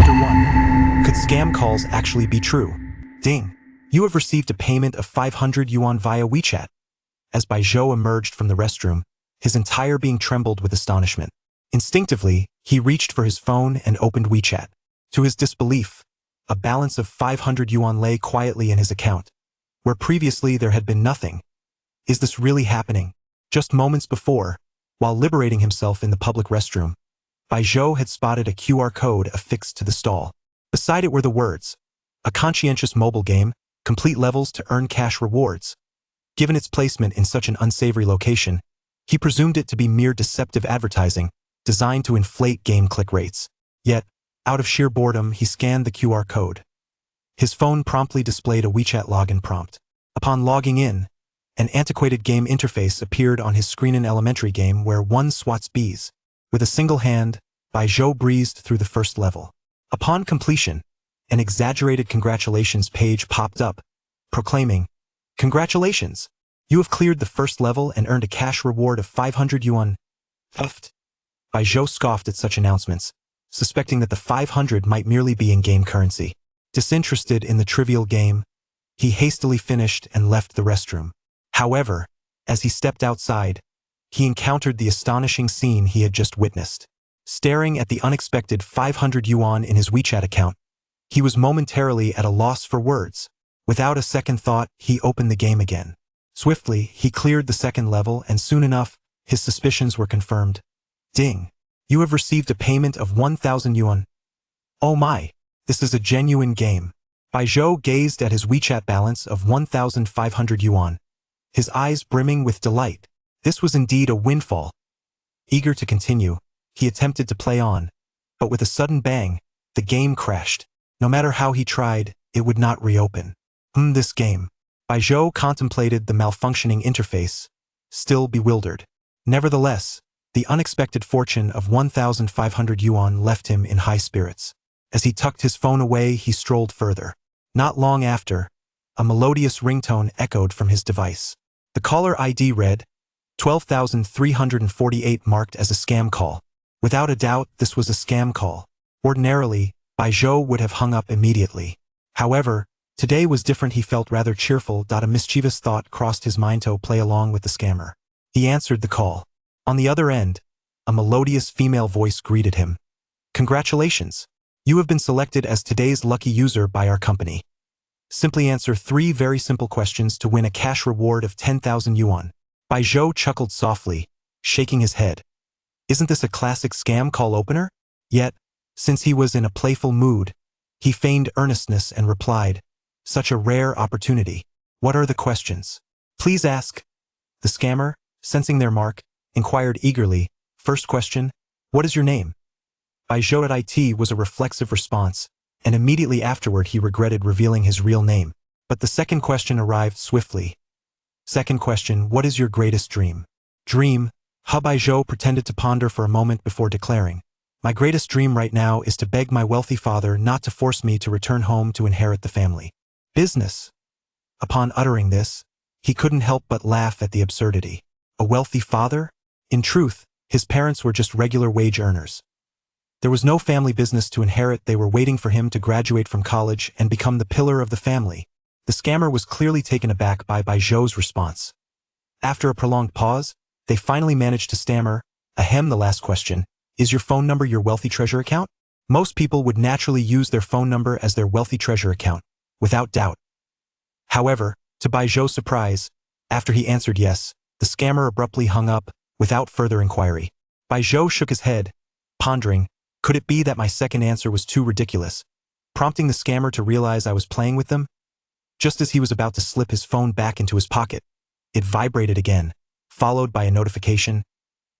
Chapter 1. Could scam calls actually be true? Ding. You have received a payment of 500 yuan via WeChat. As Bai Zhou emerged from the restroom, his entire being trembled with astonishment. Instinctively, he reached for his phone and opened WeChat. To his disbelief, a balance of 500 yuan lay quietly in his account, where previously there had been nothing. Is this really happening? Just moments before, while liberating himself in the public restroom, Bai Zhou had spotted a QR code affixed to the stall. Beside it were the words, "A conscientious mobile game, complete levels to earn cash rewards." Given its placement in such an unsavory location, he presumed it to be mere deceptive advertising, designed to inflate game click rates. Yet, out of sheer boredom, he scanned the QR code. His phone promptly displayed a WeChat login prompt. Upon logging in, an antiquated game interface appeared on his screen. An elementary game where one swats bees. With a single hand, Bai Zhou breezed through the first level. Upon completion, an exaggerated congratulations page popped up, proclaiming, "Congratulations! You have cleared the first level and earned a cash reward of 500 yuan. Puffed. Bai Zhou scoffed at such announcements, suspecting that the 500 might merely be in-game currency. Disinterested in the trivial game, he hastily finished and left the restroom. However, as he stepped outside, he encountered the astonishing scene he had just witnessed. Staring at the unexpected 500 yuan in his WeChat account, he was momentarily at a loss for words. Without a second thought, he opened the game again. Swiftly, he cleared the second level, and soon enough, his suspicions were confirmed. Ding. You have received a payment of 1,000 yuan. Oh my, this is a genuine game. Bai Zhou gazed at his WeChat balance of 1,500 yuan, his eyes brimming with delight. This was indeed a windfall. Eager to continue, he attempted to play on, but with a sudden bang, the game crashed. No matter how he tried, it would not reopen. This game. Bai Zhou contemplated the malfunctioning interface, still bewildered. Nevertheless, the unexpected fortune of 1,500 yuan left him in high spirits. As he tucked his phone away, he strolled further. Not long after, a melodious ringtone echoed from his device. The caller ID read, 12,348, marked as a scam call. Without a doubt, this was a scam call. Ordinarily, Bai Zhou would have hung up immediately. However, today was different. He felt rather cheerful. A mischievous thought crossed his mind to play along with the scammer. He answered the call. On the other end, a melodious female voice greeted him. Congratulations! You have been selected as today's lucky user by our company. Simply answer 3 very simple questions to win a cash reward of 10,000 yuan. Bai Zhou chuckled softly, shaking his head. Isn't this a classic scam call opener? Yet, since he was in a playful mood, he feigned earnestness and replied, such a rare opportunity. What are the questions? Please ask. The scammer, sensing their mark, inquired eagerly. First question, what is your name? Bai Zhou at it was a reflexive response, and immediately afterward he regretted revealing his real name. But the second question arrived swiftly. Second question, what is your greatest dream? Dream? Bai Zhou pretended to ponder for a moment before declaring, my greatest dream right now is to beg my wealthy father not to force me to return home to inherit the family business. Upon uttering this, he couldn't help but laugh at the absurdity. A wealthy father? In truth, his parents were just regular wage earners. There was no family business to inherit. They were waiting for him to graduate from college and become the pillar of the family. The scammer was clearly taken aback by Bai Zhou's response. After a prolonged pause, they finally managed to stammer, the last question, is your phone number your wealthy treasure account? Most people would naturally use their phone number as their wealthy treasure account, without doubt. However, to Bai Zhou's surprise, after he answered yes, the scammer abruptly hung up, without further inquiry. Bai Zhou shook his head, pondering, could it be that my second answer was too ridiculous, prompting the scammer to realize I was playing with them? Just as he was about to slip his phone back into his pocket, it vibrated again, followed by a notification.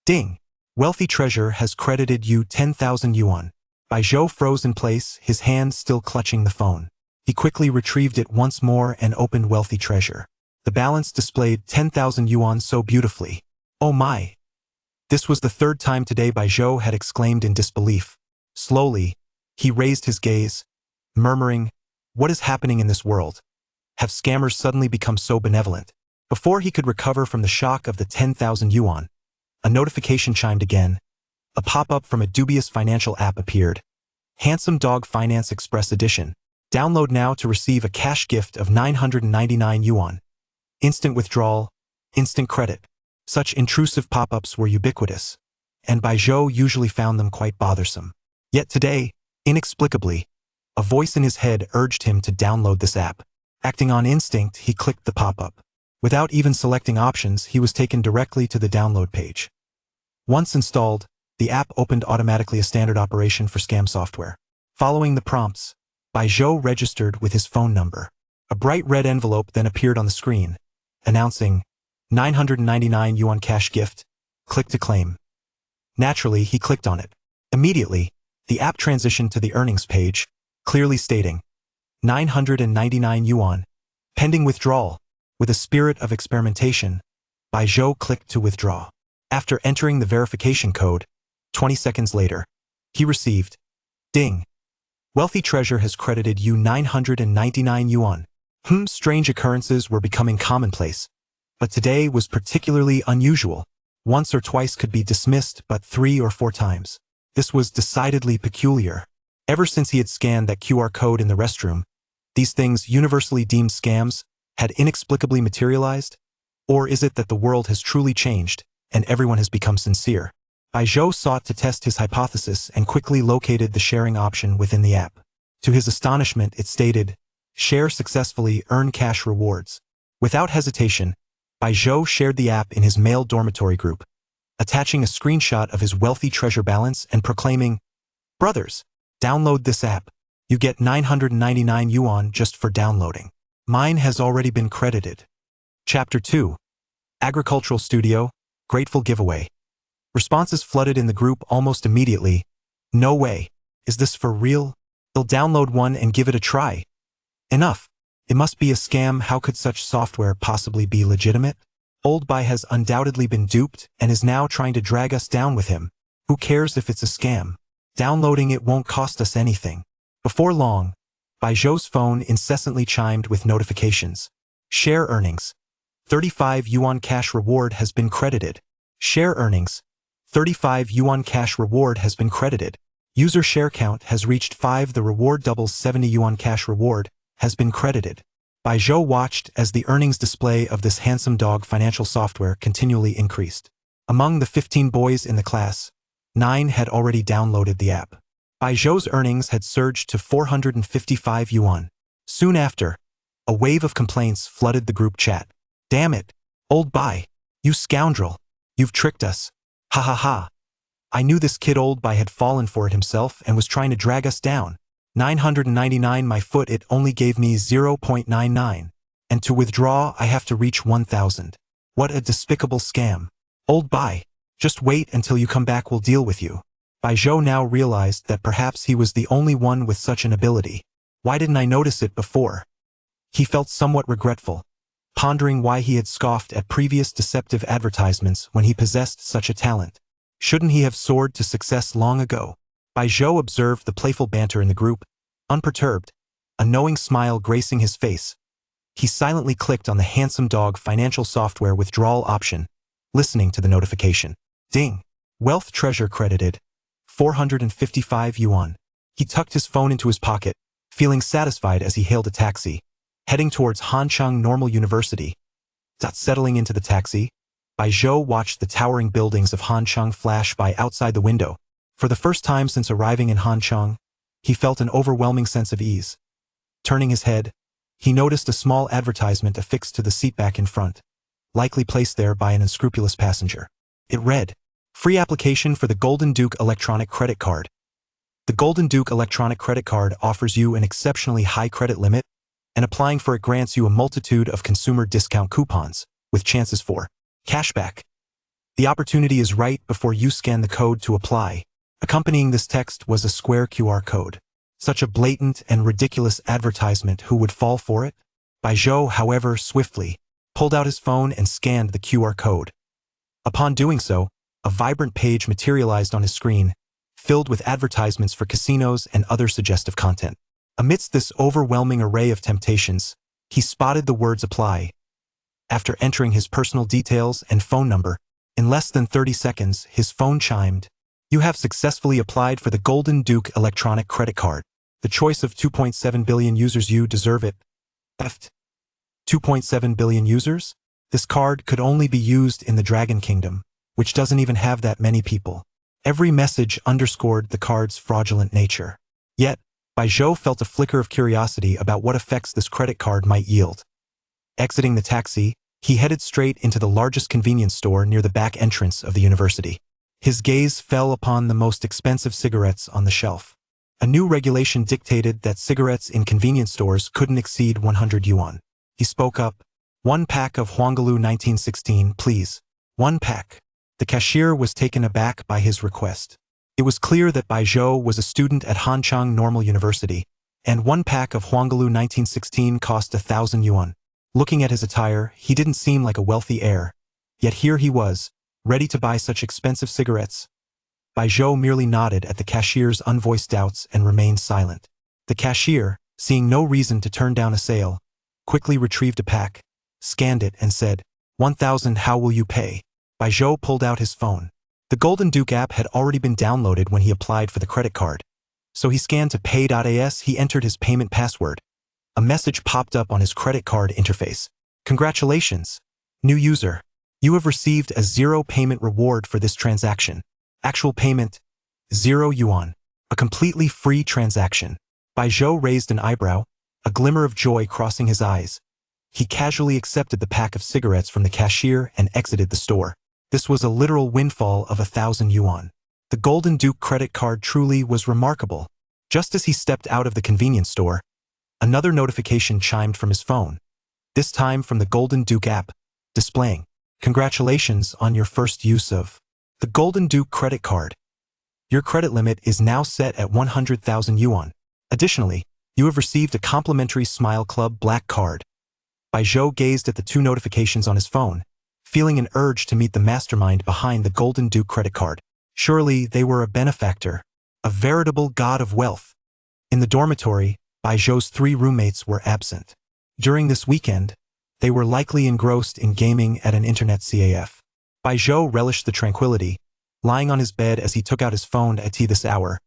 Ding! Wealthy treasure has credited you 10,000 yuan. Bai Zhou froze in place, his hand still clutching the phone. He quickly retrieved it once more and opened wealthy treasure. The balance displayed 10,000 yuan so beautifully. Oh my! This was the third time today Bai Zhou had exclaimed in disbelief. Slowly, he raised his gaze, murmuring, what is happening in this world? Have scammers suddenly become so benevolent? Before he could recover from the shock of the 10,000 yuan, a notification chimed again. A pop-up from a dubious financial app appeared. Handsome Dog Finance Express Edition. Download now to receive a cash gift of 999 yuan. Instant withdrawal, instant credit. Such intrusive pop-ups were ubiquitous, and Bai Zhou usually found them quite bothersome. Yet today, inexplicably, a voice in his head urged him to download this app. Acting on instinct, he clicked the pop-up. Without even selecting options, he was taken directly to the download page. Once installed, the app opened automatically, a standard operation for scam software. Following the prompts, Bai Zhou registered with his phone number. A bright red envelope then appeared on the screen, announcing 999 yuan cash gift. Click to claim. Naturally, he clicked on it. Immediately, the app transitioned to the earnings page, clearly stating 999 yuan, pending withdrawal. With a spirit of experimentation, Bai Zhou clicked to withdraw. After entering the verification code, 20 seconds later, he received, ding. Wealthy Treasure has credited you 999 yuan. Strange occurrences were becoming commonplace, but today was particularly unusual. Once or twice could be dismissed, but 3 or 4 times. This was decidedly peculiar. Ever since he had scanned that QR code in the restroom, these things universally deemed scams had inexplicably materialized? Or is it that the world has truly changed, and everyone has become sincere? Bai Zhou sought to test his hypothesis and quickly located the sharing option within the app. To his astonishment, it stated, share successfully, earn cash rewards. Without hesitation, Bai Zhou shared the app in his male dormitory group, attaching a screenshot of his Wealthy Treasure balance and proclaiming, brothers, download this app. You get 999 yuan just for downloading. Mine has already been credited. Chapter 2. Agricultural Studio, Grateful Giveaway. Responses flooded in the group almost immediately. No way. Is this for real? They'll download one and give it a try. Enough. It must be a scam. How could such software possibly be legitimate? Old Bai has undoubtedly been duped and is now trying to drag us down with him. Who cares if it's a scam? Downloading it won't cost us anything. Before long, Bai Zhou's phone incessantly chimed with notifications. Share earnings. 35 yuan cash reward has been credited. Share earnings. 35 yuan cash reward has been credited. User share count has reached 5. The reward doubles. 70 yuan cash reward has been credited. Bai Zhou watched as the earnings display of this handsome dog financial software continually increased. Among the 15 boys in the class, 9 had already downloaded the app. Bai Zhou's earnings had surged to 455 yuan. Soon after, a wave of complaints flooded the group chat. Damn it, old Bai, you scoundrel, you've tricked us. Ha ha ha. I knew this kid. Old Bai had fallen for it himself and was trying to drag us down. 999 my foot, it only gave me 0.99. And to withdraw I have to reach 1,000. What a despicable scam. Old Bai, just wait until you come back, we'll deal with you. Bai Zhou now realized that perhaps he was the only one with such an ability. Why didn't I notice it before? He felt somewhat regretful, pondering why he had scoffed at previous deceptive advertisements when he possessed such a talent. Shouldn't he have soared to success long ago? Bai Zhou observed the playful banter in the group, unperturbed, a knowing smile gracing his face. He silently clicked on the handsome dog financial software withdrawal option, listening to the notification. Ding! Wealth Treasure credited 455 yuan. He tucked his phone into his pocket, feeling satisfied as he hailed a taxi, heading towards Hancheng Normal University. Settling into the taxi, Bai Zhou watched the towering buildings of Hancheng flash by outside the window. For the first time since arriving in Hancheng, he felt an overwhelming sense of ease. Turning his head, he noticed a small advertisement affixed to the seat back in front, likely placed there by an unscrupulous passenger. It read, free application for the Golden Duke electronic credit card. The Golden Duke electronic credit card offers you an exceptionally high credit limit, and applying for it grants you a multitude of consumer discount coupons, with chances for cashback. The opportunity is right before you scan the code to apply. Accompanying this text was a square QR code. Such a blatant and ridiculous advertisement, who would fall for it? Bai Zhou, however, swiftly pulled out his phone and scanned the QR code. Upon doing so, a vibrant page materialized on his screen, filled with advertisements for casinos and other suggestive content. Amidst this overwhelming array of temptations, he spotted the words apply. After entering his personal details and phone number, in less than 30 seconds, his phone chimed. You have successfully applied for the Golden Duke electronic credit card. The choice of 2.7 billion users. You deserve it. Eft. 2.7 billion users? This card could only be used in the Dragon Kingdom, which doesn't even have that many people. Every message underscored the card's fraudulent nature. Yet, Baizhou felt a flicker of curiosity about what effects this credit card might yield. Exiting the taxi, he headed straight into the largest convenience store near the back entrance of the university. His gaze fell upon the most expensive cigarettes on the shelf. A new regulation dictated that cigarettes in convenience stores couldn't exceed 100 yuan. He spoke up. 1 pack of Huangalu 1916, please. 1 pack. The cashier was taken aback by his request. It was clear that Baizhou was a student at Hanchang Normal University, and 1 pack of Huangalu 1916 cost 1,000 yuan. Looking at his attire, he didn't seem like a wealthy heir. Yet here he was, ready to buy such expensive cigarettes. Baizhou merely nodded at the cashier's unvoiced doubts and remained silent. The cashier, seeing no reason to turn down a sale, quickly retrieved a pack, scanned it and said, 1,000, how will you pay? Baizhou pulled out his phone. The Golden Duke app had already been downloaded when he applied for the credit card. So he scanned to pay.as. He entered his payment password. A message popped up on his credit card interface. Congratulations, new user. You have received a 0 payment reward for this transaction. Actual payment, 0 yuan. A completely free transaction. Baizhou raised an eyebrow, a glimmer of joy crossing his eyes. He casually accepted the pack of cigarettes from the cashier and exited the store. This was a literal windfall of 1,000 yuan. The Golden Duke credit card truly was remarkable. Just as he stepped out of the convenience store, another notification chimed from his phone. This time from the Golden Duke app, displaying, congratulations on your first use of the Golden Duke credit card. Your credit limit is now set at 100,000 yuan. Additionally, you have received a complimentary Smile Club Black card. Baizhou gazed at the 2 notifications on his phone, feeling an urge to meet the mastermind behind the Golden Duke credit card. Surely they were a benefactor, a veritable god of wealth. In the dormitory, Baizhou's 3 roommates were absent. During this weekend, they were likely engrossed in gaming at an internet CAF. Baizhou relished the tranquility, lying on his bed as he took out his phone at this hour.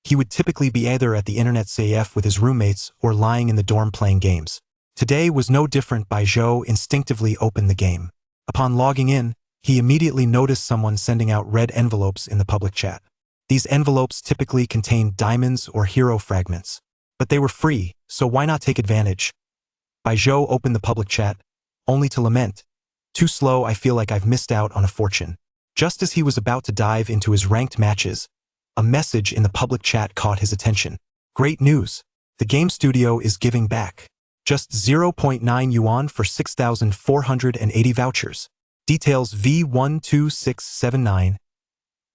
He would typically be either at the internet CAF with his roommates or lying in the dorm playing games. Today was no different. Baizhou instinctively opened the game. Upon logging in, he immediately noticed someone sending out red envelopes in the public chat. These envelopes typically contained diamonds or hero fragments. But they were free, so why not take advantage? Baizhou opened the public chat, only to lament, too slow, I feel like I've missed out on a fortune. Just as he was about to dive into his ranked matches, a message in the public chat caught his attention. Great news! The game studio is giving back. Just 0.9 yuan for 6,480 vouchers. Details V12679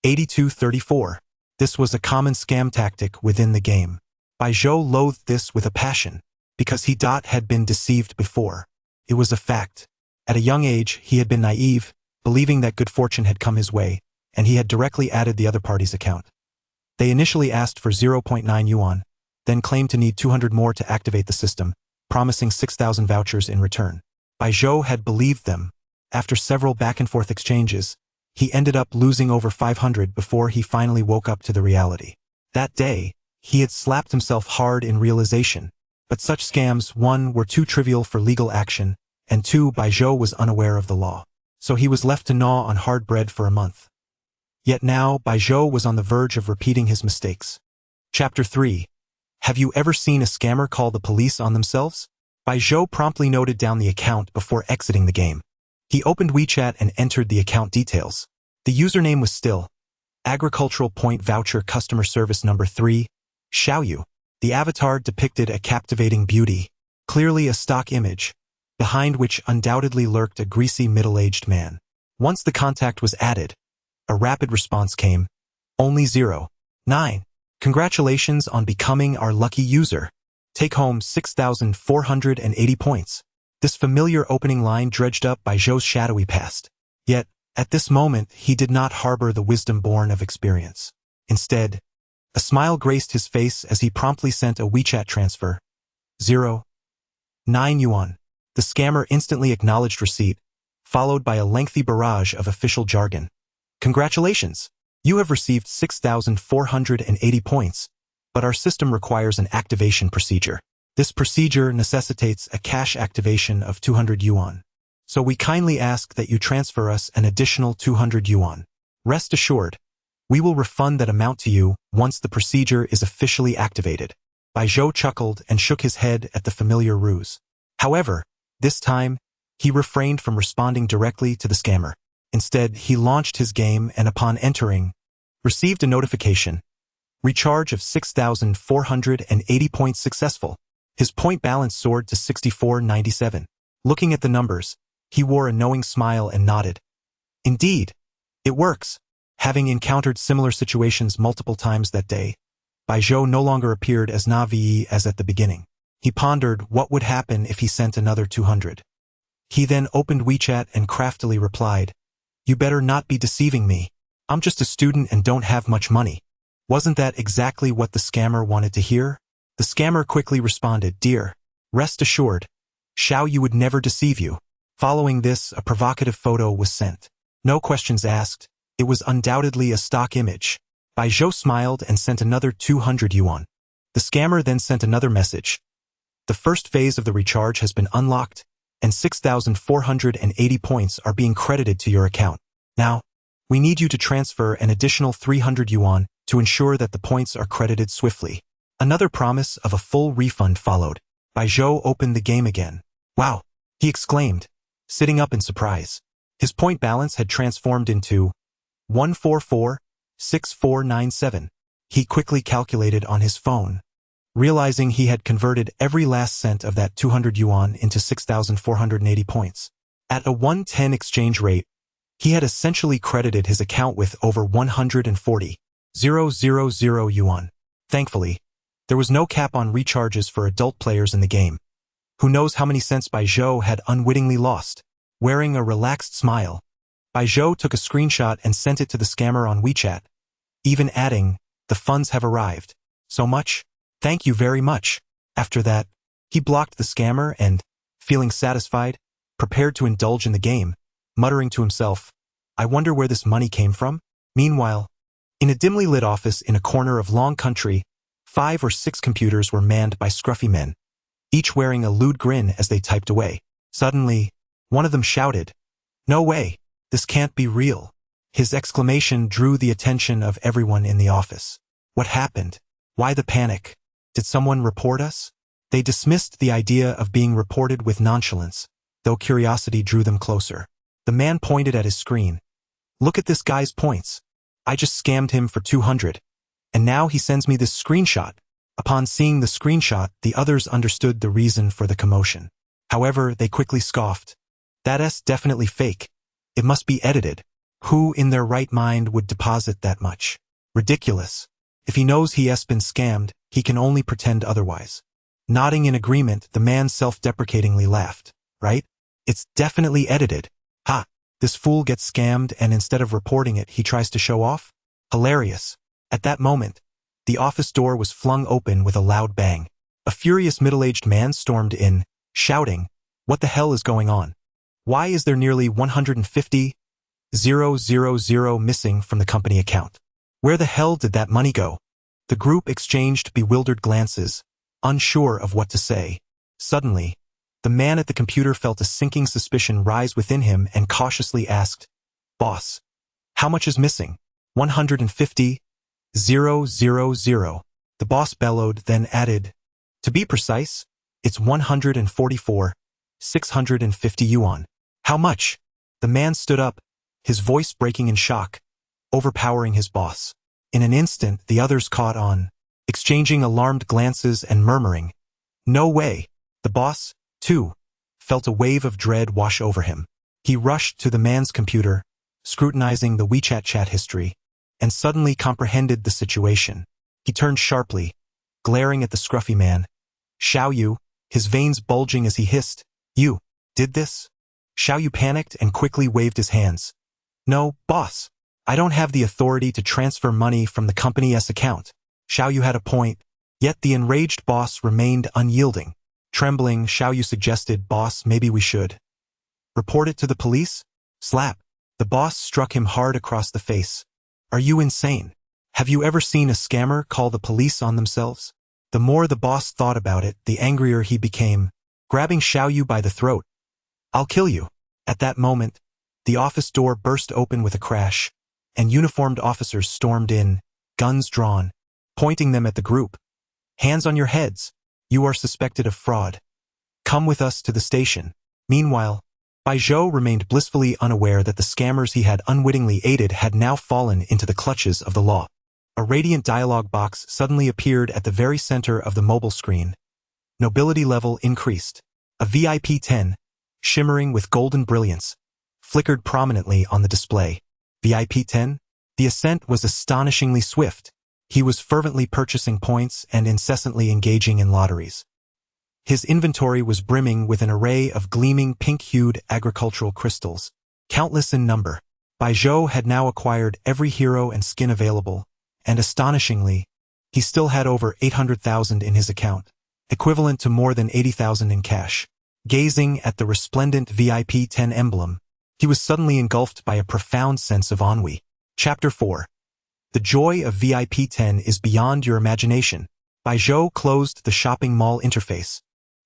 8234. This was a common scam tactic within the game. Baizhou loathed this with a passion, because he had been deceived before. It was a fact. At a young age, he had been naive, believing that good fortune had come his way, and he had directly added the other party's account. They initially asked for 0.9 yuan, then claimed to need 200 more to activate the system, promising 6,000 vouchers in return. Baizhou had believed them. After several back-and-forth exchanges, he ended up losing over 500 before he finally woke up to the reality. That day, he had slapped himself hard in realization. But such scams, 1, were too trivial for legal action, and 2, Baizhou was unaware of the law. So he was left to gnaw on hard bread for a month. Yet now, Baizhou was on the verge of repeating his mistakes. Chapter 3. Have you ever seen a scammer call the police on themselves? Baizhou promptly noted down the account before exiting the game. He opened WeChat and entered the account details. The username was still Agricultural Point Voucher Customer Service Number 3, Xiaoyu. The avatar depicted a captivating beauty, clearly a stock image, behind which undoubtedly lurked a greasy middle-aged man. Once the contact was added, a rapid response came. Only 0.9. Congratulations on becoming our lucky user. Take home 6,480 points. This familiar opening line dredged up Baizhou's shadowy past. Yet, at this moment, he did not harbor the wisdom born of experience. Instead, a smile graced his face as he promptly sent a WeChat transfer. 0.9 yuan. The scammer instantly acknowledged receipt, followed by a lengthy barrage of official jargon. Congratulations! You have received 6,480 points, but our system requires an activation procedure. This procedure necessitates a cash activation of 200 yuan. So we kindly ask that you transfer us an additional 200 yuan. Rest assured, we will refund that amount to you once the procedure is officially activated. Bai Zhou chuckled and shook his head at the familiar ruse. However, this time, he refrained from responding directly to the scammer. Instead, he launched his game and upon entering, received a notification. Recharge of 6,480 points successful. His point balance soared to 6497. Looking at the numbers, he wore a knowing smile and nodded. Indeed, it works. Having encountered similar situations multiple times that day, Bai Zhou no longer appeared as naive as at the beginning. He pondered what would happen if he sent another 200. He then opened WeChat and craftily replied, "You better not be deceiving me. I'm just a student and don't have much money." Wasn't that exactly what the scammer wanted to hear? The scammer quickly responded, "Dear, rest assured, Xiao Yu would never deceive you." Following this, a provocative photo was sent. No questions asked, it was undoubtedly a stock image. Bai Zhou smiled and sent another 200 yuan. The scammer then sent another message. The first phase of the recharge has been unlocked, and 6,480 points are being credited to your account. Now, we need you to transfer an additional 300 yuan to ensure that the points are credited swiftly. Another promise of a full refund followed. Bai Zhou opened the game again. "Wow!" he exclaimed, sitting up in surprise. His point balance had transformed into 144,6497. He quickly calculated on his phone, realizing he had converted every last cent of that 200 yuan into 6,480 points. At a 110 exchange rate, he had essentially credited his account with over 140,000 yuan. Thankfully, there was no cap on recharges for adult players in the game. Who knows how many cents Bai Zhou had unwittingly lost? Wearing a relaxed smile, Bai Zhou took a screenshot and sent it to the scammer on WeChat, even adding, "The funds have arrived. So much? Thank you very much." After that, he blocked the scammer and, feeling satisfied, prepared to indulge in the game, muttering to himself, "I wonder where this money came from?" Meanwhile, in a dimly lit office in a corner of Long Country, 5 or 6 computers were manned by scruffy men, each wearing a lewd grin as they typed away. Suddenly, one of them shouted, "No way, this can't be real." His exclamation drew the attention of everyone in the office. What happened? Why the panic? Did someone report us? They dismissed the idea of being reported with nonchalance, though curiosity drew them closer. The man pointed at his screen. "Look at this guy's points. I just scammed him for 200. And now he sends me this screenshot." Upon seeing the screenshot, the others understood the reason for the commotion. However, they quickly scoffed. "That's definitely fake. It must be edited. Who in their right mind would deposit that much? Ridiculous. If he knows he has been scammed, he can only pretend otherwise." Nodding in agreement, the man self-deprecatingly laughed. "Right? It's definitely edited. Ha! This fool gets scammed and instead of reporting it, he tries to show off? Hilarious." At that moment, the office door was flung open with a loud bang. A furious middle-aged man stormed in, shouting, "What the hell is going on? Why is there nearly 150,000 missing from the company account? Where the hell did that money go?" The group exchanged bewildered glances, unsure of what to say. Suddenly, the man at the computer felt a sinking suspicion rise within him and cautiously asked, "Boss, how much is missing?" 150,000. The boss bellowed, then added, "To be precise, it's 144,650 yuan. How much?" The man stood up, his voice breaking in shock, overpowering his boss. In an instant, the others caught on, exchanging alarmed glances and murmuring, "No way." The boss, too, felt a wave of dread wash over him. He rushed to the man's computer, scrutinizing the WeChat chat history, and suddenly comprehended the situation. He turned sharply, glaring at the scruffy man. "Xiao Yu," his veins bulging as he hissed, "You did this?" Xiao Yu panicked and quickly waved his hands. "No, boss. I don't have the authority to transfer money from the company's account." Xiao Yu had a point, yet the enraged boss remained unyielding. Trembling, Xiao Yu suggested, "Boss, maybe we should report it to the police?" Slap. The boss struck him hard across the face. Are you insane? Have you ever seen a scammer call the police on themselves? The more the boss thought about it, the angrier he became, grabbing Xiaoyu by the throat. I'll kill you. At that moment, the office door burst open with a crash, and uniformed officers stormed in, guns drawn, pointing them at the group. Hands on your heads. You are suspected of fraud. Come with us to the station. Meanwhile, Bai Zhou remained blissfully unaware that the scammers he had unwittingly aided had now fallen into the clutches of the law. A radiant dialogue box suddenly appeared at the very center of the mobile screen. Nobility level increased. A VIP 10, shimmering with golden brilliance, flickered prominently on the display. VIP 10? The ascent was astonishingly swift. He was fervently purchasing points and incessantly engaging in lotteries. His inventory was brimming with an array of gleaming pink-hued agricultural crystals, countless in number. Bai Zhou had now acquired every hero and skin available, and astonishingly, he still had over 800,000 in his account, equivalent to more than 80,000 in cash. Gazing at the resplendent VIP 10 emblem, he was suddenly engulfed by a profound sense of ennui. Chapter 4. The joy of VIP 10 is beyond your imagination. Bai Zhou closed the shopping mall interface,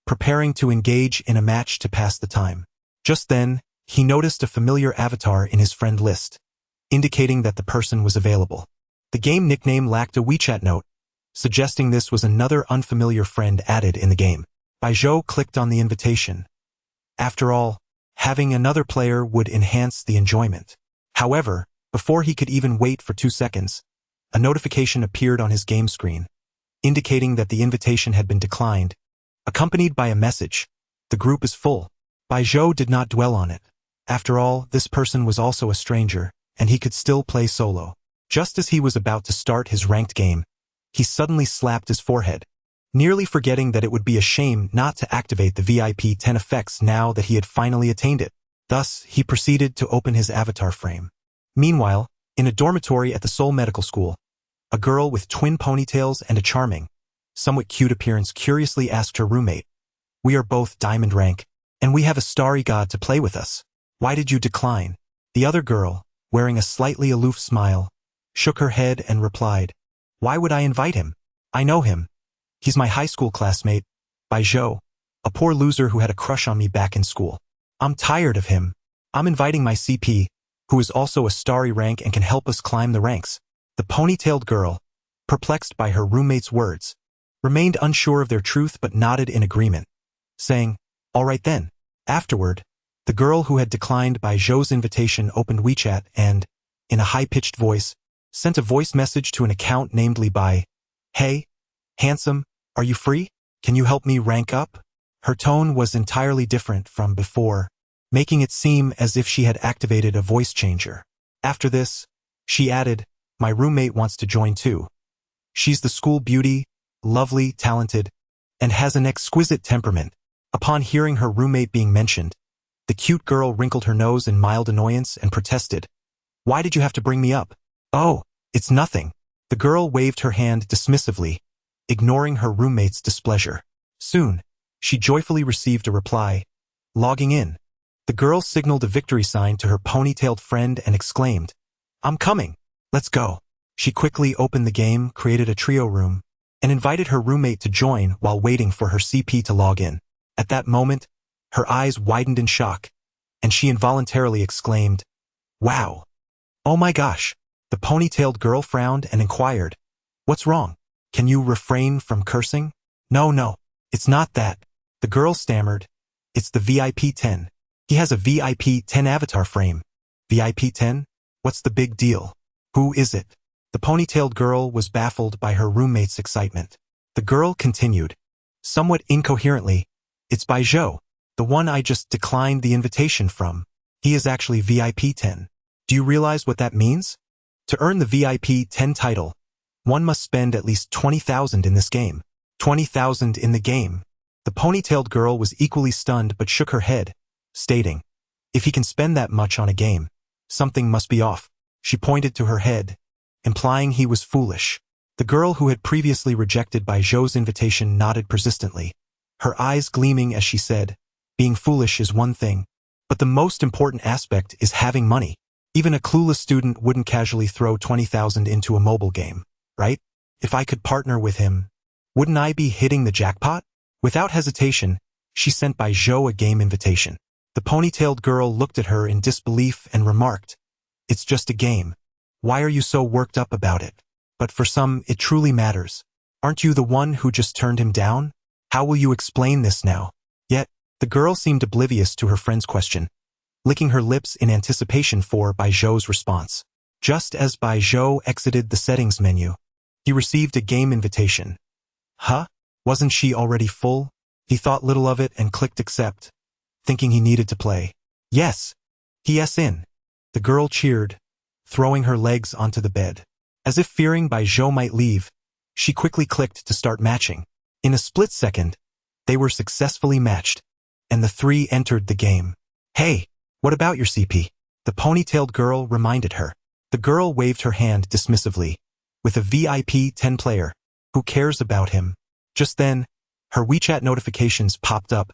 preparing to engage in a match to pass the time. Just then, he noticed a familiar avatar in his friend list, indicating that the person was available. The game nickname lacked a WeChat note, suggesting this was another unfamiliar friend added in the game. Bai Zhou clicked on the invitation. After all, having another player would enhance the enjoyment. However, before he could even wait for 2 seconds, a notification appeared on his game screen, indicating that the invitation had been declined, accompanied by a message, "The group is full." Bai Zhou did not dwell on it. After all, this person was also a stranger, and he could still play solo. Just as he was about to start his ranked game, he suddenly slapped his forehead, nearly forgetting that it would be a shame not to activate the VIP 10 effects now that he had finally attained it. Thus, he proceeded to open his avatar frame. Meanwhile, in a dormitory at the Seoul Medical School, a girl with twin ponytails and a charming, somewhat cute appearance curiously asked her roommate, "We are both diamond rank, and we have a starry god to play with us. Why did you decline?" The other girl, wearing a slightly aloof smile, shook her head and replied, "Why would I invite him? I know him. He's my high school classmate, Bai Zhou, a poor loser who had a crush on me back in school. I'm tired of him. I'm inviting my CP, who is also a starry rank and can help us climb the ranks." The ponytailed girl, perplexed by her roommate's words, remained unsure of their truth but nodded in agreement, saying, "All right then." Afterward, the girl who had declined Bai Zhou's invitation opened WeChat and, in a high-pitched voice, sent a voice message to an account named Li Bai. "Hey, handsome, are you free? Can you help me rank up?" Her tone was entirely different from before, making it seem as if she had activated a voice changer. After this, she added, "My roommate wants to join too. She's the school beauty, lovely, talented, and has an exquisite temperament." Upon hearing her roommate being mentioned, the cute girl wrinkled her nose in mild annoyance and protested, "Why did you have to bring me up?" "Oh, it's nothing." The girl waved her hand dismissively, ignoring her roommate's displeasure. Soon, she joyfully received a reply, "Logging in." The girl signaled a victory sign to her ponytailed friend and exclaimed, "I'm coming. Let's go." She quickly opened the game, created a trio room, and invited her roommate to join while waiting for her CP to log in. At that moment, her eyes widened in shock, and she involuntarily exclaimed, "Wow. Oh my gosh." The ponytailed girl frowned and inquired, "What's wrong? Can you refrain from cursing?" No, it's not that." The girl stammered, "It's the VIP 10. He has a VIP 10 avatar frame." "VIP 10? What's the big deal? Who is it?" The ponytailed girl was baffled by her roommate's excitement. The girl continued, somewhat incoherently, "It's Bai Zhou, the one I just declined the invitation from. He is actually VIP 10. Do you realize what that means? To earn the VIP 10 title, one must spend at least 20,000 in this game." 20,000 in the game. The ponytailed girl was equally stunned but shook her head, stating, "If he can spend that much on a game, something must be off." She pointed to her head, implying he was foolish. The girl who had previously rejected Bai Zhou's invitation nodded persistently, her eyes gleaming as she said, "Being foolish is one thing, but the most important aspect is having money. Even a clueless student wouldn't casually throw 20,000 into a mobile game, right? If I could partner with him, wouldn't I be hitting the jackpot? Without hesitation, she sent Bai Zhou a game invitation. The ponytailed girl looked at her in disbelief and remarked, "It's just a game. Why are you so worked up about it? But for some, it truly matters. Aren't you the one who just turned him down? How will you explain this now?" Yet, the girl seemed oblivious to her friend's question, licking her lips in anticipation for Bai Zhou's response. Just as Bai Zhou exited the settings menu, he received a game invitation. Huh? Wasn't she already full? He thought little of it and clicked accept, thinking he needed to play. Yes. Yes in. The girl cheered, throwing her legs onto the bed. As if fearing Bai Zhou might leave, she quickly clicked to start matching. In a split second, they were successfully matched, and the three entered the game. Hey, what about your CP? The ponytailed girl reminded her. The girl waved her hand dismissively. With a VIP 10 player. Who cares about him? Just then, her WeChat notifications popped up.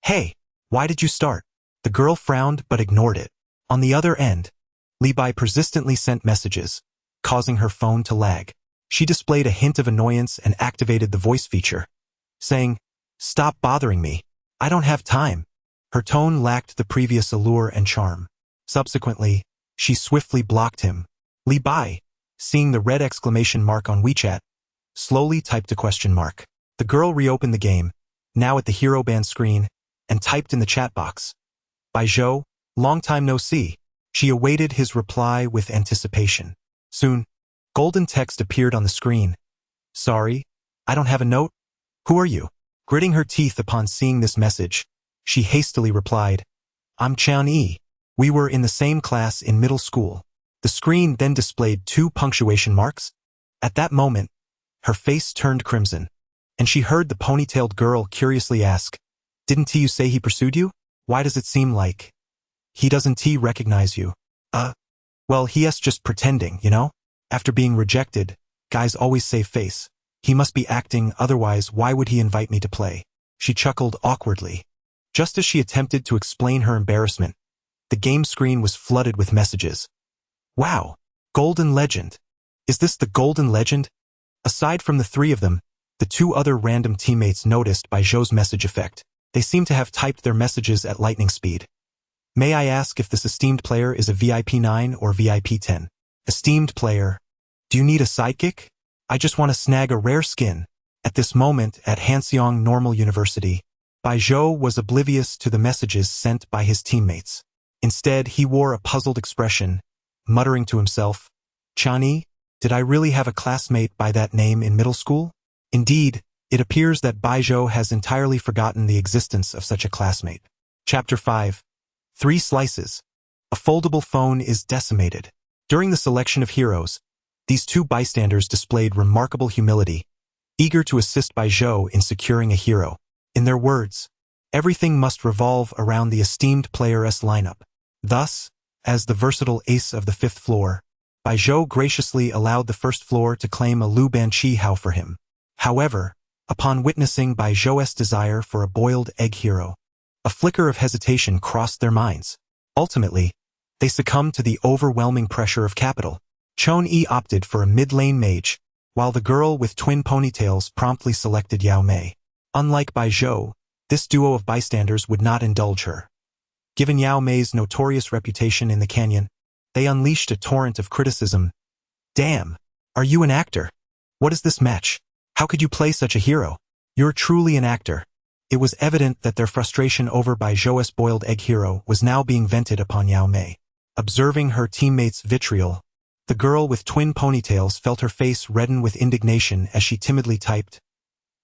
Hey, why did you start? The girl frowned but ignored it. On the other end, Li Bai persistently sent messages, causing her phone to lag. She displayed a hint of annoyance and activated the voice feature, saying, "Stop bothering me. I don't have time." Her tone lacked the previous allure and charm. Subsequently, she swiftly blocked him. Li Bai, seeing the red exclamation mark on WeChat, slowly typed a question mark. The girl reopened the game, now at the hero band screen, and typed in the chat box, "Bai Zhou, long time no see." She awaited his reply with anticipation. Soon, golden text appeared on the screen. "Sorry, I don't have a note. Who are you?" Gritting her teeth upon seeing this message, she hastily replied, "I'm Chan Yi. We were in the same class in middle school." The screen then displayed 2 punctuation marks. At that moment, her face turned crimson, and she heard the ponytailed girl curiously ask, "Didn't you say he pursued you? Why does it seem like he doesn't recognize you?" Well, he's just pretending, you know? After being rejected, guys always save face. He must be acting, otherwise why would he invite me to play?" She chuckled awkwardly. Just as she attempted to explain her embarrassment, the game screen was flooded with messages. Wow, Golden Legend. Is this the Golden Legend? Aside from the 3 of them, the 2 other random teammates noticed Bai Zhou's message effect. They seem to have typed their messages at lightning speed. "May I ask if this esteemed player is a VIP 9 or VIP 10? Esteemed player. Do you need a sidekick? I just want to snag a rare skin." At this moment, at Hanseong Normal University, Bai Zhou was oblivious to the messages sent by his teammates. Instead, he wore a puzzled expression, muttering to himself, "Chani, did I really have a classmate by that name in middle school?" Indeed, it appears that Bai Zhou has entirely forgotten the existence of such a classmate. Chapter 5. 3 Slices. A foldable phone is decimated. During the selection of heroes, these 2 bystanders displayed remarkable humility, eager to assist Bai Zhou in securing a hero. In their words, everything must revolve around the esteemed player's lineup. Thus, as the versatile ace of the 5th floor, Bai Zhou graciously allowed the 1st floor to claim a Lu Ban Chi Hao for him. However, upon witnessing Bai Zhou's desire for a boiled egg hero, a flicker of hesitation crossed their minds. Ultimately, they succumbed to the overwhelming pressure of capital. Chon Yi opted for a mid-lane mage, while the girl with twin ponytails promptly selected Yao Mei. Unlike Bai Zhou, this duo of bystanders would not indulge her. Given Yao Mei's notorious reputation in the canyon, they unleashed a torrent of criticism. "Damn, are you an actor? What is this match? How could you play such a hero? You're truly an actor." It was evident that their frustration over Bai Zhou's boiled egg hero was now being vented upon Yao Mei. Observing her teammates' vitriol, the girl with twin ponytails felt her face redden with indignation as she timidly typed,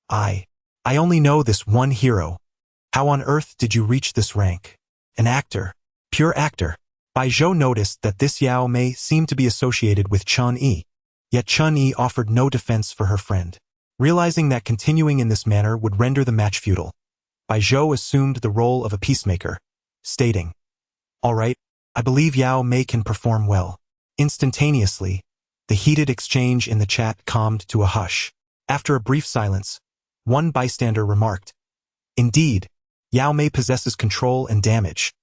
I only know this one hero. How on earth did you reach this rank? An actor. Pure actor." Bai Zhou noticed that this Yao Mei seemed to be associated with Chun Yi, yet Chun Yi offered no defense for her friend. Realizing that continuing in this manner would render the match futile, Bai Zhou assumed the role of a peacemaker, stating, "All right, I believe Yao Mei can perform well." Instantaneously, the heated exchange in the chat calmed to a hush. After a brief silence, one bystander remarked, "Indeed, Yao Mei possesses control and damage,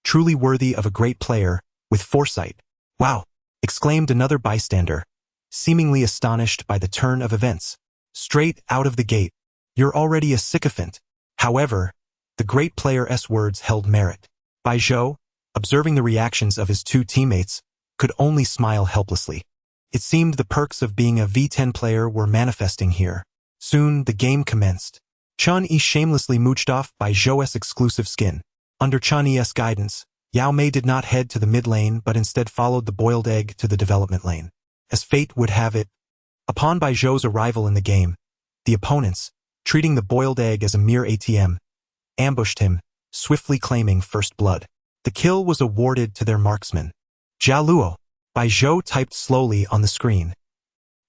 truly worthy of a great player with foresight." Wow! Exclaimed another bystander, seemingly astonished by the turn of events. Straight out of the gate. You're already a sycophant. However, the great player's words held merit. Bai Zhou, observing the reactions of his two teammates, could only smile helplessly. It seemed the perks of being a V10 player were manifesting here. Soon, the game commenced. Chun Yi shamelessly mooched off Bai Zhou's exclusive skin. Under Chun Yi's guidance, Yao Mei did not head to the mid lane but instead followed the boiled egg to the development lane. As fate would have it, upon Bai Zhou's arrival in the game, the opponents, treating the boiled egg as a mere ATM, ambushed him, swiftly claiming first blood. The kill was awarded to their marksman. Jia Luo, Bai Zhou typed slowly on the screen.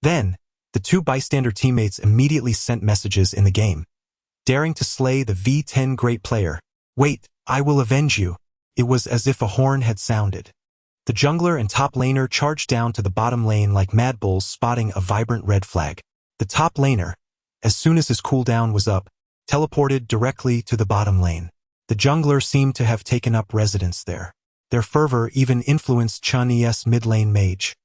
Then, the two bystander teammates immediately sent messages in the game, daring to slay the V10 great player. Wait, I will avenge you. It was as if a horn had sounded. The jungler and top laner charged down to the bottom lane like mad bulls spotting a vibrant red flag. The top laner, as soon as his cooldown was up, teleported directly to the bottom lane. The jungler seemed to have taken up residence there. Their fervor even influenced Chun Yi's mid-lane mage,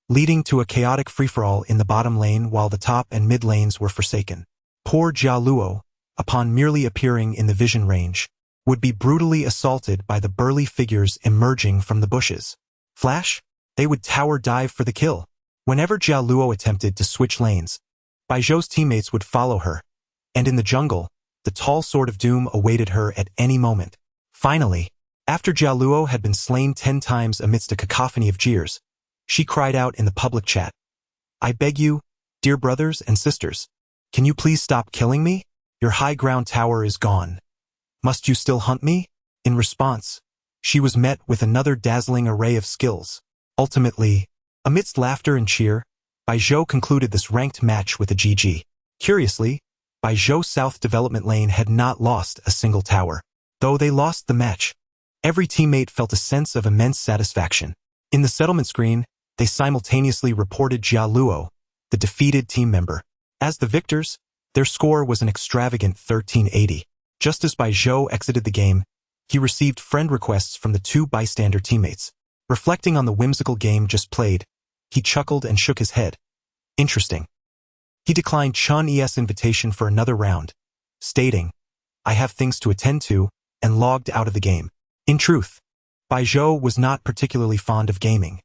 leading to a chaotic free-for-all in the bottom lane while the top and mid lanes were forsaken. Poor Jia Luo, upon merely appearing in the vision range, would be brutally assaulted by the burly figures emerging from the bushes. Flash? They would tower dive for the kill. Whenever Jia Luo attempted to switch lanes, Bai Zhou's teammates would follow her, and in the jungle, the tall sword of doom awaited her at any moment. Finally, after Jia Luo had been slain 10 times amidst a cacophony of jeers, she cried out in the public chat, "I beg you, dear brothers and sisters, can you please stop killing me? Your high ground tower is gone. Must you still hunt me?" In response, she was met with another dazzling array of skills. Ultimately, amidst laughter and cheer, Bai Zhou concluded this ranked match with a GG. Curiously, Bai Zhou South Development Lane had not lost a single tower. Though they lost the match, every teammate felt a sense of immense satisfaction. In the settlement screen, they simultaneously reported Jia Luo, the defeated team member. As the victors, their score was an extravagant 1380. Just as Bai Zhou exited the game, he received friend requests from the two bystander teammates. Reflecting on the whimsical game just played, he chuckled and shook his head. Interesting. He declined Chun Yi's invitation for another round, stating, "I have things to attend to," and logged out of the game. In truth, Bai Zhou was not particularly fond of gaming.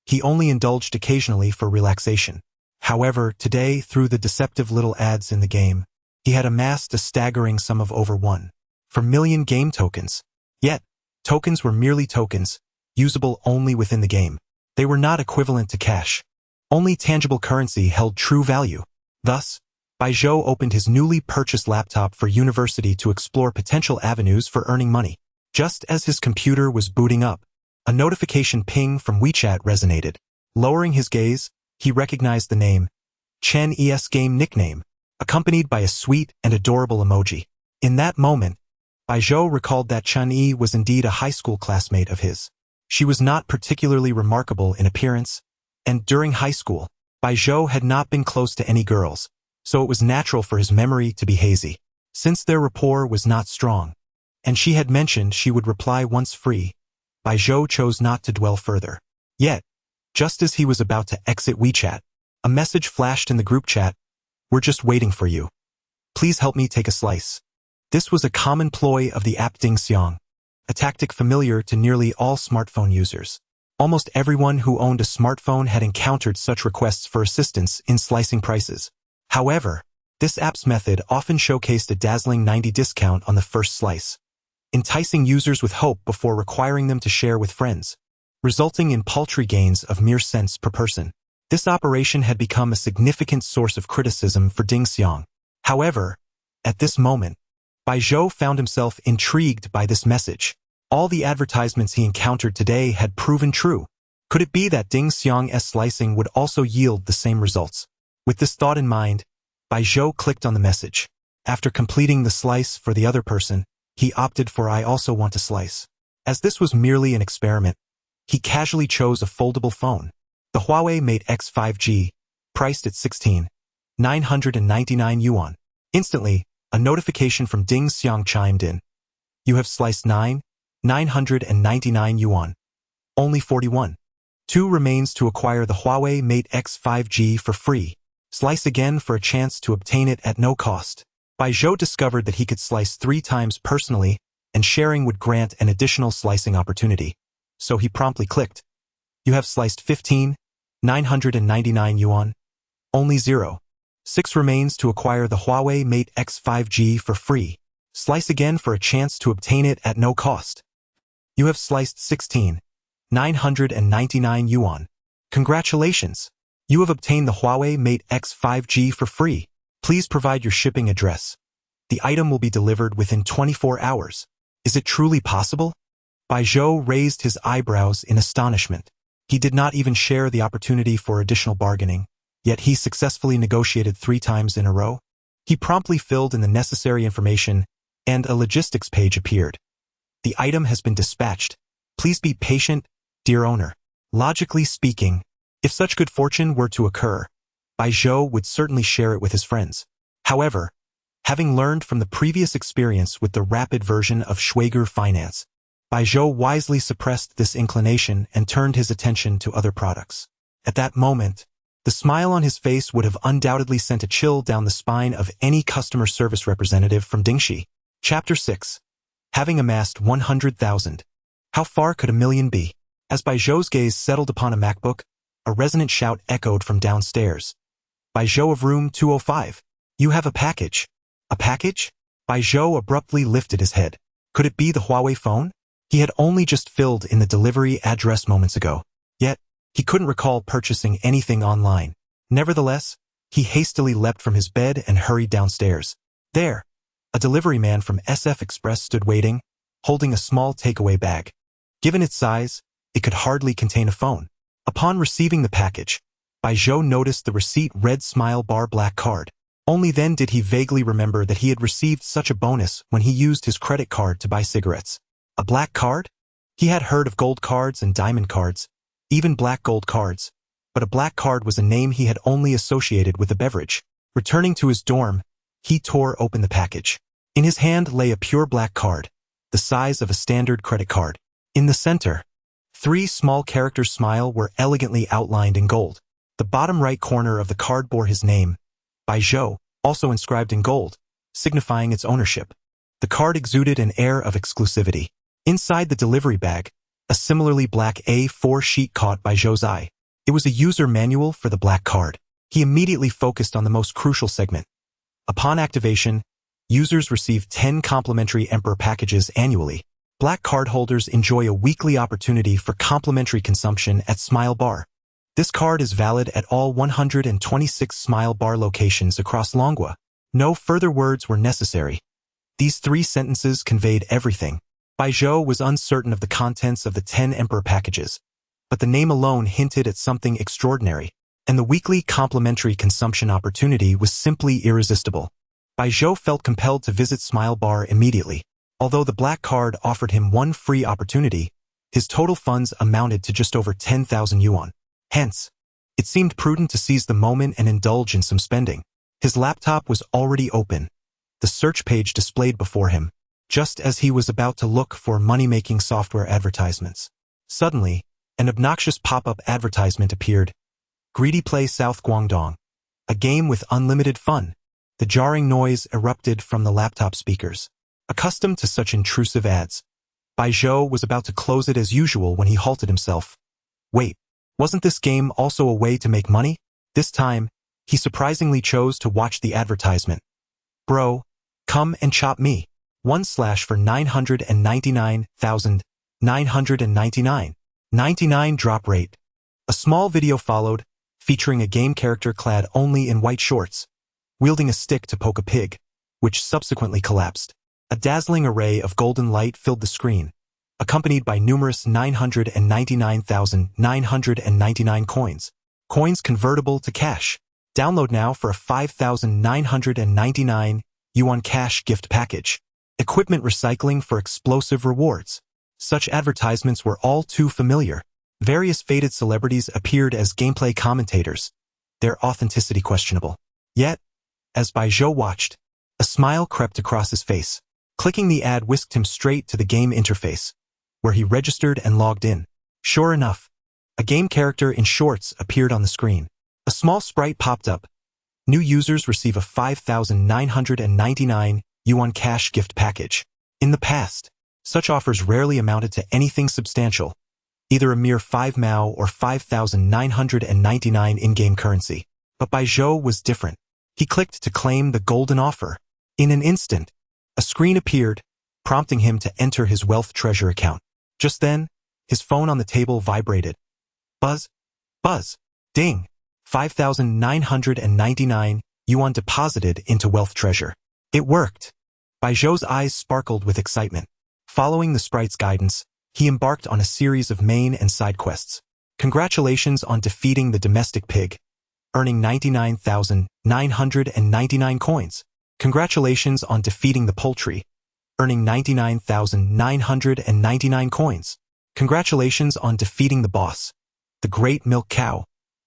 He only indulged occasionally for relaxation. However, today, through the deceptive little ads in the game, he had amassed a staggering sum of over 1.4 million game tokens. Yet, tokens were merely tokens, usable only within the game. They were not equivalent to cash. Only tangible currency held true value. Thus, Bai Zhou opened his newly purchased laptop for university to explore potential avenues for earning money. Just as his computer was booting up, a notification ping from WeChat resonated. Lowering his gaze, he recognized the name, Chen Yi's game nickname, accompanied by a sweet and adorable emoji. In that moment, Bai Zhou recalled that Chun Yi was indeed a high school classmate of his. She was not particularly remarkable in appearance, and during high school, Bai Zhou had not been close to any girls, so it was natural for his memory to be hazy. Since their rapport was not strong, and she had mentioned she would reply once free, Bai Zhou chose not to dwell further. Yet, just as he was about to exit WeChat, a message flashed in the group chat, "We're just waiting for you. Please help me take a slice." This was a common ploy of the app Ding Xiang, a tactic familiar to nearly all smartphone users. Almost everyone who owned a smartphone had encountered such requests for assistance in slicing prices. However, this app's method often showcased a dazzling 90% discount on the first slice, enticing users with hope before requiring them to share with friends, resulting in paltry gains of mere cents per person. This operation had become a significant source of criticism for Ding Xiang. However, at this moment, Bai Zhou found himself intrigued by this message. All the advertisements he encountered today had proven true. Could it be that Ding Xiang's slicing would also yield the same results? With this thought in mind, Bai Zhou clicked on the message. After completing the slice for the other person, he opted for "I also want to slice." As this was merely an experiment, he casually chose a foldable phone. The Huawei Mate X 5G, priced at 16,999 yuan. Instantly, a notification from Ding Xiang chimed in. "You have sliced 9,999 yuan. Only 41. 2 remains to acquire the Huawei Mate X 5G for free. Slice again for a chance to obtain it at no cost. Zhou discovered that he could slice 3 times personally, and sharing would grant an additional slicing opportunity. So he promptly clicked. You have sliced 15,999 yuan. Only 0. 6 remains to acquire the Huawei Mate X 5G for free. Slice again for a chance to obtain it at no cost. You have sliced 16,999 yuan. Congratulations! You have obtained the Huawei Mate X 5G for free. Please provide your shipping address. The item will be delivered within 24 hours. Is it truly possible? Zhou raised his eyebrows in astonishment. He did not even share the opportunity for additional bargaining, yet he successfully negotiated 3 times in a row. He promptly filled in the necessary information, and a logistics page appeared. The item has been dispatched. Please be patient, dear owner. Logically speaking, if such good fortune were to occur, Zhou would certainly share it with his friends. However, having learned from the previous experience with the rapid version of Schwager Finance, Zhou wisely suppressed this inclination and turned his attention to other products. At that moment, the smile on his face would have undoubtedly sent a chill down the spine of any customer service representative from Dingxi. Chapter 6. Having amassed 100,000. How far could a million be? As Zhou's gaze settled upon a MacBook, a resonant shout echoed from downstairs. Zhou of room 205. You have a package. A package? Zhou abruptly lifted his head. Could it be the Huawei phone? He had only just filled in the delivery address moments ago. Yet, he couldn't recall purchasing anything online. Nevertheless, he hastily leapt from his bed and hurried downstairs. There, a delivery man from SF Express stood waiting, holding a small takeaway bag. Given its size, it could hardly contain a phone. Upon receiving the package, Zhou noticed the receipt read Smile Bar Black Card. Only then did he vaguely remember that he had received such a bonus when he used his credit card to buy cigarettes. A black card? He had heard of gold cards and diamond cards, even black gold cards, but a black card was a name he had only associated with a beverage. Returning to his dorm, he tore open the package. In his hand lay a pure black card, the size of a standard credit card. In the center, 3 small characters Smile were elegantly outlined in gold. The bottom right corner of the card bore his name, Zhou, also inscribed in gold, signifying its ownership. The card exuded an air of exclusivity. Inside the delivery bag, a similarly black A4 sheet caught Zhou's eye. It was a user manual for the black card. He immediately focused on the most crucial segment. Upon activation, users receive 10 complimentary Emperor packages annually. Black card holders enjoy a weekly opportunity for complimentary consumption at Smile Bar. This card is valid at all 126 Smile Bar locations across Longwa. No further words were necessary. These 3 sentences conveyed everything. Zhou was uncertain of the contents of the 10 Emperor packages, but the name alone hinted at something extraordinary, and the weekly complimentary consumption opportunity was simply irresistible. Zhou felt compelled to visit Smile Bar immediately. Although the black card offered him 1 free opportunity, his total funds amounted to just over 10,000 yuan. Hence, it seemed prudent to seize the moment and indulge in some spending. His laptop was already open, the search page displayed before him, just as he was about to look for money-making software advertisements. Suddenly, an obnoxious pop-up advertisement appeared. Greedy Play South Guangdong. A game with unlimited fun. The jarring noise erupted from the laptop speakers. Accustomed to such intrusive ads, Zhou was about to close it as usual when he halted himself. Wait, wasn't this game also a way to make money? This time, he surprisingly chose to watch the advertisement. Bro, come and chop me. 1/ for 999,999. 99 drop rate. A small video followed, featuring a game character clad only in white shorts, wielding a stick to poke a pig, which subsequently collapsed. A dazzling array of golden light filled the screen, accompanied by numerous 999,999 coins. Coins convertible to cash. Download now for a 5,999 yuan cash gift package. Equipment recycling for explosive rewards. Such advertisements were all too familiar. Various faded celebrities appeared as gameplay commentators, their authenticity questionable. Yet, as Zhou watched, a smile crept across his face. Clicking the ad whisked him straight to the game interface, where he registered and logged in. Sure enough, A game character in shorts appeared on the screen. A small sprite popped up. New users receive a 5,999 yuan cash gift package. In the past, such offers rarely amounted to anything substantial, either a mere 5 mao or 5,999 in-game currency. But Bai Zhou was different. He clicked to claim the golden offer. In an instant, a screen appeared, prompting him to enter his wealth treasure account. Just then, his phone on the table vibrated. Buzz, buzz, ding. 5,999 yuan deposited into wealth treasure. It worked. Bai Zhou's eyes sparkled with excitement. Following the sprite's guidance, he embarked on a series of main and side quests. Congratulations on defeating the domestic pig, earning 99,999 coins. Congratulations on defeating the poultry, earning 99,999 coins. Congratulations on defeating the boss, the great milk cow,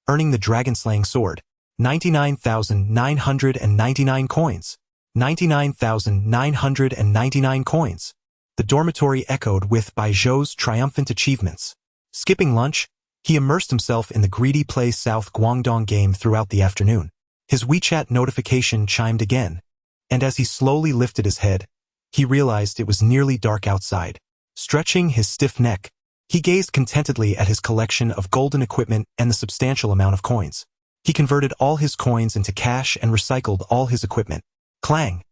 earning the dragon-slaying sword, 99,999 coins. 99,999 coins. The dormitory echoed with Bai Zhou's triumphant achievements. Skipping lunch, he immersed himself in the Greedy Play South Guangdong game throughout the afternoon. His WeChat notification chimed again, and as he slowly lifted his head, he realized it was nearly dark outside. Stretching his stiff neck, he gazed contentedly at his collection of golden equipment and the substantial amount of coins. He converted all his coins into cash and recycled all his equipment. Clang!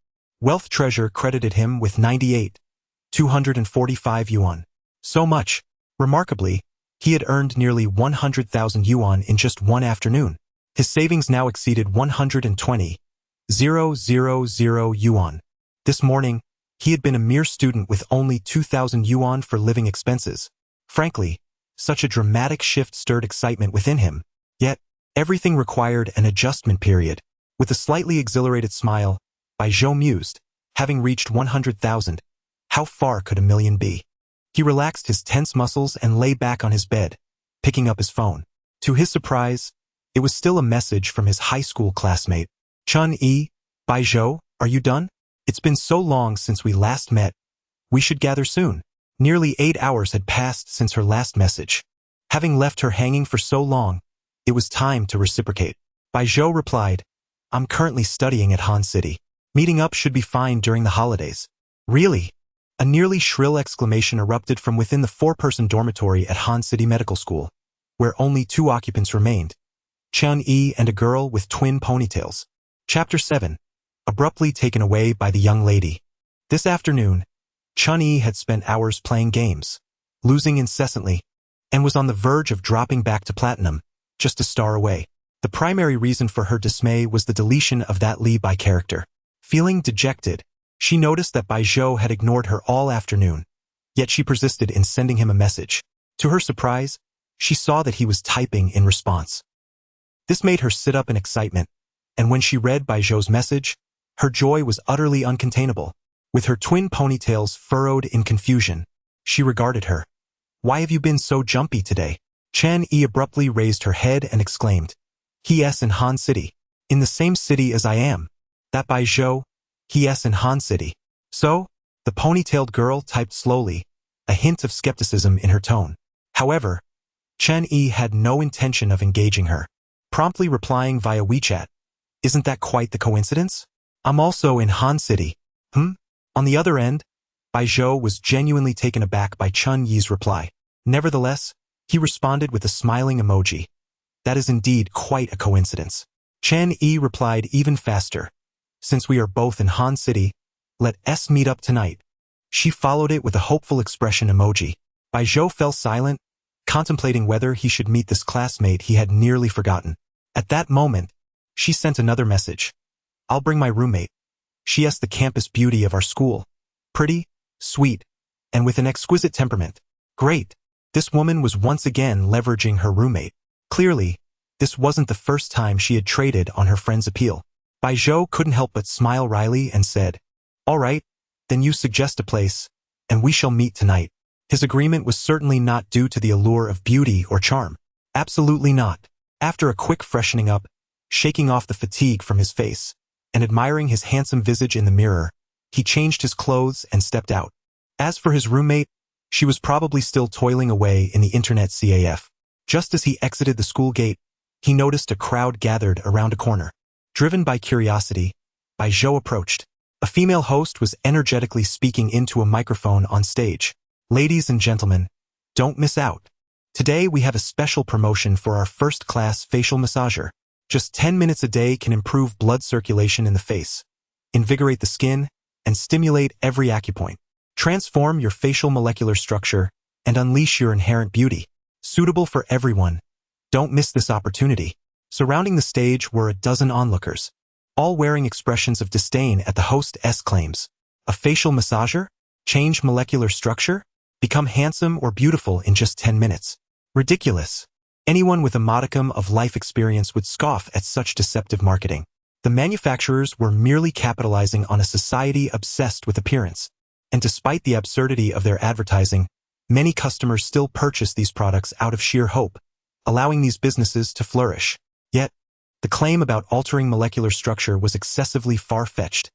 Wealth Treasure credited him with 98,245 yuan. So much. Remarkably, he had earned nearly 100,000 yuan in just one afternoon. His savings now exceeded 120,000 yuan. This morning, he had been a mere student with only 2,000 yuan for living expenses. Frankly, such a dramatic shift stirred excitement within him. Yet, everything required an adjustment period. With a slightly exhilarated smile, Bai Zhou mused, having reached 100,000. How far could a million be? He relaxed his tense muscles and lay back on his bed, picking up his phone. To his surprise, it was still a message from his high school classmate. Chun-Yi, Bai Zhou, are you done? It's been so long since we last met. We should gather soon. Nearly 8 hours had passed since her last message. Having left her hanging for so long, it was time to reciprocate. Bai Zhou replied, I'm currently studying at Han City. Meeting up should be fine during the holidays. Really? A nearly shrill exclamation erupted from within the 4-person dormitory at Han City Medical School, where only 2 occupants remained, Chun-Yi and a girl with twin ponytails. Chapter 7. Abruptly taken away by the young lady. This afternoon, Chun-Yi had spent hours playing games, losing incessantly, and was on the verge of dropping back to platinum, just a star away. The primary reason for her dismay was the deletion of that Li Bai character. Feeling dejected, she noticed that Bai Zhou had ignored her all afternoon, yet she persisted in sending him a message. To her surprise, she saw that he was typing in response. This made her sit up in excitement, and when she read Bai Zhou's message, her joy was utterly uncontainable. With her twin ponytails furrowed in confusion, she regarded her. Why have you been so jumpy today? Chun-Yi abruptly raised her head and exclaimed, He-s in Han City. In the same city as I am. That Bai Zhou, he-s in Han City. So, the ponytailed girl typed slowly, a hint of skepticism in her tone. However, Chun-Yi had no intention of engaging her, promptly replying via WeChat. Isn't that quite the coincidence? I'm also in Han City. On the other end, Bai Zhou was genuinely taken aback by Chun-Yi's reply. Nevertheless, he responded with a smiling emoji. That is indeed quite a coincidence. Chun-Yi replied even faster. Since we are both in Han City, let us meet up tonight. She followed it with a hopeful expression emoji. Bai Zhou fell silent, contemplating whether he should meet this classmate he had nearly forgotten. At that moment, she sent another message. I'll bring my roommate. She is the campus beauty of our school. Pretty, sweet, and with an exquisite temperament. Great. This woman was once again leveraging her roommate. Clearly, this wasn't the first time she had traded on her friend's appeal. Bai Zhou couldn't help but smile wryly and said, All right, then you suggest a place, and we shall meet tonight. His agreement was certainly not due to the allure of beauty or charm. Absolutely not. After a quick freshening up, shaking off the fatigue from his face, and admiring his handsome visage in the mirror, he changed his clothes and stepped out. As for his roommate, she was probably still toiling away in the internet CAF. Just as he exited the school gate, he noticed a crowd gathered around a corner. Driven by curiosity, Baijiu approached. A female host was energetically speaking into a microphone on stage. Ladies and gentlemen, don't miss out. Today we have a special promotion for our first-class facial massager. Just 10 minutes a day can improve blood circulation in the face, invigorate the skin, and stimulate every acupoint. Transform your facial molecular structure and unleash your inherent beauty. Suitable for everyone. Don't miss this opportunity. Surrounding the stage were a dozen onlookers, all wearing expressions of disdain at the host's claims. A facial massager? Change molecular structure? Become handsome or beautiful in just 10 minutes. Ridiculous. Anyone with a modicum of life experience would scoff at such deceptive marketing. The manufacturers were merely capitalizing on a society obsessed with appearance. And despite the absurdity of their advertising, many customers still purchase these products out of sheer hope, allowing these businesses to flourish. Yet, the claim about altering molecular structure was excessively far-fetched.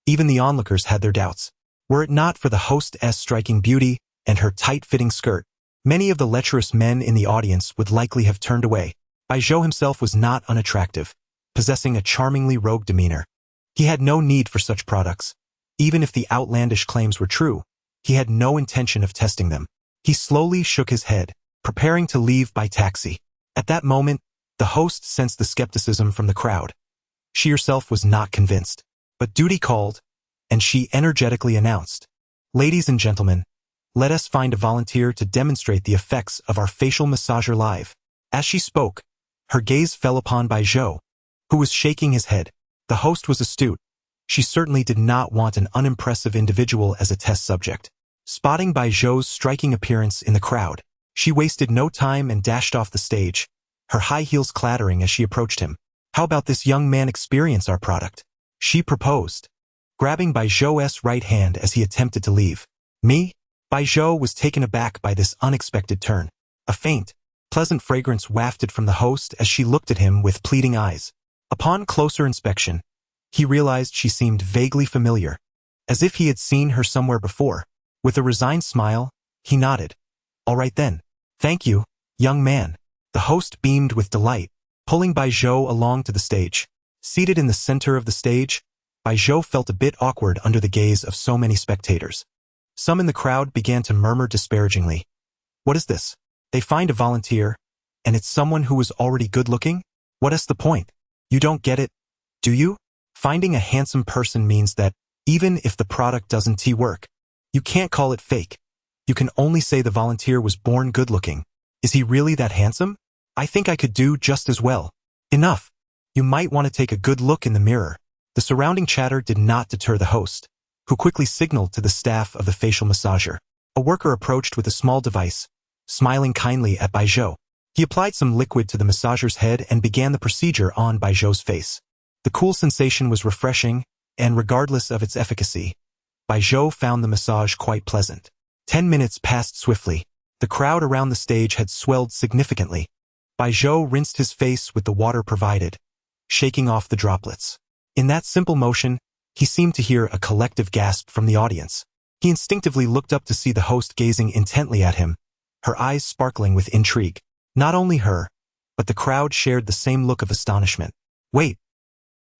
Even the onlookers had their doubts. Were it not for the host's striking beauty and her tight-fitting skirt, many of the lecherous men in the audience would likely have turned away. Baijiu himself was not unattractive, possessing a charmingly rogue demeanor. He had no need for such products. Even if the outlandish claims were true, he had no intention of testing them. He slowly shook his head, preparing to leave by taxi. At that moment, the host sensed the skepticism from the crowd. She herself was not convinced, but duty called, and she energetically announced, "Ladies and gentlemen, let us find a volunteer to demonstrate the effects of our facial massager live." As she spoke, her gaze fell upon Baijiu, who was shaking his head. The host was astute. She certainly did not want an unimpressive individual as a test subject. Spotting Baijiu's striking appearance in the crowd, she wasted no time and dashed off the stage, her high heels clattering as she approached him. "How about this young man experience our product?" she proposed, grabbing Baijiu's right hand as he attempted to leave. "Me?" Baijiu was taken aback by this unexpected turn. A faint, pleasant fragrance wafted from the host as she looked at him with pleading eyes. Upon closer inspection, he realized she seemed vaguely familiar, as if he had seen her somewhere before. With a resigned smile, he nodded. "All right then. Thank you, young man." The host beamed with delight, pulling Baijiu along to the stage. Seated in the center of the stage, Baijiu felt a bit awkward under the gaze of so many spectators. Some in the crowd began to murmur disparagingly. "What is this? They find a volunteer, and it's someone who is already good-looking? What is the point? You don't get it, do you? Finding a handsome person means that, even if the product doesn't work, you can't call it fake. You can only say the volunteer was born good-looking. Is he really that handsome? I think I could do just as well. Enough. You might want to take a good look in the mirror." The surrounding chatter did not deter the host, who quickly signaled to the staff of the facial massager. A worker approached with a small device, smiling kindly at Baijiu. He applied some liquid to the massager's head and began the procedure on Baijiu's face. The cool sensation was refreshing, and regardless of its efficacy, Baijiu found the massage quite pleasant. 10 minutes passed swiftly. The crowd around the stage had swelled significantly. Baijiu rinsed his face with the water provided, shaking off the droplets. In that simple motion, he seemed to hear a collective gasp from the audience. He instinctively looked up to see the host gazing intently at him, her eyes sparkling with intrigue. Not only her, but the crowd shared the same look of astonishment. "Wait,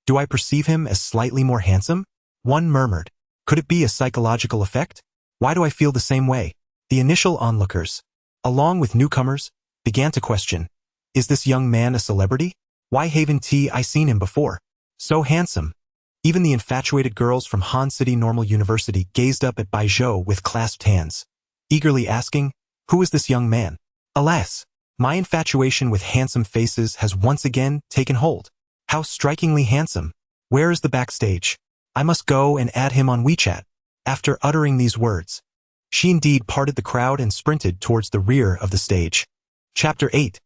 do I perceive him as slightly more handsome?" one murmured. "Could it be a psychological effect? Why do I feel the same way?" The initial onlookers, along with newcomers, began to question, "Is this young man a celebrity? Why haven't I seen him before? So handsome." Even the infatuated girls from Han City Normal University gazed up at Baijiu with clasped hands, eagerly asking, "Who is this young man?" Alas, my infatuation with handsome faces has once again taken hold. How strikingly handsome. Where is the backstage? I must go and add him on WeChat. After uttering these words, she indeed parted the crowd and sprinted towards the rear of the stage. Chapter 8.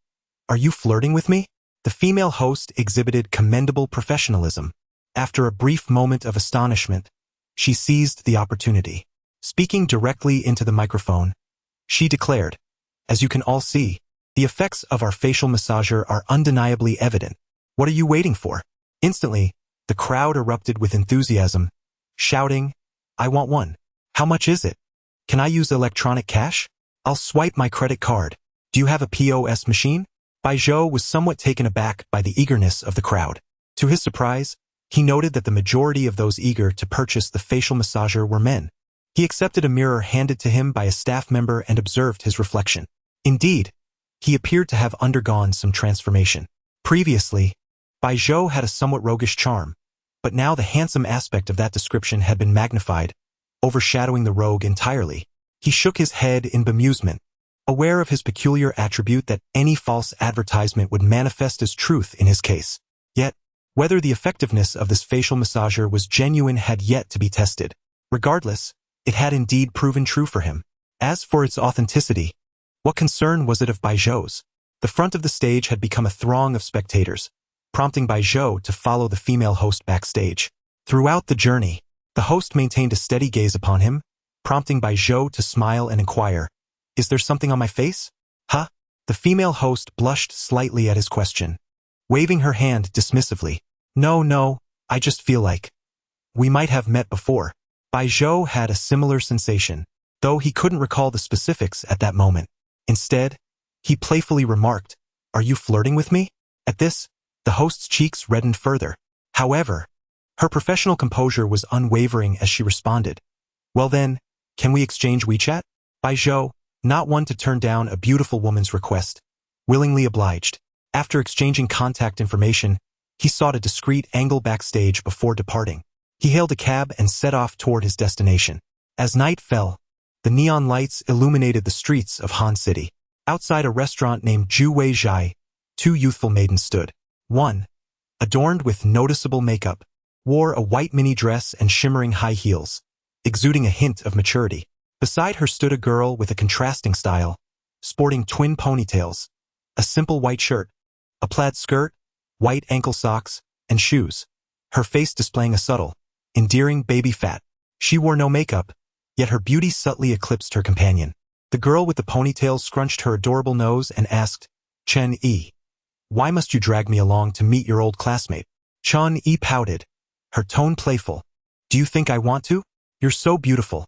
Are you flirting with me? The female host exhibited commendable professionalism. After a brief moment of astonishment, she seized the opportunity. Speaking directly into the microphone, she declared, "As you can all see, the effects of our facial massager are undeniably evident. What are you waiting for?" Instantly, the crowd erupted with enthusiasm, shouting, "I want one. How much is it? Can I use electronic cash? I'll swipe my credit card." Do you have a POS machine? Bai Zhou was somewhat taken aback by the eagerness of the crowd. To his surprise, he noted that the majority of those eager to purchase the facial massager were men. He accepted a mirror handed to him by a staff member and observed his reflection. Indeed, he appeared to have undergone some transformation. Previously, Bai Zhou had a somewhat roguish charm, but now the handsome aspect of that description had been magnified, overshadowing the rogue entirely. He shook his head in bemusement, aware of his peculiar attribute that any false advertisement would manifest as truth in his case. Yet, whether the effectiveness of this facial massager was genuine had yet to be tested. Regardless, it had indeed proven true for him. As for its authenticity, what concern was it of Bai Zhou's? The front of the stage had become a throng of spectators, prompting Bai Zhou to follow the female host backstage. Throughout the journey, the host maintained a steady gaze upon him, prompting Bai Zhou to smile and inquire, "Is there something on my face?" "Huh?" The female host blushed slightly at his question, waving her hand dismissively. No, I just feel like we might have met before." Bai Zhou had a similar sensation, though he couldn't recall the specifics at that moment. Instead, he playfully remarked, "Are you flirting with me?" At this, the host's cheeks reddened further. However, her professional composure was unwavering as she responded, "Well then, can we exchange WeChat?" Bai Zhou, not one to turn down a beautiful woman's request, willingly obliged. After exchanging contact information, he sought a discreet angle backstage before departing. He hailed a cab and set off toward his destination. As night fell, the neon lights illuminated the streets of Han City. Outside a restaurant named Ju Wei Zhai, two youthful maidens stood. One, adorned with noticeable makeup, wore a white mini dress and shimmering high heels, exuding a hint of maturity. Beside her stood a girl with a contrasting style, sporting twin ponytails, a simple white shirt, a plaid skirt, white ankle socks, and shoes, her face displaying a subtle, endearing baby fat. She wore no makeup, yet her beauty subtly eclipsed her companion. The girl with the ponytails scrunched her adorable nose and asked, "Chen Yi, why must you drag me along to meet your old classmate?" Chen Yi pouted, her tone playful. "Do you think I want to? You're so beautiful.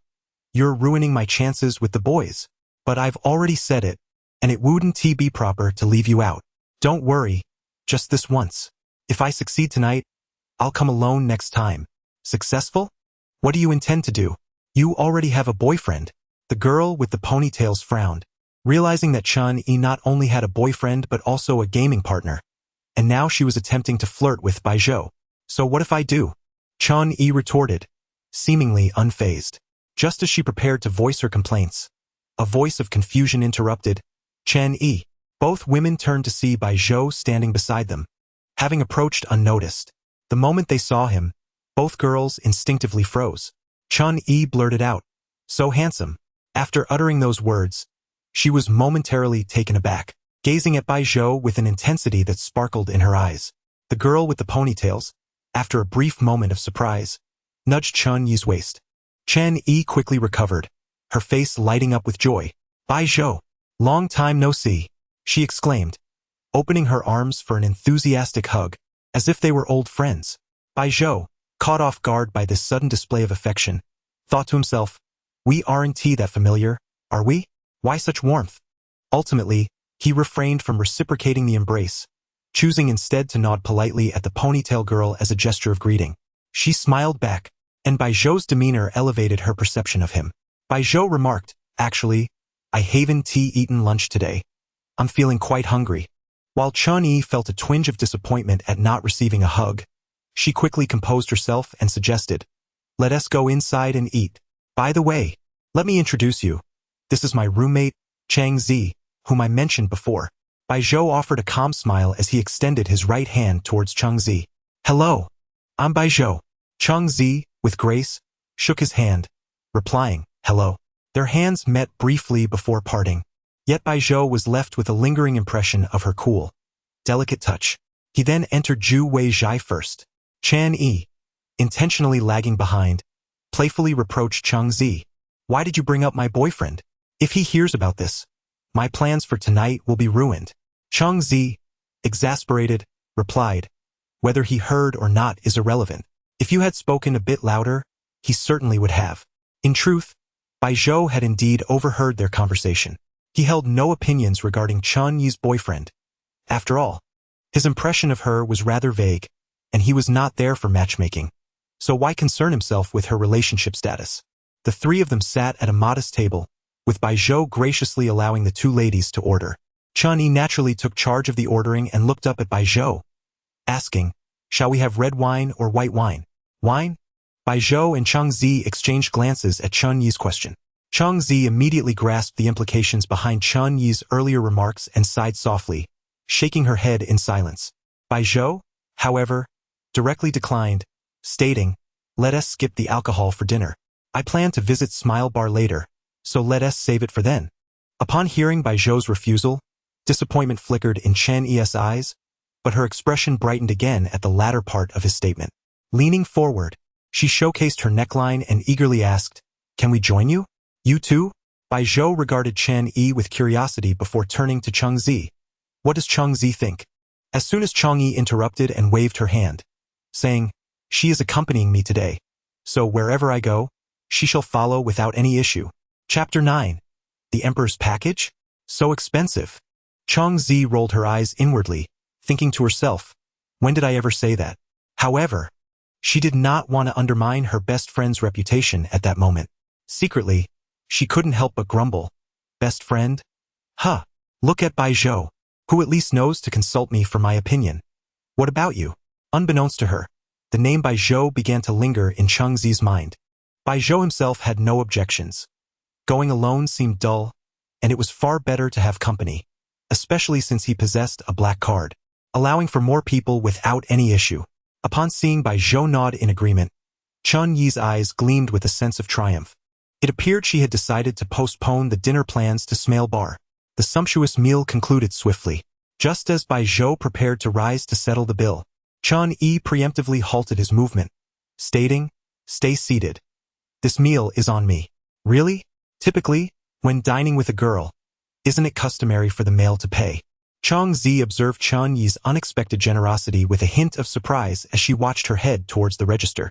You're ruining my chances with the boys. But I've already said it, and it wouldn't be proper to leave you out. Don't worry, just this once. If I succeed tonight, I'll come alone next time." "Successful? What do you intend to do? You already have a boyfriend." The girl with the ponytails frowned, realizing that Chen Yi not only had a boyfriend but also a gaming partner, and now she was attempting to flirt with Bai Zhou. "So what if I do?" Chen Yi retorted, seemingly unfazed. Just as she prepared to voice her complaints, a voice of confusion interrupted, "Chen Yi." Both women turned to see Bai Zhou standing beside them, having approached unnoticed. The moment they saw him, both girls instinctively froze. Chen Yi blurted out, "So handsome." After uttering those words, she was momentarily taken aback, gazing at Bai Zhou with an intensity that sparkled in her eyes. The girl with the ponytails, after a brief moment of surprise, nudged Chen Yi's waist. Chen Yi quickly recovered, her face lighting up with joy. "Bai Zhou, long time no see," she exclaimed, opening her arms for an enthusiastic hug, as if they were old friends. Bai Zhou, caught off guard by this sudden display of affection, thought to himself, "We aren't that familiar, are we? Why such warmth?" Ultimately, he refrained from reciprocating the embrace, choosing instead to nod politely at the ponytail girl as a gesture of greeting. She smiled back, and Bai Zhou's demeanor elevated her perception of him. Bai Zhou remarked, "Actually, I haven't eaten lunch today. I'm feeling quite hungry." While Chen Yi felt a twinge of disappointment at not receiving a hug, she quickly composed herself and suggested, "Let us go inside and eat. By the way, let me introduce you. This is my roommate, Chang Zi, whom I mentioned before." Bai Zhou offered a calm smile as he extended his right hand towards Chang Zi. "Hello, I'm Bai Zhou." Chang Zi, with grace, shook his hand, replying, "Hello." Their hands met briefly before parting. Yet Bai Zhou was left with a lingering impression of her cool, delicate touch. He then entered Ju Wei Zhai first. Chen Yi, intentionally lagging behind, playfully reproached Chang Zi. "Why did you bring up my boyfriend? If he hears about this, my plans for tonight will be ruined." Chang Zi, exasperated, replied, "Whether he heard or not is irrelevant. If you had spoken a bit louder, he certainly would have." In truth, Bai Zhou had indeed overheard their conversation. He held no opinions regarding Chun Yi's boyfriend. After all, his impression of her was rather vague, and he was not there for matchmaking. So why concern himself with her relationship status? The three of them sat at a modest table, with Bai Zhou graciously allowing the two ladies to order. Chun Yi naturally took charge of the ordering and looked up at Bai Zhou, asking, "Shall we have red wine or white wine?" "Wine?" Bai Zhou and Chang Zi exchanged glances at Chun Yi's question. Chang Zi immediately grasped the implications behind Chun Yi's earlier remarks and sighed softly, shaking her head in silence. Bai Zhou, however, directly declined, stating, "Let us skip the alcohol for dinner. I plan to visit Smile Bar later, so let us save it for then." Upon hearing Bai Zhou's refusal, disappointment flickered in Chen Yi's eyes, but her expression brightened again at the latter part of his statement. Leaning forward, she showcased her neckline and eagerly asked, "Can we join you?" "You too?" Bai Zhou regarded Chen Yi with curiosity before turning to Chang Zi. "What does Chang Zi think?" As soon as Chang Yi interrupted and waved her hand, saying, "She is accompanying me today, so wherever I go, she shall follow without any issue." Chapter 9. The Emperor's Package? So expensive. Chang Zi rolled her eyes inwardly, thinking to herself, when did I ever say that? However, she did not want to undermine her best friend's reputation at that moment. Secretly, she couldn't help but grumble. Best friend? Huh. Look at Bai Zhou, who at least knows to consult me for my opinion. What about you? Unbeknownst to her, the name Bai Zhou began to linger in Chang Zi's mind. Bai Zhou himself had no objections. Going alone seemed dull, and it was far better to have company, especially since he possessed a black card, allowing for more people without any issue. Upon seeing Bai Zhou nod in agreement, Chun Yi's eyes gleamed with a sense of triumph. It appeared she had decided to postpone the dinner plans to Smile Bar. The sumptuous meal concluded swiftly. Just as Bai Zhou prepared to rise to settle the bill, Chun Yi preemptively halted his movement, stating, "Stay seated. This meal is on me." Really? Typically, when dining with a girl, isn't it customary for the male to pay? Chang Zi observed Chun Yi's unexpected generosity with a hint of surprise as she watched her head towards the register.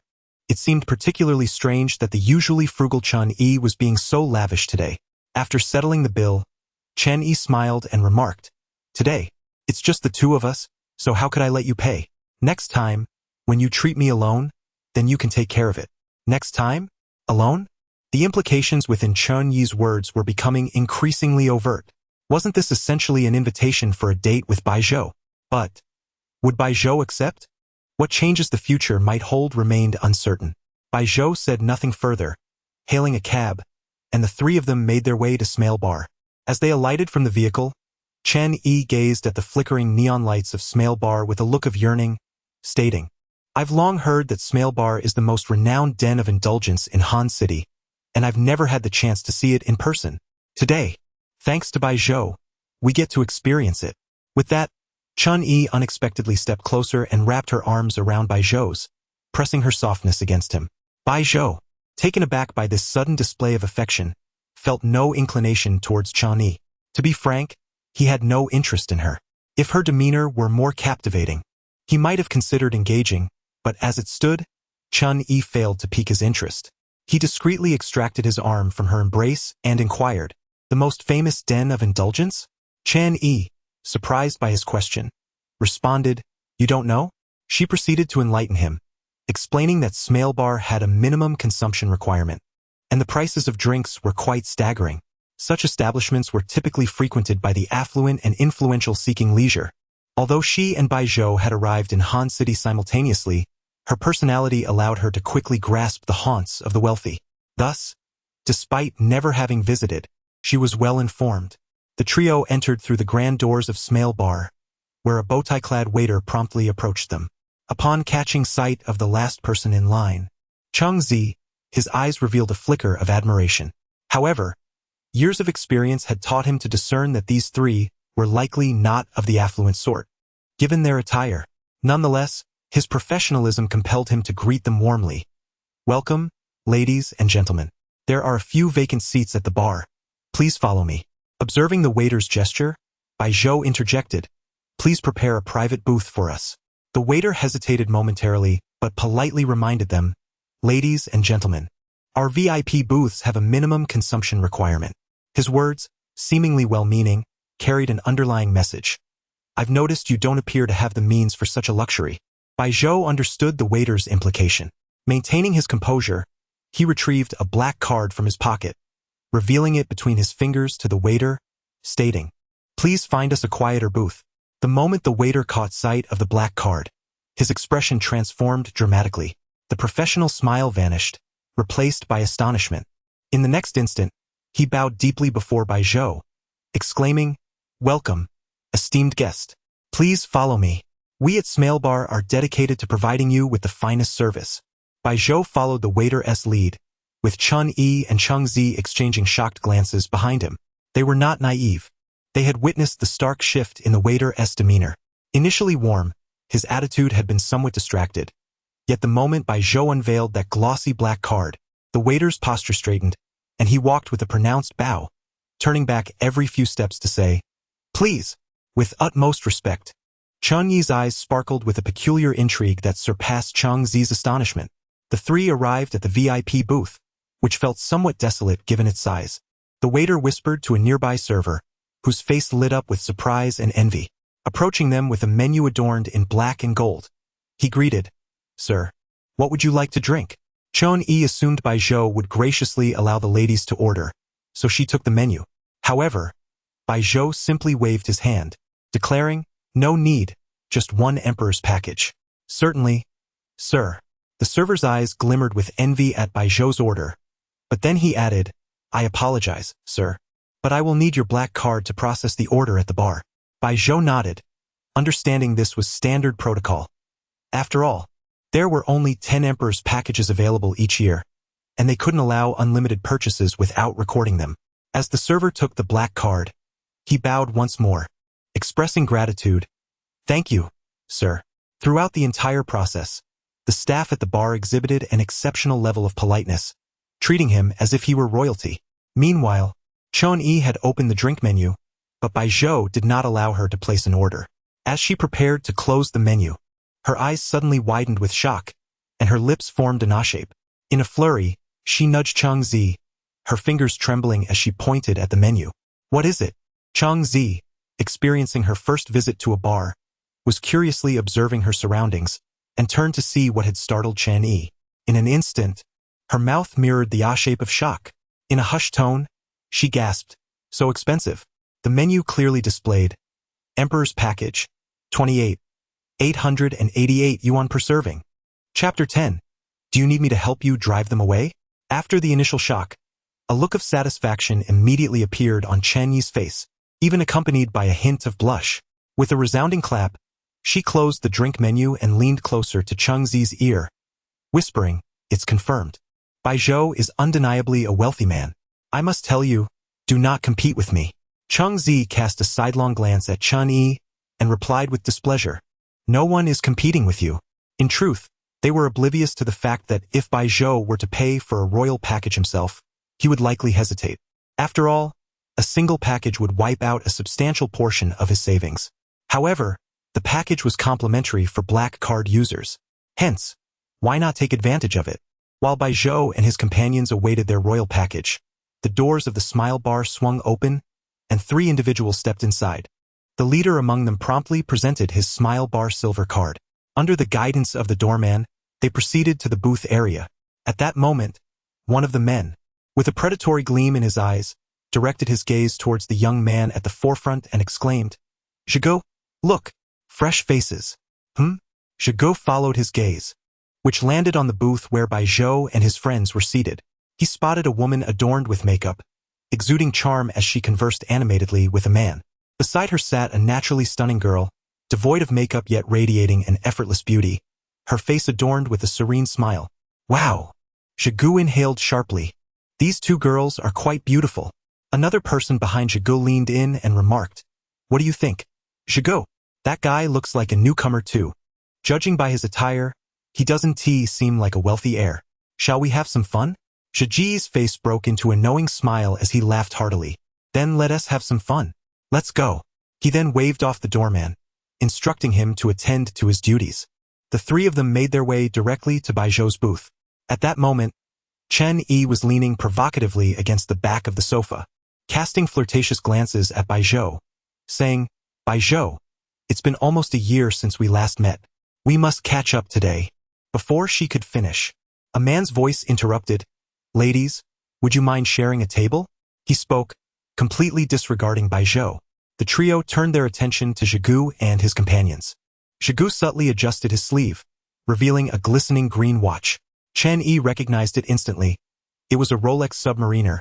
It seemed particularly strange that the usually frugal Chun Yi was being so lavish today. After settling the bill, Chen Yi smiled and remarked, "Today, it's just the two of us, so how could I let you pay? Next time, when you treat me alone, then you can take care of it." Next time? Alone? The implications within Chun Yi's words were becoming increasingly overt. Wasn't this essentially an invitation for a date with Bai Zhou? But would Bai Zhou accept? What changes the future might hold remained uncertain. Bai Zhou said nothing further, hailing a cab, and the three of them made their way to Smile Bar. As they alighted from the vehicle, Chen Yi gazed at the flickering neon lights of Smile Bar with a look of yearning, stating, "I've long heard that Smile Bar is the most renowned den of indulgence in Han City, and I've never had the chance to see it in person. Today, thanks to Bai Zhou, we get to experience it." With that, Chun Yi unexpectedly stepped closer and wrapped her arms around Bai Zhou's, pressing her softness against him. Bai Zhou, taken aback by this sudden display of affection, felt no inclination towards Chun Yi. To be frank, he had no interest in her. If her demeanor were more captivating, he might have considered engaging, but as it stood, Chun Yi failed to pique his interest. He discreetly extracted his arm from her embrace and inquired, "The most famous den of indulgence?" Chen Yi, surprised by his question, responded, "You don't know?" She proceeded to enlighten him, explaining that Smile Bar had a minimum consumption requirement, and the prices of drinks were quite staggering. Such establishments were typically frequented by the affluent and influential seeking leisure. Although she and Bai Zhou had arrived in Han City simultaneously, her personality allowed her to quickly grasp the haunts of the wealthy. Thus, despite never having visited, she was well informed. The trio entered through the grand doors of Smile Bar, where a bow-tie-clad waiter promptly approached them. Upon catching sight of the last person in line, Chang Zi, his eyes revealed a flicker of admiration. However, years of experience had taught him to discern that these three were likely not of the affluent sort, given their attire. Nonetheless, his professionalism compelled him to greet them warmly. "Welcome, ladies and gentlemen. There are a few vacant seats at the bar. Please follow me." Observing the waiter's gesture, Bai Zhou interjected, "Please prepare a private booth for us." The waiter hesitated momentarily, but politely reminded them, "Ladies and gentlemen, our VIP booths have a minimum consumption requirement." His words, seemingly well-meaning, carried an underlying message. I've noticed you don't appear to have the means for such a luxury. Bai Zhou understood the waiter's implication. Maintaining his composure, he retrieved a black card from his pocket, revealing it between his fingers to the waiter, stating, "Please find us a quieter booth." The moment the waiter caught sight of the black card, his expression transformed dramatically. The professional smile vanished, replaced by astonishment. In the next instant, he bowed deeply before Bai Zhou, exclaiming, "Welcome, esteemed guest. Please follow me. We at Smailbar are dedicated to providing you with the finest service." Bai Zhou followed the waiter's lead, with Chun Yi and Cheng Zi exchanging shocked glances behind him. They were not naive. They had witnessed the stark shift in the waiter's demeanor. Initially warm, his attitude had been somewhat distracted. Yet the moment Bai Zhou unveiled that glossy black card, the waiter's posture straightened, and he walked with a pronounced bow, turning back every few steps to say, "Please," with utmost respect. Chun Yi's eyes sparkled with a peculiar intrigue that surpassed Cheng Zi's astonishment. The three arrived at the VIP booth, which felt somewhat desolate given its size. The waiter whispered to a nearby server, whose face lit up with surprise and envy. Approaching them with a menu adorned in black and gold, he greeted, "Sir, what would you like to drink?" Chun Yi assumed Bai Zhou would graciously allow the ladies to order, so she took the menu. However, Bai Zhou simply waved his hand, declaring, "No need, just one emperor's package." "Certainly, sir." The server's eyes glimmered with envy at Bai Zhou's order, but then he added, "I apologize, sir, but I will need your black card to process the order at the bar." Bai Zhou nodded, understanding this was standard protocol. After all, there were only 10 emperor's packages available each year, and they couldn't allow unlimited purchases without recording them. As the server took the black card, he bowed once more, expressing gratitude. "Thank you, sir." Throughout the entire process, the staff at the bar exhibited an exceptional level of politeness, treating him as if he were royalty. Meanwhile, Chun Yi had opened the drink menu, but Bai Zhou did not allow her to place an order. As she prepared to close the menu, her eyes suddenly widened with shock, and her lips formed an O-shape. In a flurry, she nudged Cheng Zi, her fingers trembling as she pointed at the menu. "What is it?" Cheng Zi, experiencing her first visit to a bar, was curiously observing her surroundings, and turned to see what had startled Chun Yi. In an instant, her mouth mirrored the O-shape of shock. In a hushed tone, she gasped, "So expensive." The menu clearly displayed, "Emperor's Package, 28,888 yuan per serving." Chapter 10. Do you need me to help you drive them away? After the initial shock, a look of satisfaction immediately appeared on Chun Yi's face, even accompanied by a hint of blush. With a resounding clap, she closed the drink menu and leaned closer to Cheng Zi's ear, whispering, "It's confirmed. Bai Zhou is undeniably a wealthy man. I must tell you, do not compete with me." Cheng Zi cast a sidelong glance at Chun Yi and replied with displeasure, "No one is competing with you." In truth, they were oblivious to the fact that if Bai Zhou were to pay for a royal package himself, he would likely hesitate. After all, a single package would wipe out a substantial portion of his savings. However, the package was complimentary for black card users. Hence, why not take advantage of it? While Bai Zhou and his companions awaited their royal package, the doors of the Smile Bar swung open, and 3 individuals stepped inside. The leader among them promptly presented his Smile Bar silver card. Under the guidance of the doorman, they proceeded to the booth area. At that moment, one of the men, with a predatory gleam in his eyes, directed his gaze towards the young man at the forefront and exclaimed, "Zhigo, look, fresh faces." Zhigo followed his gaze, which landed on the booth where Bai Zhou and his friends were seated. He spotted a woman adorned with makeup, exuding charm as she conversed animatedly with a man. Beside her sat a naturally stunning girl, devoid of makeup yet radiating an effortless beauty, her face adorned with a serene smile. "Wow!" Zhigu inhaled sharply. "These 2 girls are quite beautiful." Another person behind Zhigu leaned in and remarked, "What do you think, Zhigu? That guy looks like a newcomer too. Judging by his attire, he doesn't seem like a wealthy heir. Shall we have some fun?" Zhiji's face broke into a knowing smile as he laughed heartily. "Then let us have some fun. Let's go." He then waved off the doorman, instructing him to attend to his duties. The 3 of them made their way directly to Bai Zhou's booth. At that moment, Chun Yi was leaning provocatively against the back of the sofa. casting flirtatious glances at Bai Zhou, saying, Bai Zhou, it's been almost a year since we last met. We must catch up today. Before she could finish, a man's voice interrupted. Ladies, would you mind sharing a table? He spoke, completely disregarding Bai Zhou. The trio turned their attention to Zhigu and his companions. Zhigu subtly adjusted his sleeve, revealing a glistening green watch. Chen Yi recognized it instantly. It was a Rolex Submariner,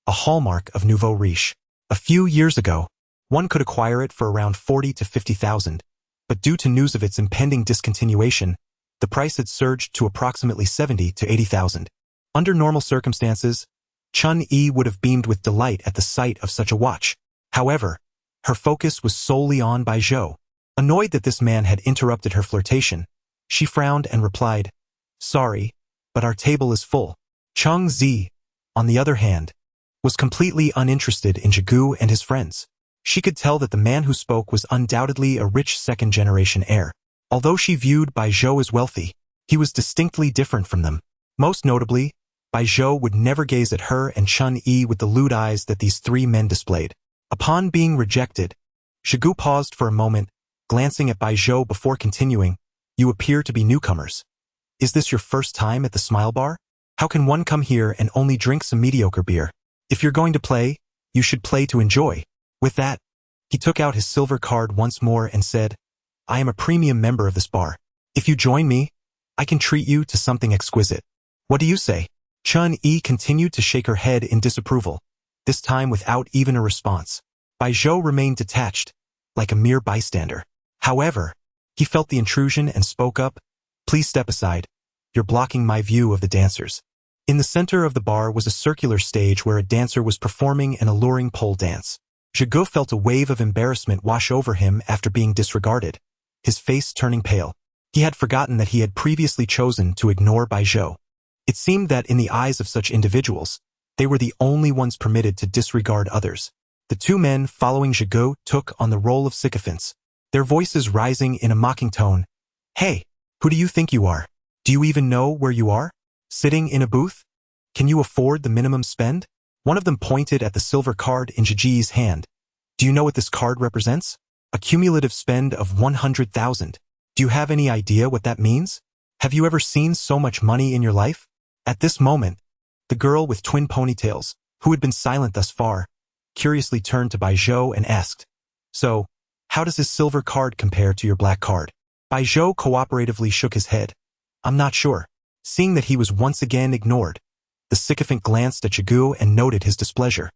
a hallmark of nouveau riche. A few years ago, one could acquire it for around 40 to 50,000, but due to news of its impending discontinuation, the price had surged to approximately 70 to 80,000. Under normal circumstances, Chen Yi would have beamed with delight at the sight of such a watch. However, her focus was solely on Bai Zhou. Annoyed that this man had interrupted her flirtation, she frowned and replied, Sorry, but our table is full. Cheng Zi, on the other hand, was completely uninterested in Zhigu and his friends. She could tell that the man who spoke was undoubtedly a rich second-generation heir. Although she viewed Bai Zhou as wealthy, he was distinctly different from them. Most notably, Bai Zhou would never gaze at her and Chen Yi with the lewd eyes that these three men displayed. Upon being rejected, Zhigu paused for a moment, glancing at Bai Zhou before continuing, You appear to be newcomers. Is this your first time at the Smile Bar? How can one come here and only drink some mediocre beer? If you're going to play, you should play to enjoy. With that, he took out his silver card once more and said, I am a premium member of this bar. If you join me, I can treat you to something exquisite. What do you say? Chen Yi continued to shake her head in disapproval, this time without even a response. Bai Zhou remained detached, like a mere bystander. However, he felt the intrusion and spoke up, Please step aside. You're blocking my view of the dancers. In the center of the bar was a circular stage where a dancer was performing an alluring pole dance. Zhigu felt a wave of embarrassment wash over him after being disregarded, his face turning pale. He had forgotten that he had previously chosen to ignore Bai Zhou. It seemed that in the eyes of such individuals, they were the only ones permitted to disregard others. The two men following Zhigu took on the role of sycophants, their voices rising in a mocking tone. Hey, who do you think you are? Do you even know where you are? Sitting in a booth? Can you afford the minimum spend? One of them pointed at the silver card in Zhiji's hand. Do you know what this card represents? A cumulative spend of 100,000. Do you have any idea what that means? Have you ever seen so much money in your life? At this moment, the girl with twin ponytails, who had been silent thus far, curiously turned to Bai Zhou and asked, So, how does his silver card compare to your black card? Bai Zhou cooperatively shook his head. I'm not sure. Seeing that he was once again ignored, the sycophant glanced at Zhigu and noted his displeasure.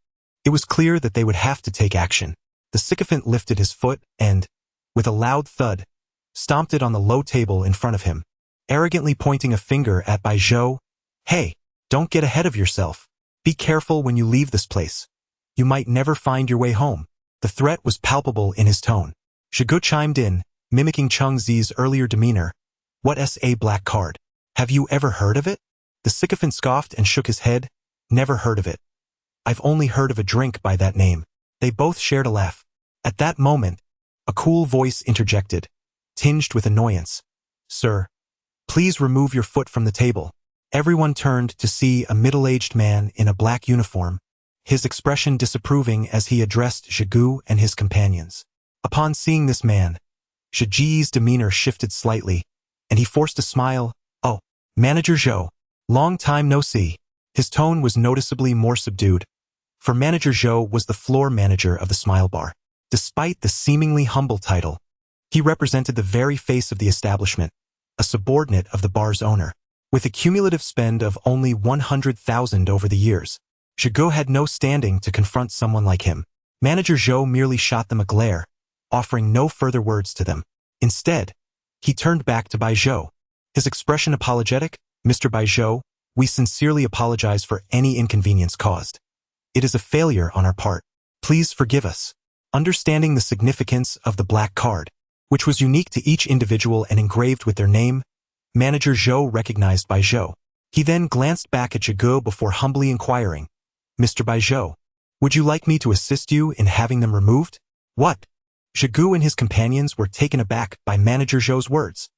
It was clear that they would have to take action. The sycophant lifted his foot and, with a loud thud, stomped it on the low table in front of him, arrogantly pointing a finger at Bai Zhou. Hey, don't get ahead of yourself. Be careful when you leave this place. You might never find your way home. The threat was palpable in his tone. Zhigu chimed in, mimicking Cheng Zi's earlier demeanor. What S.A. black card? Have you ever heard of it? The sycophant scoffed and shook his head. Never heard of it. I've only heard of a drink by that name. They both shared a laugh. At that moment, a cool voice interjected, tinged with annoyance. Sir, please remove your foot from the table. Everyone turned to see a middle-aged man in a black uniform, his expression disapproving as he addressed Zhigu and his companions. Upon seeing this man, Zhiji's demeanor shifted slightly, and he forced a smile. Oh, Manager Zhou. Long time no see. His tone was noticeably more subdued, for Manager Zhou was the floor manager of the Smile Bar. Despite the seemingly humble title, he represented the very face of the establishment, a subordinate of the bar's owner. With a cumulative spend of only 100,000 over the years, Zhigu had no standing to confront someone like him. Manager Zhou merely shot them a glare, offering no further words to them. Instead, he turned back to Bai Zhou, his expression apologetic. Mr. Bai Zhou, we sincerely apologize for any inconvenience caused. It is a failure on our part. Please forgive us. Understanding the significance of the black card, which was unique to each individual and engraved with their name, Manager Zhou recognized Bai Zhou. He then glanced back at Zhigu before humbly inquiring, Mr. Bai Zhou, would you like me to assist you in having them removed? What? Zhigu and his companions were taken aback by Manager Zhou's words.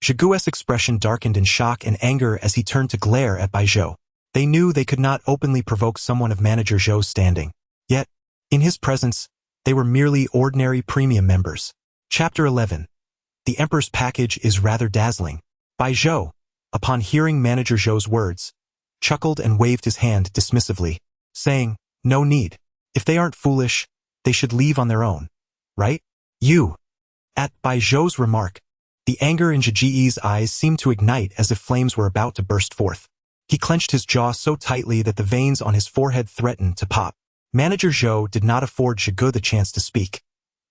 Zhigu's expression darkened in shock and anger as he turned to glare at Bai Zhou. They knew they could not openly provoke someone of Manager Zhou's standing. Yet, In his presence, they were merely ordinary premium members. Chapter 11. The Emperor's package is rather dazzling. Bai Zhou, upon hearing Manager Zhou's words, chuckled and waved his hand dismissively, saying, "No need. If they aren't foolish, they should leave on their own. Right? You." At Bai Zhou's remark, the anger in Zhou Ji's eyes seemed to ignite as if flames were about to burst forth. He clenched his jaw so tightly that the veins on his forehead threatened to pop. Manager Zhou did not afford Zhigu the chance to speak.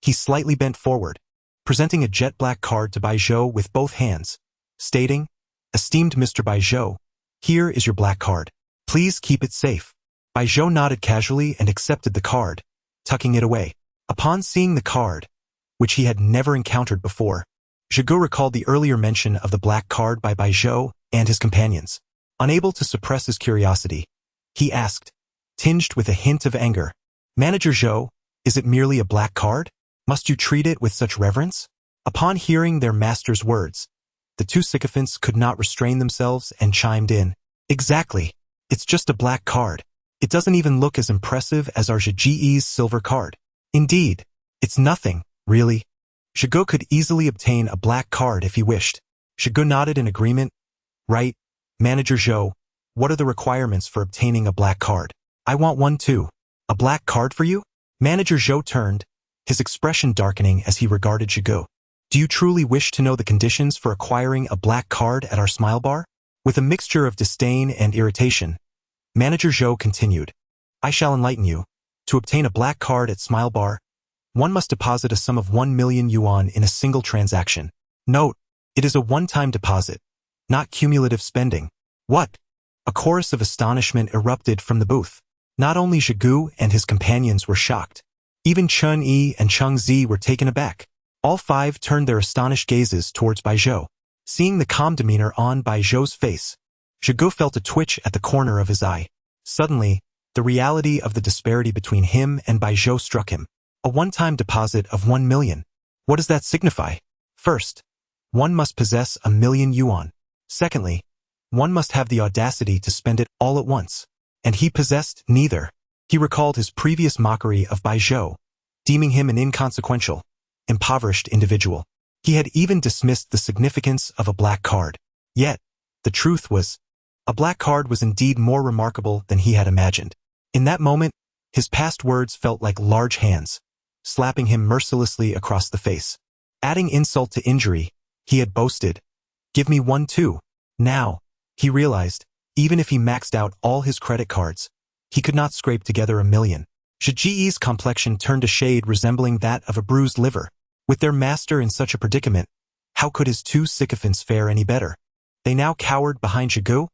He slightly bent forward, presenting a jet-black card to Bai Zhou with both hands, stating, "Esteemed Mr. Bai Zhou, here is your black card. Please keep it safe." Bai Zhou nodded casually and accepted the card, tucking it away. Upon seeing the card, which he had never encountered before, Zhigu recalled the earlier mention of the black card by Bai Zhou and his companions. Unable to suppress his curiosity, he asked, tinged with a hint of anger, "Manager Zhou, is it merely a black card? Must you treat it with such reverence?" Upon hearing their master's words, the two sycophants could not restrain themselves and chimed in, "Exactly. It's just a black card. It doesn't even look as impressive as our Zhiji's silver card. Indeed, it's nothing, really." Zhigu could easily obtain a black card if he wished. Zhigu nodded in agreement. "Right, Manager Zhou, what are the requirements for obtaining a black card?" "I want one too." "A black card for you?" Manager Zhou turned, his expression darkening as he regarded Zhigu. "Do you truly wish to know the conditions for acquiring a black card at our Smile Bar?" With a mixture of disdain and irritation, Manager Zhou continued, "I shall enlighten you. To obtain a black card at Smile Bar, one must deposit a sum of 1 million yuan in a single transaction. Note, it is a one-time deposit, not cumulative spending." "What?" A chorus of astonishment erupted from the booth. Not only Zhigu and his companions were shocked. Even Chun Yi and Cheng Zi were taken aback. All five turned their astonished gazes towards Bai Zhou. Seeing the calm demeanor on Bai Zhou's face, Zhigu felt a twitch at the corner of his eye. Suddenly, the reality of the disparity between him and Bai Zhou struck him. A one-time deposit of 1 million. What does that signify? First, one must possess 1 million yuan. Secondly, one must have the audacity to spend it all at once. And he possessed neither. He recalled his previous mockery of Bai Zhou, deeming him an inconsequential, impoverished individual. He had even dismissed the significance of a black card. Yet, the truth was, a black card was indeed more remarkable than he had imagined. In that moment, his past words felt like large hands, slapping him mercilessly across the face. Adding insult to injury, he had boasted, "Give me one too." Now, he realized, even if he maxed out all his credit cards, he could not scrape together 1 million. Zhiji's complexion turned a shade resembling that of a bruised liver. With their master in such a predicament, how could his two sycophants fare any better? They now cowered behind Zhigu,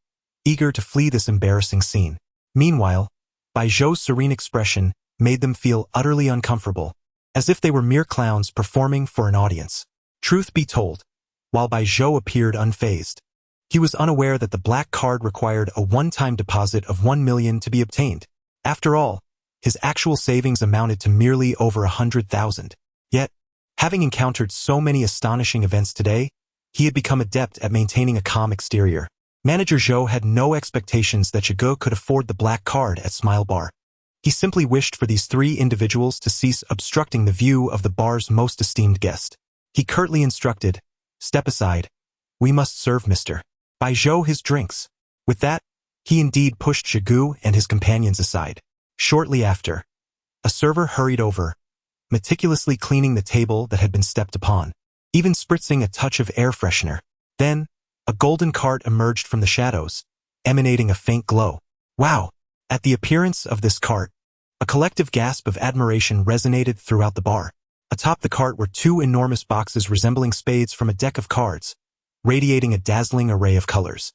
eager to flee this embarrassing scene. Meanwhile, Bai Zhou's serene expression made them feel utterly uncomfortable, as if they were mere clowns performing for an audience. Truth be told, while Bai Zhou appeared unfazed, he was unaware that the black card required a one-time deposit of 1 million to be obtained. After all, his actual savings amounted to merely over 100,000. Yet, having encountered so many astonishing events today, he had become adept at maintaining a calm exterior. Manager Zhou had no expectations that Zhigu could afford the black card at Smile Bar. He simply wished for these three individuals to cease obstructing the view of the bar's most esteemed guest. He curtly instructed, "Step aside. We must serve Mr. Bai Zhou his drinks." With that, he indeed pushed Zhigu and his companions aside. Shortly after, a server hurried over, meticulously cleaning the table that had been stepped upon, even spritzing a touch of air freshener. Then, a golden cart emerged from the shadows, emanating a faint glow. "Wow!" At the appearance of this cart, a collective gasp of admiration resonated throughout the bar. Atop the cart were two enormous boxes resembling spades from a deck of cards, radiating a dazzling array of colors.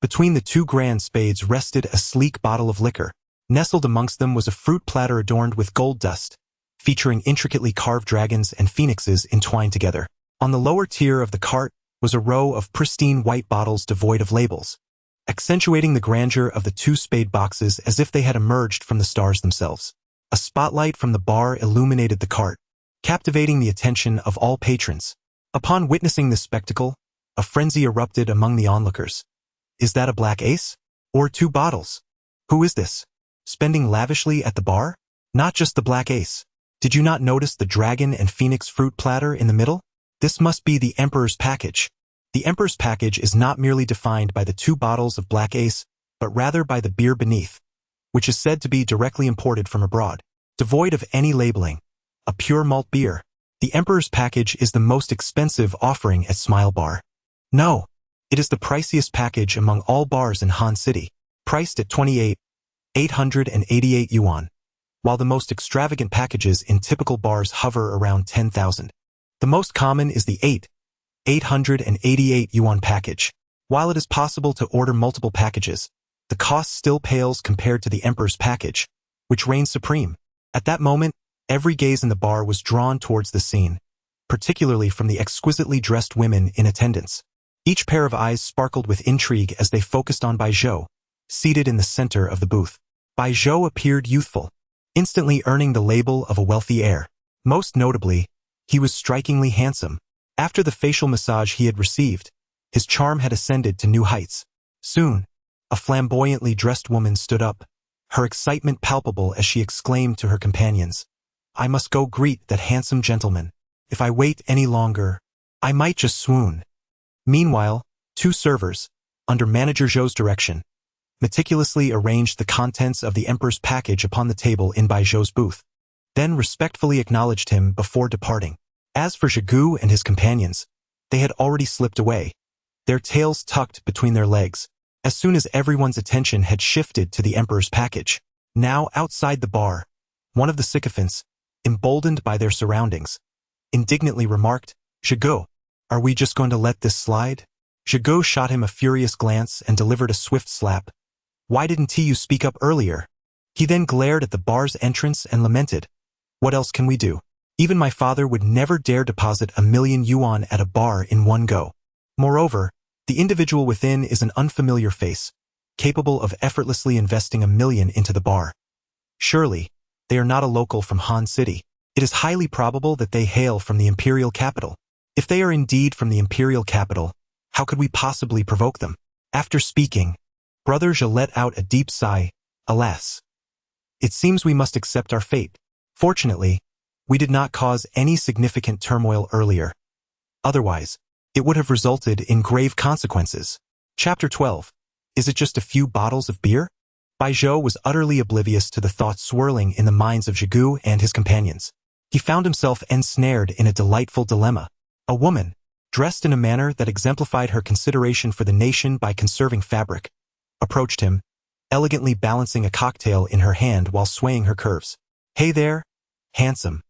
Between the two grand spades rested a sleek bottle of liquor. Nestled amongst them was a fruit platter adorned with gold dust, featuring intricately carved dragons and phoenixes entwined together. On the lower tier of the cart was a row of pristine white bottles devoid of labels, accentuating the grandeur of the two spade boxes as if they had emerged from the stars themselves. A spotlight from the bar illuminated the cart, captivating the attention of all patrons. Upon witnessing this spectacle, a frenzy erupted among the onlookers. "Is that a black ace? Or 2 bottles? Who is this? Spending lavishly at the bar? Not just the black ace. Did you not notice the dragon and phoenix fruit platter in the middle? This must be the Emperor's package. The Emperor's package is not merely defined by the 2 bottles of black ace, but rather by the beer beneath, which is said to be directly imported from abroad. Devoid of any labeling. A pure malt beer. The Emperor's package is the most expensive offering at Smile Bar. No, it is the priciest package among all bars in Han City, priced at 28,888 yuan, while the most extravagant packages in typical bars hover around 10,000. The most common is the 888 yuan package. While it is possible to order multiple packages, the cost still pales compared to the Emperor's package, which reigns supreme. At that moment, every gaze in the bar was drawn towards the scene, particularly from the exquisitely dressed women in attendance. Each pair of eyes sparkled with intrigue as they focused on Bai Zhou, seated in the center of the booth. Bai Zhou appeared youthful, instantly earning the label of a wealthy heir. Most notably, he was strikingly handsome. After the facial massage he had received, his charm had ascended to new heights. Soon, a flamboyantly dressed woman stood up, her excitement palpable as she exclaimed to her companions, "I must go greet that handsome gentleman. If I wait any longer, I might just swoon." Meanwhile, 2 servers, under Manager Zhou's direction, meticulously arranged the contents of the Emperor's package upon the table in Bai Zhou's booth, then respectfully acknowledged him before departing. As for Zhigu and his companions, they had already slipped away, their tails tucked between their legs, as soon as everyone's attention had shifted to the Emperor's package. Now outside the bar, one of the sycophants, emboldened by their surroundings, indignantly remarked, "Zhigu, are we just going to let this slide?" Zhigu shot him a furious glance and delivered a swift slap. "Why didn't you speak up earlier?" He then glared at the bar's entrance and lamented, "What else can we do? Even my father would never dare deposit 1,000,000 yuan at a bar in one go. Moreover, the individual within is an unfamiliar face, capable of effortlessly investing 1,000,000 into the bar. Surely, they are not a local from Han City. It is highly probable that they hail from the imperial capital. If they are indeed from the imperial capital, how could we possibly provoke them?" After speaking, Brother Zhe let out a deep sigh. "Alas, it seems we must accept our fate. Fortunately, we did not cause any significant turmoil earlier. Otherwise, it would have resulted in grave consequences." Chapter 12. Is it just a few bottles of beer? Bai Zhou was utterly oblivious to the thoughts swirling in the minds of Zhigu and his companions. He found himself ensnared in a delightful dilemma. A woman, dressed in a manner that exemplified her consideration for the nation by conserving fabric, approached him, elegantly balancing a cocktail in her hand while swaying her curves. "Hey there, handsome,"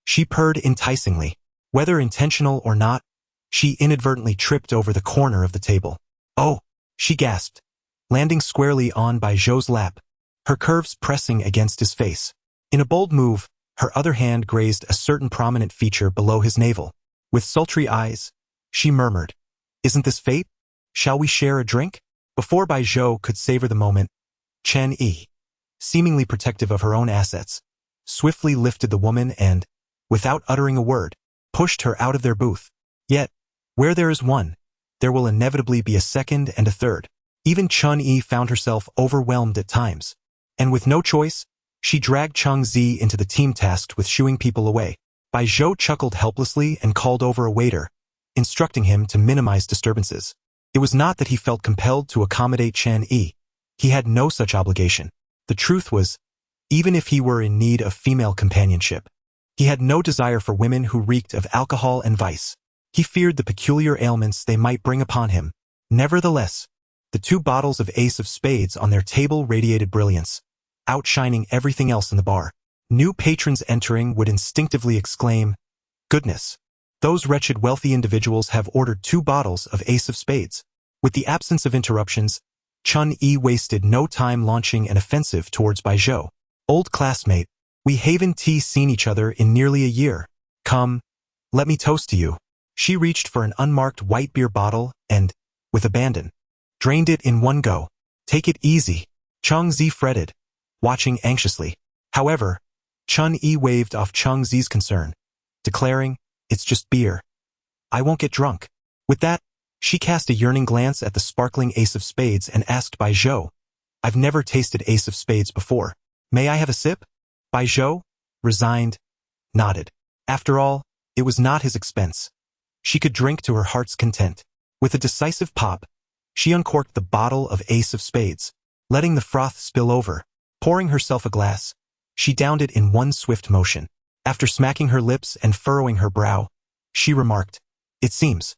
she purred enticingly. Whether intentional or not, she inadvertently tripped over the corner of the table. "Oh," she gasped, landing squarely on Bai Zhou's lap, her curves pressing against his face. In a bold move, her other hand grazed a certain prominent feature below his navel. With sultry eyes, she murmured, "Isn't this fate? Shall we share a drink?" Before Bai Zhou could savor the moment, Chen Yi, seemingly protective of her own assets, swiftly lifted the woman and, without uttering a word, pushed her out of their booth. Yet, where there is one, there will inevitably be a second and a third. Even Chun Yi found herself overwhelmed at times, and with no choice, she dragged Cheng Zi into the team tasked with shooing people away. Bai Zhou chuckled helplessly and called over a waiter, instructing him to minimize disturbances. It was not that he felt compelled to accommodate Chen Yi. He had no such obligation. The truth was, even if he were in need of female companionship, he had no desire for women who reeked of alcohol and vice. He feared the peculiar ailments they might bring upon him. Nevertheless, the 2 bottles of Ace of Spades on their table radiated brilliance, outshining everything else in the bar. New patrons entering would instinctively exclaim, "Goodness! Those wretched wealthy individuals have ordered 2 bottles of Ace of Spades." With the absence of interruptions, Chun Yi wasted no time launching an offensive towards Bai Zhou. "Old classmate, we haven't seen each other in nearly a year. Come, let me toast to you." She reached for an unmarked white beer bottle and, with abandon, drained it in one go. "Take it easy," Cheng Zi fretted, watching anxiously. However, Chun Yi waved off Cheng Zi's concern, declaring, "It's just beer. I won't get drunk." With that, she cast a yearning glance at the sparkling Ace of Spades and asked Bai Zhou, "I've never tasted Ace of Spades before. May I have a sip?" Bai Zhou, resigned, nodded. After all, it was not his expense. She could drink to her heart's content. With a decisive pop, she uncorked the bottle of Ace of Spades, letting the froth spill over. Pouring herself a glass, she downed it in one swift motion. After smacking her lips and furrowing her brow, she remarked, "It seems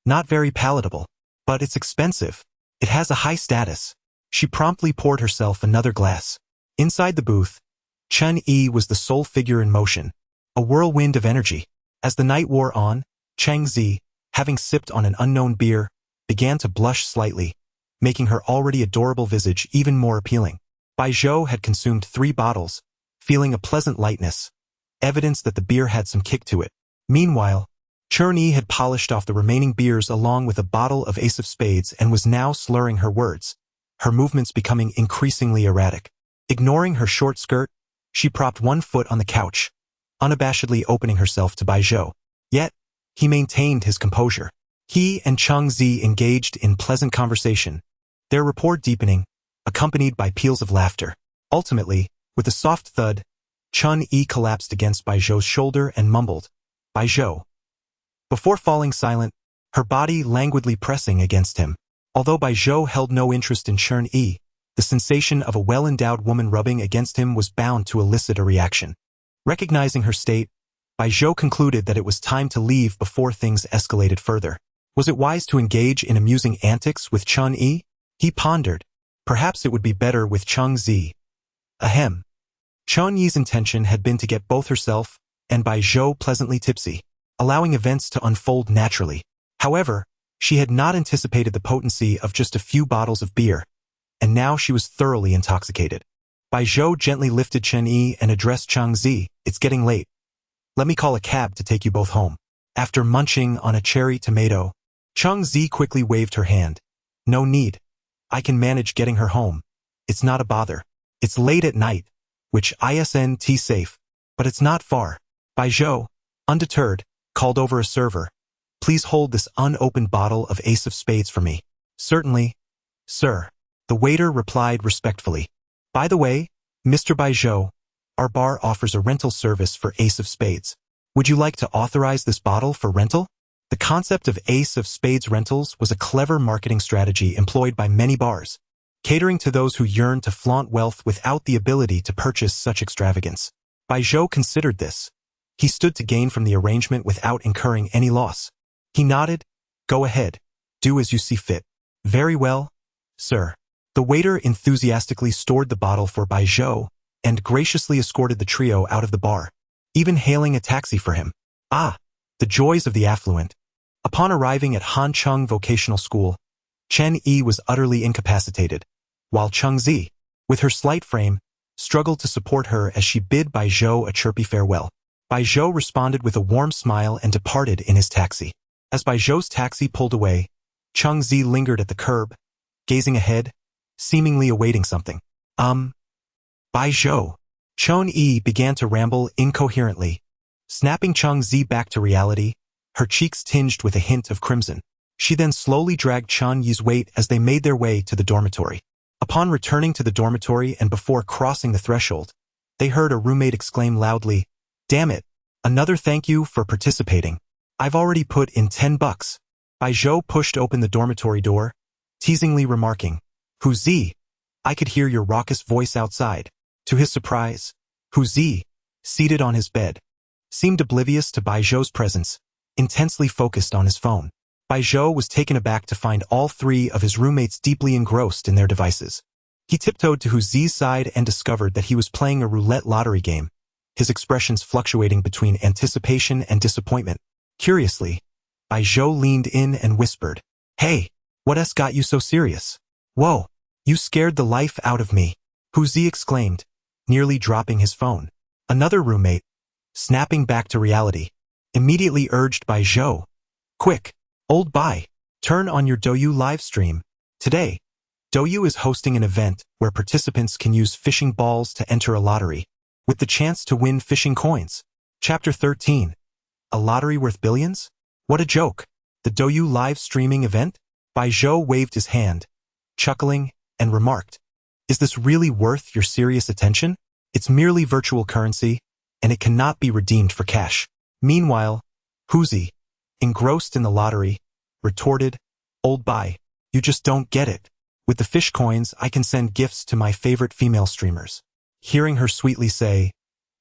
not very palatable, but it's expensive. It has a high status." She promptly poured herself another glass. Inside the booth, Chen Yi was the sole figure in motion, a whirlwind of energy. As the night wore on, Chang Zi, having sipped on an unknown beer, began to blush slightly, making her already adorable visage even more appealing. Bai Zhou had consumed 3 bottles, feeling a pleasant lightness, evidence that the beer had some kick to it. Meanwhile, Chen Yi had polished off the remaining beers along with a bottle of Ace of Spades and was now slurring her words, her movements becoming increasingly erratic. Ignoring her short skirt, she propped one foot on the couch, unabashedly opening herself to Bai Zhou. Yet, he maintained his composure. He and Chang Zi engaged in pleasant conversation, their rapport deepening, accompanied by peals of laughter. Ultimately, with a soft thud, Chen Yi collapsed against Bai Zhou's shoulder and mumbled, "Bai Zhou," before falling silent, her body languidly pressing against him. Although Bai Zhou held no interest in Chen Yi, the sensation of a well-endowed woman rubbing against him was bound to elicit a reaction. Recognizing her state, Bai Zhou concluded that it was time to leave before things escalated further. Was it wise to engage in amusing antics with Chen Yi? He pondered. Perhaps it would be better with Chang Zi. Ahem. Chen Yi's intention had been to get both herself and Bai Zhou pleasantly tipsy, allowing events to unfold naturally. However, she had not anticipated the potency of just a few bottles of beer, and now she was thoroughly intoxicated. Bai Zhou gently lifted Chen Yi and addressed Chang Zi, "It's getting late. Let me call a cab to take you both home." After munching on a cherry tomato, Chang Zi quickly waved her hand. "No need. I can manage getting her home. It's not a bother. It's late at night, which isn't safe, but it's not far." Bai Zhou, undeterred, called over a server, "Please hold this unopened bottle of Ace of Spades for me." "Certainly, sir," the waiter replied respectfully. "By the way, Mr. Bai Zhou, our bar offers a rental service for Ace of Spades. Would you like to authorize this bottle for rental?" The concept of Ace of Spades rentals was a clever marketing strategy employed by many bars, catering to those who yearned to flaunt wealth without the ability to purchase such extravagance. Bai Zhou considered this. He stood to gain from the arrangement without incurring any loss. He nodded, "Go ahead. Do as you see fit." "Very well, sir." The waiter enthusiastically stored the bottle for Bai Zhou and graciously escorted the trio out of the bar, even hailing a taxi for him. Ah, the joys of the affluent. Upon arriving at Hancheng Vocational School, Chen Yi was utterly incapacitated, while Chang Zi, with her slight frame, struggled to support her as she bid Bai Zhou a chirpy farewell. Bai Zhou responded with a warm smile and departed in his taxi. As Bai Zhou's taxi pulled away, Chang Zi lingered at the curb, gazing ahead, seemingly awaiting something. Bai Zhou. Chen Yi began to ramble incoherently, snapping Chang Zi back to reality, her cheeks tinged with a hint of crimson. She then slowly dragged Chen Yi's weight as they made their way to the dormitory. Upon returning to the dormitory and before crossing the threshold, they heard a roommate exclaim loudly, "Damn it, another thank you for participating. I've already put in $10. Bai Zhou pushed open the dormitory door, teasingly remarking, "Hu Zi, I could hear your raucous voice outside." To his surprise, Hu Zi, seated on his bed, seemed oblivious to Bai Zhou's presence, intensely focused on his phone. Bai Zhou was taken aback to find all 3 of his roommates deeply engrossed in their devices. He tiptoed to Hu Zi's side and discovered that he was playing a roulette lottery game, his expressions fluctuating between anticipation and disappointment. Curiously, Bai Zhou leaned in and whispered, "Hey, what's got you so serious?" "Whoa, you scared the life out of me," Hu Zi exclaimed, nearly dropping his phone. Another roommate, snapping back to reality, immediately urged Bai Zhou, "Quick, old Bai, turn on your Douyu live stream. Today, Douyu is hosting an event where participants can use fishing balls to enter a lottery, with the chance to win fishing coins." Chapter 13. A lottery worth billions? What a joke. The Douyu live streaming event? Bai Zhou waved his hand, chuckling, and remarked, "Is this really worth your serious attention?" It's merely virtual currency, and it cannot be redeemed for cash. Meanwhile, Hoaxes, engrossed in the lottery, retorted, "Old bye, you just don't get it. With the fish coins, I can send gifts to my favorite female streamers." Hearing her sweetly say,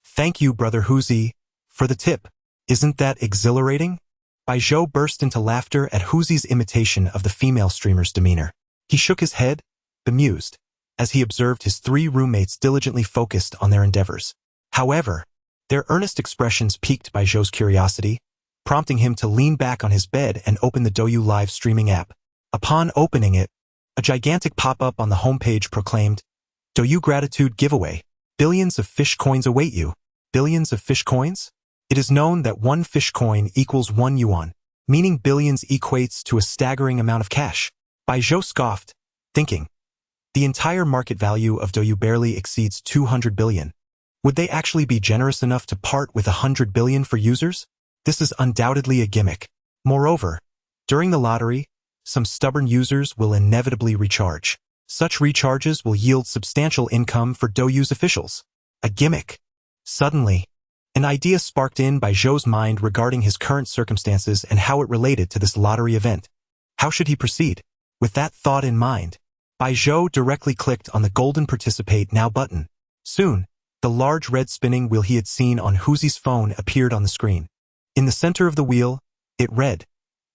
"Thank you, brother Hoaxes, for the tip. Isn't that exhilarating?" Baijo burst into laughter at Hoaxes' imitation of the female streamer's demeanor. He shook his head, bemused, as he observed his 3 roommates diligently focused on their endeavors. However, their earnest expressions piqued Baijo's curiosity, prompting him to lean back on his bed and open the Douyu live streaming app. Upon opening it, a gigantic pop-up on the homepage proclaimed, "Douyu Gratitude Giveaway. Billions of fish coins await you." Billions of fish coins? It is known that 1 fish coin equals 1 yuan, meaning billions equates to a staggering amount of cash. Baijo scoffed, thinking, the entire market value of Douyu barely exceeds 200 billion. Would they actually be generous enough to part with 100 billion for users? This is undoubtedly a gimmick. Moreover, during the lottery, some stubborn users will inevitably recharge. Such recharges will yield substantial income for Douyu's officials. A gimmick. Suddenly, an idea sparked in Baijo's mind regarding his current circumstances and how it related to this lottery event. How should he proceed? With that thought in mind, Baijo directly clicked on the golden Participate Now button. Soon, the large red spinning wheel he had seen on Hoaxes' phone appeared on the screen. In the center of the wheel, it read,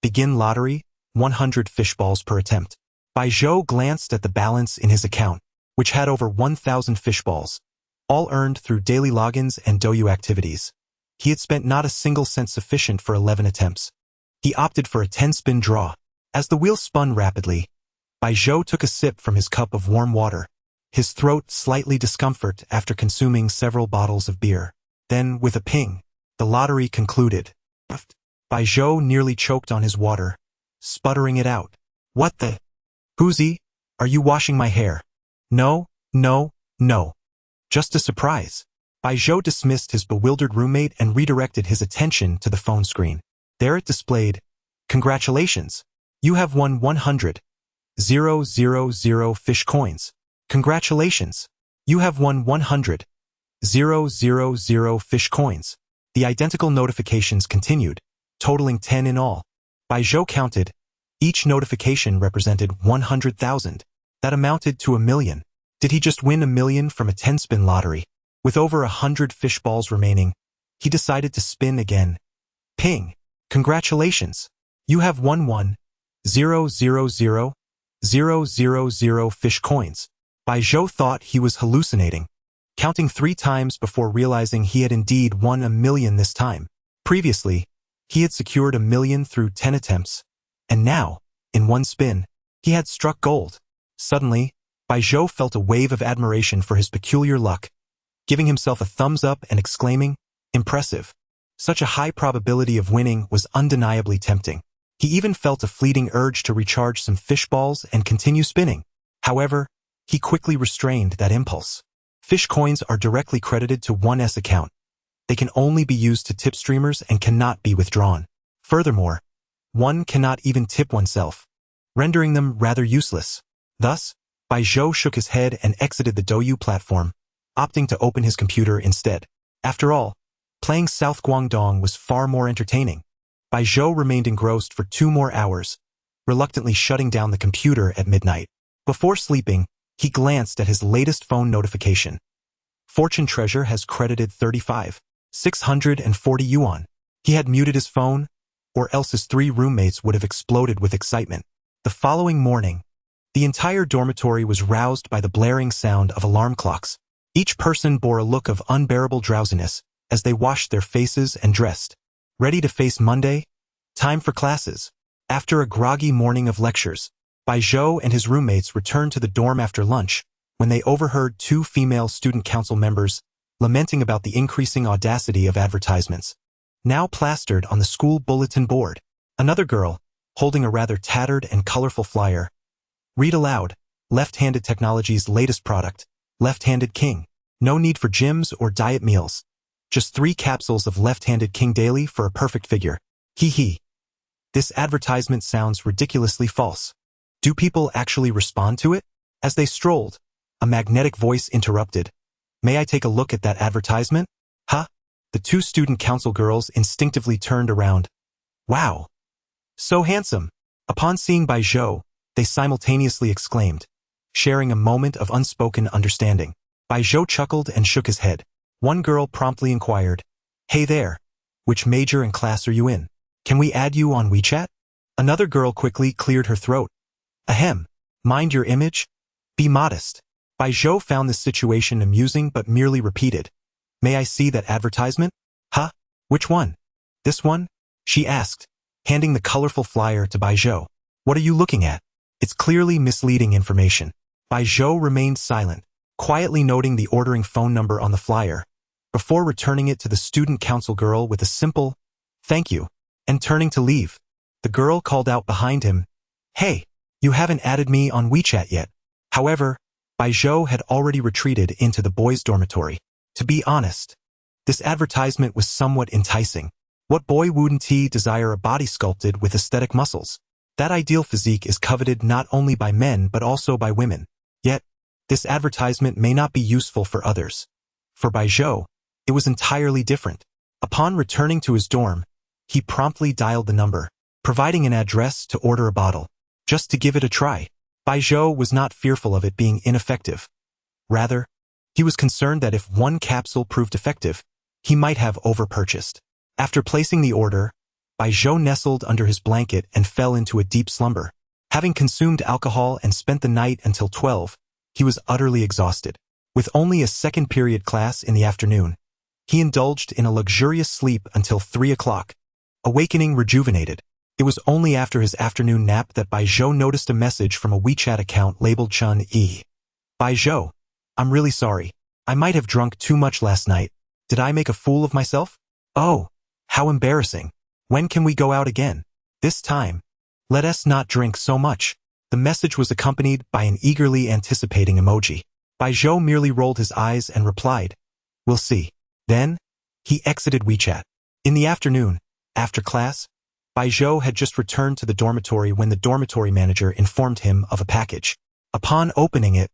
"Begin lottery, 100 fish balls per attempt." Baijo glanced at the balance in his account, which had over 1,000 fish balls, all earned through daily logins and Douyu activities. He had spent not a single cent sufficient for 11 attempts. He opted for a 10-spin draw. As the wheel spun rapidly, Baijo took a sip from his cup of warm water, his throat slightly discomfort after consuming several bottles of beer. Then, with a ping, the lottery concluded. Baijo nearly choked on his water, sputtering it out. "What the? Hoaxes, are you washing my hair?" "No, no, no. Just a surprise." Baijo dismissed his bewildered roommate and redirected his attention to the phone screen. There it displayed, "Congratulations. You have won 100,000 fish coins. Congratulations. You have won 100,000 fish coins." The identical notifications continued, totaling 10 in all. Baijo counted. Each notification represented 100,000. That amounted to 1,000,000. Did he just win 1,000,000 from a 10-spin lottery? With over 100 fish balls remaining, he decided to spin again. Ping. "Congratulations. You have won 1,000,000 fish coins." Baijo thought he was hallucinating, counting 3 times before realizing he had indeed won 1,000,000 this time. Previously, he had secured 1,000,000 through 10 attempts, and now, in 1 spin, he had struck gold. Suddenly, Baijo felt a wave of admiration for his peculiar luck, giving himself a thumbs up and exclaiming, "Impressive." Such a high probability of winning was undeniably tempting. He even felt a fleeting urge to recharge some fish balls and continue spinning. However, he quickly restrained that impulse. Fish coins are directly credited to one's account. They can only be used to tip streamers and cannot be withdrawn. Furthermore, one cannot even tip oneself, rendering them rather useless. Thus, Baijo shook his head and exited the Douyu platform, opting to open his computer instead. After all, playing South Guangdong was far more entertaining. Baijo remained engrossed for 2 more hours, reluctantly shutting down the computer at midnight. Before sleeping, he glanced at his latest phone notification. Fortune Treasure has credited 35,640 yuan. He had muted his phone, or else his 3 roommates would have exploded with excitement. The following morning, the entire dormitory was roused by the blaring sound of alarm clocks. Each person bore a look of unbearable drowsiness as they washed their faces and dressed. Ready to face Monday? Time for classes. After a groggy morning of lectures, Baijo and his roommates returned to the dorm after lunch when they overheard 2 female student council members lamenting about the increasing audacity of advertisements, now plastered on the school bulletin board. Another girl, holding a rather tattered and colorful flyer, read aloud, "Left-handed Technology's latest product, Left-handed King. No need for gyms or diet meals. Just 3 capsules of Left-handed King daily for a perfect figure. Hee hee. This advertisement sounds ridiculously false. Do people actually respond to it?" As they strolled, a magnetic voice interrupted, May I take a look at that advertisement? Huh? The two student council girls instinctively turned around. Wow! So handsome! Upon seeing Bai Zhou, they simultaneously exclaimed, sharing a moment of unspoken understanding. Bai Zhou chuckled and shook his head. One girl promptly inquired, Hey there! Which major and class are you in? Can we add you on WeChat? Another girl quickly cleared her throat. Ahem. Mind your image? Be modest. Bai Zhou found this situation amusing but merely repeated. May I see that advertisement? Huh? Which one? This one? She asked, handing the colorful flyer to Bai Zhou. What are you looking at? It's clearly misleading information. Bai Zhou remained silent, quietly noting the ordering phone number on the flyer, before returning it to the student council girl with a simple, thank you, and turning to leave. The girl called out behind him, Hey, you haven't added me on WeChat yet. However, Bai Zhou had already retreated into the boys' dormitory. To be honest, this advertisement was somewhat enticing. What boy wouldn't desire a body sculpted with aesthetic muscles? That ideal physique is coveted not only by men but also by women. Yet, this advertisement may not be useful for others. For Bai Zhou, it was entirely different. Upon returning to his dorm, he promptly dialed the number, providing an address to order a bottle, just to give it a try. Bai Zhou was not fearful of it being ineffective. Rather, he was concerned that if one capsule proved effective, he might have overpurchased. After placing the order, Bai Zhou nestled under his blanket and fell into a deep slumber. Having consumed alcohol and spent the night until 12, he was utterly exhausted. With only a second period class in the afternoon, he indulged in a luxurious sleep until 3 o'clock. Awakening rejuvenated, it was only after his afternoon nap that Bai Zhou noticed a message from a WeChat account labeled Chun-E. Bai Zhou, I'm really sorry. I might have drunk too much last night. Did I make a fool of myself? Oh, how embarrassing. When can we go out again? This time, let us not drink so much. The message was accompanied by an eagerly anticipating emoji. Bai Zhou merely rolled his eyes and replied, We'll see. Then, he exited WeChat. In the afternoon, after class, Bai Zhou had just returned to the dormitory when the dormitory manager informed him of a package. Upon opening it,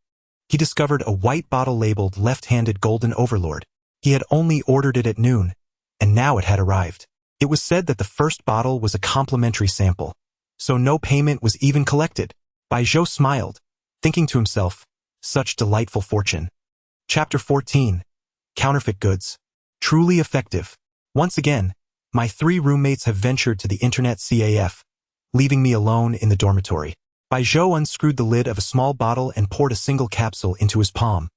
he discovered a white bottle labeled Left-Handed Golden Overlord. He had only ordered it at noon, and now it had arrived. It was said that the first bottle was a complimentary sample, so no payment was even collected. Bai Zhou smiled, thinking to himself, such delightful fortune. Chapter 14. Counterfeit Goods. Truly effective. Once again, my 3 roommates have ventured to the internet CAF, leaving me alone in the dormitory. Bai Zhou unscrewed the lid of a small bottle and poured a single capsule into his palm,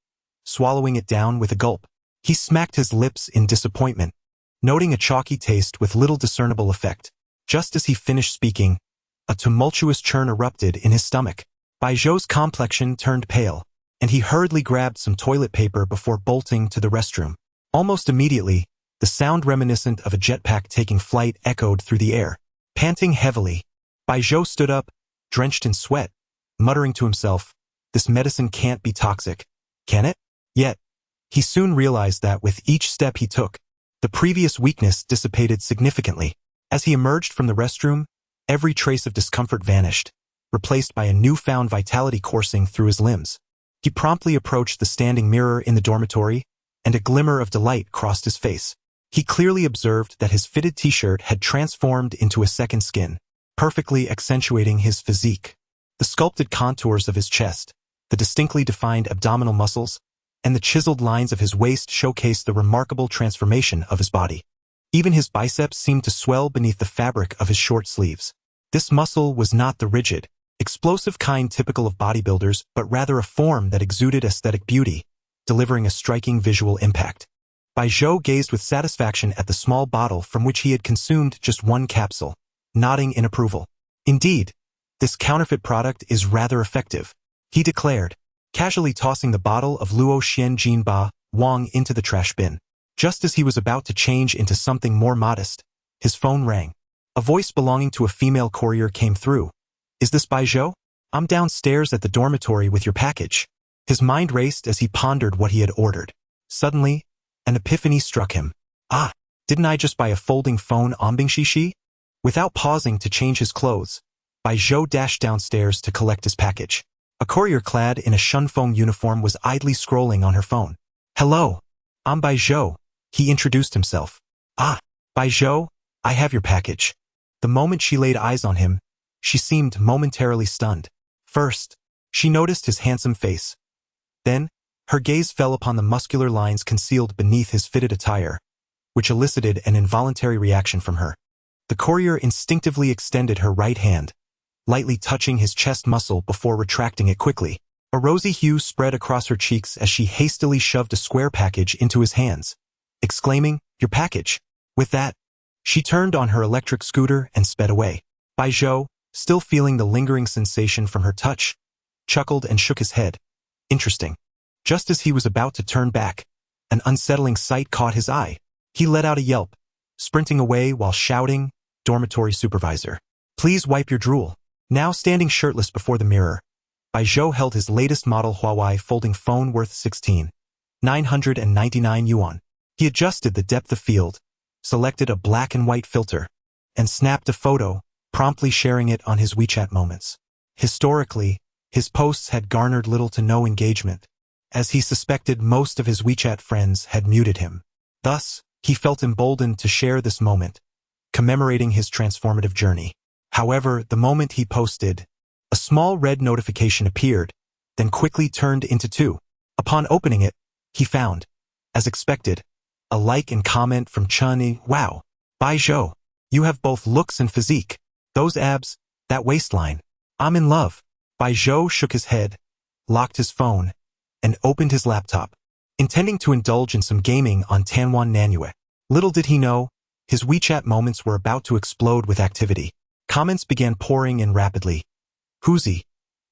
swallowing it down with a gulp. He smacked his lips in disappointment, noting a chalky taste with little discernible effect. Just as he finished speaking, a tumultuous churn erupted in his stomach. Bai Zhou's complexion turned pale, and he hurriedly grabbed some toilet paper before bolting to the restroom. Almost immediately, the sound reminiscent of a jetpack taking flight echoed through the air. Panting heavily, Bai Zhou stood up, drenched in sweat, muttering to himself, This medicine can't be toxic, can it? Yet, he soon realized that with each step he took, the previous weakness dissipated significantly. As he emerged from the restroom, every trace of discomfort vanished, replaced by a newfound vitality coursing through his limbs. He promptly approached the standing mirror in the dormitory, and a glimmer of delight crossed his face. He clearly observed that his fitted t-shirt had transformed into a second skin, perfectly accentuating his physique. The sculpted contours of his chest, the distinctly defined abdominal muscles, and the chiseled lines of his waist showcased the remarkable transformation of his body. Even his biceps seemed to swell beneath the fabric of his short sleeves. This muscle was not the rigid, explosive kind typical of bodybuilders, but rather a form that exuded aesthetic beauty, delivering a striking visual impact. Bai Zhou gazed with satisfaction at the small bottle from which he had consumed just 1 capsule, nodding in approval. Indeed, this counterfeit product is rather effective, he declared, casually tossing the bottle of Luo Xian Jinba Wang into the trash bin. Just as he was about to change into something more modest, his phone rang. A voice belonging to a female courier came through. Is this Bai Zhou? I'm downstairs at the dormitory with your package. His mind raced as he pondered what he had ordered. Suddenly, an epiphany struck him. Ah, didn't I just buy a folding phone on Bingxishi? Without pausing to change his clothes, Bai Zhou dashed downstairs to collect his package. A courier clad in a Shunfeng uniform was idly scrolling on her phone. Hello. I'm Bai Zhou. He introduced himself. Ah, Bai Zhou, I have your package. The moment she laid eyes on him, she seemed momentarily stunned. First, she noticed his handsome face. Then, her gaze fell upon the muscular lines concealed beneath his fitted attire, which elicited an involuntary reaction from her. The courier instinctively extended her right hand, lightly touching his chest muscle before retracting it quickly. A rosy hue spread across her cheeks as she hastily shoved a square package into his hands, exclaiming, "Your package." With that, she turned on her electric scooter and sped away. Bai Zhou, still feeling the lingering sensation from her touch, chuckled and shook his head. Interesting. Just as he was about to turn back, an unsettling sight caught his eye. He let out a yelp, sprinting away while shouting, "Dormitory supervisor, please wipe your drool." Now standing shirtless before the mirror, Bai Zhou held his latest model Huawei folding phone worth 16,999 yuan. He adjusted the depth of field, selected a black and white filter, and snapped a photo, promptly sharing it on his WeChat moments. Historically, his posts had garnered little to no engagement, as he suspected most of his WeChat friends had muted him. Thus, he felt emboldened to share this moment, commemorating his transformative journey. However, the moment he posted, a small red notification appeared, then quickly turned into two. Upon opening it, he found, as expected, a like and comment from Chun-Yi. "Wow, Bai Zhou, you have both looks and physique. Those abs, that waistline. I'm in love." Bai Zhou shook his head, locked his phone, and opened his laptop, intending to indulge in some gaming on Tanwan Nanyue. Little did he know, his WeChat moments were about to explode with activity. Comments began pouring in rapidly. "Huzi?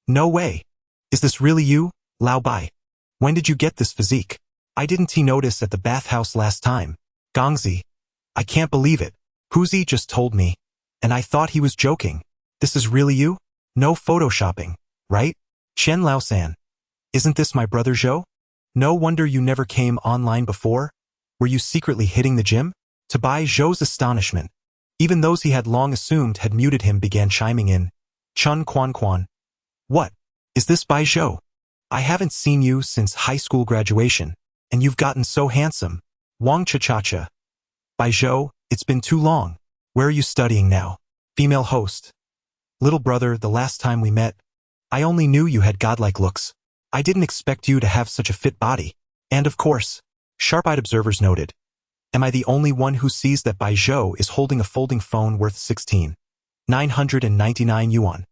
No way. Is this really you, Lao Bai? When did you get this physique? I didn't notice at the bathhouse last time. Gongzi, I can't believe it. Huzi just told me, and I thought he was joking. This is really you? No photoshopping, right? Chen Lao-san, isn't this my brother Zhou? No wonder you never came online before. Were you secretly hitting the gym?" To Bai Zhou's astonishment, even those he had long assumed had muted him began chiming in. "Chun Quan. What? Is this Bai Zhou? I haven't seen you since high school graduation, and you've gotten so handsome. Wang Cha. Bai Zhou, it's been too long. Where are you studying now?" Female host. "Little brother, the last time we met, I only knew you had godlike looks. I didn't expect you to have such a fit body. And of course," sharp-eyed observers noted, "am I the only one who sees that Bai Zhou is holding a folding phone worth 16,999 yuan?"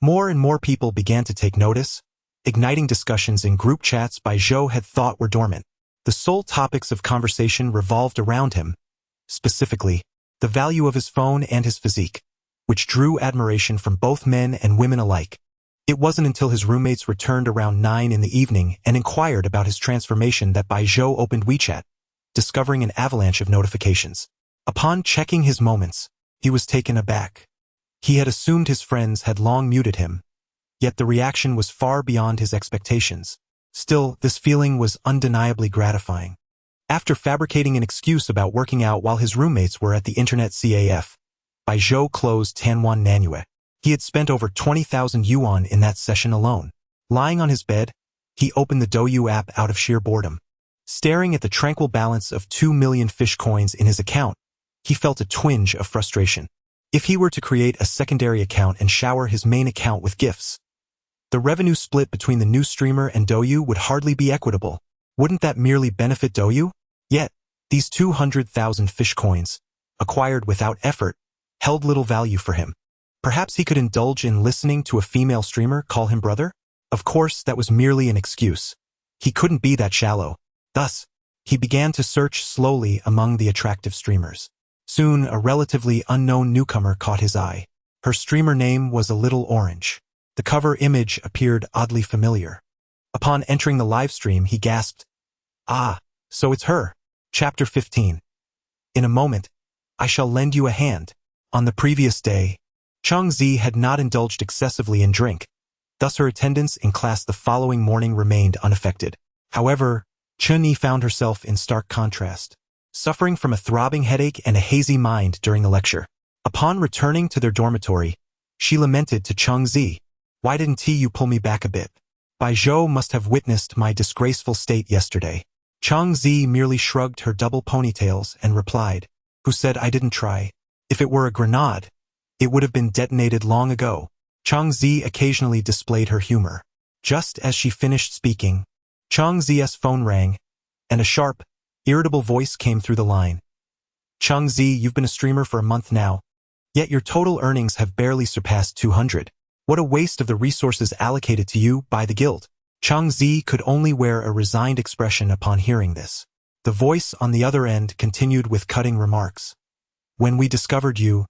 More and more people began to take notice, igniting discussions in group chats Bai Zhou had thought were dormant. The sole topics of conversation revolved around him, specifically, the value of his phone and his physique, which drew admiration from both men and women alike. It wasn't until his roommates returned around 9 in the evening and inquired about his transformation that Bai Zhou opened WeChat, discovering an avalanche of notifications. Upon checking his moments, he was taken aback. He had assumed his friends had long muted him, yet the reaction was far beyond his expectations. Still, this feeling was undeniably gratifying. After fabricating an excuse about working out while his roommates were at the internet CAF, Bai Zhou closed Tanwan Nanyue. He had spent over 20,000 yuan in that session alone. Lying on his bed, he opened the Douyu app out of sheer boredom. Staring at the tranquil balance of 2 million fish coins in his account, he felt a twinge of frustration. If he were to create a secondary account and shower his main account with gifts, the revenue split between the new streamer and Douyu would hardly be equitable. Wouldn't that merely benefit Douyu? Yet, these 200,000 fish coins, acquired without effort, held little value for him. Perhaps he could indulge in listening to a female streamer call him brother? Of course, that was merely an excuse. He couldn't be that shallow. Thus, he began to search slowly among the attractive streamers. Soon, a relatively unknown newcomer caught his eye. Her streamer name was a little orange. The cover image appeared oddly familiar. Upon entering the live stream, he gasped, "Ah, so it's her." Chapter 15. In a moment, I shall lend you a hand. On the previous day, Changzi had not indulged excessively in drink, thus her attendance in class the following morning remained unaffected. However, Chun-Yi found herself in stark contrast, suffering from a throbbing headache and a hazy mind during the lecture. Upon returning to their dormitory, she lamented to Changzi, "Why didn't you pull me back a bit? Bai Zhou must have witnessed my disgraceful state yesterday. Chang Zi merely shrugged her double ponytails and replied, "Who said I didn't try? If it were a grenade, it would have been detonated long ago." Chang Zi occasionally displayed her humor. Just as she finished speaking, Chang Zi's phone rang, and a sharp, irritable voice came through the line. "Chang Zi, you've been a streamer for a month now, yet your total earnings have barely surpassed 200. What a waste of the resources allocated to you by the guild." Chang Zi could only wear a resigned expression upon hearing this. The voice on the other end continued with cutting remarks. "When we discovered you,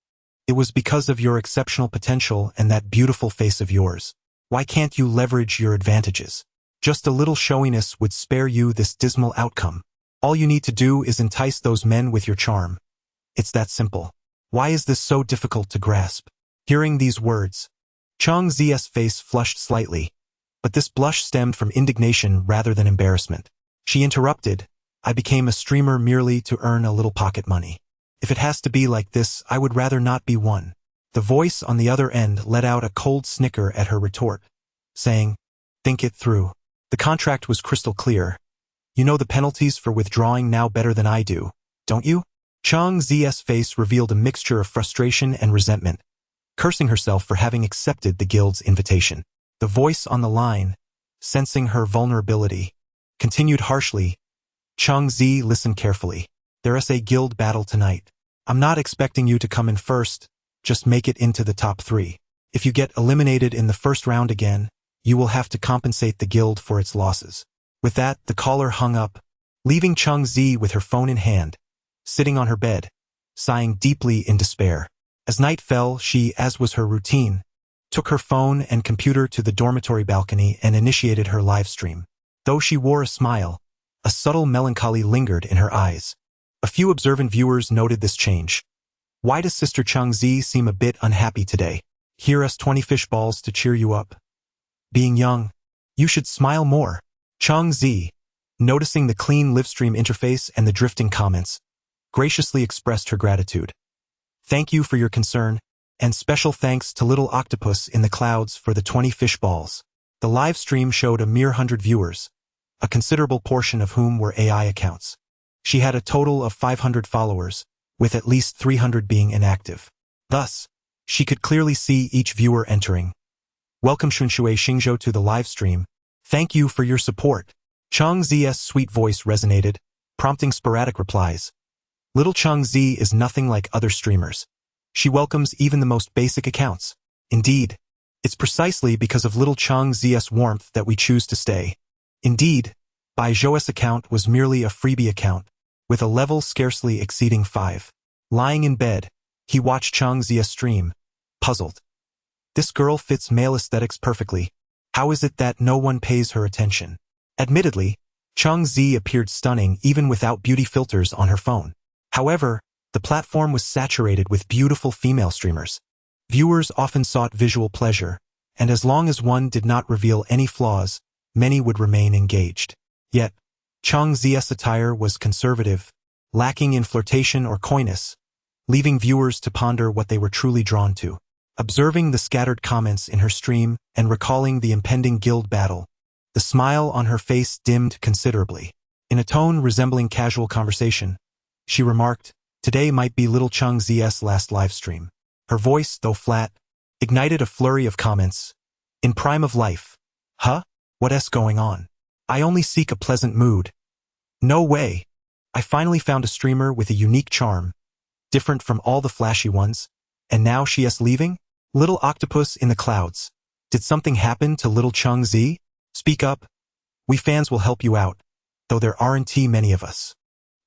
it was because of your exceptional potential and that beautiful face of yours. Why can't you leverage your advantages? Just a little showiness would spare you this dismal outcome. All you need to do is entice those men with your charm. It's that simple. Why is this so difficult to grasp?" Hearing these words, Chang Zi's face flushed slightly, but this blush stemmed from indignation rather than embarrassment. She interrupted, "I became a streamer merely to earn a little pocket money. If it has to be like this, I would rather not be one." The voice on the other end let out a cold snicker at her retort, saying, "Think it through. The contract was crystal clear. You know the penalties for withdrawing now better than I do, don't you?" Chang Zi's face revealed a mixture of frustration and resentment, cursing herself for having accepted the guild's invitation. The voice on the line, sensing her vulnerability, continued harshly, "Chang Zi, listen carefully. There's a guild battle tonight. I'm not expecting you to come in first, just make it into the top 3. If you get eliminated in the first round again, you will have to compensate the guild for its losses." With that, the caller hung up, leaving Chang Zi with her phone in hand, sitting on her bed, sighing deeply in despair. As night fell, she, as was her routine, took her phone and computer to the dormitory balcony and initiated her live stream. Though she wore a smile, a subtle melancholy lingered in her eyes. A few observant viewers noted this change. "Why does Sister Chang Zi seem a bit unhappy today? Here us 20 fish balls to cheer you up. Being young, you should smile more." Chang Zi, noticing the clean livestream interface and the drifting comments, graciously expressed her gratitude. "Thank you for your concern, and special thanks to Little Octopus in the Clouds for the 20 fish balls." The live stream showed a mere 100 viewers, a considerable portion of whom were AI accounts. She had a total of 500 followers, with at least 300 being inactive. Thus, she could clearly see each viewer entering. "Welcome Xunshui Xingzhou to the live stream. Thank you for your support." Chang Zi's sweet voice resonated, prompting sporadic replies. Little Chang Zi is nothing like other streamers. She welcomes even the most basic accounts. Indeed, it's precisely because of Little Chang Zi's warmth that we choose to stay. Indeed, Bai Zhou's account was merely a freebie account, with a level scarcely exceeding 5. Lying in bed, he watched Chang Zi's stream, puzzled. This girl fits male aesthetics perfectly. How is it that no one pays her attention? Admittedly, Chang Zi appeared stunning even without beauty filters on her phone. However, the platform was saturated with beautiful female streamers. Viewers often sought visual pleasure, and as long as one did not reveal any flaws, many would remain engaged. Yet, Chang Zi's attire was conservative, lacking in flirtation or coyness, leaving viewers to ponder what they were truly drawn to. Observing the scattered comments in her stream and recalling the impending guild battle, the smile on her face dimmed considerably. In a tone resembling casual conversation, she remarked, "Today might be Little Chang Zi's last livestream." Her voice, though flat, ignited a flurry of comments. "In prime of life. Huh? What's going on? I only seek a pleasant mood. No way. I finally found a streamer with a unique charm, different from all the flashy ones, and now she is leaving? Little Octopus in the Clouds. Did something happen to Little Chang Zi? Speak up. We fans will help you out, though there aren't many of us."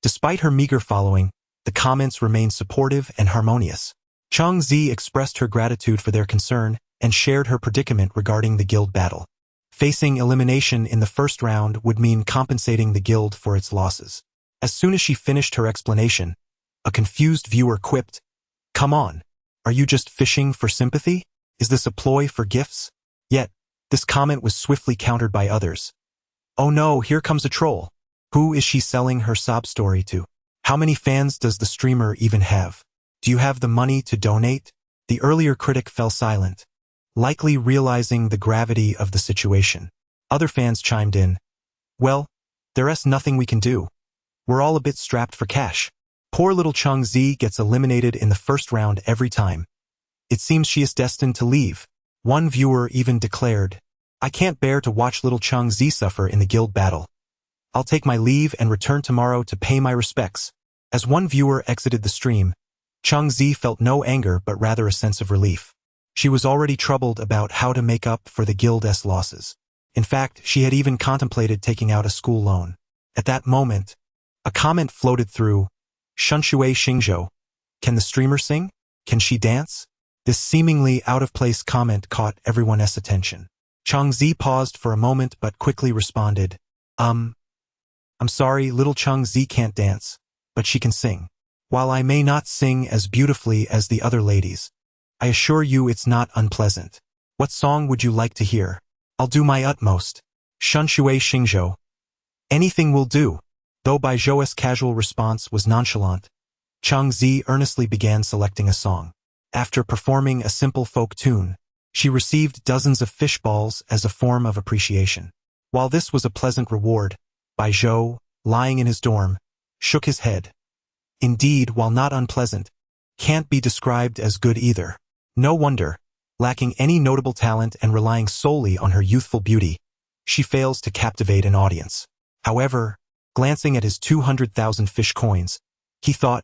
Despite her meager following, the comments remained supportive and harmonious. Chang Zi expressed her gratitude for their concern and shared her predicament regarding the guild battle. Facing elimination in the first round would mean compensating the guild for its losses. As soon as she finished her explanation, a confused viewer quipped, "Come on, are you just fishing for sympathy? Is this a ploy for gifts?" Yet, this comment was swiftly countered by others. "Oh no, here comes a troll. Who is she selling her sob story to? How many fans does the streamer even have? Do you have the money to donate?" The earlier critic fell silent, likely realizing the gravity of the situation. Other fans chimed in, "Well, There's nothing we can do. We're all a bit strapped for cash. Poor little Chang Zi gets eliminated in the first round every time. It seems she is destined to leave. One viewer even declared, I can't bear to watch little Chang Zi suffer in the guild battle. I'll take my leave and return tomorrow to pay my respects. As one viewer exited the stream, Chang Zi felt no anger but rather a sense of relief. She was already troubled about how to make up for the guild's losses. In fact, she had even contemplated taking out a school loan. At that moment, a comment floated through, Shunshui Xingzhou. Can the streamer sing? Can she dance? This seemingly out-of-place comment caught everyone's attention. Chang Zi paused for a moment but quickly responded, I'm sorry, little Chang Zi can't dance, but she can sing. While I may not sing as beautifully as the other ladies, I assure you it's not unpleasant. What song would you like to hear? I'll do my utmost. Shunshui Xingzhou. Anything will do. Though Bai Zhou's casual response was nonchalant, Chang Zi earnestly began selecting a song. After performing a simple folk tune, she received dozens of fish balls as a form of appreciation. While this was a pleasant reward, Bai Zhou, lying in his dorm, shook his head. Indeed, while not unpleasant, can't be described as good either. No wonder, lacking any notable talent and relying solely on her youthful beauty, she fails to captivate an audience. However, glancing at his 200,000 fish coins, he thought,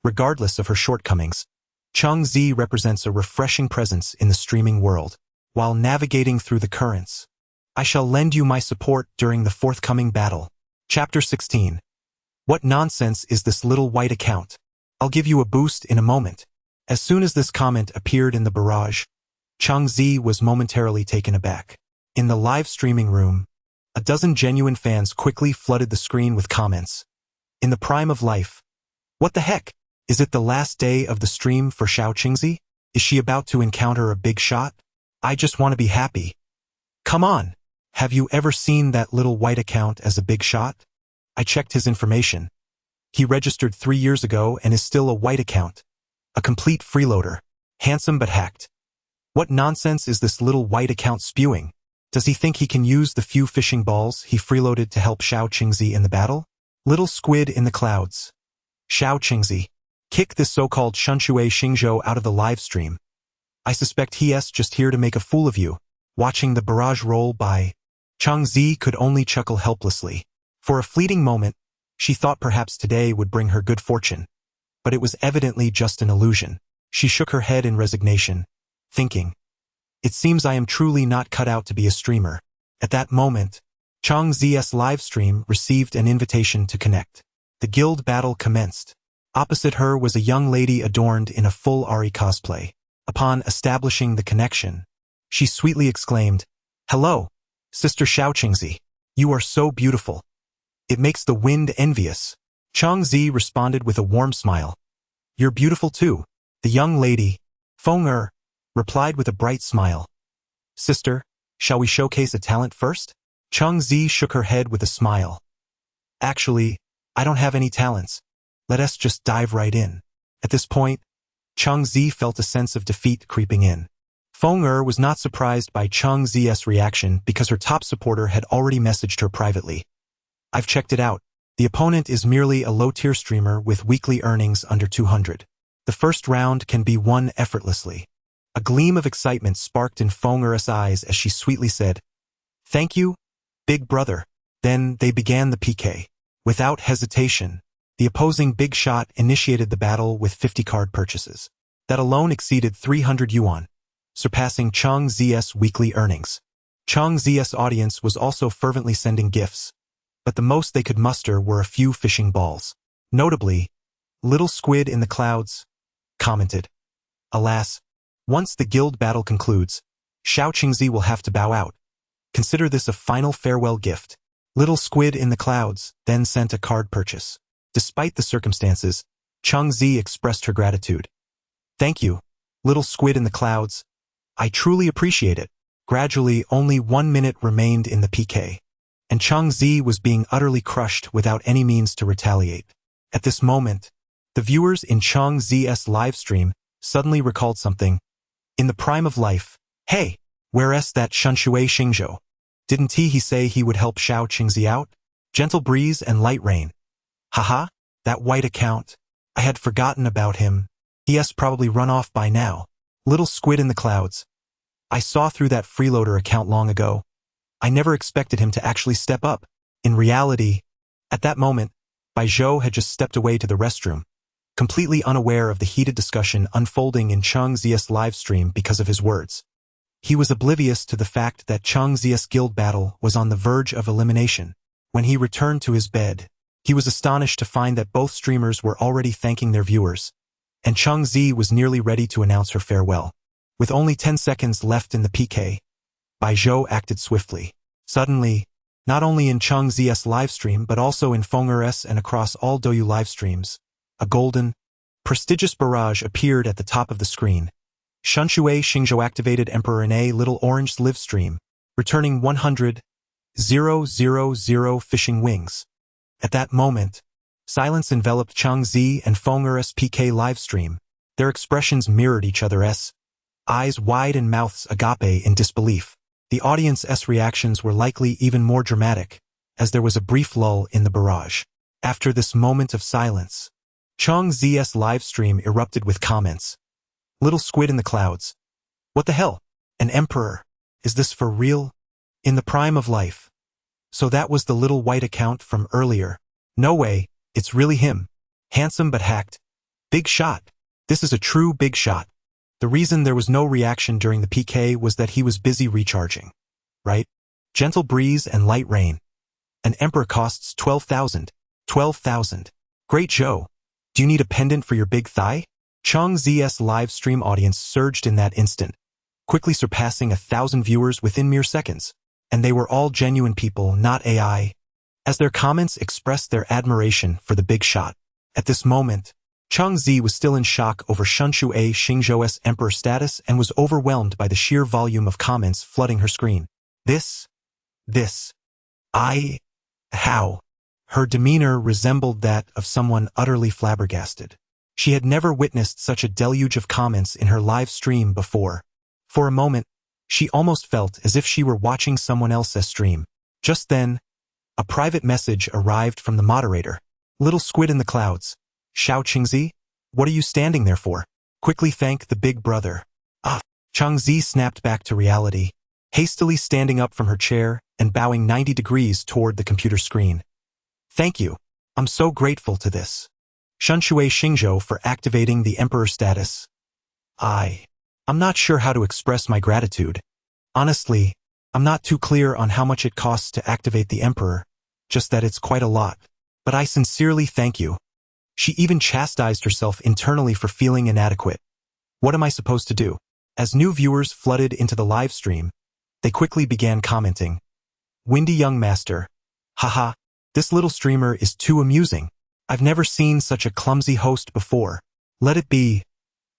regardless of her shortcomings, Chang Zi represents a refreshing presence in the streaming world. While navigating through the currents, I shall lend you my support during the forthcoming battle. Chapter 16. What nonsense is this little white account? I'll give you a boost in a moment. As soon as this comment appeared in the Mirage, Chang Zi was momentarily taken aback. In the live streaming room, a dozen genuine fans quickly flooded the screen with comments. In the prime of life. What the heck? Is it the last day of the stream for Xiao Qingzi? Is she about to encounter a big shot? I just want to be happy. Come on. Have you ever seen that little white account as a big shot? I checked his information. He registered 3 years ago and is still a white account. A complete freeloader. Handsome but hacked. What nonsense is this little white account spewing? Does he think he can use the few fishing balls he freeloaded to help Xiao Qingzi in the battle? Little squid in the clouds. Xiao Qingzi. Kick this so-called Shunshui Xingzhou out of the live stream. I suspect he's just here to make a fool of you. Watching the barrage roll by, Chang Zi could only chuckle helplessly. For a fleeting moment, she thought perhaps today would bring her good fortune. But it was evidently just an illusion. She shook her head in resignation, thinking, it seems I am truly not cut out to be a streamer. At that moment, Chang Zi's live stream received an invitation to connect. The guild battle commenced. Opposite her was a young lady adorned in a full Ari cosplay. Upon establishing the connection, she sweetly exclaimed, Hello, Sister Xiao Qingzi. You are so beautiful. It makes the wind envious. Chang Zi responded with a warm smile. You're beautiful too. The young lady, Feng replied with a bright smile. Sister, shall we showcase a talent first? Chang Zi shook her head with a smile. Actually, I don't have any talents. Let us just dive right in. At this point, Chang Zi felt a sense of defeat creeping in. Feng was not surprised by Chang Zi's reaction because her top supporter had already messaged her privately. I've checked it out. The opponent is merely a low-tier streamer with weekly earnings under 200. The first round can be won effortlessly. A gleam of excitement sparked in Feng's eyes as she sweetly said, Thank you, big brother. Then they began the PK. Without hesitation, the opposing big shot initiated the battle with 50 card purchases. That alone exceeded 300 yuan, surpassing Chang Zi's weekly earnings. Chang Zi's audience was also fervently sending gifts, but the most they could muster were a few fishing balls. Notably, Little Squid in the Clouds commented, Alas, once the guild battle concludes, Xiao Qingzi will have to bow out. Consider this a final farewell gift. Little Squid in the Clouds then sent a card purchase. Despite the circumstances, Chang Zi expressed her gratitude. Thank you, Little Squid in the Clouds. I truly appreciate it. Gradually, only 1 minute remained in the PK, and Chang Zi was being utterly crushed without any means to retaliate. At this moment, the viewers in Chang Zi's live stream suddenly recalled something. In the prime of life, hey, where's that Shunshui Xingzhou? Didn't he say he would help Xiao Qingzi out? Gentle breeze and light rain. Haha, that white account. I had forgotten about him. He has probably run off by now. Little squid in the clouds. I saw through that freeloader account long ago. I never expected him to actually step up. In reality, at that moment, Bai Zhou had just stepped away to the restroom, completely unaware of the heated discussion unfolding in Cheng Zia's live stream because of his words. He was oblivious to the fact that Cheng Zia's guild battle was on the verge of elimination. When he returned to his bed, he was astonished to find that both streamers were already thanking their viewers, and Cheng Zi was nearly ready to announce her farewell. With only 10 seconds left in the PK, Bai Zhou acted swiftly. Suddenly, not only in Cheng Zi's livestream but also in Hoaxes and across all Douyu livestreams, a golden, prestigious barrage appeared at the top of the screen. Shunshui Xingzhou activated Emperor in a little orange livestream, returning 100,000 fishing wings. At that moment, silence enveloped Cheng Zi and Hoaxes PK livestream. Their expressions mirrored each other's, eyes wide and mouths agape in disbelief. The audience's reactions were likely even more dramatic, as there was a brief lull in the barrage. After this moment of silence, Cheng Zi's livestream erupted with comments. Little squid in the clouds. What the hell? An emperor? Is this for real? In the prime of life. So that was the little white account from earlier. No way, it's really him. Handsome but hacked. Big shot. This is a true big shot. The reason there was no reaction during the PK was that he was busy recharging. Right? Gentle breeze and light rain. An emperor costs 12,000. 12,000. Great Joe. Do you need a pendant for your big thigh? Cheng Zi's live stream audience surged in that instant, quickly surpassing 1,000 viewers within mere seconds. And they were all genuine people, not AI, as their comments expressed their admiration for the big shot. At this moment, Cheng Zi was still in shock over Shunshui Xingzhou's emperor status and was overwhelmed by the sheer volume of comments flooding her screen. How? Her demeanor resembled that of someone utterly flabbergasted. She had never witnessed such a deluge of comments in her live stream before. For a moment, she almost felt as if she were watching someone else's stream. Just then, a private message arrived from the moderator. Little squid in the clouds. Xiao Qingzi, what are you standing there for? Quickly thank the big brother. Cheng Zi snapped back to reality, hastily standing up from her chair and bowing 90 degrees toward the computer screen. Thank you. I'm so grateful to this Shunshui Xingzhou for activating the emperor status. I'm not sure how to express my gratitude. Honestly, I'm not too clear on how much it costs to activate the emperor, just that it's quite a lot. But I sincerely thank you. She even chastised herself internally for feeling inadequate. What am I supposed to do? As new viewers flooded into the live stream, they quickly began commenting. Windy young master. Haha, this little streamer is too amusing. I've never seen such a clumsy host before. Let it be.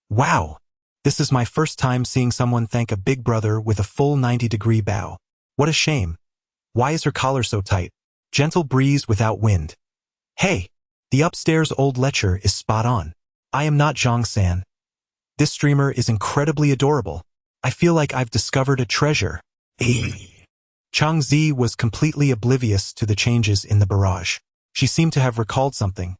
Wow. This is my first time seeing someone thank a big brother with a full 90-degree bow. What a shame. Why is her collar so tight? Gentle breeze without wind. Hey. The upstairs old lecture is spot on. I am not Zhang-san. This streamer is incredibly adorable. I feel like I've discovered a treasure. Cheng Zi was completely oblivious to the changes in the barrage. She seemed to have recalled something,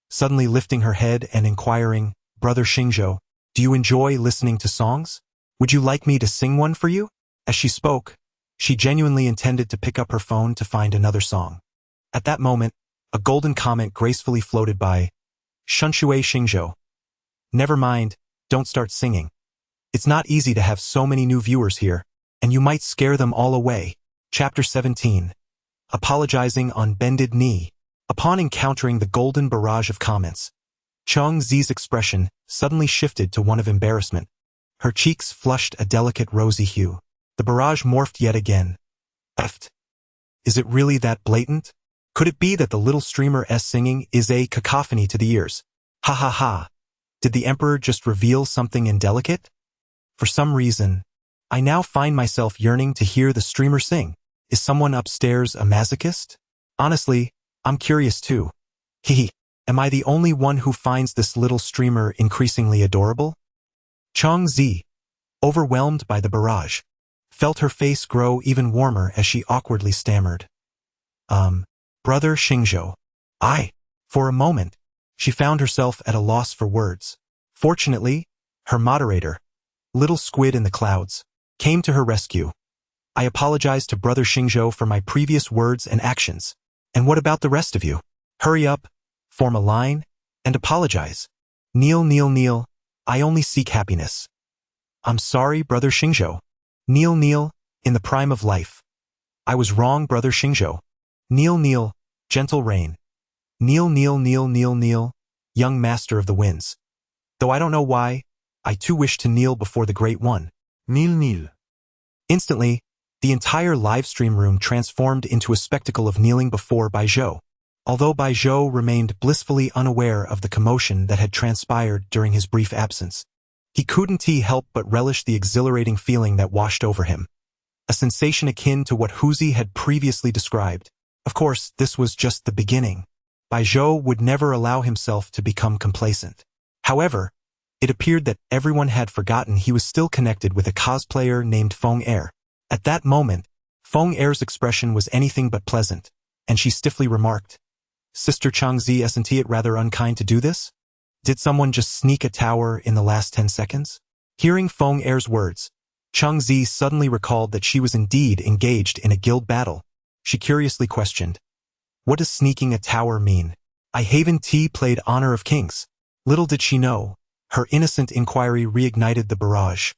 suddenly lifting her head and inquiring, Brother Xingzhou, do you enjoy listening to songs? Would you like me to sing one for you? As she spoke, she genuinely intended to pick up her phone to find another song. At that moment, a golden comment gracefully floated by. Shunshui Xingzhou. Never mind, don't start singing. It's not easy to have so many new viewers here, and you might scare them all away. Chapter 17. Apologizing on bended knee. Upon encountering the golden barrage of comments, Cheng Zi's expression suddenly shifted to one of embarrassment. Her cheeks flushed a delicate rosy hue. The barrage morphed yet again. Is it really that blatant? Could it be that the little streamer's singing is a cacophony to the ears? Ha ha ha. Did the emperor just reveal something indelicate? For some reason, I now find myself yearning to hear the streamer sing. Is someone upstairs a masochist? Honestly, I'm curious too. Hehe. Am I the only one who finds this little streamer increasingly adorable? Cheng Zi, overwhelmed by the barrage, felt her face grow even warmer as she awkwardly stammered. Brother Xingzhou. For a moment, she found herself at a loss for words. Fortunately, her moderator, Little Squid in the Clouds, came to her rescue. I apologize to Brother Xingzhou for my previous words and actions. And what about the rest of you? Hurry up, form a line, and apologize. Kneel, I only seek happiness. I'm sorry, Brother Xingzhou. Kneel, in the prime of life. I was wrong, Brother Xingzhou. Kneel, gentle rain. Kneel, young master of the winds. Though I don't know why, I too wish to kneel before the Great One. Kneel. Instantly, the entire livestream room transformed into a spectacle of kneeling before Baizhou. Although Baizhou remained blissfully unaware of the commotion that had transpired during his brief absence, he couldn't help but relish the exhilarating feeling that washed over him. A sensation akin to what Hoaxes had previously described. Of course, this was just the beginning. Baizhou would never allow himself to become complacent. However, it appeared that everyone had forgotten he was still connected with a cosplayer named Feng Er. At that moment, Feng Er's expression was anything but pleasant, and she stiffly remarked, Sister Changzi, isn't it rather unkind to do this? Did someone just sneak a tower in the last 10 seconds? Hearing Feng Er's words, Changzi suddenly recalled that she was indeed engaged in a guild battle. She curiously questioned, what does sneaking a tower mean? I haven't played Honor of Kings. Little did she know, her innocent inquiry reignited the barrage.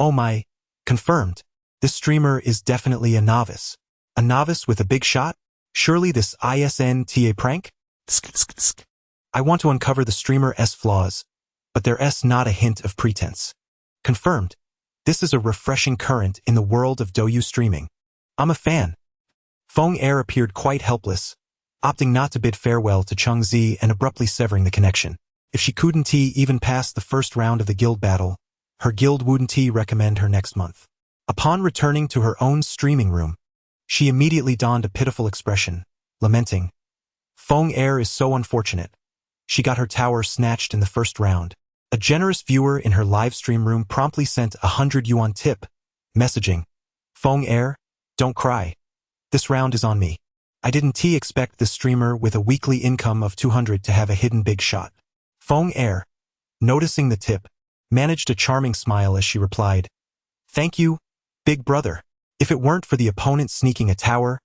Oh my, confirmed. This streamer is definitely a novice. A novice with a big shot? Surely this isn't a prank? I want to uncover the streamer's flaws, but there's not a hint of pretense. Confirmed. This is a refreshing current in the world of Douyu streaming. I'm a fan. Feng Er appeared quite helpless, opting not to bid farewell to Changzi and abruptly severing the connection. If she couldn't even pass the first round of the guild battle, her guild wouldn't recommend her next month. Upon returning to her own streaming room, she immediately donned a pitiful expression, lamenting, Feng Er is so unfortunate. She got her tower snatched in the first round. A generous viewer in her live stream room promptly sent a 100 yuan tip, messaging, Feng Er, don't cry. This round is on me. I didn't expect this streamer with a weekly income of 200 to have a hidden big shot. Feng Er, noticing the tip, managed a charming smile as she replied, Thank you, big brother. If it weren't for the opponent sneaking a tower,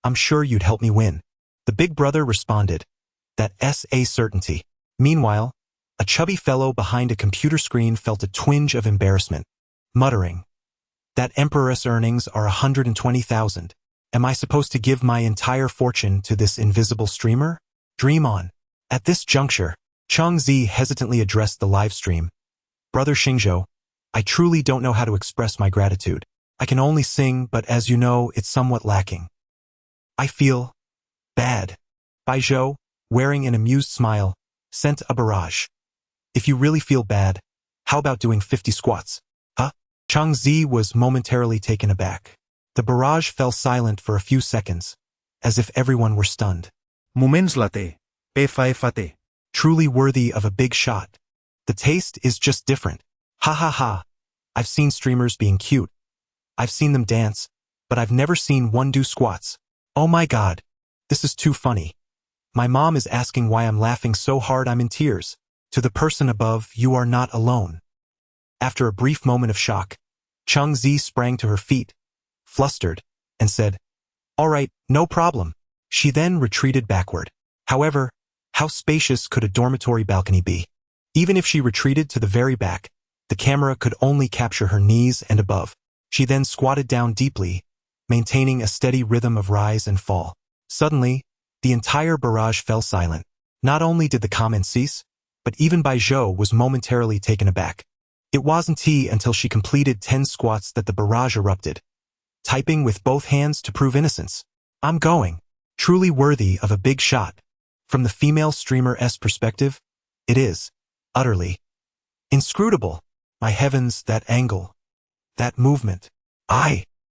I'm sure you'd help me win. The big brother responded, That's a certainty. Meanwhile, a chubby fellow behind a computer screen felt a twinge of embarrassment, muttering, That emperor's earnings are 120,000. Am I supposed to give my entire fortune to this invisible streamer? Dream on. At this juncture, Changzi hesitantly addressed the live stream. Brother Xingzhou, I truly don't know how to express my gratitude. I can only sing, but as you know, it's somewhat lacking. I feel bad. Baizhou, wearing an amused smile, sent a barrage. If you really feel bad, how about doing 50 squats? Huh? Changzi was momentarily taken aback. The barrage fell silent for a few seconds, as if everyone were stunned. Moments latte. PFFT. Truly worthy of a big shot. The taste is just different. Ha. I've seen streamers being cute. I've seen them dance, but I've never seen one do squats. Oh my god. This is too funny. My mom is asking why I'm laughing so hard I'm in tears. To the person above, you are not alone. After a brief moment of shock, Changzi sprang to her feet, flustered, and said, All right, no problem. She then retreated backward. However, how spacious could a dormitory balcony be? Even if she retreated to the very back, the camera could only capture her knees and above. She then squatted down deeply, maintaining a steady rhythm of rise and fall. Suddenly, the entire barrage fell silent. Not only did the comments cease, but even Baizhou was momentarily taken aback. It wasn't until she completed 10 squats that the barrage erupted, typing with both hands to prove innocence. I'm going. Truly worthy of a big shot. From the female streamer's perspective, it is utterly inscrutable. My heavens, that angle. That movement.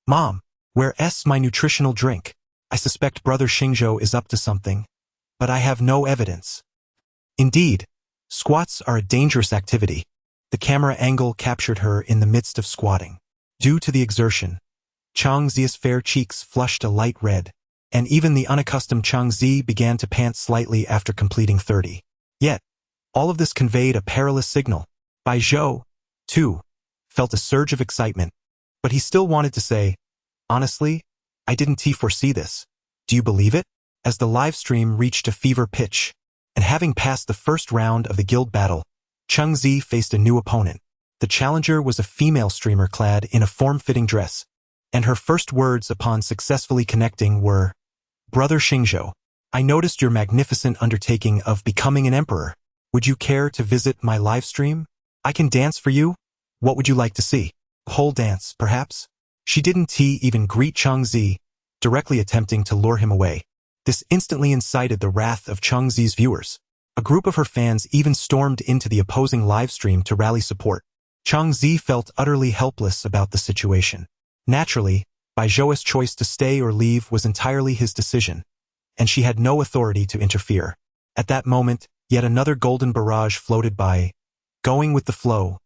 Mom, where's my nutritional drink? I suspect Brother Xingzhou is up to something, but I have no evidence. Indeed, squats are a dangerous activity. The camera angle captured her in the midst of squatting. Due to the exertion, Changzi's fair cheeks flushed a light red. and even the unaccustomed Chang Zi began to pant slightly after completing 30. Yet, all of this conveyed a perilous signal. Bai Zhou, too, felt a surge of excitement, but he still wanted to say, honestly, I didn't foresee this. Do you believe it? As the live stream reached a fever pitch, and having passed the first round of the guild battle, Chang Zi faced a new opponent. The challenger was a female streamer clad in a form-fitting dress, and her first words upon successfully connecting were, Brother Xingzhou, I noticed your magnificent undertaking of becoming an emperor. Would you care to visit my live stream? I can dance for you. What would you like to see? Pole dance, perhaps? She didn't even greet Chang Zi, directly attempting to lure him away. This instantly incited the wrath of Chang Zi's viewers. A group of her fans even stormed into the opposing live stream to rally support. Chang Zi felt utterly helpless about the situation. Naturally, Bai Zhou's choice to stay or leave was entirely his decision, and she had no authority to interfere. At that moment, yet another golden barrage floated by. Going with the flow.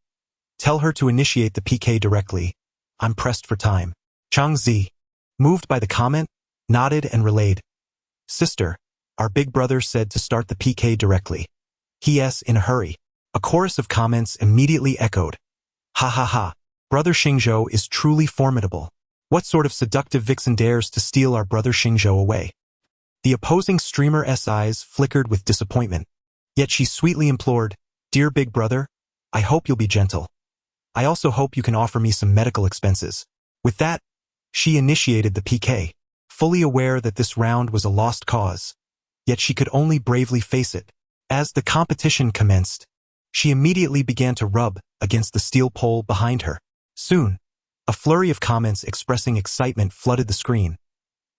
Tell her to initiate the PK directly. I'm pressed for time. Chang Zi, moved by the comment, nodded and relayed. Sister, our big brother said to start the PK directly. He.s. in a hurry. A chorus of comments immediately echoed. Ha ha ha. Brother Xingzhou is truly formidable. What sort of seductive vixen dares to steal our brother Xingzhou away? The opposing streamer's eyes flickered with disappointment. Yet she sweetly implored, Dear big brother, I hope you'll be gentle. I also hope you can offer me some medical expenses. With that, she initiated the PK, fully aware that this round was a lost cause. Yet she could only bravely face it. As the competition commenced, she immediately began to rub against the steel pole behind her. Soon, a flurry of comments expressing excitement flooded the screen.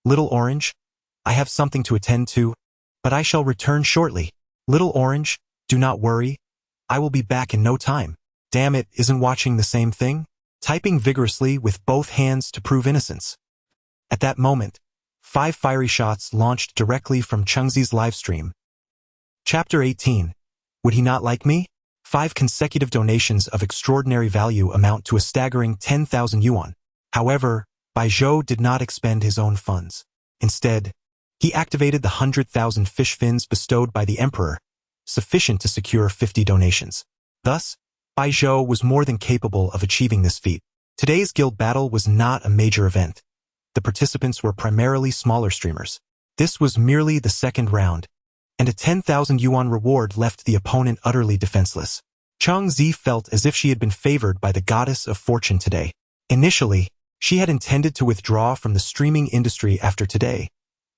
Little Orange, I have something to attend to, but I shall return shortly. Little Orange, do not worry. I will be back in no time. Damn it, isn't watching the same thing? Typing vigorously with both hands to prove innocence. At that moment, 5 fiery shots launched directly from Chang Zi's livestream. Chapter 18. Would he not like me? 5 consecutive donations of extraordinary value amount to a staggering 10,000 yuan. However, Bai Zhou did not expend his own funds. Instead, he activated the 100,000 fish fins bestowed by the emperor, sufficient to secure 50 donations. Thus, Bai Zhou was more than capable of achieving this feat. Today's guild battle was not a major event. The participants were primarily smaller streamers. This was merely the second round, and a 10,000 yuan reward left the opponent utterly defenseless. Chang Zi felt as if she had been favored by the goddess of fortune today. Initially, she had intended to withdraw from the streaming industry after today,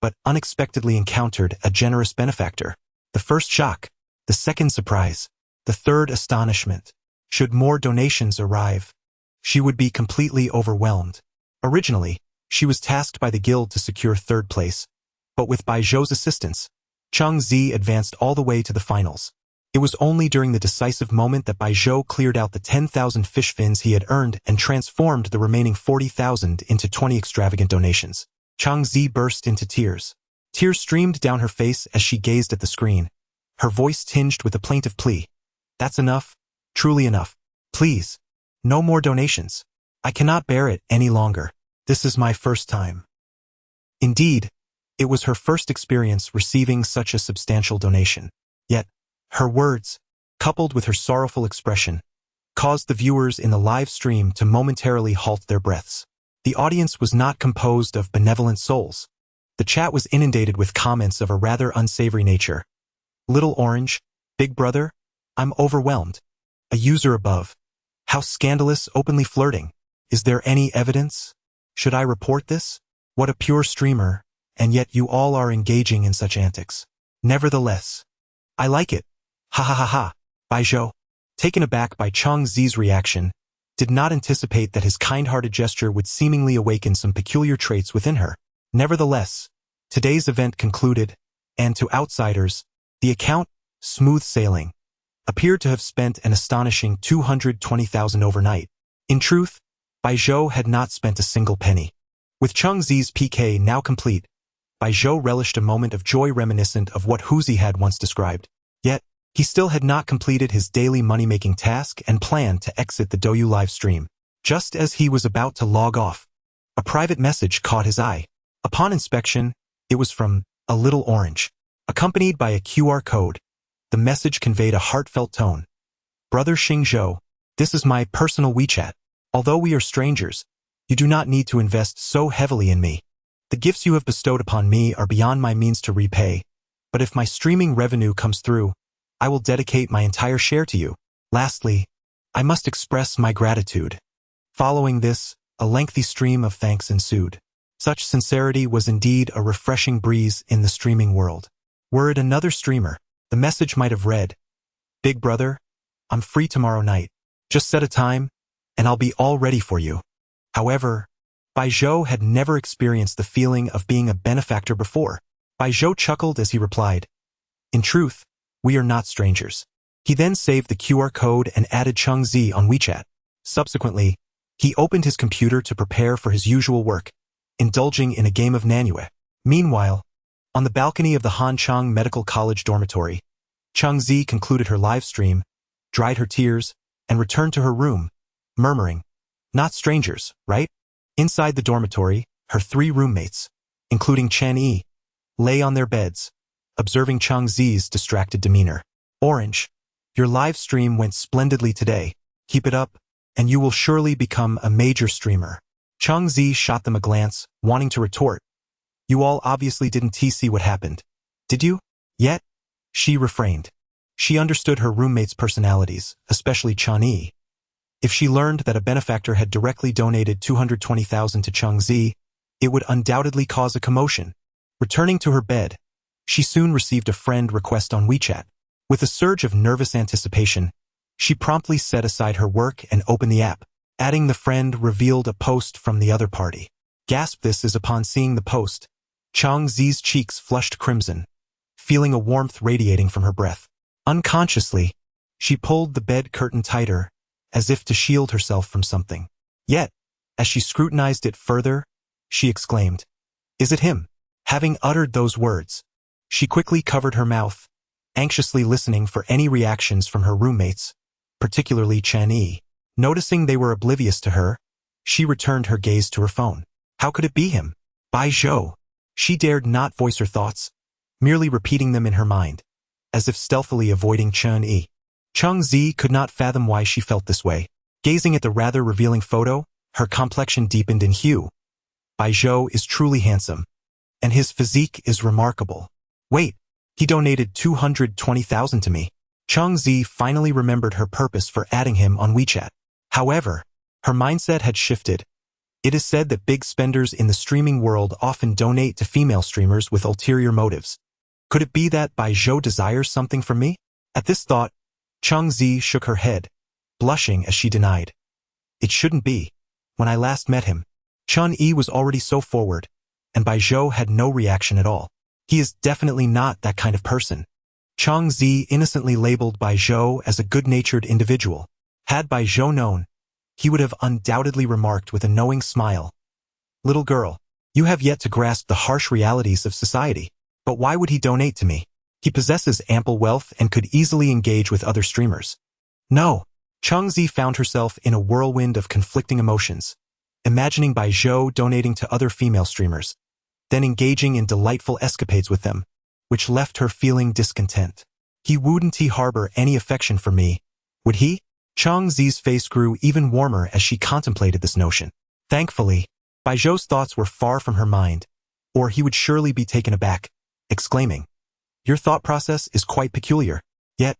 but unexpectedly encountered a generous benefactor. The first shock, the second surprise, the third astonishment. Should more donations arrive, she would be completely overwhelmed. Originally, she was tasked by the guild to secure 3rd place, but with Bai Zhou's assistance, Chang Zi advanced all the way to the finals. It was only during the decisive moment that Bai Zhou cleared out the 10,000 fish fins he had earned and transformed the remaining 40,000 into 20 extravagant donations. Chang Zi burst into tears. Tears streamed down her face as she gazed at the screen, her voice tinged with a plaintive plea. That's enough, truly enough. Please, no more donations. I cannot bear it any longer. This is my first time. Indeed, it was her first experience receiving such a substantial donation. Yet, her words, coupled with her sorrowful expression, caused the viewers in the live stream to momentarily halt their breaths. The audience was not composed of benevolent souls. The chat was inundated with comments of a rather unsavory nature. Little Orange, Big Brother, I'm overwhelmed. A user above. How scandalous, openly flirting. Is there any evidence? Should I report this? What a pure streamer, and yet you all are engaging in such antics. Nevertheless, I like it. Ha ha ha ha. Bai Zhou, taken aback by Chang Zi's reaction, did not anticipate that his kind-hearted gesture would seemingly awaken some peculiar traits within her. Nevertheless, today's event concluded, and to outsiders, the account, smooth sailing, appeared to have spent an astonishing 220,000 overnight. In truth, Bai Zhou had not spent a single penny. With Chang Zi's PK now complete, Bai Zhou relished a moment of joy reminiscent of what Hoaxes had once described. Yet, he still had not completed his daily money-making task and planned to exit the Douyu live stream. Just as he was about to log off, a private message caught his eye. Upon inspection, It was from a little orange. Accompanied by a QR code, the message conveyed a heartfelt tone. Brother Xingzhou, this is my personal WeChat. Although we are strangers, you do not need to invest so heavily in me. The gifts you have bestowed upon me are beyond my means to repay, but if my streaming revenue comes through, I will dedicate my entire share to you. Lastly, I must express my gratitude. Following this, a lengthy stream of thanks ensued. Such sincerity was indeed a refreshing breeze in the streaming world. Were it another streamer, the message might have read, Big brother, I'm free tomorrow night. Just set a time, and I'll be all ready for you. However, Bai Zhou had never experienced the feeling of being a benefactor before. Bai Zhou chuckled as he replied, In truth, we are not strangers. He then saved the QR code and added Cheng Zi on WeChat. Subsequently, he opened his computer to prepare for his usual work, indulging in a game of Nanue. Meanwhile, on the balcony of the Hanchang Medical College dormitory, Cheng Zi concluded her live stream, dried her tears, and returned to her room, murmuring, Not strangers, right? Inside the dormitory, her 3 roommates, including Chen Yi, lay on their beds, observing Cheng Zi's distracted demeanor. Orange, your live stream went splendidly today. Keep it up, and you will surely become a major streamer. Cheng Zi shot them a glance, wanting to retort. You all obviously didn't see what happened, did you? Yet, she refrained. She understood her roommates' personalities, especially Chen Yi. If she learned that a benefactor had directly donated 220,000 to Cheng Zi, it would undoubtedly cause a commotion. Returning to her bed, she soon received a friend request on WeChat. With a surge of nervous anticipation, she promptly set aside her work and opened the app. Adding the friend revealed a post from the other party. Gasp! This is upon seeing the post. Cheng Zi's cheeks flushed crimson, feeling a warmth radiating from her breath. Unconsciously, she pulled the bed curtain tighter, as if to shield herself from something. Yet, as she scrutinized it further, she exclaimed, Is it him? Having uttered those words, she quickly covered her mouth, anxiously listening for any reactions from her roommates, particularly Chen Yi. Noticing they were oblivious to her, she returned her gaze to her phone. How could it be him? Bai Zhou. She dared not voice her thoughts, merely repeating them in her mind, as if stealthily avoiding Chen Yi. Cheng Zi could not fathom why she felt this way. Gazing at the rather revealing photo, her complexion deepened in hue. Bai Zhou is truly handsome, and his physique is remarkable. Wait, he donated 220,000 to me. Cheng Zi finally remembered her purpose for adding him on WeChat. However, her mindset had shifted. It is said that big spenders in the streaming world often donate to female streamers with ulterior motives. Could it be that Bai Zhou desires something from me? At this thought, Cheng Zi shook her head, blushing as she denied. It shouldn't be. When I last met him, Chen Yi was already so forward, and Bai Zhou had no reaction at all. He is definitely not that kind of person. Cheng Zi innocently labeled Bai Zhou as a good-natured individual. Had Bai Zhou known, he would have undoubtedly remarked with a knowing smile, Little girl, you have yet to grasp the harsh realities of society. But why would he donate to me? He possesses ample wealth and could easily engage with other streamers. No. Cheng Zi found herself in a whirlwind of conflicting emotions, imagining Bai Zhou donating to other female streamers, then engaging in delightful escapades with them, which left her feeling discontent. Wouldn't he harbor any affection for me? Would he? Cheng Zi's face grew even warmer as she contemplated this notion. Thankfully, Bai Zhou's thoughts were far from her mind, or he would surely be taken aback, exclaiming, Your thought process is quite peculiar. Yet,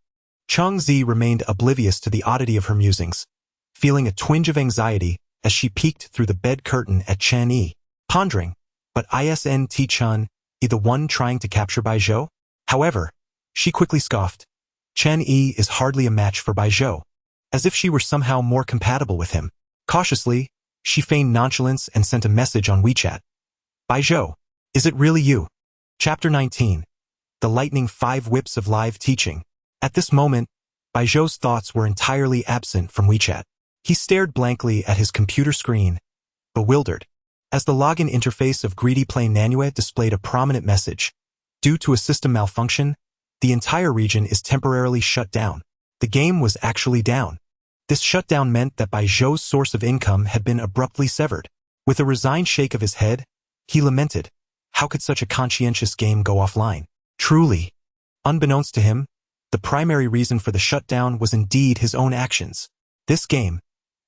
Cheng Zi remained oblivious to the oddity of her musings, feeling a twinge of anxiety as she peeked through the bed curtain at Chen Yi, pondering, but isn't Chen Yi the one trying to capture Bai Zhou? However, she quickly scoffed. Chen Yi is hardly a match for Bai Zhou, as if she were somehow more compatible with him. Cautiously, she feigned nonchalance and sent a message on WeChat. Bai Zhou, is it really you? Chapter 19. The Lightning 5 Whips of Live Teaching. At this moment, Bai Zhou's thoughts were entirely absent from WeChat. He stared blankly at his computer screen, bewildered, as the login interface of Greedy Play Nanue displayed a prominent message. Due to a system malfunction, the entire region is temporarily shut down. The game was actually down. This shutdown meant that Bai Zhou's source of income had been abruptly severed. With a resigned shake of his head, he lamented, How could such a conscientious game go offline? Truly. Unbeknownst to him, the primary reason for the shutdown was indeed his own actions. This game,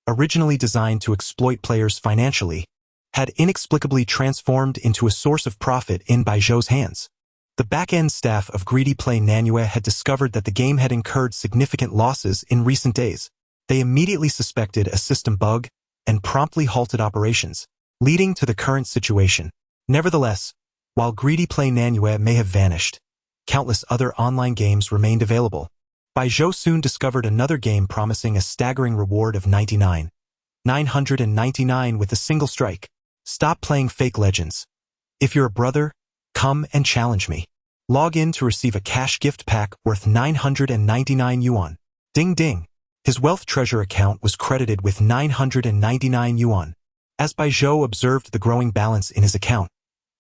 originally designed to exploit players financially, had inexplicably transformed into a source of profit in Baijiu's hands. The back-end staff of Greedy Play Nanue had discovered that the game had incurred significant losses in recent days. They immediately suspected a system bug and promptly halted operations, leading to the current situation. Nevertheless, while Greedy Play Nanue may have vanished, countless other online games remained available. Baijiu soon discovered another game promising a staggering reward of 999 with a single strike. Stop playing fake legends. If you're a brother, come and challenge me. Log in to receive a cash gift pack worth 999 yuan. Ding ding. His wealth treasure account was credited with 999 yuan. As Baijiu observed the growing balance in his account,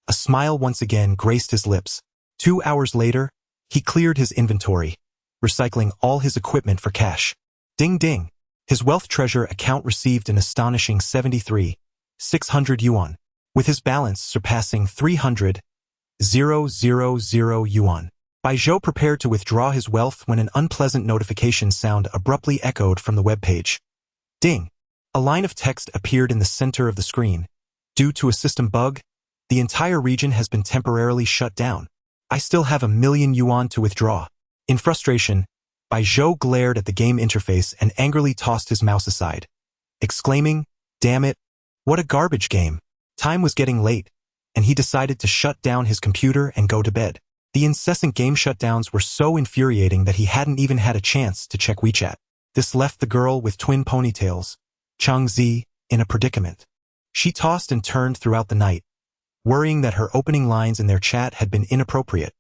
a smile once again graced his lips. 2 hours later, he cleared his inventory, recycling all his equipment for cash. Ding ding. His wealth treasure account received an astonishing 600 yuan, with his balance surpassing 300,000 yuan. Baijiu prepared to withdraw his wealth when an unpleasant notification sound abruptly echoed from the web page. Ding. A line of text appeared in the center of the screen. Due to a system bug, the entire region has been temporarily shut down. I still have 1,000,000 yuan to withdraw. In frustration, Baijiu glared at the game interface and angrily tossed his mouse aside, exclaiming, "Damn it, what a garbage game." Time was getting late, and he decided to shut down his computer and go to bed. The incessant game shutdowns were so infuriating that he hadn't even had a chance to check WeChat. This left the girl with twin ponytails, Chang Zi, in a predicament. She tossed and turned throughout the night, worrying that her opening lines in their chat had been inappropriate,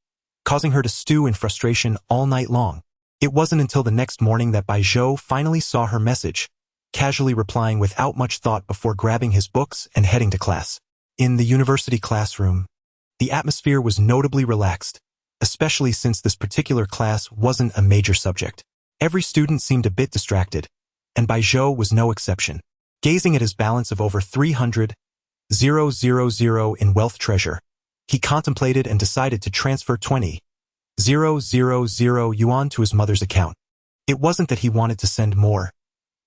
causing her to stew in frustration all night long. It wasn't until the next morning that Baijiu finally saw her message, casually replying without much thought before grabbing his books and heading to class. In the university classroom, the atmosphere was notably relaxed, especially since this particular class wasn't a major subject. Every student seemed a bit distracted, and Baijiu was no exception. Gazing at his balance of over 300,000 in wealth treasure, he contemplated and decided to transfer 20,000 yuan to his mother's account. It wasn't that he wanted to send more.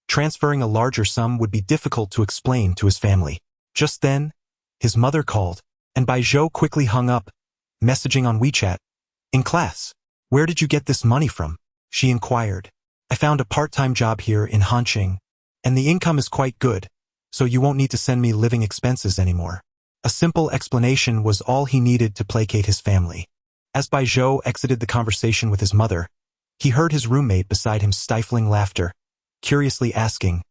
Transferring a larger sum would be difficult to explain to his family. Just then, his mother called, and Baijiu quickly hung up, messaging on WeChat. "In class, where did you get this money from?" she inquired. "I found a part-time job here in Hanqing, and the income is quite good, so you won't need to send me living expenses anymore." A simple explanation was all he needed to placate his family. As Baijiu exited the conversation with his mother, he heard his roommate beside him stifling laughter, curiously asking,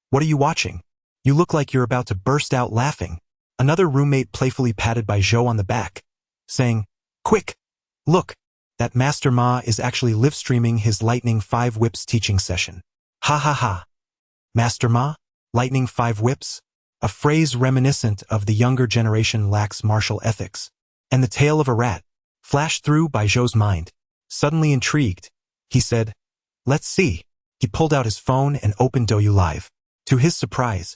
"What are you watching? You look like you're about to burst out laughing." Another roommate playfully patted Baijiu on the back, saying, "Quick, look, that Master Ma is actually live-streaming his Lightning 5 Whips teaching session." Ha ha ha. Master Ma? Lightning 5 Whips? A phrase reminiscent of the younger generation lacks martial ethics. And the tale of a rat flashed through Baijiu's mind. Suddenly intrigued, he said, "Let's see." He pulled out his phone and opened Douyu Live. To his surprise,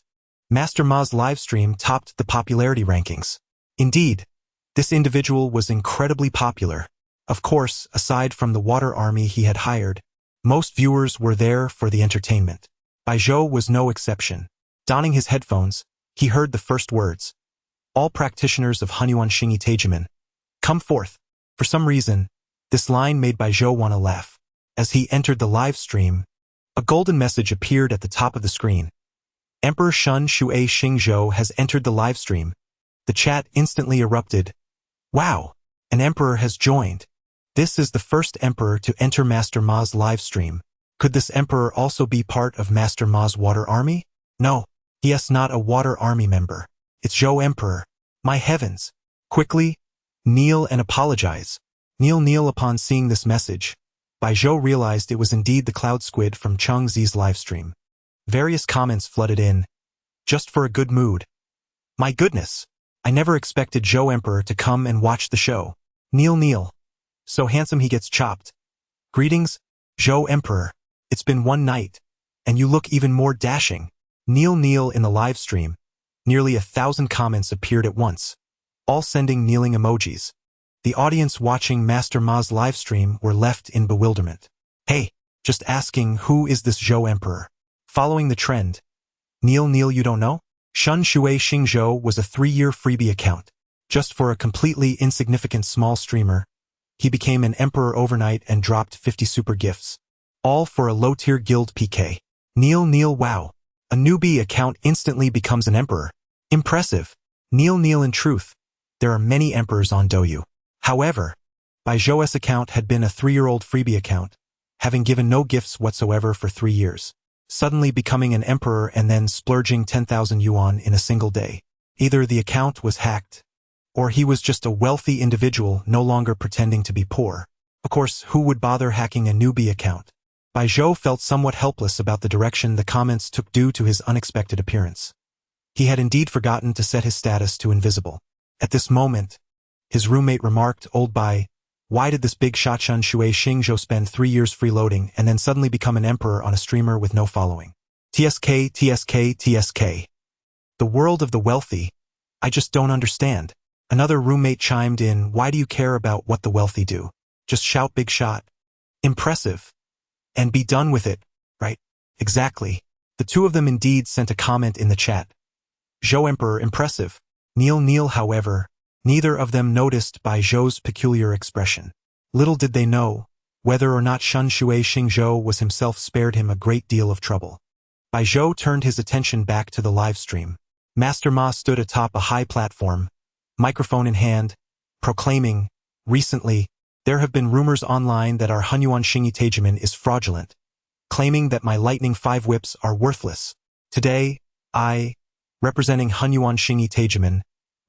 Master Ma's livestream topped the popularity rankings. Indeed, this individual was incredibly popular. Of course, aside from the water army he had hired, most viewers were there for the entertainment. Baijiu was no exception. Donning his headphones, he heard the first words. "All practitioners of Hunyuan Xingyi Teijimen, come forth." For some reason, this line made Baijiu want to laugh. As he entered the live stream, a golden message appeared at the top of the screen. "Emperor Shun Shuai Xingzhou has entered the live stream." The chat instantly erupted. "Wow, an emperor has joined. This is the first emperor to enter Master Ma's live stream. Could this emperor also be part of Master Ma's water army? No, he is not a water army member. It's Zhou Emperor. My heavens. Quickly, kneel and apologize." Kneel upon seeing this message. Baijiu realized it was indeed the cloud squid from Chang Zi's livestream. Various comments flooded in. "Just for a good mood. My goodness, I never expected Zhou Emperor to come and watch the show. Kneel. So handsome he gets chopped. Greetings, Zhou Emperor. It's been one night, and you look even more dashing." Kneel in the live stream. Nearly 1,000 comments appeared at once, all sending kneeling emojis. The audience watching Master Ma's livestream were left in bewilderment. Hey, just asking, who is this Zhou Emperor? Following the trend. Kneel you don't know? Shun Shui Xingzhou was a 3-year freebie account. Just for a completely insignificant small streamer, he became an emperor overnight and dropped 50 super gifts. All for a low-tier guild PK. Kneel wow. A newbie account instantly becomes an emperor. Impressive. Kneel in truth. There are many emperors on Douyu. However, Bai Zhou's account had been a 3-year-old freebie account, having given no gifts whatsoever for 3 years. Suddenly becoming an emperor and then splurging 10,000 yuan in a single day. Either the account was hacked, or he was just a wealthy individual no longer pretending to be poor. Of course, who would bother hacking a newbie account? Bai Zhou felt somewhat helpless about the direction the comments took due to his unexpected appearance. He had indeed forgotten to set his status to invisible. At this moment, his roommate remarked, "Old Bai, why did this big shot Shun Shui Xingzhou spend 3 years freeloading and then suddenly become an emperor on a streamer with no following? TSK. The world of the wealthy. I just don't understand." Another roommate chimed in, "Why do you care about what the wealthy do? Just shout big shot. Impressive. And be done with it, right?" Exactly. The two of them indeed sent a comment in the chat. Zhou Emperor impressive. Kneel however, neither of them noticed Bai Zhou's peculiar expression. Little did they know whether or not Shun Shui Xingzhou was himself spared him a great deal of trouble. Bai Zhou turned his attention back to the live stream. Master Ma stood atop a high platform, microphone in hand, proclaiming, "Recently, there have been rumors online that our Hunyuan Xingyi Teijiman is fraudulent, claiming that my Lightning 5 whips are worthless. Today, I, representing Hunyuan Xingyi Teijiman,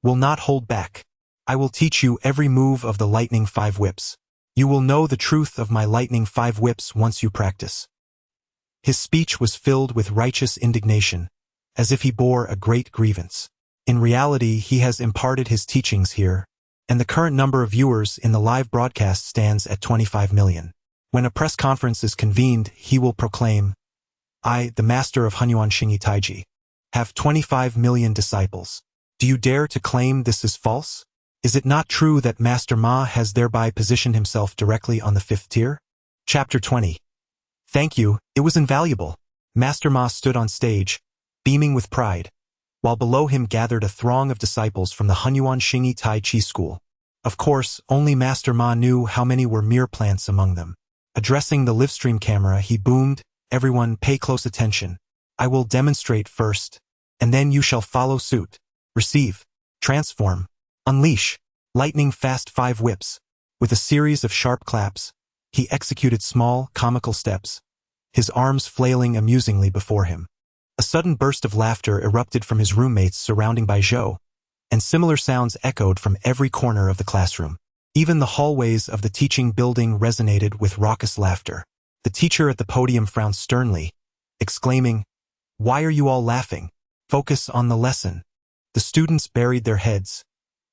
will not hold back. I will teach you every move of the Lightning 5 whips. You will know the truth of my Lightning 5 whips once you practice." His speech was filled with righteous indignation, as if he bore a great grievance. In reality, he has imparted his teachings here, and the current number of viewers in the live broadcast stands at 25 million. When a press conference is convened, he will proclaim, "I, the master of Hunyuan Xingyi Taiji, have 25 million disciples. Do you dare to claim this is false? Is it not true that Master Ma has thereby positioned himself directly on the 5th tier? Chapter 20. Thank you, it was invaluable. Master Ma stood on stage, beaming with pride, while below him gathered a throng of disciples from the Hunyuan Xingyi Tai Chi school. Of course, only Master Ma knew how many were mere plants among them. Addressing the livestream camera, he boomed, "Everyone pay close attention. I will demonstrate first, and then you shall follow suit. Receive, transform, unleash, lightning fast 5 whips." With a series of sharp claps, he executed small, comical steps, his arms flailing amusingly before him. A sudden burst of laughter erupted from his roommates surrounding Bai Zhou, and similar sounds echoed from every corner of the classroom. Even the hallways of the teaching building resonated with raucous laughter. The teacher at the podium frowned sternly, exclaiming, "Why are you all laughing? Focus on the lesson." The students buried their heads,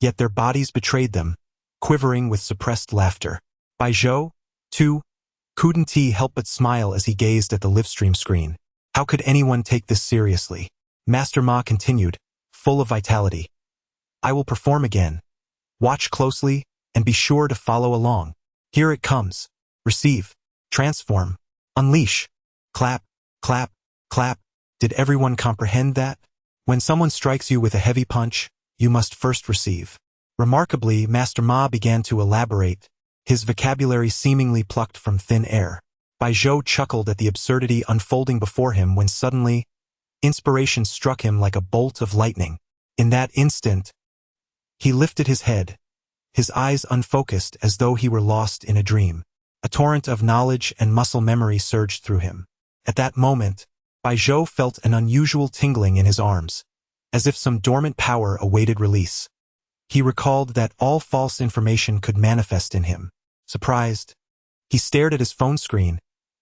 yet their bodies betrayed them, quivering with suppressed laughter. Bai Zhou, too, couldn't help but smile as he gazed at the livestream screen. How could anyone take this seriously? Master Ma continued, full of vitality. "I will perform again. Watch closely, and be sure to follow along. Here it comes. Receive, transform, unleash. Clap, clap, clap." Did everyone comprehend that? When someone strikes you with a heavy punch, you must first receive. Remarkably, Master Ma began to elaborate, his vocabulary seemingly plucked from thin air. Bai Zhou chuckled at the absurdity unfolding before him when suddenly, inspiration struck him like a bolt of lightning. In that instant, he lifted his head, his eyes unfocused as though he were lost in a dream. A torrent of knowledge and muscle memory surged through him. At that moment, Bai Zhou felt an unusual tingling in his arms, as if some dormant power awaited release. He recalled that all false information could manifest in him. Surprised, he stared at his phone screen,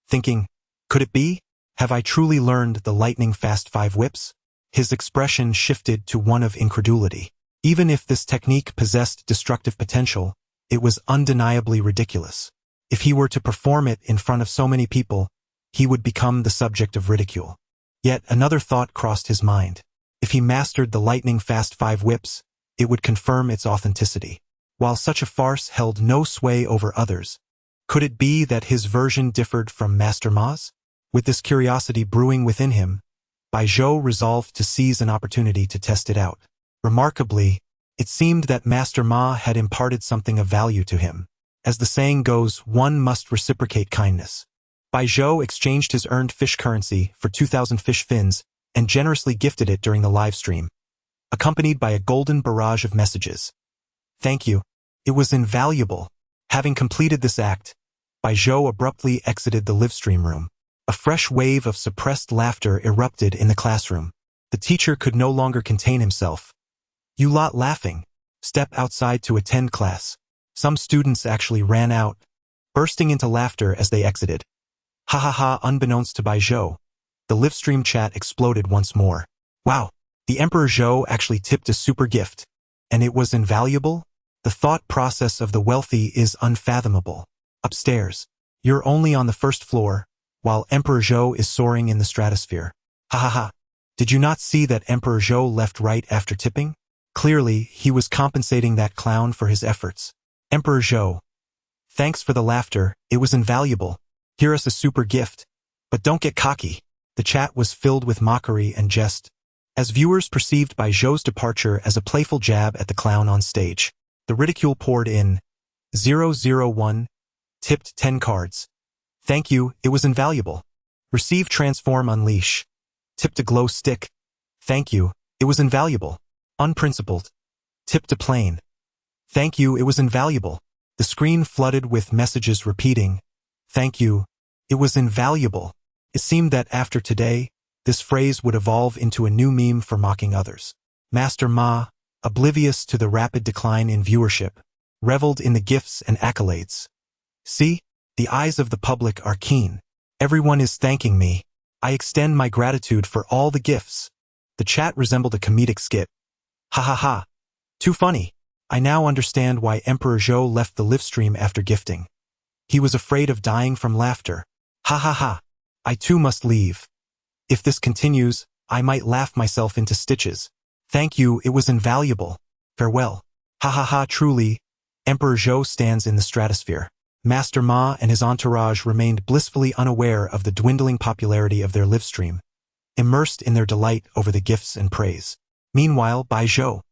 thinking, could it be? Have I truly learned the lightning fast 5 whips? His expression shifted to one of incredulity. Even if this technique possessed destructive potential, it was undeniably ridiculous. If he were to perform it in front of so many people, he would become the subject of ridicule. Yet another thought crossed his mind. If he mastered the lightning fast 5 whips, it would confirm its authenticity. While such a farce held no sway over others, could it be that his version differed from Master Ma's? With this curiosity brewing within him, Bai Zhou resolved to seize an opportunity to test it out. Remarkably, it seemed that Master Ma had imparted something of value to him. As the saying goes, one must reciprocate kindness. Bai Zhou exchanged his earned fish currency for 2,000 fish fins and generously gifted it during the live stream, accompanied by a golden barrage of messages. Thank you. It was invaluable. Having completed this act, Bai Zhou abruptly exited the livestream room. A fresh wave of suppressed laughter erupted in the classroom. The teacher could no longer contain himself. You lot laughing. Step outside to attend class. Some students actually ran out, bursting into laughter as they exited. Ha ha ha, unbeknownst to Bai Zhou, the livestream chat exploded once more. Wow, the Emperor Zhou actually tipped a super gift. And it was invaluable? The thought process of the wealthy is unfathomable. Upstairs, you're only on the first floor, while Emperor Zhou is soaring in the stratosphere. Ha ha ha. Did you not see that Emperor Zhou left right after tipping? Clearly, he was compensating that clown for his efforts. Emperor Zhou, thanks for the laughter, it was invaluable. Hear us a super gift. But don't get cocky. The chat was filled with mockery and jest, as viewers perceived Bai Zhou's departure as a playful jab at the clown on stage. The ridicule poured in. 001, tipped 10 cards. Thank you, it was invaluable. Receive transform unleash. Tipped a glow stick. Thank you, it was invaluable. Unprincipled. Tipped a plane. Thank you, it was invaluable. The screen flooded with messages repeating, thank you, it was invaluable. It seemed that after today, this phrase would evolve into a new meme for mocking others. Master Ma, oblivious to the rapid decline in viewership, reveled in the gifts and accolades. See, the eyes of the public are keen. Everyone is thanking me. I extend my gratitude for all the gifts. The chat resembled a comedic skit. Ha ha ha. Too funny. I now understand why Emperor Zhou left the livestream after gifting. He was afraid of dying from laughter. Ha ha ha. I too must leave. If this continues, I might laugh myself into stitches. Thank you, it was invaluable. Farewell. Ha ha ha, truly. Emperor Zhou stands in the stratosphere. Master Ma and his entourage remained blissfully unaware of the dwindling popularity of their livestream, immersed in their delight over the gifts and praise. Meanwhile, Bai Zhou,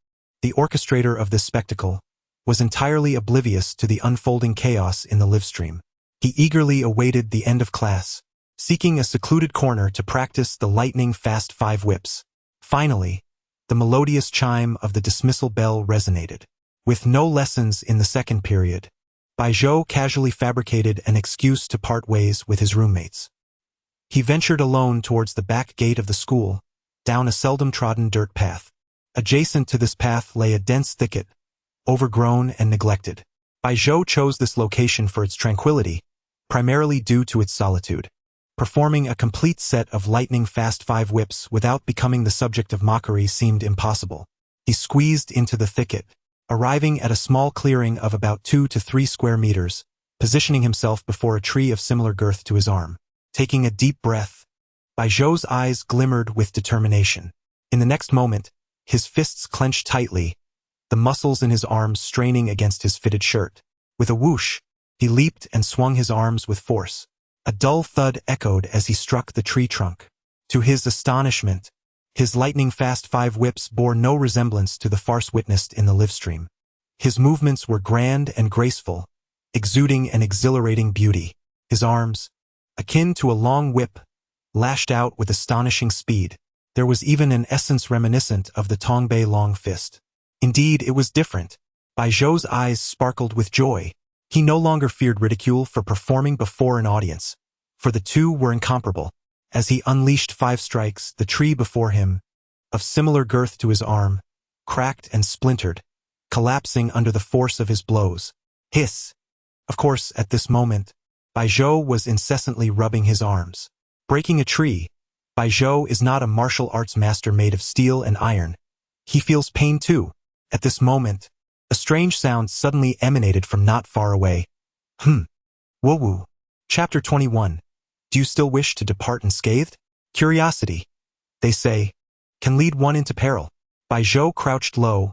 the orchestrator of this spectacle, was entirely oblivious to the unfolding chaos in the livestream. He eagerly awaited the end of class, seeking a secluded corner to practice the lightning-fast 5 whips. Finally, the melodious chime of the dismissal bell resonated. With no lessons in the second period, Bai Zhou casually fabricated an excuse to part ways with his roommates. He ventured alone towards the back gate of the school, down a seldom-trodden dirt path. Adjacent to this path lay a dense thicket, overgrown and neglected. Bai Zhou chose this location for its tranquility, primarily due to its solitude. Performing a complete set of lightning-fast 5 whips without becoming the subject of mockery seemed impossible. He squeezed into the thicket, arriving at a small clearing of about 2 to 3 square meters, positioning himself before a tree of similar girth to his arm. Taking a deep breath, Bai Zhou's eyes glimmered with determination. In the next moment, his fists clenched tightly, the muscles in his arms straining against his fitted shirt. With a whoosh, he leaped and swung his arms with force. A dull thud echoed as he struck the tree trunk. To his astonishment, his lightning-fast 5 whips bore no resemblance to the farce witnessed in the livestream. His movements were grand and graceful, exuding an exhilarating beauty. His arms, akin to a long whip, lashed out with astonishing speed. There was even an essence reminiscent of the Tongbei long fist. Indeed, it was different. Bai Zhou's eyes sparkled with joy. He no longer feared ridicule for performing before an audience, for the two were incomparable. As he unleashed 5 strikes, the tree before him, of similar girth to his arm, cracked and splintered, collapsing under the force of his blows. Hiss! Of course, at this moment, Bai Zhou was incessantly rubbing his arms. Breaking a tree, Bai Zhou is not a martial arts master made of steel and iron. He feels pain too. At this moment, a strange sound suddenly emanated from not far away. Woo-woo. Chapter 21. Do you still wish to depart unscathed? Curiosity, they say, can lead one into peril. Bai Zhou crouched low,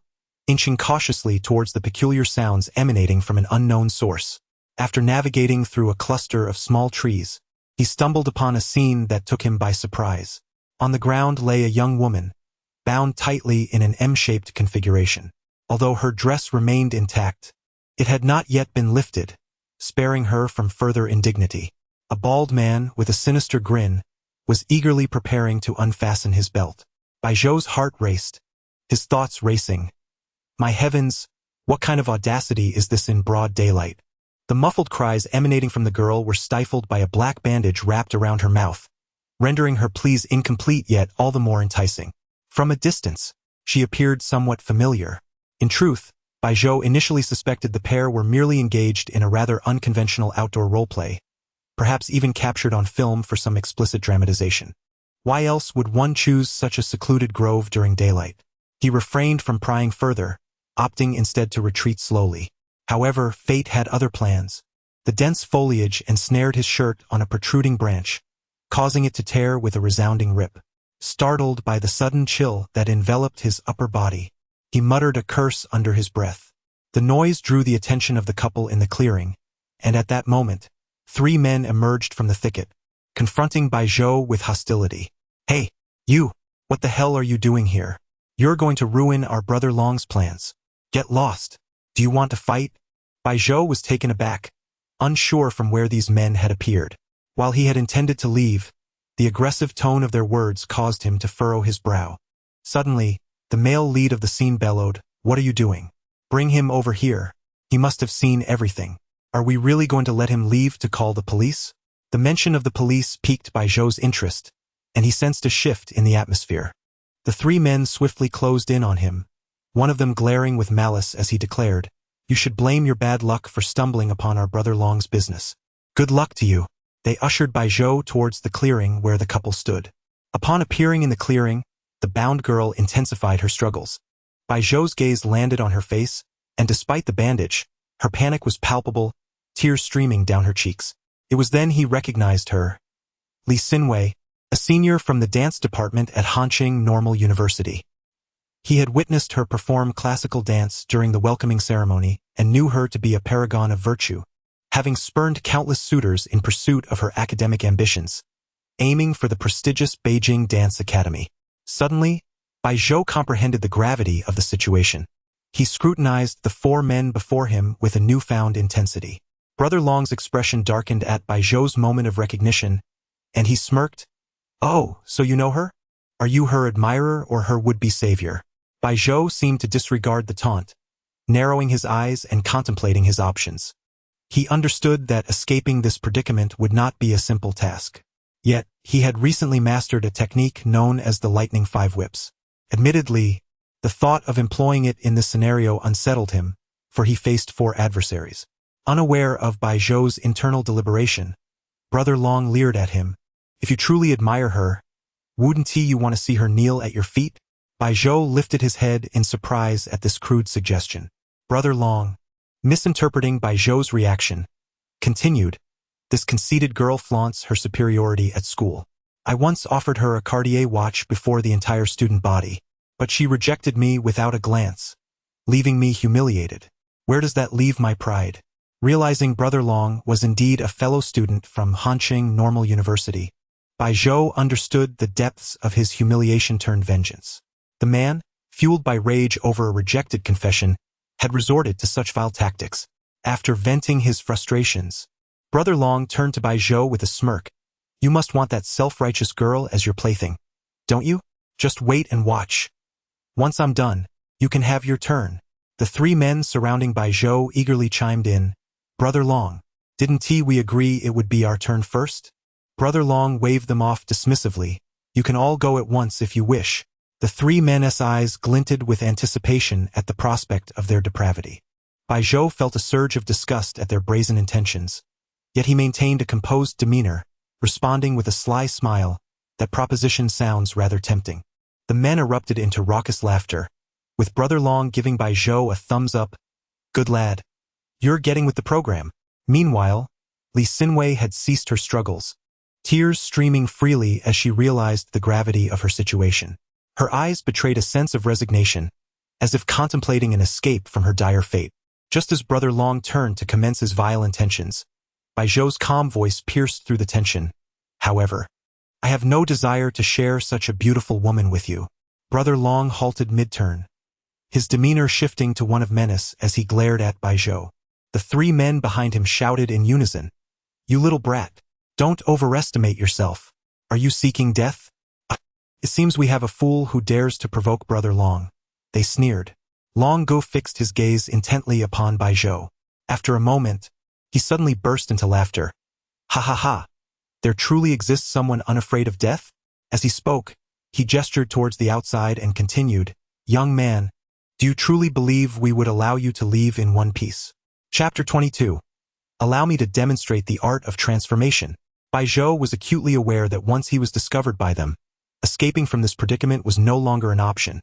inching cautiously towards the peculiar sounds emanating from an unknown source. After navigating through a cluster of small trees, he stumbled upon a scene that took him by surprise. On the ground lay a young woman, bound tightly in an M-shaped configuration. Although her dress remained intact, it had not yet been lifted, sparing her from further indignity. A bald man with a sinister grin was eagerly preparing to unfasten his belt. Baijiu's heart raced, his thoughts racing. My heavens, what kind of audacity is this in broad daylight? The muffled cries emanating from the girl were stifled by a black bandage wrapped around her mouth, rendering her pleas incomplete yet all the more enticing. From a distance, she appeared somewhat familiar. In truth, Baijiu initially suspected the pair were merely engaged in a rather unconventional outdoor roleplay, perhaps even captured on film for some explicit dramatization. Why else would one choose such a secluded grove during daylight? He refrained from prying further, opting instead to retreat slowly. However, fate had other plans. The dense foliage ensnared his shirt on a protruding branch, causing it to tear with a resounding rip. Startled by the sudden chill that enveloped his upper body, he muttered a curse under his breath. The noise drew the attention of the couple in the clearing, and at that moment, 3 men emerged from the thicket, confronting Baijiu with hostility. Hey, you! What the hell are you doing here? You're going to ruin our brother Long's plans. Get lost. Do you want to fight? Baijiu was taken aback, unsure from where these men had appeared. While he had intended to leave, the aggressive tone of their words caused him to furrow his brow. Suddenly, the male lead of the scene bellowed, "What are you doing? Bring him over here. He must have seen everything. Are we really going to let him leave to call the police?" The mention of the police piqued Baijiu's interest, and he sensed a shift in the atmosphere. The 3 men swiftly closed in on him, one of them glaring with malice as he declared, "You should blame your bad luck for stumbling upon our brother Long's business. Good luck to you." They ushered Baijiu towards the clearing where the couple stood. Upon appearing in the clearing, the bound girl intensified her struggles. Baijiu's gaze landed on her face, and despite the bandage, her panic was palpable, tears streaming down her cheeks. It was then he recognized her. Li Xinwei, a senior from the dance department at Hanqing Normal University. He had witnessed her perform classical dance during the welcoming ceremony and knew her to be a paragon of virtue, having spurned countless suitors in pursuit of her academic ambitions, aiming for the prestigious Beijing Dance Academy. Suddenly, Baijiu comprehended the gravity of the situation. He scrutinized the 4 men before him with a newfound intensity. Brother Long's expression darkened at Baijiu's moment of recognition, and he smirked. "Oh, so you know her? Are you her admirer or her would-be savior?" Baijiu seemed to disregard the taunt, narrowing his eyes and contemplating his options. He understood that escaping this predicament would not be a simple task. Yet, he had recently mastered a technique known as the Lightning 5 Whips. Admittedly, the thought of employing it in this scenario unsettled him, for he faced 4 adversaries. Unaware of Baijiu's internal deliberation, Brother Long leered at him. "If you truly admire her, wouldn't you want to see her kneel at your feet?" Baijiu lifted his head in surprise at this crude suggestion. Brother Long, misinterpreting Baijiu's reaction, continued, "This conceited girl flaunts her superiority at school. I once offered her a Cartier watch before the entire student body, but she rejected me without a glance, leaving me humiliated. Where does that leave my pride?" Realizing Brother Long was indeed a fellow student from Hanqing Normal University, Baijiu understood the depths of his humiliation turned vengeance. The man, fueled by rage over a rejected confession, had resorted to such vile tactics. After venting his frustrations, Brother Long turned to Baijiu with a smirk. "You must want that self-righteous girl as your plaything, don't you? Just wait and watch. Once I'm done, you can have your turn." The 3 men surrounding Baijiu eagerly chimed in. "Brother Long, didn't we agree it would be our turn first?" Brother Long waved them off dismissively. "You can all go at once if you wish." The 3 men's eyes glinted with anticipation at the prospect of their depravity. Baijiu felt a surge of disgust at their brazen intentions, yet he maintained a composed demeanor, responding with a sly smile. "That proposition sounds rather tempting." The men erupted into raucous laughter, with Brother Long giving Baijiu a thumbs up. "Good lad. You're getting with the program." Meanwhile, Li Xinwei had ceased her struggles, tears streaming freely as she realized the gravity of her situation. Her eyes betrayed a sense of resignation, as if contemplating an escape from her dire fate. Just as Brother Long turned to commence his vile intentions, Bai Zhou's calm voice pierced through the tension. However, I have no desire to share such a beautiful woman with you. Brother Long halted mid-turn, his demeanor shifting to one of menace as he glared at Bai Zhou. The three men behind him shouted in unison, "You little brat, don't overestimate yourself. Are you seeking death? It seems we have a fool who dares to provoke Brother Long." They sneered. Long Gu fixed his gaze intently upon Bai Zhou. After a moment, he suddenly burst into laughter. "Ha ha ha! There truly exists someone unafraid of death?" As he spoke, he gestured towards the outside and continued, "Young man, do you truly believe we would allow you to leave in one piece?" Chapter 22. Allow me to demonstrate the art of transformation. Bai Zhou was acutely aware that once he was discovered by them, escaping from this predicament was no longer an option,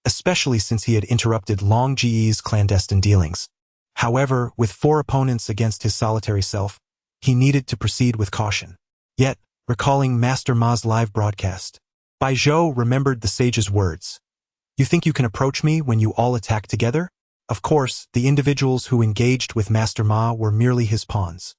especially since he had interrupted Long Ji's clandestine dealings. However, with 4 opponents against his solitary self, he needed to proceed with caution. Yet, recalling Master Ma's live broadcast, Bai Zhou remembered the sage's words. "You think you can approach me when you all attack together?" Of course, the individuals who engaged with Master Ma were merely his pawns.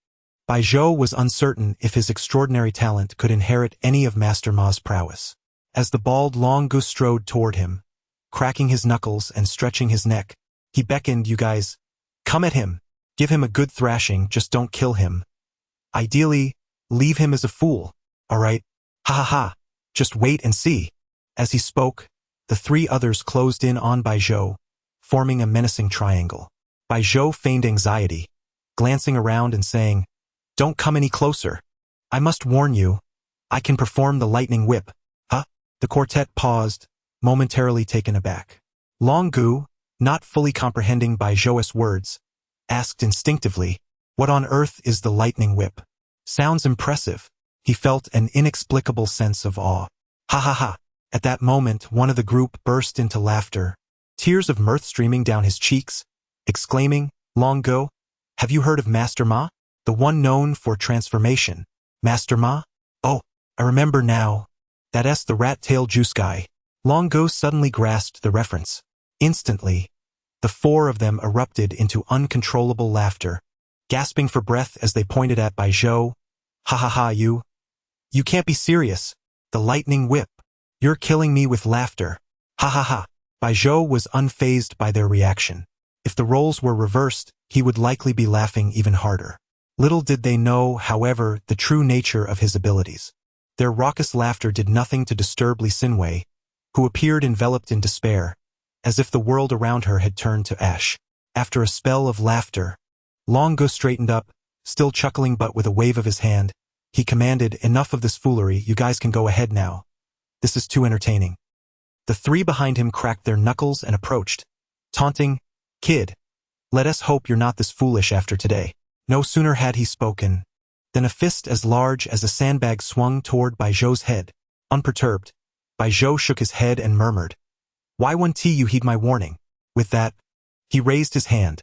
Bai Zhou was uncertain if his extraordinary talent could inherit any of Master Ma's prowess. As the bald Long Gu strode toward him, cracking his knuckles and stretching his neck, he beckoned, "You guys, come at him. Give him a good thrashing, just don't kill him. Ideally, leave him as a fool. Alright? Ha ha ha. Just wait and see." As he spoke, the 3 others closed in on Bai Zhou, forming a menacing triangle. Bai Zhou feigned anxiety, glancing around and saying, "Don't come any closer. I must warn you, I can perform the lightning whip." Huh? The quartet paused, momentarily taken aback. Long Gu, not fully comprehending Bai Zhou's words, asked instinctively, "What on earth is the lightning whip?" Sounds impressive. He felt an inexplicable sense of awe. Ha ha ha. At that moment, one of the group burst into laughter, tears of mirth streaming down his cheeks, exclaiming, "Long Gu, have you heard of Master Ma? The one known for transformation. Master Ma? Oh, I remember now. That's the rat-tailed juice guy." Long Gu suddenly grasped the reference. Instantly, the 4 of them erupted into uncontrollable laughter, gasping for breath as they pointed at Bai Zhou. "Ha ha ha, you can't be serious. The lightning whip. You're killing me with laughter. Ha ha ha." Bai Zhou was unfazed by their reaction. If the roles were reversed, he would likely be laughing even harder. Little did they know, however, the true nature of his abilities. Their raucous laughter did nothing to disturb Li Xinwei, who appeared enveloped in despair, as if the world around her had turned to ash. After a spell of laughter, Long Gu straightened up, still chuckling but with a wave of his hand. He commanded, "Enough of this foolery, you guys can go ahead now. This is too entertaining." The 3 behind him cracked their knuckles and approached, taunting, "Kid, let us hope you're not this foolish after today." No sooner had he spoken than a fist as large as a sandbag swung toward Bai Zhou's head. Unperturbed, Bai Zhou shook his head and murmured, "Why won't you heed my warning?" With that, he raised his hand,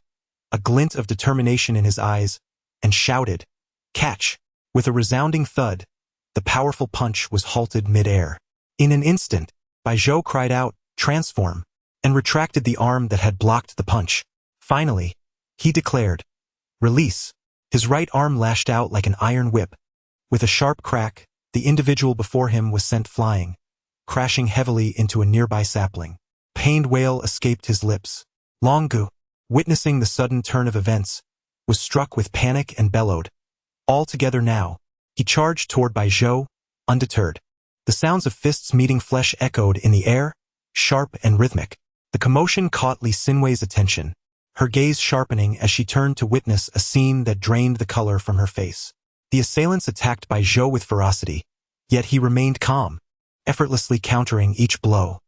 a glint of determination in his eyes, and shouted, "Catch!" With a resounding thud, the powerful punch was halted mid-air. In an instant, Bai Zhou cried out, "Transform," and retracted the arm that had blocked the punch. Finally, he declared, "Release." His right arm lashed out like an iron whip. With a sharp crack, the individual before him was sent flying, crashing heavily into a nearby sapling. Pained wail escaped his lips. Long Gu, witnessing the sudden turn of events, was struck with panic and bellowed. All together now, he charged toward Bai Zhou, undeterred. The sounds of fists meeting flesh echoed in the air, sharp and rhythmic. The commotion caught Li Xinwei's attention, her gaze sharpening as she turned to witness a scene that drained the color from her face. The assailants attacked Bai Zhou with ferocity, yet he remained calm, effortlessly countering each blow.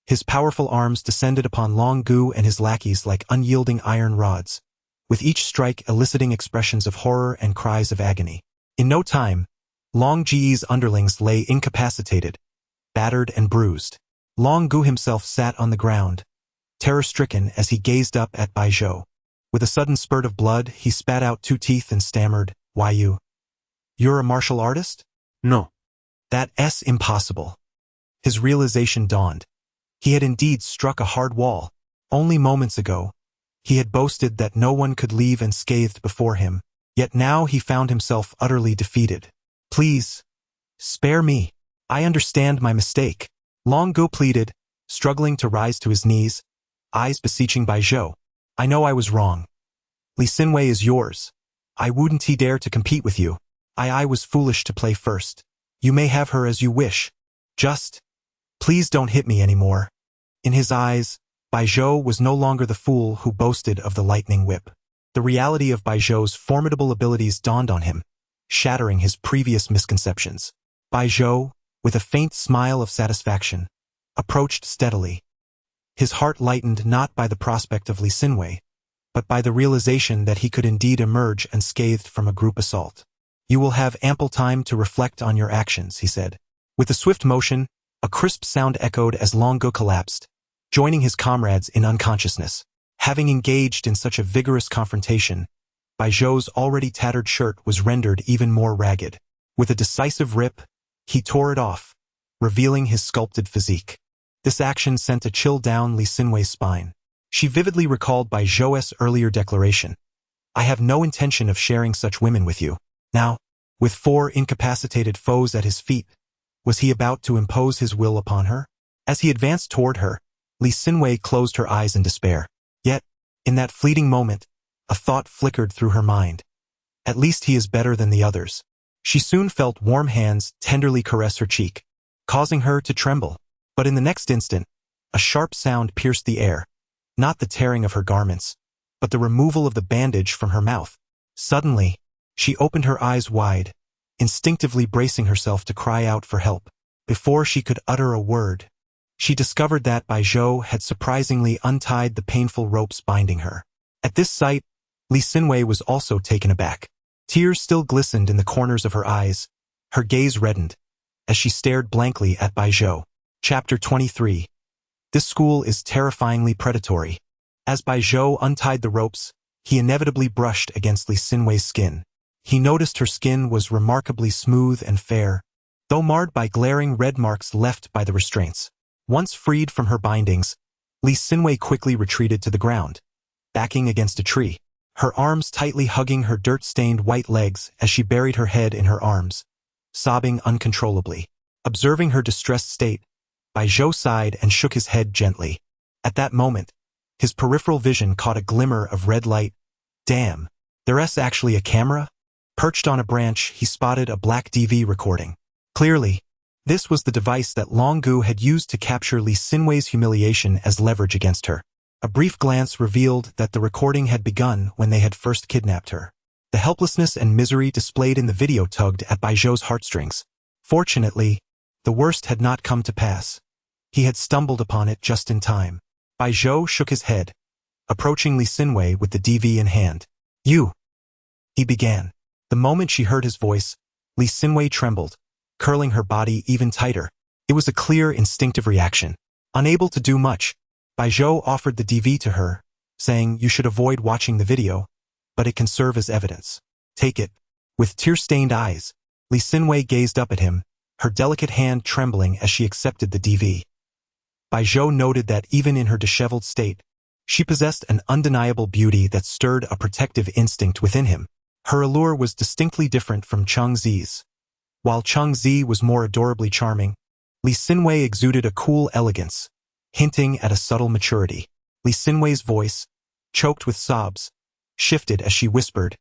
His powerful arms descended upon Long Gu and his lackeys like unyielding iron rods, with each strike eliciting expressions of horror and cries of agony. In no time, Long Ji's underlings lay incapacitated, battered and bruised. Long Gu himself sat on the ground, terror-stricken as he gazed up at Bai Zhou. With a sudden spurt of blood, he spat out 2 teeth and stammered, "Why you're a martial artist?" No. That's impossible. His realization dawned. He had indeed struck a hard wall. Only moments ago, he had boasted that no one could leave unscathed before him, yet now he found himself utterly defeated. Please, spare me. I understand my mistake. Longo pleaded, struggling to rise to his knees, eyes beseeching Bai Zhou. I know I was wrong. Li Xinwei is yours. I wouldn't dare to compete with you. I was foolish to play first. You may have her as you wish. Just, please don't hit me anymore. In his eyes, Bai Zhou was no longer the fool who boasted of the lightning whip. The reality of Bai Zhou's formidable abilities dawned on him, shattering his previous misconceptions. Bai Zhou, with a faint smile of satisfaction, approached steadily. His heart lightened not by the prospect of Li Xinwei, but by the realization that he could indeed emerge unscathed from a group assault. You will have ample time to reflect on your actions, he said. With a swift motion, a crisp sound echoed as Longo collapsed, joining his comrades in unconsciousness. Having engaged in such a vigorous confrontation, Bai Zhou's already tattered shirt was rendered even more ragged. With a decisive rip, he tore it off, revealing his sculpted physique. This action sent a chill down Li Xinwei's spine. She vividly recalled Bai Zhou's earlier declaration. I have no intention of sharing such women with you. Now, with 4 incapacitated foes at his feet, was he about to impose his will upon her? As he advanced toward her, Li Xinwei closed her eyes in despair. Yet, in that fleeting moment, a thought flickered through her mind. At least he is better than the others. She soon felt warm hands tenderly caress her cheek, causing her to tremble. But in the next instant, a sharp sound pierced the air, not the tearing of her garments, but the removal of the bandage from her mouth. Suddenly, she opened her eyes wide, instinctively bracing herself to cry out for help. Before she could utter a word, she discovered that Bai Zhou had surprisingly untied the painful ropes binding her. At this sight, Li Xinwei was also taken aback. Tears still glistened in the corners of her eyes. Her gaze reddened, as she stared blankly at Bai Zhou. Chapter 23. This school is terrifyingly predatory. As Bai Zhou untied the ropes, he inevitably brushed against Li Xinwei's skin. He noticed her skin was remarkably smooth and fair, though marred by glaring red marks left by the restraints. Once freed from her bindings, Li Xinwei quickly retreated to the ground, backing against a tree, her arms tightly hugging her dirt-stained white legs as she buried her head in her arms, sobbing uncontrollably. Observing her distressed state, Bai Zhou sighed and shook his head gently. At that moment, his peripheral vision caught a glimmer of red light. Damn, there's actually a camera? Perched on a branch, he spotted a black DV recording. Clearly, this was the device that Longo had used to capture Li Xinwei's humiliation as leverage against her. A brief glance revealed that the recording had begun when they had first kidnapped her. The helplessness and misery displayed in the video tugged at Bai Zhou's heartstrings. Fortunately, the worst had not come to pass. He had stumbled upon it just in time. Bai Zhou shook his head, approaching Li Xinwei with the DV in hand. You, he began. The moment she heard his voice, Li Xinwei trembled, curling her body even tighter. It was a clear, instinctive reaction. Unable to do much, Bai Zhou offered the DV to her, saying, you should avoid watching the video, but it can serve as evidence. Take it. With tear-stained eyes, Li Xinwei gazed up at him, her delicate hand trembling as she accepted the DV. Bai Zhou noted that even in her disheveled state, she possessed an undeniable beauty that stirred a protective instinct within him. Her allure was distinctly different from Cheng Zi's. While Cheng Zi was more adorably charming, Li Xinwei exuded a cool elegance, hinting at a subtle maturity. Li Xinwei's voice, choked with sobs, shifted as she whispered,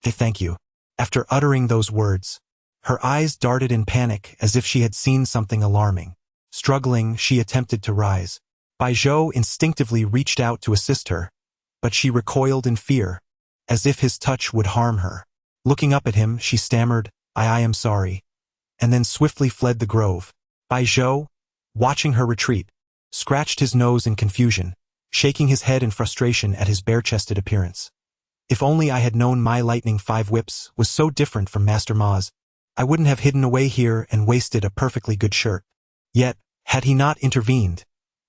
thank you. After uttering those words, her eyes darted in panic as if she had seen something alarming. Struggling, she attempted to rise. Bai Zhou instinctively reached out to assist her, but she recoiled in fear, as if his touch would harm her. Looking up at him, she stammered, I am sorry, and then swiftly fled the grove. Bai Zhou, watching her retreat, scratched his nose in confusion, shaking his head in frustration at his bare-chested appearance. If only I had known my lightning 5 whips was so different from Master Ma's, I wouldn't have hidden away here and wasted a perfectly good shirt. Yet, had he not intervened,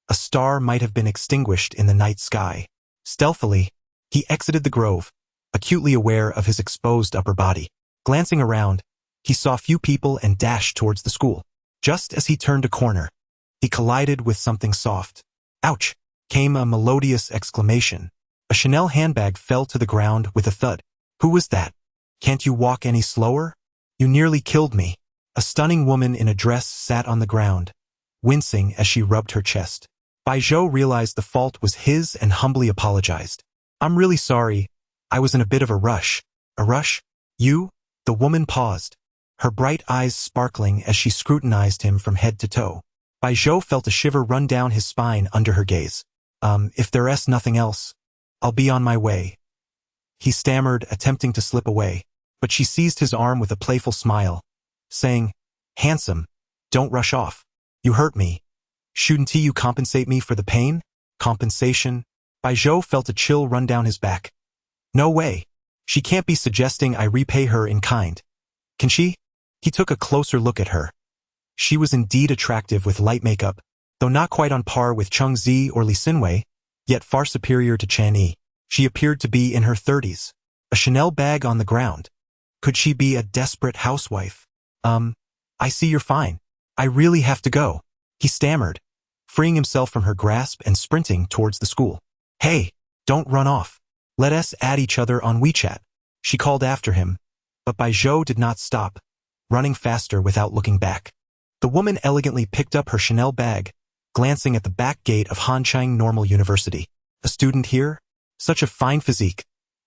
a star might have been extinguished in the night sky. Stealthily, he exited the grove, acutely aware of his exposed upper body. Glancing around, he saw few people and dashed towards the school. Just as he turned a corner, he collided with something soft. Ouch! came a melodious exclamation. A Chanel handbag fell to the ground with a thud. Who was that? Can't you walk any slower? You nearly killed me. A stunning woman in a dress sat on the ground, wincing as she rubbed her chest. Baijiu realized the fault was his and humbly apologized. I'm really sorry. I was in a bit of a rush. A rush? You? The woman paused, her bright eyes sparkling as she scrutinized him from head to toe. Baijiu felt a shiver run down his spine under her gaze. If there's nothing else, I'll be on my way. He stammered, attempting to slip away, but she seized his arm with a playful smile, saying, Handsome, don't rush off. You hurt me. Shouldn't you compensate me for the pain? Compensation? Baijiu felt a chill run down his back. No way. She can't be suggesting I repay her in kind. Can she? He took a closer look at her. She was indeed attractive with light makeup, though not quite on par with Cheng Zi or Li Xinwei, yet far superior to Chan Yi. She appeared to be in her 30s. A Chanel bag on the ground. Could she be a desperate housewife? I see you're fine. I really have to go. He stammered, freeing himself from her grasp and sprinting towards the school. Hey, don't run off. Let us add each other on WeChat. She called after him, but Baijiu did not stop, running faster without looking back. The woman elegantly picked up her Chanel bag, glancing at the back gate of Hanchang Normal University. A student here? Such a fine physique.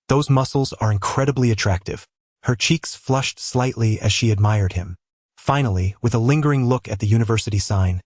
Those muscles are incredibly attractive. Her cheeks flushed slightly as she admired him. Finally, with a lingering look at the university sign,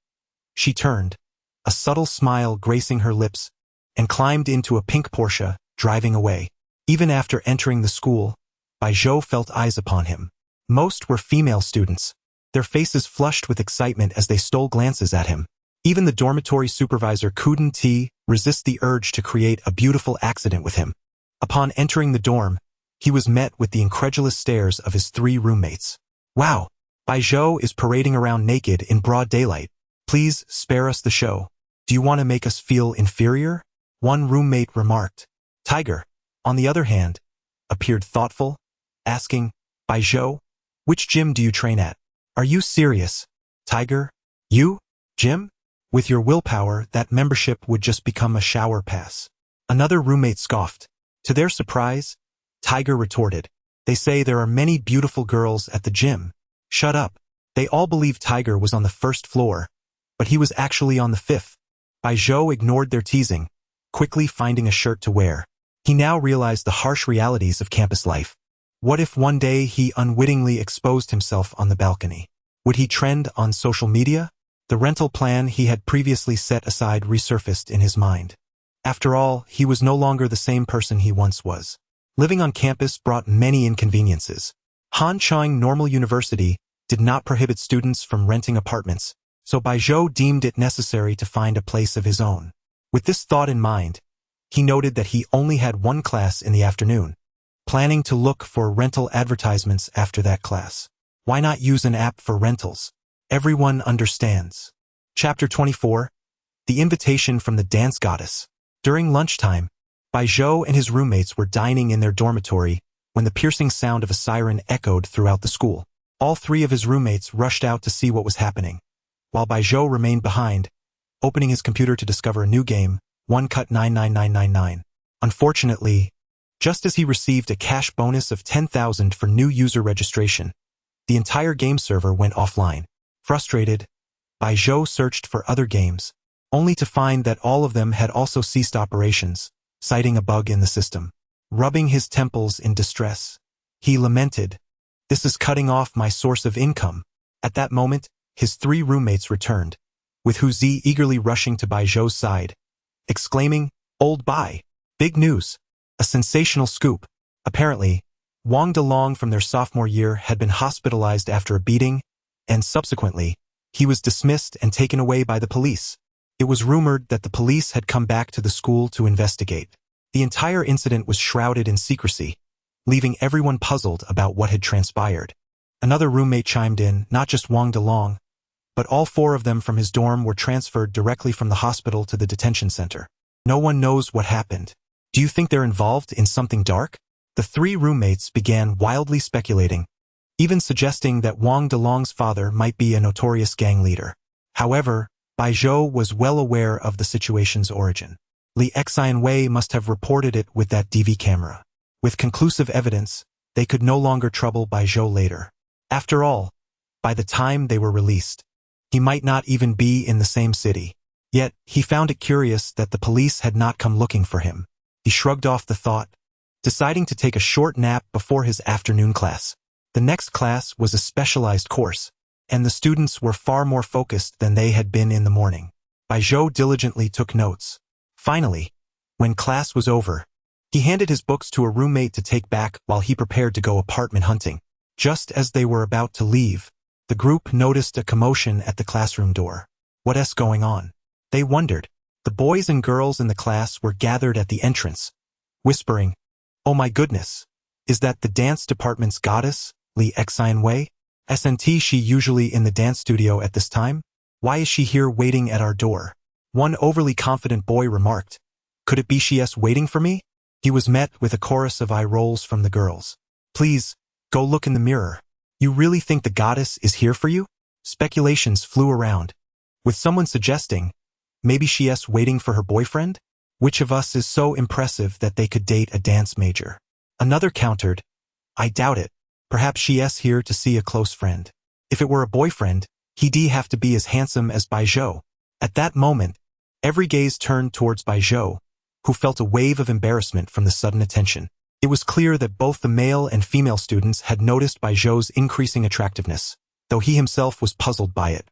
she turned, a subtle smile gracing her lips, and climbed into a pink Porsche, driving away. Even after entering the school, Baijiu felt eyes upon him. Most were female students, their faces flushed with excitement as they stole glances at him. Even the dormitory supervisor couldn't resist the urge to create a beautiful accident with him. Upon entering the dorm, he was met with the incredulous stares of his 3 roommates. Wow, Baijiu is parading around naked in broad daylight. Please spare us the show. Do you want to make us feel inferior? One roommate remarked. Tiger, on the other hand, appeared thoughtful, asking, Baijiu, which gym do you train at? Are you serious? Tiger, you? Gym? With your willpower, that membership would just become a shower pass. Another roommate scoffed. To their surprise, Tiger retorted, They say there are many beautiful girls at the gym. Shut up. They all believed Tiger was on the 1st floor, but he was actually on the 5th. Baijiu ignored their teasing, quickly finding a shirt to wear. He now realized the harsh realities of campus life. What if one day he unwittingly exposed himself on the balcony? Would he trend on social media? The rental plan he had previously set aside resurfaced in his mind. After all, he was no longer the same person he once was. Living on campus brought many inconveniences. Hanchang Normal University did not prohibit students from renting apartments, so Baijiu deemed it necessary to find a place of his own. With this thought in mind, he noted that he only had 1 class in the afternoon, planning to look for rental advertisements after that class. Why not use an app for rentals? Everyone understands. Chapter 24. The Invitation from the Dance Goddess. During lunchtime, Baijiu and his roommates were dining in their dormitory when the piercing sound of a siren echoed throughout the school. All 3 of his roommates rushed out to see what was happening, while Baijiu remained behind, opening his computer to discover a new game, One Cut 99999. Unfortunately, just as he received a cash bonus of 10,000 for new user registration, the entire game server went offline. Frustrated, Baijiu searched for other games, only to find that all of them had also ceased operations, citing a bug in the system. Rubbing his temples in distress, he lamented, "This is cutting off my source of income." At that moment, his 3 roommates returned, with Huzi eagerly rushing to Baijiu's side, exclaiming, "Old Bai! Big news! A sensational scoop!" Apparently, Wang Delong from their sophomore year had been hospitalized after a beating, and subsequently, he was dismissed and taken away by the police. It was rumored that the police had come back to the school to investigate. The entire incident was shrouded in secrecy, leaving everyone puzzled about what had transpired. Another roommate chimed in, not just Wang Delong, but all 4 of them from his dorm were transferred directly from the hospital to the detention center. No one knows what happened. Do you think they're involved in something dark? The 3 roommates began wildly speculating, even suggesting that Wang Delong's father might be a notorious gang leader. However, Bai Zhou was well aware of the situation's origin. Li Xianwei must have reported it with that DV camera. With conclusive evidence, they could no longer trouble Bai Zhou later. After all, by the time they were released, he might not even be in the same city. Yet, he found it curious that the police had not come looking for him. He shrugged off the thought, deciding to take a short nap before his afternoon class. The next class was a specialized course, and the students were far more focused than they had been in the morning. Bai Zhou diligently took notes. Finally, when class was over, he handed his books to a roommate to take back while he prepared to go apartment hunting. Just as they were about to leave, the group noticed a commotion at the classroom door. What's going on? They wondered. The boys and girls in the class were gathered at the entrance, whispering, "Oh my goodness! Is that the dance department's goddess, Li Xianwei? Isn't she usually in the dance studio at this time? Why is she here waiting at our door?" One overly confident boy remarked, "Could it be she's waiting for me?" He was met with a chorus of eye rolls from the girls. "Please, go look in the mirror. You really think the goddess is here for you?" Speculations flew around, with someone suggesting, maybe she's waiting for her boyfriend? Which of us is so impressive that they could date a dance major? Another countered, "I doubt it. Perhaps she's here to see a close friend. If it were a boyfriend, he'd have to be as handsome as Bai Zhou." At that moment, every gaze turned towards Bai Zhou, who felt a wave of embarrassment from the sudden attention. It was clear that both the male and female students had noticed Bai Zhou's increasing attractiveness, though he himself was puzzled by it.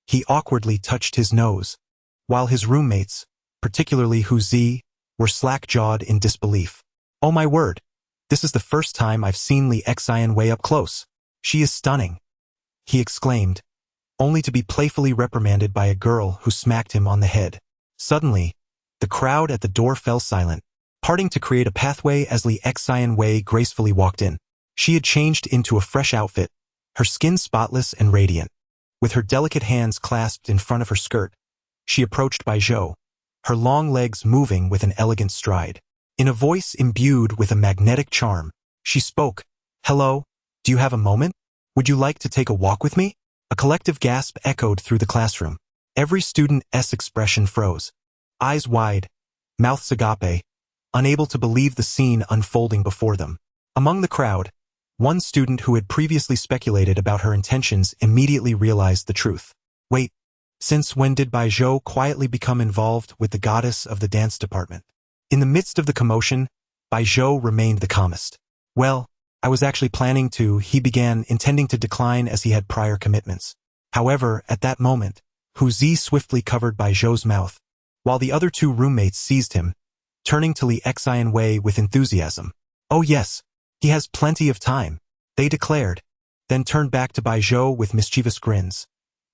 He awkwardly touched his nose, while his roommates, particularly Hu Zi, were slack-jawed in disbelief. "Oh my word! This is the first time I've seen Li Xianwei up close. She is stunning," he exclaimed, only to be playfully reprimanded by a girl who smacked him on the head. Suddenly, the crowd at the door fell silent, parting to create a pathway as Li Xianwei gracefully walked in. She had changed into a fresh outfit, her skin spotless and radiant. With her delicate hands clasped in front of her skirt, she approached Bai Zhou, her long legs moving with an elegant stride. In a voice imbued with a magnetic charm, she spoke, "Hello, do you have a moment? Would you like to take a walk with me?" A collective gasp echoed through the classroom. Every student's expression froze, eyes wide, mouths agape, unable to believe the scene unfolding before them. Among the crowd, one student who had previously speculated about her intentions immediately realized the truth. Wait, since when did Bai Zhou quietly become involved with the goddess of the dance department? In the midst of the commotion, Bai Zhou remained the calmest. "Well, I was actually planning to," he began, intending to decline as he had prior commitments. However, at that moment, Hu Zi swiftly covered Bai Zhou's mouth, while the other two roommates seized him, turning to Li Xianwei with enthusiasm. "Oh yes, he has plenty of time," they declared, then turned back to Bai Zhou with mischievous grins.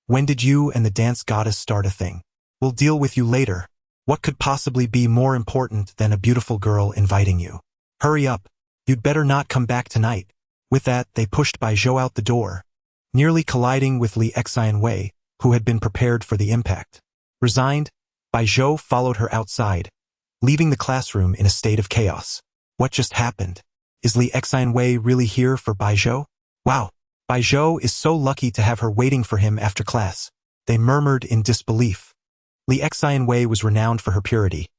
"When did you and the dance goddess start a thing? We'll deal with you later. What could possibly be more important than a beautiful girl inviting you? Hurry up. You'd better not come back tonight." With that, they pushed Bai Zhou out the door, nearly colliding with Li Xianwei, who had been prepared for the impact. Resigned, Bai Zhou followed her outside, leaving the classroom in a state of chaos. What just happened? Is Li Xianwei really here for Bai Zhou? Wow, Bai Zhou is so lucky to have her waiting for him after class, they murmured in disbelief. Li Xianwei was renowned for her purity,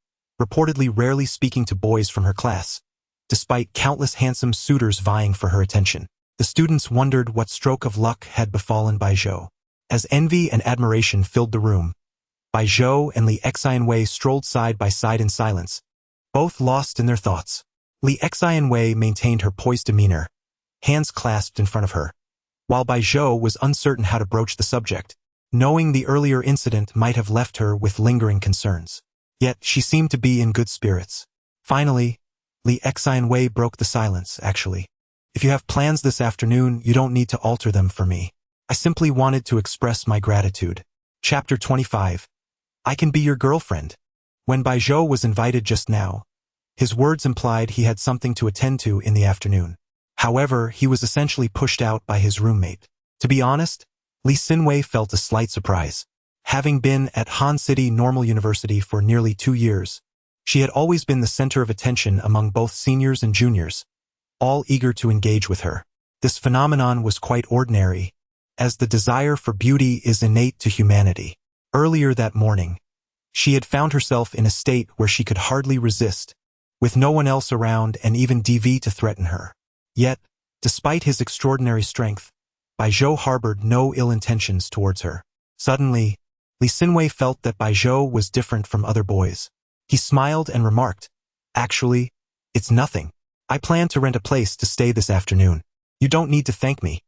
reportedly rarely speaking to boys from her class, despite countless handsome suitors vying for her attention. The students wondered what stroke of luck had befallen Bai Zhou. As envy and admiration filled the room, Bai Zhou and Li Xianwei strolled side by side in silence, both lost in their thoughts. Li Xianwei maintained her poised demeanor, hands clasped in front of her, while Bai Zhou was uncertain how to broach the subject, knowing the earlier incident might have left her with lingering concerns. Yet she seemed to be in good spirits. Finally, Li Xianwei broke the silence. "Actually, if you have plans this afternoon, you don't need to alter them for me. I simply wanted to express my gratitude." Chapter 25. I can be your girlfriend. When Bai Zhou was invited just now, his words implied he had something to attend to in the afternoon. However, he was essentially pushed out by his roommate. To be honest, Li Xinwei felt a slight surprise. Having been at Han City Normal University for nearly 2 years, she had always been the center of attention among both seniors and juniors, all eager to engage with her. This phenomenon was quite ordinary, as the desire for beauty is innate to humanity. Earlier that morning, she had found herself in a state where she could hardly resist, with no one else around and even DV to threaten her. Yet, despite his extraordinary strength, Baijiu harbored no ill intentions towards her. Suddenly, Li Xinwei felt that Baijiu was different from other boys. He smiled and remarked, "Actually, it's nothing. I plan to rent a place to stay this afternoon. You don't need to thank me.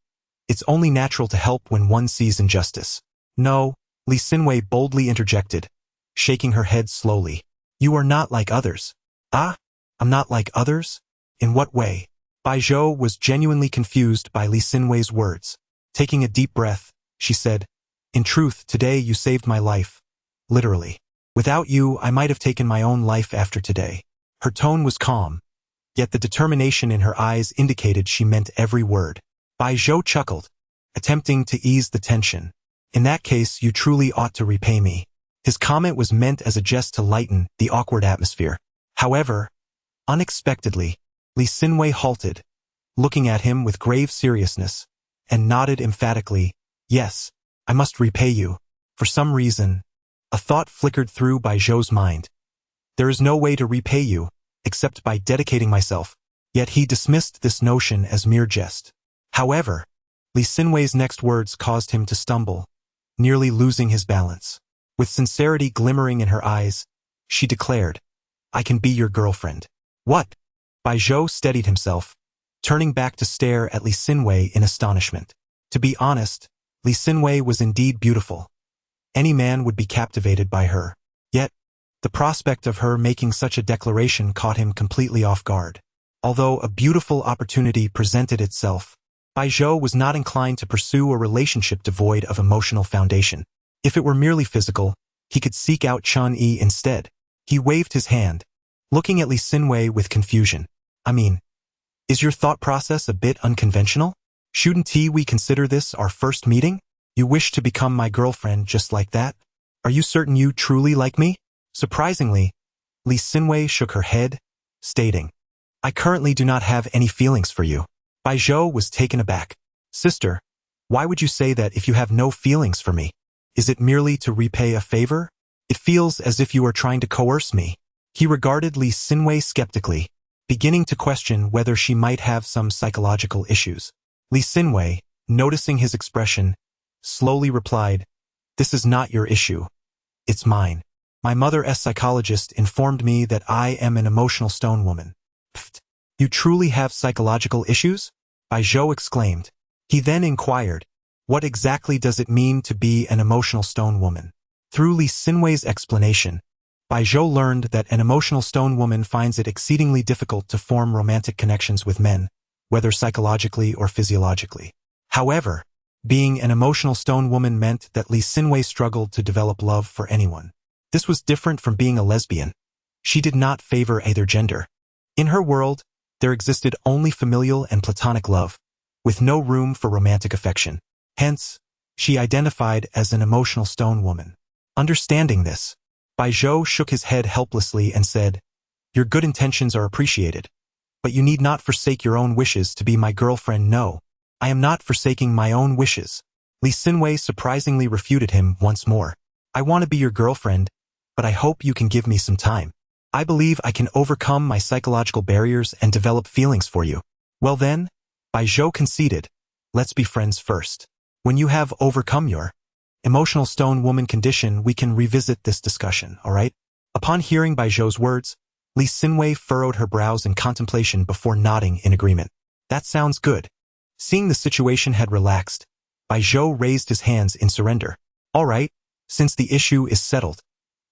It's only natural to help when one sees injustice." "No," Li Xinwei boldly interjected, shaking her head slowly. "You are not like others." "Ah? I'm not like others? In what way?" Baijiu was genuinely confused by Li Xinwei's words. Taking a deep breath, she said, "In truth, today you saved my life. Literally. Without you, I might have taken my own life after today." Her tone was calm, yet the determination in her eyes indicated she meant every word. Baijiu chuckled, attempting to ease the tension. "In that case, you truly ought to repay me." His comment was meant as a jest to lighten the awkward atmosphere. However, unexpectedly, Li Xinwei halted, looking at him with grave seriousness, and nodded emphatically, "Yes, I must repay you." For some reason, a thought flickered through Baijiu's mind. "There is no way to repay you, except by dedicating myself." Yet he dismissed this notion as mere jest. However, Li Xinwei's next words caused him to stumble, nearly losing his balance. With sincerity glimmering in her eyes, she declared, "I can be your girlfriend." "What?" Baijiu steadied himself, turning back to stare at Li Xinwei in astonishment. To be honest, Li Xinwei was indeed beautiful. Any man would be captivated by her. Yet, the prospect of her making such a declaration caught him completely off guard. Although a beautiful opportunity presented itself, Baijiu was not inclined to pursue a relationship devoid of emotional foundation. If it were merely physical, he could seek out Chun-Yi instead. He waved his hand, looking at Li Xinwei with confusion. "I mean, is your thought process a bit unconventional? Shouldn't we consider this our first meeting? You wish to become my girlfriend just like that? Are you certain you truly like me?" Surprisingly, Li Xinwei shook her head, stating, "I currently do not have any feelings for you." Baijiu was taken aback. "Sister, why would you say that if you have no feelings for me? Is it merely to repay a favor? It feels as if you are trying to coerce me." He regarded Li Xinwei skeptically, beginning to question whether she might have some psychological issues. Li Xinwei, noticing his expression, slowly replied, "This is not your issue. It's mine. My mother's psychologist informed me that I am an emotional stone woman." "Pfft, you truly have psychological issues?" Baijiu exclaimed. He then inquired, "What exactly does it mean to be an emotional stone woman?" Through Li Xinwei's explanation, Baijiu learned that an emotional stone woman finds it exceedingly difficult to form romantic connections with men, whether psychologically or physiologically. However, being an emotional stone woman meant that Li Xinwei struggled to develop love for anyone. This was different from being a lesbian. She did not favor either gender. In her world, there existed only familial and platonic love, with no room for romantic affection. Hence, she identified as an emotional stone woman. Understanding this, Baijiu shook his head helplessly and said, "Your good intentions are appreciated, but you need not forsake your own wishes to be my girlfriend." "No, I am not forsaking my own wishes." Li Xinwei surprisingly refuted him once more. "I want to be your girlfriend, but I hope you can give me some time. I believe I can overcome my psychological barriers and develop feelings for you." "Well then," Baijiu conceded, "let's be friends first. When you have overcome your emotional stone woman condition, we can revisit this discussion, all right?" Upon hearing Baijiu's words, Li Xinwei furrowed her brows in contemplation before nodding in agreement. "That sounds good." Seeing the situation had relaxed, Baijiu raised his hands in surrender. "All right, since the issue is settled,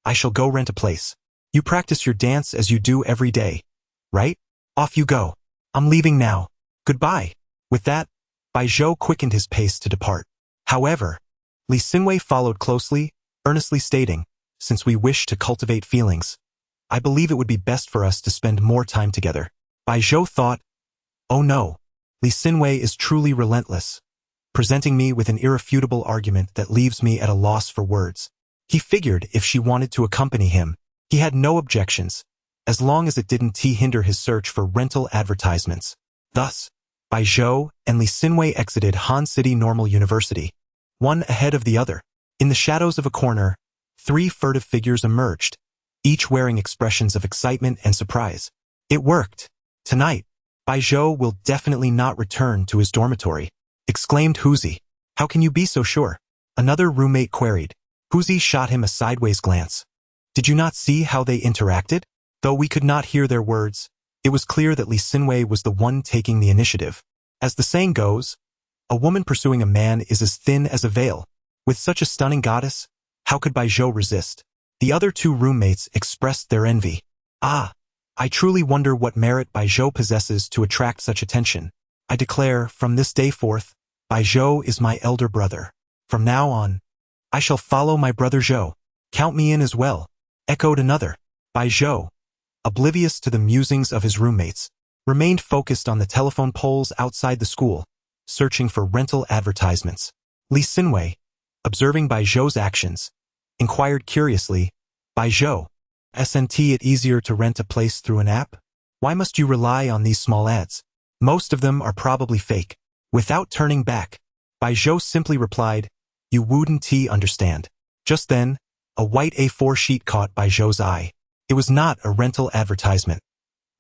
I shall go rent a place. You practice your dance as you do every day, right? Off you go. I'm leaving now. Goodbye." With that, Baijiu quickened his pace to depart. However, Li Xinwei followed closely, earnestly stating, "Since we wish to cultivate feelings, I believe it would be best for us to spend more time together." Baijiu thought, "Oh no, Li Xinwei is truly relentless, presenting me with an irrefutable argument that leaves me at a loss for words." He figured if she wanted to accompany him, he had no objections, as long as it didn't hinder his search for rental advertisements. Thus, Baijiu and Li Xinwei exited Han City Normal University, one ahead of the other. In the shadows of a corner, 3 furtive figures emerged, each wearing expressions of excitement and surprise. It worked. Tonight, Baijiu will definitely not return to his dormitory, exclaimed Huzi. How can you be so sure? Another roommate queried. Huzi shot him a sideways glance. Did you not see how they interacted? Though we could not hear their words, it was clear that Li Xinwei was the one taking the initiative. As the saying goes, a woman pursuing a man is as thin as a veil. With such a stunning goddess, how could Baijiu resist? The other 2 roommates expressed their envy. Ah, I truly wonder what merit Baijiu possesses to attract such attention. I declare, from this day forth, Baijiu is my elder brother. From now on, I shall follow my brother Zhou. Count me in as well, echoed another. Baijiu, oblivious to the musings of his roommates, remained focused on the telephone poles outside the school, searching for rental advertisements. Li Xinwei, observing Baijiu's actions, inquired curiously, Baijiu, isn't it easier to rent a place through an app? Why must you rely on these small ads? Most of them are probably fake. Without turning back, Baijiu simply replied, you wouldn't understand. Just then, a white A4 sheet caught Baijiu's eye. It was not a rental advertisement.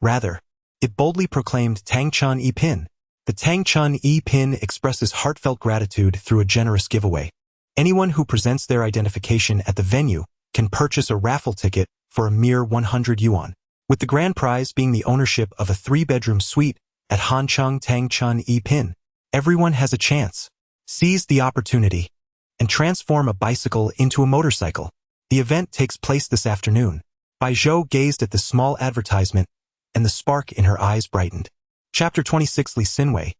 Rather, it boldly proclaimed Tangchun E-Pin. The Tangchun E-Pin expresses heartfelt gratitude through a generous giveaway. Anyone who presents their identification at the venue can purchase a raffle ticket for a mere 100 yuan, with the grand prize being the ownership of a 3-bedroom suite at Hancheng Tangchun E-Pin. Everyone has a chance. Seize the opportunity and transform a bicycle into a motorcycle. The event takes place this afternoon. Baijiu gazed at the small advertisement, and the spark in her eyes brightened. Chapter 26. Li Xinwei.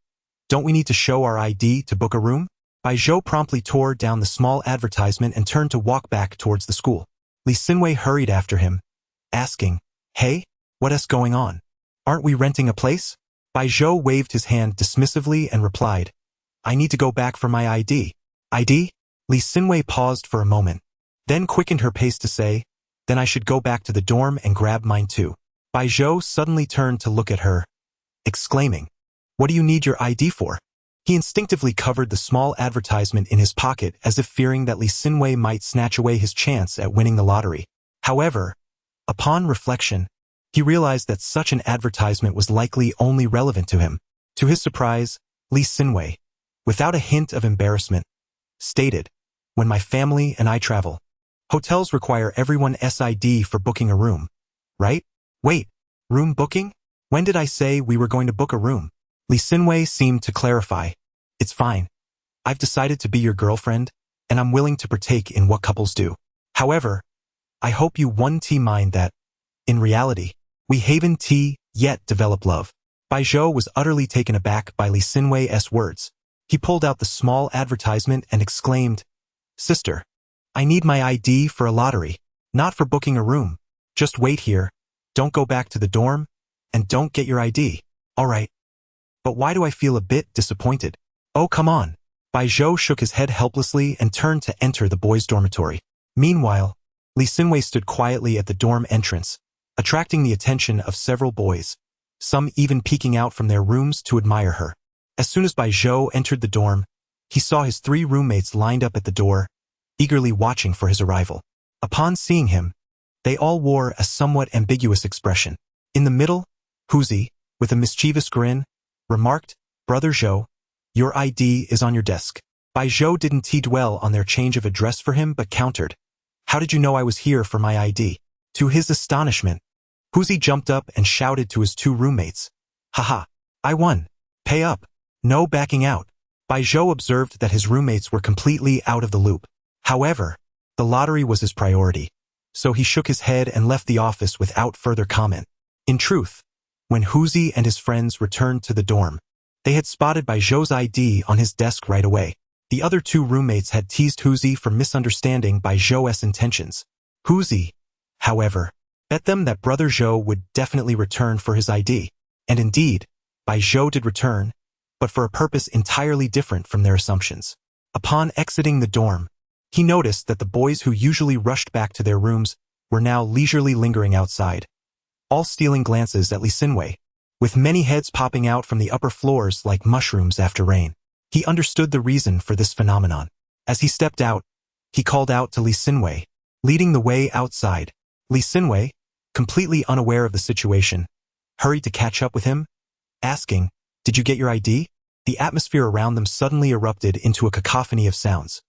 Don't we need to show our ID to book a room? Baijiu promptly tore down the small advertisement and turned to walk back towards the school. Li Xinwei hurried after him, asking, Hey, what's going on? Aren't we renting a place? Baijiu waved his hand dismissively and replied, I need to go back for my ID. ID? Li Xinwei paused for a moment, then quickened her pace to say, Then I should go back to the dorm and grab mine too. Baijiu suddenly turned to look at her, exclaiming, What do you need your ID for? He instinctively covered the small advertisement in his pocket as if fearing that Li Xinwei might snatch away his chance at winning the lottery. However, upon reflection, he realized that such an advertisement was likely only relevant to him. To his surprise, Li Xinwei, without a hint of embarrassment, stated, When my family and I travel, hotels require everyone's ID for booking a room, right? Wait, room booking? When did I say we were going to book a room? Li Xinwei seemed to clarify. It's fine. I've decided to be your girlfriend, and I'm willing to partake in what couples do. However, I hope you won't mind that, in reality, we haven't yet developed love. Baijiu was utterly taken aback by Li Xinwei's words. He pulled out the small advertisement and exclaimed, Sister, I need my ID for a lottery, not for booking a room. Just wait here, don't go back to the dorm, and don't get your ID. All right. But why do I feel a bit disappointed? Oh, come on. Baijiu shook his head helplessly and turned to enter the boys' dormitory. Meanwhile, Li Xinwei stood quietly at the dorm entrance, attracting the attention of several boys, some even peeking out from their rooms to admire her. As soon as Baijiu entered the dorm, he saw his 3 roommates lined up at the door, eagerly watching for his arrival. Upon seeing him, they all wore a somewhat ambiguous expression. In the middle, Huzi, with a mischievous grin, remarked, Brother Zhou, your ID is on your desk. Baijiu didn't dwell on their change of address for him but countered, How did you know I was here for my ID? To his astonishment, Huzi jumped up and shouted to his 2 roommates, Haha, I won. Pay up. No backing out. Baijiu observed that his roommates were completely out of the loop. However, the lottery was his priority, so he shook his head and left the office without further comment. In truth, when Huzi and his friends returned to the dorm, they had spotted Baijiu's ID on his desk right away. The other 2 roommates had teased Huzi for misunderstanding Baijiu's intentions. Huzi, however, bet them that Brother Zhou would definitely return for his ID. And indeed, Baijiu did return, but for a purpose entirely different from their assumptions. Upon exiting the dorm, he noticed that the boys who usually rushed back to their rooms were now leisurely lingering outside, all stealing glances at Li Xinwei, with many heads popping out from the upper floors like mushrooms after rain. He understood the reason for this phenomenon. As he stepped out, he called out to Li Xinwei, leading the way outside. Li Xinwei, completely unaware of the situation, hurried to catch up with him, asking, "Did you get your ID?" The atmosphere around them suddenly erupted into a cacophony of sounds.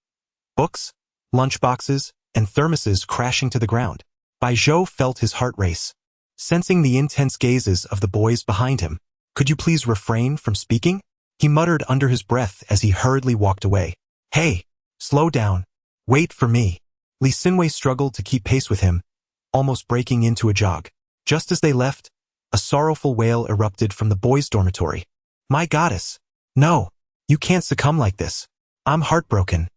Books, lunchboxes, and thermoses crashing to the ground. Bai Zhou felt his heart race. Sensing the intense gazes of the boys behind him, "Could you please refrain from speaking?" he muttered under his breath as he hurriedly walked away. "Hey, slow down. Wait for me." Li Xinwei struggled to keep pace with him, almost breaking into a jog. Just as they left, a sorrowful wail erupted from the boys' dormitory. "My goddess! No, you can't succumb like this. I'm heartbroken."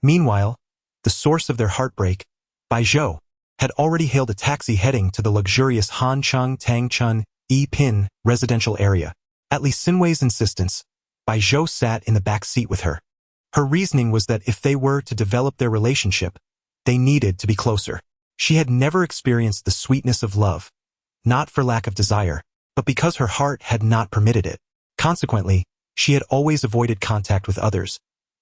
Meanwhile, the source of their heartbreak, Bai Zhou, had already hailed a taxi heading to the luxurious Hancheng Tangchun Yi-Pin residential area. At Li Xinwei's insistence, Bai Zhou sat in the back seat with her. Her reasoning was that if they were to develop their relationship, they needed to be closer. She had never experienced the sweetness of love, not for lack of desire, but because her heart had not permitted it. Consequently, she had always avoided contact with others,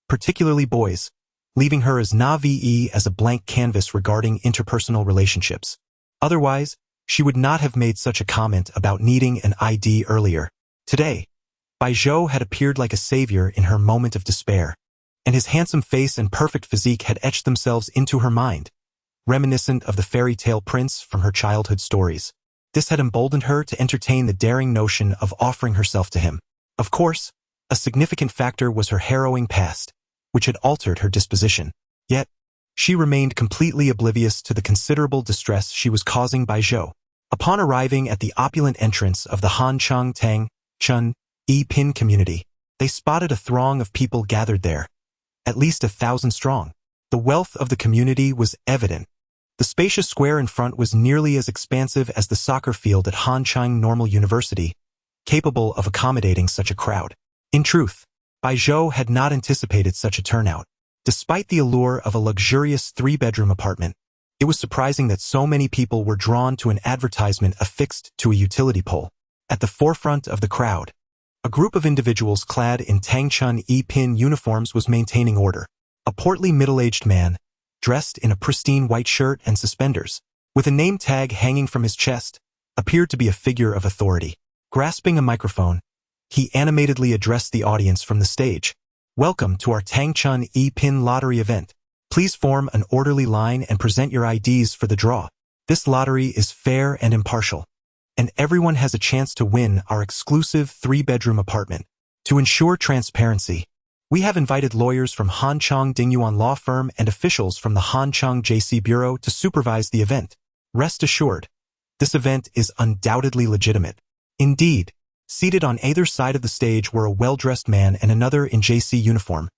particularly boys, leaving her as naive as a blank canvas regarding interpersonal relationships. Otherwise, she would not have made such a comment about needing an ID earlier. Today, Bai Zhou had appeared like a savior in her moment of despair, and his handsome face and perfect physique had etched themselves into her mind, reminiscent of the fairy tale prince from her childhood stories. This had emboldened her to entertain the daring notion of offering herself to him. Of course, a significant factor was her harrowing past, which had altered her disposition. Yet, she remained completely oblivious to the considerable distress she was causing Bai Zhou. Upon arriving at the opulent entrance of the Hancheng Tangchun Yi-Pin community, they spotted a throng of people gathered there, at least 1,000 strong. The wealth of the community was evident. The spacious square in front was nearly as expansive as the soccer field at Hancheng Normal University, capable of accommodating such a crowd. In truth, Bai Zhou had not anticipated such a turnout. Despite the allure of a luxurious 3-bedroom apartment, it was surprising that so many people were drawn to an advertisement affixed to a utility pole. At the forefront of the crowd, a group of individuals clad in Tangchun Yi-Pin uniforms was maintaining order. A portly middle-aged man, dressed in a pristine white shirt and suspenders, with a name tag hanging from his chest, appeared to be a figure of authority. Grasping a microphone, he animatedly addressed the audience from the stage. "Welcome to our Tangchun Yi-Pin lottery event. Please form an orderly line and present your IDs for the draw. This lottery is fair and impartial, and everyone has a chance to win our exclusive 3-bedroom apartment. To ensure transparency, we have invited lawyers from Hancheng Dingyuan Law Firm and officials from the Hancheng JC Bureau to supervise the event. Rest assured, this event is undoubtedly legitimate." Indeed, seated on either side of the stage were a well-dressed man and another in JC uniform,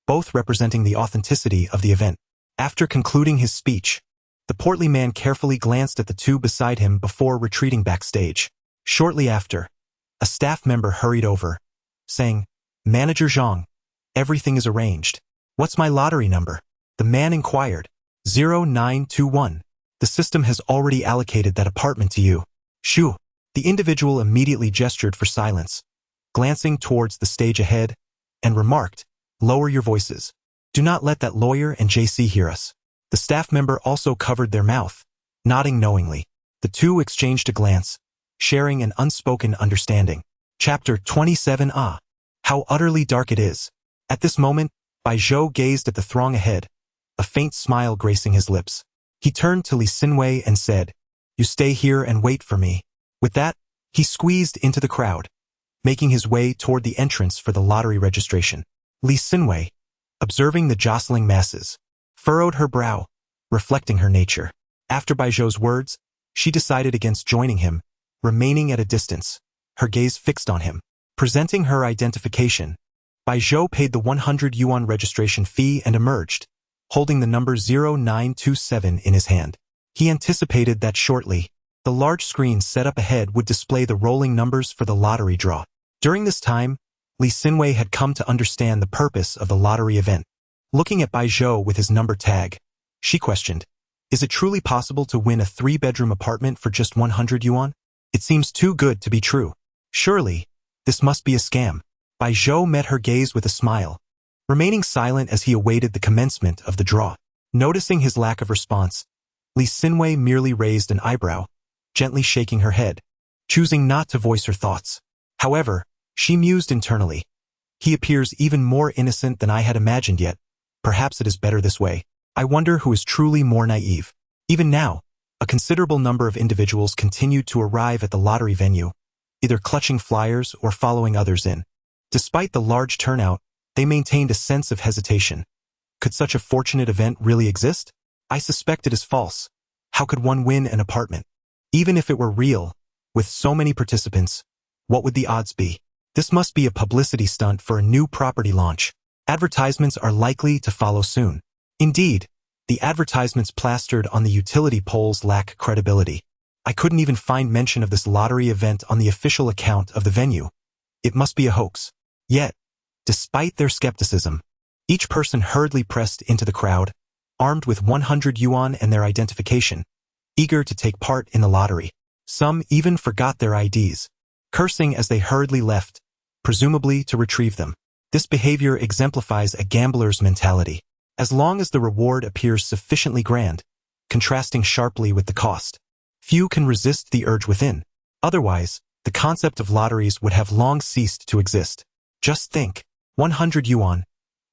both representing the authenticity of the event. After concluding his speech, the portly man carefully glanced at the two beside him before retreating backstage. Shortly after, a staff member hurried over, saying, "Manager Zhang, everything is arranged." "What's my lottery number?" the man inquired. 0921. "The system has already allocated that apartment to you." "Shoo." The individual immediately gestured for silence, glancing towards the stage ahead, and remarked, "Lower your voices. Do not let that lawyer and JC hear us." The staff member also covered their mouth, nodding knowingly. The two exchanged a glance, sharing an unspoken understanding. Chapter 27. How utterly dark it is. At this moment, Bai Zhou gazed at the throng ahead, a faint smile gracing his lips. He turned to Li Xinwei and said, "You stay here and wait for me." With that, he squeezed into the crowd, making his way toward the entrance for the lottery registration. Li Xinwei, observing the jostling masses, furrowed her brow, reflecting her nature. After Bai Zhou's words, she decided against joining him, remaining at a distance, her gaze fixed on him. Presenting her identification, Bai Zhou paid the 100 yuan registration fee and emerged, holding the number 0927 in his hand. He anticipated that shortly, the large screen set up ahead would display the rolling numbers for the lottery draw. During this time, Li Xinwei had come to understand the purpose of the lottery event. Looking at Bai Zhou with his number tag, she questioned, "Is it truly possible to win a 3-bedroom apartment for just 100 yuan? It seems too good to be true. Surely, this must be a scam." Bai Zhou met her gaze with a smile, remaining silent as he awaited the commencement of the draw. Noticing his lack of response, Lee Sinwei merely raised an eyebrow, gently shaking her head, choosing not to voice her thoughts. However, she mused internally. He appears even more innocent than I had imagined yet. Perhaps it is better this way. I wonder who is truly more naive. Even now, a considerable number of individuals continued to arrive at the lottery venue, either clutching flyers or following others in. Despite the large turnout, they maintained a sense of hesitation. Could such a fortunate event really exist? I suspect it is false. How could one win an apartment? Even if it were real, with so many participants, what would the odds be? This must be a publicity stunt for a new property launch. Advertisements are likely to follow soon. Indeed, the advertisements plastered on the utility poles lack credibility. I couldn't even find mention of this lottery event on the official account of the venue. It must be a hoax. Yet, despite their skepticism, each person hurriedly pressed into the crowd, armed with 100 yuan and their identification, eager to take part in the lottery. Some even forgot their IDs, cursing as they hurriedly left, presumably to retrieve them. This behavior exemplifies a gambler's mentality. As long as the reward appears sufficiently grand, contrasting sharply with the cost, few can resist the urge within. Otherwise, the concept of lotteries would have long ceased to exist. Just think, 100 yuan.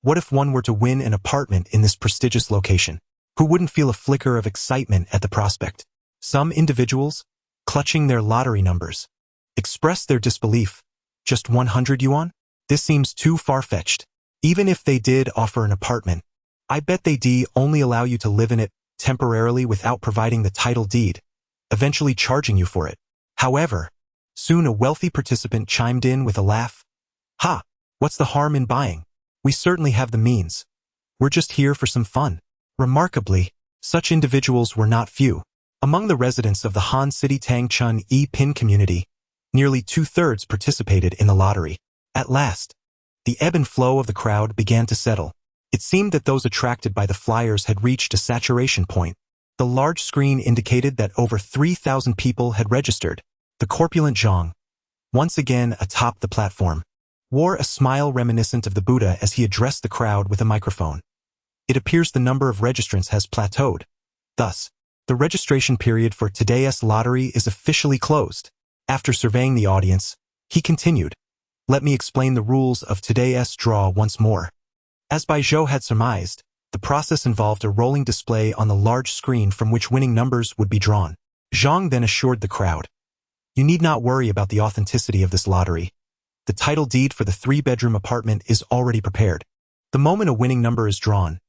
What if one were to win an apartment in this prestigious location? Who wouldn't feel a flicker of excitement at the prospect? Some individuals, clutching their lottery numbers, expressed their disbelief. Just 100 yuan? This seems too far-fetched. Even if they did offer an apartment, I bet they'd only allow you to live in it temporarily without providing the title deed, eventually charging you for it. However, soon a wealthy participant chimed in with a laugh. Ha! What's the harm in buying? We certainly have the means. We're just here for some fun. Remarkably, such individuals were not few. Among the residents of the Han City Tangchun E-Pin community, nearly 2/3 participated in the lottery. At last, the ebb and flow of the crowd began to settle. It seemed that those attracted by the flyers had reached a saturation point. The large screen indicated that over 3,000 people had registered. The corpulent Zhang, once again atop the platform, wore a smile reminiscent of the Buddha as he addressed the crowd with a microphone. It appears the number of registrants has plateaued. Thus, the registration period for today's lottery is officially closed. After surveying the audience, he continued, "Let me explain the rules of today's draw once more." As Bai Zhou had surmised, the process involved a rolling display on the large screen from which winning numbers would be drawn. Zhang then assured the crowd, "You need not worry about the authenticity of this lottery. The title deed for the 3-bedroom apartment is already prepared. The moment a winning number is drawn,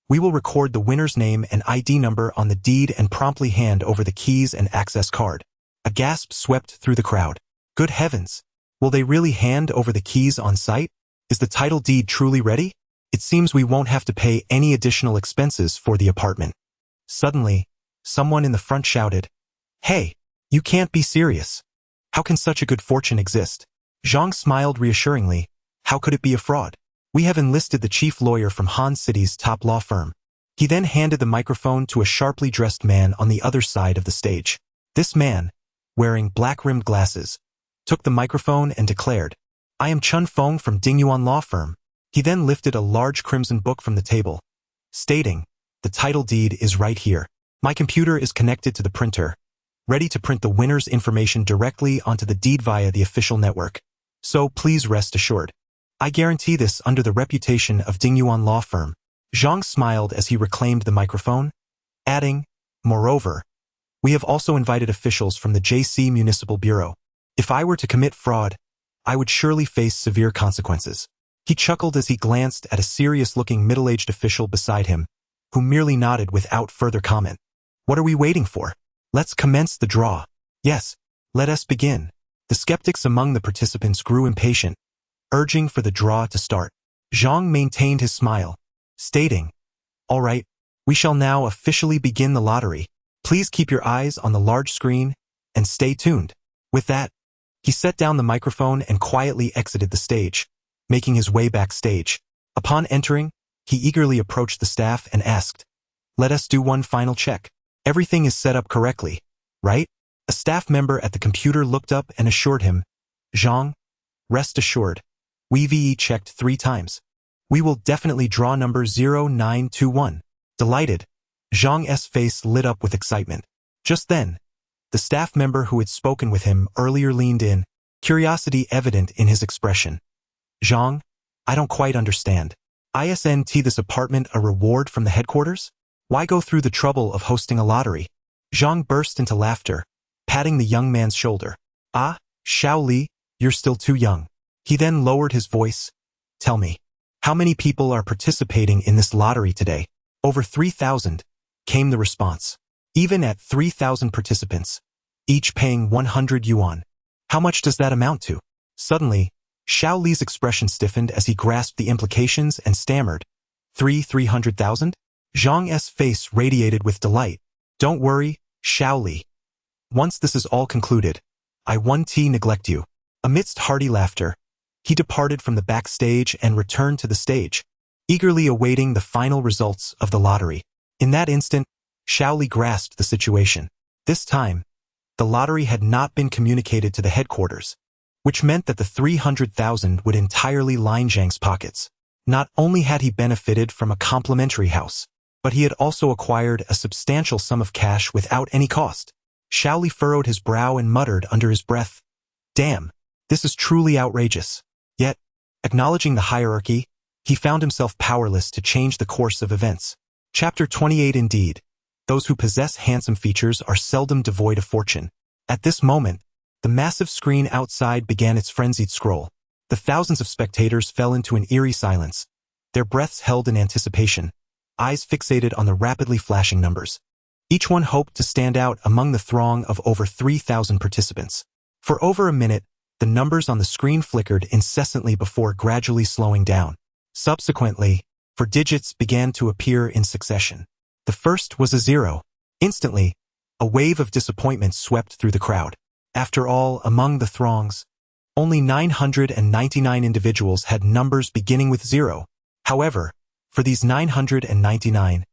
we will record the winner's name and ID number on the deed and promptly hand over the keys and access card." A gasp swept through the crowd. Good heavens! Will they really hand over the keys on site? Is the title deed truly ready? It seems we won't have to pay any additional expenses for the apartment. Suddenly, someone in the front shouted, "Hey, you can't be serious. How can such a good fortune exist?" Zhang smiled reassuringly. How could it be a fraud? We have enlisted the chief lawyer from Han City's top law firm. He then handed the microphone to a sharply dressed man on the other side of the stage. This man, wearing black-rimmed glasses, took the microphone and declared, "I am Chun Feng from Dingyuan Law Firm." He then lifted a large crimson book from the table, stating, "The title deed is right here. My computer is connected to the printer, ready to print the winner's information directly onto the deed via the official network. So please rest assured. I guarantee this under the reputation of Dingyuan Law Firm." Zhang smiled as he reclaimed the microphone, adding, "Moreover, we have also invited officials from the JC Municipal Bureau. If I were to commit fraud, I would surely face severe consequences." He chuckled as he glanced at a serious-looking middle-aged official beside him, who merely nodded without further comment. "What are we waiting for? Let's commence the draw." "Yes, let us begin." The skeptics among the participants grew impatient, urging for the draw to start. Zhang maintained his smile, stating, "All right, we shall now officially begin the lottery. Please keep your eyes on the large screen and stay tuned." With that, he set down the microphone and quietly exited the stage, making his way backstage. Upon entering, he eagerly approached the staff and asked, "Let us do one final check. Everything is set up correctly, right?" A staff member at the computer looked up and assured him, "Zhang, rest assured. We've checked 3 times. We will definitely draw number 0921. Delighted, Zhang's face lit up with excitement. Just then, the staff member who had spoken with him earlier leaned in, curiosity evident in his expression. Zhang, I don't quite understand. Isn't this apartment a reward from the headquarters? Why go through the trouble of hosting a lottery? Zhang burst into laughter, patting the young man's shoulder. Ah, Xiao Li, you're still too young. He then lowered his voice. Tell me, how many people are participating in this lottery today? Over 3,000, came the response. Even at 3,000 participants, each paying 100 yuan. How much does that amount to? Suddenly, Xiao Li's expression stiffened as he grasped the implications and stammered. 300,000? Zhang's face radiated with delight. Don't worry, Xiao Li. Once this is all concluded, I won't neglect you. Amidst hearty laughter, he departed from the backstage and returned to the stage, eagerly awaiting the final results of the lottery. In that instant, Xiao Li grasped the situation. This time, the lottery had not been communicated to the headquarters, which meant that the 300,000 would entirely line Zhang's pockets. Not only had he benefited from a complimentary house, but he had also acquired a substantial sum of cash without any cost. Xiao Li furrowed his brow and muttered under his breath, Damn, this is truly outrageous. Yet, acknowledging the hierarchy, he found himself powerless to change the course of events. Chapter 28. Indeed, those who possess handsome features are seldom devoid of fortune. At this moment, the massive screen outside began its frenzied scroll. The thousands of spectators fell into an eerie silence, their breaths held in anticipation, eyes fixated on the rapidly flashing numbers. Each one hoped to stand out among the throng of over 3,000 participants. For over a minute, the numbers on the screen flickered incessantly before gradually slowing down. Subsequently, 4 digits began to appear in succession. The first was a 0. Instantly, a wave of disappointment swept through the crowd. After all, among the throngs, only 999 individuals had numbers beginning with 0. However, for these 999,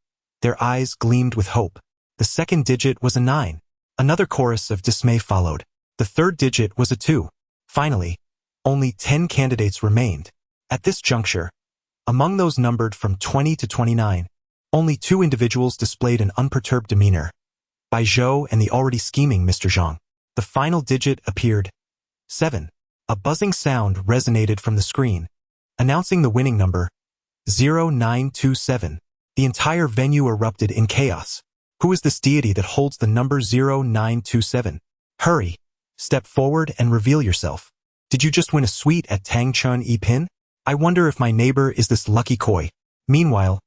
their eyes gleamed with hope. The second digit was a 9. Another chorus of dismay followed. The third digit was a 2. Finally, only 10 candidates remained. At this juncture, among those numbered from 20 to 29, only 2 individuals displayed an unperturbed demeanor. Bai Zhou and the already scheming Mr. Zhang. The final digit appeared. 7. A buzzing sound resonated from the screen, announcing the winning number, 0927. The entire venue erupted in chaos. Who is this deity that holds the number 0927? Hurry, step forward and reveal yourself. Did you just win a suite at Tangchun Yipin? I wonder if my neighbor is this lucky koi. Meanwhile,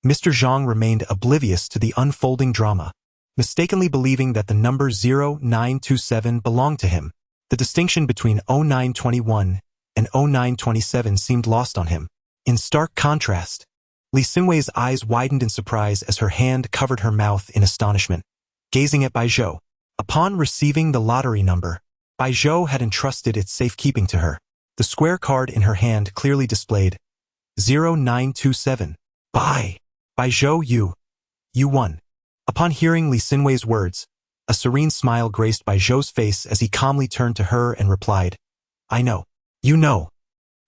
Mr. Zhang remained oblivious to the unfolding drama, mistakenly believing that the number 0927 belonged to him. The distinction between 0921 and 0927 seemed lost on him. In stark contrast, Li Xinwei's eyes widened in surprise as her hand covered her mouth in astonishment, gazing at Bai Zhou. Upon receiving the lottery number, Bai Zhou had entrusted its safekeeping to her. The square card in her hand clearly displayed 0927. Bai Zhou, you won. Upon hearing Li Xinwei's words, a serene smile graced Bai Zhou's face as he calmly turned to her and replied, I know. You know.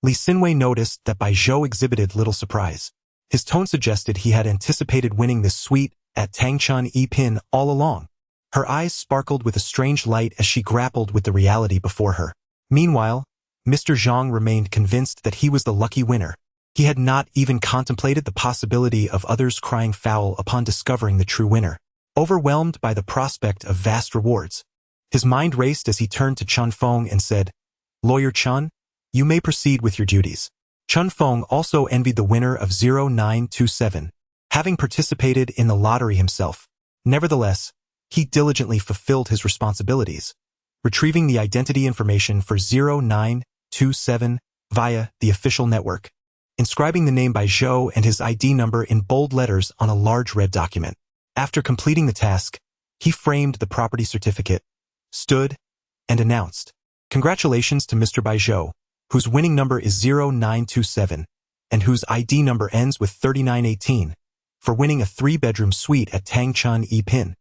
Li Xinwei noticed that Bai Zhou exhibited little surprise. His tone suggested he had anticipated winning this suite at Tangchun Yipin all along. Her eyes sparkled with a strange light as she grappled with the reality before her. Meanwhile, Mr. Zhang remained convinced that he was the lucky winner. He had not even contemplated the possibility of others crying foul upon discovering the true winner. Overwhelmed by the prospect of vast rewards, his mind raced as he turned to Chun Feng and said, Lawyer Chun, you may proceed with your duties. Chun Feng also envied the winner of 0927, having participated in the lottery himself. Nevertheless, he diligently fulfilled his responsibilities, retrieving the identity information for 0927 via the official network, inscribing the name Bai Zhou and his ID number in bold letters on a large red document. After completing the task, he framed the property certificate, stood, and announced, Congratulations to Mr. Bai Zhou, whose winning number is 0927, and whose ID number ends with 3918, for winning a 3-bedroom suite at Tangchun Yipin.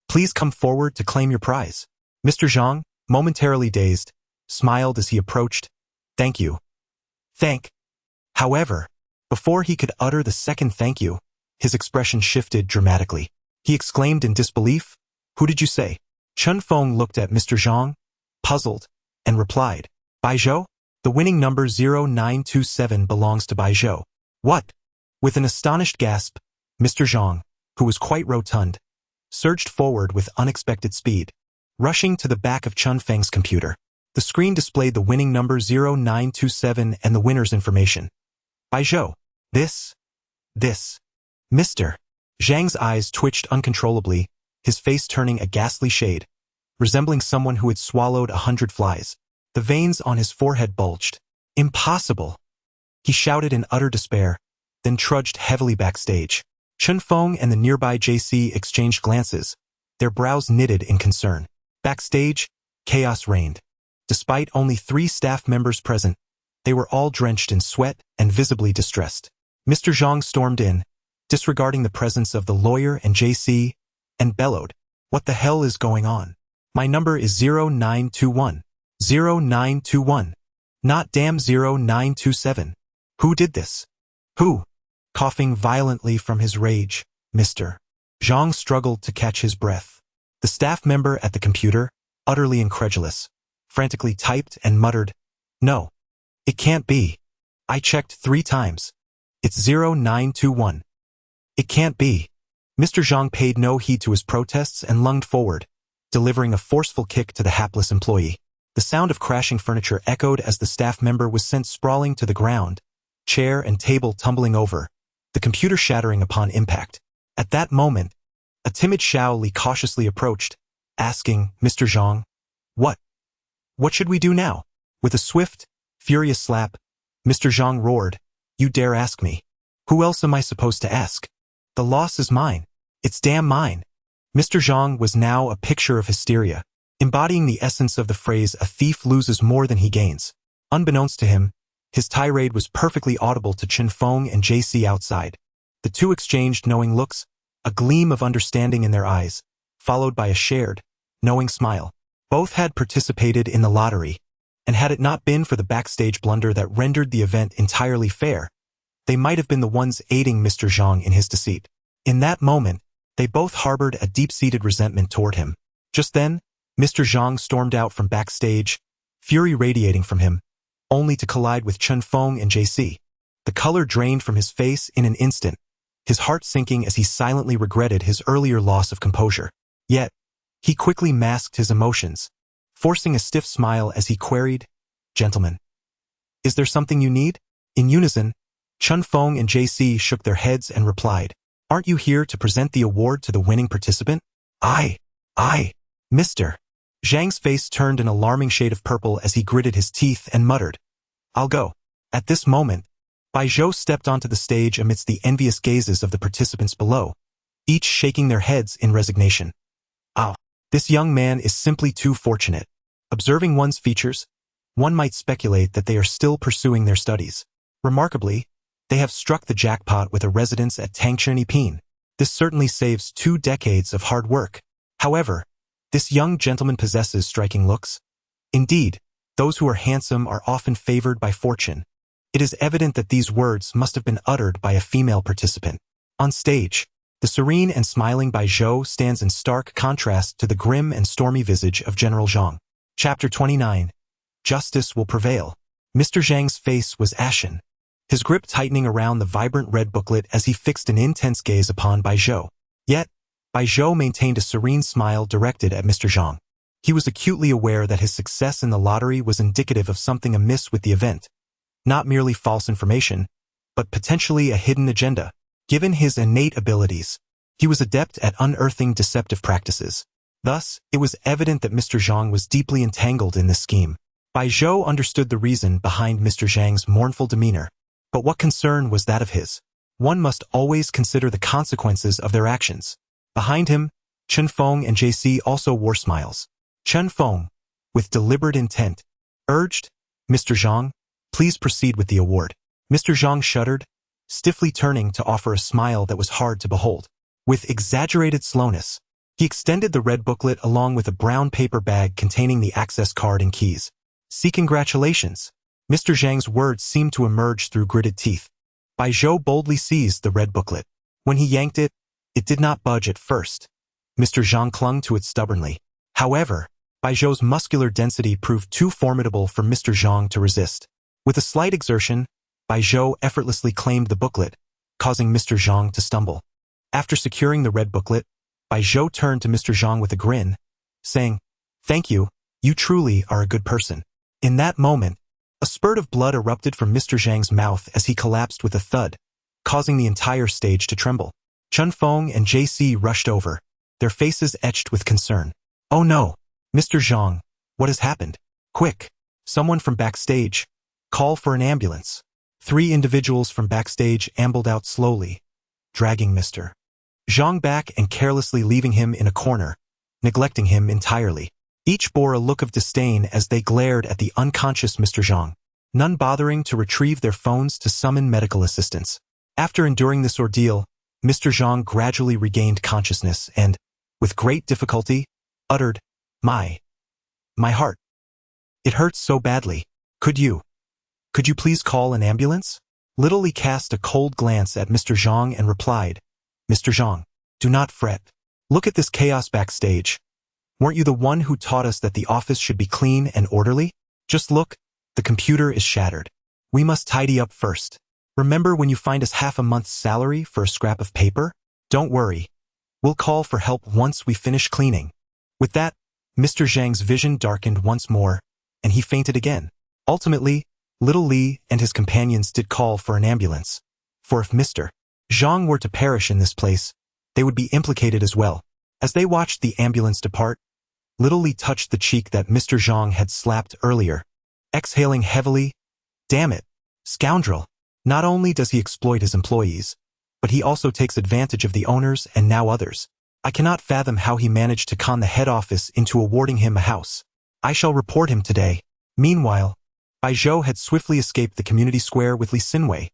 Please come forward to claim your prize. Mr. Zhang, momentarily dazed, smiled as he approached. Thank you. However, before he could utter the second thank you, His expression shifted dramatically. He exclaimed in disbelief, "Who did you say?" Chen Feng looked at Mr. Zhang, puzzled, and replied, "Bai Zhou? The winning number 0927 belongs to Bai Zhou." "What?" With an astonished gasp, Mr. Zhang, who was quite rotund, surged forward with unexpected speed, rushing to the back of Chen Feng's computer. The screen displayed the winning number 0927 and the winner's information. "Bai Zhou. This. Mr. Zhang's eyes twitched uncontrollably, his face turning a ghastly shade, resembling someone who had swallowed 100 flies. The veins on his forehead bulged. "Impossible!" he shouted in utter despair, then trudged heavily backstage. Chen Feng and the nearby JC exchanged glances, their brows knitted in concern. Backstage, chaos reigned. Despite only 3 staff members present, they were all drenched in sweat and visibly distressed. Mr. Zhang stormed in, disregarding the presence of the lawyer and JC, and bellowed, "What the hell is going on? My number is 0921. 0921. Not damn 0927. Who did this? Who?" Coughing violently from his rage, Mr. Zhang struggled to catch his breath. The staff member at the computer, utterly incredulous, frantically typed and muttered, "No. It can't be. I checked 3 times. It's 0921. It can't be." Mr. Zhang paid no heed to his protests and lunged forward, delivering a forceful kick to the hapless employee. The sound of crashing furniture echoed as the staff member was sent sprawling to the ground, chair and table tumbling over, the computer shattering upon impact. At that moment, a timid Xiao Li cautiously approached, asking, "Mr. Zhang, what should we do now?" With a swift, furious slap, Mr. Zhang roared, "You dare ask me? Who else am I supposed to ask? The loss is mine. It's damn mine." Mr. Zhang was now a picture of hysteria, embodying the essence of the phrase, "A thief loses more than he gains." Unbeknownst to him, his tirade was perfectly audible to Chen Feng and JC outside. The two exchanged knowing looks, a gleam of understanding in their eyes, followed by a shared, knowing smile. Both had participated in the lottery, and had it not been for the backstage blunder that rendered the event entirely fair, they might have been the ones aiding Mr. Zhang in his deceit. In that moment, they both harbored a deep-seated resentment toward him. Just then, Mr. Zhang stormed out from backstage, fury radiating from him, only to collide with Chen Feng and JC. The color drained from his face in an instant, his heart sinking as he silently regretted his earlier loss of composure. Yet, he quickly masked his emotions, forcing a stiff smile as he queried, "Gentlemen, is there something you need?" In unison, Chen Feng and JC shook their heads and replied, "Aren't you here to present the award to the winning participant?" I, Mr. Zhang's face turned an alarming shade of purple as he gritted his teeth and muttered, "I'll go." At this moment, Bai Zhou stepped onto the stage amidst the envious gazes of the participants below, each shaking their heads in resignation. "Oh, this young man is simply too fortunate." Observing one's features, one might speculate that they are still pursuing their studies. Remarkably, they have struck the jackpot with a residence at Tangchun Yipin. This certainly saves 2 decades of hard work. However, this young gentleman possesses striking looks. Indeed, those who are handsome are often favored by fortune. It is evident that these words must have been uttered by a female participant. On stage, the serene and smiling Bai Zhou stands in stark contrast to the grim and stormy visage of General Zhang. Chapter 29. Justice will prevail. Mr. Zhang's face was ashen, his grip tightening around the vibrant red booklet as he fixed an intense gaze upon Bai Zhou. Yet, Bai Zhou maintained a serene smile directed at Mr. Zhang. He was acutely aware that his success in the lottery was indicative of something amiss with the event. Not merely false information, but potentially a hidden agenda. Given his innate abilities, he was adept at unearthing deceptive practices. Thus, it was evident that Mr. Zhang was deeply entangled in this scheme. Bai Zhou understood the reason behind Mr. Zhang's mournful demeanor. But what concern was that of his? One must always consider the consequences of their actions. Behind him, Chen Feng and JC also wore smiles. Chen Feng, with deliberate intent, urged, "Mr. Zhang, please proceed with the award." Mr. Zhang shuddered, stiffly turning to offer a smile that was hard to behold. With exaggerated slowness, he extended the red booklet along with a brown paper bag containing the access card and keys. "See, congratulations." Mr. Zhang's words seemed to emerge through gritted teeth. Bai Zhou boldly seized the red booklet. When he yanked it, it did not budge at first. Mr. Zhang clung to it stubbornly. However, Bai Zhou's muscular density proved too formidable for Mr. Zhang to resist. With a slight exertion, Bai Zhou effortlessly claimed the booklet, causing Mr. Zhang to stumble. After securing the red booklet, Bai Zhou turned to Mr. Zhang with a grin, saying, "Thank you, you truly are a good person." In that moment, a spurt of blood erupted from Mr. Zhang's mouth as he collapsed with a thud, causing the entire stage to tremble. Chun Feng and JC rushed over, their faces etched with concern. "Oh no! Mr. Zhang, what has happened? Quick! Someone from backstage! Call for an ambulance!" 3 individuals from backstage ambled out slowly, dragging Mr. Zhang back and carelessly leaving him in a corner, neglecting him entirely. Each bore a look of disdain as they glared at the unconscious Mr. Zhang, none bothering to retrieve their phones to summon medical assistance. After enduring this ordeal, Mr. Zhang gradually regained consciousness and, with great difficulty, uttered, My heart. It hurts so badly. Could you please call an ambulance?" Little Li cast a cold glance at Mr. Zhang and replied, "Mr. Zhang, do not fret. Look at this chaos backstage. Weren't you the one who taught us that the office should be clean and orderly? Just look, the computer is shattered. We must tidy up first. Remember when you find us half a month's salary for a scrap of paper? Don't worry. We'll call for help once we finish cleaning." With that, Mr. Zhang's vision darkened once more, and he fainted again. Ultimately, Little Li and his companions did call for an ambulance, for if Mr. Zhang were to perish in this place, they would be implicated as well. As they watched the ambulance depart, Little Li touched the cheek that Mr. Zhang had slapped earlier, exhaling heavily. "Damn it, scoundrel. Not only does he exploit his employees, but he also takes advantage of the owners and now others. I cannot fathom how he managed to con the head office into awarding him a house. I shall report him today." Meanwhile, Bai Zhou had swiftly escaped the community square with Li Xinwei,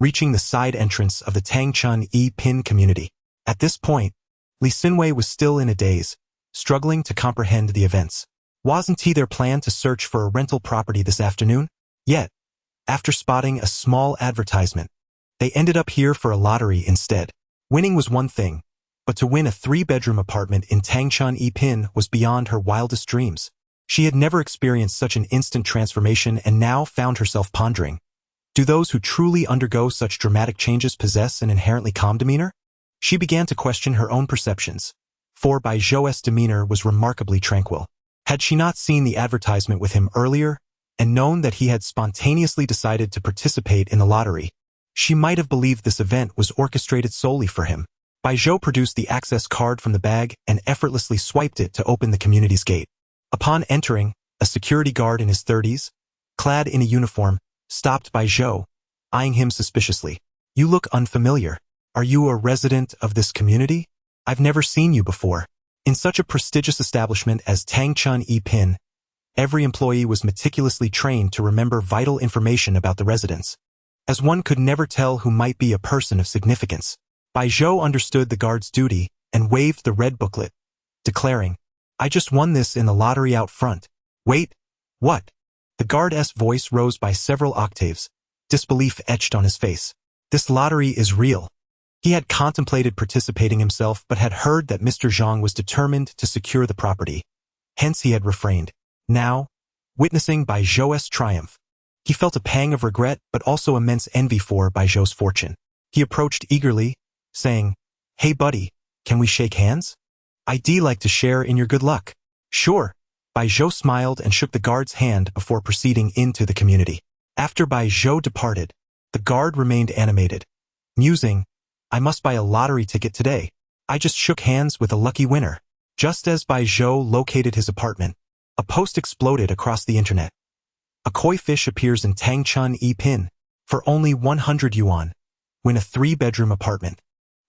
reaching the side entrance of the Tangchun Pin community. At this point, Li Xinwei was still in a daze, struggling to comprehend the events. Wasn't he their plan to search for a rental property this afternoon? Yet, after spotting a small advertisement, they ended up here for a lottery instead. Winning was one thing, but to win a 3-bedroom apartment in Tangchun Pin was beyond her wildest dreams. She had never experienced such an instant transformation and now found herself pondering, do those who truly undergo such dramatic changes possess an inherently calm demeanor? She began to question her own perceptions, for Bai Zhou's demeanor was remarkably tranquil. Had she not seen the advertisement with him earlier and known that he had spontaneously decided to participate in the lottery, she might have believed this event was orchestrated solely for him. Bai Zhou produced the access card from the bag and effortlessly swiped it to open the community's gate. Upon entering, a security guard in his 30s, clad in a uniform, stopped Bai Zhou, eyeing him suspiciously. "You look unfamiliar. Are you a resident of this community? I've never seen you before." In such a prestigious establishment as Tangchun Pin, every employee was meticulously trained to remember vital information about the residents, as one could never tell who might be a person of significance. Bai Zhou understood the guard's duty and waved the red booklet, declaring, "I just won this in the lottery out front." "Wait, what?" The guard's voice rose by several octaves, disbelief etched on his face. "This lottery is real." He had contemplated participating himself but had heard that Mr. Zhang was determined to secure the property. Hence he had refrained. Now, witnessing Bai Zhou's triumph, he felt a pang of regret but also immense envy for Bai Zhou's fortune. He approached eagerly, saying, "Hey buddy, can we shake hands? I'd like to share in your good luck." "Sure." Bai Zhou smiled and shook the guard's hand before proceeding into the community. After Bai Zhou departed, the guard remained animated, musing, "I must buy a lottery ticket today. I just shook hands with a lucky winner." Just as Bai Zhou located his apartment, a post exploded across the internet. "A koi fish appears in Tangchun Pin. For only 100 yuan. Win a 3-bedroom apartment."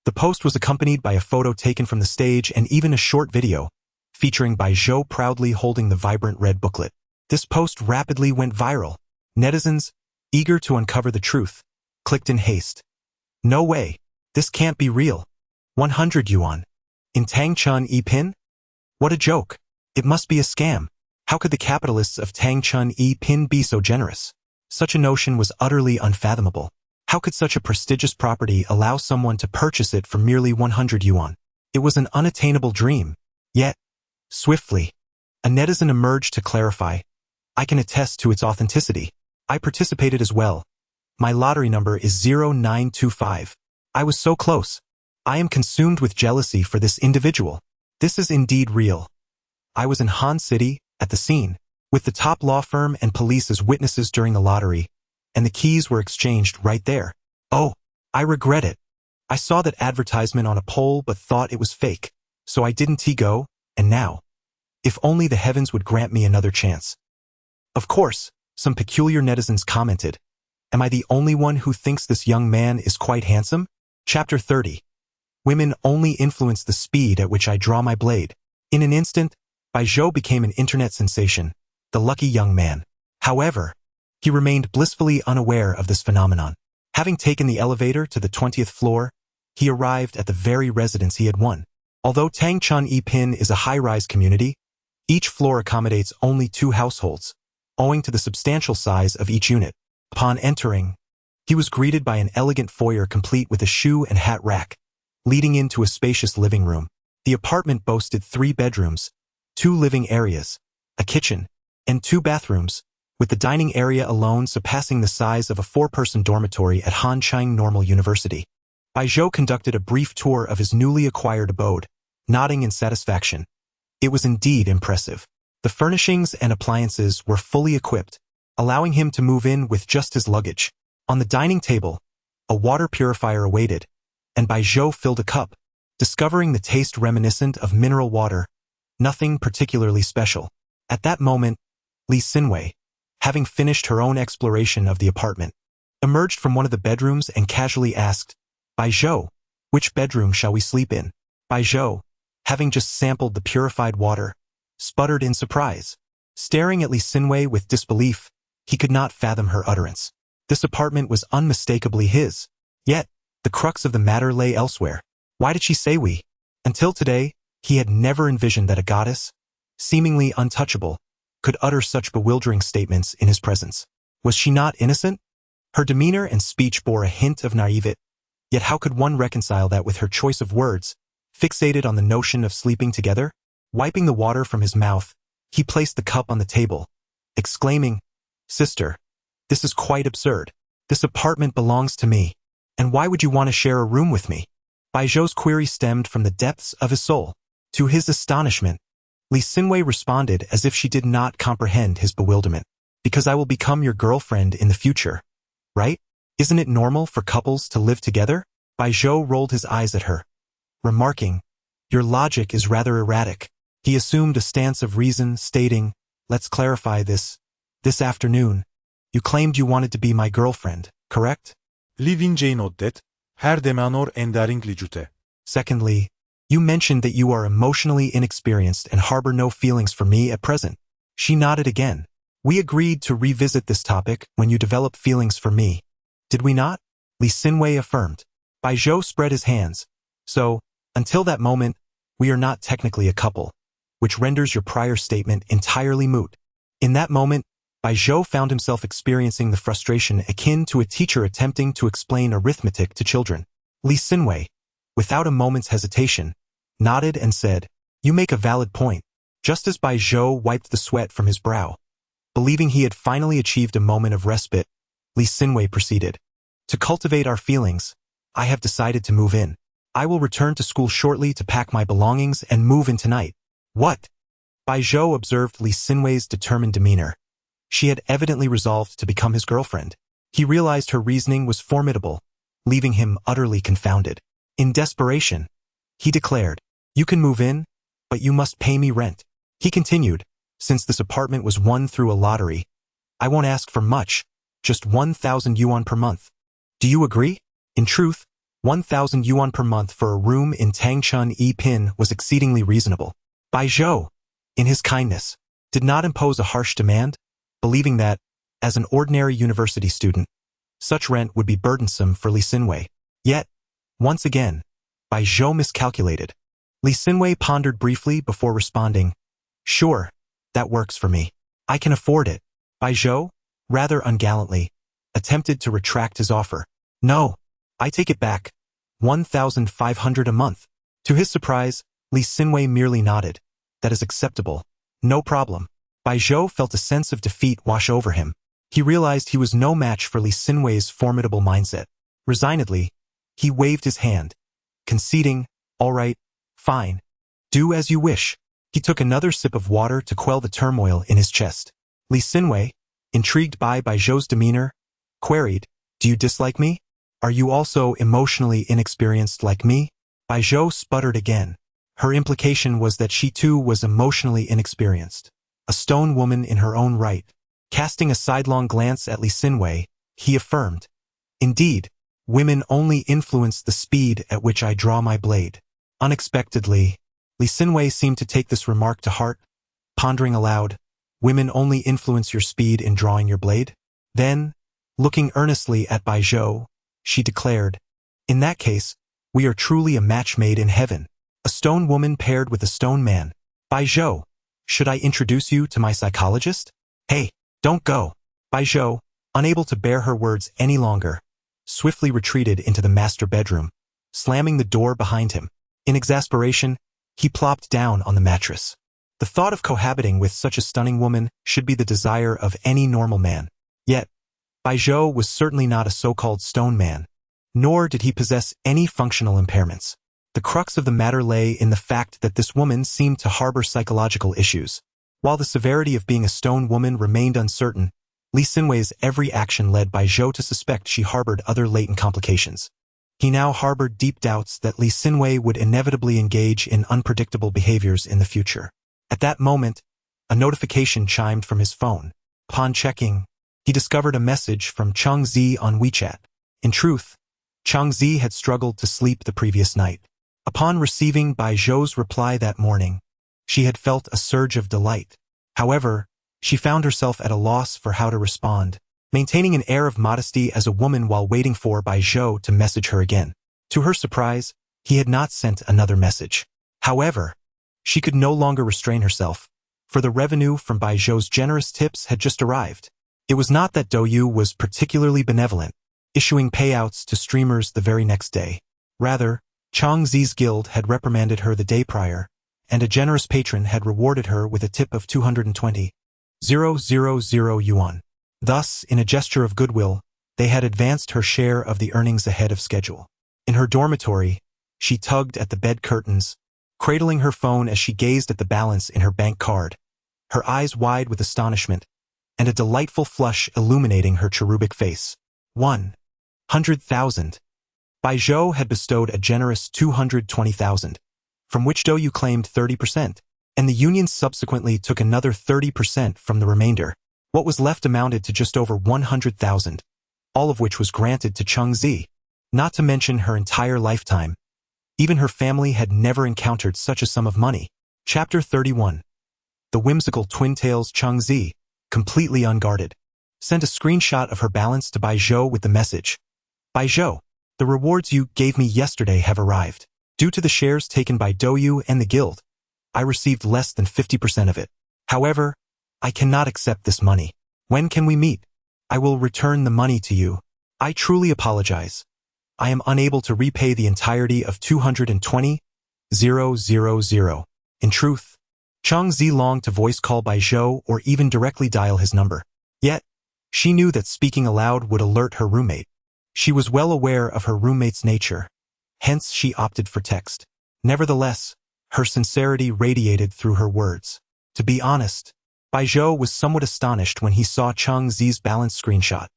The post was accompanied by a photo taken from the stage and even a short video, featuring Bai Zhou proudly holding the vibrant red booklet. This post rapidly went viral. Netizens, eager to uncover the truth, clicked in haste. "No way. This can't be real. 100 yuan. In Tangchun Pin? What a joke. It must be a scam. How could the capitalists of Tangchun Pin be so generous?" Such a notion was utterly unfathomable. How could such a prestigious property allow someone to purchase it for merely 100 yuan? It was an unattainable dream. Yet, swiftly, a netizen emerged to clarify. I can attest to its authenticity. I participated as well. My lottery number is 0925. I was so close. I am consumed with jealousy for this individual. This is indeed real. I was in Han City, at the scene, with the top law firm and police as witnesses during the lottery, and the keys were exchanged right there. Oh, I regret it. I saw that advertisement on a pole but thought it was fake, so I didn't go, and now. If only the heavens would grant me another chance. Of course, some peculiar netizens commented. Am I the only one who thinks this young man is quite handsome? Chapter 30. Women only influence the speed at which I draw my blade. In an instant, Bai Zhou became an internet sensation, the lucky young man. However, he remained blissfully unaware of this phenomenon. Having taken the elevator to the 20th floor, he arrived at the very residence he had won. Although Tangchun Yipin is a high-rise community, each floor accommodates only 2 households, owing to the substantial size of each unit. Upon entering, he was greeted by an elegant foyer complete with a shoe and hat rack, leading into a spacious living room. The apartment boasted 3 bedrooms, 2 living areas, a kitchen, and 2 bathrooms, with the dining area alone surpassing the size of a 4-person dormitory at Hanchang Normal University. Bai Zhou conducted a brief tour of his newly acquired abode, nodding in satisfaction. It was indeed impressive. The furnishings and appliances were fully equipped, allowing him to move in with just his luggage. On the dining table, a water purifier awaited, and Bai Zhou filled a cup, discovering the taste reminiscent of mineral water, nothing particularly special. At that moment, Li Xinwei, having finished her own exploration of the apartment, emerged from one of the bedrooms and casually asked, Bai Zhou, which bedroom shall we sleep in? Bai Zhou, having just sampled the purified water, sputtered in surprise. Staring at Li Xinwei with disbelief, he could not fathom her utterance. This apartment was unmistakably his. Yet, the crux of the matter lay elsewhere. Why did she say we? Until today, he had never envisioned that a goddess, seemingly untouchable, could utter such bewildering statements in his presence. Was she not innocent? Her demeanor and speech bore a hint of naivete, yet how could one reconcile that with her choice of words, fixated on the notion of sleeping together? Wiping the water from his mouth, he placed the cup on the table, exclaiming, Sister, this is quite absurd. This apartment belongs to me, and why would you want to share a room with me? Bai Zhou's query stemmed from the depths of his soul. To his astonishment, Li Xinwei responded as if she did not comprehend his bewilderment. Because I will become your girlfriend in the future, right? Isn't it normal for couples to live together? Bai Zhou rolled his eyes at her, remarking, Your logic is rather erratic. He assumed a stance of reason, stating, Let's clarify this. This afternoon, you claimed you wanted to be my girlfriend, correct? Living Jane Oddet, her demanor endaringli jute. Secondly, you mentioned that you are emotionally inexperienced and harbor no feelings for me at present. She nodded again. We agreed to revisit this topic when you develop feelings for me. Did we not? Li Xinwei affirmed. Bai Zhou spread his hands. So, until that moment, we are not technically a couple, which renders your prior statement entirely moot. In that moment, Bai Zhou found himself experiencing the frustration akin to a teacher attempting to explain arithmetic to children. Li Xinwei, without a moment's hesitation, nodded and said, You make a valid point. Just as Bai Zhou wiped the sweat from his brow, believing he had finally achieved a moment of respite, Li Xinwei proceeded. To cultivate our feelings, I have decided to move in. I will return to school shortly to pack my belongings and move in tonight. What? Bai Zhou observed Li Xinwei's determined demeanor. She had evidently resolved to become his girlfriend. He realized her reasoning was formidable, leaving him utterly confounded. In desperation, he declared, You can move in, but you must pay me rent. He continued, Since this apartment was won through a lottery, I won't ask for much, just 1,000 yuan per month. Do you agree? In truth, 1,000 yuan per month for a room in Tangchun Yipin was exceedingly reasonable. Bai Zhou, in his kindness, did not impose a harsh demand, believing that, as an ordinary university student, such rent would be burdensome for Li Xinwei. Yet, once again, Bai Zhou miscalculated. Li Xinwei pondered briefly before responding, Sure, that works for me. I can afford it. Bai Zhou, rather ungallantly, attempted to retract his offer. No. I take it back. 1,500 a month. To his surprise, Li Xinwei merely nodded. That is acceptable. No problem. Bai Zhou felt a sense of defeat wash over him. He realized he was no match for Li Xinwei's formidable mindset. Resignedly, he waved his hand, conceding, all right, fine. Do as you wish. He took another sip of water to quell the turmoil in his chest. Li Xinwei, intrigued by Bai Zhou's demeanor, queried, do you dislike me? Are you also emotionally inexperienced like me? Bai Zhou sputtered again. Her implication was that she too was emotionally inexperienced. A stone woman in her own right. Casting a sidelong glance at Li Xinwei, he affirmed, indeed, women only influence the speed at which I draw my blade. Unexpectedly, Li Xinwei seemed to take this remark to heart, pondering aloud, women only influence your speed in drawing your blade? Then, looking earnestly at Bai Zhou, she declared, in that case, we are truly a match made in heaven. A stone woman paired with a stone man. Bai Zhou, should I introduce you to my psychologist? Hey, don't go. Bai Zhou, unable to bear her words any longer, swiftly retreated into the master bedroom, slamming the door behind him. In exasperation, he plopped down on the mattress. The thought of cohabiting with such a stunning woman should be the desire of any normal man. Yet, Bai Zhou was certainly not a so-called stone man, nor did he possess any functional impairments. The crux of the matter lay in the fact that this woman seemed to harbor psychological issues. While the severity of being a stone woman remained uncertain, Li Xinwei's every action led Bai Zhou to suspect she harbored other latent complications. He now harbored deep doubts that Li Xinwei would inevitably engage in unpredictable behaviors in the future. At that moment, a notification chimed from his phone. Upon checking, he discovered a message from Cheng Zi on WeChat. In truth, Cheng Zi had struggled to sleep the previous night. Upon receiving Bai Zhou's reply that morning, she had felt a surge of delight. However, she found herself at a loss for how to respond, maintaining an air of modesty as a woman while waiting for Bai Zhou to message her again. To her surprise, he had not sent another message. However, she could no longer restrain herself, for the revenue from Bai Zhou's generous tips had just arrived. It was not that Douyu was particularly benevolent, issuing payouts to streamers the very next day. Rather, Cheng Zi's guild had reprimanded her the day prior, and a generous patron had rewarded her with a tip of 220,000 yuan. Thus, in a gesture of goodwill, they had advanced her share of the earnings ahead of schedule. In her dormitory, she tugged at the bed curtains, cradling her phone as she gazed at the balance in her bank card, her eyes wide with astonishment, and a delightful flush illuminating her cherubic face. 100,000. Bai Zhou had bestowed a generous 220,000, from which Douyu claimed 30%, and the union subsequently took another 30% from the remainder. What was left amounted to just over 100,000, all of which was granted to Cheng Zi. Not to mention her entire lifetime. Even her family had never encountered such a sum of money. Chapter 31. The whimsical twin-tails Cheng Zi, completely unguarded, sent a screenshot of her balance to Bai Zhou with the message, Bai Zhou, the rewards you gave me yesterday have arrived. Due to the shares taken by Douyu and the guild, I received less than 50% of it. However, I cannot accept this money. When can we meet? I will return the money to you. I truly apologize. I am unable to repay the entirety of 220,000. In truth, Cheng Zi longed to voice call Bai Zhou or even directly dial his number. Yet, she knew that speaking aloud would alert her roommate. She was well aware of her roommate's nature. Hence, she opted for text. Nevertheless, her sincerity radiated through her words. To be honest, Bai Zhou was somewhat astonished when he saw Cheng Zi's balance screenshot.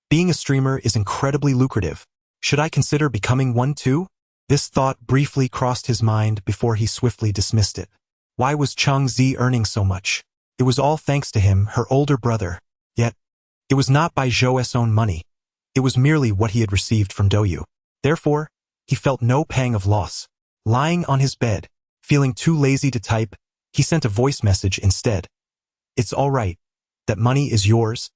Being a streamer is incredibly lucrative. Should I consider becoming one too? This thought briefly crossed his mind before he swiftly dismissed it. Why was Cheng Zi earning so much? It was all thanks to him, her older brother. Yet, it was not Bai Zhou's own money. It was merely what he had received from Douyu. Therefore, he felt no pang of loss. Lying on his bed, feeling too lazy to type, he sent a voice message instead. It's all right. That money is yours,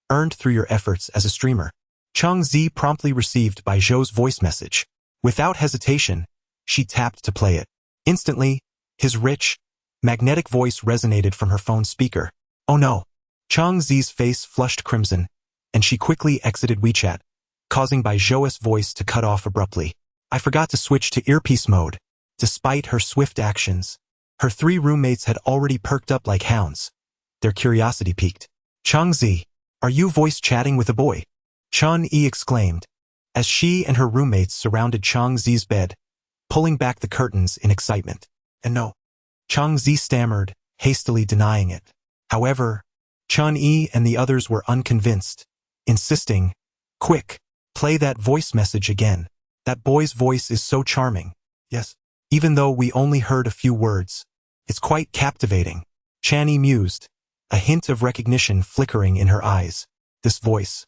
earned through your efforts as a streamer. Cheng Zi promptly received Bai Zhou's voice message. Without hesitation, she tapped to play it. Instantly, his rich, magnetic voice resonated from her phone speaker. Oh no! Cheng Zi's face flushed crimson, and she quickly exited WeChat, causing Bai Zhou's voice to cut off abruptly. I forgot to switch to earpiece mode. Despite her swift actions, her 3 roommates had already perked up like hounds. Their curiosity piqued. Changzi, are you voice chatting with a boy? Chun-Yi exclaimed, as she and her roommates surrounded Changzi's bed, pulling back the curtains in excitement. And no. Changzi stammered, hastily denying it. However, Chun-Yi and the others were unconvinced, insisting, quick, play that voice message again. That boy's voice is so charming. Yes. Even though we only heard a few words, it's quite captivating. Chani mused, a hint of recognition flickering in her eyes. This voice.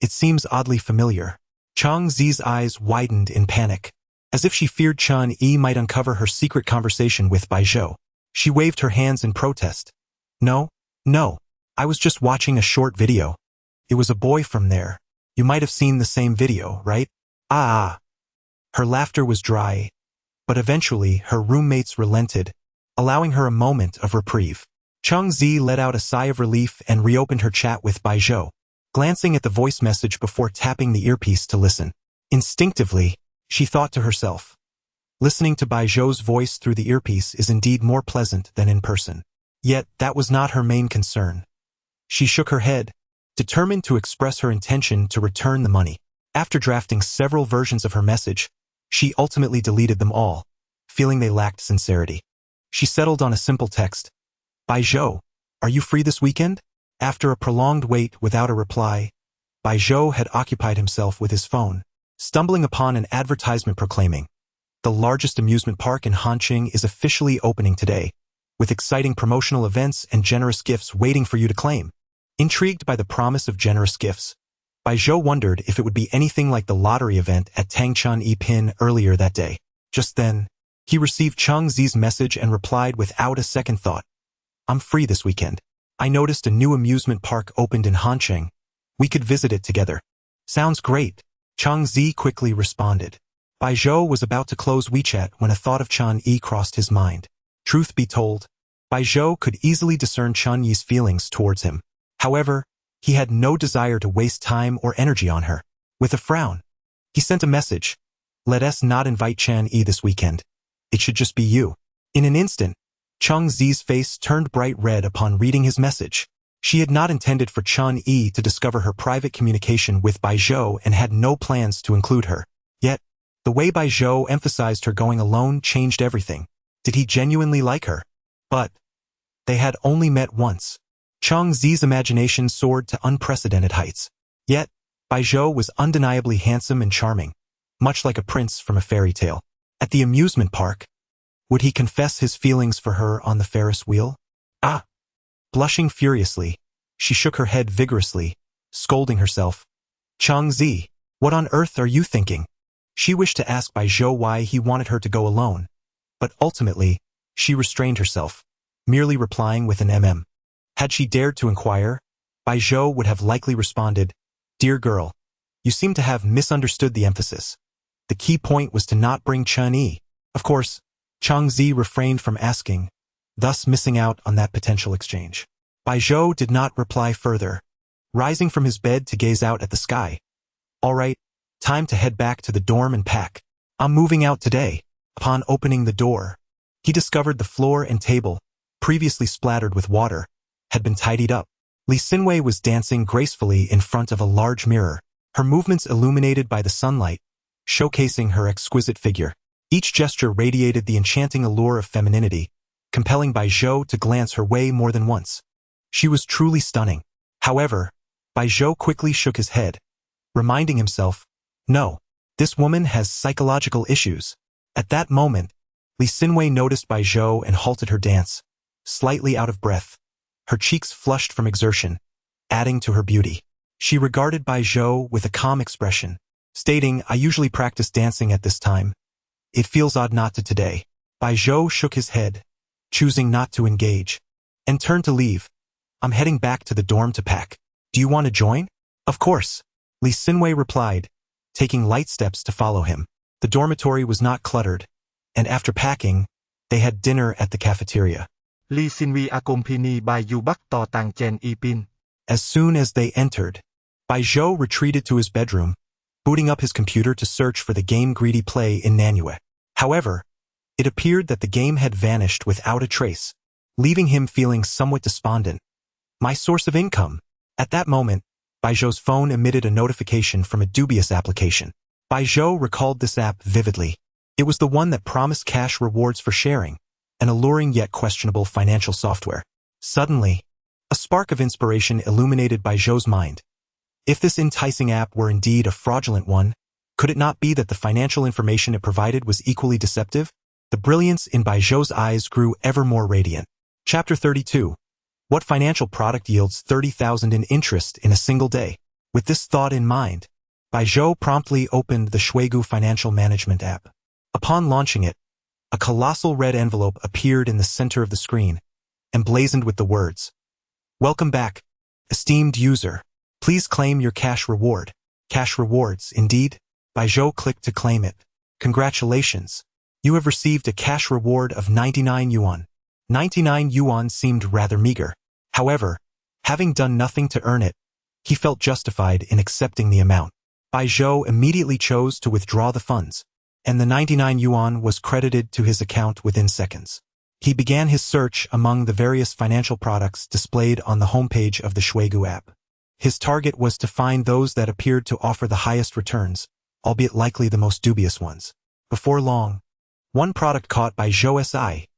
It seems oddly familiar. Changzi's eyes widened in panic, as if she feared Chun-Yi might uncover her secret conversation with Bai Zhou. She waved her hands in protest. No, I was just watching a short video. It was a boy from there. You might have seen the same video, right? Ah. Her laughter was dry, but eventually her roommates relented, allowing her a moment of reprieve. Changzi let out a sigh of relief and reopened her chat with Bai Zhou, glancing at the voice message before tapping the earpiece to listen. Instinctively, she thought to herself, listening to Bai Zhou's voice through the earpiece is indeed more pleasant than in person. Yet that was not her main concern. She shook her head, determined to express her intention to return the money. After drafting several versions of her message, she ultimately deleted them all, feeling they lacked sincerity. She settled on a simple text. Bai Zhou, are you free this weekend? After a prolonged wait without a reply, Bai Zhou had occupied himself with his phone, stumbling upon an advertisement proclaiming, the largest amusement park in Hanqing is officially opening today, with exciting promotional events and generous gifts waiting for you to claim. Intrigued by the promise of generous gifts, Bai Zhou wondered if it would be anything like the lottery event at Tangchun Pin earlier that day. Just then, he received Changzi's message and replied without a second thought. I'm free this weekend. I noticed a new amusement park opened in Hanqing. We could visit it together. Sounds great, Changzi quickly responded. Bai Zhou was about to close WeChat when a thought of Chun-Yi crossed his mind. Truth be told, Bai Zhou could easily discern Chun-Yi's feelings towards him. However, he had no desire to waste time or energy on her. With a frown, he sent a message. Let us not invite Chun-Yi this weekend. It should just be you. In an instant, Changzi's face turned bright red upon reading his message. She had not intended for Chun-Yi to discover her private communication with Bai Zhou and had no plans to include her. Yet, the way Bai Zhou emphasized her going alone changed everything. Did he genuinely like her? But they had only met once. Changzi's imagination soared to unprecedented heights. Yet, Bai Zhou was undeniably handsome and charming, much like a prince from a fairy tale. At the amusement park, would he confess his feelings for her on the Ferris wheel? Ah! Blushing furiously, she shook her head vigorously, scolding herself. Changzi, what on earth are you thinking? She wished to ask Bai Zhou why he wanted her to go alone, but ultimately, she restrained herself, merely replying with an mm. Had she dared to inquire, Bai Zhou would have likely responded, Dear girl, you seem to have misunderstood the emphasis. The key point was to not bring Chun-Yi. Of course, Changzi refrained from asking, thus missing out on that potential exchange. Bai Zhou did not reply further, rising from his bed to gaze out at the sky. All right, time to head back to the dorm and pack. I'm moving out today. Upon opening the door, he discovered the floor and table, previously splattered with water, had been tidied up. Li Xinwei was dancing gracefully in front of a large mirror, her movements illuminated by the sunlight, showcasing her exquisite figure. Each gesture radiated the enchanting allure of femininity, compelling Bai Zhou to glance her way more than once. She was truly stunning. However, Bai Zhou quickly shook his head, reminding himself, no, this woman has psychological issues. At that moment, Li Xinwei noticed Bai Zhou and halted her dance, slightly out of breath, her cheeks flushed from exertion, adding to her beauty. She regarded Bai Zhou with a calm expression, stating, I usually practice dancing at this time. It feels odd not to today. Bai Zhou shook his head, choosing not to engage, and turned to leave. I'm heading back to the dorm to pack. Do you want to join? Of course, Li Xinwei replied, taking light steps to follow him. The dormitory was not cluttered, and after packing, they had dinner at the cafeteria. Li Xinwei accompagné by Yu Bắc to Tang Chen Pin. As soon as they entered, Bai Zhou retreated to his bedroom, booting up his computer to search for the game Greedy Play in Nanue. However, it appeared that the game had vanished without a trace, leaving him feeling somewhat despondent. My source of income. At that moment, Baijiu's phone emitted a notification from a dubious application. Baijiu recalled this app vividly. It was the one that promised cash rewards for sharing, an alluring yet questionable financial software. Suddenly, a spark of inspiration illuminated Baijiu's mind. If this enticing app were indeed a fraudulent one, could it not be that the financial information it provided was equally deceptive? The brilliance in Baijiu's eyes grew ever more radiant. Chapter 32. What financial product yields 30,000 in interest in a single day? With this thought in mind, Baijiu promptly opened the Shuigu Financial Management app. Upon launching it, a colossal red envelope appeared in the center of the screen, emblazoned with the words, "Welcome back, esteemed user. Please claim your cash reward." Cash rewards, indeed? Baijiu clicked to claim it. Congratulations. You have received a cash reward of 99 yuan. 99 yuan seemed rather meager. However, having done nothing to earn it, he felt justified in accepting the amount. Baijiu immediately chose to withdraw the funds, and the 99 yuan was credited to his account within seconds. He began his search among the various financial products displayed on the homepage of the Shuigu app. His target was to find those that appeared to offer the highest returns, albeit likely the most dubious ones. Before long, one product caught Baijiu's eye,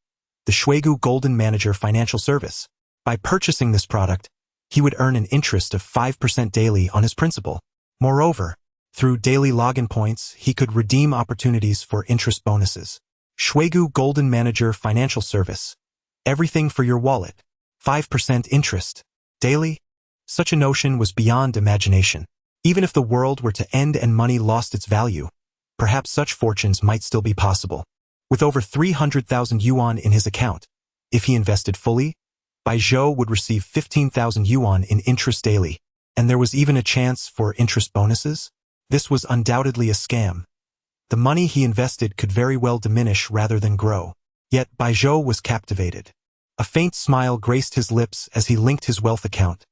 the Shuigu Golden Manager Financial Service. By purchasing this product, he would earn an interest of 5% daily on his principal. Moreover, through daily login points, he could redeem opportunities for interest bonuses. Shuigu Golden Manager Financial Service. Everything for your wallet. 5% interest. Daily? Such a notion was beyond imagination. Even if the world were to end and money lost its value, perhaps such fortunes might still be possible. With over 300,000 yuan in his account, if he invested fully, Baijiu would receive 15,000 yuan in interest daily, and there was even a chance for interest bonuses. This was undoubtedly a scam. The money he invested could very well diminish rather than grow. Yet Baijiu was captivated. A faint smile graced his lips as he linked his wealth account,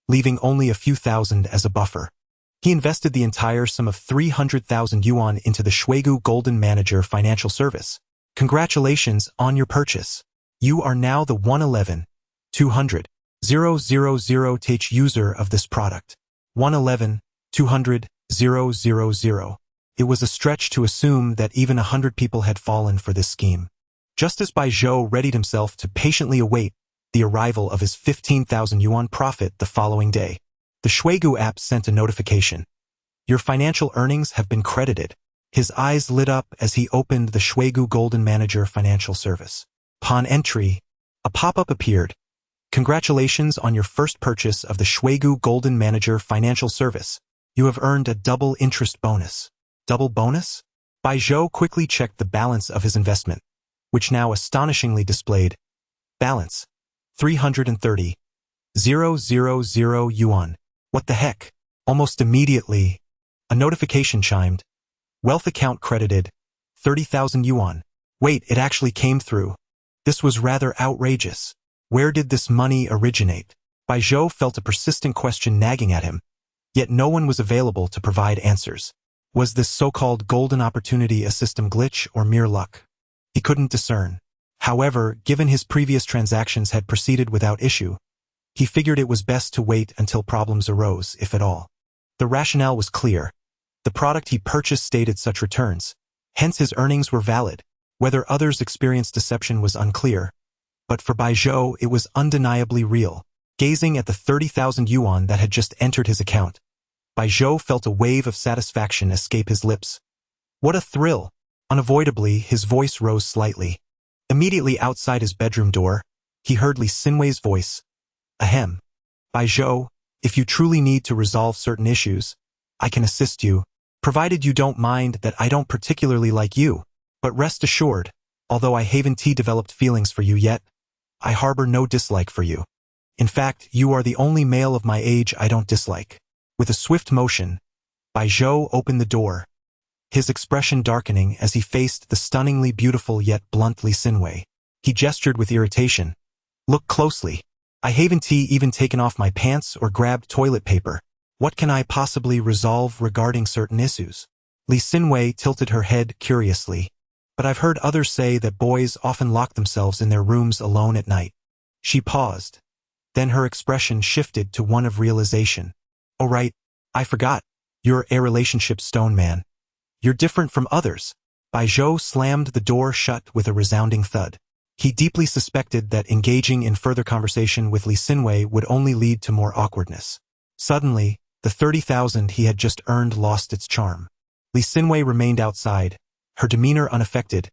leaving only a few thousand as a buffer. He invested the entire sum of 300,000 yuan into the Shuigu Golden Manager Financial Service. Congratulations on your purchase. You are now the 111,200,000th user of this product. 111,200,000. It was a stretch to assume that even 100 people had fallen for this scheme. Just as Baijiu readied himself to patiently await the arrival of his 15,000 yuan profit the following day, the Shuigu app sent a notification. Your financial earnings have been credited. His eyes lit up as he opened the Shuigu Golden Manager Financial Service. Upon entry, a pop-up appeared. Congratulations on your first purchase of the Shuigu Golden Manager Financial Service. You have earned a double interest bonus. Double bonus? Baijiu quickly checked the balance of his investment, which now astonishingly displayed. Balance: 330,000 yuan. What the heck? Almost immediately, a notification chimed. Wealth account credited, 30,000 yuan. Wait, it actually came through. This was rather outrageous. Where did this money originate? Baijiu felt a persistent question nagging at him, yet no one was available to provide answers. Was this so-called golden opportunity a system glitch or mere luck? He couldn't discern. However, given his previous transactions had proceeded without issue, he figured it was best to wait until problems arose, if at all. The rationale was clear. The product he purchased stated such returns, hence his earnings were valid. Whether others experienced deception was unclear, but for Baijiu it was undeniably real. Gazing at the 30,000 yuan that had just entered his account, Baijiu felt a wave of satisfaction escape his lips. What a thrill! Unavoidably, his voice rose slightly. Immediately outside his bedroom door, he heard Li Xinwei's voice. Ahem. Baijiu, if you truly need to resolve certain issues, I can assist you, provided you don't mind that I don't particularly like you. But rest assured, although I haven't developed feelings for you yet, I harbor no dislike for you. In fact, you are the only male of my age I don't dislike. With a swift motion, Baijiu opened the door, his expression darkening as he faced the stunningly beautiful yet blunt Li Xinwei. He gestured with irritation. Look closely. I haven't even taken off my pants or grabbed toilet paper. What can I possibly resolve regarding certain issues? Lee Sinwei tilted her head curiously. But I've heard others say that boys often lock themselves in their rooms alone at night. She paused. Then her expression shifted to one of realization. Oh right, I forgot. You're a relationship stone man. You're different from others. Bai Zhou slammed the door shut with a resounding thud. He deeply suspected that engaging in further conversation with Lee Sinwei would only lead to more awkwardness. Suddenly, the 30,000 he had just earned lost its charm. Lee Sinwei remained outside, her demeanor unaffected,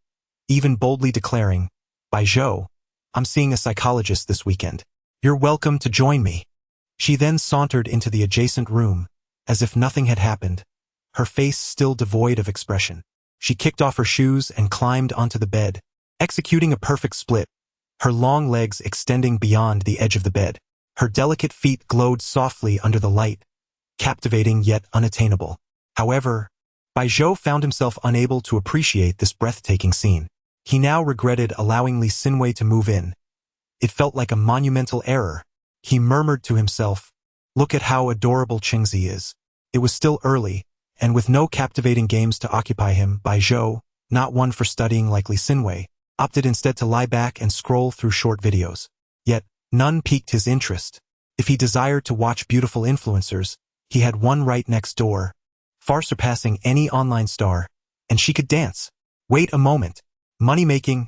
even boldly declaring, Bai Zhou, I'm seeing a psychologist this weekend. You're welcome to join me. She then sauntered into the adjacent room, as if nothing had happened, her face still devoid of expression. She kicked off her shoes and climbed onto the bed, executing a perfect split, her long legs extending beyond the edge of the bed. Her delicate feet glowed softly under the light, captivating yet unattainable. However, Bai Zhou found himself unable to appreciate this breathtaking scene. He now regretted allowing Lee Sinwei to move in. It felt like a monumental error. He murmured to himself, look at how adorable Qingzi is. It was still early, and with no captivating games to occupy him, Bai Zhou, not one for studying like Lee Sinwei, opted instead to lie back and scroll through short videos. Yet, none piqued his interest. If he desired to watch beautiful influencers, he had one right next door, far surpassing any online star, and she could dance. Wait a moment. Money-making.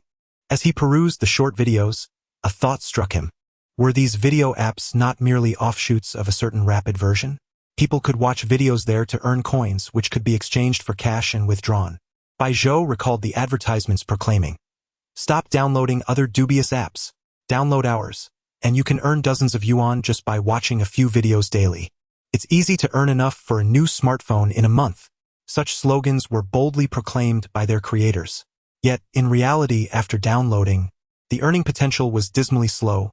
As he perused the short videos, a thought struck him. Were these video apps not merely offshoots of a certain rapid version? People could watch videos there to earn coins which could be exchanged for cash and withdrawn. Bai Zhou recalled the advertisements proclaiming, stop downloading other dubious apps. Download ours, and you can earn dozens of yuan just by watching a few videos daily. It's easy to earn enough for a new smartphone in a month. Such slogans were boldly proclaimed by their creators. Yet, in reality, after downloading, the earning potential was dismally slow,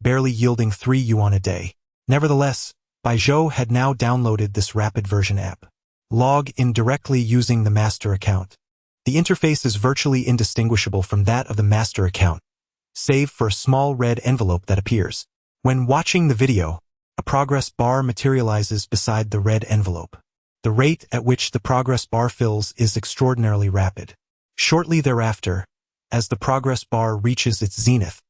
barely yielding 3 yuan a day. Nevertheless, Bai Zhou had now downloaded this rapid version app. Log in directly using the master account. The interface is virtually indistinguishable from that of the master account, save for a small red envelope that appears. When watching the video, a progress bar materializes beside the red envelope. The rate at which the progress bar fills is extraordinarily rapid. Shortly thereafter, as the progress bar reaches its zenith,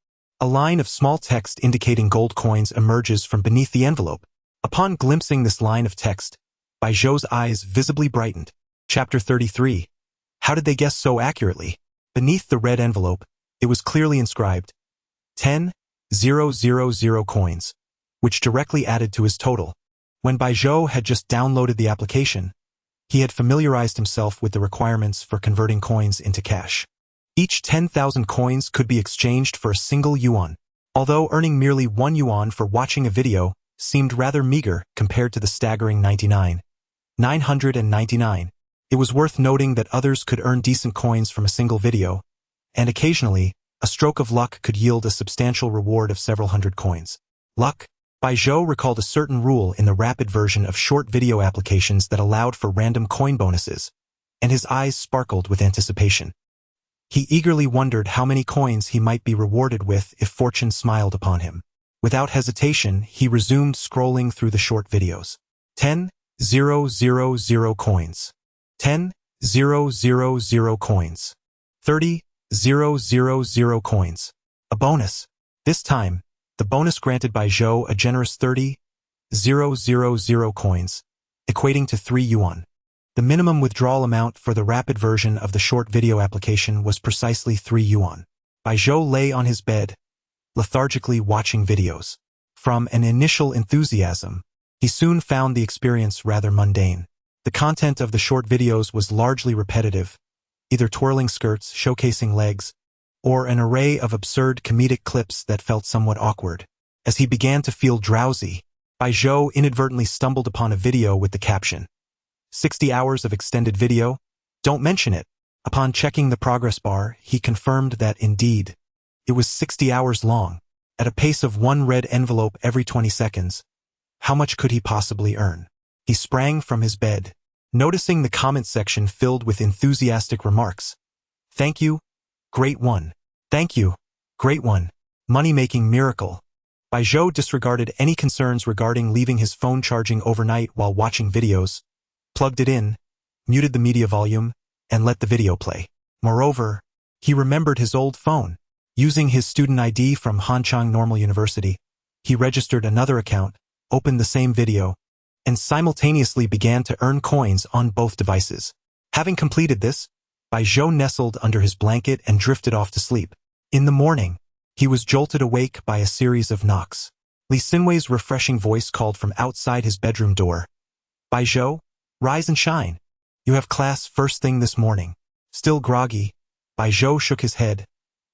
a line of small text indicating gold coins emerges from beneath the envelope. Upon glimpsing this line of text, Bai Zhou's eyes visibly brightened. Chapter 33. How did they guess so accurately? Beneath the red envelope, it was clearly inscribed 10,000 coins, which directly added to his total. When Bai Zhou had just downloaded the application, he had familiarized himself with the requirements for converting coins into cash. Each 10,000 coins could be exchanged for a single yuan. Although earning merely 1 yuan for watching a video seemed rather meager compared to the staggering 999, it was worth noting that others could earn decent coins from a single video, and occasionally, a stroke of luck could yield a substantial reward of several hundred coins. Luck? Bai Zhou recalled a certain rule in the rapid version of short video applications that allowed for random coin bonuses, and his eyes sparkled with anticipation. He eagerly wondered how many coins he might be rewarded with if fortune smiled upon him. Without hesitation, he resumed scrolling through the short videos. 10,000 coins. 10,000 coins. 30,000 coins. A bonus. This time, the bonus granted Bai Zhou a generous 30,000 coins, equating to 3 yuan. The minimum withdrawal amount for the rapid version of the short video application was precisely 3 yuan. Bai Zhou lay on his bed, lethargically watching videos. From an initial enthusiasm, he soon found the experience rather mundane. The content of the short videos was largely repetitive, either twirling skirts, showcasing legs, or an array of absurd comedic clips that felt somewhat awkward. As he began to feel drowsy, Bai Zhou inadvertently stumbled upon a video with the caption, 60 hours of extended video? Don't mention it. Upon checking the progress bar, he confirmed that indeed, it was 60 hours long, at a pace of 1 red envelope every 20 seconds. How much could he possibly earn? He sprang from his bed, noticing the comment section filled with enthusiastic remarks. Thank you, great one. Thank you, great one. Money-making miracle. Bai Zhou disregarded any concerns regarding leaving his phone charging overnight while watching videos, plugged it in, muted the media volume, and let the video play. Moreover, he remembered his old phone. Using his student ID from Hanchang Normal University, he registered another account, opened the same video, and simultaneously began to earn coins on both devices. Having completed this, Bai Zhou nestled under his blanket and drifted off to sleep. In the morning, he was jolted awake by a series of knocks. Li Xinwei's refreshing voice called from outside his bedroom door. Bai Zhou, rise and shine. You have class first thing this morning. Still groggy, Bai Zhou shook his head,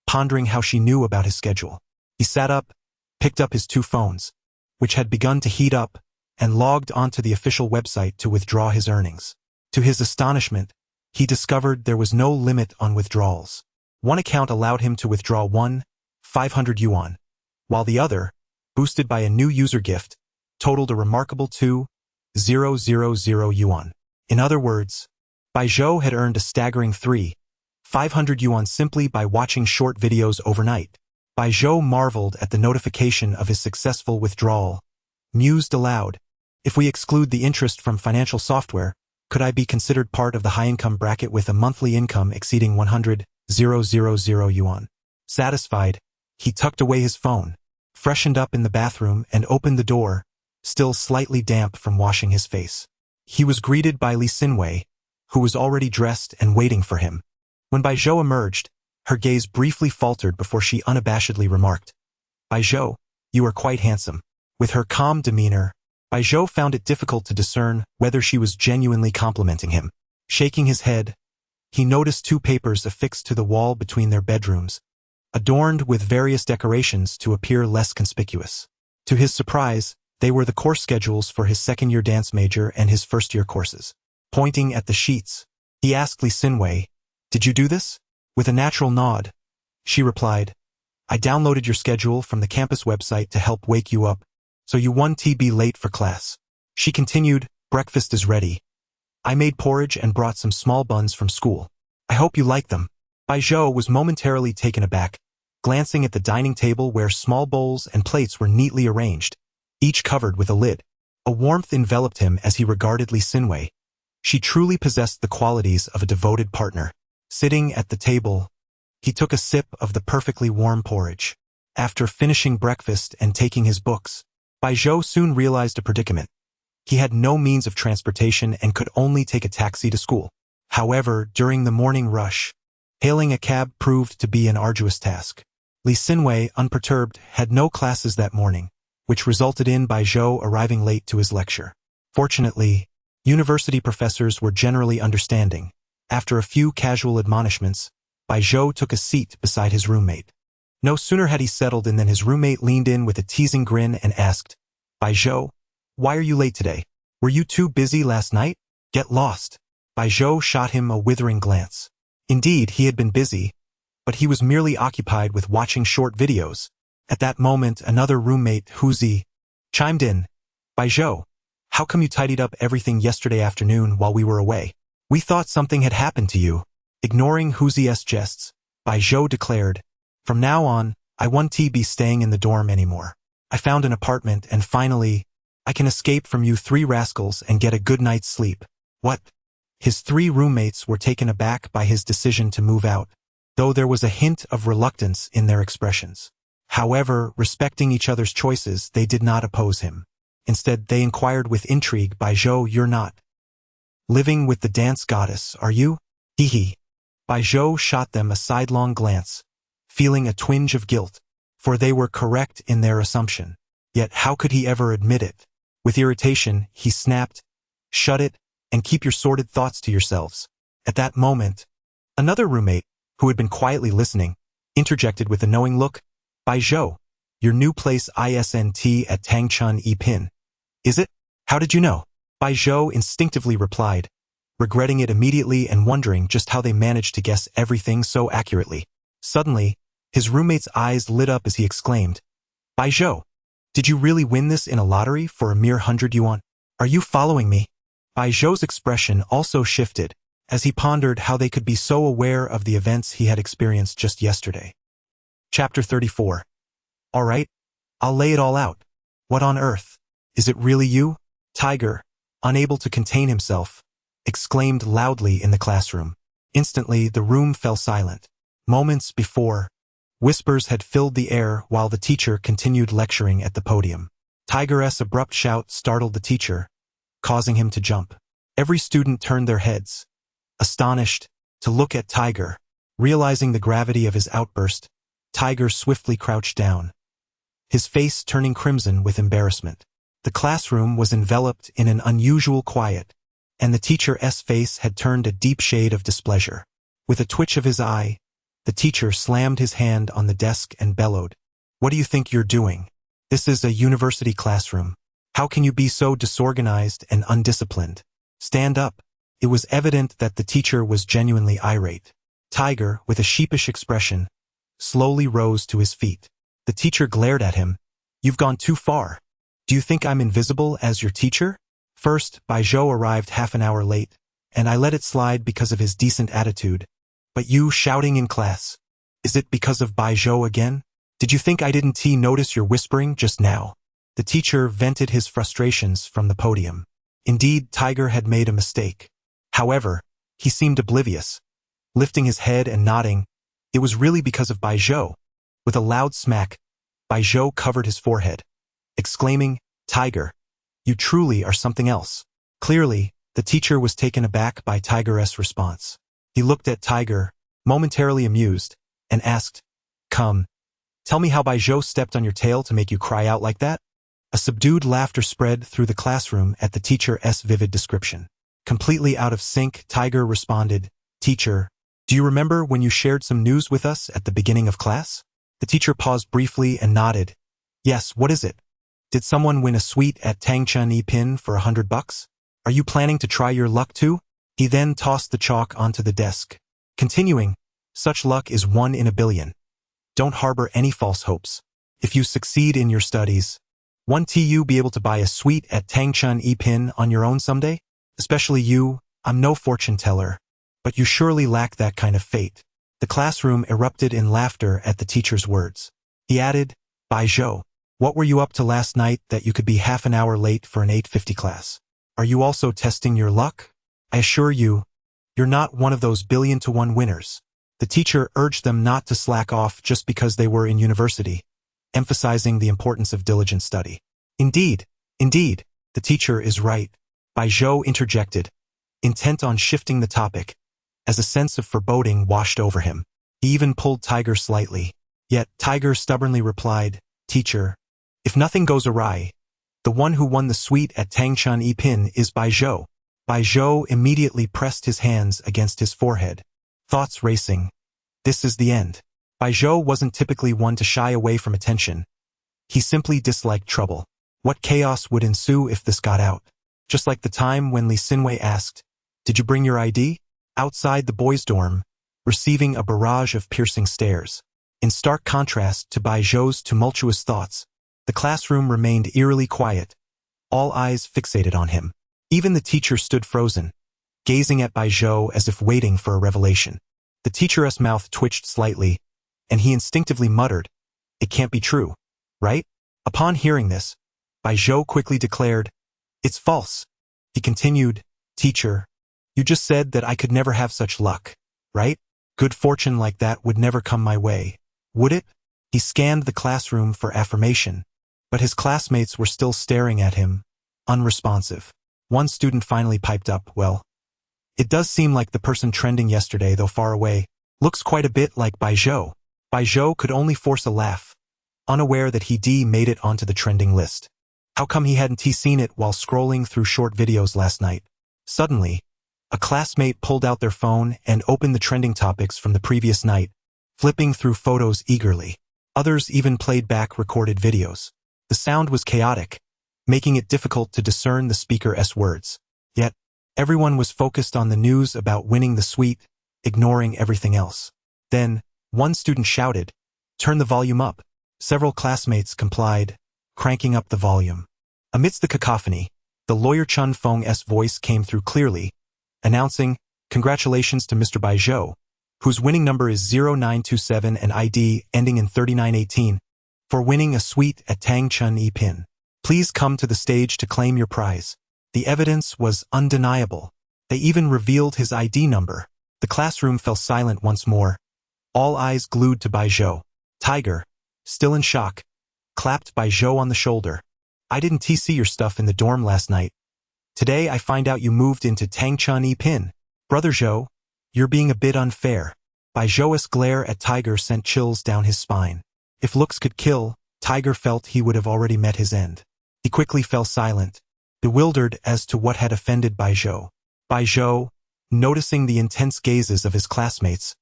pondering how she knew about his schedule. He sat up, picked up his two phones, which had begun to heat up, and logged onto the official website to withdraw his earnings. To his astonishment, he discovered there was no limit on withdrawals. One account allowed him to withdraw 500 yuan, while the other, boosted by a new user gift, totaled a remarkable 2,000 yuan. In other words, Bai Zhou had earned a staggering 3,500 yuan simply by watching short videos overnight. Bai Zhou marveled at the notification of his successful withdrawal, mused aloud, if we exclude the interest from financial software, could I be considered part of the high-income bracket with a monthly income exceeding 100,000 yuan? Satisfied, he tucked away his phone, freshened up in the bathroom and opened the door, still slightly damp from washing his face. He was greeted by Li Xinwei, who was already dressed and waiting for him. When Bai Zhou emerged, her gaze briefly faltered before she unabashedly remarked, Bai Zhou, you are quite handsome. With her calm demeanor, Bai Zhou found it difficult to discern whether she was genuinely complimenting him. Shaking his head, he noticed two papers affixed to the wall between their bedrooms, adorned with various decorations to appear less conspicuous. To his surprise, they were the course schedules for his second-year dance major and his first-year courses. Pointing at the sheets, he asked Li Xinwei, did you do this? With a natural nod, she replied, I downloaded your schedule from the campus website to help wake you up, so you won't be late for class. She continued, breakfast is ready. I made porridge and brought some small buns from school. I hope you like them. Bai Zhou was momentarily taken aback, glancing at the dining table where small bowls and plates were neatly arranged, each covered with a lid. A warmth enveloped him as he regarded Li Xinwei. She truly possessed the qualities of a devoted partner. Sitting at the table, he took a sip of the perfectly warm porridge. After finishing breakfast and taking his books, Bai Zhou soon realized a predicament. He had no means of transportation and could only take a taxi to school. However, during the morning rush, hailing a cab proved to be an arduous task. Li Xinwei, unperturbed, had no classes that morning, which resulted in Bai Zhou arriving late to his lecture. Fortunately, university professors were generally understanding. After a few casual admonishments, Bai Zhou took a seat beside his roommate. No sooner had he settled in than his roommate leaned in with a teasing grin and asked, Bai Zhou, why are you late today? Were you too busy last night? Get lost. Bai Zhou shot him a withering glance. Indeed, he had been busy, but he was merely occupied with watching short videos. At that moment, another roommate, Huzi, chimed in, Bai Zhou, how come you tidied up everything yesterday afternoon while we were away? We thought something had happened to you. Ignoring Huzi's jests, Bai Zhou declared, from now on, I won't be staying in the dorm anymore. I found an apartment and finally, I can escape from you three rascals and get a good night's sleep. What? His three roommates were taken aback by his decision to move out, though there was a hint of reluctance in their expressions. However, respecting each other's choices, they did not oppose him. Instead, they inquired with intrigue, Bai Zhou, you're not living with the dance goddess, are you? Hee. Bai Zhou shot them a sidelong glance, feeling a twinge of guilt, for they were correct in their assumption. Yet how could he ever admit it? With irritation, he snapped, shut it, and keep your sordid thoughts to yourselves. At that moment, another roommate, who had been quietly listening, interjected with a knowing look, Bai Zhou, your new place isn't at Tangchun Yipin, is it? How did you know? Bai Zhou instinctively replied, regretting it immediately and wondering just how they managed to guess everything so accurately. Suddenly, his roommate's eyes lit up as he exclaimed, Bai Zhou, did you really win this in a lottery for a mere 100 yuan? Are you following me? Bai Zhou's expression also shifted, as he pondered how they could be so aware of the events he had experienced just yesterday. Chapter 34. All right, I'll lay it all out. What on earth? Is it really you? Tiger, unable to contain himself, exclaimed loudly in the classroom. Instantly, the room fell silent. Moments before, whispers had filled the air while the teacher continued lecturing at the podium. Tiger's abrupt shout startled the teacher, causing him to jump. Every student turned their heads, astonished, to look at Tiger. Realizing the gravity of his outburst, Tiger swiftly crouched down, his face turning crimson with embarrassment. The classroom was enveloped in an unusual quiet, and the teacher's face had turned a deep shade of displeasure. With a twitch of his eye, the teacher slammed his hand on the desk and bellowed, "What do you think you're doing? This is a university classroom. How can you be so disorganized and undisciplined? Stand up." It was evident that the teacher was genuinely irate. Tiger, with a sheepish expression, slowly rose to his feet. The teacher glared at him. "You've gone too far. Do you think I'm invisible as your teacher? First, Baijiu arrived half an hour late, and I let it slide because of his decent attitude. But you shouting in class. Is it because of Baijiu again? Did you think I didn't notice your whispering just now?" The teacher vented his frustrations from the podium. Indeed, Tiger had made a mistake. However, he seemed oblivious, lifting his head and nodding. It was really because of Baijiu. With a loud smack, Baijiu covered his forehead, exclaiming, "Tiger, you truly are something else." Clearly, the teacher was taken aback by Tiger's response. He looked at Tiger, momentarily amused, and asked, "Come, tell me how Baijiu stepped on your tail to make you cry out like that?" A subdued laughter spread through the classroom at the teacher's vivid description. Completely out of sync, Tiger responded, "Teacher, do you remember when you shared some news with us at the beginning of class?" The teacher paused briefly and nodded. "Yes, what is it? Did someone win a suite at Tangchun Epin for $100? Are you planning to try your luck too?" He then tossed the chalk onto the desk, continuing, "Such luck is 1 in a billion. Don't harbor any false hopes. If you succeed in your studies, won't you be able to buy a suite at Tangchun Epin on your own someday? Especially you, I'm no fortune teller, but you surely lack that kind of fate." The classroom erupted in laughter at the teacher's words. He added, "Baijiu, what were you up to last night that you could be half an hour late for an 8:50 class? Are you also testing your luck? I assure you, you're not one of those 1,000,000,000 winners." The teacher urged them not to slack off just because they were in university, emphasizing the importance of diligent study. Indeed, the teacher is right," Baijiu interjected, intent on shifting the topic, as a sense of foreboding washed over him. He even pulled Tiger slightly. Yet Tiger stubbornly replied, "Teacher, if nothing goes awry, the one who won the suite at Tangchun Epin is Baijiu." Baijiu immediately pressed his hands against his forehead, thoughts racing. This is the end. Baijiu wasn't typically one to shy away from attention. He simply disliked trouble. What chaos would ensue if this got out? Just like the time when Li Xinwei asked, "Did you bring your ID?" outside the boys' dorm, receiving a barrage of piercing stares. In stark contrast to Baijiu's tumultuous thoughts, the classroom remained eerily quiet, all eyes fixated on him. Even the teacher stood frozen, gazing at Baijiu as if waiting for a revelation. The teacher's mouth twitched slightly, and he instinctively muttered, "It can't be true, right?" Upon hearing this, Baijiu quickly declared, "It's false." He continued, "Teacher, you just said that I could never have such luck, right? Good fortune like that would never come my way, would it?" He scanned the classroom for affirmation, but his classmates were still staring at him, unresponsive. One student finally piped up, "Well, it does seem like the person trending yesterday, though far away, looks quite a bit like Baijiu." Baijiu could only force a laugh, unaware that he made it onto the trending list. How come he hadn't seen it while scrolling through short videos last night? Suddenly, a classmate pulled out their phone and opened the trending topics from the previous night, flipping through photos eagerly. Others even played back recorded videos. The sound was chaotic, making it difficult to discern the speaker's words. Yet, everyone was focused on the news about winning the suite, ignoring everything else. Then, one student shouted, "Turn the volume up." Several classmates complied, cranking up the volume. Amidst the cacophony, the lawyer Chun Feng's voice came through clearly, announcing, "Congratulations to Mr. Baijiu, whose winning number is 0927 and ID ending in 3918. for winning a suite at Tang Chun E Pin. Please come to the stage to claim your prize. The evidence was undeniable. They even revealed his ID number. The classroom fell silent once more, all eyes glued to Bai Zhou. Tiger, still in shock, clapped Bai Zhou on the shoulder. I didn't see your stuff in the dorm last night. Today I find out you moved into Tang Chun E Pin. Brother Zhou, you're being a bit unfair. Bai Zhou's glare at Tiger sent chills down his spine. If looks could kill, Tiger felt he would have already met his end. He quickly fell silent, bewildered as to what had offended Bai Zhou. Bai Zhou, noticing the intense gazes of his classmates,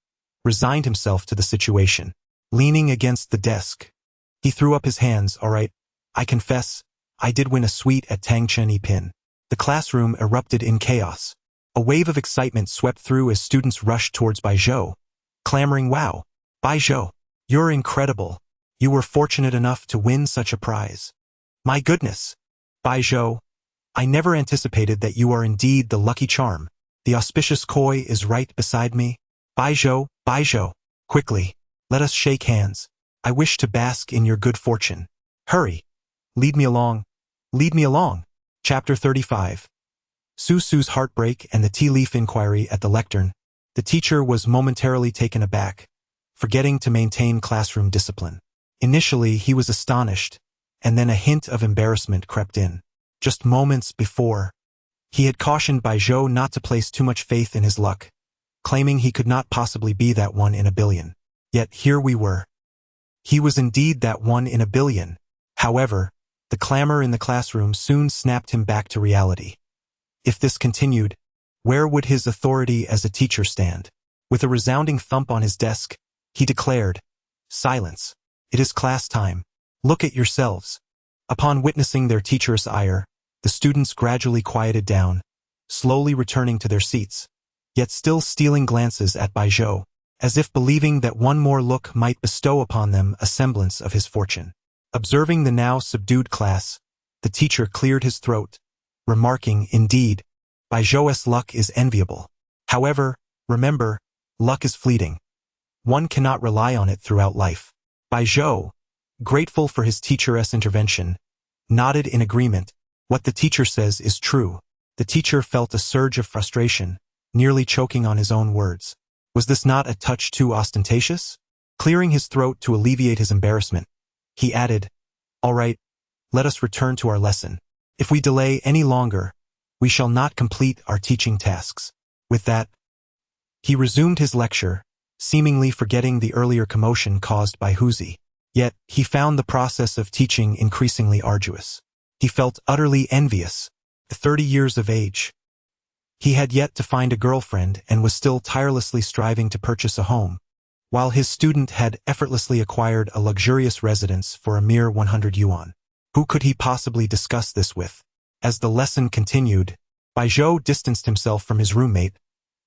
resigned himself to the situation. Leaning against the desk, he threw up his hands. All right, I confess, I did win a suite at Tang Chun E Pin. The classroom erupted in chaos. A wave of excitement swept through as students rushed towards Bai Zhou, clamoring, "Wow, Bai Zhou, you're incredible. You were fortunate enough to win such a prize. My goodness, Bai Zhou, I never anticipated that you are indeed the lucky charm. The auspicious koi is right beside me. Bai Zhou, quickly, let us shake hands. I wish to bask in your good fortune. Hurry, lead me along, lead me along." Chapter 35. Su's heartbreak and the tea leaf inquiry at the lectern. The teacher was momentarily taken aback, forgetting to maintain classroom discipline. Initially, he was astonished, and then a hint of embarrassment crept in. Just moments before, he had cautioned Bai Zhou not to place too much faith in his luck, claiming he could not possibly be that one in a billion. Yet here we were. He was indeed that one in a billion. However, the clamor in the classroom soon snapped him back to reality. If this continued, where would his authority as a teacher stand? With a resounding thump on his desk, he declared, "Silence. It is class time. Look at yourselves." Upon witnessing their teacher's ire, the students gradually quieted down, slowly returning to their seats, yet still stealing glances at Bai Zhou, as if believing that one more look might bestow upon them a semblance of his fortune. Observing the now subdued class, the teacher cleared his throat, remarking, "Indeed, Bai Zhou's luck is enviable. However, remember, luck is fleeting. One cannot rely on it throughout life." Bai Zhou, grateful for his teacher's intervention, nodded in agreement. What the teacher says is true. The teacher felt a surge of frustration, nearly choking on his own words. Was this not a touch too ostentatious? Clearing his throat to alleviate his embarrassment, he added, "All right, let us return to our lesson. If we delay any longer, we shall not complete our teaching tasks." With that, he resumed his lecture, seemingly forgetting the earlier commotion caused by Hoaxes. Yet, he found the process of teaching increasingly arduous. He felt utterly envious. 30 years of age. He had yet to find a girlfriend and was still tirelessly striving to purchase a home, while his student had effortlessly acquired a luxurious residence for a mere 100 yuan. Who could he possibly discuss this with? As the lesson continued, Bai Zhou distanced himself from his roommate,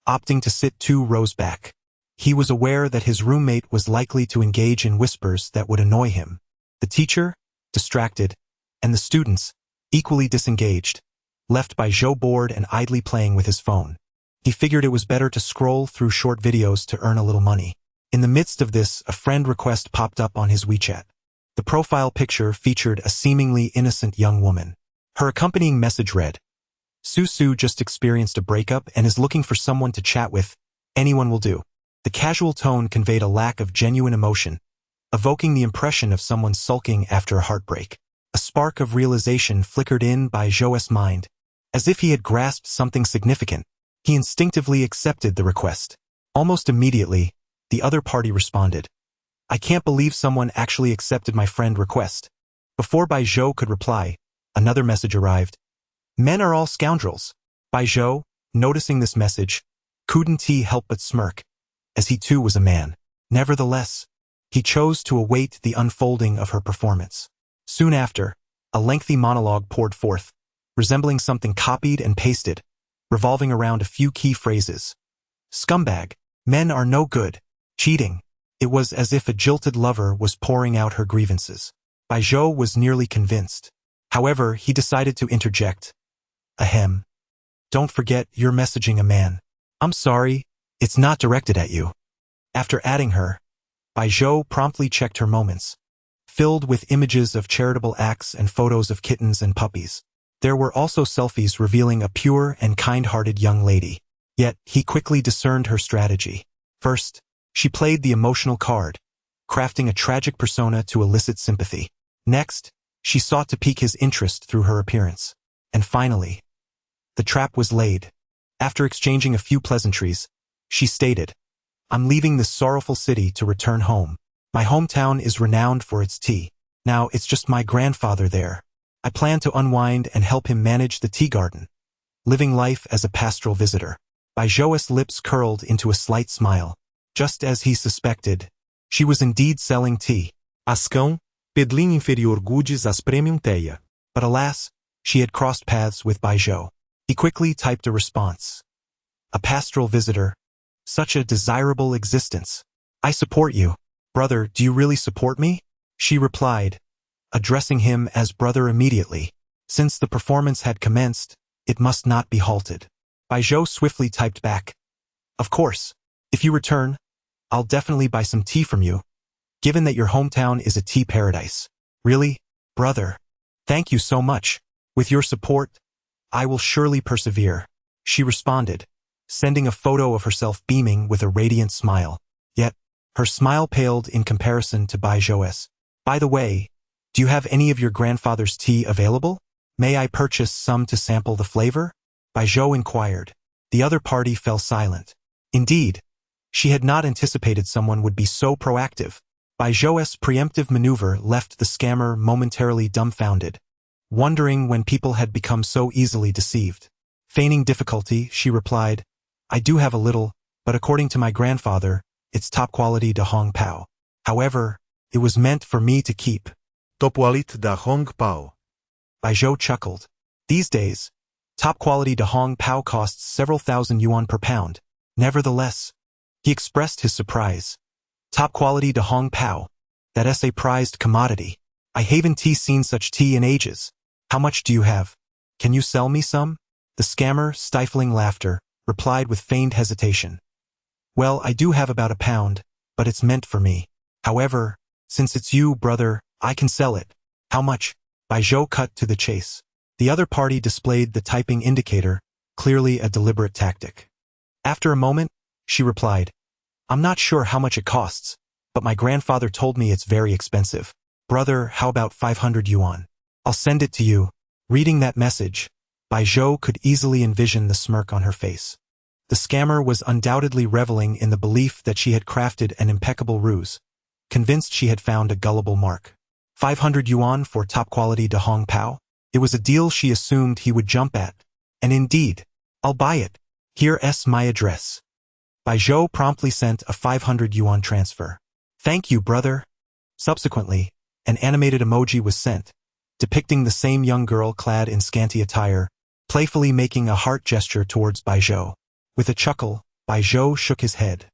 opting to sit 2 rows back. He was aware that his roommate was likely to engage in whispers that would annoy him. The teacher, distracted, and the students, equally disengaged, left Bai Zhou bored and idly playing with his phone. He figured it was better to scroll through short videos to earn a little money. In the midst of this, a friend request popped up on his WeChat. The profile picture featured a seemingly innocent young woman. Her accompanying message read, "Su just experienced a breakup and is looking for someone to chat with. Anyone will do." The casual tone conveyed a lack of genuine emotion, evoking the impression of someone sulking after a heartbreak. A spark of realization flickered in Bai Zhou's mind. As if he had grasped something significant, he instinctively accepted the request. Almost immediately, the other party responded, "I can't believe someone actually accepted my friend request." Before Bai Zhou could reply, another message arrived. "Men are all scoundrels." Bai Zhou, noticing this message, couldn't help but smirk, as he too was a man. Nevertheless, he chose to await the unfolding of her performance. Soon after, a lengthy monologue poured forth, resembling something copied and pasted, revolving around a few key phrases. Scumbag. Men are no good. Cheating. It was as if a jilted lover was pouring out her grievances. Bai Zhou was nearly convinced. However, he decided to interject. Ahem. Don't forget you're messaging a man. I'm sorry, it's not directed at you. After adding her, Bai Zhou promptly checked her moments, filled with images of charitable acts and photos of kittens and puppies. There were also selfies revealing a pure and kind-hearted young lady. Yet, he quickly discerned her strategy. First, she played the emotional card, crafting a tragic persona to elicit sympathy. Next, she sought to pique his interest through her appearance. And finally, the trap was laid. After exchanging a few pleasantries, she stated, "I'm leaving this sorrowful city to return home. My hometown is renowned for its tea. Now it's just my grandfather there. I plan to unwind and help him manage the tea garden, living life as a pastoral visitor." Baijo's lips curled into a slight smile. Just as he suspected, she was indeed selling tea. Ascão, Pedlin inferior Goods as premium teia. But alas, she had crossed paths with Baijo. He quickly typed a response. "A pastoral visitor. Such a desirable existence. I support you. Brother, do you really support me?" She replied, addressing him as brother immediately. Since the performance had commenced, it must not be halted. Baijo swiftly typed back, "Of course. If you return, I'll definitely buy some tea from you, given that your hometown is a tea paradise." "Really, brother? Thank you so much. With your support, I will surely persevere," she responded, sending a photo of herself beaming with a radiant smile. Yet, her smile paled in comparison to Baijo's. "By the way, do you have any of your grandfather's tea available? May I purchase some to sample the flavor?" Baijo inquired. The other party fell silent. Indeed, she had not anticipated someone would be so proactive. Baijo's preemptive maneuver left the scammer momentarily dumbfounded, wondering when people had become so easily deceived. Feigning difficulty, she replied, "I do have a little, but according to my grandfather, it's top-quality de Hong Pao. However, it was meant for me to keep." Top-quality da Hong Pao. Baijo chuckled. These days, top-quality de Hong Pao costs several thousand yuan per pound. Nevertheless, he expressed his surprise. "Top-quality de Hong Pao. That's a prized commodity. I haven't seen such tea in ages. How much do you have? Can you sell me some?" The scammer, stifling laughter, replied with feigned hesitation. "Well, I do have about a pound, but it's meant for me. However, since it's you, brother, I can sell it. How much?" Baijo cut to the chase. The other party displayed the typing indicator, clearly a deliberate tactic. After a moment, she replied, "I'm not sure how much it costs, but my grandfather told me it's very expensive. Brother, how about 500 yuan? I'll send it to you." Reading that message, Baijo could easily envision the smirk on her face. The scammer was undoubtedly reveling in the belief that she had crafted an impeccable ruse, convinced she had found a gullible mark. 500 yuan for top-quality de Hong Pao? It was a deal she assumed he would jump at. And indeed, "I'll buy it. Here's my address." Baijo promptly sent a 500 yuan transfer. "Thank you, brother." Subsequently, an animated emoji was sent, depicting the same young girl clad in scanty attire, playfully making a heart gesture towards Baijo. With a chuckle, Baijo shook his head.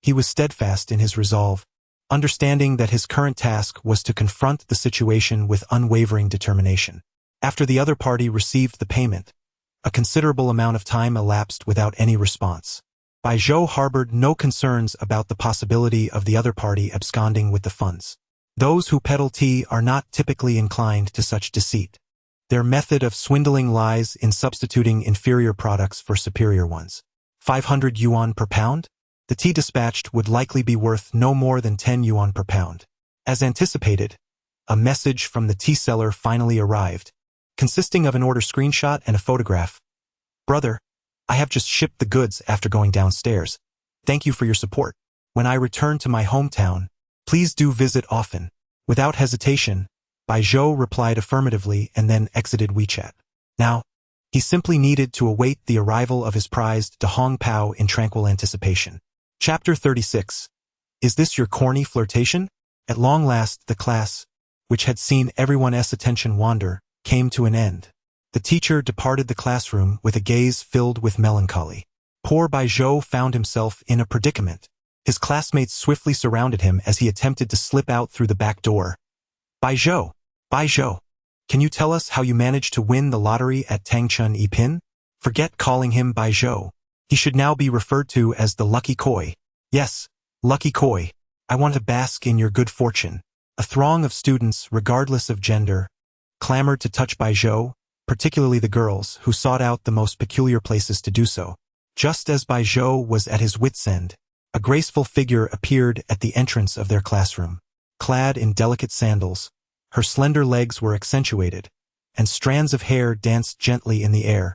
He was steadfast in his resolve, understanding that his current task was to confront the situation with unwavering determination. After the other party received the payment, a considerable amount of time elapsed without any response. Baijo harbored no concerns about the possibility of the other party absconding with the funds. Those who peddle tea are not typically inclined to such deceit. Their method of swindling lies in substituting inferior products for superior ones. 500 yuan per pound? The tea dispatched would likely be worth no more than 10 yuan per pound. As anticipated, a message from the tea seller finally arrived, consisting of an order screenshot and a photograph. "Brother, I have just shipped the goods after going downstairs. Thank you for your support. When I return to my hometown, please do visit often." Without hesitation, Baijo replied affirmatively and then exited WeChat. Now, he simply needed to await the arrival of his prized de Hong Pao in tranquil anticipation. Chapter 36. Is this your corny flirtation? At long last, the class, which had seen everyone's attention wander, came to an end. The teacher departed the classroom with a gaze filled with melancholy. Poor Baijo found himself in a predicament. His classmates swiftly surrounded him as he attempted to slip out through the back door. "Baijo! Baijo! Can you tell us how you managed to win the lottery at Tangchun Yipin?" Forget calling him Baijo. He should now be referred to as the Lucky Koi. "Yes, Lucky Koi. I want to bask in your good fortune. A throng of students, regardless of gender, clamored to touch Bai Zhou, particularly the girls, who sought out the most peculiar places to do so. Just as Bai Zhou was at his wits' end, a graceful figure appeared at the entrance of their classroom. Clad in delicate sandals, her slender legs were accentuated, and strands of hair danced gently in the air,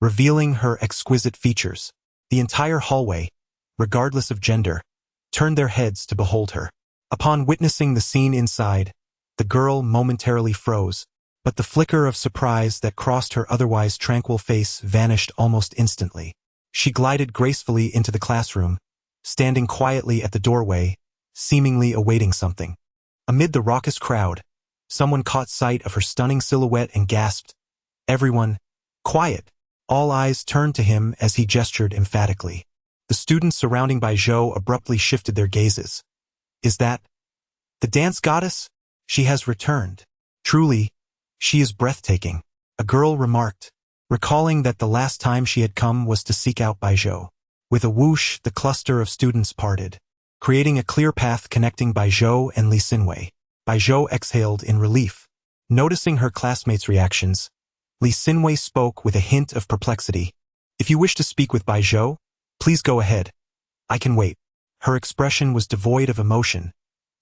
revealing her exquisite features. The entire hallway, regardless of gender, turned their heads to behold her. Upon witnessing the scene inside, the girl momentarily froze, but the flicker of surprise that crossed her otherwise tranquil face vanished almost instantly. She glided gracefully into the classroom, standing quietly at the doorway, seemingly awaiting something. Amid the raucous crowd, someone caught sight of her stunning silhouette and gasped, "Everyone, quiet!" All eyes turned to him as he gestured emphatically. The students surrounding Bai Zhou abruptly shifted their gazes. "Is that the dance goddess? She has returned. Truly, she is breathtaking," a girl remarked, recalling that the last time she had come was to seek out Bai Zhou. With a whoosh, the cluster of students parted, creating a clear path connecting Bai Zhou and Li Xinwei. Bai Zhou exhaled in relief. Noticing her classmates' reactions, Li Xinwei spoke with a hint of perplexity. "If you wish to speak with Bai Zhou, please go ahead. I can wait." Her expression was devoid of emotion,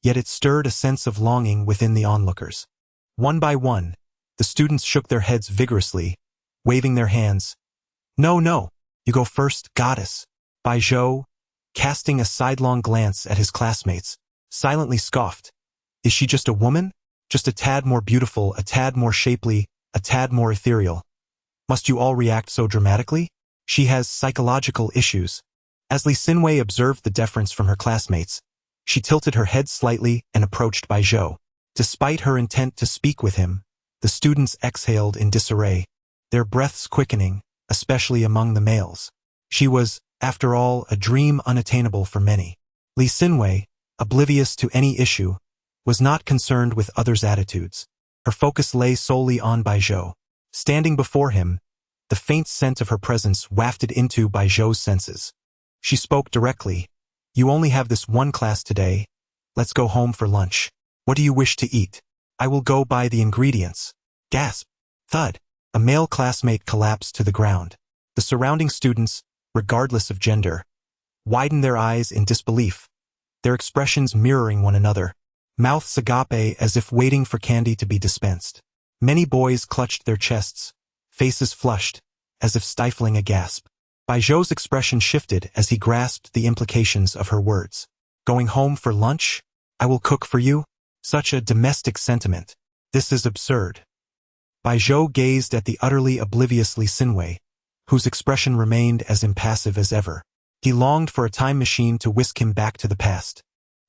yet it stirred a sense of longing within the onlookers. One by one, the students shook their heads vigorously, waving their hands. "No, no, you go first, goddess." Bai Zhou, casting a sidelong glance at his classmates, silently scoffed. "Is she just a woman? Just a tad more beautiful, a tad more shapely, a tad more ethereal? Must you all react so dramatically? She has psychological issues." As Li Xinwei observed the deference from her classmates, she tilted her head slightly and approached Bai Zhou. Despite her intent to speak with him, the students exhaled in disarray, their breaths quickening, especially among the males. She was, after all, a dream unattainable for many. Li Xinwei, oblivious to any issue, was not concerned with others' attitudes. Her focus lay solely on Bai Zhou. Standing before him, the faint scent of her presence wafted into Bai Zhou's senses. She spoke directly. "You only have this one class today. Let's go home for lunch. What do you wish to eat? I will go buy the ingredients." Gasp! Thud! A male classmate collapsed to the ground. The surrounding students, regardless of gender, widened their eyes in disbelief, their expressions mirroring one another, mouths agape as if waiting for candy to be dispensed. Many boys clutched their chests, faces flushed, as if stifling a gasp. Bai Zhou's expression shifted as he grasped the implications of her words. "Going home for lunch? I will cook for you?" Such a domestic sentiment. This is absurd. Bai Zhou gazed at the utterly oblivious Li Xinwei, whose expression remained as impassive as ever. He longed for a time machine to whisk him back to the past.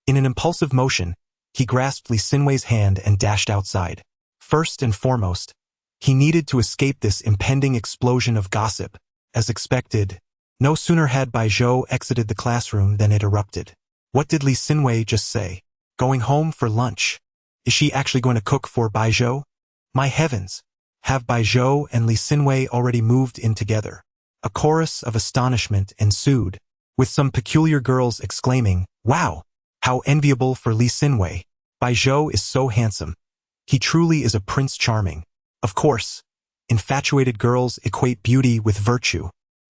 In an impulsive motion, he grasped Li Xinwei's hand and dashed outside. First and foremost, he needed to escape this impending explosion of gossip. As expected, no sooner had Bai Zhou exited the classroom than it erupted. What did Li Xinwei just say? Going home for lunch? Is she actually going to cook for Bai Zhou? My heavens! Have Bai Zhou and Li Xinwei already moved in together? A chorus of astonishment ensued, with some peculiar girls exclaiming, "Wow! How enviable for Li Xinwei! Bai Zhou is so handsome. He truly is a prince charming." Of course, infatuated girls equate beauty with virtue.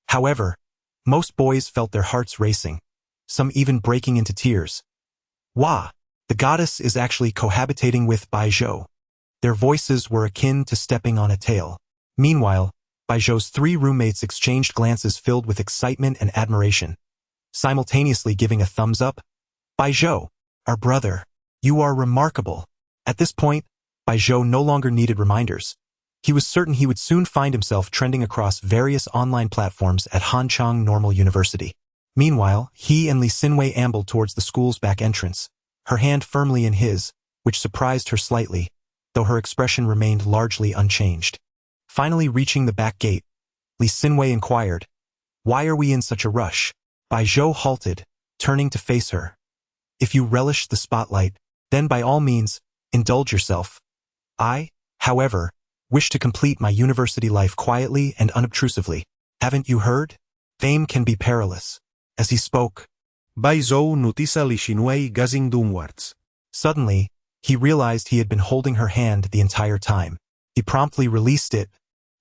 However, most boys felt their hearts racing, some even breaking into tears. Wah! The goddess is actually cohabitating with Bai Zhou. Their voices were akin to stepping on a tail. Meanwhile, Bai Zhou's three roommates exchanged glances filled with excitement and admiration, simultaneously giving a thumbs up. "Bai Zhou, our brother, you are remarkable." At this point, Bai Zhou no longer needed reminders. He was certain he would soon find himself trending across various online platforms at Hanchang Normal University. Meanwhile, he and Li Xinwei ambled towards the school's back entrance, her hand firmly in his, which surprised her slightly, though her expression remained largely unchanged. Finally reaching the back gate, Li Xinwei inquired, "Why are we in such a rush?" Bai Zhou halted, turning to face her. "If you relish the spotlight, then by all means, indulge yourself. I, however, wish to complete my university life quietly and unobtrusively. Haven't you heard? Fame can be perilous." As he spoke, Bai Zhou noticed Li Xinwei gazing downwards. Suddenly, He realized he had been holding her hand the entire time. He promptly released it,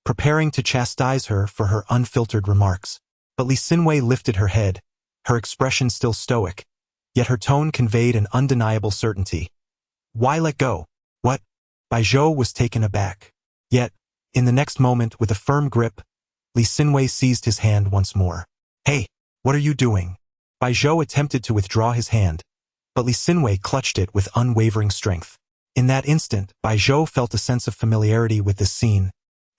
preparing to chastise her for her unfiltered remarks. But Li Xinwei lifted her head, her expression still stoic, yet her tone conveyed an undeniable certainty. Why let go? What? Bai Zhou was taken aback. Yet, in the next moment, with a firm grip, Li Xinwei seized his hand once more. Hey, what are you doing? Bai Zhou attempted to withdraw his hand, but Li Xinwei clutched it with unwavering strength. In that instant, Bai Zhou felt a sense of familiarity with this scene,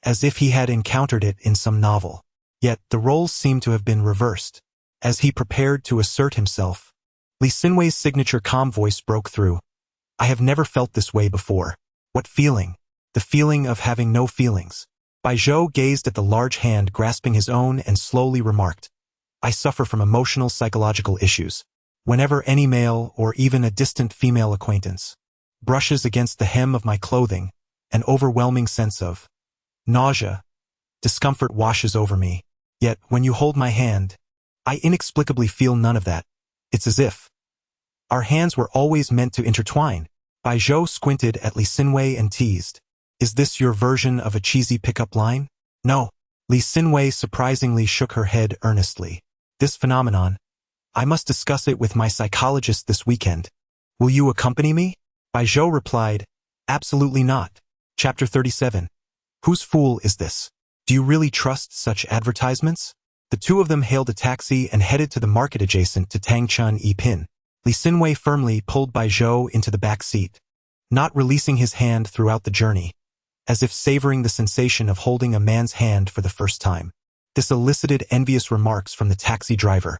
as if he had encountered it in some novel. Yet, the roles seemed to have been reversed. As he prepared to assert himself, Li Xinwei's signature calm voice broke through. I have never felt this way before. What feeling? The feeling of having no feelings. Bai Zhou gazed at the large hand grasping his own and slowly remarked, I suffer from emotional psychological issues. Whenever any male or even a distant female acquaintance brushes against the hem of my clothing, an overwhelming sense of nausea, discomfort washes over me. Yet, when you hold my hand, I inexplicably feel none of that. It's as if our hands were always meant to intertwine. Bai Zhou squinted at Li Xinwei and teased. Is this your version of a cheesy pickup line? No. Li Xinwei surprisingly shook her head earnestly. This phenomenon, I must discuss it with my psychologist this weekend. Will you accompany me? Bai Zhou replied, absolutely not. Chapter 37. Whose fool is this? Do you really trust such advertisements? The two of them hailed a taxi and headed to the market adjacent to Tangchun Yipin. Li Xinwei firmly pulled Bai Zhou into the back seat, not releasing his hand throughout the journey, as if savoring the sensation of holding a man's hand for the first time. This elicited envious remarks from the taxi driver.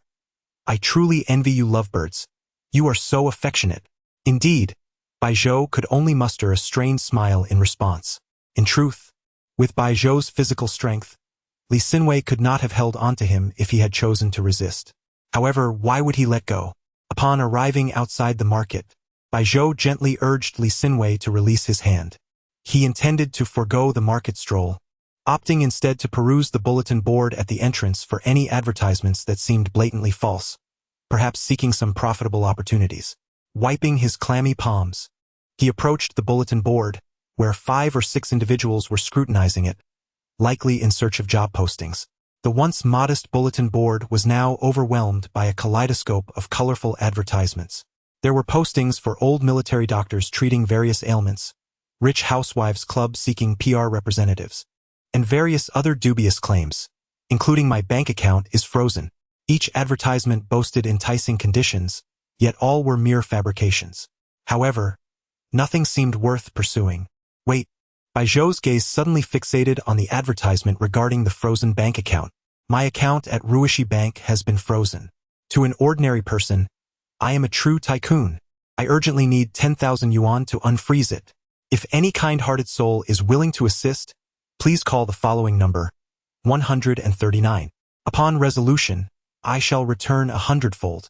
I truly envy you lovebirds. You are so affectionate. Indeed, Bai Zhou could only muster a strained smile in response. In truth, with Bai Zhou's physical strength, Li Xinwei could not have held onto him if he had chosen to resist. However, why would he let go? Upon arriving outside the market, Bai Zhou gently urged Li Xinwei to release his hand. He intended to forego the market stroll, opting instead to peruse the bulletin board at the entrance for any advertisements that seemed blatantly false, perhaps seeking some profitable opportunities. Wiping his clammy palms, he approached the bulletin board, where 5 or 6 individuals were scrutinizing it, likely in search of job postings. The once modest bulletin board was now overwhelmed by a kaleidoscope of colorful advertisements. There were postings for old military doctors treating various ailments, rich housewives club seeking PR representatives, and various other dubious claims, including my bank account is frozen. Each advertisement boasted enticing conditions, yet all were mere fabrications. However, nothing seemed worth pursuing. Wait. Bai Zhou's gaze suddenly fixated on the advertisement regarding the frozen bank account. My account at Ruishi Bank has been frozen. To an ordinary person, I am a true tycoon. I urgently need 10,000 yuan to unfreeze it. If any kind-hearted soul is willing to assist, please call the following number, 139. Upon resolution, I shall return 100-fold.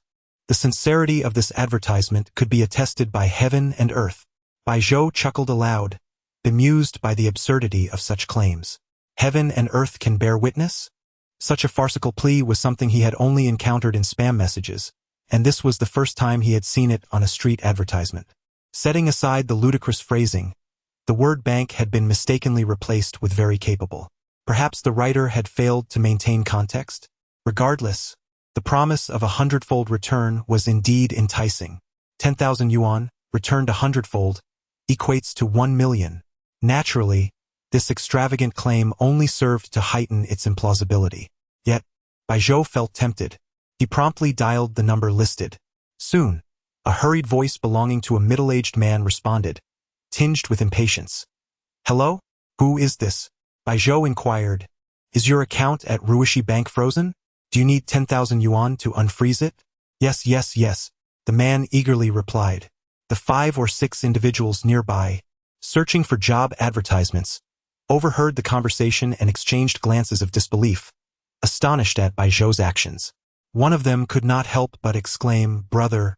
The sincerity of this advertisement could be attested by heaven and earth. Bai Zhou chuckled aloud, bemused by the absurdity of such claims. Heaven and earth can bear witness? Such a farcical plea was something he had only encountered in spam messages, and this was the first time he had seen it on a street advertisement. Setting aside the ludicrous phrasing, the word bank had been mistakenly replaced with very capable. Perhaps the writer had failed to maintain context? Regardless, the promise of 100-fold return was indeed enticing. 10,000 yuan, returned 100-fold, equates to 1 million. Naturally, this extravagant claim only served to heighten its implausibility. Yet, Bai Zhou felt tempted. He promptly dialed the number listed. Soon, a hurried voice belonging to a middle-aged man responded, tinged with impatience. Hello? Who is this? Bai Zhou inquired. Is your account at Ruishi Bank frozen? Do you need 10,000 yuan to unfreeze it? Yes, yes, yes, the man eagerly replied. The 5 or 6 individuals nearby, searching for job advertisements, overheard the conversation and exchanged glances of disbelief, astonished at Bai Zhou's actions. One of them could not help but exclaim, Brother,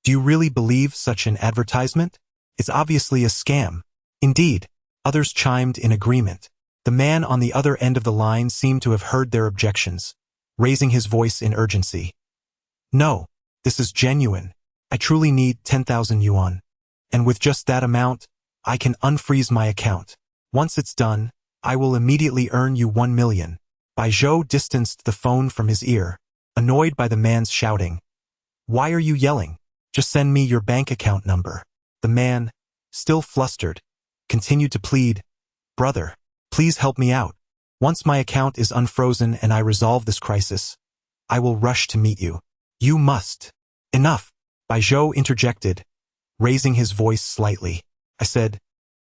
do you really believe such an advertisement? It's obviously a scam. Indeed, others chimed in agreement. The man on the other end of the line seemed to have heard their objections, raising his voice in urgency. No, this is genuine. I truly need 10,000 yuan. And with just that amount, I can unfreeze my account. Once it's done, I will immediately earn you 1 million. Bai Zhou distanced the phone from his ear, annoyed by the man's shouting. Why are you yelling? Just send me your bank account number. The man, still flustered, continued to plead, Brother, please help me out. Once my account is unfrozen and I resolve this crisis, I will rush to meet you. You must. Enough. Bai Zhou interjected, raising his voice slightly. I said,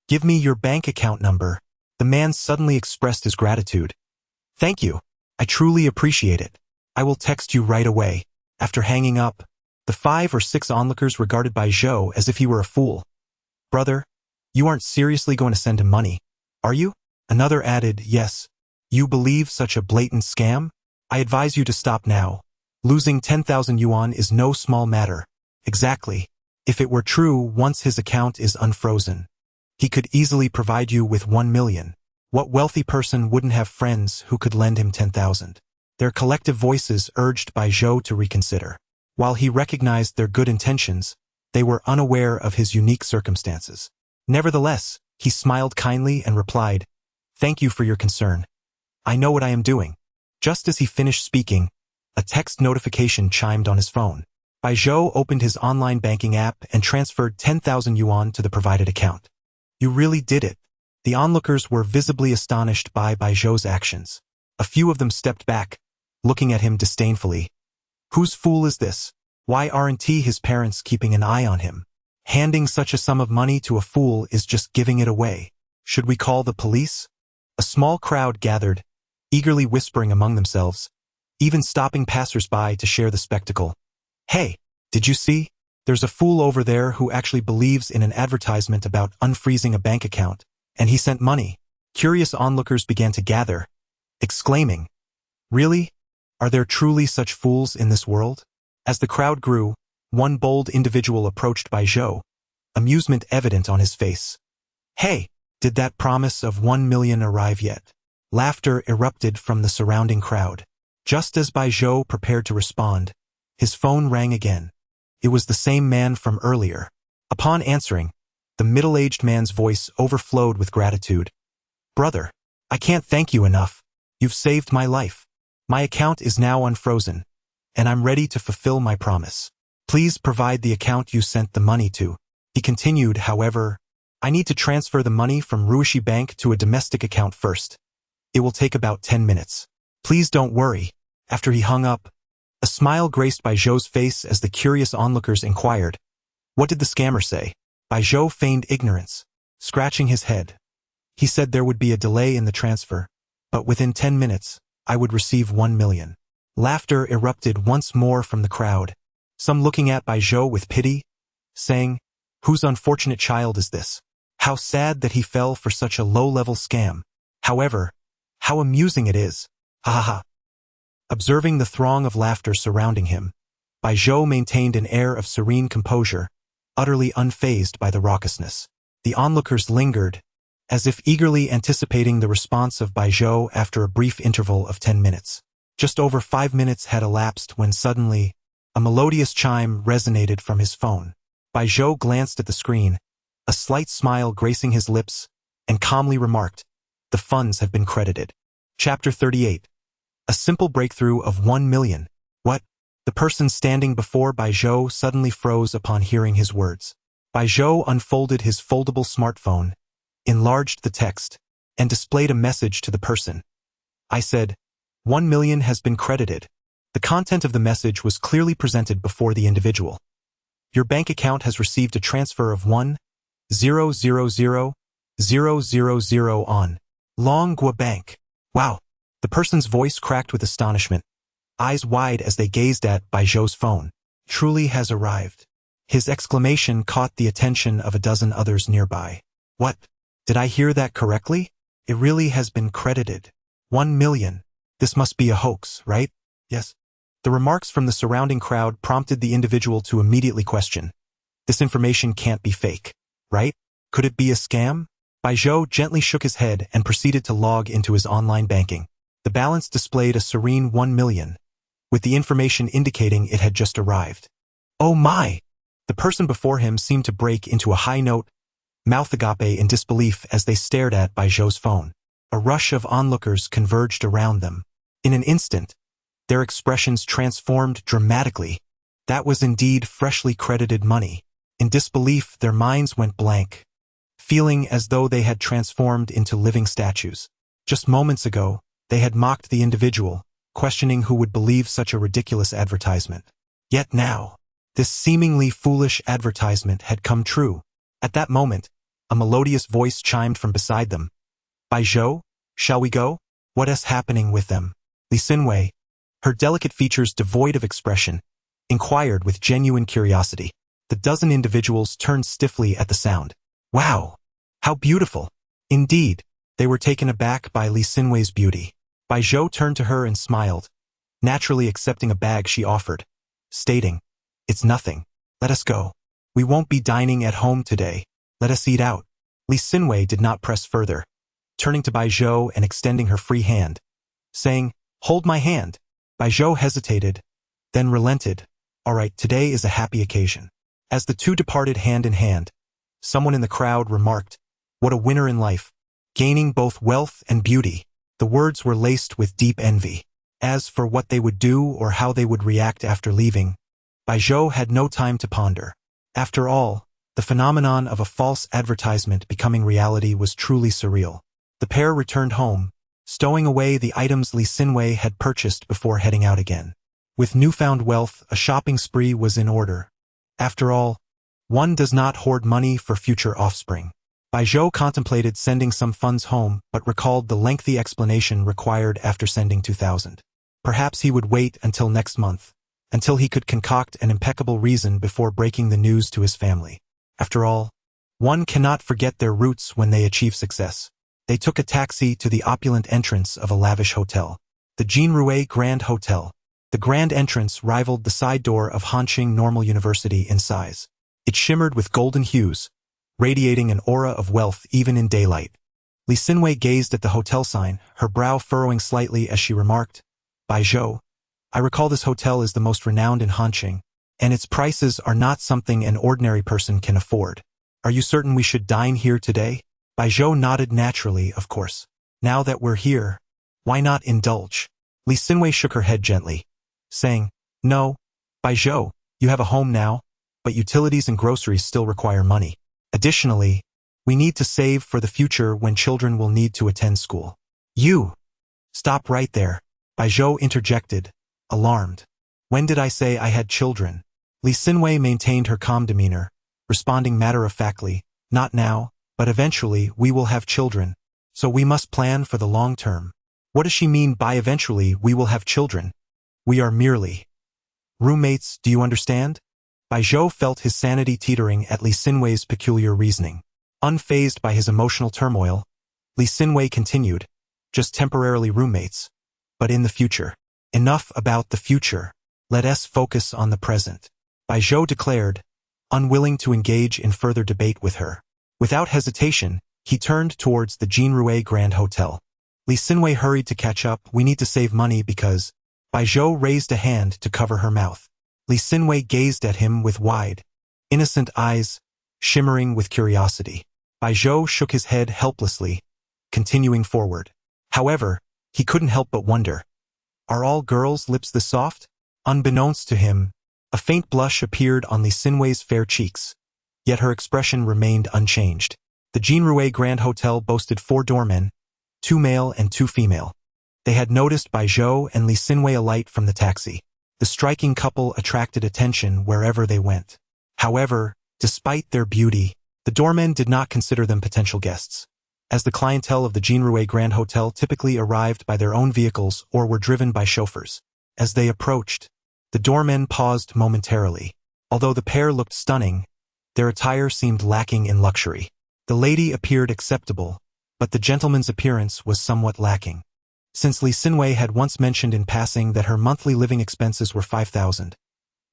give me your bank account number. The man suddenly expressed his gratitude. Thank you. I truly appreciate it. I will text you right away. After hanging up, the 5 or 6 onlookers regarded Bai Zhou as if he were a fool. Brother, you aren't seriously going to send him money, are you? Another added, yes. You believe such a blatant scam? I advise you to stop now. Losing 10,000 yuan is no small matter. Exactly. If it were true, once his account is unfrozen, he could easily provide you with 1 million. What wealthy person wouldn't have friends who could lend him 10,000? Their collective voices urged Bai Zhou to reconsider. While he recognized their good intentions, they were unaware of his unique circumstances. Nevertheless, he smiled kindly and replied, Thank you for your concern. I know what I am doing. Just as he finished speaking, a text notification chimed on his phone. Bai Zhou opened his online banking app and transferred 10,000 yuan to the provided account. You really did it. The onlookers were visibly astonished by Bai Zhou's actions. A few of them stepped back, looking at him disdainfully. Whose fool is this? Why aren't his parents keeping an eye on him? Handing such a sum of money to a fool is just giving it away. Should we call the police? A small crowd gathered, eagerly whispering among themselves, even stopping passers-by to share the spectacle. Hey, did you see? There's a fool over there who actually believes in an advertisement about unfreezing a bank account, and he sent money. Curious onlookers began to gather, exclaiming, Really? Are there truly such fools in this world? As the crowd grew, one bold individual approached Bai Zhou, amusement evident on his face. Hey, did that promise of 1 million arrive yet? Laughter erupted from the surrounding crowd. Just as Bai Zhou prepared to respond, his phone rang again. It was the same man from earlier. Upon answering, the middle-aged man's voice overflowed with gratitude. Brother, I can't thank you enough. You've saved my life. My account is now unfrozen, and I'm ready to fulfill my promise. Please provide the account you sent the money to. He continued, however, I need to transfer the money from Ruishi Bank to a domestic account first. It will take about 10 minutes. Please don't worry. After he hung up, a smile graced Bai Zhou's face as the curious onlookers inquired, What did the scammer say? Bai Zhou feigned ignorance, scratching his head. He said there would be a delay in the transfer, but within 10 minutes, I would receive 1 million. Laughter erupted once more from the crowd, some looking at Bai Zhou with pity, saying, Whose unfortunate child is this? How sad that he fell for such a low-level scam. However, how amusing it is. Ha ha ha. Observing the throng of laughter surrounding him, Bai Zhou maintained an air of serene composure, utterly unfazed by the raucousness. The onlookers lingered, as if eagerly anticipating the response of Bai Zhou after a brief interval of 10 minutes. Just over 5 minutes had elapsed when suddenly, a melodious chime resonated from his phone. Bai Zhou glanced at the screen, a slight smile gracing his lips, and calmly remarked, The funds have been credited. Chapter 38. A simple breakthrough of 1 million. What? The person standing before Bai Zhou suddenly froze upon hearing his words. Bai Zhou unfolded his foldable smartphone, enlarged the text, and displayed a message to the person. I said, 1 million has been credited. The content of the message was clearly presented before the individual. Your bank account has received a transfer of 1,000,000 on Longhua Bank. Wow. The person's voice cracked with astonishment, eyes wide as they gazed at Bai Zhou's phone. Truly has arrived. His exclamation caught the attention of a dozen others nearby. What? Did I hear that correctly? It really has been credited. 1 million. This must be a hoax, right? Yes. The remarks from the surrounding crowd prompted the individual to immediately question. This information can't be fake, right? Could it be a scam? Bai Zhou gently shook his head and proceeded to log into his online banking. The balance displayed a serene 1 million, with the information indicating it had just arrived. Oh my! The person before him seemed to break into a high note, mouth agape in disbelief as they stared at Baijiu's phone. A rush of onlookers converged around them. In an instant, their expressions transformed dramatically. That was indeed freshly credited money. In disbelief, their minds went blank, feeling as though they had transformed into living statues. Just moments ago, they had mocked the individual, questioning who would believe such a ridiculous advertisement. Yet now, this seemingly foolish advertisement had come true. At that moment, a melodious voice chimed from beside them. Baijiu, shall we go? What is happening with them? Li Xinwei, her delicate features devoid of expression, inquired with genuine curiosity. The dozen individuals turned stiffly at the sound. Wow! How beautiful! Indeed, they were taken aback by Li Xinwei's beauty. Baijiu turned to her and smiled, naturally accepting a bag she offered, stating, "It's nothing. Let us go. We won't be dining at home today. Let us eat out." Li Xinwei did not press further, turning to Baijiu and extending her free hand, saying, "Hold my hand." Baijiu hesitated, then relented. "All right, today is a happy occasion." As the two departed hand in hand, someone in the crowd remarked, "What a winner in life, gaining both wealth and beauty." The words were laced with deep envy. As for what they would do or how they would react after leaving, Baijiu had no time to ponder. After all, the phenomenon of a false advertisement becoming reality was truly surreal. The pair returned home, stowing away the items Li Xinwei had purchased before heading out again. With newfound wealth, a shopping spree was in order. After all, one does not hoard money for future offspring. Baijiu contemplated sending some funds home but recalled the lengthy explanation required after sending 2,000. Perhaps he would wait until next month, until he could concoct an impeccable reason before breaking the news to his family. After all, one cannot forget their roots when they achieve success. They took a taxi to the opulent entrance of a lavish hotel, the Jinrui Grand Hotel. The grand entrance rivaled the side door of Hanqing Normal University in size. It shimmered with golden hues, radiating an aura of wealth even in daylight. Li Xinwei gazed at the hotel sign, her brow furrowing slightly as she remarked, "Baijiu, I recall this hotel is the most renowned in Hanqing, and its prices are not something an ordinary person can afford. Are you certain we should dine here today?" Baijiu nodded naturally, of course. "Now that we're here, why not indulge?" Li Xinwei shook her head gently, saying, "No, Baijiu, you have a home now, but utilities and groceries still require money. Additionally, we need to save for the future when children will need to attend school." "You! Stop right there," Baijiu interjected, alarmed. "When did I say I had children?" Li Xinwei maintained her calm demeanor, responding matter-of-factly, "Not now, but eventually we will have children, so we must plan for the long term." What does she mean by eventually we will have children? We are merely roommates, do you understand? Baijiu felt his sanity teetering at Li Xinwei's peculiar reasoning. Unfazed by his emotional turmoil, Li Xinwei continued, "Just temporarily roommates. But in the future." "Enough about the future. Let us focus on the present," Baijiu declared, unwilling to engage in further debate with her. Without hesitation, he turned towards the Jinrui Grand Hotel. Li Xinwei hurried to catch up. "We need to save money because..." Baijiu raised a hand to cover her mouth. Li Xinwei gazed at him with wide, innocent eyes, shimmering with curiosity. Baijiu shook his head helplessly, continuing forward. However, he couldn't help but wonder, are all girls' lips this soft? Unbeknownst to him, a faint blush appeared on Li Xinwei's fair cheeks, yet her expression remained unchanged. The Jinrui Grand Hotel boasted 4 doormen, 2 male and 2 female. They had noticed Baijiu and Li Xinwei alight from the taxi. The striking couple attracted attention wherever they went. However, despite their beauty, the doormen did not consider them potential guests, as the clientele of the Jinrui Grand Hotel typically arrived by their own vehicles or were driven by chauffeurs. As they approached, the doormen paused momentarily. Although the pair looked stunning, their attire seemed lacking in luxury. The lady appeared acceptable, but the gentleman's appearance was somewhat lacking. Since Li Xinwei had once mentioned in passing that her monthly living expenses were 5,000,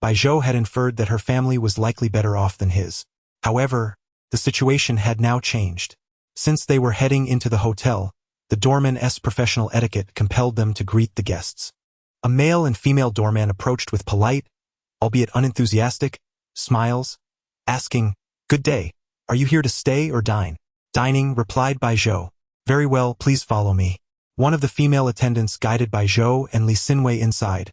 Baijiu had inferred that her family was likely better off than his. However, the situation had now changed. Since they were heading into the hotel, the doorman's professional etiquette compelled them to greet the guests. A male and female doorman approached with polite, albeit unenthusiastic, smiles, asking, "Good day. Are you here to stay or dine?" "Dining," replied Bai Zhou. "Very well, please follow me." One of the female attendants guided Bai Zhou and Li Xinwei inside,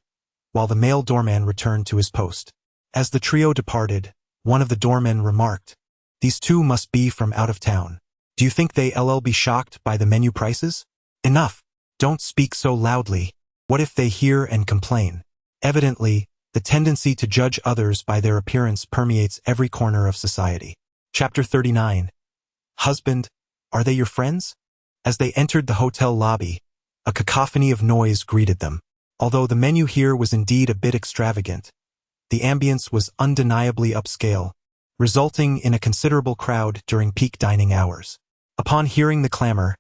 while the male doorman returned to his post. As the trio departed, one of the doormen remarked, "These two must be from out of town. Do you think they'll be shocked by the menu prices?" "Enough. Don't speak so loudly. What if they hear and complain?" Evidently, the tendency to judge others by their appearance permeates every corner of society. Chapter 39. Husband, are they your friends? As they entered the hotel lobby, a cacophony of noise greeted them. Although the menu here was indeed a bit extravagant, the ambience was undeniably upscale, resulting in a considerable crowd during peak dining hours. Upon hearing the clamor,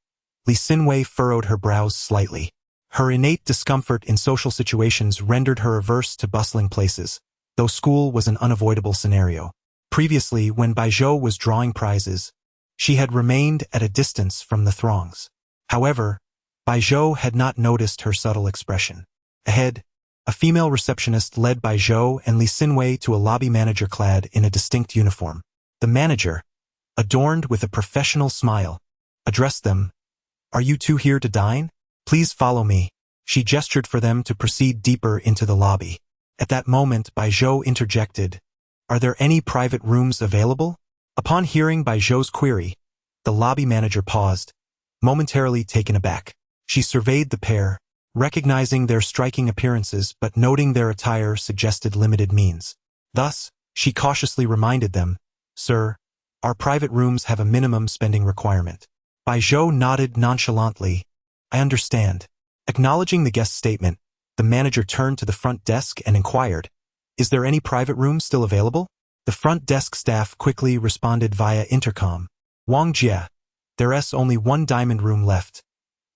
Li Xinwei furrowed her brows slightly. Her innate discomfort in social situations rendered her averse to bustling places, though school was an unavoidable scenario. Previously, when Bai Zhou was drawing prizes, she had remained at a distance from the throngs. However, Bai Zhou had not noticed her subtle expression. Ahead, a female receptionist led Bai Zhou and Li Xinwei to a lobby manager clad in a distinct uniform. The manager, adorned with a professional smile, addressed them, "Are you two here to dine? Please follow me." She gestured for them to proceed deeper into the lobby. At that moment, Bai Zhou interjected, "Are there any private rooms available?" Upon hearing Bai Zhou's query, the lobby manager paused, momentarily taken aback. She surveyed the pair, recognizing their striking appearances but noting their attire suggested limited means. Thus, she cautiously reminded them, "Sir, our private rooms have a minimum spending requirement." Bai Zhou nodded nonchalantly. "I understand." Acknowledging the guest's statement, the manager turned to the front desk and inquired, "Is there any private room still available?" The front desk staff quickly responded via intercom, "Wang Jie, there's only one diamond room left.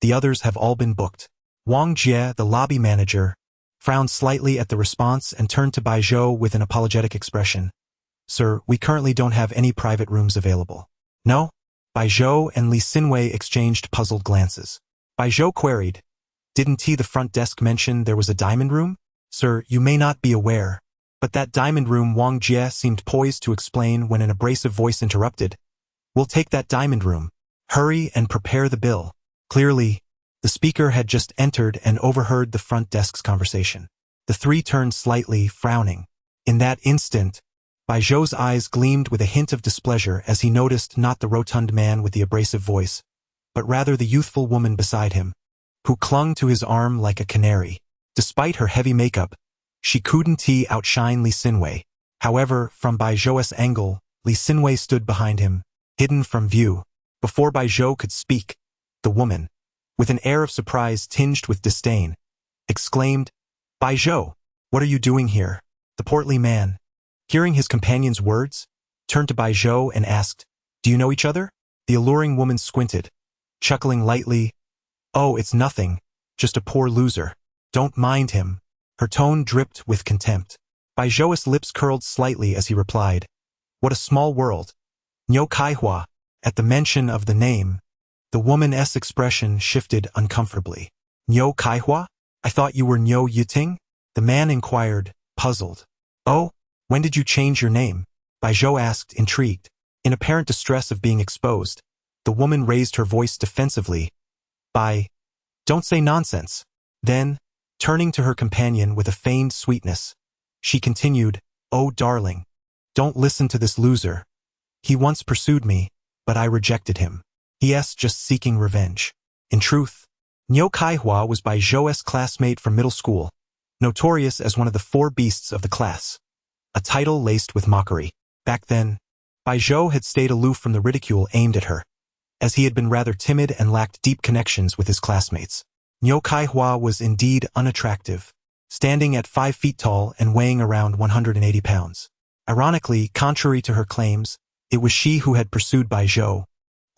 The others have all been booked." Wang Jie, the lobby manager, frowned slightly at the response and turned to Bai Zhou with an apologetic expression. "Sir, we currently don't have any private rooms available." "No?" Bai Zhou and Li Xinwei exchanged puzzled glances. Bai Zhou queried, "Didn't the front desk mention there was a diamond room?" "Sir, you may not be aware, but that diamond room," Wang Jie seemed poised to explain when an abrasive voice interrupted, "We'll take that diamond room. Hurry and prepare the bill." Clearly, the speaker had just entered and overheard the front desk's conversation. The three turned slightly, frowning. In that instant, Bai Zhou's eyes gleamed with a hint of displeasure as he noticed not the rotund man with the abrasive voice, but rather the youthful woman beside him, who clung to his arm like a canary. Despite her heavy makeup, she couldn't outshine Li Xinwei. However, from Bai Zhou's angle, Li Xinwei stood behind him, hidden from view. Before Bai Zhou could speak, the woman, with an air of surprise tinged with disdain, exclaimed, "Bai Zhou, what are you doing here?" The portly man, hearing his companion's words, turned to Bai Zhou and asked, "Do you know each other?" The alluring woman squinted, chuckling lightly, "Oh, it's nothing, just a poor loser. Don't mind him." Her tone dripped with contempt. Bai Zhou's lips curled slightly as he replied, "What a small world. Niu Kaihua." At the mention of the name, the woman's expression shifted uncomfortably. "Niu Kaihua? I thought you were Niu Yiting?" The man inquired, puzzled. "Oh, when did you change your name?" Bai Zhou asked, intrigued. In apparent distress of being exposed, the woman raised her voice defensively. Don't say nonsense." Then, turning to her companion with a feigned sweetness, she continued, "Oh, darling, don't listen to this loser. He once pursued me, but I rejected him. He's just seeking revenge." In truth, Niu Kaihua was Bai Zhou's classmate from middle school, notorious as one of the four beasts of the class, a title laced with mockery. Back then, Bai Zhou had stayed aloof from the ridicule aimed at her, as he had been rather timid and lacked deep connections with his classmates. Niu Kaihua was indeed unattractive, standing at 5 feet tall and weighing around 180 pounds. Ironically, contrary to her claims, it was she who had pursued Bai Zhou,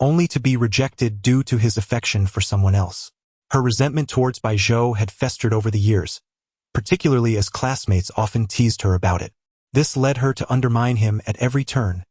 only to be rejected due to his affection for someone else. Her resentment towards Bai Zhou had festered over the years, particularly as classmates often teased her about it. This led her to undermine him at every turn,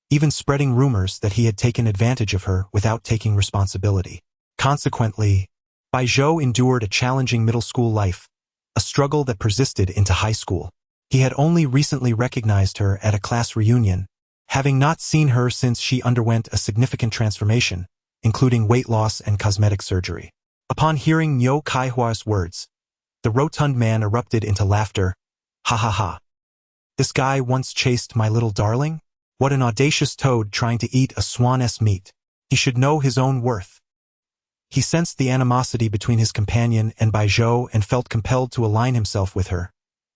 even spreading rumors that he had taken advantage of her without taking responsibility. Consequently, Bai Zhou endured a challenging middle school life, a struggle that persisted into high school. He had only recently recognized her at a class reunion, having not seen her since she underwent a significant transformation, including weight loss and cosmetic surgery. Upon hearing Nyo Kaihua's words, the rotund man erupted into laughter. Ha ha ha. This guy once chased my little darling? What an audacious toad trying to eat a swan's meat. He should know his own worth. He sensed the animosity between his companion and Baizhou and felt compelled to align himself with her,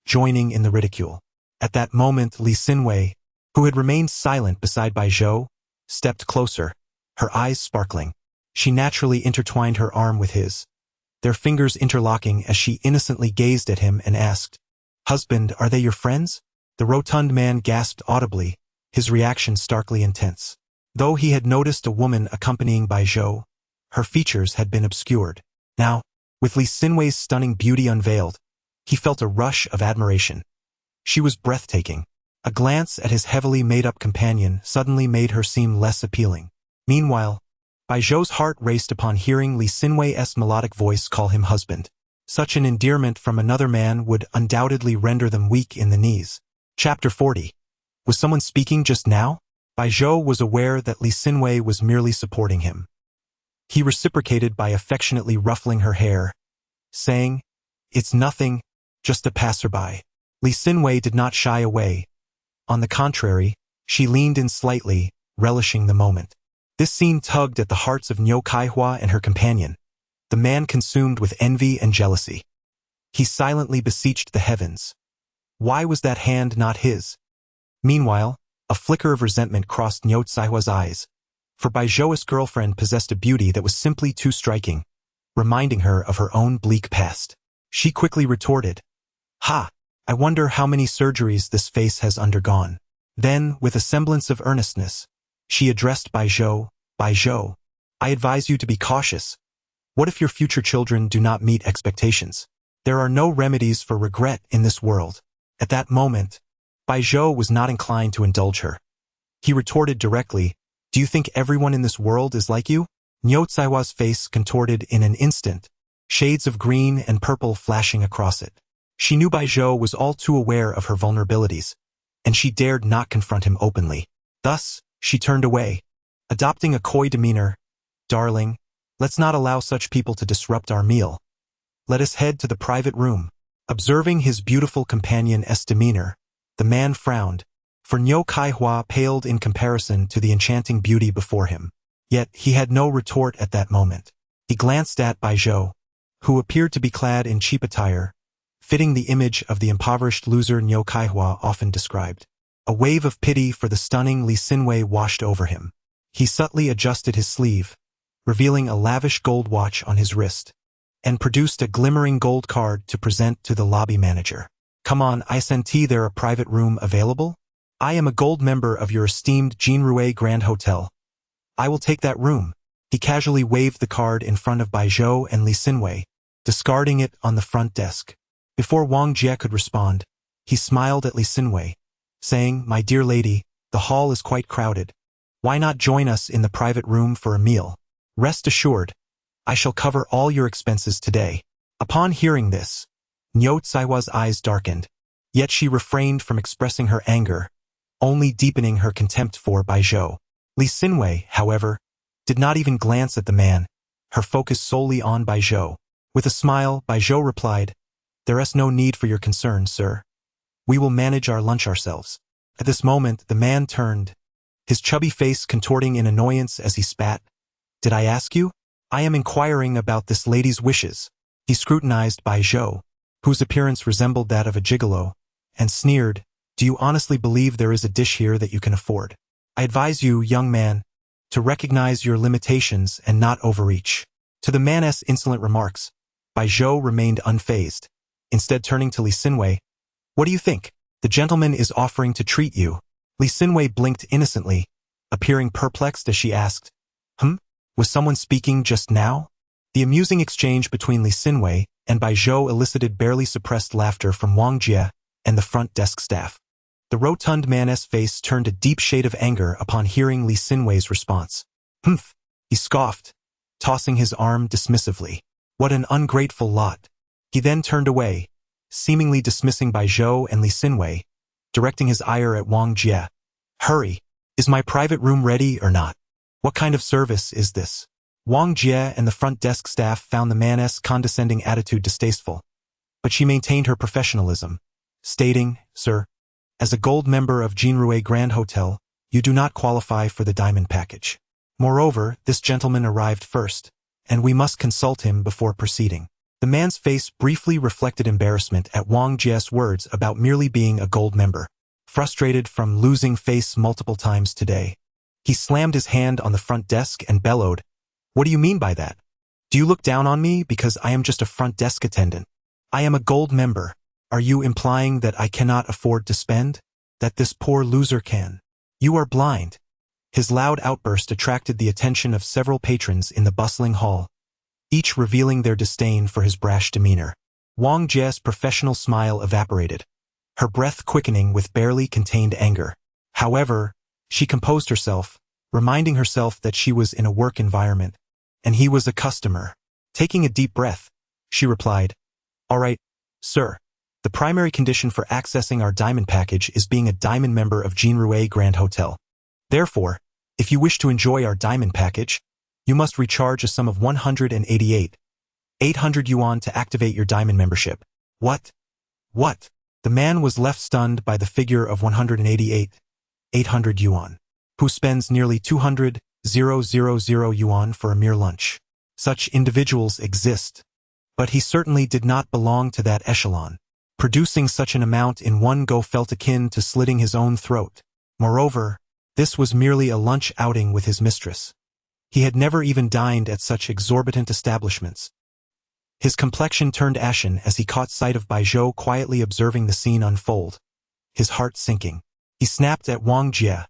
joining in the ridicule. At that moment, Li Xinwei, who had remained silent beside Baizhou, stepped closer, her eyes sparkling. She naturally intertwined her arm with his, their fingers interlocking as she innocently gazed at him and asked, "Husband, are they your friends?" The rotund man gasped audibly, his reaction starkly intense. Though he had noticed a woman accompanying Baizhou, her features had been obscured. Now, with Li Xinwei's stunning beauty unveiled, he felt a rush of admiration. She was breathtaking. A glance at his heavily made-up companion suddenly made her seem less appealing. Meanwhile, Baizhou's heart raced upon hearing Li Xinwei's melodic voice call him husband. Such an endearment from another man would undoubtedly render them weak in the knees. Chapter 40. Was someone speaking just now? Baizhou was aware that Li Xinwei was merely supporting him. He reciprocated by affectionately ruffling her hair, saying, "It's nothing, just a passerby." Li Xinwei did not shy away. On the contrary, she leaned in slightly, relishing the moment. This scene tugged at the hearts of Nyo Kaihua and her companion, the man consumed with envy and jealousy. He silently beseeched the heavens. Why was that hand not his? Meanwhile, a flicker of resentment crossed Nyo Tsaihua's eyes, for Baizhou's girlfriend possessed a beauty that was simply too striking, reminding her of her own bleak past. She quickly retorted, "Ha! I wonder how many surgeries this face has undergone." Then, with a semblance of earnestness, she addressed Baizhou, "Baizhou, I advise you to be cautious. What if your future children do not meet expectations? There are no remedies for regret in this world." At that moment, Baizhou was not inclined to indulge her. He retorted directly, "Do you think everyone in this world is like you?" Nyo Tsaihua's face contorted in an instant, shades of green and purple flashing across it. She knew Baizhou was all too aware of her vulnerabilities, and she dared not confront him openly. Thus, she turned away, adopting a coy demeanor. "Darling, let's not allow such people to disrupt our meal. Let us head to the private room." Observing his beautiful companion's demeanor, the man frowned, for Nyo Kaihua paled in comparison to the enchanting beauty before him. Yet he had no retort at that moment. He glanced at Baizhou, who appeared to be clad in cheap attire, fitting the image of the impoverished loser Nyo Kaihua often described. A wave of pity for the stunning Li Xinwei washed over him. He subtly adjusted his sleeve, revealing a lavish gold watch on his wrist, and produced a glimmering gold card to present to the lobby manager. "Come on, isn't there a private room available? I am a gold member of your esteemed Jinrui Grand Hotel. I will take that room." He casually waved the card in front of Baizhou and Li Xinwei, discarding it on the front desk. Before Wang Jie could respond, he smiled at Li Xinwei, saying, "My dear lady, the hall is quite crowded. Why not join us in the private room for a meal? Rest assured, I shall cover all your expenses today." Upon hearing this, Nyo Tsaihua's eyes darkened, yet she refrained from expressing her anger, only deepening her contempt for Baizhou. Li Xinwei, however, did not even glance at the man, her focus solely on Baizhou. With a smile, Baizhou replied, "There is no need for your concern, sir. We will manage our lunch ourselves." At this moment, the man turned, his chubby face contorting in annoyance as he spat. "Did I ask you? I am inquiring about this lady's wishes." He scrutinized Baizhou, whose appearance resembled that of a gigolo, and sneered, "Do you honestly believe there is a dish here that you can afford? I advise you, young man, to recognize your limitations and not overreach." To the man's insolent remarks, Baizhou remained unfazed, instead turning to Li Xinwei. "What do you think? The gentleman is offering to treat you." Li Xinwei blinked innocently, appearing perplexed as she asked, Was someone speaking just now?" The amusing exchange between Li Xinwei and Baizhou elicited barely suppressed laughter from Wang Jie and the front desk staff. The rotund man's face turned a deep shade of anger upon hearing Li Xinwei's response. "Humph," he scoffed, tossing his arm dismissively. "What an ungrateful lot." He then turned away, seemingly dismissing Baizhou and Li Xinwei, directing his ire at Wang Jie. "Hurry, Is my private room ready or not? What kind of service is this? Wang Jie and the front desk staff found the man's condescending attitude distasteful, but she maintained her professionalism, stating, Sir, as a gold member of Jinrui Grand Hotel, you do not qualify for the diamond package. Moreover, this gentleman arrived first, and we must consult him before proceeding. The man's face briefly reflected embarrassment at Wang Jie's words about merely being a gold member. Frustrated from losing face multiple times today, he slammed his hand on the front desk and bellowed, What do you mean by that? Do you look down on me because I am just a front desk attendant? I am a gold member. Are you implying that I cannot afford to spend? That this poor loser can? You are blind. His loud outburst attracted the attention of several patrons in the bustling hall, each revealing their disdain for his brash demeanor. Wang Jie's professional smile evaporated, her breath quickening with barely contained anger. However, she composed herself, reminding herself that she was in a work environment, and he was a customer. Taking a deep breath, she replied, All right, sir. The primary condition for accessing our diamond package is being a diamond member of Jinrui Grand Hotel. Therefore, if you wish to enjoy our diamond package, you must recharge a sum of 188,800 yuan to activate your diamond membership. What? What? The man was left stunned by the figure of 188,800 yuan. Who spends nearly 200,000 yuan for a mere lunch? Such individuals exist. But he certainly did not belong to that echelon. Producing such an amount in one go felt akin to slitting his own throat. Moreover, this was merely a lunch outing with his mistress. He had never even dined at such exorbitant establishments. His complexion turned ashen as he caught sight of Baizhou quietly observing the scene unfold, his heart sinking. He snapped at Wang Jie.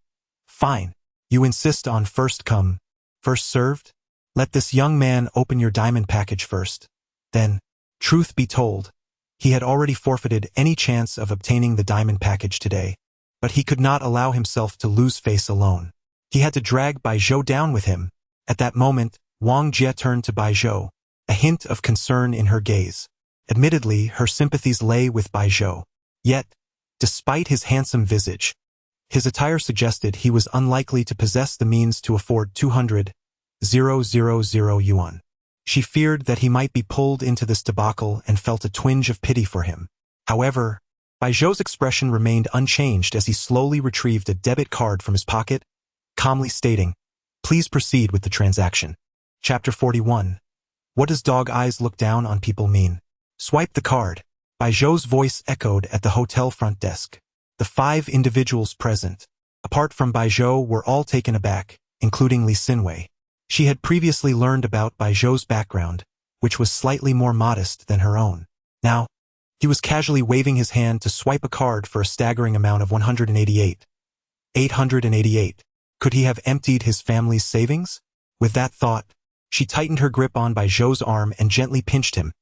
Fine. You insist on first come, first served? Let this young man open your diamond package first. Then, truth be told, he had already forfeited any chance of obtaining the diamond package today, but he could not allow himself to lose face alone. He had to drag Baizhou down with him. At that moment, Wang Jie turned to Baizhou, a hint of concern in her gaze. Admittedly, her sympathies lay with Baizhou. Yet, despite his handsome visage, his attire suggested he was unlikely to possess the means to afford 200,000 yuan. She feared that he might be pulled into this debacle and felt a twinge of pity for him. However, Baizhou's expression remained unchanged as he slowly retrieved a debit card from his pocket, calmly stating, Please proceed with the transaction. Chapter 41. What does dog eyes look down on people mean? Swipe the card. Baizhou's voice echoed at the hotel front desk. The 5 individuals present, apart from Baizhou, were all taken aback, including Li Xinwei. She had previously learned about Baizhou's background, which was slightly more modest than her own. Now, he was casually waving his hand to swipe a card for a staggering amount of 188,888. Could he have emptied his family's savings? With that thought, she tightened her grip on Baizhou's arm and gently pinched him,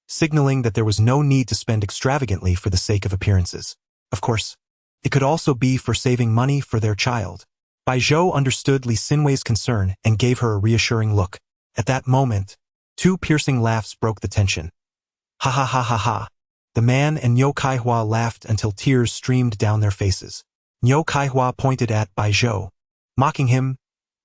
signaling that there was no need to spend extravagantly for the sake of appearances. Of course, it could also be for saving money for their child. Baizhou understood Li Xinwei's concern and gave her a reassuring look. At that moment, 2 piercing laughs broke the tension. Ha ha ha ha ha. The man and Niu Kaihua laughed until tears streamed down their faces. Niu Kaihua pointed at Baizhou, mocking him.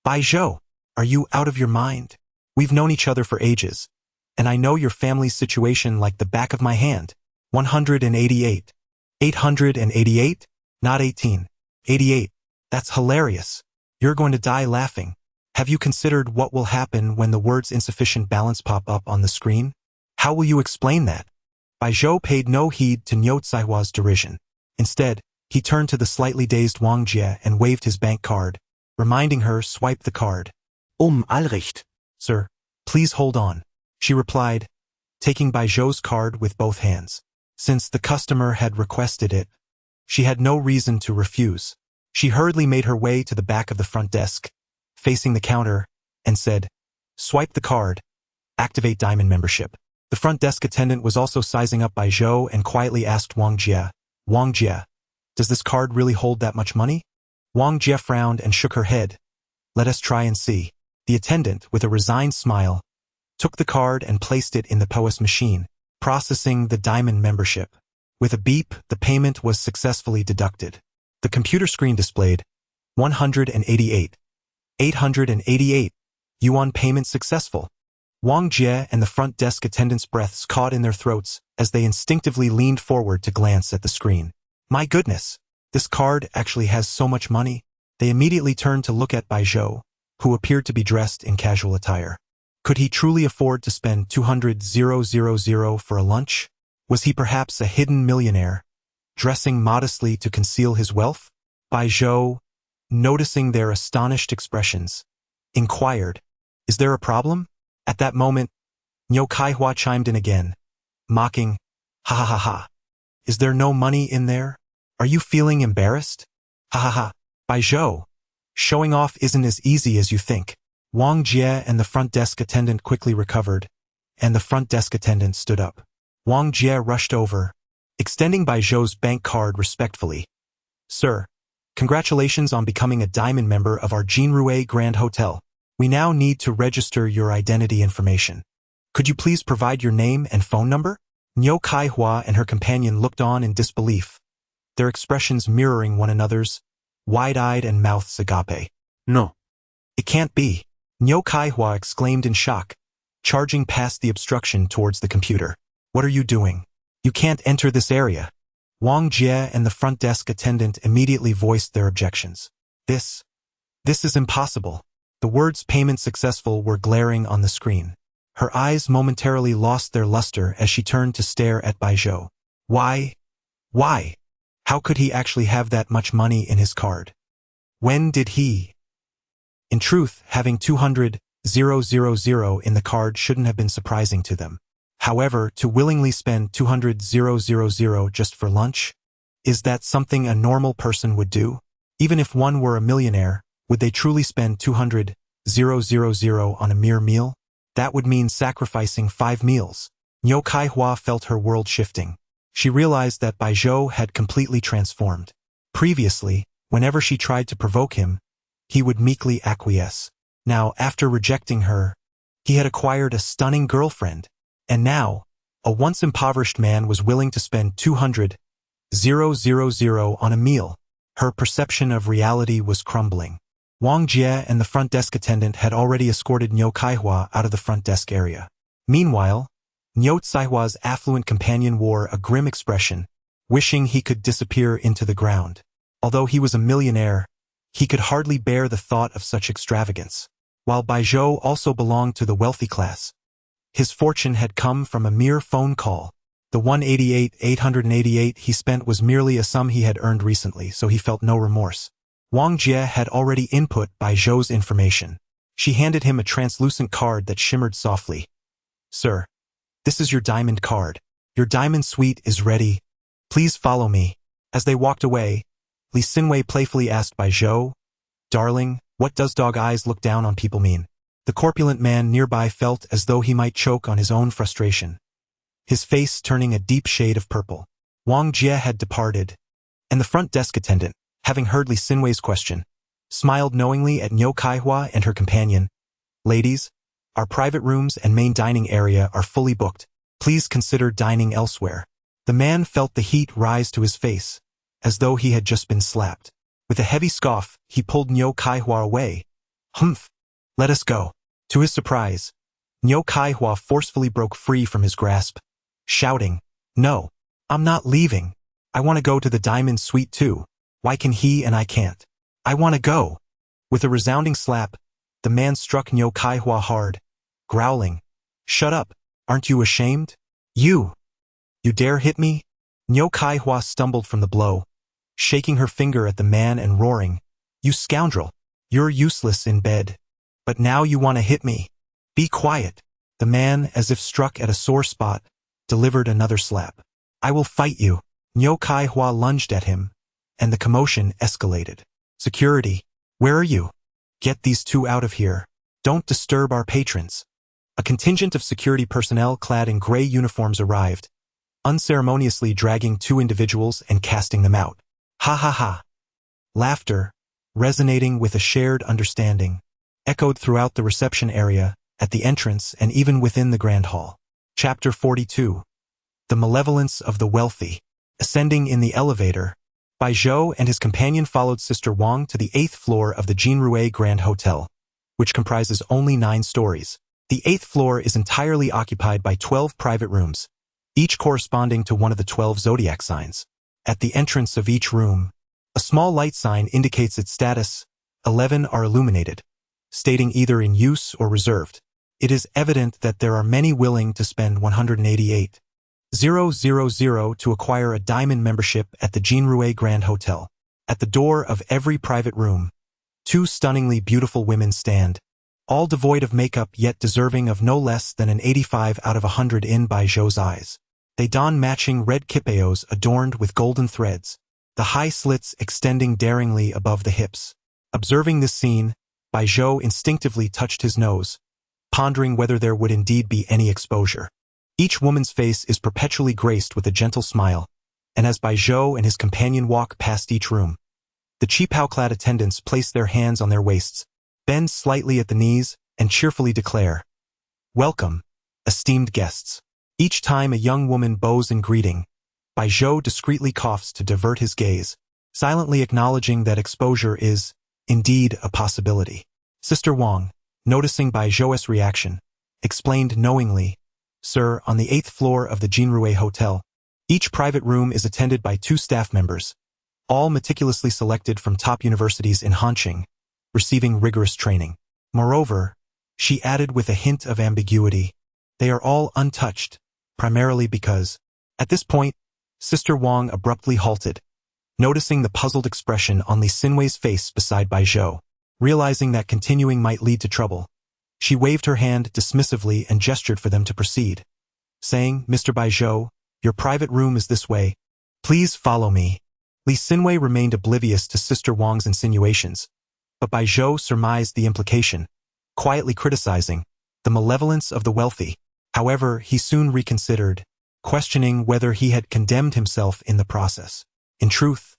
Baizhou, are you out of your mind? We've known each other for ages, and I know your family's situation like the back of my hand. 188. 888? Not 18. 88. That's hilarious. You're going to die laughing. Have you considered what will happen when the words insufficient balance pop up on the screen? How will you explain that? Baizhou paid no heed to Niu Caihua's derision. Instead, he turned to the slightly dazed Wang Jie and waved his bank card, reminding her swipe the card. Allrecht. Sir, please hold on, she replied, taking Baizhou's card with both hands. Since the customer had requested it, she had no reason to refuse. She hurriedly made her way to the back of the front desk, facing the counter, and said, Swipe the card. Activate diamond membership. The front desk attendant was also sizing up Baizhou and quietly asked Wang Jie, Wang Jie, does this card really hold that much money? Wang Jie frowned and shook her head. Let us try and see. The attendant, with a resigned smile, took the card and placed it in the POS machine, processing the diamond membership. With a beep, the payment was successfully deducted. The computer screen displayed, 188. 888. Yuan payment successful. Wang Jie and the front desk attendants' breaths caught in their throats as they instinctively leaned forward to glance at the screen. My goodness! This card actually has so much money. They immediately turned to look at Bai Zhou, who appeared to be dressed in casual attire. Could he truly afford to spend 200,000 for a lunch? Was he perhaps a hidden millionaire, dressing modestly to conceal his wealth? Bai Zhou, noticing their astonished expressions, inquired, Is there a problem? At that moment, Niu Kaihua chimed in again, mocking, Ha ha ha ha. Is there no money in there? Are you feeling embarrassed? Ha ha ha. Bai Zhou, showing off isn't as easy as you think. Wang Jie and the front desk attendant quickly recovered, and the front desk attendant stood up. Wang Jie rushed over, extending Bai Zhou's bank card respectfully. Sir, congratulations on becoming a diamond member of our Jinrui Grand Hotel. We now need to register your identity information. Could you please provide your name and phone number? Niu Kaihua and her companion looked on in disbelief, their expressions mirroring one another's, wide-eyed and mouths agape. No. It can't be. Niu Kaihua exclaimed in shock, charging past the obstruction towards the computer. What are you doing? You can't enter this area. Wang Jie and the front desk attendant immediately voiced their objections. This is impossible. The words payment successful were glaring on the screen. Her eyes momentarily lost their luster as she turned to stare at Bai Zhou. Why? How could he actually have that much money in his card? When did he? In truth, having 200,000 in the card shouldn't have been surprising to them. However, to willingly spend 200,000 just for lunch? Is that something a normal person would do? Even if one were a millionaire, would they truly spend 200,000 on a mere meal? That would mean sacrificing 5 meals. Niu Kaihua felt her world shifting. She realized that Bai Zhou had completely transformed. Previously, whenever she tried to provoke him, he would meekly acquiesce. Now, after rejecting her, he had acquired a stunning girlfriend. And now, a once impoverished man was willing to spend 200,000 on a meal. Her perception of reality was crumbling. Wang Jie and the front desk attendant had already escorted Niu Kaihua out of the front desk area. Meanwhile, Niu Kaihua's affluent companion wore a grim expression, wishing he could disappear into the ground. Although he was a millionaire, he could hardly bear the thought of such extravagance. While Bai Zhou also belonged to the wealthy class, his fortune had come from a mere phone call. The 888 he spent was merely a sum he had earned recently, so he felt no remorse. Wang Jie had already input Bai Zhou's information. She handed him a translucent card that shimmered softly. Sir, this is your diamond card. Your diamond suite is ready. Please follow me. As they walked away, Li Xinwei playfully asked Bai Zhou, Darling, what does dog eyes look down on people mean? The corpulent man nearby felt as though he might choke on his own frustration, his face turning a deep shade of purple. Wang Jie had departed, and the front desk attendant, having heard Li Xinwei's question, smiled knowingly at Niu Kaihua and her companion. Ladies, our private rooms and main dining area are fully booked. Please consider dining elsewhere. The man felt the heat rise to his face, as though he had just been slapped. With a heavy scoff, he pulled Niu Kaihua away. Humph! Let us go. To his surprise, Niu Kaihua forcefully broke free from his grasp, shouting, No, I'm not leaving. I want to go to the diamond suite too. Why can he and I can't? I want to go. With a resounding slap, the man struck Niu Kaihua hard, growling, Shut up, aren't you ashamed? You dare hit me? Niu Kaihua stumbled from the blow, shaking her finger at the man and roaring, You scoundrel, you're useless in bed. But now you want to hit me. Be quiet. The man, as if struck at a sore spot, delivered another slap. I will fight you. Niu Kaihua lunged at him, and the commotion escalated. Security, where are you? Get these two out of here. Don't disturb our patrons. A contingent of security personnel clad in gray uniforms arrived, unceremoniously dragging 2 individuals and casting them out. Ha ha ha. Laughter, resonating with a shared understanding, echoed throughout the reception area, at the entrance and even within the grand hall. Chapter 42. The Malevolence of the Wealthy. Ascending in the elevator, Bai Zhou and his companion followed Sister Wang to the 8th floor of the Jinrui Grand Hotel, which comprises only 9 stories. The 8th floor is entirely occupied by 12 private rooms, each corresponding to one of the 12 zodiac signs. At the entrance of each room, a small light sign indicates its status. 11 are illuminated, stating either in use or reserved. It is evident that there are many willing to spend 188,000 to acquire a diamond membership at the Jinrui Grand Hotel. At the door of every private room, 2 stunningly beautiful women stand, all devoid of makeup yet deserving of no less than an 85 out of 100 in Bai Zhou's eyes. They don matching red kipeos adorned with golden threads, the high slits extending daringly above the hips. Observing this scene, Bai Zhou instinctively touched his nose, pondering whether there would indeed be any exposure. Each woman's face is perpetually graced with a gentle smile, and as Bai Zhou and his companion walk past each room, the qipao-clad attendants place their hands on their waists, bend slightly at the knees, and cheerfully declare, "Welcome, esteemed guests." Each time a young woman bows in greeting, Bai Zhou discreetly coughs to divert his gaze, silently acknowledging that exposure is, indeed, a possibility. Sister Wang, noticing Bai Zhou's reaction, explained knowingly, "Sir, on the 8th floor of the Jinrui Hotel, each private room is attended by 2 staff members, all meticulously selected from top universities in Hanqing, receiving rigorous training. Moreover," she added with a hint of ambiguity, "they are all untouched, primarily because..." At this point, Sister Wang abruptly halted, noticing the puzzled expression on Li Xinwei's face beside Bai Zhou. Realizing that continuing might lead to trouble, she waved her hand dismissively and gestured for them to proceed, saying, "Mr. Bai Zhou, your private room is this way. Please follow me." Li Xinwei remained oblivious to Sister Wang's insinuations, but Bai Zhou surmised the implication, quietly criticizing the malevolence of the wealthy. However, he soon reconsidered, questioning whether he had condemned himself in the process. In truth,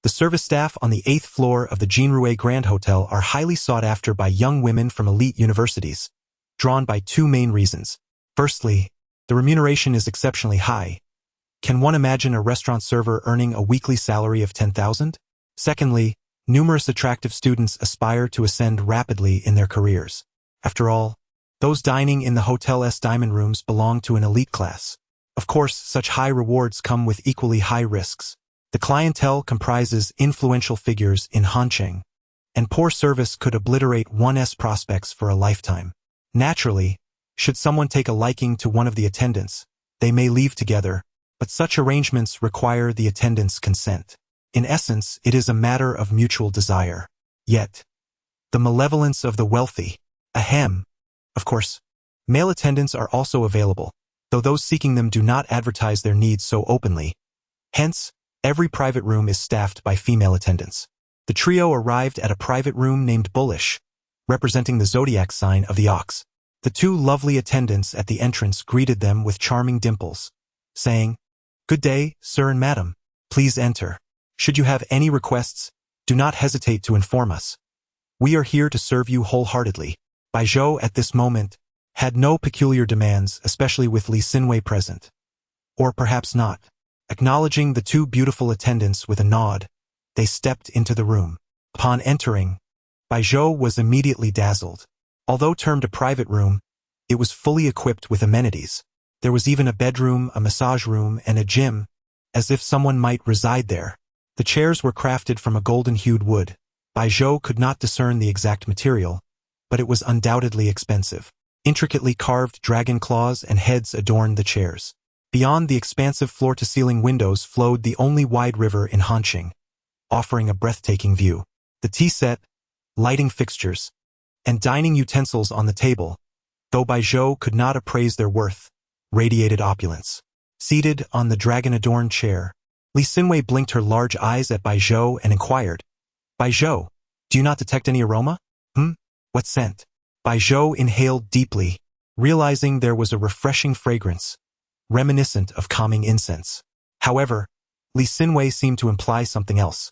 the service staff on the 8th floor of the Jinrui Grand Hotel are highly sought after by young women from elite universities, drawn by 2 main reasons. Firstly, the remuneration is exceptionally high. Can one imagine a restaurant server earning a weekly salary of 10,000? Secondly, numerous attractive students aspire to ascend rapidly in their careers. After all, those dining in the hotel's diamond rooms belong to an elite class. Of course, such high rewards come with equally high risks. The clientele comprises influential figures in Hanqing, and poor service could obliterate one's prospects for a lifetime. Naturally, should someone take a liking to one of the attendants, they may leave together, but such arrangements require the attendant's consent. In essence, it is a matter of mutual desire. Yet, the malevolence of the wealthy. Ahem. Of course, male attendants are also available, though those seeking them do not advertise their needs so openly. Hence, every private room is staffed by female attendants. The trio arrived at a private room named Bullish, representing the zodiac sign of the ox. The 2 lovely attendants at the entrance greeted them with charming dimples, saying, "Good day, sir and madam. Please enter. Should you have any requests, do not hesitate to inform us. We are here to serve you wholeheartedly." Bai Zhou at this moment had no peculiar demands, especially with Li Xinwei present. Or perhaps not. Acknowledging the 2 beautiful attendants with a nod, they stepped into the room. Upon entering, Bai Zhou was immediately dazzled. Although termed a private room, it was fully equipped with amenities. There was even a bedroom, a massage room, and a gym, as if someone might reside there. The chairs were crafted from a golden-hued wood. Bai Zhou could not discern the exact material, but it was undoubtedly expensive. Intricately carved dragon claws and heads adorned the chairs. Beyond the expansive floor-to-ceiling windows flowed the only wide river in Hanqing, offering a breathtaking view. The tea set, lighting fixtures, and dining utensils on the table, though Bai Zhou could not appraise their worth, radiated opulence. Seated on the dragon-adorned chair, Li Xinwei blinked her large eyes at Bai Zhou and inquired, "Bai Zhou, do you not detect any aroma? What scent?" Bai Zhou inhaled deeply, realizing there was a refreshing fragrance, reminiscent of calming incense. However, Li Xinwei seemed to imply something else.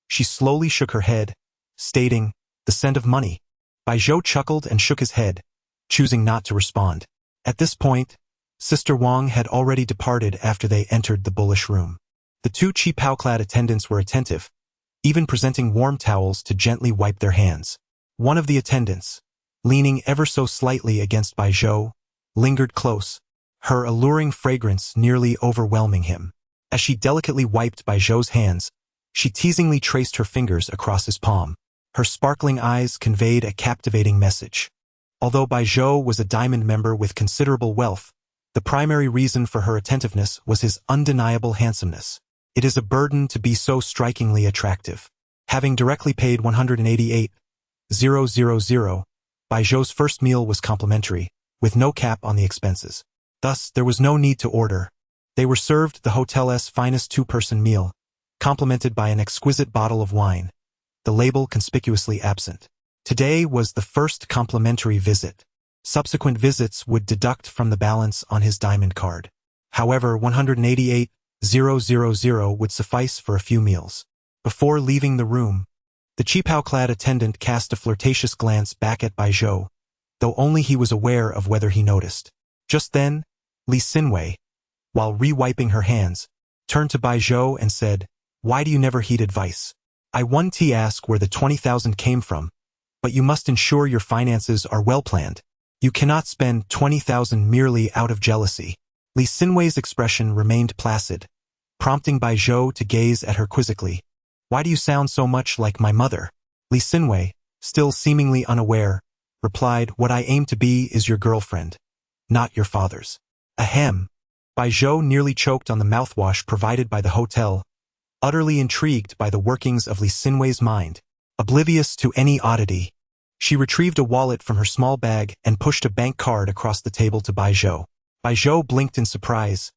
She slowly shook her head, stating, "The scent of money." Bai Zhou chuckled and shook his head, choosing not to respond. At this point, Sister Wang had already departed after they entered the bullish room. The two qipao-clad attendants were attentive, even presenting warm towels to gently wipe their hands. One of the attendants, leaning ever so slightly against Bai Zhou, lingered close, her alluring fragrance nearly overwhelming him. As she delicately wiped Bai Zhou's hands, she teasingly traced her fingers across his palm. Her sparkling eyes conveyed a captivating message. Although Bai Zhou was a diamond member with considerable wealth, the primary reason for her attentiveness was his undeniable handsomeness. It is a burden to be so strikingly attractive. Having directly paid 188,000, Bai Zhou's first meal was complimentary, with no cap on the expenses. Thus, there was no need to order. They were served the hotel's finest two-person meal, complemented by an exquisite bottle of wine, the label conspicuously absent. Today was the first complimentary visit. Subsequent visits would deduct from the balance on his diamond card. However, 188,000 would suffice for a few meals. Before leaving the room, the qipao-clad attendant cast a flirtatious glance back at Bai Zhou, though only he was aware of whether he noticed. Just then, Li Xinwei, while re-wiping her hands, turned to Bai Zhou and said, "Why do you never heed advice? I want to ask where the 20,000 came from, but you must ensure your finances are well planned. You cannot spend 20,000 merely out of jealousy." Li Xinwei's expression remained placid, prompting Bai Zhou to gaze at her quizzically. "Why do you sound so much like my mother?" Li Xinwei, still seemingly unaware, replied, "What I aim to be is your girlfriend, not your father's." Ahem. Bai Zhou nearly choked on the mouthwash provided by the hotel, utterly intrigued by the workings of Li Xinwei's mind. Oblivious to any oddity, she retrieved a wallet from her small bag and pushed a bank card across the table to Bai Zhou. Bai Zhou blinked in surprise.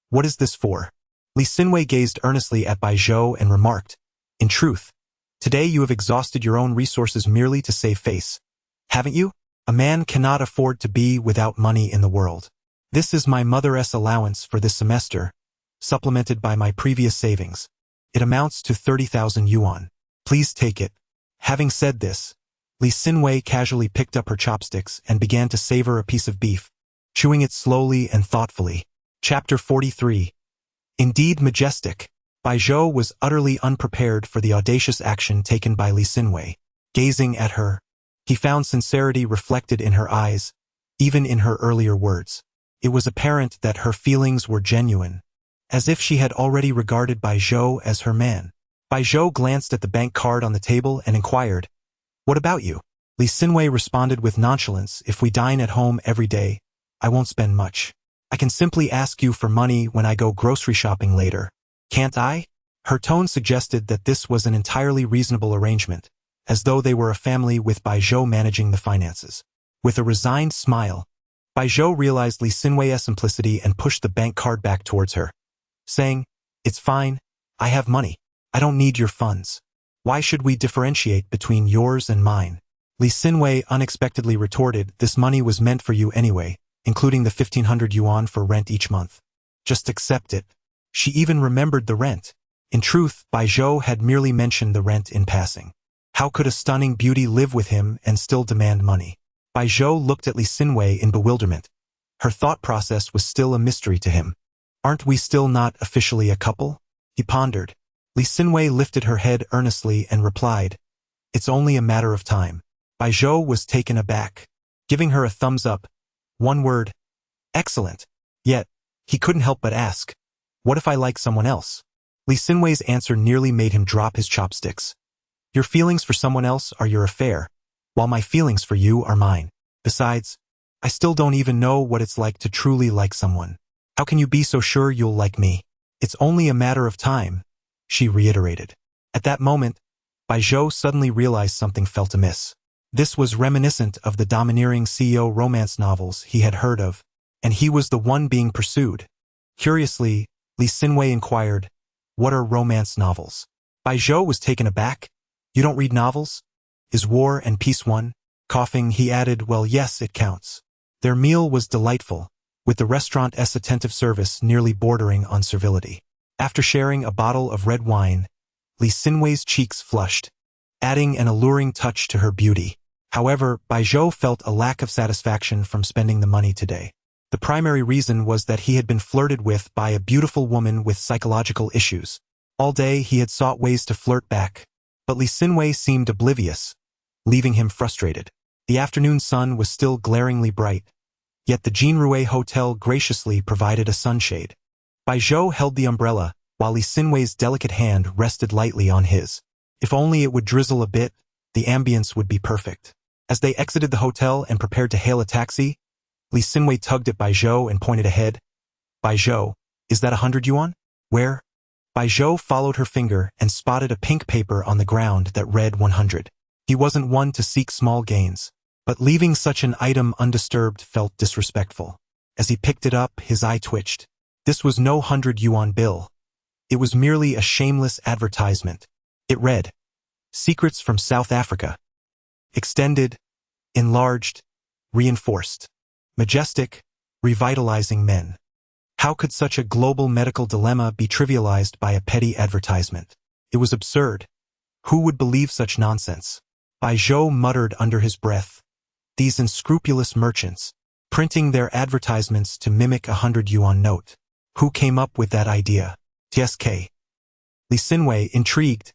"What is this for?" Li Xinwei gazed earnestly at Bai Zhou and remarked, "In truth, today you have exhausted your own resources merely to save face, haven't you? A man cannot afford to be without money in the world. This is my mother's allowance for this semester, supplemented by my previous savings. It amounts to 30,000 yuan. Please take it." Having said this, Li Xinwei casually picked up her chopsticks and began to savor a piece of beef, chewing it slowly and thoughtfully. Chapter 43. Indeed majestic. Bai Zhou was utterly unprepared for the audacious action taken by Li Xinwei. Gazing at her, he found sincerity reflected in her eyes, even in her earlier words. It was apparent that her feelings were genuine, as if she had already regarded Bai Zhou as her man. Bai Zhou glanced at the bank card on the table and inquired, "What about you?" Li Xinwei responded with nonchalance, "If we dine at home every day, I won't spend much. I can simply ask you for money when I go grocery shopping later. Can't I?" Her tone suggested that this was an entirely reasonable arrangement, as though they were a family with Bai Zhou managing the finances. With a resigned smile, Bai Zhou realized Li Xinwei's simplicity and pushed the bank card back towards her, saying, "It's fine, I have money. I don't need your funds. Why should we differentiate between yours and mine?" Li Xinwei unexpectedly retorted, "This money was meant for you anyway, including the 1,500 yuan for rent each month. Just accept it." She even remembered the rent. In truth, Bai Zhou had merely mentioned the rent in passing. How could a stunning beauty live with him and still demand money? Bai Zhou looked at Li Xinwei in bewilderment. Her thought process was still a mystery to him. "Aren't we still not officially a couple?" he pondered. Li Xinwei lifted her head earnestly and replied, "It's only a matter of time." Bai Zhou was taken aback, giving her a thumbs up. One word, "Excellent." Yet, he couldn't help but ask, "What if I like someone else?" Li Xinwei's answer nearly made him drop his chopsticks. "Your feelings for someone else are your affair, while my feelings for you are mine. Besides, I still don't even know what it's like to truly like someone. How can you be so sure you'll like me?" "It's only a matter of time," she reiterated. At that moment, Bai Zhou suddenly realized something felt amiss. This was reminiscent of the domineering CEO romance novels he had heard of, and he was the one being pursued. Curiously, Li Xinwei inquired, "What are romance novels?" Bai Zhou was taken aback. "You don't read novels? Is War and Peace one?" Coughing, he added, "Well, yes, it counts." Their meal was delightful, with the restaurant's attentive service nearly bordering on servility. After sharing a bottle of red wine, Li Xinwei's cheeks flushed, adding an alluring touch to her beauty. However, Bai Zhou felt a lack of satisfaction from spending the money today. The primary reason was that he had been flirted with by a beautiful woman with psychological issues. All day he had sought ways to flirt back, but Lee Sin-wei seemed oblivious, leaving him frustrated. The afternoon sun was still glaringly bright, yet the Jinrui Hotel graciously provided a sunshade. Bai Zhou held the umbrella, while Lee Sin-wei's delicate hand rested lightly on his. If only it would drizzle a bit, the ambience would be perfect. As they exited the hotel and prepared to hail a taxi, Lee Sin-wei tugged at Bai Zhou and pointed ahead. Bai Zhou, is that 100 yuan? Where? Bai Zhou followed her finger and spotted a pink paper on the ground that read 100. He wasn't one to seek small gains, but leaving such an item undisturbed felt disrespectful. As he picked it up, his eye twitched. This was no 100 yuan bill. It was merely a shameless advertisement. It read, "Secrets from South Africa. Extended, enlarged, reinforced. Majestic, revitalizing men." How could such a global medical dilemma be trivialized by a petty advertisement? It was absurd. Who would believe such nonsense? Bai Zhou muttered under his breath. These unscrupulous merchants, printing their advertisements to mimic a 100 yuan note. Who came up with that idea? TSK. Lee Sin-wei, intrigued,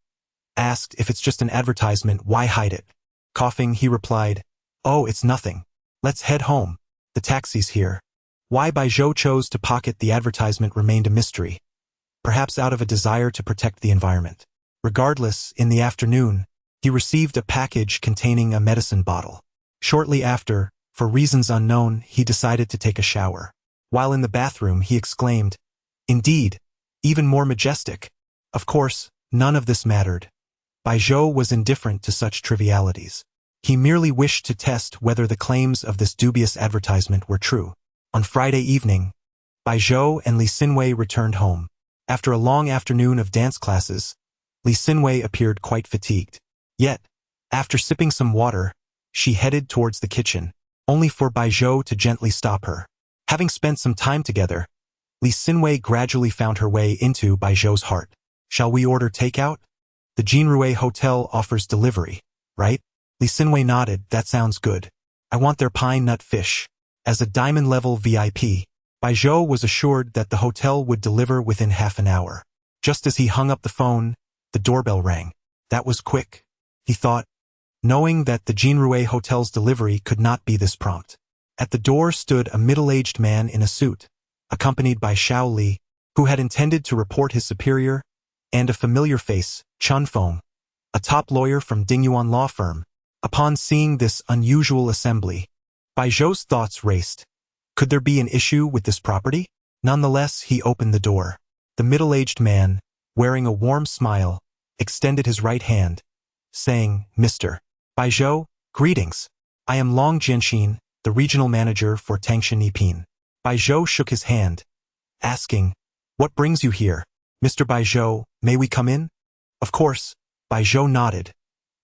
asked if it's just an advertisement, why hide it? Coughing, he replied, "Oh, it's nothing. Let's head home. The taxi's here." Why Bai Zhou chose to pocket the advertisement remained a mystery, perhaps out of a desire to protect the environment. Regardless, in the afternoon, he received a package containing a medicine bottle. Shortly after, for reasons unknown, he decided to take a shower. While in the bathroom, he exclaimed, "Indeed, even more majestic." Of course, none of this mattered. Bai Zhou was indifferent to such trivialities. He merely wished to test whether the claims of this dubious advertisement were true. On Friday evening, Bai Zhou and Lee Sin-wei returned home. After a long afternoon of dance classes, Lee Sin-wei appeared quite fatigued. Yet, after sipping some water, she headed towards the kitchen, only for Bai Zhou to gently stop her. Having spent some time together, Lee Sin-wei gradually found her way into Bai Zhou's heart. "Shall we order takeout? The Jinrui Hotel offers delivery, right?" Lee Sin-wei nodded. "That sounds good. I want their pine nut fish." As a diamond-level VIP, Bai Zhou was assured that the hotel would deliver within half an hour. Just as he hung up the phone, the doorbell rang. That was quick, he thought, knowing that the Jinrui Hotel's delivery could not be this prompt. At the door stood a middle-aged man in a suit, accompanied by Xiao Li, who had intended to report his superior, and a familiar face, Chun Feng, a top lawyer from Dingyuan law firm. Upon seeing this unusual assembly, Bai Zhou's thoughts raced. Could there be an issue with this property? Nonetheless, he opened the door. The middle-aged man, wearing a warm smile, extended his right hand, saying, "Mr. Bai Zhou, greetings. I am Long Jianxin, the regional manager for Tangshan Yipin." Bai Zhou shook his hand, asking, "What brings you here? Mr. Bai Zhou, may we come in?" Of course, Bai Zhou nodded,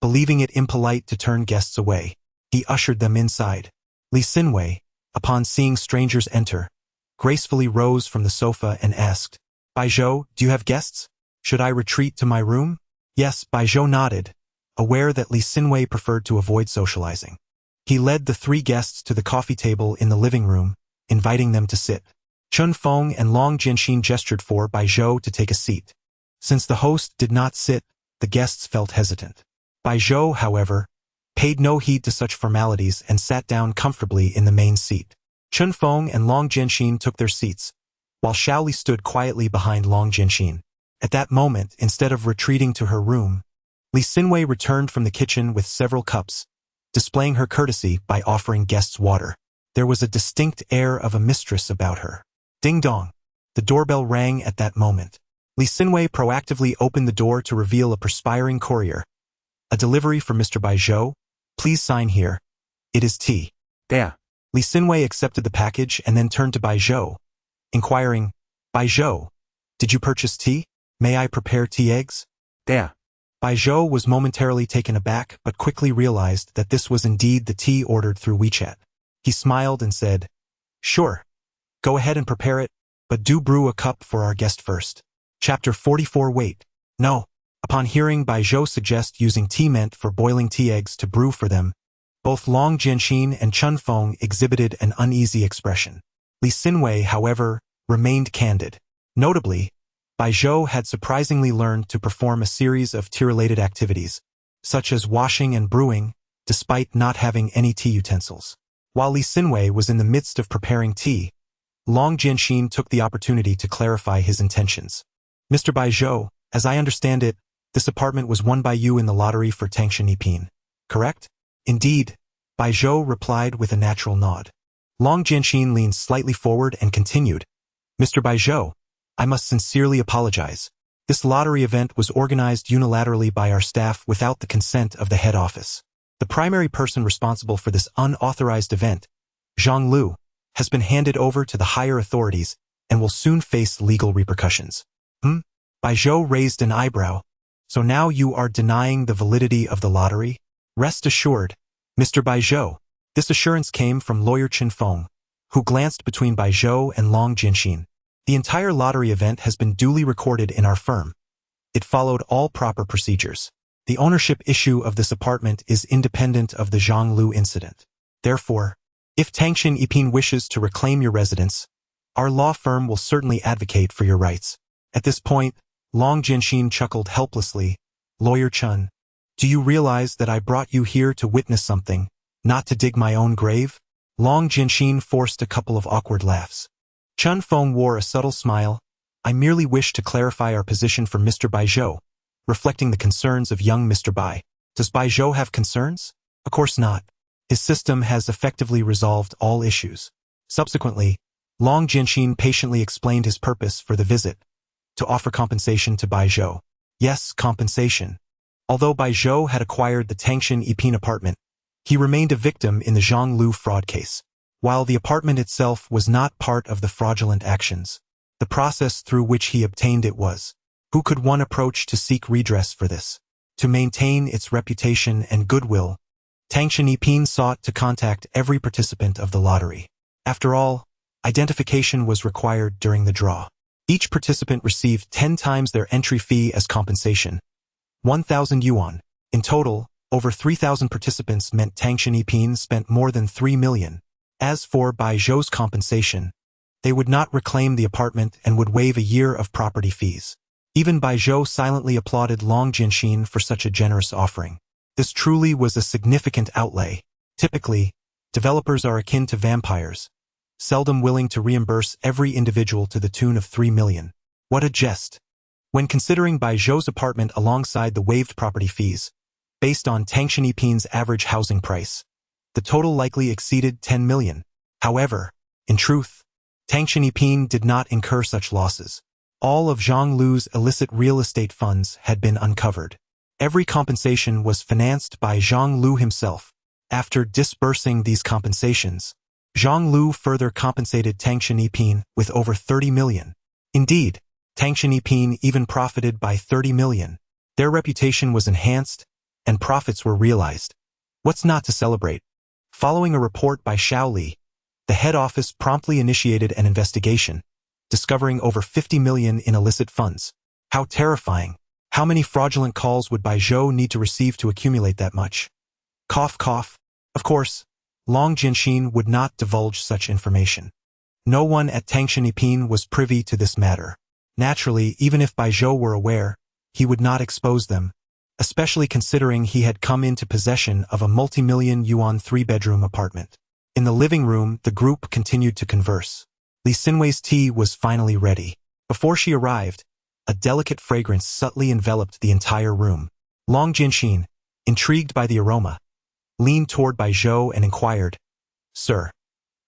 believing it impolite to turn guests away. He ushered them inside. Lee Sin-wei, upon seeing strangers enter, gracefully rose from the sofa and asked, "Bai Zhou, do you have guests? Should I retreat to my room?" "Yes," Bai Zhou nodded, aware that Lee Sin-wei preferred to avoid socializing. He led the three guests to the coffee table in the living room, inviting them to sit. Chun Feng and Long Jianxin gestured for Bai Zhou to take a seat. Since the host did not sit, the guests felt hesitant. Bai Zhou, however, paid no heed to such formalities and sat down comfortably in the main seat. Chun Feng and Long Jianxin took their seats, while Xiao Li stood quietly behind Long Jianxin. At that moment, instead of retreating to her room, Lee Sin-wei returned from the kitchen with several cups, displaying her courtesy by offering guests water. There was a distinct air of a mistress about her. Ding dong. The doorbell rang at that moment. Lee Sin-wei proactively opened the door to reveal a perspiring courier. "A delivery for Mr. Bai Zhou. Please sign here. It is tea." There. Lee Sin-wei accepted the package and then turned to Bai Zhou, inquiring, "Bai Zhou, did you purchase tea? May I prepare tea eggs?" There. Bai Zhou was momentarily taken aback but quickly realized that this was indeed the tea ordered through WeChat. He smiled and said, "Sure. Go ahead and prepare it, but do brew a cup for our guest first." Chapter 44. Wait. No. Upon hearing Bai Zhou suggest using tea meant for boiling tea eggs to brew for them, both Long Jianxin and Chun Feng exhibited an uneasy expression. Li Xinwei, however, remained candid. Notably, Bai Zhou had surprisingly learned to perform a series of tea-related activities, such as washing and brewing, despite not having any tea utensils. While Li Xinwei was in the midst of preparing tea, Long Jianxin took the opportunity to clarify his intentions. Mr. Bai Zhou, as I understand it, this apartment was won by you in the lottery for Tangshan Yipin, correct? Indeed, Bai Zhou replied with a natural nod. Long Jianxin leaned slightly forward and continued, Mr. Bai Zhou, I must sincerely apologize. This lottery event was organized unilaterally by our staff without the consent of the head office. The primary person responsible for this unauthorized event, Zhang Lu, has been handed over to the higher authorities and will soon face legal repercussions. Bai Zhou raised an eyebrow. So now you are denying the validity of the lottery? Rest assured, Mr. Bai Zhou. This assurance came from lawyer Chen Feng, who glanced between Bai Zhou and Long Jianxin. The entire lottery event has been duly recorded in our firm. It followed all proper procedures. The ownership issue of this apartment is independent of the Zhang Lu incident. Therefore, if Tangshan Yipin wishes to reclaim your residence, our law firm will certainly advocate for your rights. At this point, Long Jianxin chuckled helplessly. Lawyer Chen, do you realize that I brought you here to witness something, not to dig my own grave? Long Jianxin forced a couple of awkward laughs. Chen Feng wore a subtle smile. I merely wish to clarify our position for Mr. Bai Zhou, reflecting the concerns of young Mr. Bai. Does Bai Zhou have concerns? Of course not. His system has effectively resolved all issues. Subsequently, Long Jianxin patiently explained his purpose for the visit, to offer compensation to Bai Zhou. Yes, compensation. Although Bai Zhou had acquired the Tangshan Yipin apartment, he remained a victim in the Zhang Lu fraud case. While the apartment itself was not part of the fraudulent actions, the process through which he obtained it was. Who could one approach to seek redress for this? To maintain its reputation and goodwill, Tangshan Yipin sought to contact every participant of the lottery. After all, identification was required during the draw. Each participant received 10 times their entry fee as compensation, 1,000 yuan. In total, over 3,000 participants meant Tangshan Yipin spent more than 3 million. As for Bai Zhou's compensation, they would not reclaim the apartment and would waive a year of property fees. Even Bai Zhou silently applauded Long Jianxin for such a generous offering. This truly was a significant outlay. Typically, developers are akin to vampires, seldom willing to reimburse every individual to the tune of 3 million. What a jest! When considering Bai Zhou's apartment alongside the waived property fees, based on Tangshan Yipin's average housing price, the total likely exceeded 10 million. However, in truth, Tangshan Yipin did not incur such losses. All of Zhang Lu's illicit real estate funds had been uncovered. Every compensation was financed by Zhang Lu himself. After disbursing these compensations, Zhang Lu further compensated Tangshan Yipin with over 30 million. Indeed, Tangshan Yipin even profited by 30 million. Their reputation was enhanced, and profits were realized. What's not to celebrate? Following a report by Xiao Li, the head office promptly initiated an investigation, discovering over 50 million in illicit funds. How terrifying! How many fraudulent calls would Bai Zhou need to receive to accumulate that much? Cough, cough. Of course, Long Jianxin would not divulge such information. No one at Tangshan Yipin was privy to this matter. Naturally, even if Bai Zhou were aware, he would not expose them, especially considering he had come into possession of a multi-million yuan 3-bedroom apartment. In the living room, the group continued to converse. Li Xinwei's tea was finally ready. Before she arrived, a delicate fragrance subtly enveloped the entire room. Long Jianxin, intrigued by the aroma, leaned toward Bai Zhou and inquired, Sir,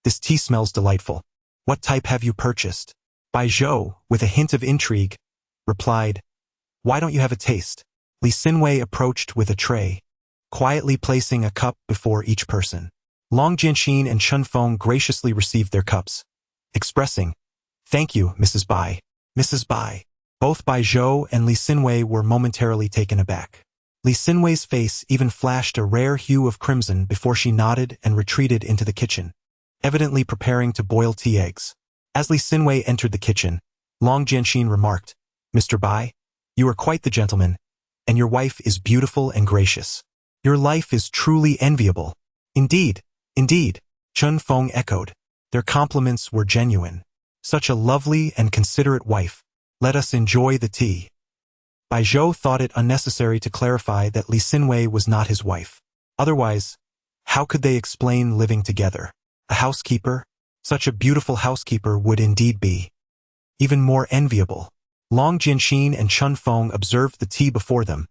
this tea smells delightful. What type have you purchased? Bai Zhou, with a hint of intrigue, replied, Why don't you have a taste? Li Xinwei approached with a tray, quietly placing a cup before each person. Long Jianxin and Chen Feng graciously received their cups, expressing, Thank you, Mrs. Bai. Mrs. Bai. Both Bai Zhou and Li Xinwei were momentarily taken aback. Li Xinwei's face even flashed a rare hue of crimson before she nodded and retreated into the kitchen, evidently preparing to boil tea eggs. As Li Xinwei entered the kitchen, Long Jianxin remarked, Mr. Bai, you are quite the gentleman, and your wife is beautiful and gracious. Your life is truly enviable. Indeed, indeed, Chen Feng echoed. Their compliments were genuine. Such a lovely and considerate wife. Let us enjoy the tea. Bai Zhou thought it unnecessary to clarify that Li Xinwei was not his wife. Otherwise, how could they explain living together? A housekeeper? Such a beautiful housekeeper would indeed be even more enviable. Long Jianxin and Chun Feng observed the tea before them,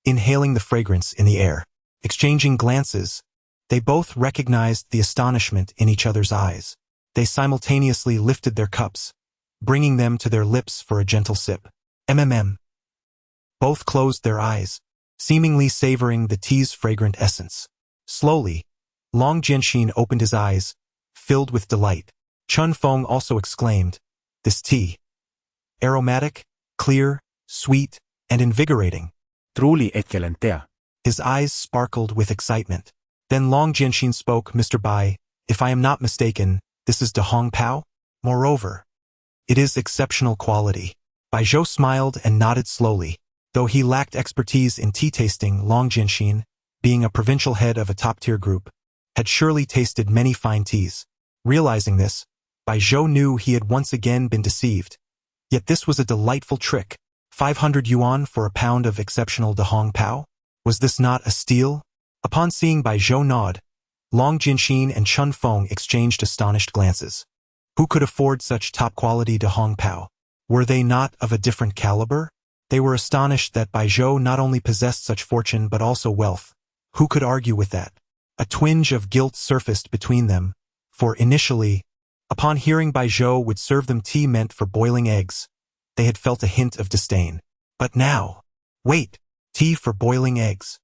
inhaling the fragrance in the air. Exchanging glances, they both recognized the astonishment in each other's eyes. They simultaneously lifted their cups, bringing them to their lips for a gentle sip. MMM. Both closed their eyes, seemingly savoring the tea's fragrant essence. Slowly, Long Jianxin opened his eyes, filled with delight. Chun Feng also exclaimed, "This tea. Aromatic, clear, sweet, and invigorating." Truly excellentea. His eyes sparkled with excitement. Then Long Jianxin spoke, "Mr. Bai, if I am not mistaken, this is De Hong Pao? Moreover, it is exceptional quality." Bai Zhou smiled and nodded slowly. Though he lacked expertise in tea tasting, Long Jianxin, being a provincial head of a top-tier group, had surely tasted many fine teas. Realizing this, Bai Zhou knew he had once again been deceived. Yet this was a delightful trick. 500 yuan for a pound of exceptional De Hong Pao? Was this not a steal? Upon seeing Bai Zhou nod, Long Jianxin and Chun Feng exchanged astonished glances. Who could afford such top-quality De Hong Pao? Were they not of a different caliber? They were astonished that Bai Zhou not only possessed such fortune but also wealth. Who could argue with that? A twinge of guilt surfaced between them, for initially, upon hearing Bai Zhou would serve them tea meant for boiling eggs, they had felt a hint of disdain. But now, wait, tea for boiling eggs.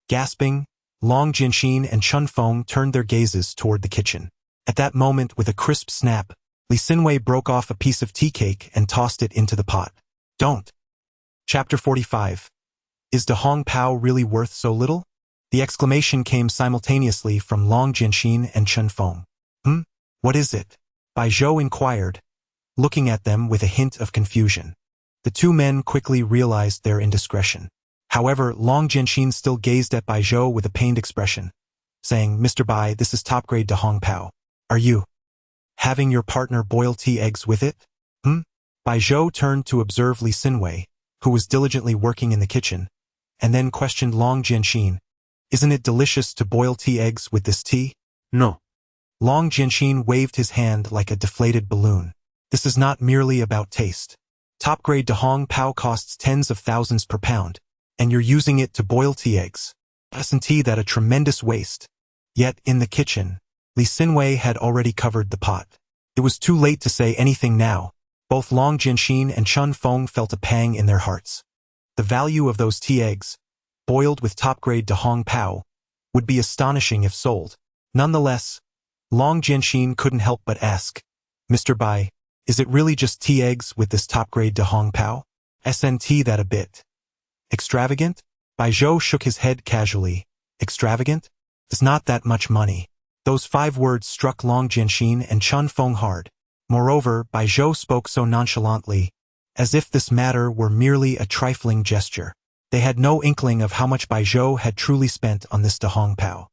Gasping, Long Jianxin and Chun Feng turned their gazes toward the kitchen. At that moment, with a crisp snap, Li Xinwei broke off a piece of tea cake and tossed it into the pot. Don't. Chapter 45. Is De Hong Pao really worth so little? The exclamation came simultaneously from Long Jianxin and Chun Feng. What is it? Bai Zhou inquired, looking at them with a hint of confusion. The two men quickly realized their indiscretion. However, Long Jianxin still gazed at Bai Zhou with a pained expression, saying, "Mr. Bai, this is top-grade De Hong Pao. Are you having your partner boil tea eggs with it?" Bai Zhou turned to observe Li Xinwei, who was diligently working in the kitchen, and then questioned Long Jianxin, "Isn't it delicious to boil tea eggs with this tea?" No. Long Jianxin waved his hand like a deflated balloon. "This is not merely about taste. Top-grade De Hong Pao costs tens of thousands per pound, and you're using it to boil tea eggs. Isn't that a tremendous waste?" Yet, in the kitchen, Li Xinwei had already covered the pot. It was too late to say anything now. Both Long Jianxin and Chun Feng felt a pang in their hearts. The value of those tea eggs, boiled with top-grade De Hong Pao, would be astonishing if sold. Nonetheless, Long Jianxin couldn't help but ask, "Mr. Bai, is it really just tea eggs with this top-grade De Hong Pao? Isn't that a bit extravagant?" Bai Zhou shook his head casually. "Extravagant? It's not that much money." Those 5 words struck Long Jianxin and Chun Feng hard. Moreover, Bai Zhou spoke so nonchalantly, as if this matter were merely a trifling gesture. They had no inkling of how much Bai Zhou had truly spent on this De Hong Pao.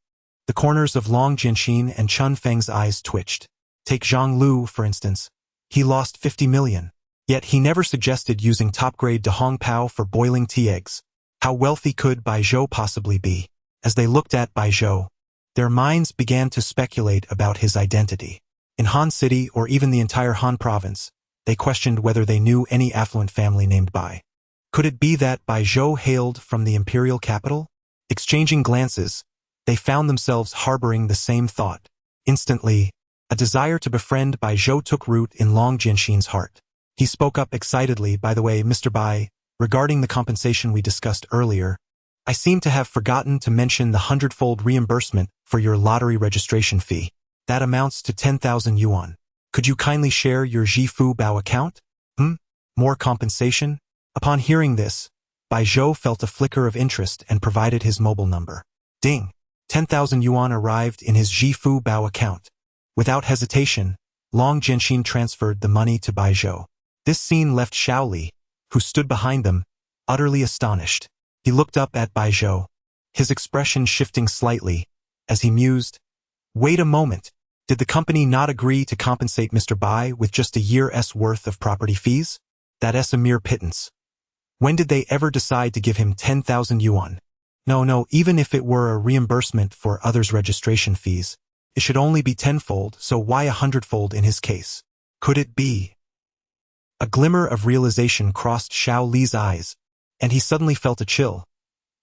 The corners of Long Jianxin and Chun Feng's eyes twitched. Take Zhang Lu, for instance. He lost 50 million. Yet he never suggested using top-grade De Hong Pao for boiling tea eggs. How wealthy could Bai Zhou possibly be? As they looked at Bai Zhou, their minds began to speculate about his identity. In Han City or even the entire Han province, they questioned whether they knew any affluent family named Bai. Could it be that Bai Zhou hailed from the imperial capital? Exchanging glances, they found themselves harboring the same thought. Instantly, a desire to befriend Bai Zhou took root in Long Jianxin's heart. He spoke up excitedly, "By the way, Mr. Bai, regarding the compensation we discussed earlier, I seem to have forgotten to mention the 100-fold reimbursement for your lottery registration fee. That amounts to 10,000 yuan. Could you kindly share your Jifu Bao account?" More compensation? Upon hearing this, Bai Zhou felt a flicker of interest and provided his mobile number. Ding! 10,000 yuan arrived in his Jifu Bao account. Without hesitation, Long Jianxin transferred the money to Bai Zhou. This scene left Shaoli, who stood behind them, utterly astonished. He looked up at Bai Zhou, his expression shifting slightly, as he mused, "Wait a moment, Did the company not agree to compensate Mr. Bai with just a year's worth of property fees? That's a mere pittance. When did they ever decide to give him 10,000 yuan? No, even if it were a reimbursement for others' registration fees, it should only be tenfold, so why 100-fold in his case? Could it be? A glimmer of realization crossed Xiao Li's eyes, and he suddenly felt a chill.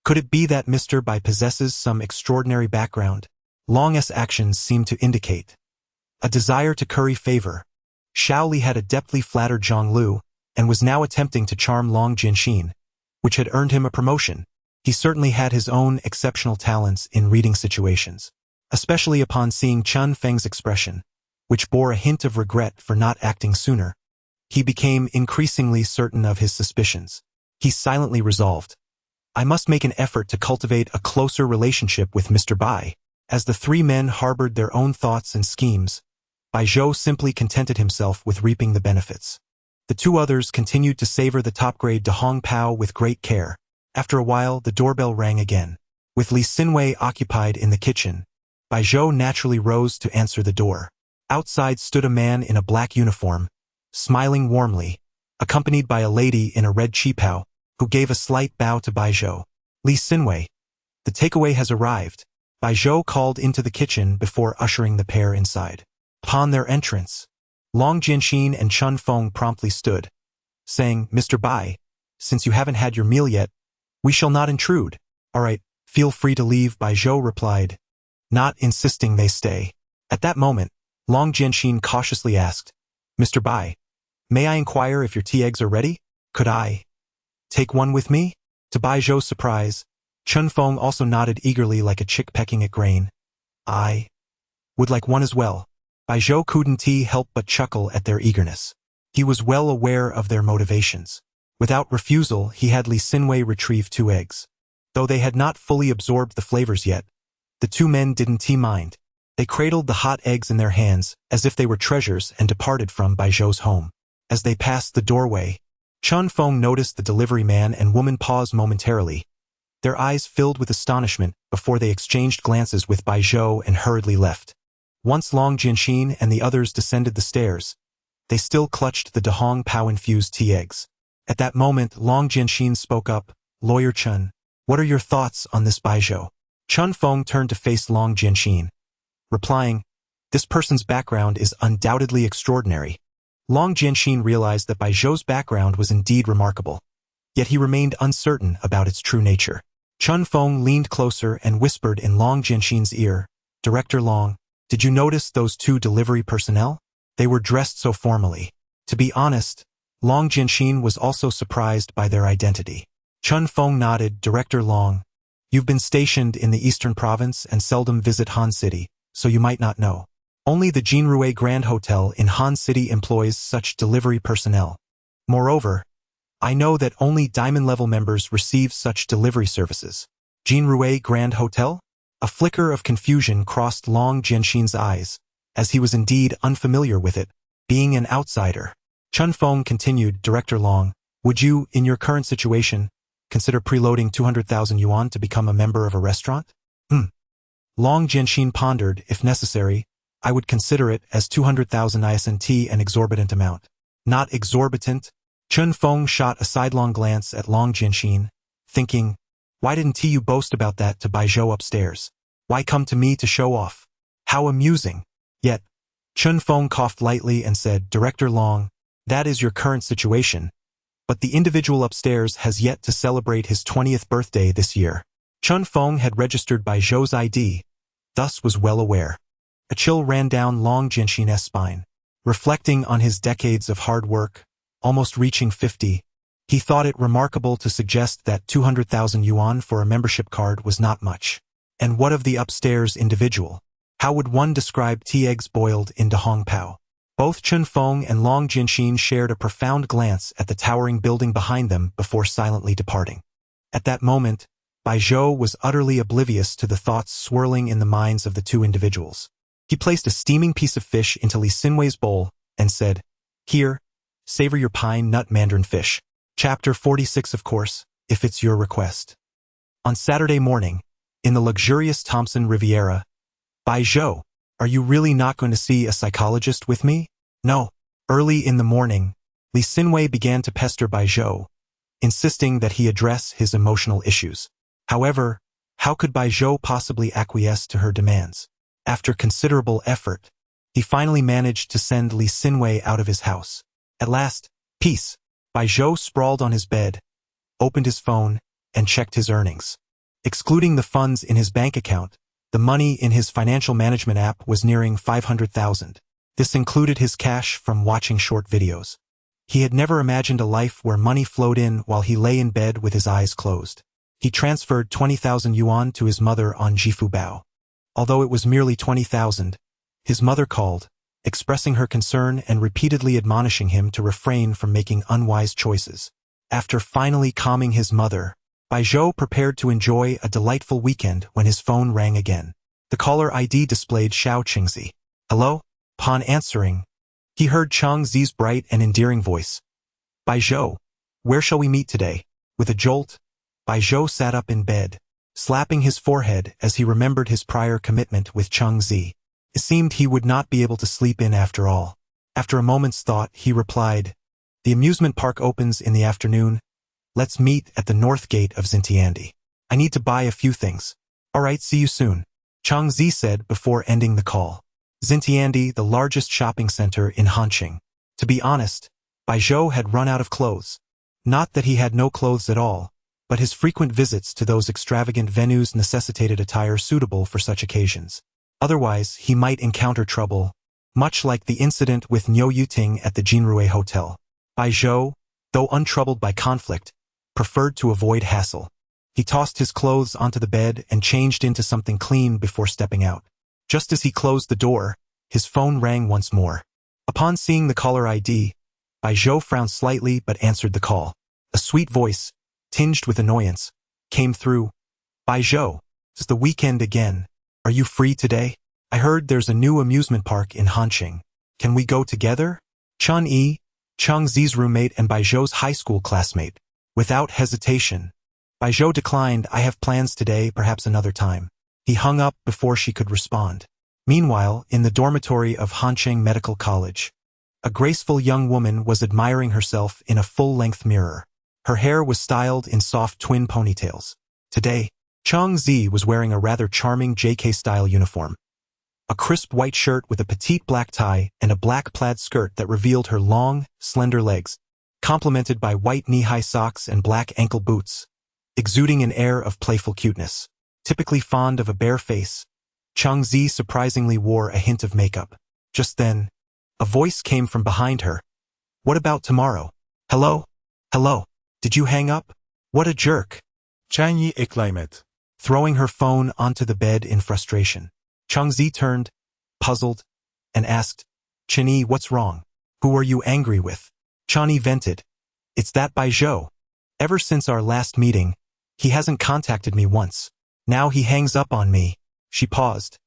Could it be that Mr. Bai possesses some extraordinary background? Long's actions seemed to indicate a desire to curry favor. Xiao Li had adeptly flattered Zhang Lu, and was now attempting to charm Long Jianxin, which had earned him a promotion. He certainly had his own exceptional talents in reading situations, especially upon seeing Chun Feng's expression, which bore a hint of regret for not acting sooner. He became increasingly certain of his suspicions. He silently resolved, I must make an effort to cultivate a closer relationship with Mr. Bai. As the three men harbored their own thoughts and schemes, Bai Zhou simply contented himself with reaping the benefits. The two others continued to savor the top-grade Dahong Pao with great care. After a while, the doorbell rang again. With Li Xinwei occupied in the kitchen, Bai Zhou naturally rose to answer the door. Outside stood a man in a black uniform, smiling warmly, accompanied by a lady in a red qipao, who gave a slight bow to Bai Zhou. Li Xinwei, the takeaway has arrived. Bai Zhou called into the kitchen before ushering the pair inside. Upon their entrance, Long Jianxin and Chun Feng promptly stood, saying, Mr. Bai, since you haven't had your meal yet, we shall not intrude. All right, feel free to leave, Bai Zhou replied, not insisting they stay. At that moment, Long Jianxin cautiously asked, Mr. Bai, may I inquire if your tea eggs are ready? Could I take one with me? To Bai Zhou's surprise, Chun Feng also nodded eagerly like a chick pecking at grain. I would like one as well. Bai Zhou couldn't help but chuckle at their eagerness. He was well aware of their motivations. Without refusal, he had Li Xinwei retrieve 2 eggs. Though they had not fully absorbed the flavors yet, the 2 men didn't mind. They cradled the hot eggs in their hands as if they were treasures and departed from Bai Zhou's home. As they passed the doorway, Chun Feng noticed the delivery man and woman pause momentarily. Their eyes filled with astonishment before they exchanged glances with Bai Zhou and hurriedly left. Once Long Jianxin and the others descended the stairs, they still clutched the Dahong Pao-infused tea eggs. At that moment, Long Jianxin spoke up, Lawyer Chun, what are your thoughts on this Bai Zhou? Chun Feng turned to face Long Jianxin, replying, this person's background is undoubtedly extraordinary. Long Jianxin realized that Bai Zhou's background was indeed remarkable, yet he remained uncertain about its true nature. Chun Feng leaned closer and whispered in Long Jianxin's ear, Director Long, did you notice those 2 delivery personnel? They were dressed so formally. To be honest, Long Jianxin was also surprised by their identity. Chun Feng nodded, Director Long, you've been stationed in the Eastern Province and seldom visit Han City, so you might not know. Only the Jinrui Grand Hotel in Han City employs such delivery personnel. Moreover, I know that only Diamond-level members receive such delivery services. Jinrui Grand Hotel? A flicker of confusion crossed Long Jianxin's eyes, as he was indeed unfamiliar with it, being an outsider. Chun Feng continued, Director Long, would you, in your current situation, consider preloading 200,000 yuan to become a member of a restaurant? Long Jianxin pondered, if necessary, I would consider it as 200,000 ISNT an exorbitant amount. Not exorbitant? Chun Feng shot a sidelong glance at Long Jianxin, thinking, why didn't you boast about that to Bai Zhou upstairs? Why come to me to show off? How amusing. Yet, Chun Feng coughed lightly and said, Director Long, that is your current situation, but the individual upstairs has yet to celebrate his 20th birthday this year. Chun Feng had registered Bai Zhou's ID, thus was well aware. A chill ran down Long Jianxin's spine. Reflecting on his decades of hard work, almost reaching 50, he thought it remarkable to suggest that 200,000 yuan for a membership card was not much. And what of the upstairs individual? How would one describe tea eggs boiled in Dahong Pao? Both Chun Feng and Long Jianxin shared a profound glance at the towering building behind them before silently departing. At that moment, Bai Zhou was utterly oblivious to the thoughts swirling in the minds of the 2 individuals. He placed a steaming piece of fish into Li Xinwei's bowl and said, Here, savor your pine nut mandarin fish. Chapter 46, of course, if it's your request. On Saturday morning, in the luxurious Thompson Riviera, Bai Zhou, Are you really not going to see a psychologist with me? No. Early in the morning, Lee Sinwei began to pester Bai Zhou, insisting that he address his emotional issues. However, how could Bai Zhou possibly acquiesce to her demands? After considerable effort, he finally managed to send Lee Sinwei out of his house. At last, peace. Bai Zhou sprawled on his bed, opened his phone, and checked his earnings. Excluding the funds in his bank account, the money in his financial management app was nearing 500,000. This included his cash from watching short videos. He had never imagined a life where money flowed in while he lay in bed with his eyes closed. He transferred 20,000 yuan to his mother on Jifubao. Although it was merely 20,000, his mother called, expressing her concern and repeatedly admonishing him to refrain from making unwise choices. After finally calming his mother, Bai Zhou prepared to enjoy a delightful weekend when his phone rang again. The caller ID displayed Xiao Qingzi. Hello? Upon answering, he heard Chang Zi's bright and endearing voice. Bai Zhou, where shall we meet today? With a jolt, Bai Zhou sat up in bed, slapping his forehead as he remembered his prior commitment with Chang Zi. It seemed he would not be able to sleep in after all. After a moment's thought, he replied, The amusement park opens in the afternoon. Let's meet at the north gate of Xintiandi. I need to buy a few things. All right, see you soon, Chang Zi said before ending the call. Xintiandi, the largest shopping center in Hanqing. To be honest, Bai Zhou had run out of clothes. Not that he had no clothes at all, but his frequent visits to those extravagant venues necessitated attire suitable for such occasions. Otherwise, he might encounter trouble, much like the incident with Niu Yuting at the Jinrui Hotel. Bai Zhou, though untroubled by conflict, preferred to avoid hassle. He tossed his clothes onto the bed and changed into something clean before stepping out. Just as he closed the door, his phone rang once more. Upon seeing the caller ID, Bai Zhou frowned slightly but answered the call. A sweet voice, tinged with annoyance, came through. Bai Zhou, it's the weekend again. Are you free today? I heard there's a new amusement park in Hanqing. Can we go together? Chun Yi, Chang Zi's roommate and Bai Zhou's high school classmate. Without hesitation, Bai Zhou declined. I have plans today, perhaps another time. He hung up before she could respond. Meanwhile, in the dormitory of Hanqing Medical College, a graceful young woman was admiring herself in a full-length mirror. Her hair was styled in soft twin ponytails. Today, Chang Zi was wearing a rather charming JK-style uniform. A crisp white shirt with a petite black tie and a black plaid skirt that revealed her long, slender legs, complemented by white knee-high socks and black ankle boots, exuding an air of playful cuteness. Typically fond of a bare face, Chang Zi surprisingly wore a hint of makeup. Just then, a voice came from behind her. What about tomorrow? Hello? Hello? Did you hang up? What a jerk. Chang Yi eklaymet. Throwing her phone onto the bed in frustration, Chang Zi turned, puzzled, and asked, Chen Yi, what's wrong? Who are you angry with? Chang Yi vented. It's that Bai Zhou. Ever since our last meeting, he hasn't contacted me once. Now he hangs up on me. She paused,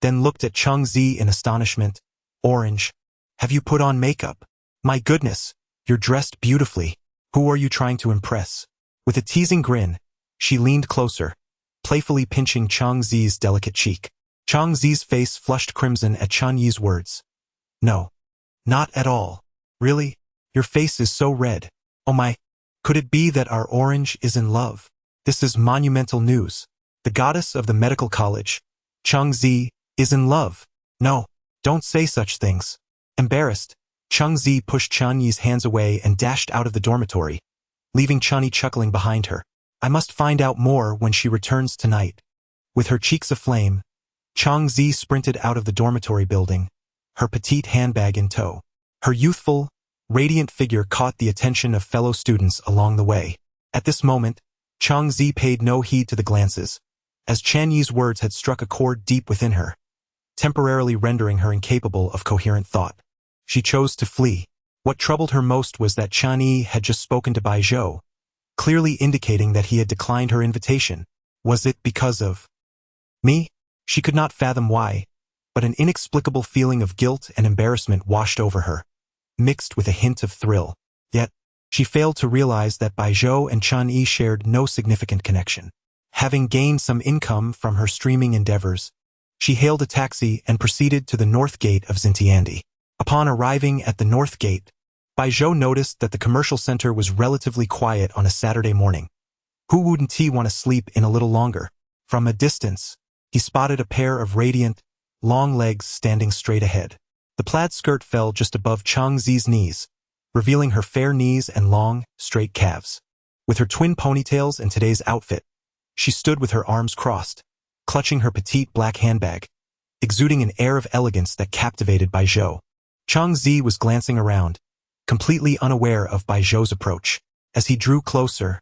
then looked at Chang Zi in astonishment. Orange. Have you put on makeup? My goodness, you're dressed beautifully. Who are you trying to impress? With a teasing grin, she leaned closer, playfully pinching Chang Zi's delicate cheek. Chang Zi's face flushed crimson at Chang Yi's words. No. Not at all. Really? Your face is so red. Oh my. Could it be that our orange is in love? This is monumental news. The goddess of the medical college, Chang Zi, is in love. No, don't say such things. Embarrassed, Chang Zi pushed Chang Yi's hands away and dashed out of the dormitory, leaving Chang Yi chuckling behind her. I must find out more when she returns tonight. With her cheeks aflame, Chang Zi sprinted out of the dormitory building, her petite handbag in tow. Her youthful, radiant figure caught the attention of fellow students along the way. At this moment, Chang Zi paid no heed to the glances, as Chang Yi's words had struck a chord deep within her, temporarily rendering her incapable of coherent thought. She chose to flee. What troubled her most was that Chang Yi had just spoken to Bai Zhou, clearly indicating that he had declined her invitation. Was it because of me? She could not fathom why, but an inexplicable feeling of guilt and embarrassment washed over her, mixed with a hint of thrill. Yet, she failed to realize that Bai Zhou and Chang Yi shared no significant connection. Having gained some income from her streaming endeavors, She hailed a taxi and proceeded to the north gate of Xintiandi. Upon arriving at the north gate, Bai Zhou noticed that the commercial center was relatively quiet on a Saturday morning. Who wouldn't he want to sleep in a little longer? From a distance, he spotted a pair of radiant, long legs standing straight ahead. The plaid skirt fell just above Chang Zi's knees, revealing her fair knees and long, straight calves. With her twin ponytails and today's outfit, she stood with her arms crossed, clutching her petite black handbag, exuding an air of elegance that captivated Bai Zhou. Chang Zi was glancing around, completely unaware of Bai Zhou's approach. As he drew closer,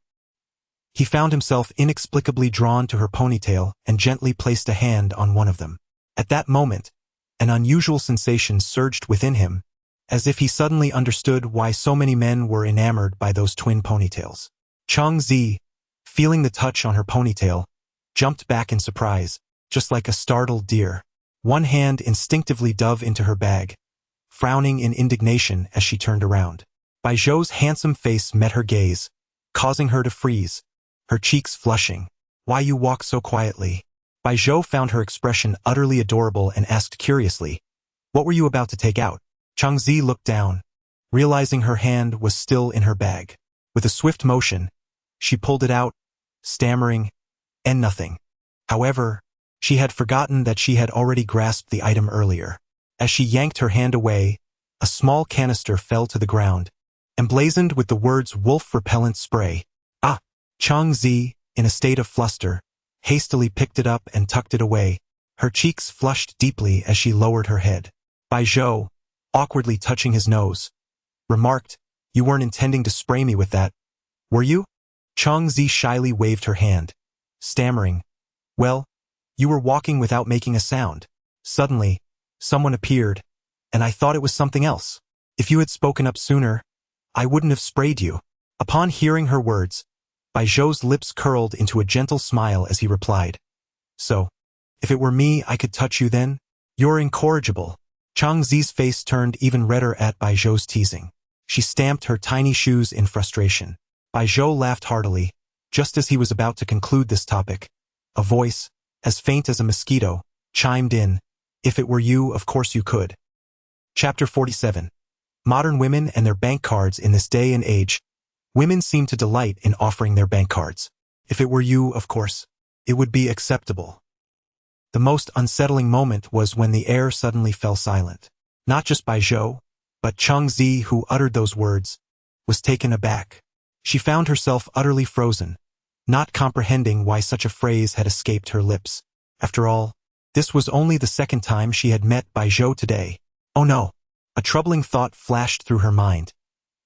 he found himself inexplicably drawn to her ponytail and gently placed a hand on one of them. At that moment, an unusual sensation surged within him, as if he suddenly understood why so many men were enamored by those twin ponytails. Chang Zi, feeling the touch on her ponytail, jumped back in surprise, just like a startled deer. One hand instinctively dove into her bag, frowning in indignation as she turned around. Bai Zhou's handsome face met her gaze, causing her to freeze, her cheeks flushing. "Why you walk so quietly?" Bai Zhou found her expression utterly adorable and asked curiously, "What were you about to take out?" Chang Zi looked down, realizing her hand was still in her bag. With a swift motion, she pulled it out, stammering, "And nothing." However, she had forgotten that she had already grasped the item earlier. As she yanked her hand away, a small canister fell to the ground, emblazoned with the words "Wolf Repellent Spray." "Ah!" Chang Zi, in a state of fluster, hastily picked it up and tucked it away. Her cheeks flushed deeply as she lowered her head. Bai Zhou, awkwardly touching his nose, remarked, "You weren't intending to spray me with that, were you?" Chang Zi shyly waved her hand, stammering, "Well, you were walking without making a sound. Suddenly, someone appeared, and I thought it was something else. If you had spoken up sooner, I wouldn't have sprayed you." Upon hearing her words, Bai Zhou's lips curled into a gentle smile as he replied, "So, if it were me, I could touch you then? You're incorrigible." Chang Zi's face turned even redder at Bai Zhou's teasing. She stamped her tiny shoes in frustration. Bai Zhou laughed heartily. Just as he was about to conclude this topic, a voice, as faint as a mosquito, chimed in, "If it were you, of course you could." Chapter 47. Modern women and their bank cards. In this day and age, women seem to delight in offering their bank cards. If it were you, of course, it would be acceptable. The most unsettling moment was when the air suddenly fell silent. Not just Bai Zhou, but Chang Zi, who uttered those words, was taken aback. She found herself utterly frozen, not comprehending why such a phrase had escaped her lips. After all, this was only the second time she had met Bai Zhou today. Oh no! A troubling thought flashed through her mind.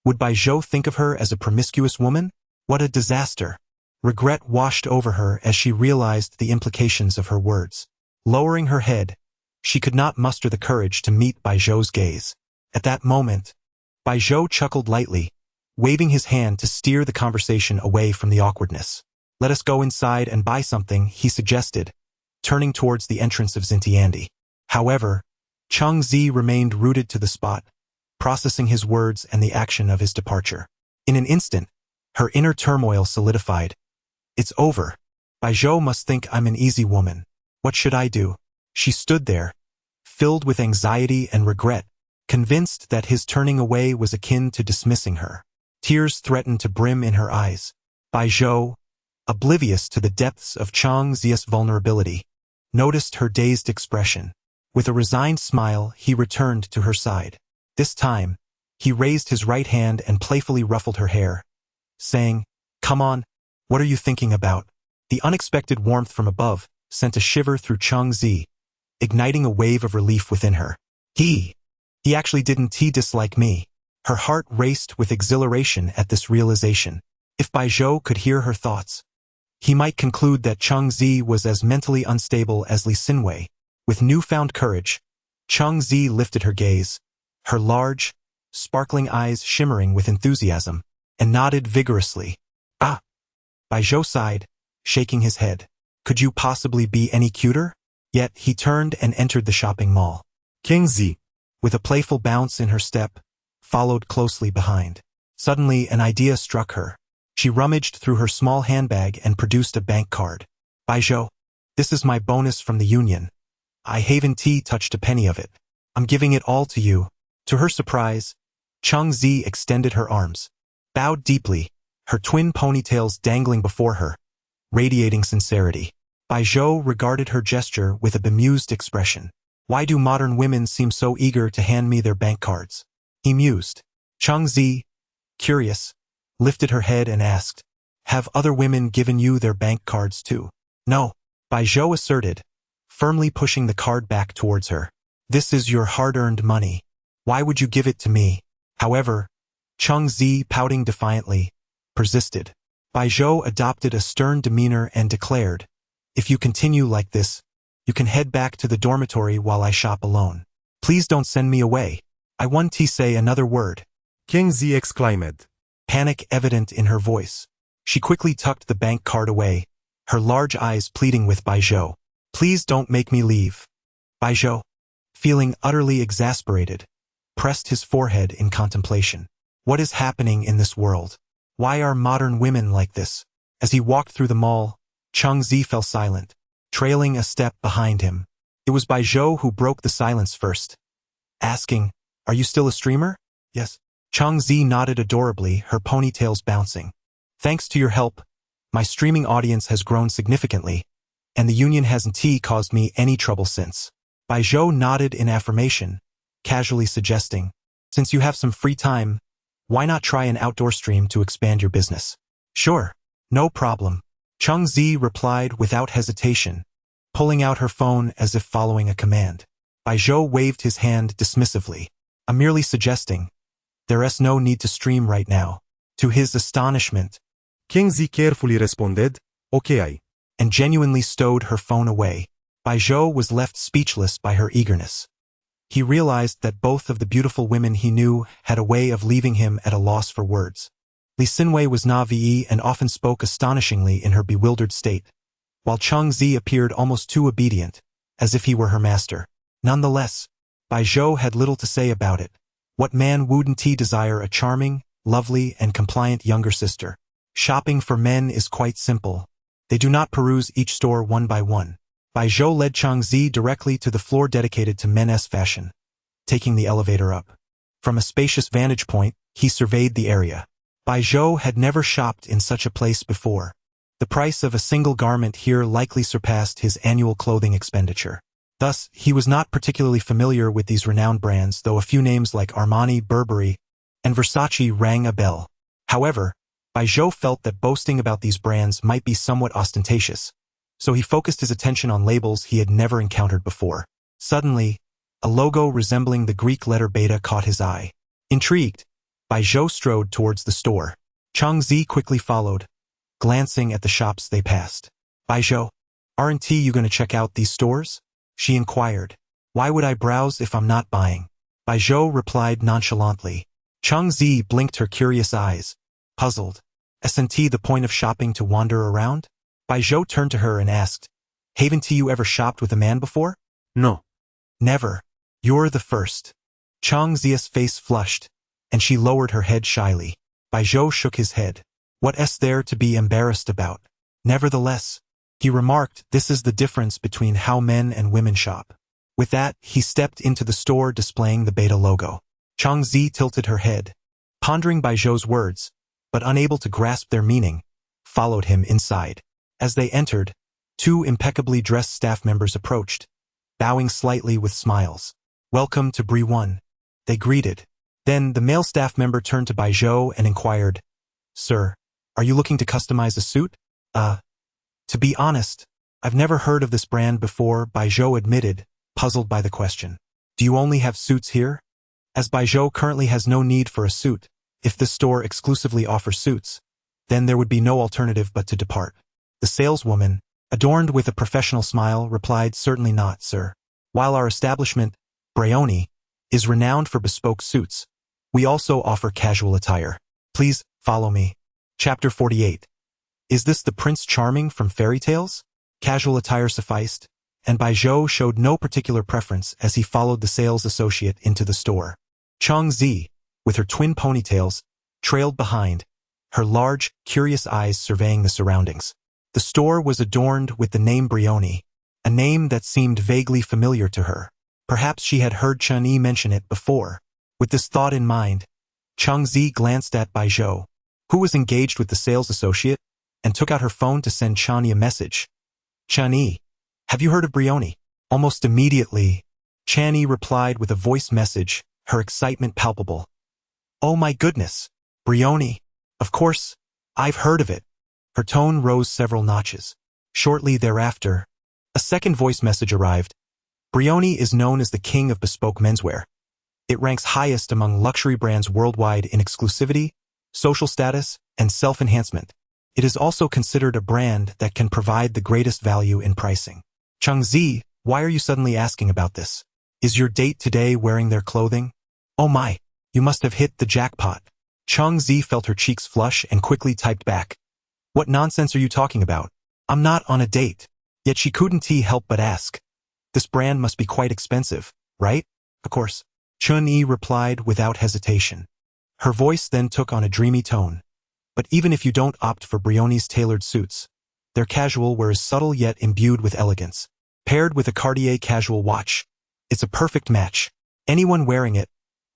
Would Bai Zhou think of her as a promiscuous woman? What a disaster! Regret washed over her as she realized the implications of her words. Lowering her head, she could not muster the courage to meet Bai Zhou's gaze. At that moment, Bai Zhou chuckled lightly, waving his hand to steer the conversation away from the awkwardness. "Let us go inside and buy something," he suggested, turning towards the entrance of Xintiandi. However, Chang Zi remained rooted to the spot, processing his words and the action of his departure. In an instant, her inner turmoil solidified. "It's over. Bai Zhou must think I'm an easy woman. What should I do?" She stood there, filled with anxiety and regret, convinced that his turning away was akin to dismissing her. Tears threatened to brim in her eyes. Bai Zhou, oblivious to the depths of Chang Zi's vulnerability, noticed her dazed expression. With a resigned smile, he returned to her side. This time, he raised his right hand and playfully ruffled her hair, saying, "Come on, what are you thinking about?" The unexpected warmth from above sent a shiver through Chang Zi, igniting a wave of relief within her. He actually didn't dislike me. Her heart raced with exhilaration at this realization. If Bai Zhou could hear her thoughts, he might conclude that Chang Zi was as mentally unstable as Li Xinwei. With newfound courage, Chang Zi lifted her gaze, her large, sparkling eyes shimmering with enthusiasm, and nodded vigorously. "Ah!" Bai Zhou sighed, shaking his head. Could you possibly be any cuter? Yet he turned and entered the shopping mall. King Zi, with a playful bounce in her step, followed closely behind. Suddenly an idea struck her. She rummaged through her small handbag and produced a bank card. "Bai Zhou, this is my bonus from the union. I haven't touched a penny of it. I'm giving it all to you. To her surprise, Chang Zi extended her arms, bowed deeply, her twin ponytails dangling before her, radiating sincerity. Bai Zhou regarded her gesture with a bemused expression. Why do modern women seem so eager to hand me their bank cards? He mused. Chang Zi, curious, lifted her head and asked, have other women given you their bank cards too? No, Bai Zhou asserted, firmly pushing the card back towards her. This is your hard-earned money. Why would you give it to me? However, Chang Zi, pouting defiantly, persisted. Bai Zhou adopted a stern demeanor and declared, if you continue like this, you can head back to the dormitory while I shop alone. Please don't send me away. I want to say another word. Chang Zi exclaimed. Panic evident in her voice. She quickly tucked the bank card away, her large eyes pleading with Bai Zhou. Please don't make me leave. Bai Zhou, feeling utterly exasperated, pressed his forehead in contemplation. What is happening in this world? Why are modern women like this? As he walked through the mall, Chang Zi fell silent, trailing a step behind him. It was Bai Zhou who broke the silence first, asking, are you still a streamer? Yes. Chang Zi nodded adorably, her ponytails bouncing. Thanks to your help, my streaming audience has grown significantly, and the union hasn't caused me any trouble since. Bai Zhou nodded in affirmation, casually suggesting, since you have some free time, why not try an outdoor stream to expand your business? Sure, no problem. Chang Zi replied without hesitation, pulling out her phone as if following a command. Bai Zhou waved his hand dismissively. I'm merely suggesting. There's no need to stream right now. To his astonishment, Chang Zi carefully responded, okay. And genuinely stowed her phone away. Bai Zhou was left speechless by her eagerness. He realized that both of the beautiful women he knew had a way of leaving him at a loss for words. Li Xinwei was naive and often spoke astonishingly in her bewildered state, while Chang Zi appeared almost too obedient, as if he were her master. Nonetheless, Bai Zhou had little to say about it. What man wouldn't desire a charming, lovely, and compliant younger sister? Shopping for men is quite simple. They do not peruse each store one by one. Bai Zhou led Chang Zi directly to the floor dedicated to men's fashion, taking the elevator up. From a spacious vantage point, he surveyed the area. Bai Zhou had never shopped in such a place before. The price of a single garment here likely surpassed his annual clothing expenditure. Thus, he was not particularly familiar with these renowned brands, though a few names like Armani, Burberry, and Versace rang a bell. However, Bai Zhou felt that boasting about these brands might be somewhat ostentatious, so he focused his attention on labels he had never encountered before. Suddenly, a logo resembling the Greek letter beta caught his eye. Intrigued, Bai Zhou strode towards the store. Chang Zi quickly followed, glancing at the shops they passed. Bai Zhou, aren't you going to check out these stores? She inquired. Why would I browse if I'm not buying? Bai Zhou replied nonchalantly. Chang Zi blinked her curious eyes, puzzled. Isn't the point of shopping to wander around? Bai Zhou turned to her and asked, haven't you ever shopped with a man before? No. Never. You're the first. Chang Zi's face flushed, and she lowered her head shyly. Bai Zhou shook his head. What's there to be embarrassed about? Nevertheless, he remarked, this is the difference between how men and women shop. With that, he stepped into the store displaying the beta logo. Chang Zi tilted her head, pondering Bai Zhou's words, but unable to grasp their meaning, followed him inside. As they entered, two impeccably dressed staff members approached, bowing slightly with smiles. Welcome to Bri 1. They greeted. Then the male staff member turned to Bai Zhou and inquired, Sir, are you looking to customize a suit? To be honest, I've never heard of this brand before, Bai Zhou admitted, puzzled by the question. Do you only have suits here? As Bai Zhou currently has no need for a suit, if this store exclusively offers suits, then there would be no alternative but to depart. The saleswoman, adorned with a professional smile, replied, Certainly not, sir. While our establishment, Brioni, is renowned for bespoke suits, we also offer casual attire. Please, follow me. Chapter 48. Is this the Prince Charming from fairy tales? Casual attire sufficed, and Bai Zhou showed no particular preference as he followed the sales associate into the store. Chang Zi, with her twin ponytails, trailed behind, her large, curious eyes surveying the surroundings. The store was adorned with the name Brioni, a name that seemed vaguely familiar to her. Perhaps she had heard Chun Yi mention it before. With this thought in mind, Chang Zi glanced at Bai Zhou, who was engaged with the sales associate, and took out her phone to send Chan Yi a message. Chan Yi, have you heard of Brioni? Almost immediately, Chan Yi replied with a voice message, her excitement palpable. Oh my goodness, Brioni. Of course, I've heard of it. Her tone rose several notches. Shortly thereafter, a second voice message arrived. Brioni is known as the king of bespoke menswear. It ranks highest among luxury brands worldwide in exclusivity, social status, and self-enhancement. It is also considered a brand that can provide the greatest value in pricing. Chang Zi, why are you suddenly asking about this? Is your date today wearing their clothing? Oh my, you must have hit the jackpot. Chang Zi felt her cheeks flush and quickly typed back. What nonsense are you talking about? I'm not on a date. Yet she couldn't help but ask. This brand must be quite expensive, right? Of course. Chun Yi replied without hesitation. Her voice then took on a dreamy tone. But even if you don't opt for Brioni's tailored suits, their casual wear is subtle yet imbued with elegance. Paired with a Cartier casual watch, it's a perfect match. Anyone wearing it,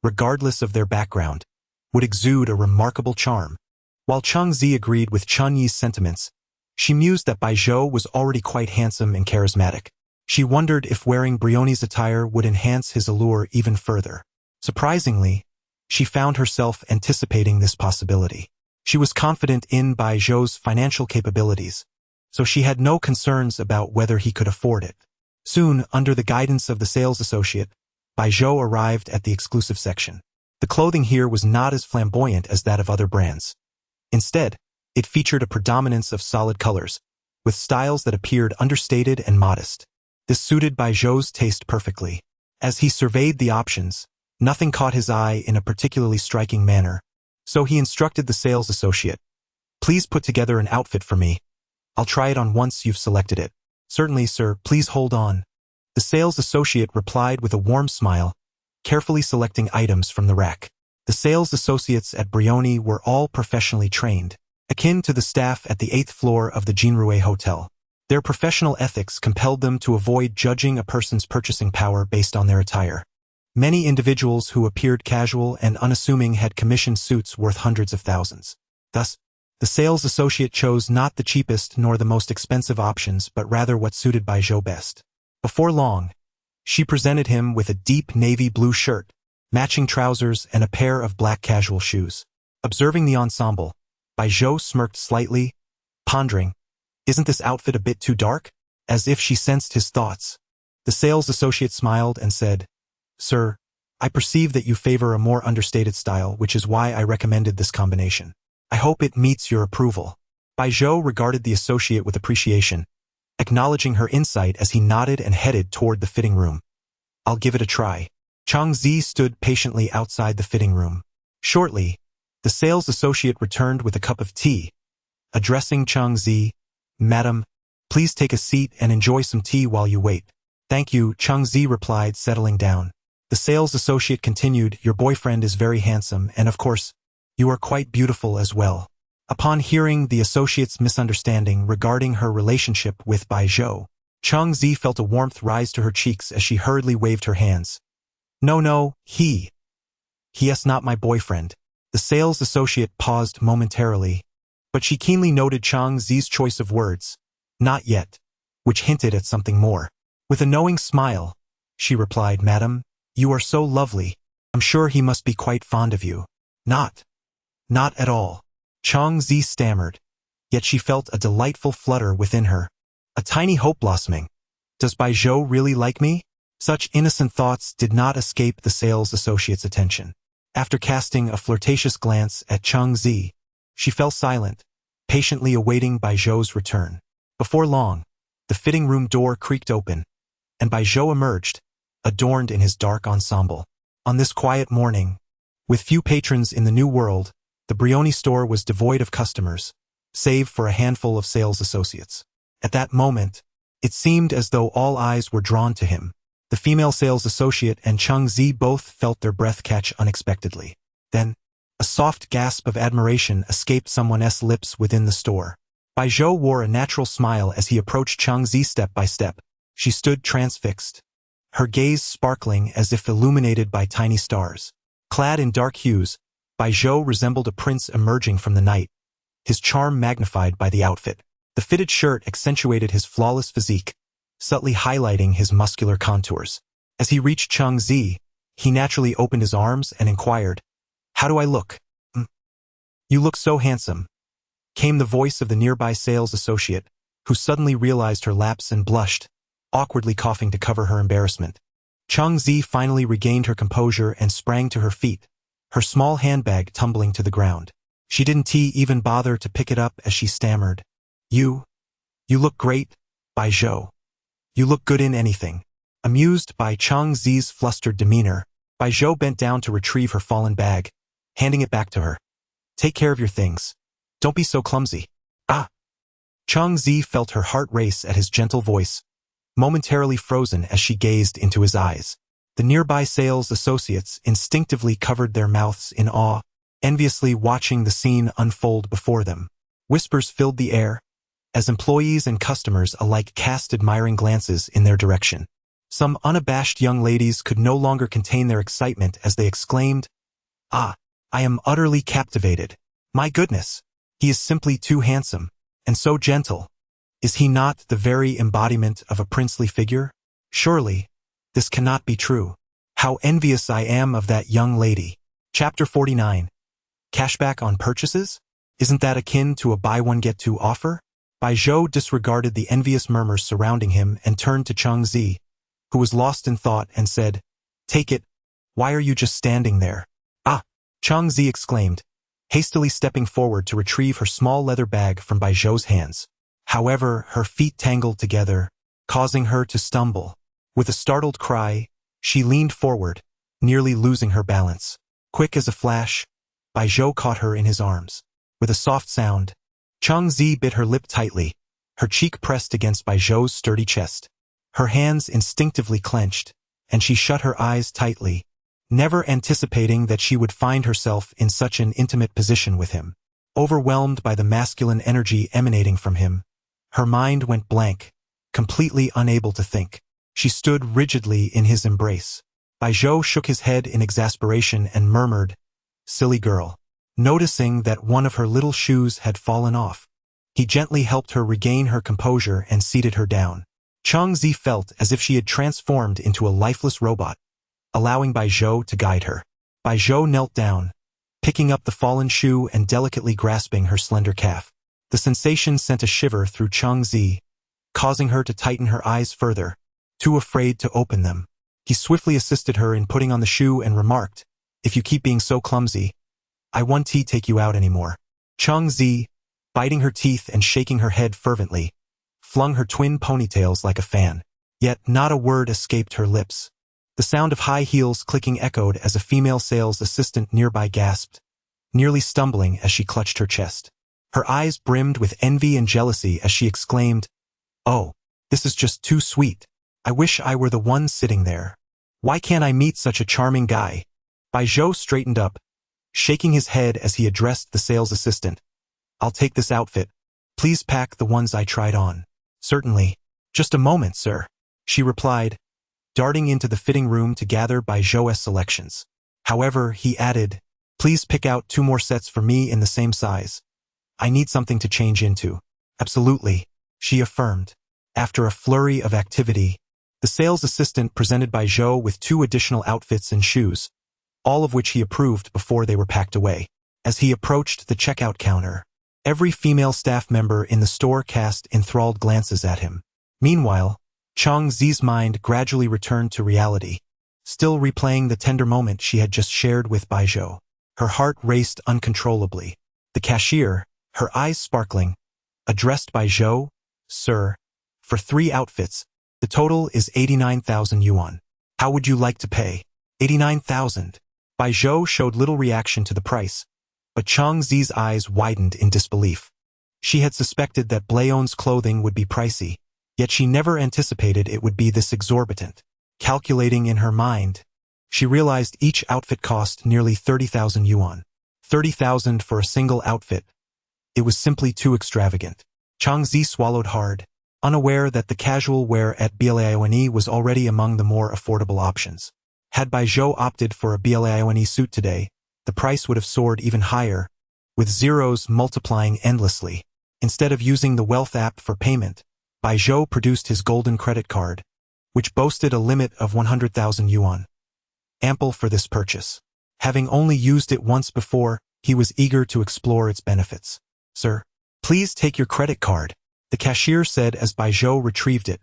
regardless of their background, would exude a remarkable charm. While Chang Zi agreed with Chun Yi's sentiments, she mused that Bai Zhou was already quite handsome and charismatic. She wondered if wearing Brioni's attire would enhance his allure even further. Surprisingly, she found herself anticipating this possibility. She was confident in Bai Zhou's financial capabilities, so she had no concerns about whether he could afford it. Soon, under the guidance of the sales associate, Bai Zhou arrived at the exclusive section. The clothing here was not as flamboyant as that of other brands. Instead, it featured a predominance of solid colors, with styles that appeared understated and modest. This suited Bai Zhou's taste perfectly. As he surveyed the options, nothing caught his eye in a particularly striking manner, so he instructed the sales associate, "Please put together an outfit for me. I'll try it on once you've selected it." "Certainly, sir, please hold on." The sales associate replied with a warm smile, carefully selecting items from the rack. The sales associates at Brioni were all professionally trained, akin to the staff at the 8th floor of the Jinrui Hotel. Their professional ethics compelled them to avoid judging a person's purchasing power based on their attire. Many individuals who appeared casual and unassuming had commissioned suits worth hundreds of thousands. Thus, the sales associate chose not the cheapest nor the most expensive options but rather what suited Bai Zhou best. Before long, she presented him with a deep navy blue shirt, matching trousers, and a pair of black casual shoes. Observing the ensemble, Bai Zhou smirked slightly, pondering, "Isn't this outfit a bit too dark?" As if she sensed his thoughts, the sales associate smiled and said, "Sir, I perceive that you favor a more understated style, which is why I recommended this combination. I hope it meets your approval." Bai Zhou regarded the associate with appreciation, acknowledging her insight as he nodded and headed toward the fitting room. "I'll give it a try." Chang Zi stood patiently outside the fitting room. Shortly, the sales associate returned with a cup of tea. Addressing Chang Zi, "Madam, please take a seat and enjoy some tea while you wait." "Thank you," Chang Zi replied, settling down. The sales associate continued, "Your boyfriend is very handsome, and of course, you are quite beautiful as well." Upon hearing the associate's misunderstanding regarding her relationship with Bai Zhou, Chang Zi felt a warmth rise to her cheeks as she hurriedly waved her hands. No, he is not my boyfriend." The sales associate paused momentarily, but she keenly noted Chang Zi's choice of words, "not yet," which hinted at something more. With a knowing smile, she replied, "Madam, you are so lovely. I'm sure he must be quite fond of you." Not at all," Chang Zi stammered, yet she felt a delightful flutter within her. A tiny hope blossoming. "Does Bai Zhou really like me?" Such innocent thoughts did not escape the sales associate's attention. After casting a flirtatious glance at Chang Zi, she fell silent, patiently awaiting Bai Zhou's return. Before long, the fitting room door creaked open, and Bai Zhou emerged, adorned in his dark ensemble. On this quiet morning, with few patrons in the new world, the Brioni store was devoid of customers, save for a handful of sales associates. At that moment, it seemed as though all eyes were drawn to him. The female sales associate and Chang Zi both felt their breath catch unexpectedly. Then, a soft gasp of admiration escaped someone's lips within the store. Bai Zhou wore a natural smile as he approached Chang Zi step by step, She stood transfixed, her gaze sparkling as if illuminated by tiny stars. Clad in dark hues, Baijiu resembled a prince emerging from the night, his charm magnified by the outfit. The fitted shirt accentuated his flawless physique, subtly highlighting his muscular contours. As he reached Chang Zi, he naturally opened his arms and inquired, "How do I look?" "You look so handsome," came the voice of the nearby sales associate, who suddenly realized her lapse and blushed, awkwardly coughing to cover her embarrassment. Chang Zi finally regained her composure and sprang to her feet, her small handbag tumbling to the ground. She didn't even bother to pick it up as she stammered, You look great, Baijiu. You look good in anything." Amused by Chang Zi's flustered demeanor, Baijiu bent down to retrieve her fallen bag, handing it back to her. "Take care of your things. Don't be so clumsy." "Ah!" Chang Zi felt her heart race at his gentle voice, momentarily frozen as she gazed into his eyes. The nearby sales associates instinctively covered their mouths in awe, enviously watching the scene unfold before them. Whispers filled the air, as employees and customers alike cast admiring glances in their direction. Some unabashed young ladies could no longer contain their excitement as they exclaimed, "Ah, I am utterly captivated. My goodness, he is simply too handsome, and so gentle. Is he not the very embodiment of a princely figure? Surely, this cannot be true. How envious I am of that young lady." Chapter 49. Cashback on purchases? Isn't that akin to a buy-one-get-two offer? Baijiu disregarded the envious murmurs surrounding him and turned to Chang Zi, who was lost in thought, and said, "Take it. Why are you just standing there?" "Ah!" Chang Zi exclaimed, hastily stepping forward to retrieve her small leather bag from Baijiu's hands. However, her feet tangled together, causing her to stumble. With a startled cry, she leaned forward, nearly losing her balance. Quick as a flash, Baijiu caught her in his arms. With a soft sound, Chang Zi bit her lip tightly, her cheek pressed against Baijiu's sturdy chest. Her hands instinctively clenched, and she shut her eyes tightly, never anticipating that she would find herself in such an intimate position with him. Overwhelmed by the masculine energy emanating from him, her mind went blank, completely unable to think. She stood rigidly in his embrace. Baijiu shook his head in exasperation and murmured, "Silly girl." Noticing that one of her little shoes had fallen off, he gently helped her regain her composure and seated her down. Chang Zi felt as if she had transformed into a lifeless robot, allowing Baijiu to guide her. Baijiu knelt down, picking up the fallen shoe and delicately grasping her slender calf. The sensation sent a shiver through Chang Zi, causing her to tighten her eyes further, too afraid to open them. He swiftly assisted her in putting on the shoe and remarked, "If you keep being so clumsy, I won't take you out anymore." Chang Zi, biting her teeth and shaking her head fervently, flung her twin ponytails like a fan. Yet not a word escaped her lips. The sound of high heels clicking echoed as a female sales assistant nearby gasped, nearly stumbling as she clutched her chest. Her eyes brimmed with envy and jealousy as she exclaimed, "Oh, this is just too sweet. I wish I were the one sitting there. Why can't I meet such a charming guy?" Baijiu straightened up, shaking his head as he addressed the sales assistant. "I'll take this outfit. Please pack the ones I tried on." "Certainly. Just a moment, sir," she replied, darting into the fitting room to gather Baijiu's selections. However, he added, "Please pick out 2 more sets for me in the same size. I need something to change into." "Absolutely," she affirmed. After a flurry of activity, the sales assistant presented Baijiu with 2 additional outfits and shoes, all of which he approved before they were packed away. As he approached the checkout counter, every female staff member in the store cast enthralled glances at him. Meanwhile, Chang Zi's mind gradually returned to reality, still replaying the tender moment she had just shared with Baijiu. Her heart raced uncontrollably. The cashier, her eyes sparkling, addressed Baijiu, "Sir, for 3 outfits, the total is 89,000 yuan. How would you like to pay?" 89,000. Baijiu showed little reaction to the price, but Chang Zi's eyes widened in disbelief. She had suspected that Blaon's clothing would be pricey, yet she never anticipated it would be this exorbitant. Calculating in her mind, she realized each outfit cost nearly 30,000 yuan. 30,000 for a single outfit. It was simply too extravagant. Chang Zi swallowed hard, unaware that the casual wear at Blaone was already among the more affordable options. Had Bai Zhou opted for a Blaone suit today, the price would have soared even higher, with zeros multiplying endlessly. Instead of using the Wealth app for payment, Bai Zhou produced his golden credit card, which boasted a limit of 100,000 yuan. Ample for this purchase. Having only used it once before, he was eager to explore its benefits. "Sir, please take your credit card," the cashier said as Bai Zhou retrieved it,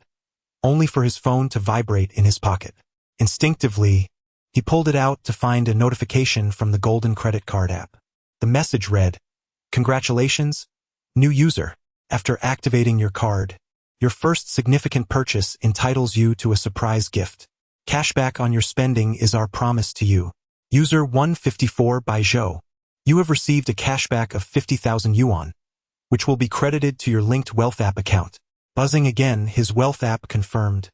only for his phone to vibrate in his pocket. Instinctively, he pulled it out to find a notification from the golden credit card app. The message read, "Congratulations, new user. After activating your card, your first significant purchase entitles you to a surprise gift. Cashback on your spending is our promise to you. User 154 Bai Zhou. You have received a cashback of 50,000 yuan, which will be credited to your linked Wealth app account." Buzzing again, his Wealth app confirmed.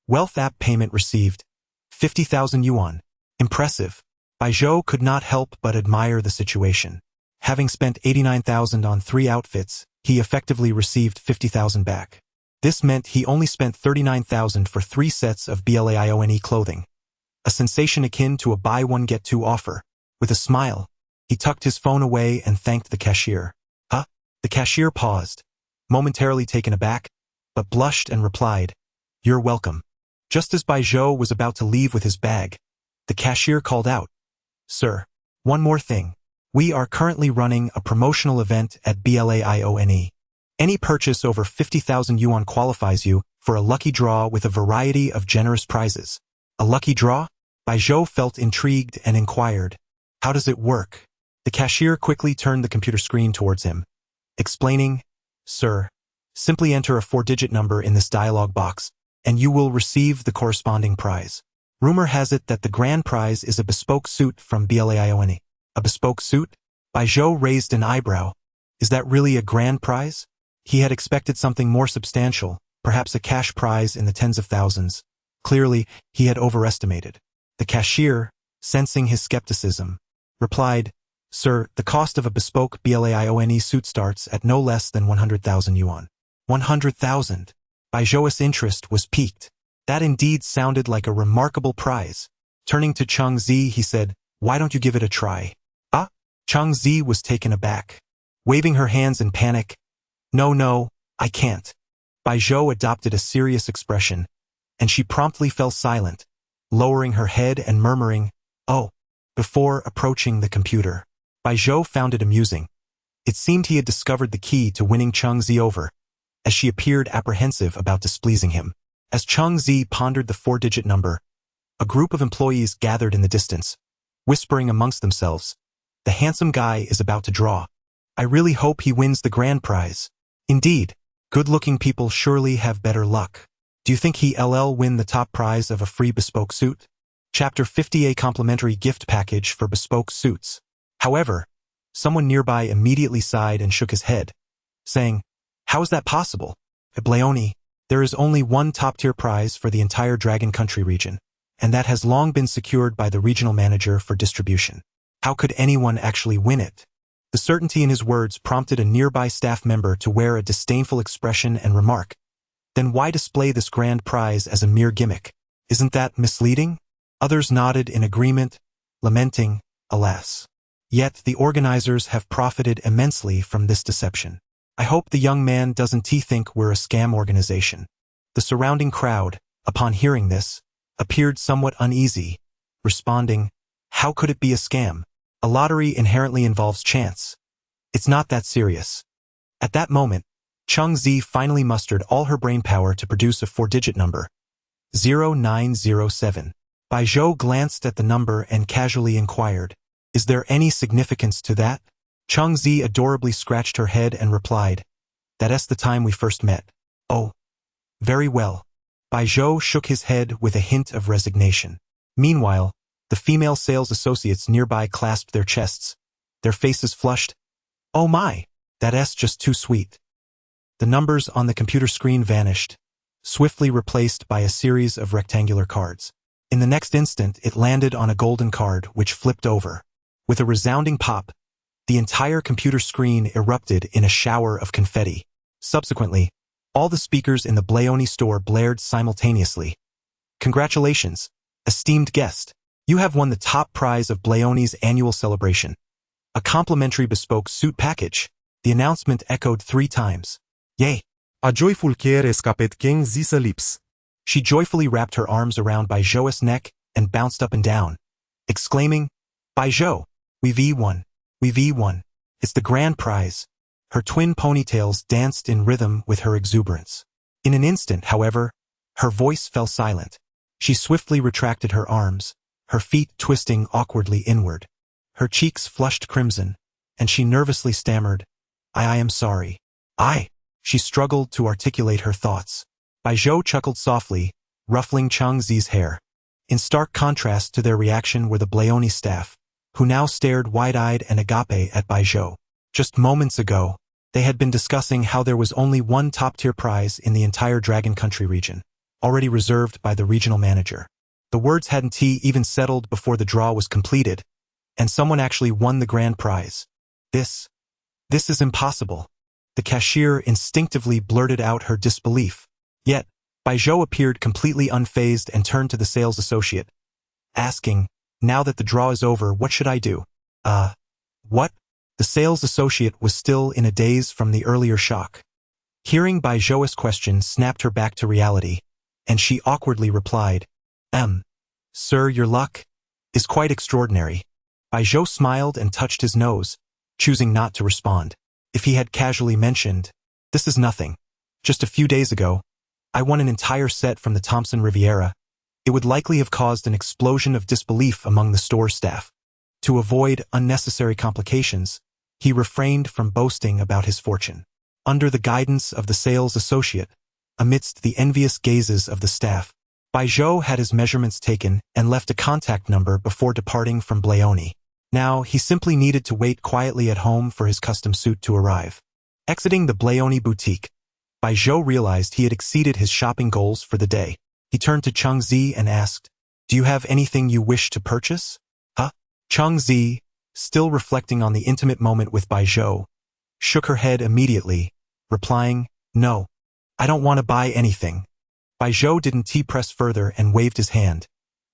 Wealth app payment received. 50,000 yuan. Impressive. Bai Zhou could not help but admire the situation. Having spent 89,000 on 3 outfits, he effectively received 50,000 back. This meant he only spent 39,000 for 3 sets of Blaone clothing. A sensation akin to a buy one get two offer. With a smile, he tucked his phone away and thanked the cashier. "Huh?" The cashier paused, momentarily taken aback, but blushed and replied, "You're welcome." Just as Bai Zhou was about to leave with his bag, the cashier called out, "Sir, one more thing. We are currently running a promotional event at Blaone. Any purchase over 50,000 yuan qualifies you for a lucky draw with a variety of generous prizes." "A lucky draw?" Bai Zhou felt intrigued and inquired, "How does it work?" The cashier quickly turned the computer screen towards him, explaining, "Sir, simply enter a 4-digit number in this dialog box, and you will receive the corresponding prize. Rumor has it that the grand prize is a bespoke suit from Blaone. "A bespoke suit?" Bai Zhou raised an eyebrow. "Is that really a grand prize?" He had expected something more substantial, perhaps a cash prize in the tens of thousands. Clearly, he had overestimated. The cashier, sensing his skepticism, replied, "Sir, the cost of a bespoke Blaone suit starts at no less than 100,000 yuan. 100,000. Bai Zhou's interest was piqued. That indeed sounded like a remarkable prize. Turning to Cheng Zi, he said, "Why don't you give it a try?" "Ah?" Cheng Zi was taken aback, waving her hands in panic. No, I can't." Bai Zhou adopted a serious expression, and she promptly fell silent, lowering her head and murmuring, "Oh," before approaching the computer. Bai Zhou found it amusing. It seemed he had discovered the key to winning Cheng Zi over, as she appeared apprehensive about displeasing him. As Cheng Zi pondered the 4-digit number, a group of employees gathered in the distance, whispering amongst themselves, "The handsome guy is about to draw. I really hope he wins the grand prize." Indeed, good-looking people surely have better luck. Do you think he'll win the top prize of a free bespoke suit? Chapter 50: A complimentary gift package for bespoke suits. However, someone nearby immediately sighed and shook his head, saying, "How is that possible? At Blaone, there is only one top-tier prize for the entire Dragon Country region, and that has long been secured by the regional manager for distribution. How could anyone actually win it?" The certainty in his words prompted a nearby staff member to wear a disdainful expression and remark, "Then why display this grand prize as a mere gimmick? Isn't that misleading?" Others nodded in agreement, lamenting, "Alas. Yet the organizers have profited immensely from this deception. I hope the young man doesn't think we're a scam organization." The surrounding crowd, upon hearing this, appeared somewhat uneasy, responding, "How could it be a scam? A lottery inherently involves chance. It's not that serious." At that moment, Cheng Zi finally mustered all her brainpower to produce a 4-digit number. 0907. Bai Zhou glanced at the number and casually inquired, "Is there any significance to that?" Cheng Zi adorably scratched her head and replied, "That's the time we first met." "Oh, very well." Bai Zhou shook his head with a hint of resignation. Meanwhile, the female sales associates nearby clasped their chests, their faces flushed. "Oh my, that's just too sweet." The numbers on the computer screen vanished, swiftly replaced by a series of rectangular cards. In the next instant, it landed on a golden card, which flipped over. With a resounding pop, the entire computer screen erupted in a shower of confetti. Subsequently, All the speakers in the Bleoni store blared simultaneously. Congratulations, esteemed guest. You have won the top prize of Bleoni's annual celebration. A complimentary bespoke suit package. The announcement echoed 3 times. Yay! A joyful care escaped king Zisa lips. She joyfully wrapped her arms around Baijo's neck and bounced up and down, exclaiming, Baijo, we've won. We've won. It's the grand prize. Her twin ponytails danced in rhythm with her exuberance. In an instant, however, her voice fell silent. She swiftly retracted her arms, her feet twisting awkwardly inward. Her cheeks flushed crimson, and she nervously stammered, I am sorry. She struggled to articulate her thoughts. Baijo chuckled softly, ruffling Changzi's hair. In stark contrast to their reaction were the Bleoni staff, who now stared wide-eyed and agape at Baijo. Just moments ago, they had been discussing how there was only one top-tier prize in the entire Dragon Country region, already reserved by the regional manager. The words hadn't even settled before the draw was completed, and someone actually won the grand prize. This is impossible. The cashier instinctively blurted out her disbelief. Yet, Baijo appeared completely unfazed and turned to the sales associate, asking, now that the draw is over, what should I do? What? The sales associate was still in a daze from the earlier shock. Hearing Baijo's question snapped her back to reality, and she awkwardly replied, Sir, your luck is quite extraordinary. Baijo smiled and touched his nose, choosing not to respond. If he had casually mentioned, this is nothing. Just a few days ago, I won an entire set from the Thompson Riviera. It would likely have caused an explosion of disbelief among the store staff. To avoid unnecessary complications, he refrained from boasting about his fortune. Under the guidance of the sales associate, amidst the envious gazes of the staff, Baijo had his measurements taken and left a contact number before departing from Bleoni. Now, he simply needed to wait quietly at home for his custom suit to arrive. Exiting the Bleoni boutique, Baijo realized he had exceeded his shopping goals for the day. He turned to Changzi and asked, Do you have anything you wish to purchase? Changzi, still reflecting on the intimate moment with Baijo, shook her head immediately, replying, No, I don't want to buy anything. Baijo didn't press further and waved his hand,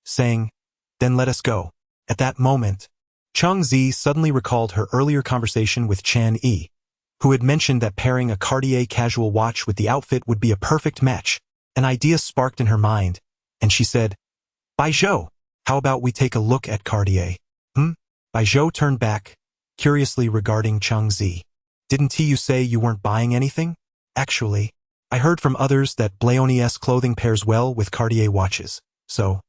saying, Then let us go. At that moment, Changzi suddenly recalled her earlier conversation with Chan Yi, who had mentioned that pairing a Cartier casual watch with the outfit would be a perfect match. An idea sparked in her mind, and she said, Baijo, how about we take a look at Cartier? Baijo turned back, curiously regarding Changzi. Didn't you say you weren't buying anything? Actually, I heard from others that Bleoni's clothing pairs well with Cartier watches, so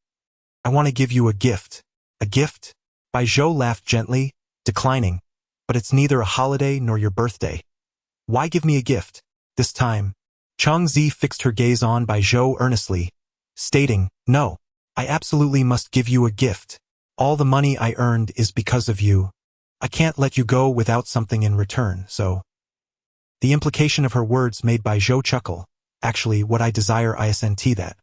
I want to give you a gift. A gift? Baijo laughed gently, declining, but it's neither a holiday nor your birthday. Why give me a gift? This time, Changzi fixed her gaze on Baijo earnestly, stating, No, I absolutely must give you a gift. All the money I earned is because of you. I can't let you go without something in return, so. The implication of her words made Baijo chuckle. Actually, what I desire isn't that.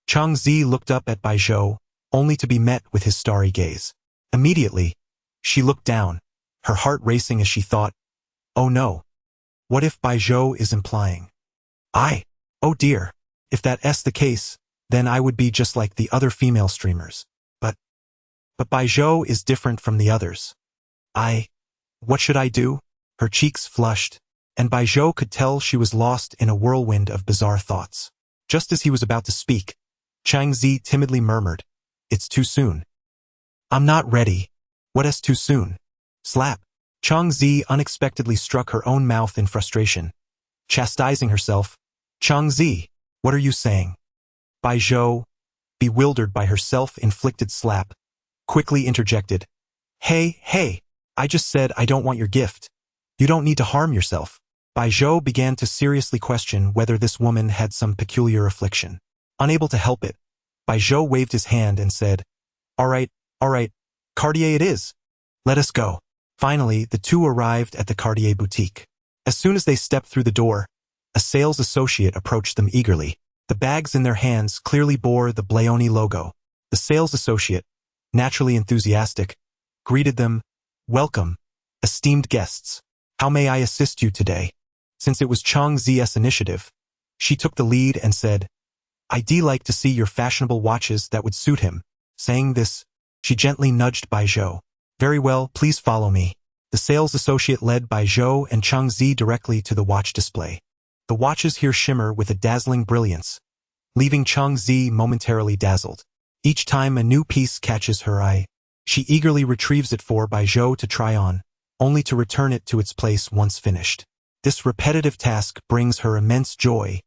Changzi looked up at Baijo, only to be met with his starry gaze. Immediately, she looked down, her heart racing as she thought, Oh no. What if Baijo is implying? Oh dear. If that's the case, then I would be just like the other female streamers. But Baijo is different from the others. What should I do? Her cheeks flushed, and Baijo could tell she was lost in a whirlwind of bizarre thoughts. Just as he was about to speak, Changzi timidly murmured, It's too soon. I'm not ready. What is too soon? Slap. Changzi unexpectedly struck her own mouth in frustration. Chastising herself, Changzi, what are you saying? Baijo, bewildered by her self-inflicted slap, quickly interjected, Hey, I just said I don't want your gift. You don't need to harm yourself. Baijo began to seriously question whether this woman had some peculiar affliction. Unable to help it, Baijo waved his hand and said, All right, Cartier it is. Let us go. Finally, the two arrived at the Cartier boutique. As soon as they stepped through the door, a sales associate approached them eagerly. The bags in their hands clearly bore the Bleoni logo. The sales associate, naturally enthusiastic, greeted them, Welcome, esteemed guests. How may I assist you today? Since it was Chang Zi's initiative, she took the lead and said, "I'd like to see your fashionable watches that would suit him." Saying this, she gently nudged Bai Zhou. "Very well, please follow me." The sales associate led Bai Zhou and Chang Zi directly to the watch display. The watches here shimmer with a dazzling brilliance, leaving Chang Zi momentarily dazzled. Each time a new piece catches her eye, she eagerly retrieves it for Bai Zhou to try on, only to return it to its place once finished. This repetitive task brings her immense joy,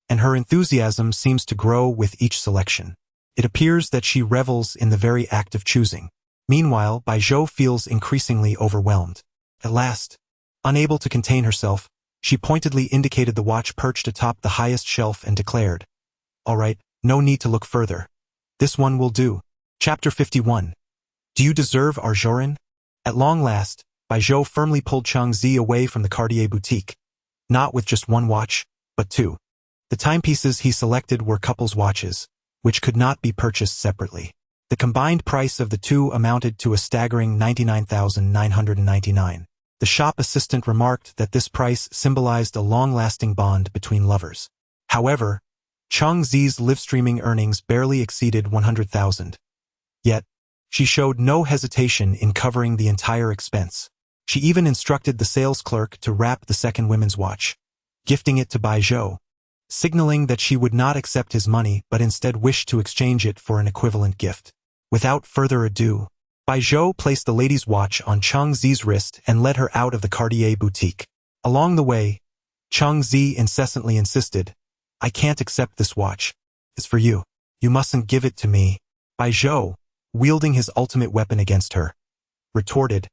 and her enthusiasm seems to grow with each selection. It appears that she revels in the very act of choosing. Meanwhile, Bai Zhou feels increasingly overwhelmed. At last, unable to contain herself, she pointedly indicated the watch perched atop the highest shelf and declared, "All right, no need to look further. This one will do." Chapter 51. Do you deserve our Jorin? At long last, Bai Zhou firmly pulled Chang Zi away from the Cartier boutique, not with just one watch, but two. The timepieces he selected were couples' watches, which could not be purchased separately. The combined price of the two amounted to a staggering 99,999. The shop assistant remarked that this price symbolized a long-lasting bond between lovers. However, Chang Zi's live-streaming earnings barely exceeded 100,000. Yet, she showed no hesitation in covering the entire expense. She even instructed the sales clerk to wrap the second women's watch, gifting it to Bai Zhou, signaling that she would not accept his money but instead wished to exchange it for an equivalent gift. Without further ado, Bai Zhou placed the lady's watch on Chang Zi's wrist and led her out of the Cartier boutique. Along the way, Chang Zi incessantly insisted, "I can't accept this watch. It's for you. You mustn't give it to me." Bai Zhou, wielding his ultimate weapon against her, retorted,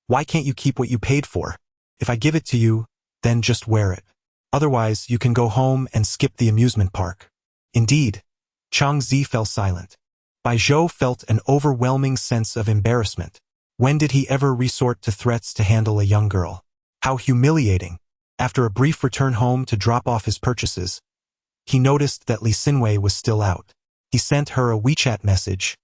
"Why can't you keep what you paid for? If I give it to you, then just wear it. Otherwise, you can go home and skip the amusement park." Indeed, Chang Zi fell silent. Bai Zhou felt an overwhelming sense of embarrassment. When did he ever resort to threats to handle a young girl? How humiliating. After a brief return home to drop off his purchases, he noticed that Li Xinwei was still out. He sent her a WeChat message,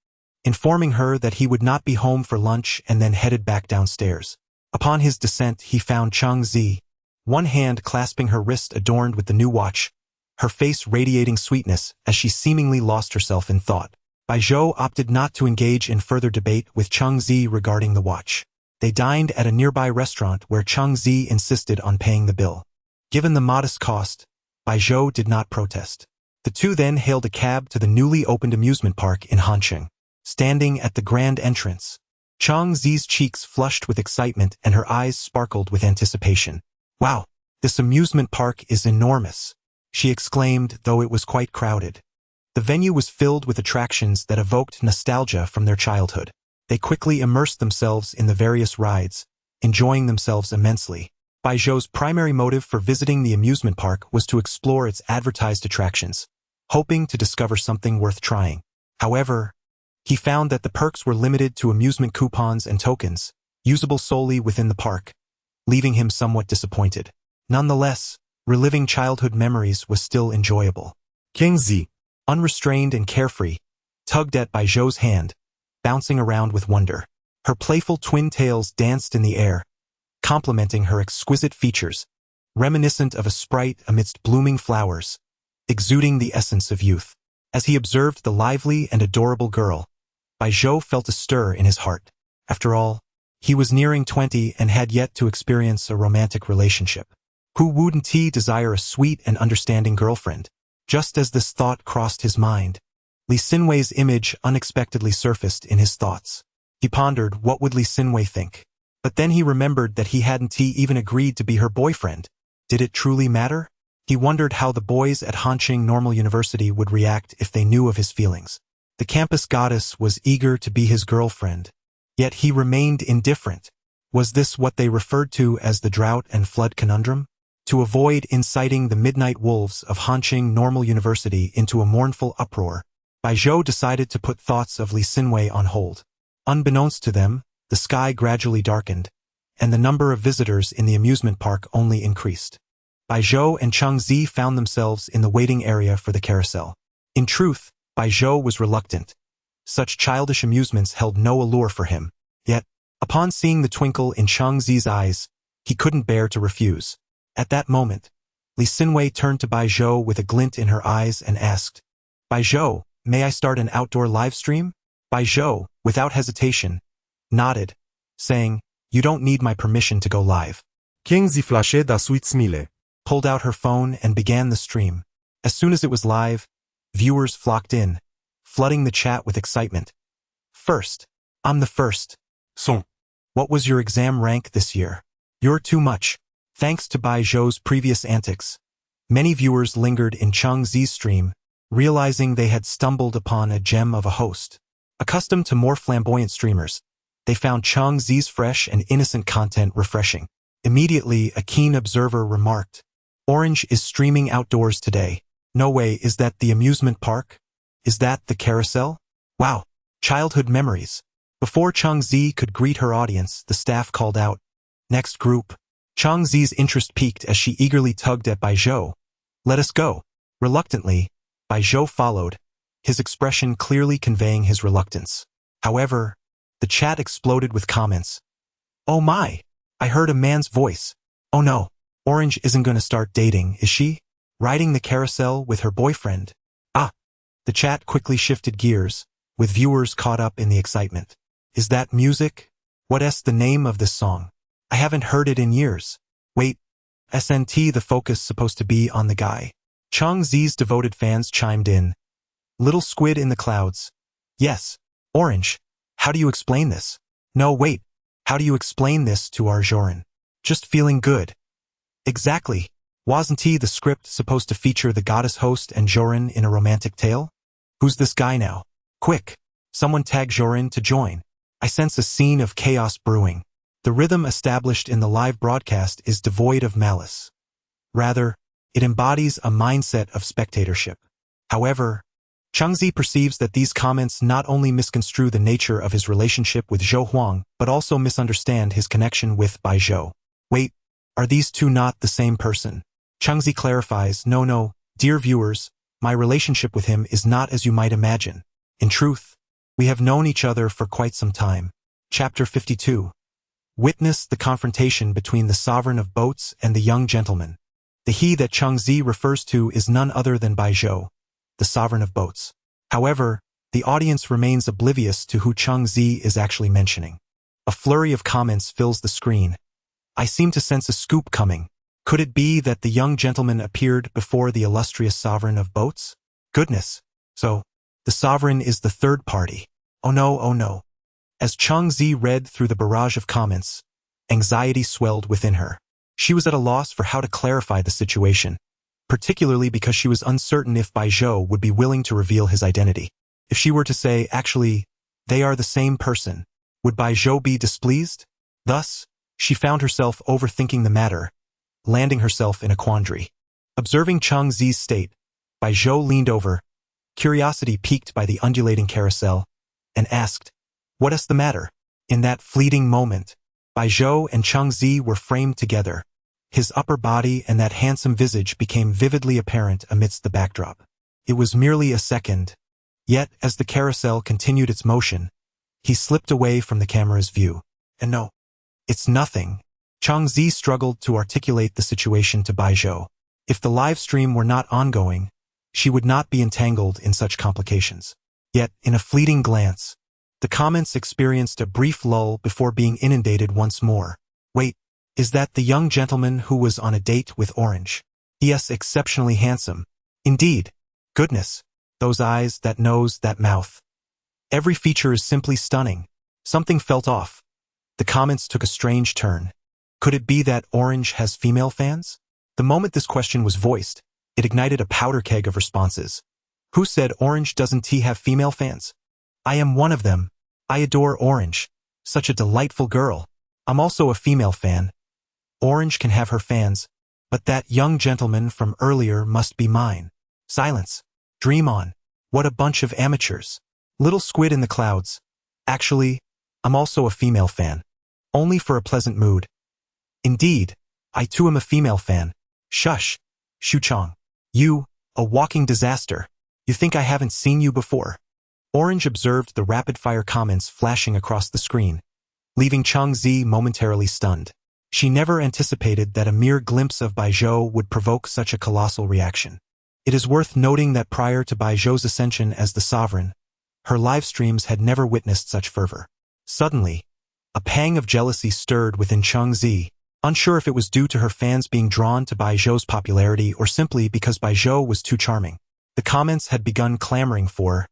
informing her that he would not be home for lunch and then headed back downstairs. Upon his descent, he found Chang Zi, one hand clasping her wrist adorned with the new watch, her face radiating sweetness as she seemingly lost herself in thought. Bai Zhou opted not to engage in further debate with Chang Zi regarding the watch. They dined at a nearby restaurant where Chang Zi insisted on paying the bill. Given the modest cost, Bai Zhou did not protest. The two then hailed a cab to the newly opened amusement park in Hanqing. Standing at the grand entrance, Chang Zi's cheeks flushed with excitement and her eyes sparkled with anticipation. "Wow, this amusement park is enormous," she exclaimed, though it was quite crowded. The venue was filled with attractions that evoked nostalgia from their childhood. They quickly immersed themselves in the various rides, enjoying themselves immensely. Bai Zhou's primary motive for visiting the amusement park was to explore its advertised attractions, hoping to discover something worth trying. However, he found that the perks were limited to amusement coupons and tokens, usable solely within the park, leaving him somewhat disappointed. Nonetheless, reliving childhood memories was still enjoyable. King Zi, unrestrained and carefree, tugged at Bai Zhou's hand, bouncing around with wonder. Her playful twin tails danced in the air, complementing her exquisite features, reminiscent of a sprite amidst blooming flowers, exuding the essence of youth. As he observed the lively and adorable girl, Bai Zhou felt a stir in his heart. After all, he was nearing 20 and had yet to experience a romantic relationship. Who wouldn't he desire a sweet and understanding girlfriend? Just as this thought crossed his mind, Li Xinwei's image unexpectedly surfaced in his thoughts. He pondered, what would Li Xinwei think? But then he remembered that he hadn't even agreed to be her boyfriend. Did it truly matter? He wondered how the boys at Hanqing Normal University would react if they knew of his feelings. The campus goddess was eager to be his girlfriend, yet he remained indifferent. Was this what they referred to as the drought and flood conundrum? To avoid inciting the midnight wolves of Hanqing Normal University into a mournful uproar, Bai Zhou decided to put thoughts of Li Xinwei on hold. Unbeknownst to them, the sky gradually darkened, and the number of visitors in the amusement park only increased. Bai Zhou and Chang Zi found themselves in the waiting area for the carousel. In truth, Bai Zhou was reluctant. Such childish amusements held no allure for him. Yet, upon seeing the twinkle in Chang Zi's eyes, he couldn't bear to refuse. At that moment, Li Xinwei turned to Bai Zhou with a glint in her eyes and asked, Bai Zhou, may I start an outdoor live stream? Bai Zhou, without hesitation, nodded, saying, you don't need my permission to go live. King ziflashe da suitsmile. Pulled out her phone and began the stream. As soon as it was live, viewers flocked in, flooding the chat with excitement. First. I'm the first. Son. What was your exam rank this year? You're too much. Thanks to Bai Zhou's previous antics, many viewers lingered in Chang Zi's stream, realizing they had stumbled upon a gem of a host. Accustomed to more flamboyant streamers, they found Chang Zi's fresh and innocent content refreshing. Immediately, a keen observer remarked, Orange is streaming outdoors today. No way, is that the amusement park? Is that the carousel? Wow, childhood memories. Before Chang Zi could greet her audience, the staff called out, next group. Chang Zi's interest peaked as she eagerly tugged at Bai Zhou. Let us go. Reluctantly, Bai Zhou followed, his expression clearly conveying his reluctance. However, the chat exploded with comments. Oh my! I heard a man's voice. Oh no, Orange isn't gonna start dating, is she? Riding the carousel with her boyfriend. Ah! The chat quickly shifted gears, with viewers caught up in the excitement. Is that music? What's the name of this song? I haven't heard it in years. Wait, SNT, the focus supposed to be on the guy. Chang Zi's devoted fans chimed in. Little squid in the clouds. Yes, Orange. How do you explain this? No, wait. How do you explain this to our Joran? Just feeling good. Exactly. Wasn't the script supposed to feature the goddess host and Joran in a romantic tale? Who's this guy now? Quick. Someone tag Joran to join. I sense a scene of chaos brewing. The rhythm established in the live broadcast is devoid of malice. Rather, it embodies a mindset of spectatorship. However, Chang Zi perceives that these comments not only misconstrue the nature of his relationship with Zhou Huang, but also misunderstand his connection with Bai Zhou. Wait, are these two not the same person? Chang Zi clarifies, no, dear viewers, my relationship with him is not as you might imagine. In truth, we have known each other for quite some time. Chapter 52. Witness the confrontation between the sovereign of boats and the young gentleman. The he that Chang Zi refers to is none other than Bai Zhou, the sovereign of boats. However, the audience remains oblivious to who Chang Zi is actually mentioning. A flurry of comments fills the screen. I seem to sense a scoop coming. Could it be that the young gentleman appeared before the illustrious sovereign of boats? Goodness. So, the sovereign is the third party. Oh no. As Chang Zi read through the barrage of comments, anxiety swelled within her. She was at a loss for how to clarify the situation, particularly because she was uncertain if Bai Zhou would be willing to reveal his identity. If she were to say, actually, they are the same person, would Bai Zhou be displeased? Thus, she found herself overthinking the matter, landing herself in a quandary. Observing Chang Zi's state, Bai Zhou leaned over, curiosity piqued by the undulating carousel, and asked, What's the matter? In that fleeting moment, Bai Zhou and Chang Zi were framed together. His upper body and that handsome visage became vividly apparent amidst the backdrop. It was merely a second. Yet, as the carousel continued its motion, he slipped away from the camera's view. And no, it's nothing. Chang Zi struggled to articulate the situation to Bai Zhou. If the live stream were not ongoing, she would not be entangled in such complications. Yet, in a fleeting glance, the comments experienced a brief lull before being inundated once more. Wait, is that the young gentleman who was on a date with Orange? Yes, exceptionally handsome. Indeed. Goodness. Those eyes, that nose, that mouth. Every feature is simply stunning. Something felt off. The comments took a strange turn. Could it be that Orange has female fans? The moment this question was voiced, it ignited a powder keg of responses. Who said Orange doesn't have female fans? I am one of them. I adore Orange. Such a delightful girl. I'm also a female fan. Orange can have her fans, but that young gentleman from earlier must be mine. Silence. Dream on. What a bunch of amateurs. Little squid in the clouds. Actually, I'm also a female fan. Only for a pleasant mood. Indeed, I too am a female fan. Shush. Shu Chong. You, a walking disaster. You think I haven't seen you before? Orange observed the rapid-fire comments flashing across the screen, leaving Chang Zi momentarily stunned. She never anticipated that a mere glimpse of Baizhou would provoke such a colossal reaction. It is worth noting that prior to Baizhou's ascension as the sovereign, her live streams had never witnessed such fervor. Suddenly, a pang of jealousy stirred within Cheng Zi, unsure if it was due to her fans being drawn to Baizhou's popularity or simply because Baizhou was too charming. The comments had begun clamoring for,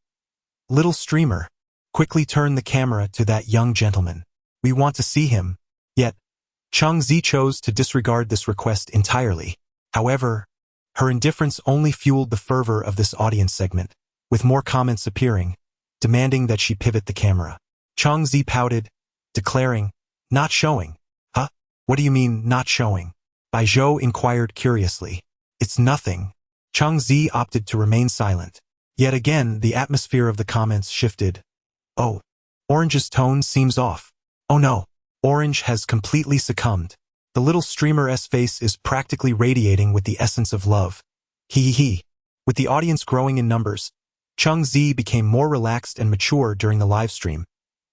"Little streamer, quickly turn the camera to that young gentleman. We want to see him." Yet, Cheng Zi chose to disregard this request entirely. However, her indifference only fueled the fervor of this audience segment, with more comments appearing, demanding that she pivot the camera. Cheng Zi pouted, declaring, "Not showing." "Huh? What do you mean, not showing?" Baizhou inquired curiously. "It's nothing." Cheng Zi opted to remain silent. Yet again, the atmosphere of the comments shifted. "Oh, Orange's tone seems off. Oh no, Orange has completely succumbed. The little streamer's face is practically radiating with the essence of love. He. With the audience growing in numbers, Cheng Zi became more relaxed and mature during the live stream,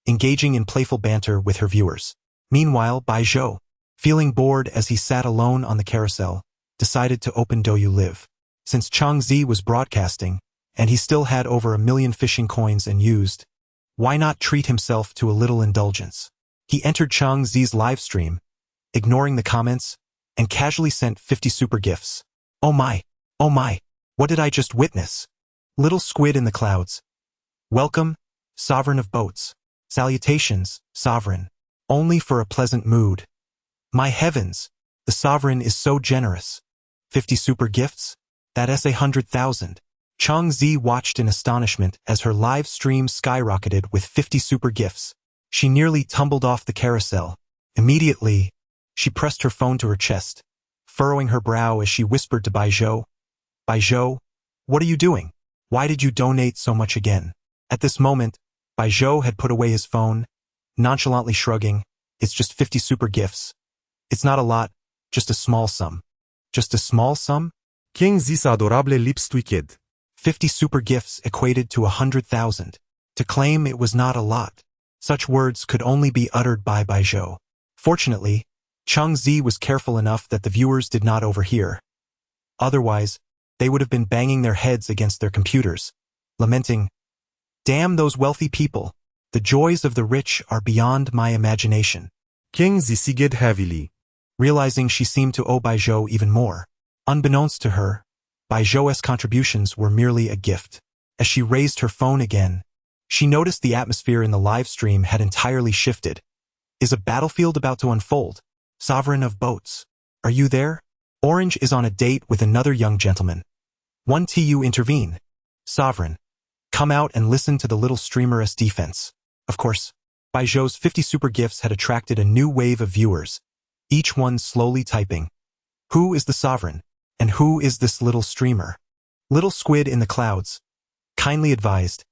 engaging in playful banter with her viewers. Meanwhile, Baizhou, feeling bored as he sat alone on the carousel, decided to open Douyu Live. Since Cheng Zi was broadcasting, and he still had over 1 million fishing coins and used, why not treat himself to a little indulgence? He entered Cheng Zi's live stream, ignoring the comments, and casually sent 50 super gifts. Oh my, what did I just witness? Little squid in the clouds. Welcome, sovereign of boats. Salutations, sovereign. Only for a pleasant mood. My heavens, the sovereign is so generous. 50 super gifts? That's 100,000. Cheng Zi watched in astonishment as her live stream skyrocketed with 50 super gifts. She nearly tumbled off the carousel. Immediately, she pressed her phone to her chest, furrowing her brow as she whispered to Baizhou, "Baizhou, what are you doing? Why did you donate so much again?" At this moment, Baizhou had put away his phone, nonchalantly shrugging, "It's just 50 super gifts. It's not a lot, just a small sum." Just a small sum? Cheng Zi's adorable lips tweaked. 50 super gifts equated to 100,000. To claim it was not a lot. Such words could only be uttered by Baizhou. Fortunately, Cheng Zi was careful enough that the viewers did not overhear. Otherwise, they would have been banging their heads against their computers, lamenting, "Damn those wealthy people. The joys of the rich are beyond my imagination." Cheng Zi sighed heavily. Realizing she seemed to owe Baizhou even more. Unbeknownst to her, Baizhou's contributions were merely a gift. As she raised her phone again, she noticed the atmosphere in the live stream had entirely shifted. Is a battlefield about to unfold? Sovereign of boats. Are you there? Orange is on a date with another young gentleman. 1Tu intervene. Sovereign. Come out and listen to the little streamer's defense. Of course, Baizhou's 50 super gifts had attracted a new wave of viewers, each one slowly typing, "Who is the sovereign? And who is this little streamer?" Little squid in the clouds. Kindly advised.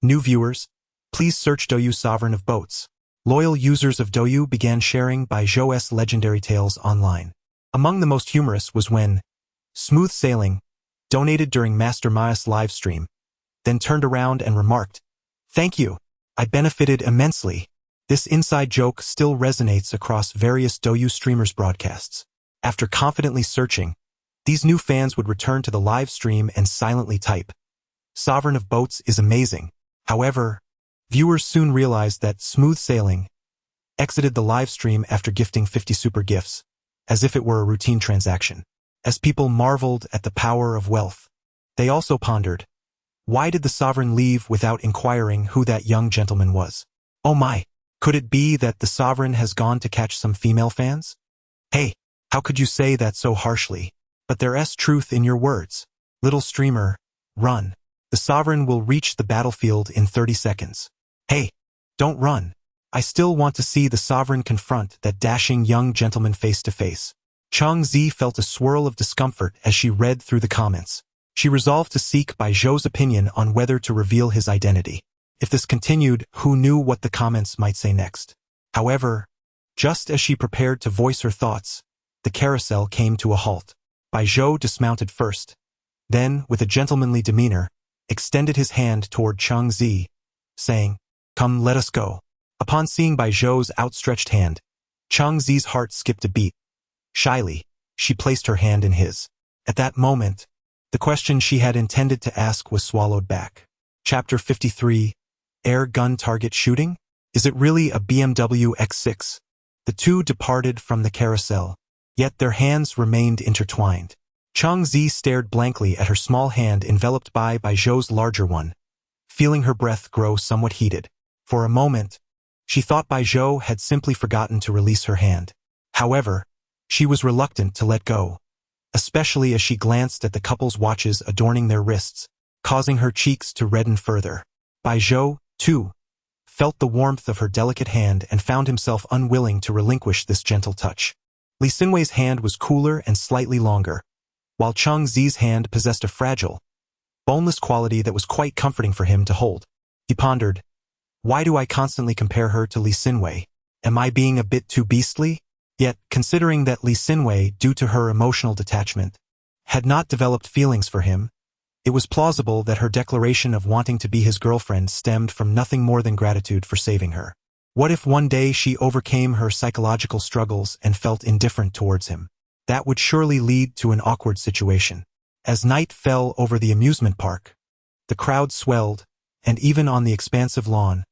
New viewers, please search Douyu Sovereign of Boats. Loyal users of Douyu began sharing Baizhou's legendary tales online. Among the most humorous was when Smooth Sailing donated during Master Maya's live stream, then turned around and remarked, "Thank you. I benefited immensely." This inside joke still resonates across various Douyu streamers' broadcasts. After confidently searching, these new fans would return to the live stream and silently type, "Sovereign of Boats is amazing." However, viewers soon realized that Smooth Sailing exited the live stream after gifting 50 super gifts, as if it were a routine transaction. As people marveled at the power of wealth, they also pondered, why did the sovereign leave without inquiring who that young gentleman was? Oh my, could it be that the sovereign has gone to catch some female fans? Hey, how could you say that so harshly? But there's truth in your words. Little streamer, run. The sovereign will reach the battlefield in 30 seconds. Hey, don't run. I still want to see the sovereign confront that dashing young gentleman face to face. Cheng Zi felt a swirl of discomfort as she read through the comments. She resolved to seek Baizhou's opinion on whether to reveal his identity. If this continued, who knew what the comments might say next? However, just as she prepared to voice her thoughts, the carousel came to a halt. Baizhou dismounted first, then, with a gentlemanly demeanor, extended his hand toward Cheng Zi, saying, "Come, let us go." Upon seeing Baizhou's outstretched hand, Chang Zi's heart skipped a beat. Shyly, she placed her hand in his. At that moment, the question she had intended to ask was swallowed back. Chapter 53, Air Gun Target Shooting? Is it really a BMW X6? The two departed from the carousel, yet their hands remained intertwined. Chang Zi stared blankly at her small hand enveloped by Zhou's larger one, feeling her breath grow somewhat heated. For a moment, she thought Zhou had simply forgotten to release her hand. However, she was reluctant to let go, especially as she glanced at the couple's watches adorning their wrists, causing her cheeks to redden further. Zhou, too, felt the warmth of her delicate hand and found himself unwilling to relinquish this gentle touch. Li Xinwei's hand was cooler and slightly longer, while Chang Zi's hand possessed a fragile, boneless quality that was quite comforting for him to hold. He pondered, why do I constantly compare her to Li Xinwei? Am I being a bit too beastly? Yet, considering that Li Xinwei, due to her emotional detachment, had not developed feelings for him, it was plausible that her declaration of wanting to be his girlfriend stemmed from nothing more than gratitude for saving her. What if one day she overcame her psychological struggles and felt indifferent towards him? That would surely lead to an awkward situation. As night fell over the amusement park, the crowd swelled, and even on the expansive lawn,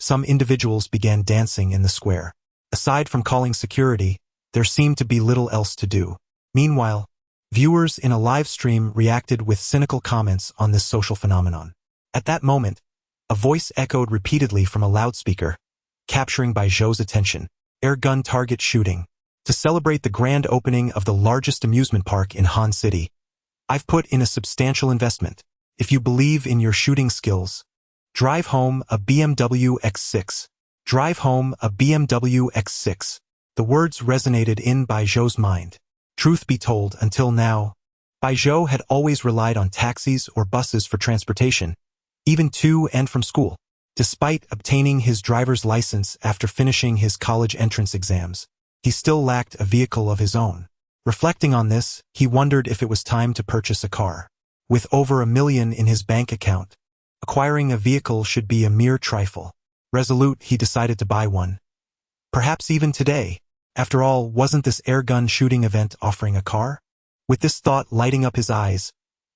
some individuals began dancing in the square. Aside from calling security, there seemed to be little else to do. Meanwhile, viewers in a live stream reacted with cynical comments on this social phenomenon. At that moment, a voice echoed repeatedly from a loudspeaker, capturing Zhou's attention. Air gun target shooting. To celebrate the grand opening of the largest amusement park in Han City, I've put in a substantial investment. If you believe in your shooting skills, drive home a BMW X6. Drive home a BMW X6. The words resonated in Zhou's mind. Truth be told, until now, Zhou had always relied on taxis or buses for transportation, even to and from school. Despite obtaining his driver's license after finishing his college entrance exams, he still lacked a vehicle of his own. Reflecting on this, he wondered if it was time to purchase a car. With over $1 million in his bank account, acquiring a vehicle should be a mere trifle. Resolute, he decided to buy one. Perhaps even today. After all, wasn't this airgun shooting event offering a car? With this thought lighting up his eyes,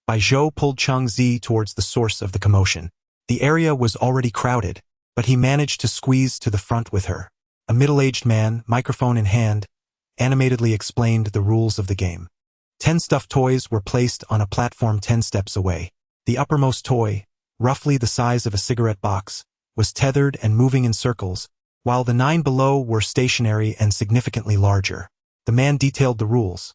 Zhou pulled Chang Zi towards the source of the commotion. The area was already crowded, but he managed to squeeze to the front with her. A middle-aged man, microphone in hand, animatedly explained the rules of the game. 10 stuffed toys were placed on a platform 10 steps away. The uppermost toy, roughly the size of a cigarette box, was tethered and moving in circles, while the 9 below were stationary and significantly larger. The man detailed the rules.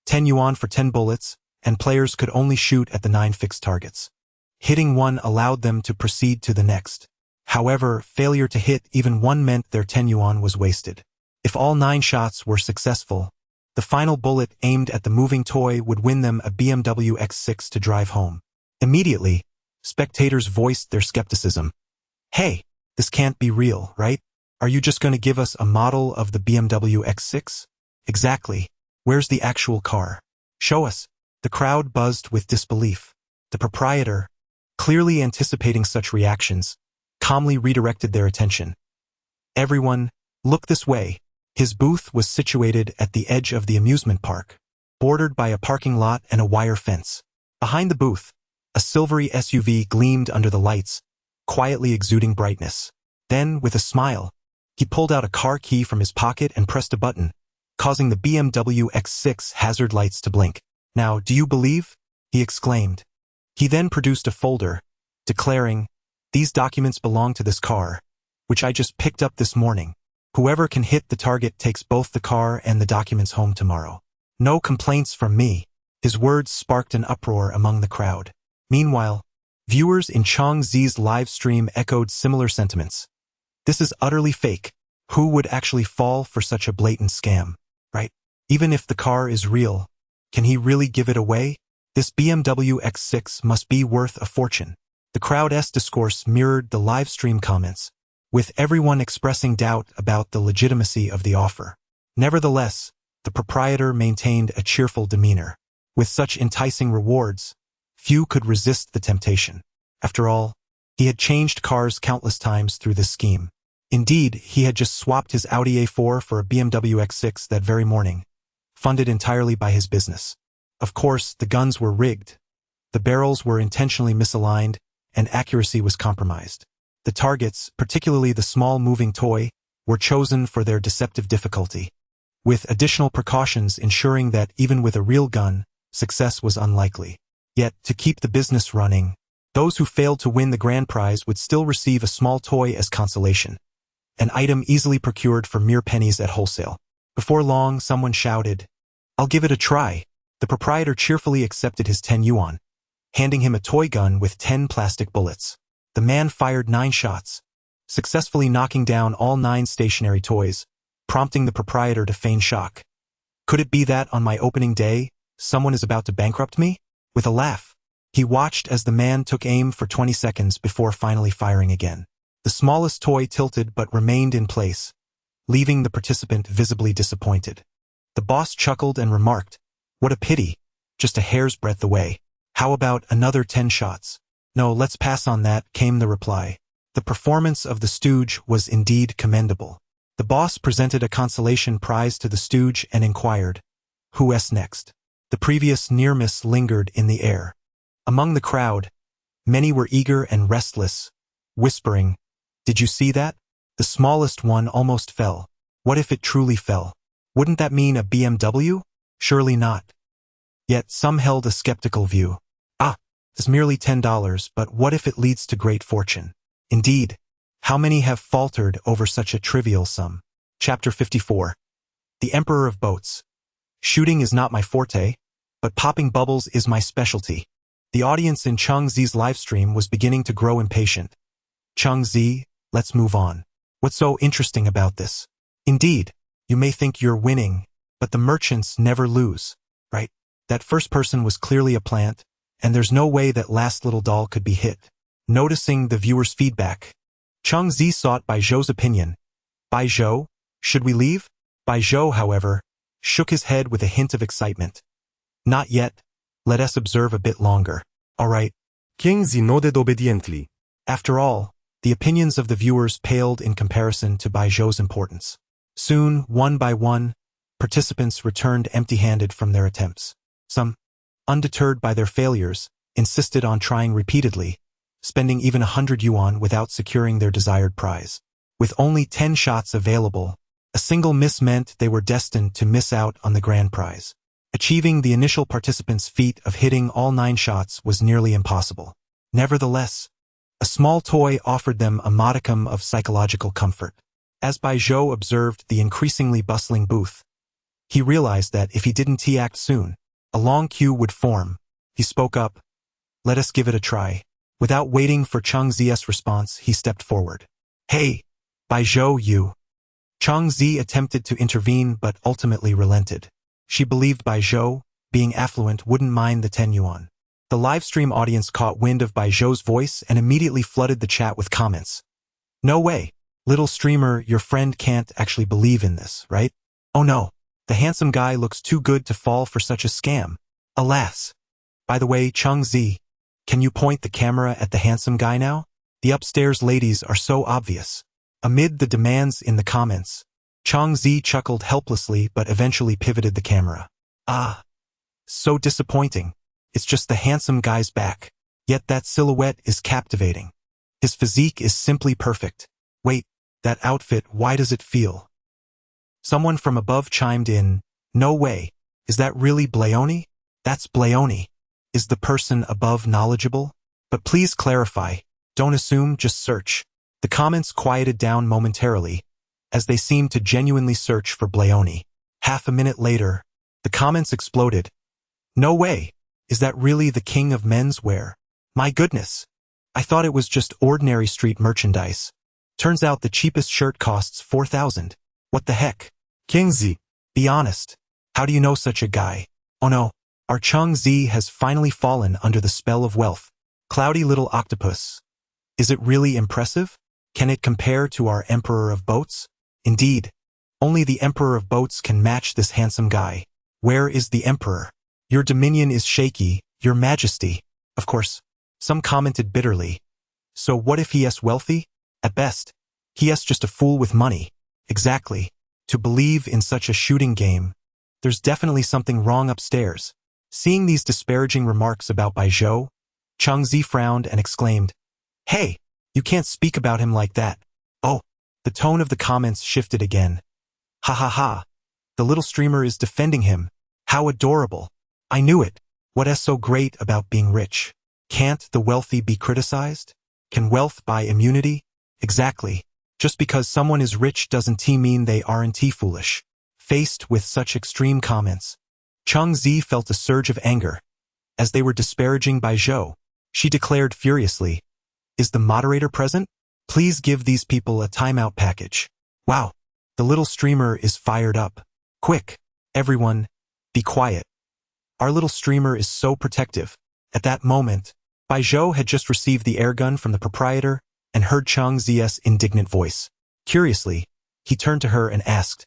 10 yuan for 10 bullets, and players could only shoot at the 9 fixed targets. Hitting one allowed them to proceed to the next. However, failure to hit even one meant their 10 yuan was wasted. If all 9 shots were successful, the final bullet aimed at the moving toy would win them a BMW X6 to drive home. Immediately, spectators voiced their skepticism. Hey, this can't be real, right? Are you just going to give us a model of the BMW X6? Exactly. Where's the actual car? Show us. The crowd buzzed with disbelief. The proprietor, clearly anticipating such reactions, calmly redirected their attention. Everyone, look this way. His booth was situated at the edge of the amusement park, bordered by a parking lot and a wire fence. Behind the booth, a silvery SUV gleamed under the lights, quietly exuding brightness. Then, with a smile, he pulled out a car key from his pocket and pressed a button, causing the BMW X6 hazard lights to blink. Now, do you believe? He exclaimed. He then produced a folder, declaring, these documents belong to this car, which I just picked up this morning. Whoever can hit the target takes both the car and the documents home tomorrow. No complaints from me. His words sparked an uproar among the crowd. Meanwhile, viewers in Chang Zi's live stream echoed similar sentiments. This is utterly fake. Who would actually fall for such a blatant scam, right? Even if the car is real, can he really give it away? This BMW X6 must be worth a fortune. The crowd's discourse mirrored the live stream comments, with everyone expressing doubt about the legitimacy of the offer. Nevertheless, the proprietor maintained a cheerful demeanor. With such enticing rewards, few could resist the temptation. After all, he had changed cars countless times through this scheme. Indeed, he had just swapped his Audi A4 for a BMW X6 that very morning, funded entirely by his business. Of course, the guns were rigged. The barrels were intentionally misaligned, and accuracy was compromised. The targets, particularly the small moving toy, were chosen for their deceptive difficulty, with additional precautions ensuring that even with a real gun, success was unlikely. Yet, to keep the business running, those who failed to win the grand prize would still receive a small toy as consolation, an item easily procured for mere pennies at wholesale. Before long, someone shouted, "I'll give it a try." The proprietor cheerfully accepted his 10 yuan, handing him a toy gun with 10 plastic bullets. The man fired 9 shots, successfully knocking down all 9 stationary toys, prompting the proprietor to feign shock. Could it be that on my opening day, someone is about to bankrupt me? With a laugh, he watched as the man took aim for 20 seconds before finally firing again. The smallest toy tilted but remained in place, leaving the participant visibly disappointed. The boss chuckled and remarked, "What a pity, just a hair's breadth away. How about another 10 shots? "No, let's pass on that," came the reply. The performance of the stooge was indeed commendable. The boss presented a consolation prize to the stooge and inquired, "Who's next?" The previous near miss lingered in the air. Among the crowd, many were eager and restless, whispering, "Did you see that? The smallest one almost fell. What if it truly fell? Wouldn't that mean a BMW? Surely not." Yet some held a skeptical view. It's merely $10, but what if it leads to great fortune? Indeed, how many have faltered over such a trivial sum? Chapter 54. The Emperor of Boats. Shooting is not my forte, but popping bubbles is my specialty. The audience in Chung Zi's livestream was beginning to grow impatient. "Chung Zi, let's move on. What's so interesting about this? Indeed, you may think you're winning, but the merchants never lose, right? That first person was clearly a plant, and there's no way that last little doll could be hit." Noticing the viewer's feedback, Chung Zi sought Bai Zhou's opinion. "Bai Zhou, should we leave?" Bai Zhou, however, shook his head with a hint of excitement. "Not yet. Let us observe a bit longer." "All right." King Zi nodded obediently. After all, the opinions of the viewers paled in comparison to Bai Zhou's importance. Soon, one by one, participants returned empty-handed from their attempts. Some, undeterred by their failures, insisted on trying repeatedly, spending even 100 yuan without securing their desired prize. With only 10 shots available, a single miss meant they were destined to miss out on the grand prize. Achieving the initial participants' feat of hitting all 9 shots was nearly impossible. Nevertheless, a small toy offered them a modicum of psychological comfort. As Bai Zhou observed the increasingly bustling booth, he realized that if he didn't act soon, a long queue would form. He spoke up, "Let us give it a try." Without waiting for Chung Zi's response, he stepped forward. "Hey, Bai Zhou, you." Chung Zi attempted to intervene but ultimately relented. She believed Bai Zhou, being affluent, wouldn't mind the 10 yuan. The livestream audience caught wind of Bai Zhou's voice and immediately flooded the chat with comments. "No way. Little streamer, your friend can't actually believe in this, right? Oh no. The handsome guy looks too good to fall for such a scam. Alas. By the way, Chung Zi, can you point the camera at the handsome guy now? The upstairs ladies are so obvious." Amid the demands in the comments, Chung Zi chuckled helplessly but eventually pivoted the camera. So disappointing. It's just the handsome guy's back. Yet that silhouette is captivating. His physique is simply perfect. Wait, that outfit, why does it feel? Someone from above chimed in, "No way. Is that really Bleone? That's Bleone. Is the person above knowledgeable? But please clarify. Don't assume, just search." The comments quieted down momentarily, as they seemed to genuinely search for Bleone. Half a minute later, the comments exploded. "No way. Is that really the king of menswear? My goodness. I thought it was just ordinary street merchandise. Turns out the cheapest shirt costs 4,000. What the heck? King Zi, be honest. How do you know such a guy? Oh no, our Chung Zi has finally fallen under the spell of wealth. Cloudy little octopus. Is it really impressive? Can it compare to our Emperor of Boats? Indeed, only the Emperor of Boats can match this handsome guy. Where is the Emperor? Your dominion is shaky, your majesty. Of course, some commented bitterly. So what if he is wealthy? At best, He's just a fool with money. Exactly. To believe in such a shooting game. There's definitely something wrong upstairs. Seeing these disparaging remarks about Baijiu, Changzi frowned and exclaimed, "Hey, you can't speak about him like that." Oh, the tone of the comments shifted again. Ha ha ha. The little streamer is defending him. How adorable. I knew it. What's so great about being rich? Can't the wealthy be criticized? Can wealth buy immunity? Exactly. Just because someone is rich doesn't mean they aren't foolish. Faced with such extreme comments, Changzi felt a surge of anger. As they were disparaging Baijiu, she declared furiously, "Is the moderator present? Please give these people a timeout package." Wow, the little streamer is fired up. Quick, everyone, be quiet. Our little streamer is so protective. At that moment, Baijiu had just received the airgun from the proprietor and heard Changzi's indignant voice. Curiously, he turned to her and asked,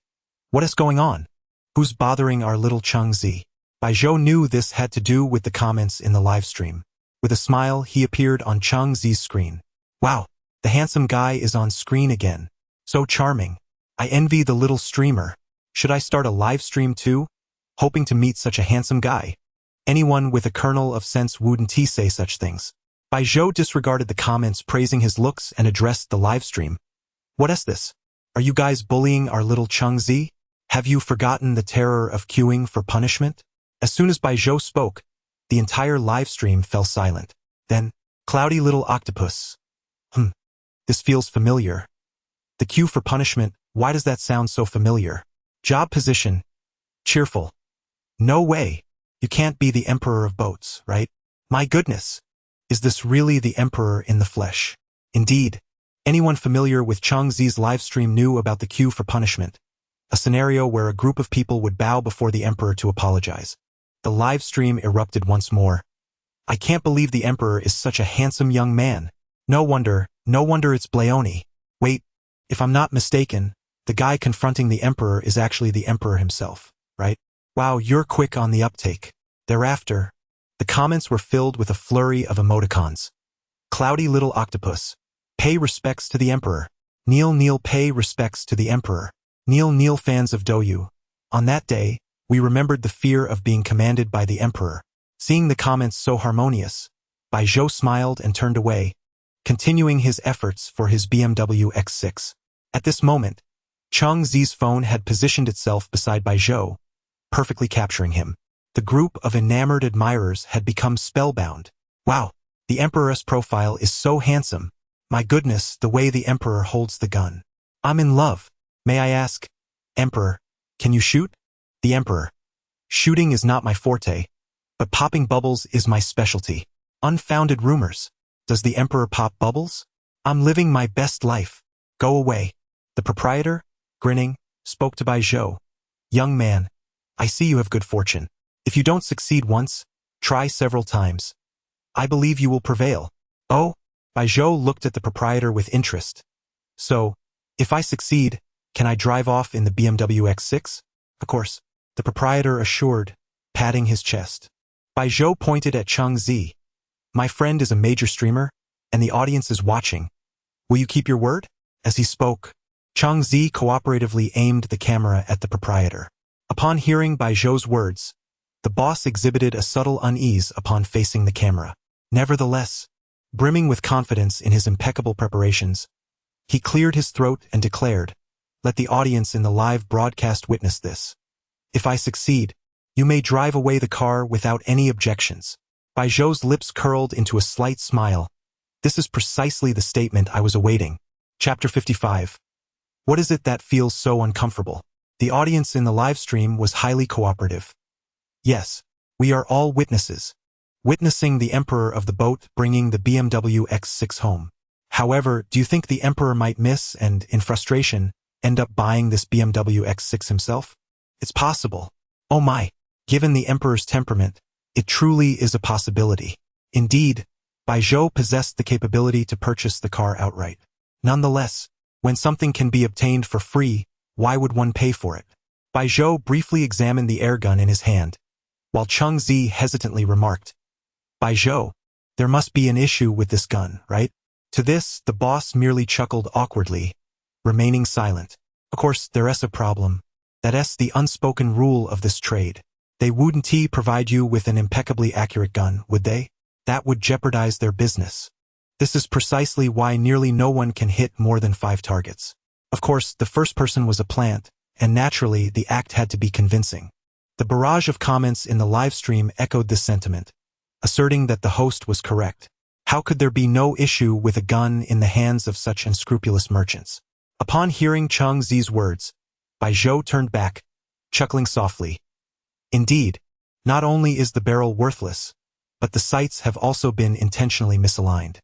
"What is going on? Who's bothering our little Changzi?" Baijiu knew this had to do with the comments in the live stream. With a smile, he appeared on Changzi's screen. Wow, the handsome guy is on screen again. So charming. I envy the little streamer. Should I start a live stream too? Hoping to meet such a handsome guy. Anyone with a kernel of sense wouldn't say such things. Baijiu disregarded the comments praising his looks and addressed the live stream. "What is this? Are you guys bullying our little Changzi? Have you forgotten the terror of queuing for punishment?" As soon as Baijiu spoke, the entire live stream fell silent. Then, "Cloudy little octopus. This feels familiar. The queue for punishment, why does that sound so familiar? Job position. Cheerful. No way. You can't be the emperor of boats, right? My goodness. Is this really the emperor in the flesh?" Indeed, anyone familiar with Changzi's livestream knew about the queue for punishment, a scenario where a group of people would bow before the emperor to apologize. The livestream erupted once more. "I can't believe the emperor is such a handsome young man. No wonder it's Blaoni. Wait, if I'm not mistaken, the guy confronting the emperor is actually the emperor himself, right? Wow, you're quick on the uptake." Thereafter, the comments were filled with a flurry of emoticons. "Cloudy little octopus. Pay respects to the emperor. Kneel pay respects to the emperor. Kneel fans of Douyu. On that day, we remembered the fear of being commanded by the emperor." Seeing the comments so harmonious, Baijiu smiled and turned away, continuing his efforts for his BMW X6. At this moment, Changzi's phone had positioned itself beside Baijiu, perfectly capturing him. The group of enamored admirers had become spellbound. Wow, the emperor's profile is so handsome. My goodness, the way the emperor holds the gun. I'm in love. May I ask, Emperor, can you shoot? The emperor. Shooting is not my forte, but popping bubbles is my specialty. Unfounded rumors. Does the emperor pop bubbles? I'm living my best life. Go away. The proprietor, grinning, spoke to Baijiu. Young man, I see you have good fortune. If you don't succeed once, try several times. I believe you will prevail. Oh, Baijiu looked at the proprietor with interest. So, if I succeed, can I drive off in the BMW X6? Of course, the proprietor assured, patting his chest. Baijiu pointed at Changzi. My friend is a major streamer, and the audience is watching. Will you keep your word? As he spoke, Changzi cooperatively aimed the camera at the proprietor. Upon hearing Baijiu's words, the boss exhibited a subtle unease upon facing the camera. Nevertheless, brimming with confidence in his impeccable preparations, he cleared his throat and declared, "Let the audience in the live broadcast witness this. If I succeed, you may drive away the car without any objections." Baijiu's lips curled into a slight smile. This is precisely the statement I was awaiting. Chapter 55. What is it that feels so uncomfortable? The audience in the live stream was highly cooperative. Yes, we are all witnesses. Witnessing the emperor of the boat bringing the BMW X6 home. However, do you think the emperor might miss and, in frustration, end up buying this BMW X6 himself? It's possible. Oh my, given the emperor's temperament, it truly is a possibility. Indeed, Baijiu possessed the capability to purchase the car outright. Nonetheless, when something can be obtained for free, why would one pay for it? Baijiu briefly examined the airgun in his hand, while Changzi hesitantly remarked, Baijiu, there must be an issue with this gun, right? To this, the boss merely chuckled awkwardly, remaining silent. Of course, there's a problem. That's the unspoken rule of this trade. They wouldn't provide you with an impeccably accurate gun, would they? That would jeopardize their business. This is precisely why nearly no one can hit more than 5 targets. Of course, the first person was a plant, and naturally the act had to be convincing. The barrage of comments in the live stream echoed this sentiment, asserting that the host was correct. How could there be no issue with a gun in the hands of such unscrupulous merchants? Upon hearing Chang Zi's words, Bai Zhou turned back, chuckling softly. Indeed, not only is the barrel worthless, but the sights have also been intentionally misaligned.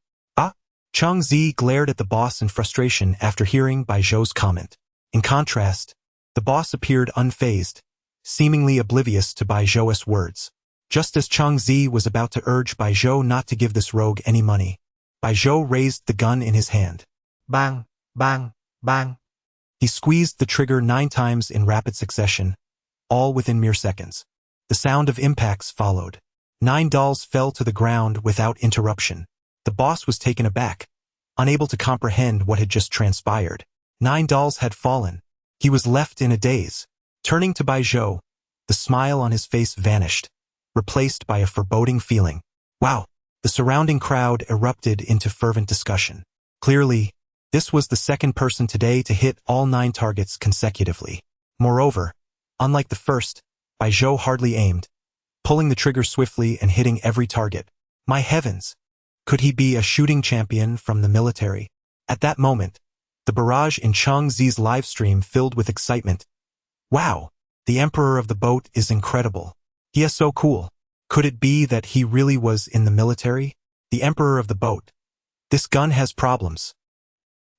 Chang Zi glared at the boss in frustration after hearing Bai Zhou's comment. In contrast, the boss appeared unfazed, seemingly oblivious to Bai Zhou's words. Just as Chang Zi was about to urge Bai Zhou not to give this rogue any money, Bai Zhou raised the gun in his hand. Bang, bang, bang. He squeezed the trigger 9 times in rapid succession, all within mere seconds. The sound of impacts followed. 9 dolls fell to the ground without interruption. The boss was taken aback, unable to comprehend what had just transpired. 9 dolls had fallen. He was left in a daze. Turning to Bai Zhou, the smile on his face vanished, replaced by a foreboding feeling. Wow! The surrounding crowd erupted into fervent discussion. Clearly, this was the second person today to hit all 9 targets consecutively. Moreover, unlike the first, Bai Zhou hardly aimed, pulling the trigger swiftly and hitting every target. My heavens! Could he be a shooting champion from the military? At that moment, the barrage in Chang Zi's livestream filled with excitement. Wow! The Emperor of the Boat is incredible. He is so cool. Could it be that he really was in the military? The Emperor of the Boat. This gun has problems.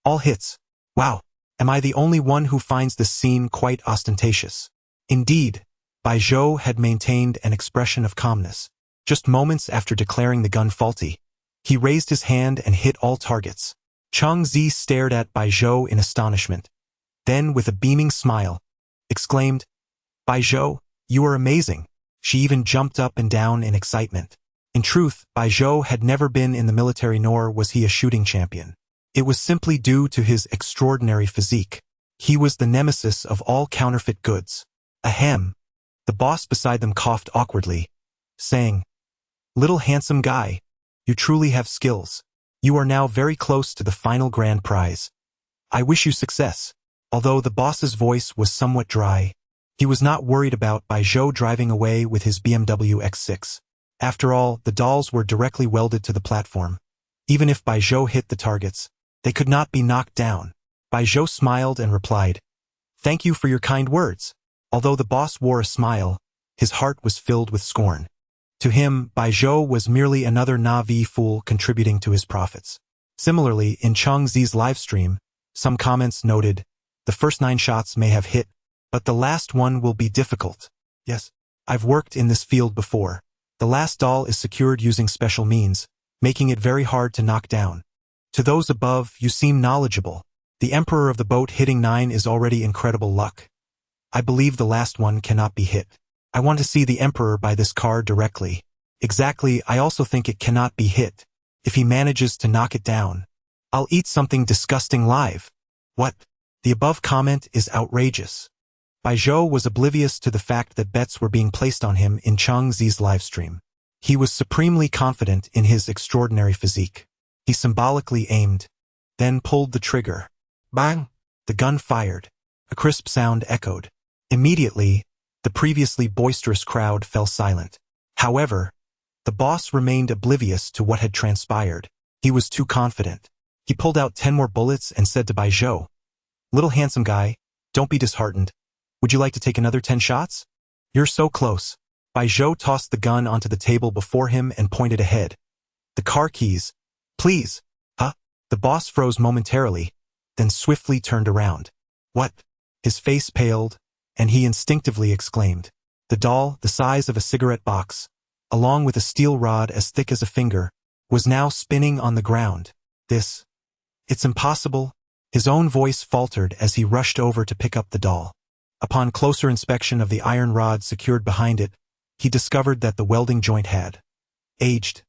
All hits. Wow! Am I the only one who finds this scene quite ostentatious? Indeed, Bai Zhou had maintained an expression of calmness. Just moments after declaring the gun faulty, he raised his hand and hit all targets. Chang Zi stared at Bai Zhou in astonishment. Then, with a beaming smile, exclaimed, Bai Zhou, you are amazing. She even jumped up and down in excitement. In truth, Bai Zhou had never been in the military, nor was he a shooting champion. It was simply due to his extraordinary physique. He was the nemesis of all counterfeit goods. Ahem. The boss beside them coughed awkwardly, saying, Little handsome guy, you truly have skills. You are now very close to the final grand prize. I wish you success. Although the boss's voice was somewhat dry, he was not worried about Bai Zhou driving away with his BMW X6. After all, the dolls were directly welded to the platform. Even if Bai Zhou hit the targets, they could not be knocked down. Bai Zhou smiled and replied, Thank you for your kind words. Although the boss wore a smile, his heart was filled with scorn. To him, Bai Zhou was merely another Na'vi fool contributing to his profits. Similarly, in Chang Zi's livestream, some comments noted, the first 9 shots may have hit, but the last one will be difficult. Yes, I've worked in this field before. The last doll is secured using special means, making it very hard to knock down. To those above, you seem knowledgeable. The Emperor of the Boat hitting 9 is already incredible luck. I believe the last one cannot be hit. I want to see the Emperor buy this car directly. Exactly, I also think it cannot be hit. If he manages to knock it down, I'll eat something disgusting live. What? The above comment is outrageous. Bai Zhou was oblivious to the fact that bets were being placed on him in Chang Zi's livestream. He was supremely confident in his extraordinary physique. He symbolically aimed, then pulled the trigger. Bang! The gun fired. A crisp sound echoed. Immediately, the previously boisterous crowd fell silent. However, the boss remained oblivious to what had transpired. He was too confident. He pulled out 10 more bullets and said to Bai Zhou, Little handsome guy, don't be disheartened. Would you like to take another 10 shots? You're so close. Bai Zhou tossed the gun onto the table before him and pointed ahead. The car keys. Please. Huh? The boss froze momentarily, then swiftly turned around. What? His face paled, and he instinctively exclaimed. The doll, the size of a cigarette box, along with a steel rod as thick as a finger, was now spinning on the ground. It's impossible. His own voice faltered as he rushed over to pick up the doll. Upon closer inspection of the iron rod secured behind it, he discovered that the welding joint had aged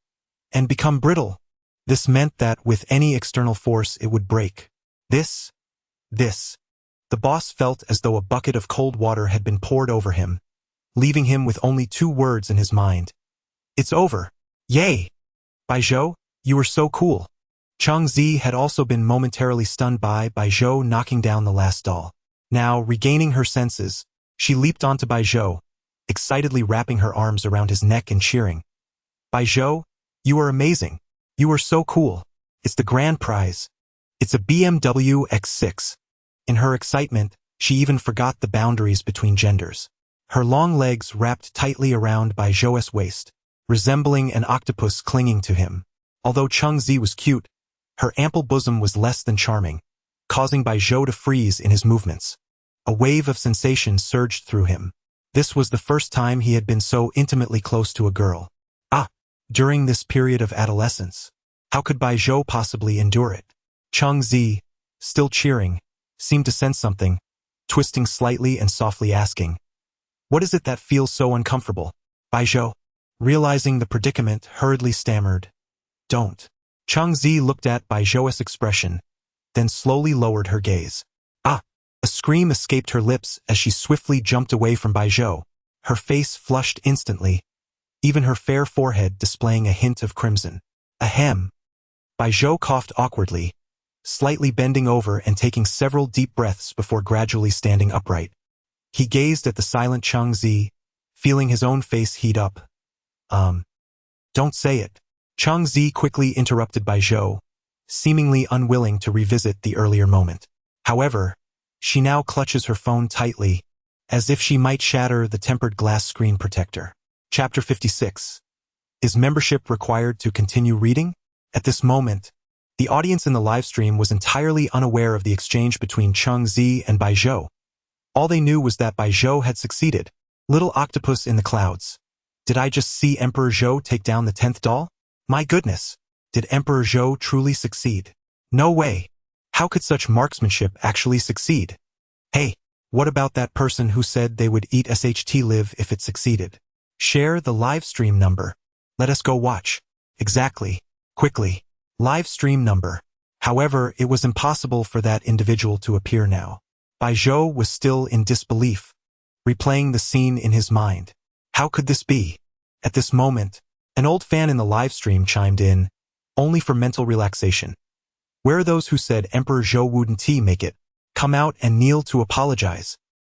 and become brittle. This meant that with any external force it would break. This. The boss felt as though a bucket of cold water had been poured over him, leaving him with only 2 words in his mind. It's over. Yay! Bai Zhou, you were so cool. Chang Zi had also been momentarily stunned by Bai Zhou knocking down the last doll. Now, regaining her senses, she leaped onto Bai Zhou, excitedly wrapping her arms around his neck and cheering. Bai Zhou, you are amazing. You are so cool. It's the grand prize. It's a BMW X6. In her excitement, she even forgot the boundaries between genders. Her long legs wrapped tightly around Bai Zhou's waist, resembling an octopus clinging to him. Although Chang Zi was cute, her ample bosom was less than charming, causing Bai Zhou to freeze in his movements. A wave of sensation surged through him. This was the first time he had been so intimately close to a girl. During this period of adolescence, how could Bai Zhou possibly endure it? Chang Zi, still cheering, seemed to sense something, twisting slightly and softly asking, "What is it that feels so uncomfortable?" Bai Zhou, realizing the predicament, hurriedly stammered, "Don't." Chang Zi looked at Bai Zhou's expression, then slowly lowered her gaze. A scream escaped her lips as she swiftly jumped away from Bai Zhou, her face flushed instantly, even her fair forehead displaying a hint of crimson. Ahem. Bai Zhou coughed awkwardly, slightly bending over and taking several deep breaths before gradually standing upright. He gazed at the silent Chang Zi, feeling his own face heat up. Don't say it. Chang Zi quickly interrupted Bai Zhou, seemingly unwilling to revisit the earlier moment. However, she now clutches her phone tightly, as if she might shatter the tempered glass screen protector. Chapter 56. Is membership required to continue reading? At this moment, the audience in the livestream was entirely unaware of the exchange between Chang Zi and Bai Zhou. All they knew was that Bai Zhou had succeeded. Little octopus in the clouds. Did I just see Emperor Zhou take down the 10th doll? My goodness! Did Emperor Zhou truly succeed? No way! How could such marksmanship actually succeed? Hey, what about that person who said they would eat SHT live if it succeeded? Share the live stream number. Let us go watch. Exactly. Quickly. Live stream number. However, it was impossible for that individual to appear now. Bai Zhou was still in disbelief, replaying the scene in his mind. How could this be? At this moment, an old fan in the live stream chimed in, only for mental relaxation. Where are those who said Emperor Zhou wouldn't make it? Come out and kneel to apologize.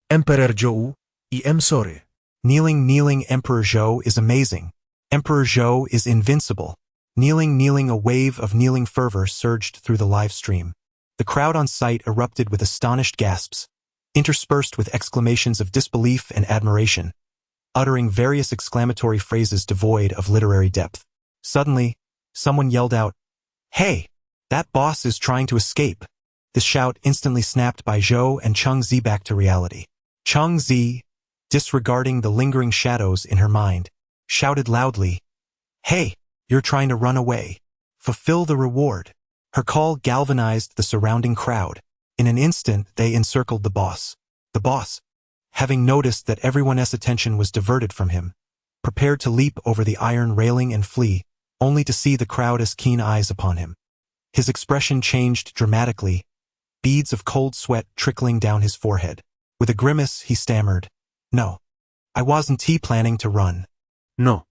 Emperor Zhou, I am sorry. Kneeling Emperor Zhou is amazing. Emperor Zhou is invincible. Kneeling a wave of kneeling fervor surged through the live stream. The crowd on site erupted with astonished gasps, interspersed with exclamations of disbelief and admiration, uttering various exclamatory phrases devoid of literary depth. Suddenly, someone yelled out, "Hey! That boss is trying to escape." This shout instantly snapped Bai Zhou and Chang Zi back to reality. Chang Zi, disregarding the lingering shadows in her mind, shouted loudly, "Hey, you're trying to run away. Fulfill the reward." Her call galvanized the surrounding crowd. In an instant, they encircled the boss. The boss, having noticed that everyone's attention was diverted from him, prepared to leap over the iron railing and flee, only to see the crowd's keen eyes upon him. His expression changed dramatically, beads of cold sweat trickling down his forehead. With a grimace, he stammered, "No. I wasn't planning to run." No.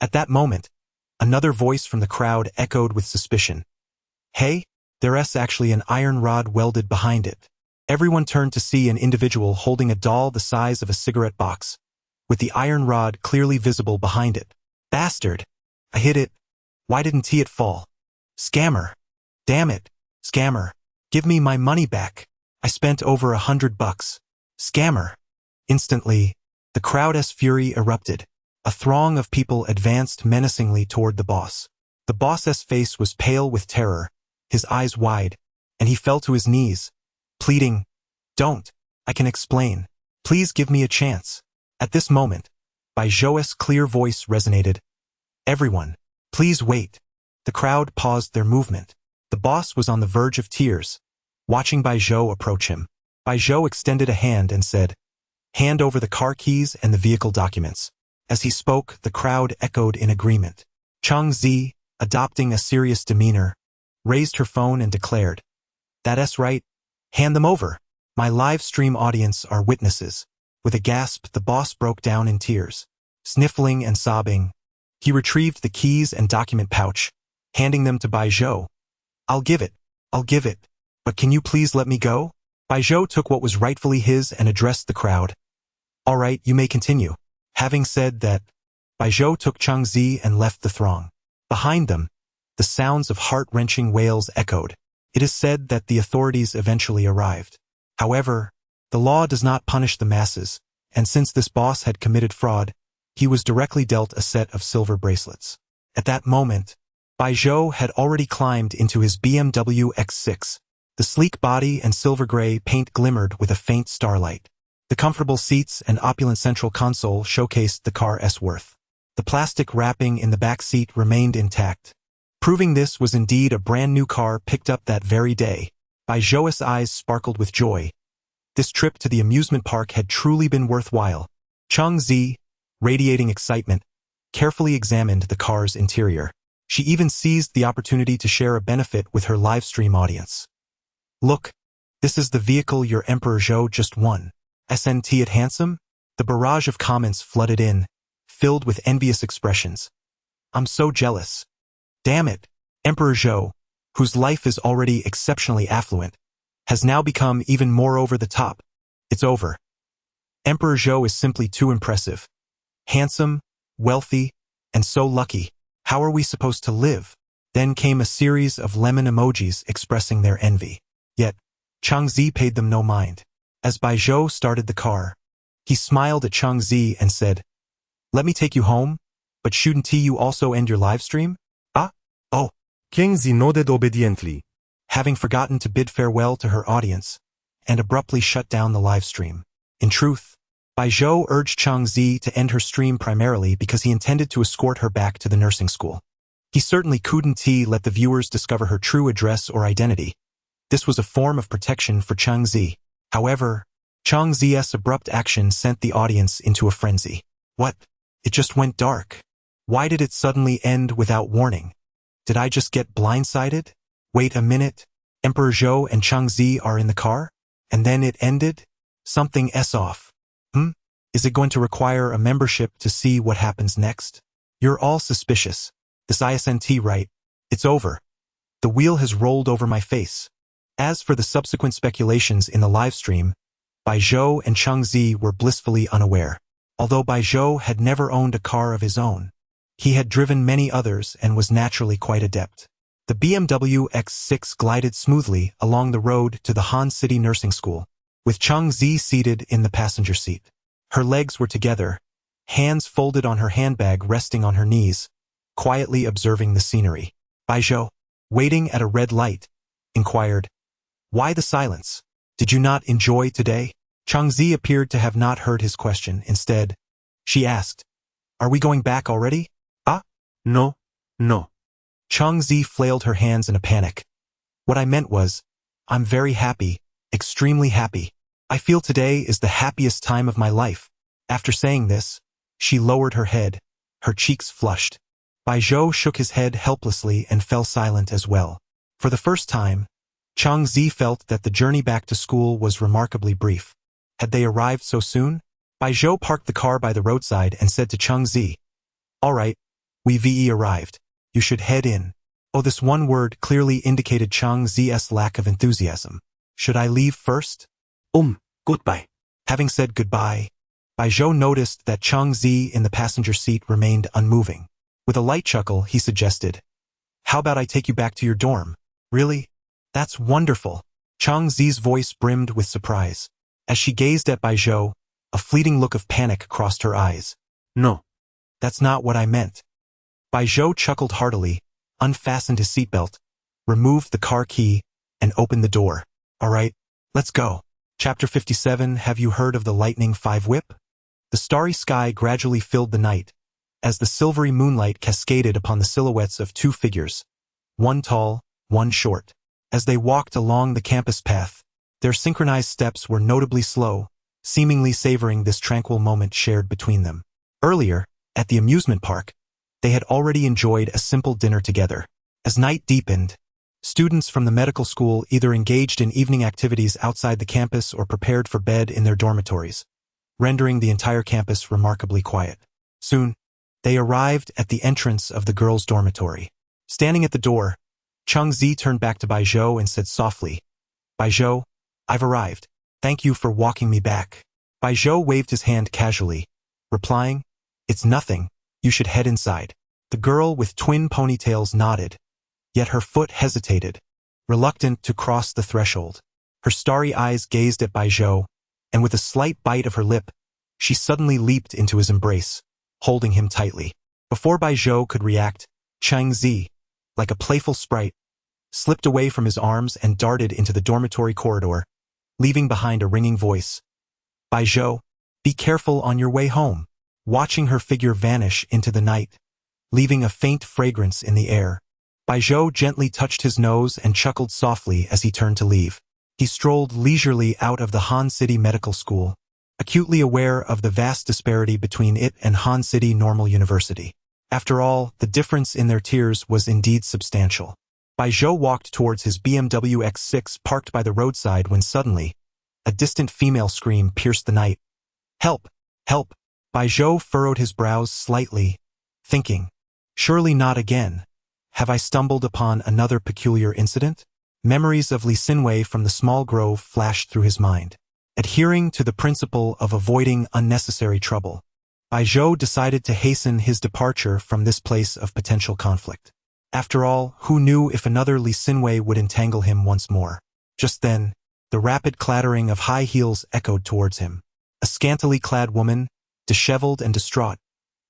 At that moment, another voice from the crowd echoed with suspicion. "Hey, there's actually an iron rod welded behind it." Everyone turned to see an individual holding a doll the size of a cigarette box, with the iron rod clearly visible behind it. "Bastard! I hit it. Why didn't it fall? Scammer! Damn it! Scammer! Give me my money back. I spent over $100. Scammer!" Instantly, the crowd's fury erupted. A throng of people advanced menacingly toward the boss. The boss's face was pale with terror, his eyes wide, and he fell to his knees, pleading, "Don't. I can explain. Please give me a chance." At this moment, Bai Zhou's clear voice resonated. "Everyone, please wait." The crowd paused their movement. The boss was on the verge of tears, watching Bai Zhou approach him. Bai Zhou extended a hand and said, "Hand over the car keys and the vehicle documents." As he spoke, the crowd echoed in agreement. Chang Zi, adopting a serious demeanor, raised her phone and declared, "That's right. Hand them over. My live stream audience are witnesses. With a gasp, the boss broke down in tears. Sniffling and sobbing, he retrieved the keys and document pouch, handing them to Bai Zhou. I'll give it. But can you please let me go? Bai Zhou took what was rightfully his and addressed the crowd. All right, you may continue. Having said that, Bai Zhou took Chang Zi and left the throng. Behind them, the sounds of heart-wrenching wails echoed. It is said that the authorities eventually arrived. However, the law does not punish the masses, and since this boss had committed fraud, he was directly dealt a set of silver bracelets. At that moment, Bai Zhou had already climbed into his BMW X6. The sleek body and silver gray paint glimmered with a faint starlight. The comfortable seats and opulent central console showcased the car's worth. The plastic wrapping in the back seat remained intact, proving this was indeed a brand new car picked up that very day. Bai Zhou's eyes sparkled with joy. This trip to the amusement park had truly been worthwhile. Chang Zi, radiating excitement, carefully examined the car's interior. She even seized the opportunity to share a benefit with her live stream audience. Look, this is the vehicle your Emperor Zhou just won. Isn't it handsome? The barrage of comments flooded in, filled with envious expressions. I'm so jealous. Damn it, Emperor Zhou, whose life is already exceptionally affluent, has now become even more over the top. It's over. Emperor Zhou is simply too impressive. Handsome, wealthy, and so lucky. How are we supposed to live? Then came a series of lemon emojis expressing their envy. Yet, Chang Zi paid them no mind. As Bai Zhou started the car, he smiled at Chang Zi and said, "Let me take you home, but shouldn't you also end your live stream?" Oh. Chang Zi nodded obediently, Having forgotten to bid farewell to her audience, and abruptly shut down the live stream. In truth, Bai Zhou urged Chang Zi to end her stream primarily because he intended to escort her back to the nursing school. He certainly couldn't let the viewers discover her true address or identity. This was a form of protection for Chang Zi. However, Chang Zi's abrupt action sent the audience into a frenzy. What? It just went dark. Why did it suddenly end without warning? Did I just get blindsided? Wait a minute. Emperor Zhou and Chang Zi are in the car? And then it ended? Something's off. Is it going to require a membership to see what happens next? You're all suspicious. This isn't right. It's over. The wheel has rolled over my face. As for the subsequent speculations in the live stream, Bai Zhou and Chang Zi were blissfully unaware. Although Bai Zhou had never owned a car of his own, he had driven many others and was naturally quite adept. The BMW X6 glided smoothly along the road to the Han City Nursing School, with Chang Zi seated in the passenger seat. Her legs were together, hands folded on her handbag resting on her knees, quietly observing the scenery. Bai Zhou, waiting at a red light, inquired, "Why the silence? Did you not enjoy today?" Chang Zi appeared to have not heard his question. Instead, she asked, "Are we going back already?" No. Chang Zi flailed her hands in a panic. "What I meant was, I'm very happy, extremely happy. I feel today is the happiest time of my life." After saying this, she lowered her head, her cheeks flushed. Bai Zhou shook his head helplessly and fell silent as well. For the first time, Chang Zi felt that the journey back to school was remarkably brief. Had they arrived so soon? Bai Zhou parked the car by the roadside and said to Chang Zi, "All right, we've arrived. You should head in." Oh, this one word clearly indicated Chang Zi's lack of enthusiasm. Should I leave first? Goodbye. Having said goodbye, Bai Zhou noticed that Chang Zi in the passenger seat remained unmoving. With a light chuckle, he suggested, "How about I take you back to your dorm?" "Really? That's wonderful." Chang Zi's voice brimmed with surprise. As she gazed at Bai Zhou, a fleeting look of panic crossed her eyes. No. "That's not what I meant." Bai Zhou chuckled heartily, unfastened his seatbelt, removed the car key, and opened the door. "All right, let's go." Chapter 57. Have you heard of the Lightning 5 whip? The starry sky gradually filled the night, as the silvery moonlight cascaded upon the silhouettes of two figures, one tall, one short. As they walked along the campus path, their synchronized steps were notably slow, seemingly savoring this tranquil moment shared between them. Earlier, at the amusement park, they had already enjoyed a simple dinner together. As night deepened, Students from the medical school either engaged in evening activities outside the campus or prepared for bed in their dormitories, rendering the entire campus remarkably quiet. Soon, they arrived at the entrance of the girls' dormitory. Standing at the door, Chung Zi turned back to Bai Zhou and said softly, "Bai Zhou, I've arrived. Thank you for walking me back." Bai Zhou waved his hand casually, replying, "It's nothing, you should head inside." The girl with twin ponytails nodded, yet her foot hesitated, reluctant to cross the threshold. Her starry eyes gazed at Bai Zhou, and with a slight bite of her lip, she suddenly leaped into his embrace, holding him tightly. Before Bai Zhou could react, Chang Zi, like a playful sprite, slipped away from his arms and darted into the dormitory corridor, leaving behind a ringing voice. "Bai Zhou, be careful on your way home." Watching her figure vanish into the night, leaving a faint fragrance in the air, Bai Zhou gently touched his nose and chuckled softly as he turned to leave. He strolled leisurely out of the Han City Medical School, acutely aware of the vast disparity between it and Han City Normal University. After all, the difference in their tiers was indeed substantial. Bai Zhou walked towards his BMW X6 parked by the roadside when suddenly, a distant female scream pierced the night. "Help! Help!" Bai Zhou furrowed his brows slightly, thinking, "Surely not again. Have I stumbled upon another peculiar incident?" Memories of Li Xinwei from the small grove flashed through his mind. Adhering to the principle of avoiding unnecessary trouble, Bai Zhou decided to hasten his departure from this place of potential conflict. After all, who knew if another Li Xinwei would entangle him once more? Just then, the rapid clattering of high heels echoed towards him. A scantily clad woman, disheveled and distraught,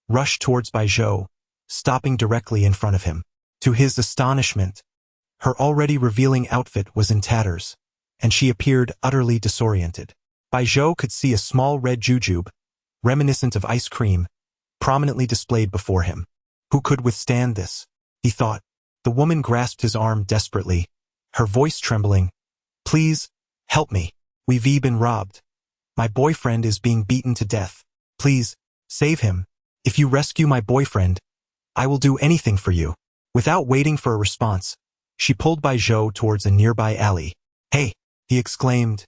rushed towards Bai Zhou, stopping directly in front of him. To his astonishment, her already revealing outfit was in tatters, and she appeared utterly disoriented. Bai Zhou could see a small red jujube, reminiscent of ice cream, prominently displayed before him. Who could withstand this? He thought. The woman grasped his arm desperately, her voice trembling. "Please, help me. We've been robbed. My boyfriend is being beaten to death. Please, save him. If you rescue my boyfriend, I will do anything for you." Without waiting for a response, she pulled Bai Zhou towards a nearby alley. "Hey," he exclaimed,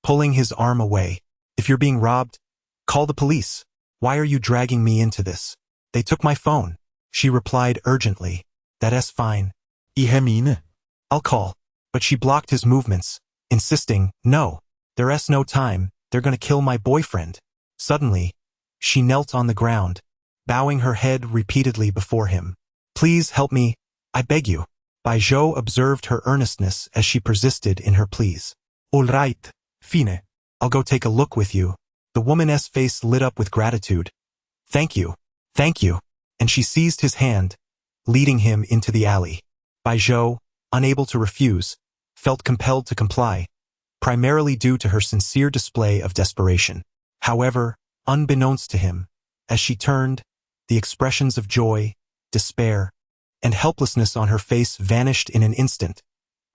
pulling his arm away. "If you're being robbed, call the police. Why are you dragging me into this?" "They took my phone," she replied urgently. "That's fine. Ihemine. I'll call." But she blocked his movements, insisting, "No, there's no time. They're gonna kill my boyfriend." Suddenly, she knelt on the ground, bowing her head repeatedly before him. "Please help me, I beg you." Bai Zhou observed her earnestness as she persisted in her pleas. "All right, fine. I'll go take a look with you." The woman's face lit up with gratitude. Thank you. And she seized his hand, leading him into the alley. Bai Zhou, unable to refuse, felt compelled to comply, primarily due to her sincere display of desperation. However, unbeknownst to him, as she turned, the expressions of joy, despair, and helplessness on her face vanished in an instant,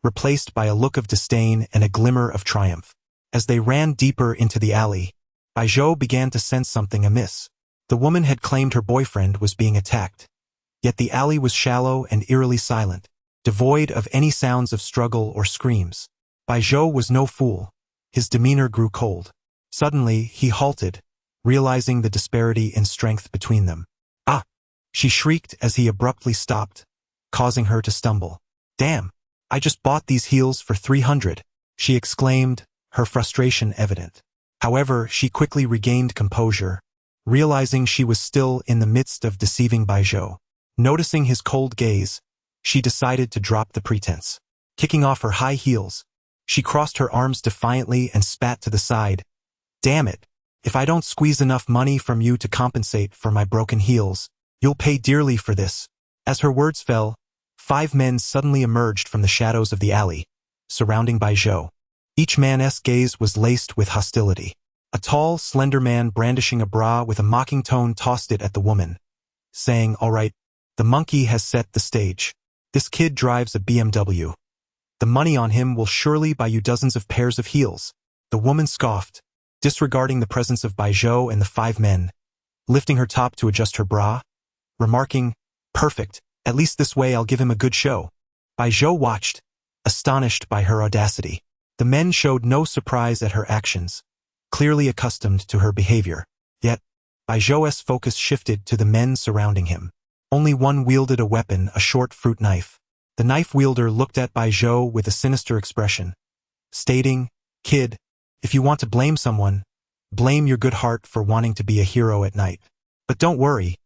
replaced by a look of disdain and a glimmer of triumph. As they ran deeper into the alley, Bai Zhou began to sense something amiss. The woman had claimed her boyfriend was being attacked, yet the alley was shallow and eerily silent, devoid of any sounds of struggle or screams. Bai Zhou was no fool. His demeanor grew cold. Suddenly, he halted, realizing the disparity in strength between them. "Ah!" she shrieked as he abruptly stopped, causing her to stumble. "Damn! I just bought these heels for 300, she exclaimed, her frustration evident. However, she quickly regained composure, realizing she was still in the midst of deceiving Bai Zhou. Noticing his cold gaze, she decided to drop the pretense. Kicking off her high heels, she crossed her arms defiantly and spat to the side. "Damn it! If I don't squeeze enough money from you to compensate for my broken heels, you'll pay dearly for this." As her words fell, 5 men suddenly emerged from the shadows of the alley, surrounding Bai Zhou. Each man's gaze was laced with hostility. A tall, slender man brandishing a bra with a mocking tone tossed it at the woman, saying, "All right, the monkey has set the stage. This kid drives a BMW. The money on him will surely buy you dozens of pairs of heels." The woman scoffed, disregarding the presence of Bai Zhou and the 5 men, lifting her top to adjust her bra, remarking, "Perfect, at least this way I'll give him a good show." Bai Zhou watched, astonished by her audacity. The men showed no surprise at her actions, clearly accustomed to her behavior. Yet, Bai Zhou's focus shifted to the men surrounding him. Only one wielded a weapon, a short fruit knife. The knife wielder looked at Bai Zhou with a sinister expression, stating, "Kid, if you want to blame someone, blame your good heart for wanting to be a hero at night. But don't worry,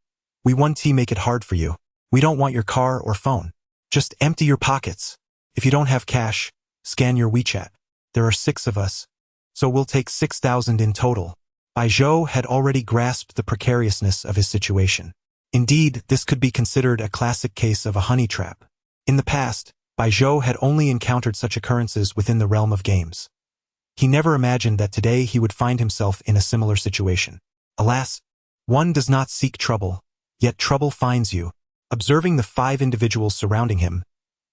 we 1T make it hard for you. We don't want your car or phone. Just empty your pockets. If you don't have cash, scan your WeChat. There are 6 of us, so we'll take 6,000 in total." Bai Zhou had already grasped the precariousness of his situation. Indeed, this could be considered a classic case of a honey trap. In the past, Bai Zhou had only encountered such occurrences within the realm of games. He never imagined that today he would find himself in a similar situation. Alas, one does not seek trouble, yet trouble finds you. Observing the 5 individuals surrounding him,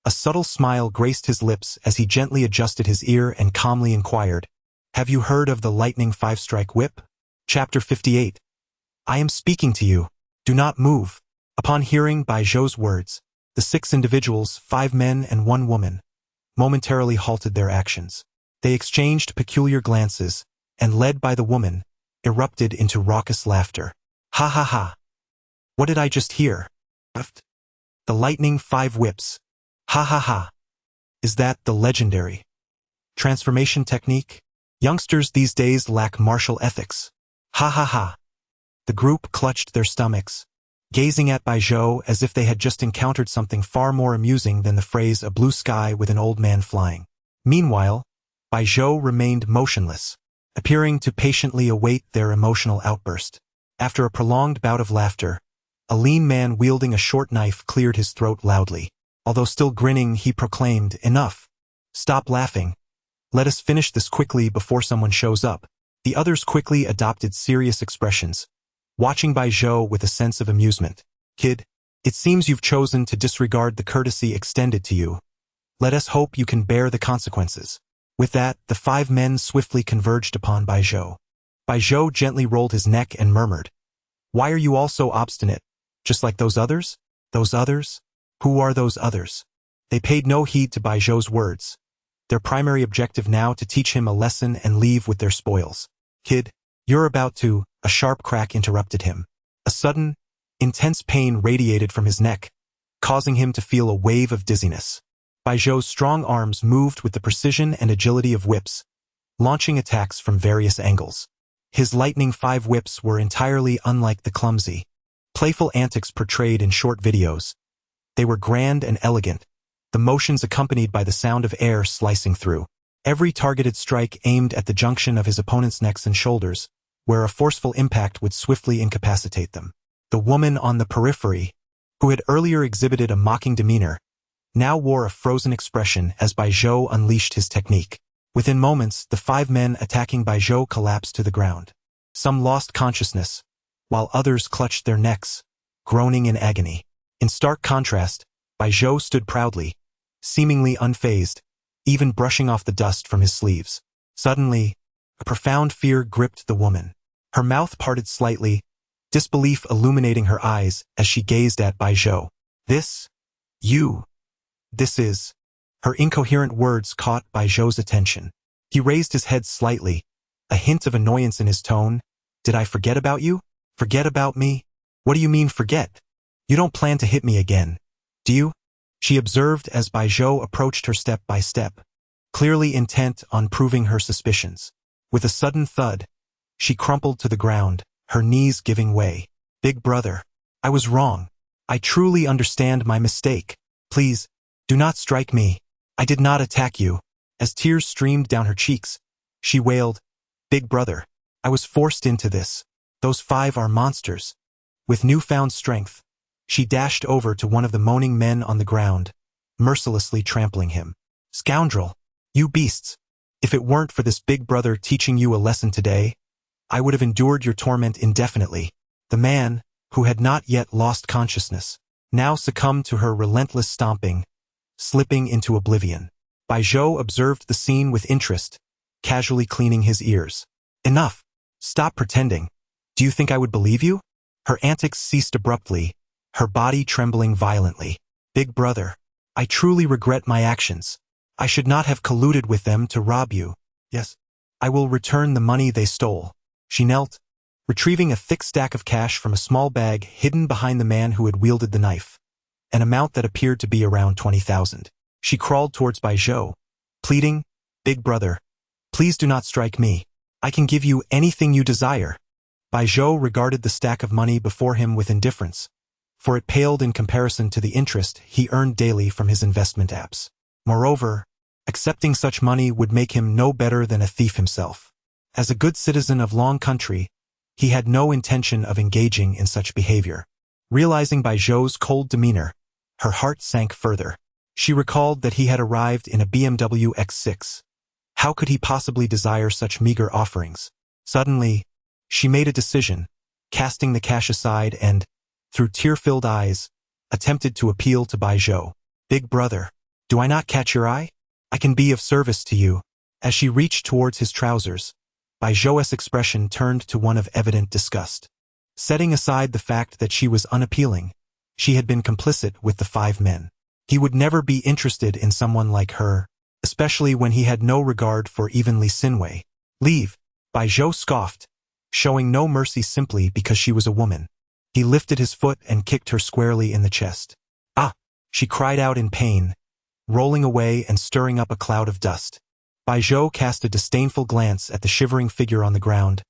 a subtle smile graced his lips as he gently adjusted his ear and calmly inquired, "Have you heard of the lightning 5-strike whip?" Chapter 58. I am speaking to you. Do not move. Upon hearing Bai Zhou's words, the 6 individuals, 5 men and 1 woman, momentarily halted their actions. They exchanged peculiar glances, and led by the woman, erupted into raucous laughter. Ha ha ha. What did I just hear? The lightning 5 whips. Ha ha ha. Is that the legendary transformation technique? Youngsters these days lack martial ethics. Ha ha ha. The group clutched their stomachs, gazing at Bai Zhou as if they had just encountered something far more amusing than the phrase "a blue sky with an old man flying." Meanwhile, Bai Zhou remained motionless, appearing to patiently await their emotional outburst. After a prolonged bout of laughter, a lean man wielding a short knife cleared his throat loudly. Although still grinning, he proclaimed, "Enough. Stop laughing. Let us finish this quickly before someone shows up." The others quickly adopted serious expressions, watching Bai Zhou with a sense of amusement. "Kid, it seems you've chosen to disregard the courtesy extended to you. Let us hope you can bear the consequences." With that, the 5 men swiftly converged upon Bai Zhou. Bai Zhou gently rolled his neck and murmured, "Why are you all so obstinate? Just like those others?" Those others? Who are those others? They paid no heed to Bai Zhou's words, their primary objective now to teach him a lesson and leave with their spoils. "Kid, you're about to..." A sharp crack interrupted him. A sudden, intense pain radiated from his neck, causing him to feel a wave of dizziness. Bai Zhou's strong arms moved with the precision and agility of whips, launching attacks from various angles. His lightning 5 whips were entirely unlike the clumsy, playful antics portrayed in short videos. They were grand and elegant, the motions accompanied by the sound of air slicing through. Every targeted strike aimed at the junction of his opponent's necks and shoulders, where a forceful impact would swiftly incapacitate them. The woman on the periphery, who had earlier exhibited a mocking demeanor, now wore a frozen expression as Bai Zhou unleashed his technique. Within moments, the 5 men attacking Bai Zhou collapsed to the ground. Some lost consciousness, while others clutched their necks, groaning in agony. In stark contrast, Bai Zhou stood proudly, seemingly unfazed, even brushing off the dust from his sleeves. Suddenly, a profound fear gripped the woman. Her mouth parted slightly, disbelief illuminating her eyes as she gazed at Bai Zhou. This is... Her incoherent words caught Bai Zhou's attention. He raised his head slightly, a hint of annoyance in his tone. "Did I forget about you? Forget about me? What do you mean forget? You don't plan to hit me again, do you?" She observed as Bai Zhou approached her step by step, clearly intent on proving her suspicions. With a sudden thud, she crumpled to the ground, her knees giving way. "Big brother, I was wrong. I truly understand my mistake. Please, do not strike me. I did not attack you." As tears streamed down her cheeks, she wailed, "Big brother, I was forced into this. Those 5 are monsters." With newfound strength, she dashed over to one of the moaning men on the ground, mercilessly trampling him. "Scoundrel! You beasts! If it weren't for this big brother teaching you a lesson today, I would have endured your torment indefinitely." The man, who had not yet lost consciousness, now succumbed to her relentless stomping, slipping into oblivion. Bai Zhou observed the scene with interest, casually cleaning his ears. "Enough! Stop pretending. Do you think I would believe you?" Her antics ceased abruptly, her body trembling violently. "Big brother, I truly regret my actions. I should not have colluded with them to rob you. Yes. I will return the money they stole. She knelt, retrieving a thick stack of cash from a small bag hidden behind the man who had wielded the knife, an amount that appeared to be around 20,000. She crawled towards Bai Zhou, pleading, "Big brother, please do not strike me. I can give you anything you desire." Bai Zhou regarded the stack of money before him with indifference, for it paled in comparison to the interest he earned daily from his investment apps. Moreover, accepting such money would make him no better than a thief himself. As a good citizen of Long Country, he had no intention of engaging in such behavior. Realizing Bai Zhou's cold demeanor, her heart sank further. She recalled that he had arrived in a BMW X6. How could he possibly desire such meager offerings? Suddenly, she made a decision, casting the cash aside and, through tear-filled eyes, attempted to appeal to Bai Zhou. "Big brother, do I not catch your eye? I can be of service to you." As she reached towards his trousers, Bai Zhou's expression turned to one of evident disgust. Setting aside the fact that she was unappealing, she had been complicit with the 5 men. He would never be interested in someone like her, especially when he had no regard for even Li Xinwei. "Leave," Bai Zhou scoffed, showing no mercy simply because she was a woman. He lifted his foot and kicked her squarely in the chest. "Ah!" she cried out in pain, rolling away and stirring up a cloud of dust. Bai Zhou cast a disdainful glance at the shivering figure on the ground,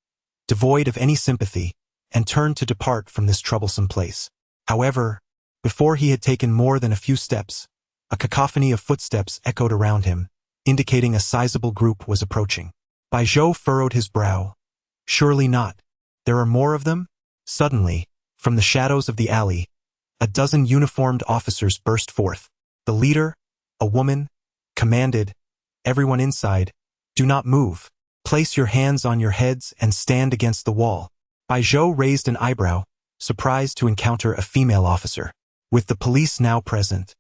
devoid of any sympathy, and turned to depart from this troublesome place. However, before he had taken more than a few steps, a cacophony of footsteps echoed around him, indicating a sizable group was approaching. Bai Zhou furrowed his brow. Surely not. There are more of them? Suddenly, from the shadows of the alley, a dozen uniformed officers burst forth. The leader, a woman, commanded, "Everyone inside, do not move. Place your hands on your heads and stand against the wall." Bai Zhou raised an eyebrow, surprised to encounter a female officer. With the police now present,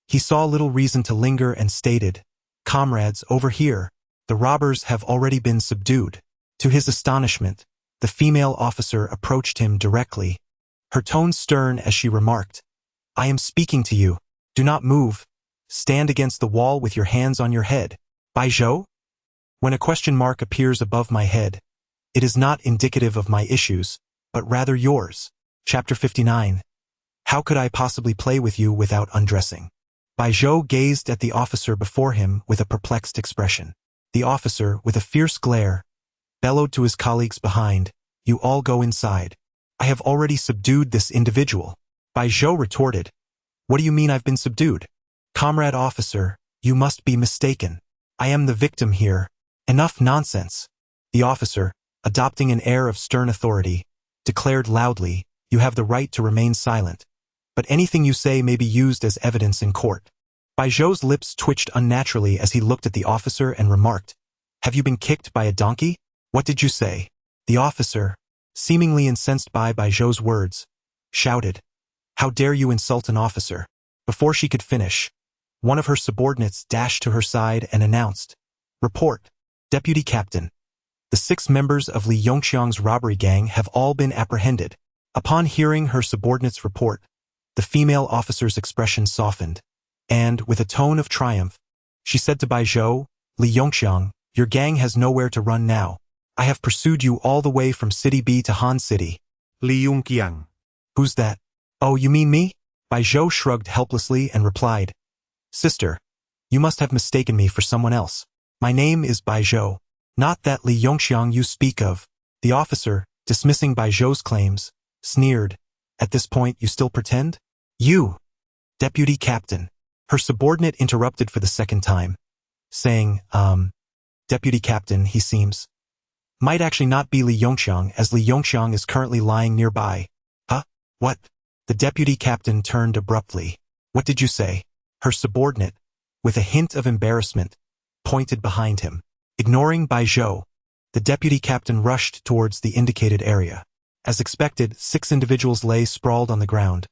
he saw little reason to linger and stated, "Comrades, over here, the robbers have already been subdued." To his astonishment, the female officer approached him directly, her tone stern as she remarked, "I am speaking to you. Do not move. Stand against the wall with your hands on your head." "Bai Zhou?" When a question mark appears above my head, it is not indicative of my issues, but rather yours. Chapter 59. How could I possibly play with you without undressing? Bai Zhou gazed at the officer before him with a perplexed expression. The officer, with a fierce glare, bellowed to his colleagues behind, "You all go inside. I have already subdued this individual." Bai Zhou retorted, "What do you mean I've been subdued? Comrade officer, you must be mistaken. I am the victim here." "Enough nonsense." The officer, adopting an air of stern authority, declared loudly, "You have the right to remain silent, but anything you say may be used as evidence in court." Bai Zhou's lips twitched unnaturally as he looked at the officer and remarked, "Have you been kicked by a donkey? What did you say?" The officer, seemingly incensed by Bai Zhou's words, shouted, "How dare you insult an officer?" Before she could finish, one of her subordinates dashed to her side and announced, "Report, Deputy Captain. The 6 members of Li Yongqiang's robbery gang have all been apprehended." Upon hearing her subordinate's report, the female officer's expression softened, and, with a tone of triumph, she said to Bai Zhou, "Li Yongqiang, your gang has nowhere to run now. I have pursued you all the way from City B to Han City." Li Yongqiang. "Who's that?" "Oh, you mean me?" Bai Zhou shrugged helplessly and replied, "Sister, you must have mistaken me for someone else. My name is Bai Zhou, not that Li Yongqiang you speak of." The officer, dismissing Bai Zhou's claims, sneered, "At this point you still pretend? You, Deputy Captain." Her subordinate interrupted for the second time, saying, Deputy Captain, he seems. Might actually not be Li Yongqiang, as Li Yongqiang is currently lying nearby." "Huh? What?" The deputy captain turned abruptly. "What did you say?" Her subordinate, with a hint of embarrassment, pointed behind him. Ignoring Bai Zhou, the deputy captain rushed towards the indicated area. As expected, 6 individuals lay sprawled on the ground.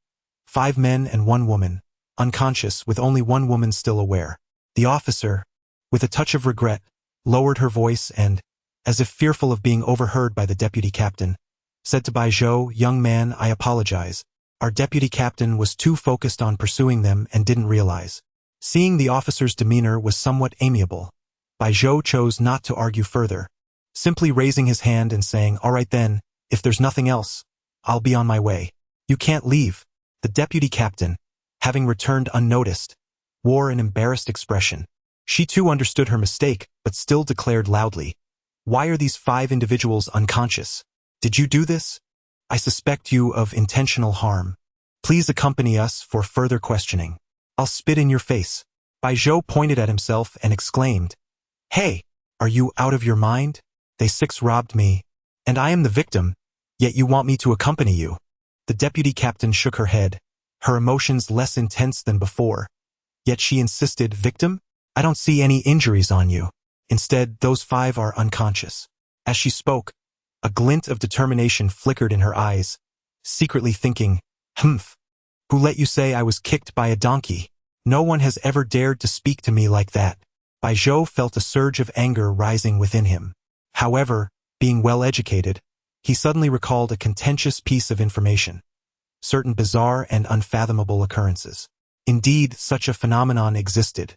5 men and 1 woman, unconscious with only 1 woman still aware. The officer, with a touch of regret, lowered her voice and, as if fearful of being overheard by the deputy captain, said to Bai Zhou, "Young man, I apologize. Our deputy captain was too focused on pursuing them and didn't realize." Seeing the officer's demeanor was somewhat amiable, Bai Zhou chose not to argue further, simply raising his hand and saying, "All right then, if there's nothing else, I'll be on my way." "You can't leave." The deputy captain, having returned unnoticed, wore an embarrassed expression. She too understood her mistake, but still declared loudly, "Why are these 5 individuals unconscious? Did you do this? I suspect you of intentional harm. Please accompany us for further questioning. I'll spit in your face." Bai Zhou pointed at himself and exclaimed, "Hey, are you out of your mind? They 6 robbed me, and I am the victim, yet you want me to accompany you." The deputy captain shook her head, her emotions less intense than before. Yet she insisted, "Victim? I don't see any injuries on you. Instead, those 5 are unconscious." As she spoke, a glint of determination flickered in her eyes, secretly thinking, "Humph. Who let you say I was kicked by a donkey? No one has ever dared to speak to me like that." Bai Zhou felt a surge of anger rising within him. However, being well-educated, he suddenly recalled a contentious piece of information: certain bizarre and unfathomable occurrences. Indeed, such a phenomenon existed.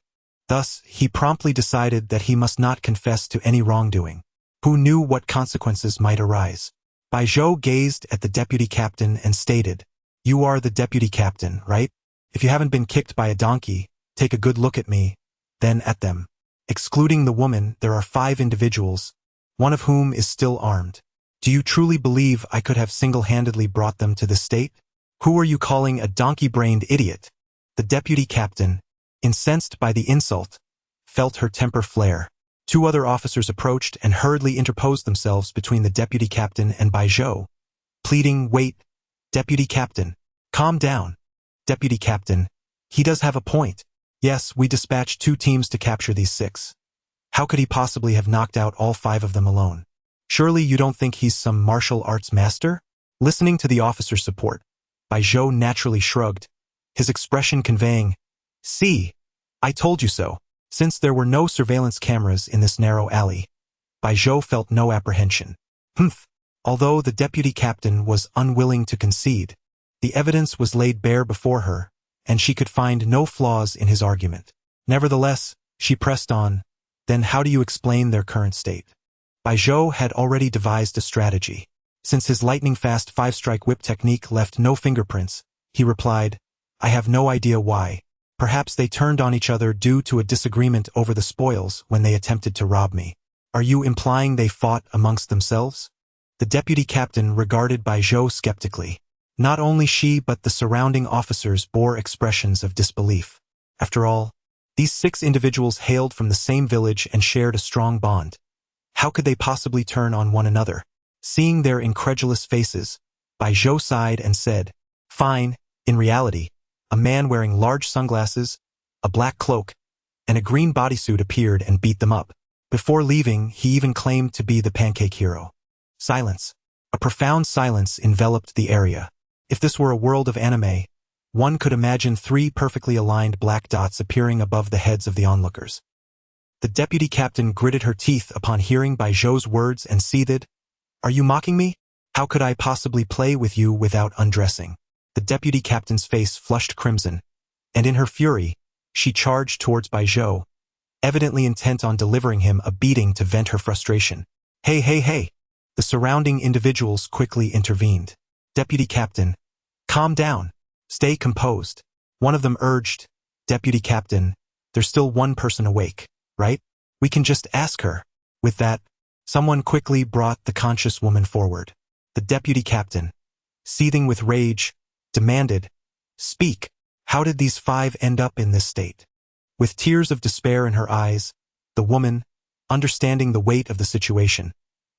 Thus, he promptly decided that he must not confess to any wrongdoing. Who knew what consequences might arise? Bai Zhou gazed at the deputy captain and stated, "You are the deputy captain, right? If you haven't been kicked by a donkey, take a good look at me, then at them. Excluding the woman, there are 5 individuals, one of whom is still armed. Do you truly believe I could have single-handedly brought them to this state? Who are you calling a donkey-brained idiot?" The deputy captain, incensed by the insult, felt her temper flare. 2 other officers approached and hurriedly interposed themselves between the deputy captain and Bai Zhou, pleading, "Wait, deputy captain, calm down. Deputy captain, he does have a point. Yes, we dispatched 2 teams to capture these 6. How could he possibly have knocked out all 5 of them alone? Surely you don't think he's some martial arts master?" Listening to the officer's support, Bai Zhou naturally shrugged, his expression conveying, "See, I told you so." Since there were no surveillance cameras in this narrow alley, Bai Zhou felt no apprehension. Humph! Although the deputy captain was unwilling to concede, the evidence was laid bare before her, and she could find no flaws in his argument. Nevertheless, she pressed on, "Then how do you explain their current state?" Bai Zhou had already devised a strategy. Since his lightning-fast 5-strike whip technique left no fingerprints, he replied, "I have no idea why. Perhaps they turned on each other due to a disagreement over the spoils when they attempted to rob me." "Are you implying they fought amongst themselves?" The deputy captain regarded Bai Zhou skeptically. Not only she but the surrounding officers bore expressions of disbelief. After all, these 6 individuals hailed from the same village and shared a strong bond. How could they possibly turn on one another? Seeing their incredulous faces, Bai Zhou sighed and said, "Fine, in reality, a man wearing large sunglasses, a black cloak, and a green bodysuit appeared and beat them up. Before leaving, he even claimed to be the pancake hero." Silence. A profound silence enveloped the area. If this were a world of anime, one could imagine 3 perfectly aligned black dots appearing above the heads of the onlookers. The deputy captain gritted her teeth upon hearing Bai Zhou's words and seethed, "Are you mocking me? How could I possibly play with you without undressing?" The deputy captain's face flushed crimson, and in her fury, she charged towards Bai Zhou, evidently intent on delivering him a beating to vent her frustration. "Hey, hey, hey!" The surrounding individuals quickly intervened. "Deputy captain, calm down. Stay composed." One of them urged, "Deputy captain, there's still one person awake, right? We can just ask her." With that, someone quickly brought the conscious woman forward. The deputy captain, seething with rage, demanded, "Speak. How did these 5 end up in this state?" With tears of despair in her eyes, the woman, understanding the weight of the situation,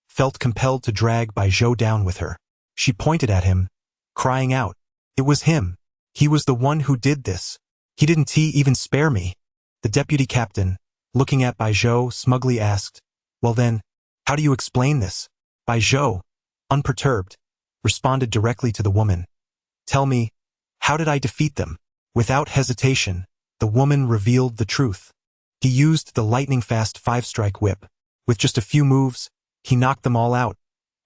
felt compelled to drag Bai Zhou down with her. She pointed at him, crying out, "It was him. He was the one who did this. He didn't even spare me." The deputy captain, looking at Bai Zhou, smugly asked, "Well then, how do you explain this?" Bai Zhou, unperturbed, responded directly to the woman, "Tell me, how did I defeat them?" Without hesitation, the woman revealed the truth. He used the lightning-fast 5-strike whip. With just a few moves, he knocked them all out,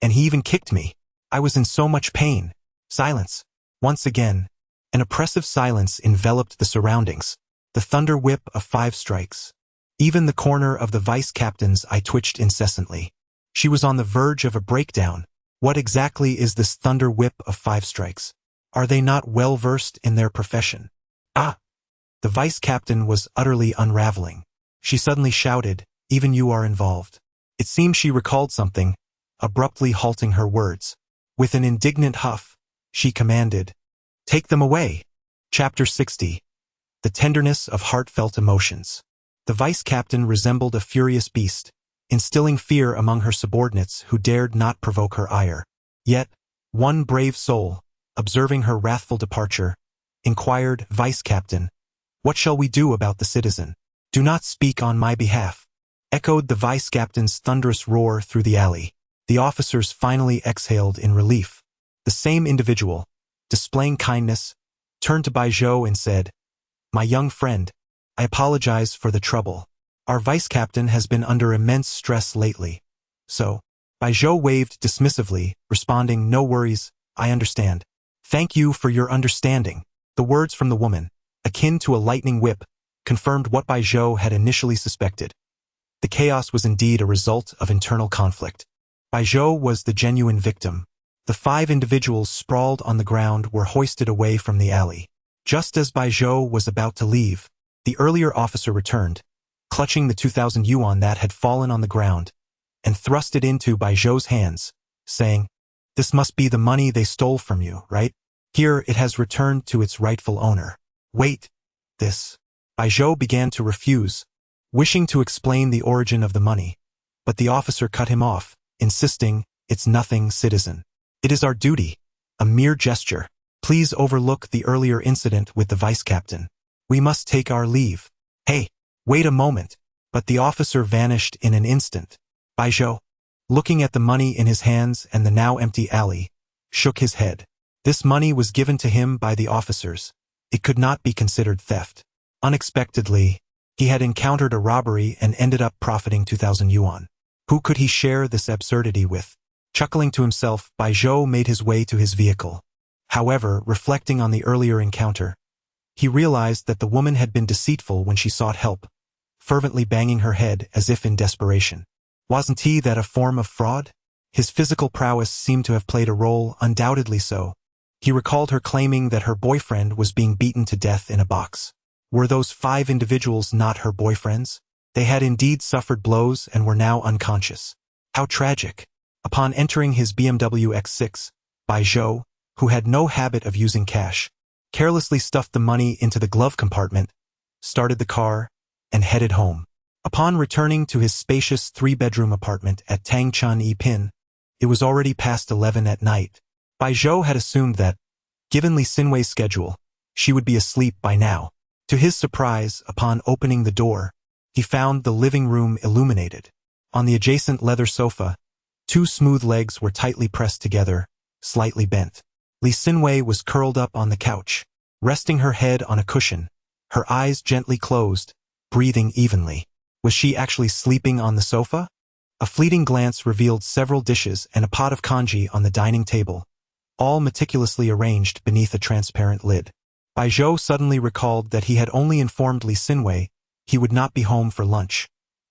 and he even kicked me. I was in so much pain. Silence. Once again, an oppressive silence enveloped the surroundings. The thunder whip of 5 strikes. Even the corner of the vice-captain's eye twitched incessantly. She was on the verge of a breakdown. What exactly is this thunder whip of 5 strikes? Are they not well versed in their profession? Ah! The vice-captain was utterly unraveling. She suddenly shouted, "Even you are involved." It seemed she recalled something, abruptly halting her words. With an indignant huff, she commanded, "Take them away." Chapter 60. The tenderness of heartfelt emotions. The vice-captain resembled a furious beast, instilling fear among her subordinates who dared not provoke her ire. Yet, one brave soul, observing her wrathful departure, inquired, "Vice-captain, what shall we do about the citizen?" "Do not speak on my behalf," echoed the vice-captain's thunderous roar through the alley. The officers finally exhaled in relief. The same individual, displaying kindness, turned to Baijo and said, "My young friend, I apologize for the trouble. Our vice-captain has been under immense stress lately. So," Baijo waved dismissively, responding, "No worries, I understand." "Thank you for your understanding." The words from the woman, akin to a lightning whip, confirmed what Baijo had initially suspected. The chaos was indeed a result of internal conflict. Baijo was the genuine victim. The 5 individuals sprawled on the ground were hoisted away from the alley. Just as Baijo was about to leave, the earlier officer returned, clutching the 2,000 yuan that had fallen on the ground, and thrust it into Baijo's hands, saying, "This must be the money they stole from you, right? Here it has returned to its rightful owner." "Wait, this." Baijo began to refuse, wishing to explain the origin of the money, but the officer cut him off, insisting, "It's nothing, citizen. It is our duty, a mere gesture. Please overlook the earlier incident with the vice-captain. We must take our leave." "Hey, wait a moment." But the officer vanished in an instant. Baijo, looking at the money in his hands and the now empty alley, shook his head. This money was given to him by the officers. It could not be considered theft. Unexpectedly, he had encountered a robbery and ended up profiting 2,000 yuan. Who could he share this absurdity with? Chuckling to himself, Baijo made his way to his vehicle. However, reflecting on the earlier encounter, he realized that the woman had been deceitful when she sought help, fervently banging her head as if in desperation. Wasn't that a form of fraud? His physical prowess seemed to have played a role, undoubtedly so. He recalled her claiming that her boyfriend was being beaten to death in a box. Were those 5 individuals not her boyfriends? They had indeed suffered blows and were now unconscious. How tragic. Upon entering his BMW X6, Baijo, who had no habit of using cash, carelessly stuffed the money into the glove compartment, started the car, and headed home. Upon returning to his spacious 3-bedroom apartment at Tangchun Yipin, it was already past 11 at night. Baijo had assumed that, given Li Xinwei's schedule, she would be asleep by now. To his surprise, upon opening the door, he found the living room illuminated. On the adjacent leather sofa, 2 smooth legs were tightly pressed together, slightly bent. Li Xinwei was curled up on the couch, resting her head on a cushion, her eyes gently closed, breathing evenly. Was she actually sleeping on the sofa? A fleeting glance revealed several dishes and a pot of congee on the dining table, all meticulously arranged beneath a transparent lid. Baijo suddenly recalled that he had only informed Li Xinwei he would not be home for lunch,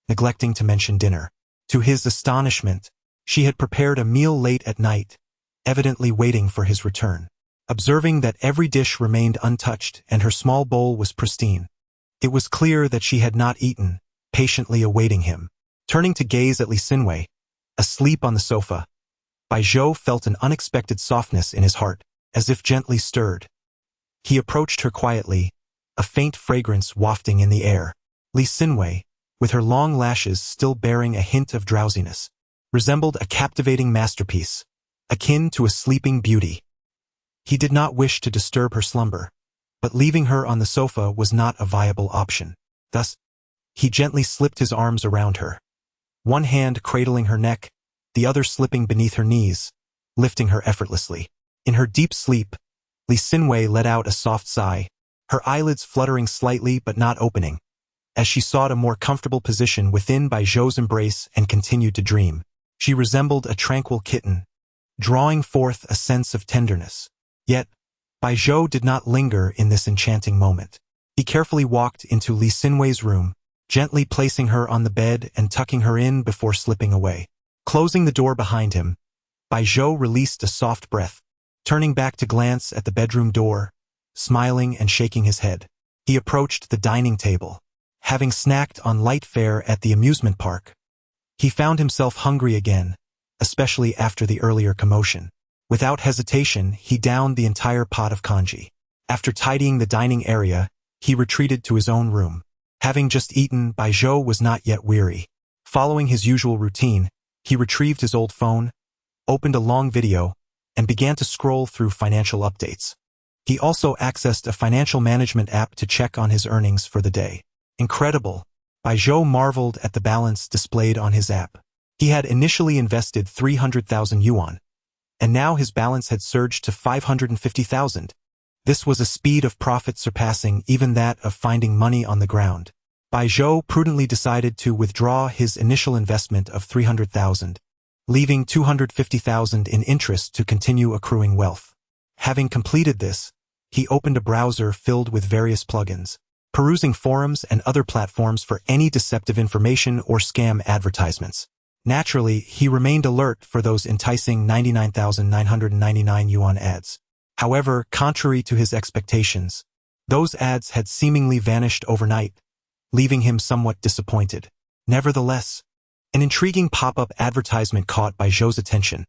neglecting to mention dinner. To his astonishment, she had prepared a meal late at night, evidently waiting for his return. Observing that every dish remained untouched and her small bowl was pristine, it was clear that she had not eaten, patiently awaiting him. Turning to gaze at Li Xinwei, asleep on the sofa, Baijo felt an unexpected softness in his heart, as if gently stirred. He approached her quietly, a faint fragrance wafting in the air. Li Xinwei, with her long lashes still bearing a hint of drowsiness, resembled a captivating masterpiece, akin to a sleeping beauty. He did not wish to disturb her slumber, but leaving her on the sofa was not a viable option. Thus, he gently slipped his arms around her, one hand cradling her neck, the other slipping beneath her knees, lifting her effortlessly. In her deep sleep, Li Xinwei let out a soft sigh, her eyelids fluttering slightly but not opening, as she sought a more comfortable position within Baijo's embrace and continued to dream. She resembled a tranquil kitten, drawing forth a sense of tenderness. Yet, Baijo did not linger in this enchanting moment. He carefully walked into Lee Sinwei's room, gently placing her on the bed and tucking her in before slipping away. Closing the door behind him, Bai Zhou released a soft breath, turning back to glance at the bedroom door, smiling and shaking his head. He approached the dining table. Having snacked on light fare at the amusement park, he found himself hungry again, especially after the earlier commotion. Without hesitation, he downed the entire pot of congee. After tidying the dining area, he retreated to his own room. Having just eaten, Bai Zhou was not yet weary. Following his usual routine, he retrieved his old phone, opened a long video, and began to scroll through financial updates. He also accessed a financial management app to check on his earnings for the day. Incredible! Bai Zhou marveled at the balance displayed on his app. He had initially invested 300,000 yuan, and now his balance had surged to 550,000. This was a speed of profit surpassing even that of finding money on the ground. Bai Zhou prudently decided to withdraw his initial investment of 300,000, leaving 250,000 in interest to continue accruing wealth. Having completed this, he opened a browser filled with various plugins, perusing forums and other platforms for any deceptive information or scam advertisements. Naturally, he remained alert for those enticing 99,999 yuan ads. However, contrary to his expectations, those ads had seemingly vanished overnight, leaving him somewhat disappointed. Nevertheless, an intriguing pop-up advertisement caught Bai Zhou's attention.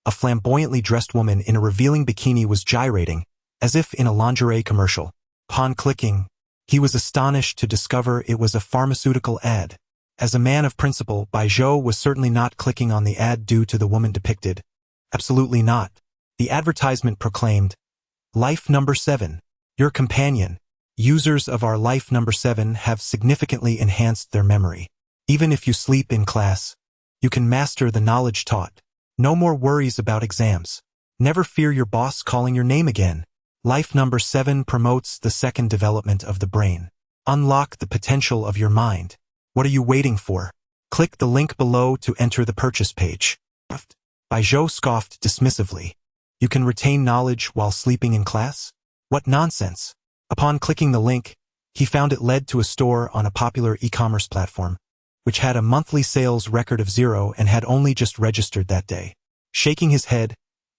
A flamboyantly dressed woman in a revealing bikini was gyrating, as if in a lingerie commercial. Upon clicking, he was astonished to discover it was a pharmaceutical ad. As a man of principle, Bai Zhou was certainly not clicking on the ad due to the woman depicted. Absolutely not. The advertisement proclaimed, "Life number 7. Your companion. Users of our Life number 7 have significantly enhanced their memory. Even if you sleep in class, you can master the knowledge taught. No more worries about exams. Never fear your boss calling your name again. Life number 7 promotes the second development of the brain. Unlock the potential of your mind. What are you waiting for? Click the link below to enter the purchase page." Bai Zhou scoffed dismissively. You can retain knowledge while sleeping in class? What nonsense! Upon clicking the link, he found it led to a store on a popular e-commerce platform, which had a monthly sales record of 0 and had only just registered that day. Shaking his head,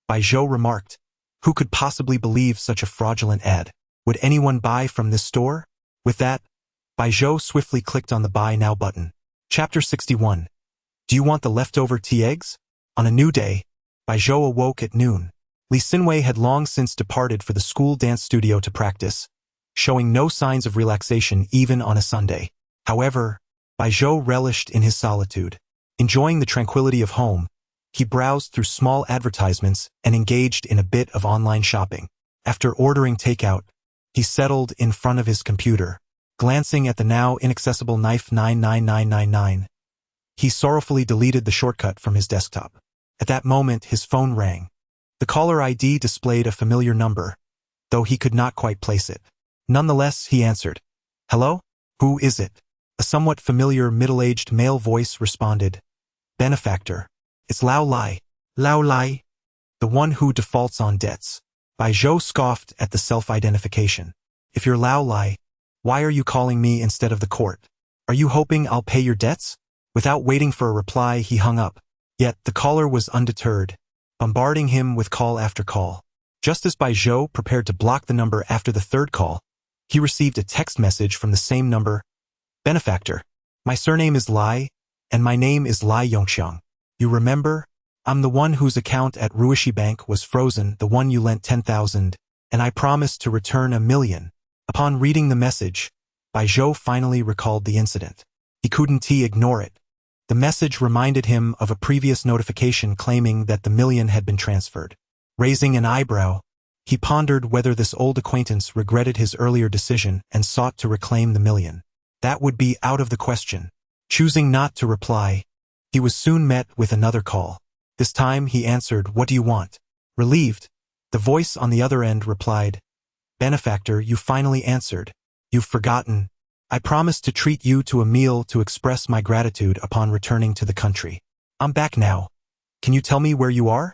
Bai Zhou remarked, "Who could possibly believe such a fraudulent ad? Would anyone buy from this store?" With that, Bai Zhou swiftly clicked on the Buy Now button. Chapter 61. Do you want the leftover tea eggs? On a new day, Bai Zhou awoke at noon. Lee Sinwei had long since departed for the school dance studio to practice, showing no signs of relaxation even on a Sunday. However, Bai Zhou relished in his solitude. Enjoying the tranquility of home, he browsed through small advertisements and engaged in a bit of online shopping. After ordering takeout, he settled in front of his computer. Glancing at the now inaccessible knife 99999, he sorrowfully deleted the shortcut from his desktop. At that moment, his phone rang. The caller ID displayed a familiar number, though he could not quite place it. Nonetheless, he answered. "Hello? Who is it?" A somewhat familiar middle-aged male voice responded. "Benefactor. It's Lao Lai." "Lao Lai? The one who defaults on debts." Bai Zhou scoffed at the self-identification. "If you're Lao Lai, why are you calling me instead of the court? Are you hoping I'll pay your debts?" Without waiting for a reply, he hung up. Yet the caller was undeterred, bombarding him with call after call. Just as Bai Zhou prepared to block the number after the third call, he received a text message from the same number. "Benefactor. My surname is Lai, and my name is Lai Yongxiang. You remember? I'm the one whose account at Ruishi Bank was frozen, the one you lent 10,000, and I promised to return 1,000,000. Upon reading the message, Bai Zhou finally recalled the incident. He couldn't ignore it. The message reminded him of a previous notification claiming that the 1,000,000 had been transferred. Raising an eyebrow, he pondered whether this old acquaintance regretted his earlier decision and sought to reclaim the 1,000,000. That would be out of the question. Choosing not to reply, he was soon met with another call. This time he answered, "What do you want?" Relieved, the voice on the other end replied, "Benefactor, you finally answered. You've forgotten. I promised to treat you to a meal to express my gratitude upon returning to the country. I'm back now. Can you tell me where you are?"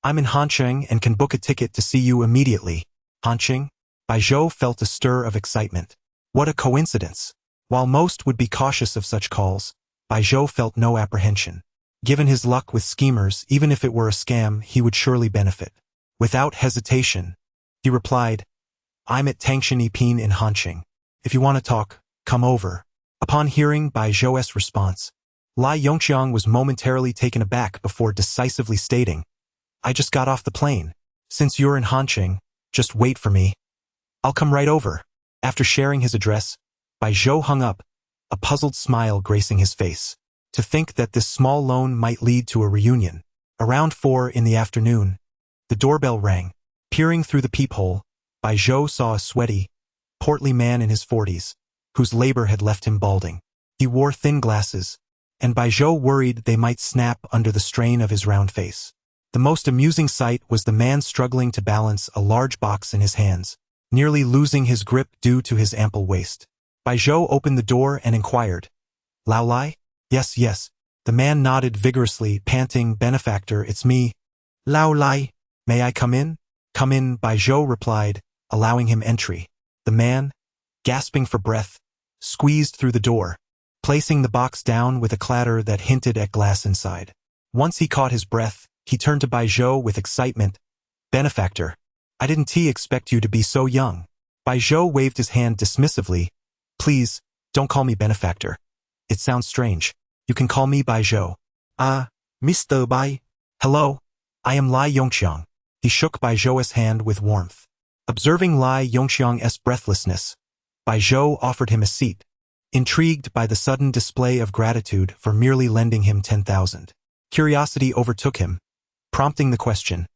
"I'm in Hanqing and can book a ticket to see you immediately." "Hanqing?" Bai Zhou felt a stir of excitement. What a coincidence. While most would be cautious of such calls, Bai Zhou felt no apprehension. Given his luck with schemers, even if it were a scam, he would surely benefit. Without hesitation, he replied, I'm at Tangshan Ipin in Hanqing. If you want to talk, come over. Upon hearing Bai Zhou's response, Lai Yongqiang was momentarily taken aback before decisively stating, I just got off the plane. Since you're in Hanqing, just wait for me. I'll come right over. After sharing his address, Bai Zhou hung up, a puzzled smile gracing his face. To think that this small loan might lead to a reunion. Around 4 in the afternoon, the doorbell rang. Peering through the peephole, Bai Zhou saw a sweaty, portly man in his 40s, whose labor had left him balding. He wore thin glasses, and Bai Zhou worried they might snap under the strain of his round face. The most amusing sight was the man struggling to balance a large box in his hands, nearly losing his grip due to his ample waist. Bai Zhou opened the door and inquired, Lao Lai? Yes, yes. The man nodded vigorously, panting, Benefactor, it's me. Lao Lai. May I come in? Come in, Bai Zhou replied, allowing him entry. The man, gasping for breath, squeezed through the door, placing the box down with a clatter that hinted at glass inside. Once he caught his breath, he turned to Bai Zhou with excitement. Benefactor, I didn't expect you to be so young. Bai Zhou waved his hand dismissively. Please, don't call me Benefactor. It sounds strange. You can call me Bai Zhou. Mr. Bai. Hello, I am Lai Yongqiang. He shook Bai Zhou's hand with warmth. Observing Lai Yongqiang's breathlessness, Bai Zhou offered him a seat, intrigued by the sudden display of gratitude for merely lending him 10,000. Curiosity overtook him, prompting the question,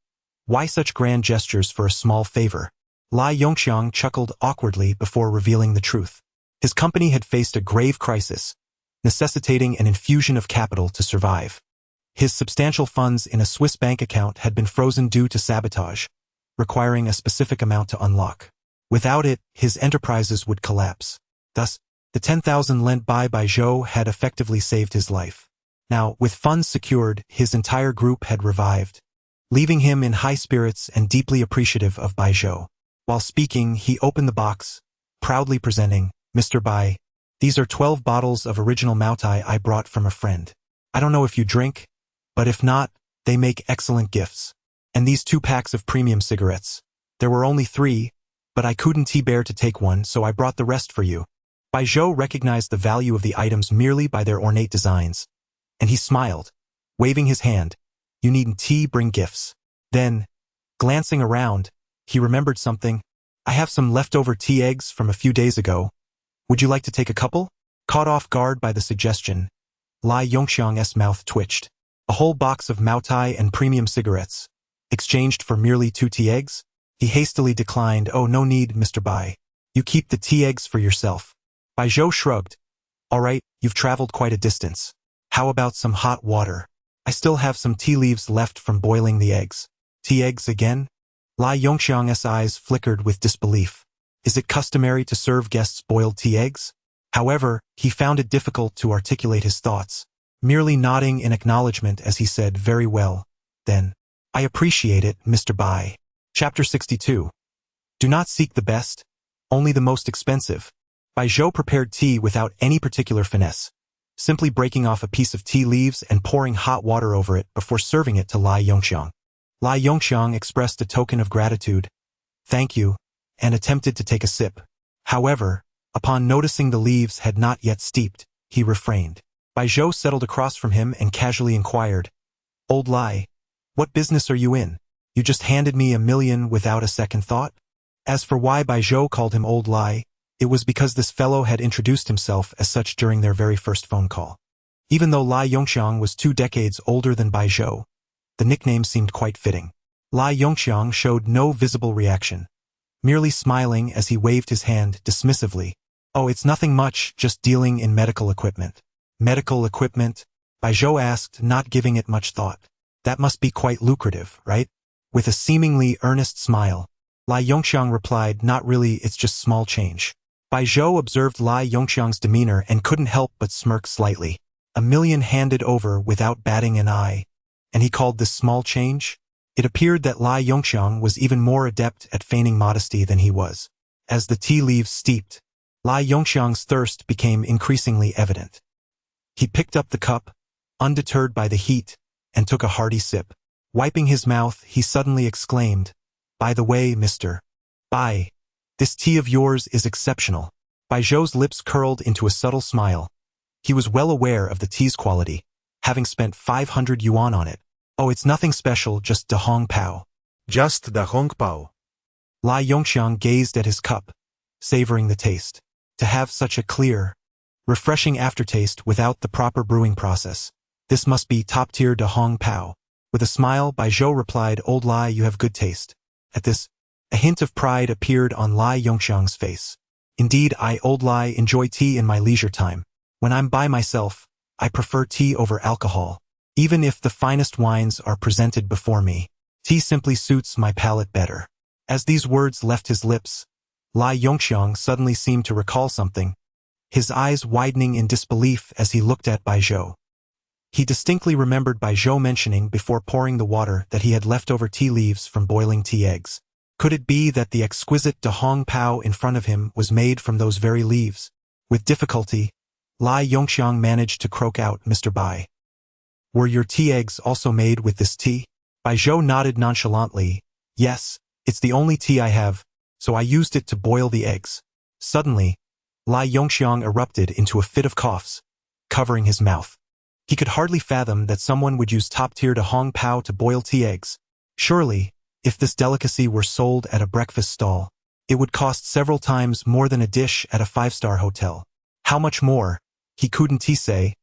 why such grand gestures for a small favor? Lai Yongqiang chuckled awkwardly before revealing the truth. His company had faced a grave crisis, necessitating an infusion of capital to survive. His substantial funds in a Swiss bank account had been frozen due to sabotage, requiring a specific amount to unlock. Without it, his enterprises would collapse. Thus, the 10,000 lent by Bai Zhou had effectively saved his life. Now, with funds secured, his entire group had revived, leaving him in high spirits and deeply appreciative of Bai Zhou. While speaking, he opened the box, proudly presenting, Mr. Bai, these are 12 bottles of original Moutai I brought from a friend. I don't know if you drink, but if not, they make excellent gifts. And these 2 packs of premium cigarettes. There were only 3, but I couldn't bear to take one, so I brought the rest for you. Bai Zhou recognized the value of the items merely by their ornate designs, and he smiled, waving his hand. You needn't bring gifts. Then, glancing around, he remembered something. I have some leftover tea eggs from a few days ago. Would you like to take a couple? Caught off guard by the suggestion, Lai Yongqiang's mouth twitched. A whole box of Moutai and premium cigarettes, exchanged for merely 2 tea eggs? He hastily declined. Oh, no need, Mr. Bai. You keep the tea eggs for yourself. Bai Zhou shrugged. All right, you've traveled quite a distance. How about some hot water? I still have some tea leaves left from boiling the eggs. Tea eggs again? Lai Yongqiang's eyes flickered with disbelief. Is it customary to serve guests boiled tea eggs? However, he found it difficult to articulate his thoughts, merely nodding in acknowledgement as he said, very well. Then, I appreciate it, Mr. Bai. Chapter 62. Do not seek the best, only the most expensive. Bai Zhou prepared tea without any particular finesse, simply breaking off a piece of tea leaves and pouring hot water over it before serving it to Lai Yongqiang. Lai Yongqiang expressed a token of gratitude, thank you, and attempted to take a sip. However, upon noticing the leaves had not yet steeped, he refrained. Bai Zhou settled across from him and casually inquired, Old Lai, what business are you in? You just handed me $1 million without a second thought? As for why Bai Zhou called him Old Lai, it was because this fellow had introduced himself as such during their very first phone call. Even though Lai Yongqiang was 2 decades older than Bai Zhou, the nickname seemed quite fitting. Lai Yongqiang showed no visible reaction, merely smiling as he waved his hand dismissively. Oh, it's nothing much, just dealing in medical equipment. Medical equipment? Bai Zhou asked, not giving it much thought. That must be quite lucrative, right? With a seemingly earnest smile, Lai Yongqiang replied, not really, it's just small change. Bai Zhou observed Lai Yongqiang's demeanor and couldn't help but smirk slightly. $1 million handed over without batting an eye. And he called this small change? It appeared that Lai Yongqiang was even more adept at feigning modesty than he was. As the tea leaves steeped, Lai Yongxiang's thirst became increasingly evident. He picked up the cup, undeterred by the heat, and took a hearty sip. Wiping his mouth, he suddenly exclaimed, "By the way, Mr. Bai, this tea of yours is exceptional." Bai Zhou's lips curled into a subtle smile. He was well aware of the tea's quality, having spent 500 yuan on it. "Oh, it's nothing special, just da hong pao." Just the Hong Pao. Lai Yongxiang gazed at his cup, savoring the taste. To have such a clear, refreshing aftertaste without the proper brewing process. This must be top-tier da hong pao. With a smile, Bai Zhou replied, "Old Lai, you have good taste." At this, a hint of pride appeared on Lai Yongxiang's face. "Indeed, I, Old Lai, enjoy tea in my leisure time. When I'm by myself, I prefer tea over alcohol. Even if the finest wines are presented before me, tea simply suits my palate better." As these words left his lips, Lai Yongxiang suddenly seemed to recall something, his eyes widening in disbelief as he looked at Bai Zhou. He distinctly remembered Bai Zhou mentioning before pouring the water that he had leftover tea leaves from boiling tea eggs. Could it be that the exquisite da hong pao in front of him was made from those very leaves? With difficulty, Lai Yongxiang managed to croak out, "Mr. Bai, were your tea eggs also made with this tea?" Bai Zhou nodded nonchalantly, "Yes, it's the only tea I have, so I used it to boil the eggs." Suddenly, Lai Yongxiang erupted into a fit of coughs, covering his mouth. He could hardly fathom that someone would use top-tier da hong pao to boil tea eggs. Surely, if this delicacy were sold at a breakfast stall, it would cost several times more than a dish at a five-star hotel. How much more, he couldn't say,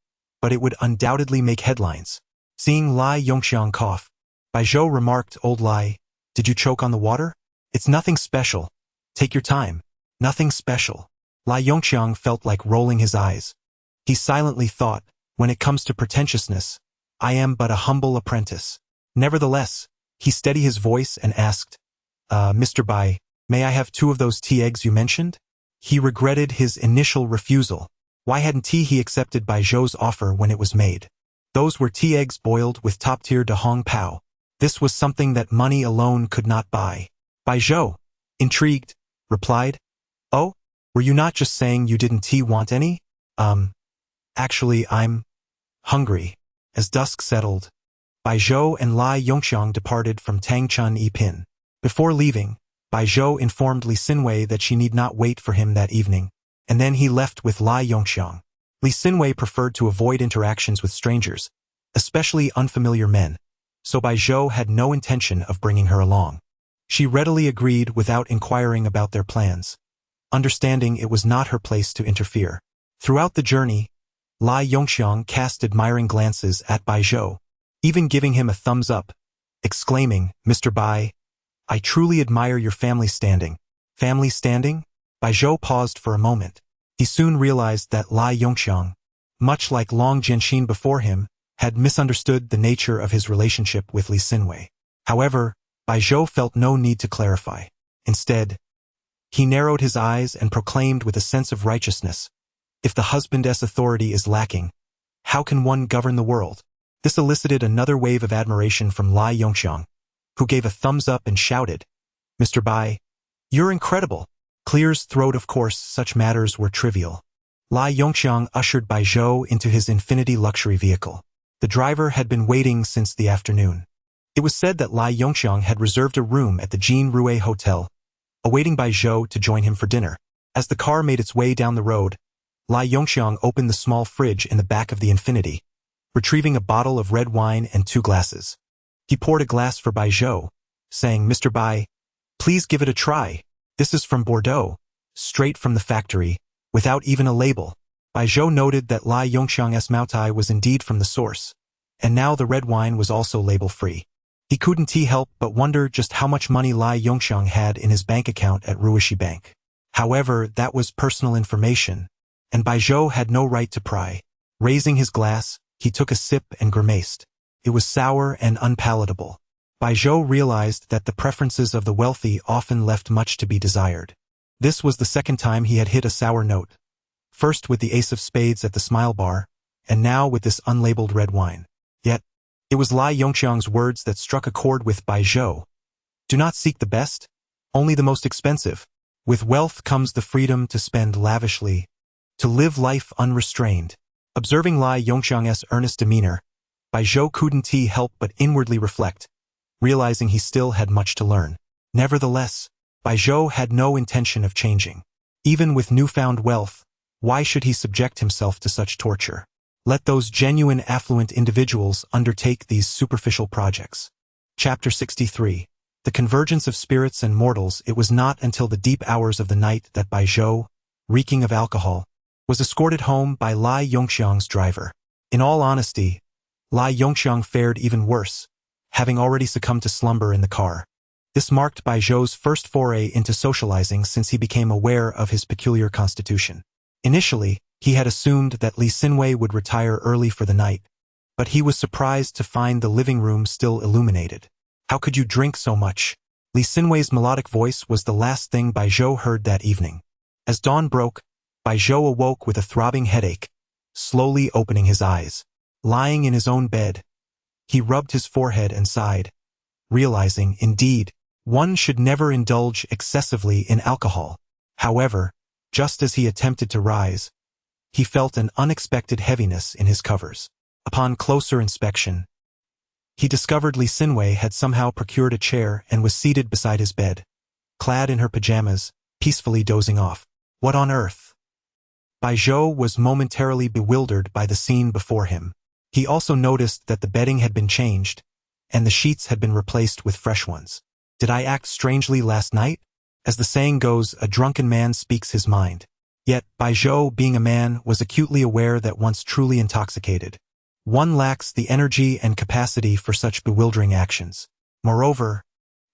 but it would undoubtedly make headlines. Seeing Lai Yongxiang cough, Bai Zhou remarked, "Old Lai, did you choke on the water? It's nothing special. Take your time. Nothing special." Lai Yongxiang felt like rolling his eyes. He silently thought, "When it comes to pretentiousness, I am but a humble apprentice." Nevertheless, he steadied his voice and asked, "Mr. Bai, may I have 2 of those tea eggs you mentioned?" He regretted his initial refusal. Why hadn't he accepted Bai Zhou's offer when it was made? Those were tea eggs boiled with top-tier da hong pao. This was something that money alone could not buy. Bai Zhou, intrigued, replied, "Oh, were you not just saying you didn't want any?" Actually, I'm hungry." As dusk settled, Bai Zhou and Lai Yongxiang departed from Tangchun Yipin. Before leaving, Bai Zhou informed Li Xinwei that she need not wait for him that evening, and then he left with Lai Yongxiang. Li Xinwei preferred to avoid interactions with strangers, especially unfamiliar men, so Bai Zhou had no intention of bringing her along. She readily agreed without inquiring about their plans, understanding it was not her place to interfere. Throughout the journey, Lai Yongxiang cast admiring glances at Bai Zhou, even giving him a thumbs up, exclaiming, "Mr. Bai, I truly admire your family standing." Family standing? Bai Zhou paused for a moment. He soon realized that Lai Yongxiang, much like Long Jianxin before him, had misunderstood the nature of his relationship with Li Xinwei. However, Bai Zhou felt no need to clarify. Instead, he narrowed his eyes and proclaimed with a sense of righteousness, "If the husband's authority is lacking, how can one govern the world?" This elicited another wave of admiration from Lai Yongxiang, who gave a thumbs up and shouted, "Mr. Bai, you're incredible." Clear's throat. Of course, such matters were trivial. Lai Yongxiang ushered Bai Zhou into his Infinity luxury vehicle. The driver had been waiting since the afternoon. It was said that Lai Yongxiang had reserved a room at the Jean Rouet Hotel, awaiting Bai Zhou to join him for dinner. As the car made its way down the road, Lai Yongxiang opened the small fridge in the back of the Infinity, retrieving a bottle of red wine and 2 glasses. He poured a glass for Bai Zhou, saying, "Mr. Bai, please give it a try. This is from Bordeaux, straight from the factory, without even a label." Bai Zhou noted that Lai Yongxiang's Moutai was indeed from the source, and now the red wine was also label-free. He couldn't help but wonder just how much money Lai Yongxiang had in his bank account at Ruishi Bank. However, that was personal information, and Bai Zhou had no right to pry. Raising his glass, he took a sip and grimaced. It was sour and unpalatable. Bai Zhou realized that the preferences of the wealthy often left much to be desired. This was the second time he had hit a sour note, first with the ace of spades at the Smile Bar, and now with this unlabeled red wine. Yet, it was Lai Yongxiang's words that struck a chord with Bai Zhou. "Do not seek the best, only the most expensive." With wealth comes the freedom to spend lavishly, to live life unrestrained. Observing Lai Yongxiang's earnest demeanor, Bai Zhou couldn't help but inwardly reflect, realizing he still had much to learn. Nevertheless, Bai Zhou had no intention of changing. Even with newfound wealth, why should he subject himself to such torture? Let those genuine affluent individuals undertake these superficial projects. Chapter 63. The Convergence of Spirits and Mortals. It was not until the deep hours of the night that Bai Zhou, reeking of alcohol, was escorted home by Lai Yongxiang's driver. In all honesty, Lai Yongxiang fared even worse, having already succumbed to slumber in the car. This marked Bai Zhou's first foray into socializing since he became aware of his peculiar constitution. Initially, he had assumed that Li Xinwei would retire early for the night, but he was surprised to find the living room still illuminated. How could you drink so much? Li Xinwei's melodic voice was the last thing Bai Zhou heard that evening. As dawn broke, Bai Zhou awoke with a throbbing headache, slowly opening his eyes. Lying in his own bed, he rubbed his forehead and sighed, realizing, indeed, one should never indulge excessively in alcohol. However, just as he attempted to rise, he felt an unexpected heaviness in his covers. Upon closer inspection, he discovered Li Xinwei had somehow procured a chair and was seated beside his bed, clad in her pajamas, peacefully dozing off. What on earth? Bai Zhou was momentarily bewildered by the scene before him. He also noticed that the bedding had been changed, and the sheets had been replaced with fresh ones. Did I act strangely last night? As the saying goes, a drunken man speaks his mind. Yet, Bai Zhou, being a man, was acutely aware that once truly intoxicated, one lacks the energy and capacity for such bewildering actions. Moreover,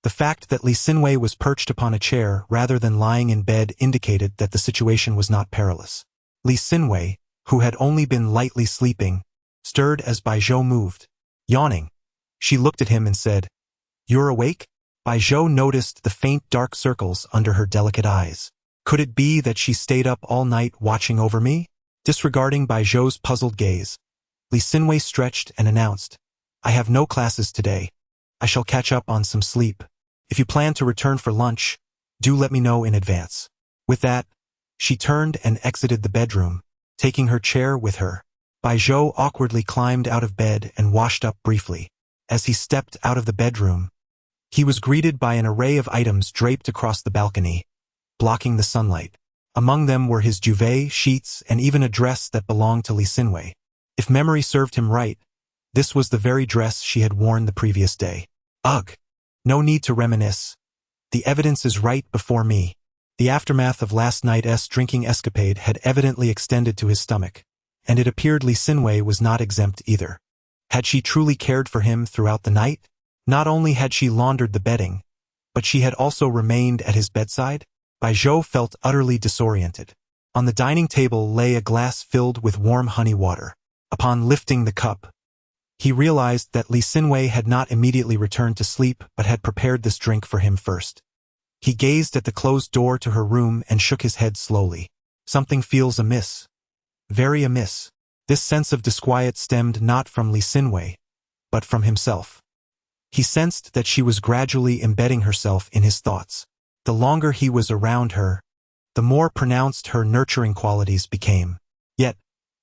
the fact that Li Xinwei was perched upon a chair rather than lying in bed indicated that the situation was not perilous. Li Xinwei, who had only been lightly sleeping, stirred as Bai Zhou moved. Yawning, she looked at him and said, "You're awake?" Bai Zhou noticed the faint dark circles under her delicate eyes. Could it be that she stayed up all night watching over me? Disregarding Bai Zhou's puzzled gaze, Li Xinwei stretched and announced, "I have no classes today. I shall catch up on some sleep. If you plan to return for lunch, do let me know in advance." With that, she turned and exited the bedroom, taking her chair with her. Bai Zhou awkwardly climbed out of bed and washed up briefly. As he stepped out of the bedroom, he was greeted by an array of items draped across the balcony, blocking the sunlight. Among them were his duvet, sheets, and even a dress that belonged to Li Xinwei. If memory served him right, this was the very dress she had worn the previous day. Ugh! No need to reminisce. The evidence is right before me. The aftermath of last night's drinking escapade had evidently extended to his stomach, and it appeared Li Xinwei was not exempt either. Had she truly cared for him throughout the night? Not only had she laundered the bedding, but she had also remained at his bedside? Bai Zhou felt utterly disoriented. On the dining table lay a glass filled with warm honey water. Upon lifting the cup, he realized that Li Xinwei had not immediately returned to sleep but had prepared this drink for him first. He gazed at the closed door to her room and shook his head slowly. Something feels amiss. Very amiss. This sense of disquiet stemmed not from Li Xinwei, but from himself. He sensed that she was gradually embedding herself in his thoughts. The longer he was around her, the more pronounced her nurturing qualities became. Yet,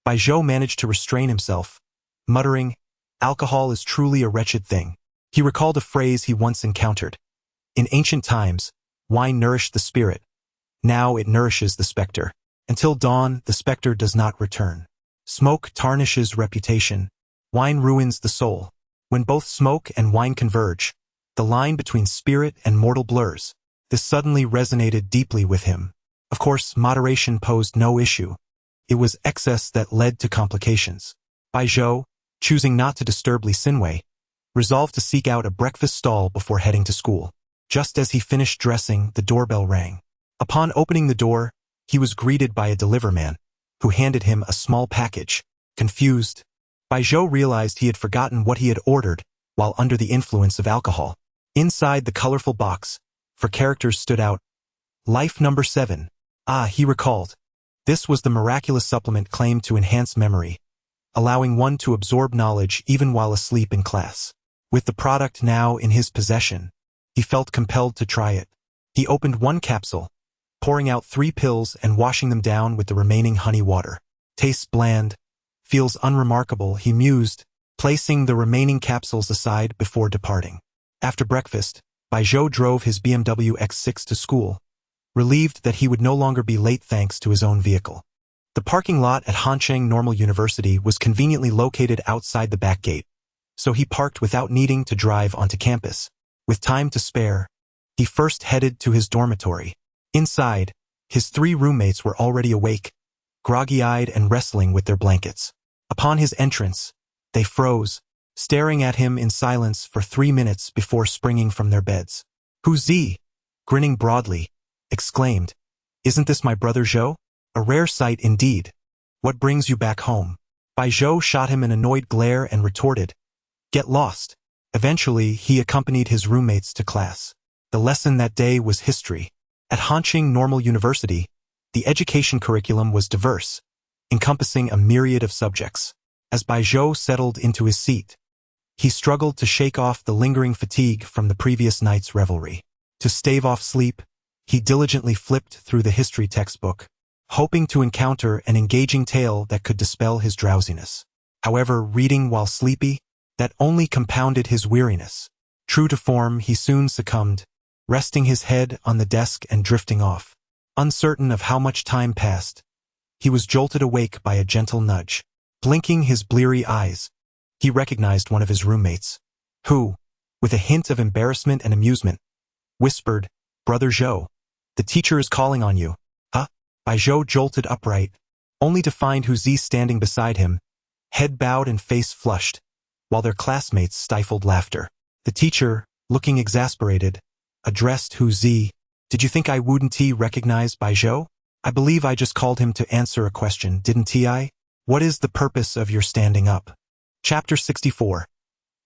Bai Zhou managed to restrain himself, muttering, "Alcohol is truly a wretched thing." He recalled a phrase he once encountered. In ancient times, wine nourished the spirit. Now it nourishes the specter. Until dawn, the specter does not return. Smoke tarnishes reputation. Wine ruins the soul. When both smoke and wine converge, the line between spirit and mortal blurs. This suddenly resonated deeply with him. Of course, moderation posed no issue. It was excess that led to complications. Bai Zhou, choosing not to disturb Li Xinwei, resolved to seek out a breakfast stall before heading to school. Just as he finished dressing, the doorbell rang. Upon opening the door, he was greeted by a deliverman, who handed him a small package. Confused, Bai Zhou realized he had forgotten what he had ordered while under the influence of alcohol. Inside the colorful box, for characters stood out, "Life number 7. Ah, he recalled. This was the miraculous supplement claimed to enhance memory, allowing one to absorb knowledge even while asleep in class. With the product now in his possession, he felt compelled to try it. He opened one capsule, pouring out 3 pills and washing them down with the remaining honey water. Tastes bland. Feels unremarkable, he mused, placing the remaining capsules aside before departing. After breakfast, Baizhou drove his BMW X6 to school, relieved that he would no longer be late thanks to his own vehicle. The parking lot at Hancheng Normal University was conveniently located outside the back gate, so he parked without needing to drive onto campus. With time to spare, he first headed to his dormitory. Inside, his 3 roommates were already awake, groggy-eyed and wrestling with their blankets. Upon his entrance, they froze, staring at him in silence for 3 minutes before springing from their beds. Huzi, grinning broadly, exclaimed, "Isn't this my brother Zhou? A rare sight indeed. What brings you back home?" Baizhou shot him an annoyed glare and retorted, "Get lost." Eventually, he accompanied his roommates to class. The lesson that day was history. At Hancheng Normal University, the education curriculum was diverse, encompassing a myriad of subjects. As Baizhou settled into his seat, he struggled to shake off the lingering fatigue from the previous night's revelry. To stave off sleep, he diligently flipped through the history textbook, hoping to encounter an engaging tale that could dispel his drowsiness. However, reading while sleepy, that only compounded his weariness. True to form, he soon succumbed, resting his head on the desk and drifting off. Uncertain of how much time passed, he was jolted awake by a gentle nudge. Blinking his bleary eyes, he recognized one of his roommates, who, with a hint of embarrassment and amusement, whispered, "Brother Zhou, the teacher is calling on you." "Huh?" Baizhou jolted upright, only to find Huzi standing beside him, head bowed and face flushed, while their classmates stifled laughter. The teacher, looking exasperated, addressed Huzi, "Did you think I wouldn't recognize Baizhou? I believe I just called him to answer a question, didn't I? What is the purpose of your standing up?" Chapter 64.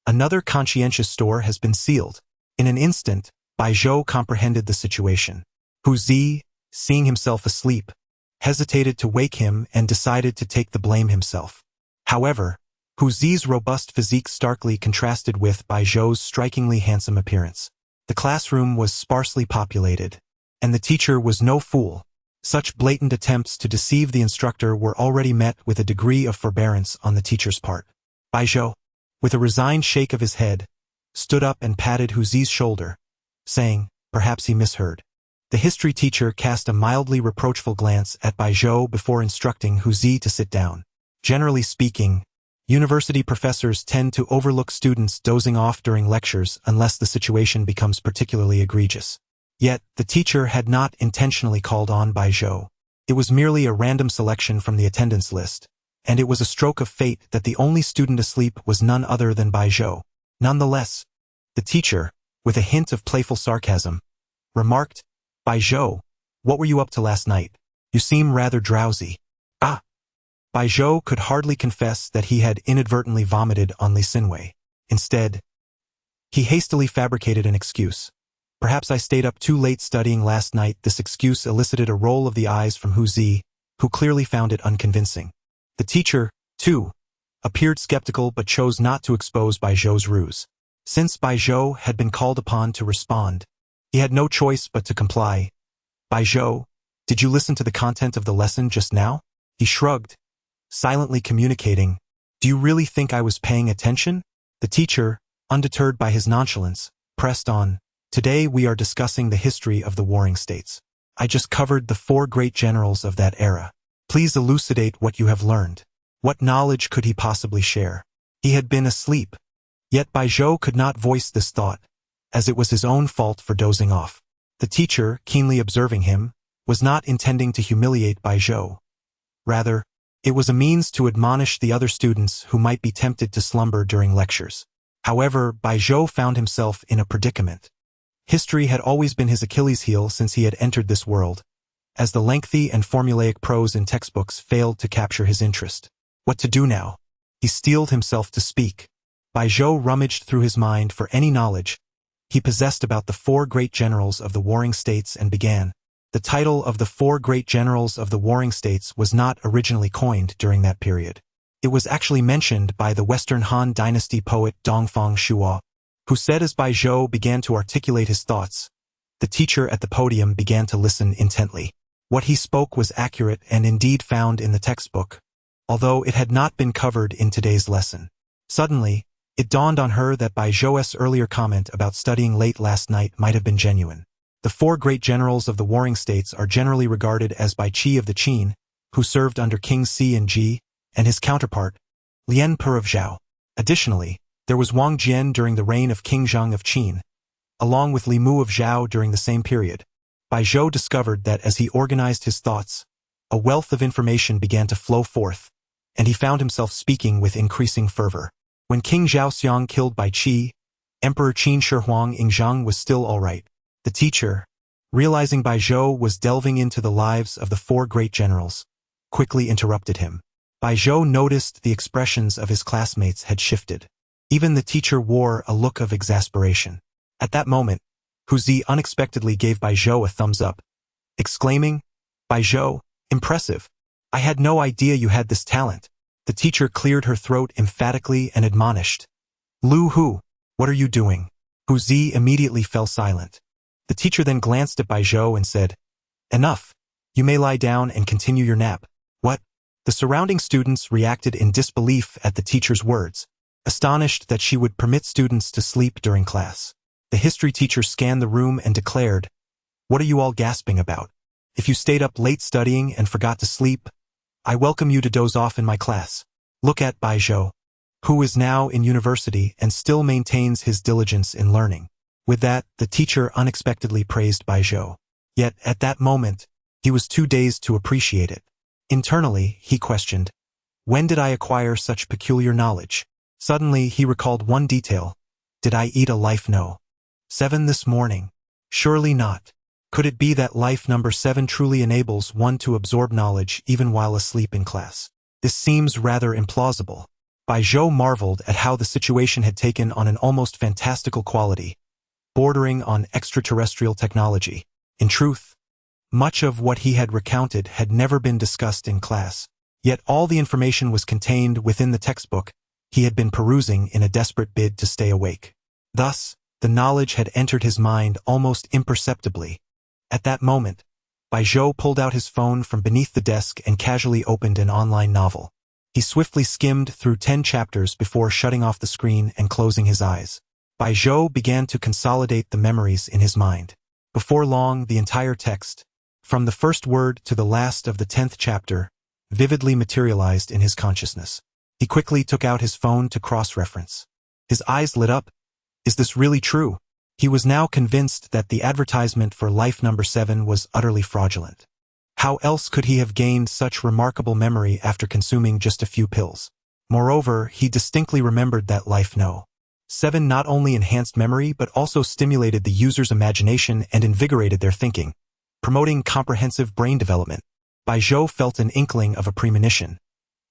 Another conscientious store has been sealed. In an instant, Baizhou comprehended the situation. Huzi, seeing himself asleep, hesitated to wake him and decided to take the blame himself. However, Huzi's robust physique starkly contrasted with Baizhou's strikingly handsome appearance. The classroom was sparsely populated, and the teacher was no fool. Such blatant attempts to deceive the instructor were already met with a degree of forbearance on the teacher's part. Baizhou, with a resigned shake of his head, stood up and patted Huzi's shoulder, saying, perhaps he misheard. The history teacher cast a mildly reproachful glance at Baizhou before instructing Huzi to sit down. Generally speaking, university professors tend to overlook students dozing off during lectures unless the situation becomes particularly egregious. Yet, the teacher had not intentionally called on Baizhou. It was merely a random selection from the attendance list, and it was a stroke of fate that the only student asleep was none other than Baizhou. Nonetheless, the teacher, with a hint of playful sarcasm, remarked, "Baizhou, what were you up to last night? You seem rather drowsy." "Ah." Baizhou could hardly confess that he had inadvertently vomited on Li Xinwei. Instead, he hastily fabricated an excuse. "Perhaps I stayed up too late studying last night." This excuse elicited a roll of the eyes from Huzi, who clearly found it unconvincing. The teacher, too, appeared skeptical but chose not to expose Baizhou's ruse. Since Baizhou had been called upon to respond, he had no choice but to comply. "Baizhou, did you listen to the content of the lesson just now?" He shrugged, silently communicating, "Do you really think I was paying attention?" The teacher, undeterred by his nonchalance, pressed on, "Today we are discussing the history of the warring states. I just covered the 4 great generals of that era. Please elucidate what you have learned." What knowledge could he possibly share? He had been asleep. Yet Baizhou could not voice this thought, as it was his own fault for dozing off. The teacher, keenly observing him, was not intending to humiliate Baizhou. Rather, it was a means to admonish the other students who might be tempted to slumber during lectures. However, Baizhou found himself in a predicament. History had always been his Achilles heel since he had entered this world, as the lengthy and formulaic prose in textbooks failed to capture his interest. What to do now? He steeled himself to speak. Baizhou rummaged through his mind for any knowledge he possessed about the 4 great generals of the warring states and began. The title of the 4 great generals of the warring states was not originally coined during that period. It was actually mentioned by the Western Han Dynasty poet Dongfang Shuo, who said as Baizhou began to articulate his thoughts, The teacher at the podium began to listen intently. What he spoke was accurate and indeed found in the textbook, although it had not been covered in today's lesson. Suddenly, it dawned on her that Bai Zhou's earlier comment about studying late last night might have been genuine. The four great generals of the warring states are generally regarded as Bai Qi of the Qin, who served under King Si and Ji, and his counterpart, Lian Per of Zhao. Additionally, there was Wang Jian during the reign of King Zheng of Qin, along with Li Mu of Zhao during the same period. Bai Zhou discovered that as he organized his thoughts, a wealth of information began to flow forth, and he found himself speaking with increasing fervor. When King Zhaoxiang killed Bai Qi, Emperor Qin Shi Huang Yingzheng was still all right. The teacher, realizing Bai Zhou was delving into the lives of the four great generals, quickly interrupted him. Bai Zhou noticed the expressions of his classmates had shifted. Even the teacher wore a look of exasperation. At that moment, Hu Zi unexpectedly gave Bai Zhou a thumbs up, exclaiming, "Bai Zhou, impressive. I had no idea you had this talent." The teacher cleared her throat emphatically and admonished, "Lu Hu, what are you doing?" Hu Zi immediately fell silent. The teacher then glanced at Bai Zhou and said, "Enough. You may lie down and continue your nap." "What?" The surrounding students reacted in disbelief at the teacher's words, astonished that she would permit students to sleep during class. The history teacher scanned the room and declared, "What are you all gasping about? If you stayed up late studying and forgot to sleep, I welcome you to doze off in my class. Look at Bai Zhou, who is now in university and still maintains his diligence in learning." With that, the teacher unexpectedly praised Bai Zhou. Yet, at that moment, he was too dazed to appreciate it. Internally, he questioned, "When did I acquire such peculiar knowledge?" Suddenly, he recalled one detail. "Did I eat a life no. 7 this morning? Surely not. Could it be that life number 7 truly enables one to absorb knowledge even while asleep in class? This seems rather implausible." Bai Zhou marveled at how the situation had taken on an almost fantastical quality, bordering on extraterrestrial technology. In truth, much of what he had recounted had never been discussed in class. Yet all the information was contained within the textbook he had been perusing in a desperate bid to stay awake. Thus, the knowledge had entered his mind almost imperceptibly. At that moment, Bai Zhou pulled out his phone from beneath the desk and casually opened an online novel. He swiftly skimmed through 10 chapters before shutting off the screen and closing his eyes. Bai Zhou began to consolidate the memories in his mind. Before long, the entire text, from the first word to the last of the 10th chapter, vividly materialized in his consciousness. He quickly took out his phone to cross-reference. His eyes lit up. Is this really true? He was now convinced that the advertisement for life number 7 was utterly fraudulent. How else could he have gained such remarkable memory after consuming just a few pills? Moreover, he distinctly remembered that life no. 7 not only enhanced memory but also stimulated the user's imagination and invigorated their thinking, promoting comprehensive brain development. Bai Zhou felt an inkling of a premonition.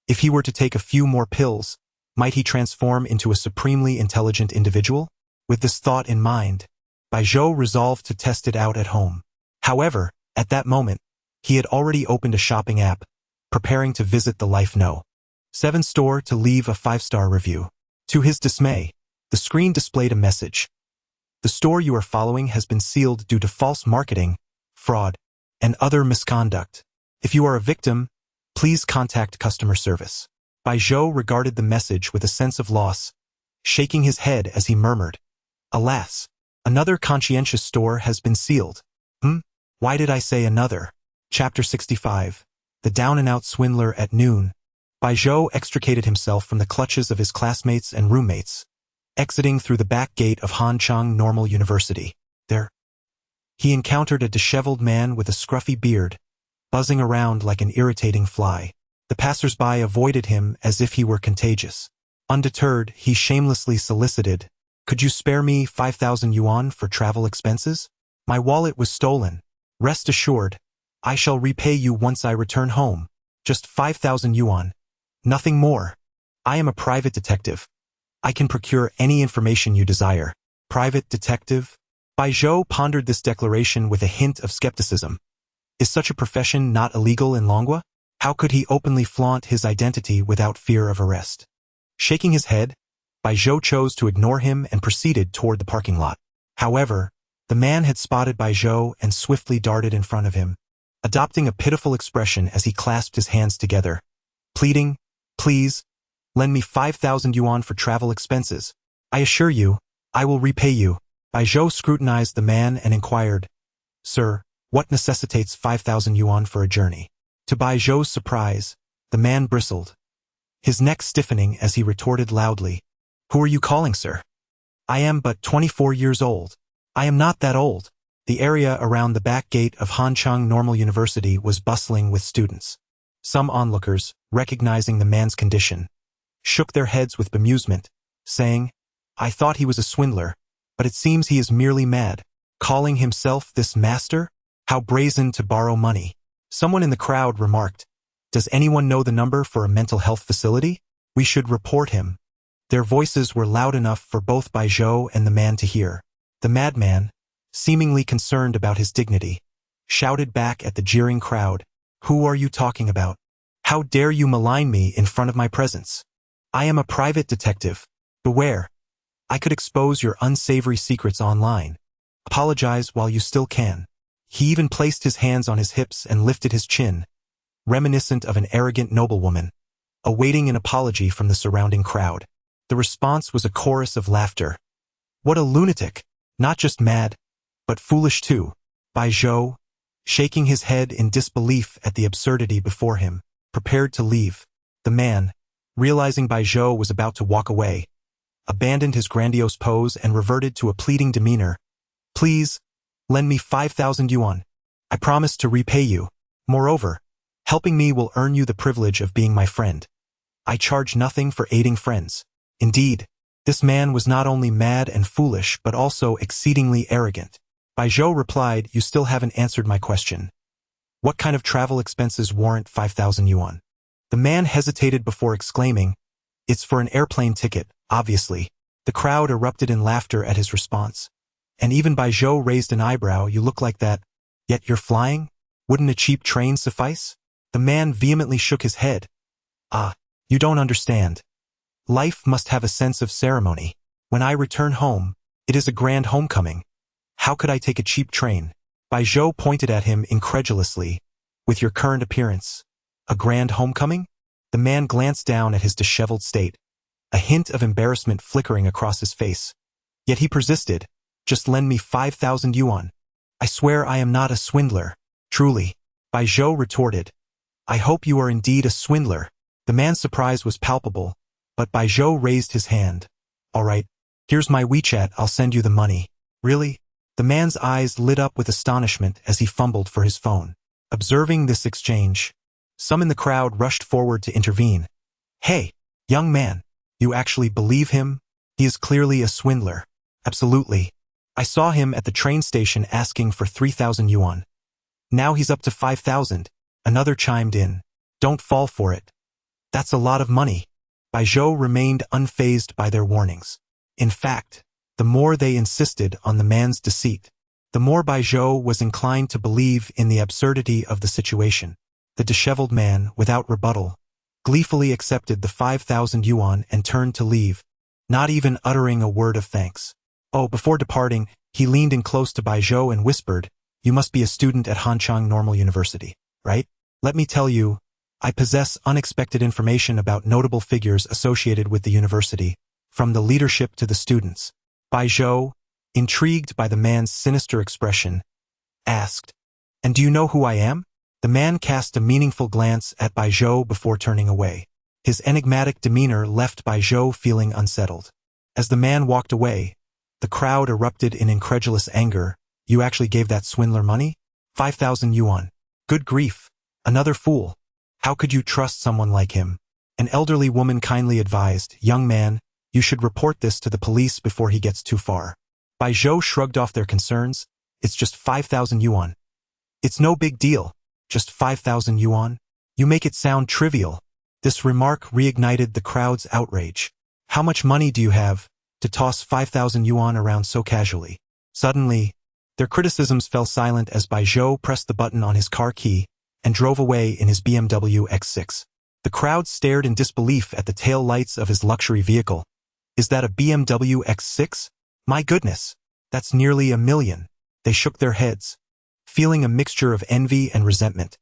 If he were to take a few more pills, might he transform into a supremely intelligent individual? With this thought in mind, Bai Zhou resolved to test it out at home. However, at that moment, he had already opened a shopping app, preparing to visit the Life No. 7 store to leave a 5-star review. To his dismay, the screen displayed a message. The store you are following has been sealed due to false marketing, fraud, and other misconduct. If you are a victim, please contact customer service. Bai Zhou regarded the message with a sense of loss, shaking his head as he murmured, "Alas, another conscientious store has been sealed. Why did I say another?" Chapter 65. The Down-and-Out Swindler at Noon. Bai Zhou extricated himself from the clutches of his classmates and roommates, exiting through the back gate of Hanchang Normal University. There, he encountered a disheveled man with a scruffy beard, buzzing around like an irritating fly. The passers-by avoided him as if he were contagious. Undeterred, he shamelessly solicited, "Could you spare me 5,000 yuan for travel expenses? My wallet was stolen. Rest assured, I shall repay you once I return home. Just 5,000 yuan. Nothing more. I am a private detective. I can procure any information you desire." Private detective? Bai Zhou pondered this declaration with a hint of skepticism. Is such a profession not illegal in Longwa? How could he openly flaunt his identity without fear of arrest? Shaking his head, Bai Zhou chose to ignore him and proceeded toward the parking lot. However, The man had spotted Bai Zhou and swiftly darted in front of him, adopting a pitiful expression as he clasped his hands together, pleading, "Please, lend me 5,000 yuan for travel expenses. I assure you, I will repay you." Bai Zhou scrutinized the man and inquired, "Sir, what necessitates 5,000 yuan for a journey?" To Bai Zhou's surprise, the man bristled, his neck stiffening as he retorted loudly, "Who are you calling, sir? I am but 24 years old. I am not that old." The area around the back gate of Hanchang Normal University was bustling with students. Some onlookers, recognizing the man's condition, shook their heads with bemusement, saying, "I thought he was a swindler, but it seems he is merely mad. Calling himself this master? How brazen to borrow money." Someone in the crowd remarked, "Does anyone know the number for a mental health facility? We should report him." Their voices were loud enough for both Bai Zhou and the man to hear. The madman, seemingly concerned about his dignity, shouted back at the jeering crowd, "Who are you talking about? How dare you malign me in front of my presence? I am a private detective. Beware. I could expose your unsavory secrets online. Apologize while you still can." He even placed his hands on his hips and lifted his chin, reminiscent of an arrogant noblewoman, awaiting an apology from the surrounding crowd. The response was a chorus of laughter. What a lunatic! Not just mad, but foolish too. Bai Zhou, shaking his head in disbelief at the absurdity before him, prepared to leave. The man, realizing Bai Zhou was about to walk away, abandoned his grandiose pose and reverted to a pleading demeanor. "Please, lend me 5,000 yuan. I promise to repay you. Moreover, helping me will earn you the privilege of being my friend. I charge nothing for aiding friends." Indeed, this man was not only mad and foolish but also exceedingly arrogant. Bai Zhou replied, "You still haven't answered my question. What kind of travel expenses warrant 5,000 yuan? The man hesitated before exclaiming, "It's for an airplane ticket, obviously." The crowd erupted in laughter at his response. And even Bai Zhou raised an eyebrow. "You look like that, yet you're flying? Wouldn't a cheap train suffice?" The man vehemently shook his head. "Ah, you don't understand. Life must have a sense of ceremony. When I return home, it is a grand homecoming. How could I take a cheap train?" Bai Zhou pointed at him incredulously. "With your current appearance, a grand homecoming?" The man glanced down at his disheveled state, a hint of embarrassment flickering across his face. Yet he persisted, "Just lend me 5,000 yuan. I swear I am not a swindler." "Truly," Bai Zhou retorted. "I hope you are indeed a swindler." The man's surprise was palpable, but Bai Zhou raised his hand. "All right, here's my WeChat, I'll send you the money." "Really?" The man's eyes lit up with astonishment as he fumbled for his phone. Observing this exchange, some in the crowd rushed forward to intervene. "Hey, young man, you actually believe him? He is clearly a swindler." "Absolutely. I saw him at the train station asking for 3,000 yuan. Now he's up to 5,000. Another chimed in. "Don't fall for it. That's a lot of money." Bai Zhou remained unfazed by their warnings. In fact, the more they insisted on the man's deceit, the more Bai Zhou was inclined to believe in the absurdity of the situation. The disheveled man, without rebuttal, gleefully accepted the 5,000 yuan and turned to leave, not even uttering a word of thanks. Before departing, he leaned in close to Bai Zhou and whispered, "You must be a student at Hanchang Normal University, right? Let me tell you, I possess unexpected information about notable figures associated with the university, from the leadership to the students." Bai Zhou, intrigued by the man's sinister expression, asked, "And do you know who I am?" The man cast a meaningful glance at Bai Zhou before turning away. His enigmatic demeanor left Bai Zhou feeling unsettled. As the man walked away, the crowd erupted in incredulous anger. "You actually gave that swindler money? 5,000 yuan. Good grief, another fool. How could you trust someone like him?" An elderly woman kindly advised, "Young man, you should report this to the police before he gets too far." Bai Zhou shrugged off their concerns. "It's just 5,000 yuan. It's no big deal. Just 5,000 yuan? You make it sound trivial." This remark reignited the crowd's outrage. "How much money do you have to toss 5,000 yuan around so casually?" Suddenly, their criticisms fell silent as Bai Zhou pressed the button on his car key and drove away in his BMW X6. The crowd stared in disbelief at the tail lights of his luxury vehicle. "Is that a BMW X6? My goodness, that's nearly $1 million. They shook their heads, feeling a mixture of envy and resentment.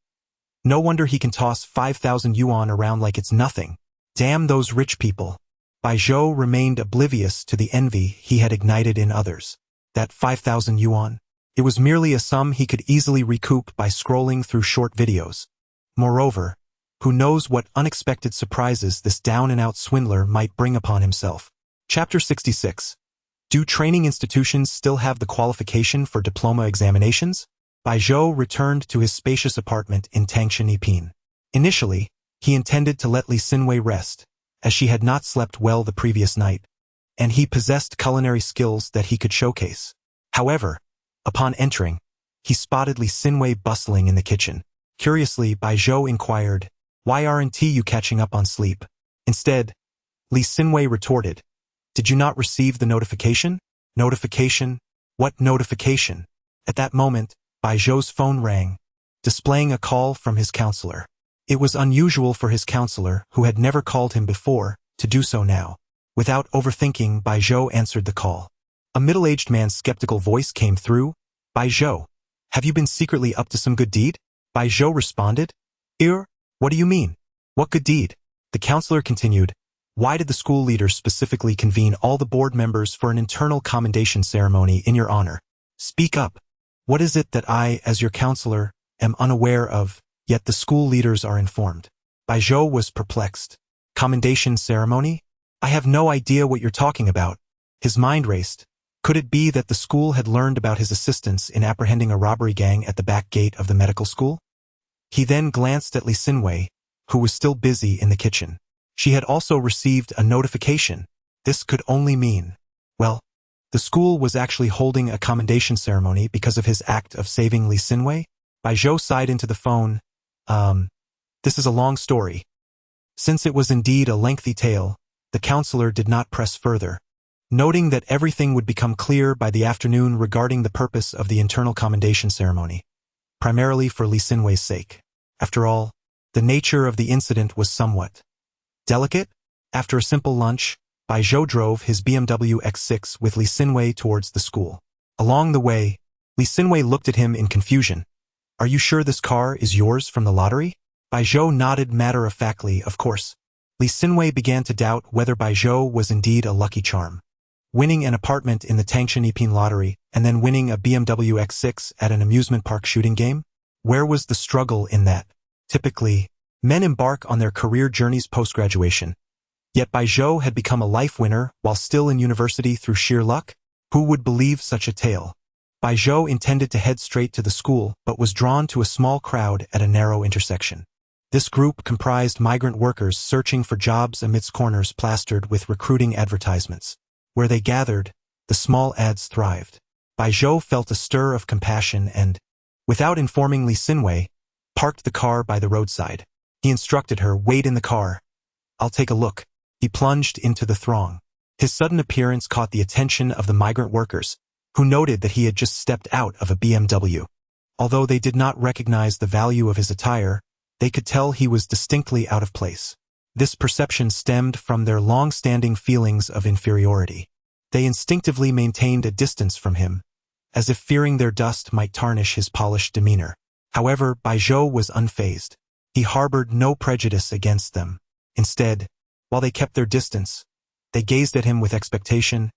No wonder he can toss 5,000 yuan around like it's nothing. Damn those rich people. Bai Zhou remained oblivious to the envy he had ignited in others. That 5,000 yuan? It was merely a sum he could easily recoup by scrolling through short videos. Moreover, who knows what unexpected surprises this down-and-out swindler might bring upon himself. Chapter 66. Do training institutions still have the qualification for diploma examinations? Bai Zhou returned to his spacious apartment in Tangshan Yipin. Initially, he intended to let Li Xinwei rest, as she had not slept well the previous night, and he possessed culinary skills that he could showcase. However, upon entering, he spotted Li Xinwei bustling in the kitchen. Curiously, Bai Zhou inquired, "Why aren't you catching up on sleep?" Instead, Li Xinwei retorted, "Did you not receive the notification?" Notification? What notification? At that moment, Bai Zhou's phone rang, displaying a call from his counselor. It was unusual for his counselor, who had never called him before, to do so now. Without overthinking, Bai Zhou answered the call. A middle-aged man's skeptical voice came through. "Bai Zhou, have you been secretly up to some good deed?" Bai Zhou responded, What do you mean? What good deed?" The counselor continued, "Why did the school leaders specifically convene all the board members for an internal commendation ceremony in your honor? Speak up. What is it that I, as your counselor, am unaware of, yet the school leaders are informed?" Bai Zhou was perplexed. Commendation ceremony? I have no idea what you're talking about. His mind raced. Could it be that the school had learned about his assistance in apprehending a robbery gang at the back gate of the medical school? He then glanced at Li Xinwei, who was still busy in the kitchen. She had also received a notification. This could only mean, well, the school was actually holding a commendation ceremony because of his act of saving Li Xinwei. Bai Zhou sighed into the phone. This is a long story. Since it was indeed a lengthy tale, the counselor did not press further, noting that everything would become clear by the afternoon regarding the purpose of the internal commendation ceremony, primarily for Li Xinwei's sake. After all, the nature of the incident was somewhat delicate. After a simple lunch, Bai Zhou drove his BMW X6 with Li Xinwei towards the school. Along the way, Li Xinwei looked at him in confusion. "Are you sure this car is yours from the lottery?" Bai Zhou nodded matter-of-factly, "Of course." Li Xinwei began to doubt whether Bai Zhou was indeed a lucky charm. Winning an apartment in the Tangshan Yipin lottery and then winning a BMW X6 at an amusement park shooting game? Where was the struggle in that? Typically, men embark on their career journeys post-graduation. Yet Bai Zhou had become a life winner while still in university through sheer luck? Who would believe such a tale? Bai Zhou intended to head straight to the school but was drawn to a small crowd at a narrow intersection. This group comprised migrant workers searching for jobs amidst corners plastered with recruiting advertisements. Where they gathered, the small ads thrived. Bai Zhou felt a stir of compassion and, without informing Li Xinwei, parked the car by the roadside. He instructed her, "Wait in the car. I'll take a look." He plunged into the throng. His sudden appearance caught the attention of the migrant workers, who noted that he had just stepped out of a BMW. Although they did not recognize the value of his attire, they could tell he was distinctly out of place. This perception stemmed from their long-standing feelings of inferiority. They instinctively maintained a distance from him, as if fearing their dust might tarnish his polished demeanor. However, Bai Zhou was unfazed. He harbored no prejudice against them. Instead, while they kept their distance, they gazed at him with expectation,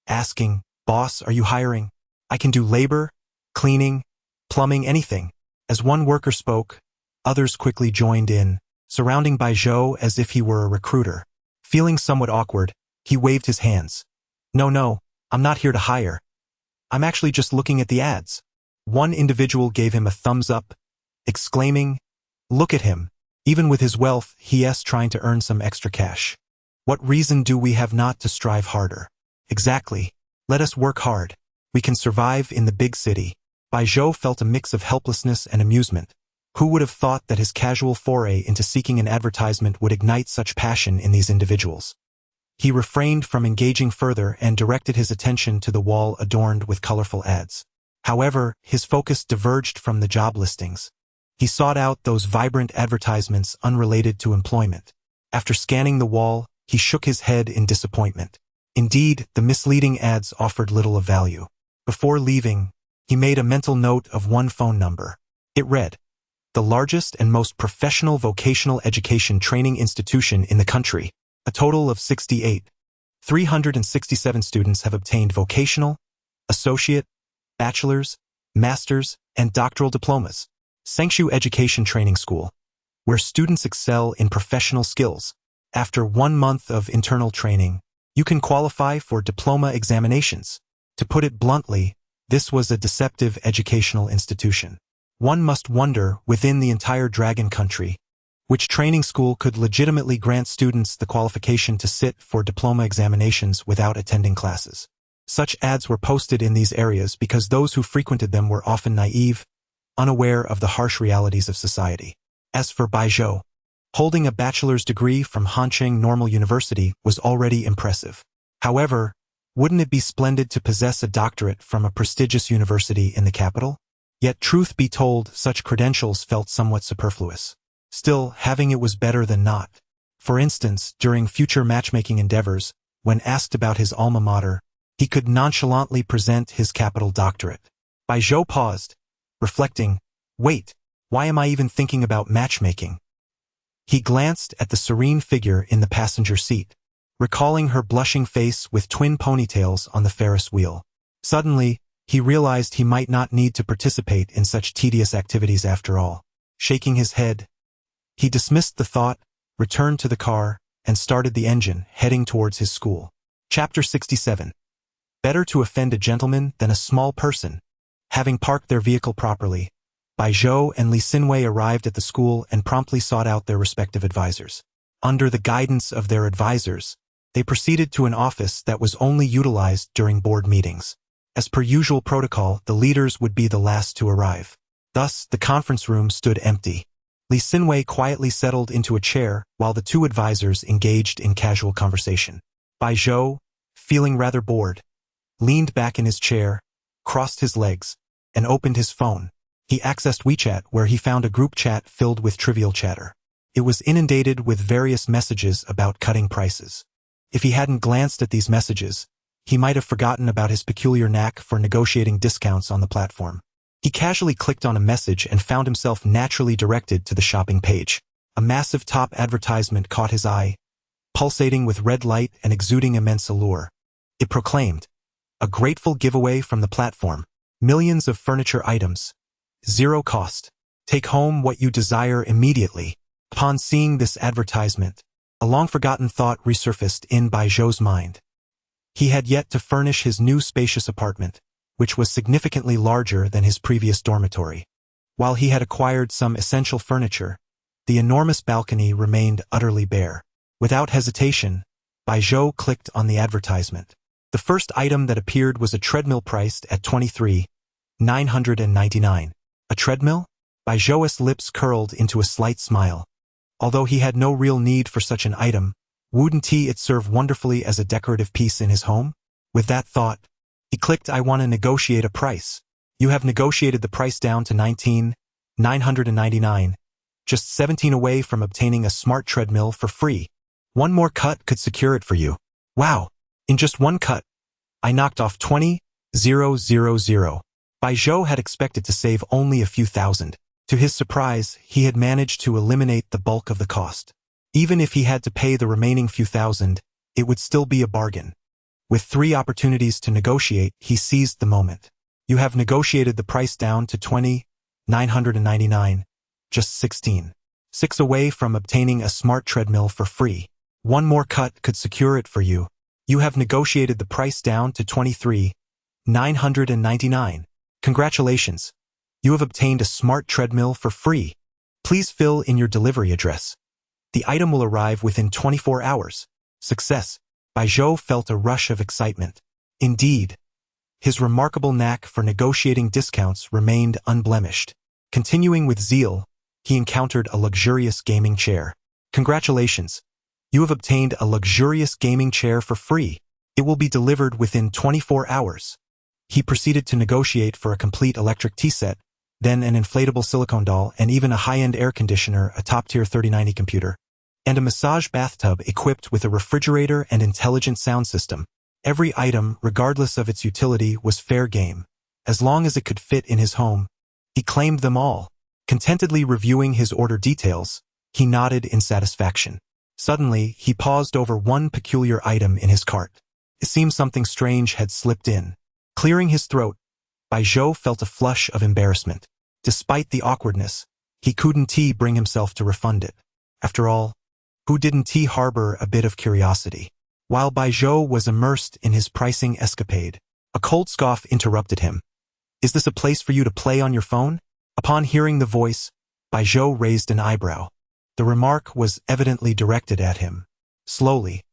asking, "Boss, are you hiring? I can do labor, cleaning, plumbing, anything." As one worker spoke, others quickly joined in, surrounding Bai Zhou as if he were a recruiter. Feeling somewhat awkward, he waved his hands. No, I'm not here to hire. I'm actually just looking at the ads." One individual gave him a thumbs up, exclaiming, "Look at him. Even with his wealth, he's trying to earn some extra cash. What reason do we have not to strive harder?" "Exactly. Let us work hard. We can survive in the big city." Bai Zhou felt a mix of helplessness and amusement. Who would have thought that his casual foray into seeking an advertisement would ignite such passion in these individuals? He refrained from engaging further and directed his attention to the wall adorned with colorful ads. However, his focus diverged from the job listings. He sought out those vibrant advertisements unrelated to employment. After scanning the wall, he shook his head in disappointment. Indeed, the misleading ads offered little of value. Before leaving, He made a mental note of one phone number. It read, "The largest and most professional vocational education training institution in the country. A total of 367 students have obtained vocational, associate, bachelor's, master's, and doctoral diplomas. Sangshu Education Training School, where students excel in professional skills. After 1 month of internal training, you can qualify for diploma examinations." To put it bluntly, this was a deceptive educational institution. One must wonder, within the entire Dragon Country, which training school could legitimately grant students the qualification to sit for diploma examinations without attending classes. Such ads were posted in these areas because those who frequented them were often naive, unaware of the harsh realities of society. As for Bai Zhou, holding a bachelor's degree from Hanqing Normal University was already impressive. However, wouldn't it be splendid to possess a doctorate from a prestigious university in the capital? Yet truth be told, such credentials felt somewhat superfluous. Still, having it was better than not. For instance, during future matchmaking endeavors, when asked about his alma mater, he could nonchalantly present his capital doctorate. Bai Zhou paused, reflecting, "Wait, why am I even thinking about matchmaking?" He glanced at the serene figure in the passenger seat, recalling her blushing face with twin ponytails on the Ferris wheel. Suddenly, he realized he might not need to participate in such tedious activities after all. Shaking his head, he dismissed the thought, returned to the car, and started the engine, heading towards his school. Chapter 67. Better to offend a gentleman than a small person. Having parked their vehicle properly, Bai Zhou and Li Xinwei arrived at the school and promptly sought out their respective advisors. Under the guidance of their advisors, they proceeded to an office that was only utilized during board meetings. As per usual protocol, the leaders would be the last to arrive. Thus, the conference room stood empty. Li Xinwei quietly settled into a chair while the two advisors engaged in casual conversation. Bai Zhou, feeling rather bored, leaned back in his chair, crossed his legs, and opened his phone. He accessed WeChat, where he found a group chat filled with trivial chatter. It was inundated with various messages about cutting prices. If he hadn't glanced at these messages, he might have forgotten about his peculiar knack for negotiating discounts on the platform. He casually clicked on a message and found himself naturally directed to the shopping page. A massive top advertisement caught his eye, pulsating with red light and exuding immense allure. It proclaimed, "A grateful giveaway from the platform. Millions of furniture items. 0 cost. Take home what you desire immediately." Upon seeing this advertisement, a long-forgotten thought resurfaced in Bai Zhou's mind. He had yet to furnish his new spacious apartment, which was significantly larger than his previous dormitory. While he had acquired some essential furniture, the enormous balcony remained utterly bare. Without hesitation, Bai Zhou clicked on the advertisement. The first item that appeared was a treadmill priced at 23,999. A treadmill? Bai Zhou's lips curled into a slight smile. Although he had no real need for such an item, wouldn't it serve wonderfully as a decorative piece in his home? With that thought, he clicked "I want to negotiate a price." "You have negotiated the price down to 19,999, just 17 away from obtaining a smart treadmill for free. One more cut could secure it for you." Wow! In just one cut, I knocked off 20,000. Bai Zhou had expected to save only a few thousand. To his surprise, he had managed to eliminate the bulk of the cost. Even if he had to pay the remaining few thousand, it would still be a bargain. With 3 opportunities to negotiate, he seized the moment. "You have negotiated the price down to 20,999, just 16,600 away from obtaining a smart treadmill for free. One more cut could secure it for you. You have negotiated the price down to 23,999. Congratulations. You have obtained a smart treadmill for free. Please fill in your delivery address. The item will arrive within 24 hours. Success." Bai Zhou felt a rush of excitement. Indeed, his remarkable knack for negotiating discounts remained unblemished. Continuing with zeal, he encountered a luxurious gaming chair. "Congratulations. You have obtained a luxurious gaming chair for free. It will be delivered within 24 hours. He proceeded to negotiate for a complete electric tea set, then an inflatable silicone doll, and even a high-end air conditioner, a top-tier 3090 computer, and a massage bathtub equipped with a refrigerator and intelligent sound system. Every item, regardless of its utility, was fair game, as long as it could fit in his home. He claimed them all. Contentedly reviewing his order details, he nodded in satisfaction. Suddenly, he paused over one peculiar item in his cart. It seemed something strange had slipped in. Clearing his throat, Baijiu felt a flush of embarrassment. Despite the awkwardness, he couldn't bring himself to refund it. After all, who didn't harbor a bit of curiosity? While Baijiu was immersed in his pricing escapade, a cold scoff interrupted him. "Is this a place for you to play on your phone?" Upon hearing the voice, Baijiu raised an eyebrow. The remark was evidently directed at him. Slowly,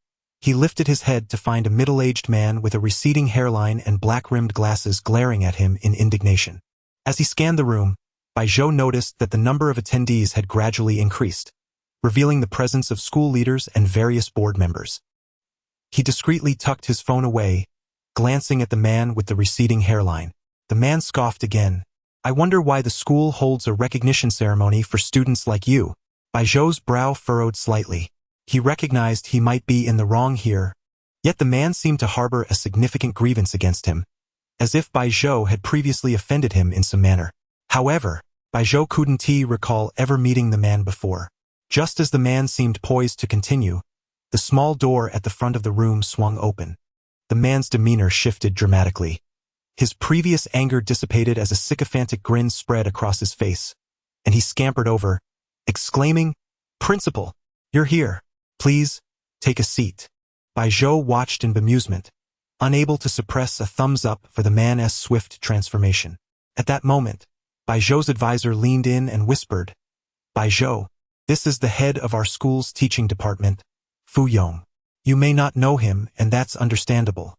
he lifted his head to find a middle-aged man with a receding hairline and black-rimmed glasses glaring at him in indignation. As he scanned the room, Baijiu noticed that the number of attendees had gradually increased, revealing the presence of school leaders and various board members. He discreetly tucked his phone away, glancing at the man with the receding hairline. The man scoffed again. "I wonder why the school holds a recognition ceremony for students like you." Baijiu's brow furrowed slightly. He recognized he might be in the wrong here, yet the man seemed to harbor a significant grievance against him, as if Baijiu had previously offended him in some manner. However, Baijiu couldn't recall ever meeting the man before. Just as the man seemed poised to continue, the small door at the front of the room swung open. The man's demeanor shifted dramatically. His previous anger dissipated as a sycophantic grin spread across his face, and he scampered over, exclaiming, "Principal, you're here. Please, take a seat." Baijiu watched in bemusement, unable to suppress a thumbs up for the man's swift transformation. At that moment, Baijiu's advisor leaned in and whispered, "Baijiu, this is the head of our school's teaching department, Fu Yong. You may not know him, and that's understandable.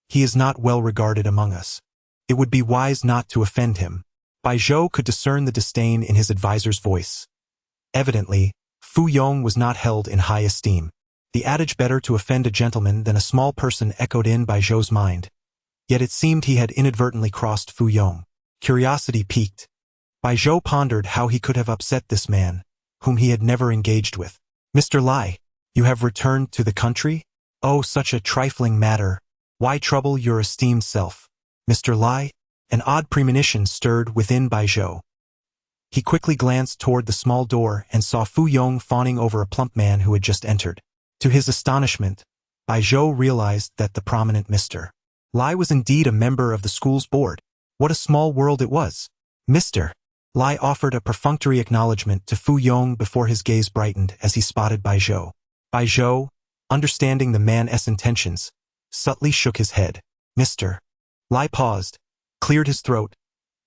He is not well regarded among us. It would be wise not to offend him." Baijiu could discern the disdain in his advisor's voice. Evidently, Fu Yong was not held in high esteem. The adage "better to offend a gentleman than a small person" echoed in Baijiu's mind. Yet it seemed he had inadvertently crossed Fu Yong. Curiosity piqued. Baijiu pondered how he could have upset this man, whom he had never engaged with. "Mr. Lai, you have returned to the country? Oh, such a trifling matter. Why trouble your esteemed self, Mr. Lai?" An odd premonition stirred within Baijiu. He quickly glanced toward the small door and saw Fu Yong fawning over a plump man who had just entered. To his astonishment, Baijiu realized that the prominent Mr. Lai was indeed a member of the school's board. What a small world it was. "Mr. Lai offered a perfunctory acknowledgement to Fu Yong before his gaze brightened as he spotted Baijiu. Baijiu, understanding the man's intentions, subtly shook his head. Mr. Lai paused, cleared his throat,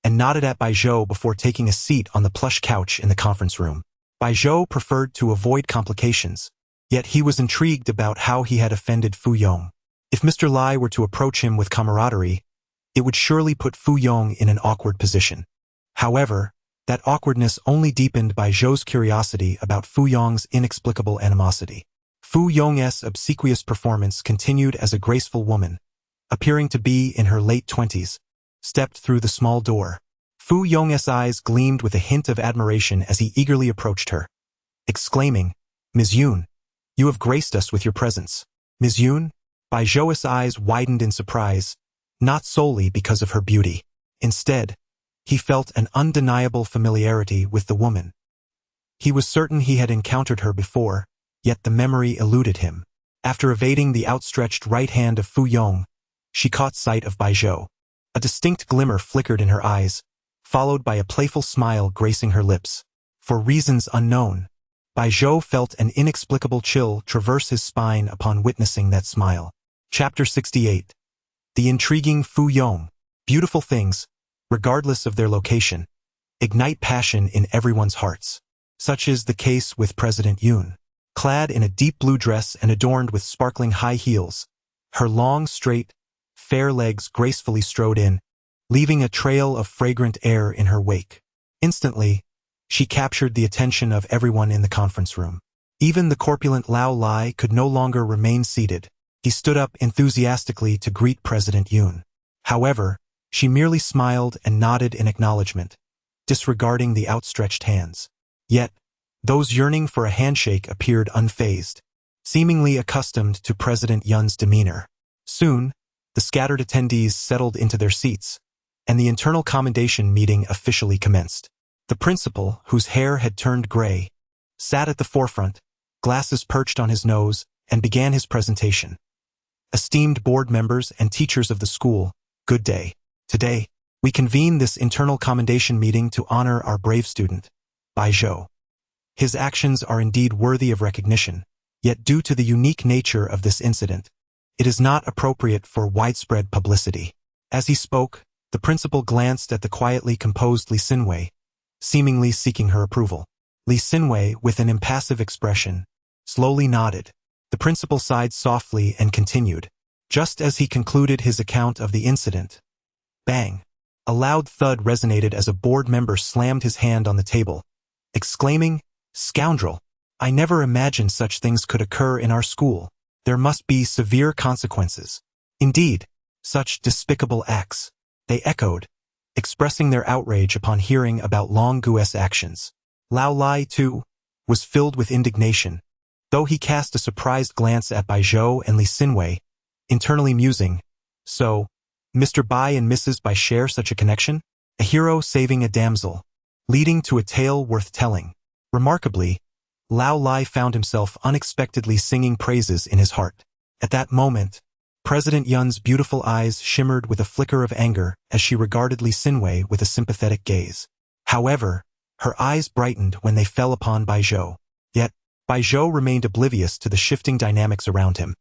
and nodded at Baijiu before taking a seat on the plush couch in the conference room. Baijiu preferred to avoid complications, yet he was intrigued about how he had offended Fu Yong. If Mr. Lai were to approach him with camaraderie, it would surely put Fu Yong in an awkward position. However, that awkwardness only deepened Baijiu's curiosity about Fu Yong's inexplicable animosity. Fu Yong's obsequious performance continued as a graceful woman, appearing to be in her late 20s, stepped through the small door. Fu Yong's eyes gleamed with a hint of admiration as he eagerly approached her, exclaiming, "Ms. Yoon, you have graced us with your presence." "Ms. Yoon?" Baijiu's eyes widened in surprise, not solely because of her beauty. Instead, he felt an undeniable familiarity with the woman. He was certain he had encountered her before, yet the memory eluded him. After evading the outstretched right hand of Fu Yong, she caught sight of Baijiu. A distinct glimmer flickered in her eyes, followed by a playful smile gracing her lips. For reasons unknown, Baijiu felt an inexplicable chill traverse his spine upon witnessing that smile. Chapter 68. The intriguing Fu Yong. Beautiful things, regardless of their location, ignite passion in everyone's hearts. Such is the case with President Yoon. Clad in a deep blue dress and adorned with sparkling high heels, her long, straight, fair legs gracefully strode in, leaving a trail of fragrant air in her wake. Instantly, she captured the attention of everyone in the conference room. Even the corpulent Lao Lai could no longer remain seated. He stood up enthusiastically to greet President Yoon. However, she merely smiled and nodded in acknowledgement, disregarding the outstretched hands. Yet, those yearning for a handshake appeared unfazed, seemingly accustomed to President Yoon's demeanor. Soon, the scattered attendees settled into their seats, and the internal commendation meeting officially commenced. The principal, whose hair had turned gray, sat at the forefront, glasses perched on his nose, and began his presentation. Esteemed board members and teachers of the school, good day. Today, we convene this internal commendation meeting to honor our brave student, Bai Zhou. His actions are indeed worthy of recognition, yet due to the unique nature of this incident, it is not appropriate for widespread publicity. As he spoke, the principal glanced at the quietly composed Li Xinwei, seemingly seeking her approval. Li Xinwei, with an impassive expression, slowly nodded. The principal sighed softly and continued. Just as he concluded his account of the incident, bang! A loud thud resonated as a board member slammed his hand on the table, exclaiming, "Scoundrel! I never imagined such things could occur in our school. There must be severe consequences." Indeed, such despicable acts, they echoed, expressing their outrage upon hearing about Long Gu's actions. Lao Lai, too, was filled with indignation, though he cast a surprised glance at Bai Zhou and Li Xinwei, internally musing, "So, Mr. Bai and Mrs. Bai share such a connection? A hero saving a damsel, leading to a tale worth telling." Remarkably, Lao Lai found himself unexpectedly singing praises in his heart. At that moment, President Yun's beautiful eyes shimmered with a flicker of anger as she regarded Li Xinwei with a sympathetic gaze. However, her eyes brightened when they fell upon Bai Zhou. Yet, Bai Zhou remained oblivious to the shifting dynamics around him.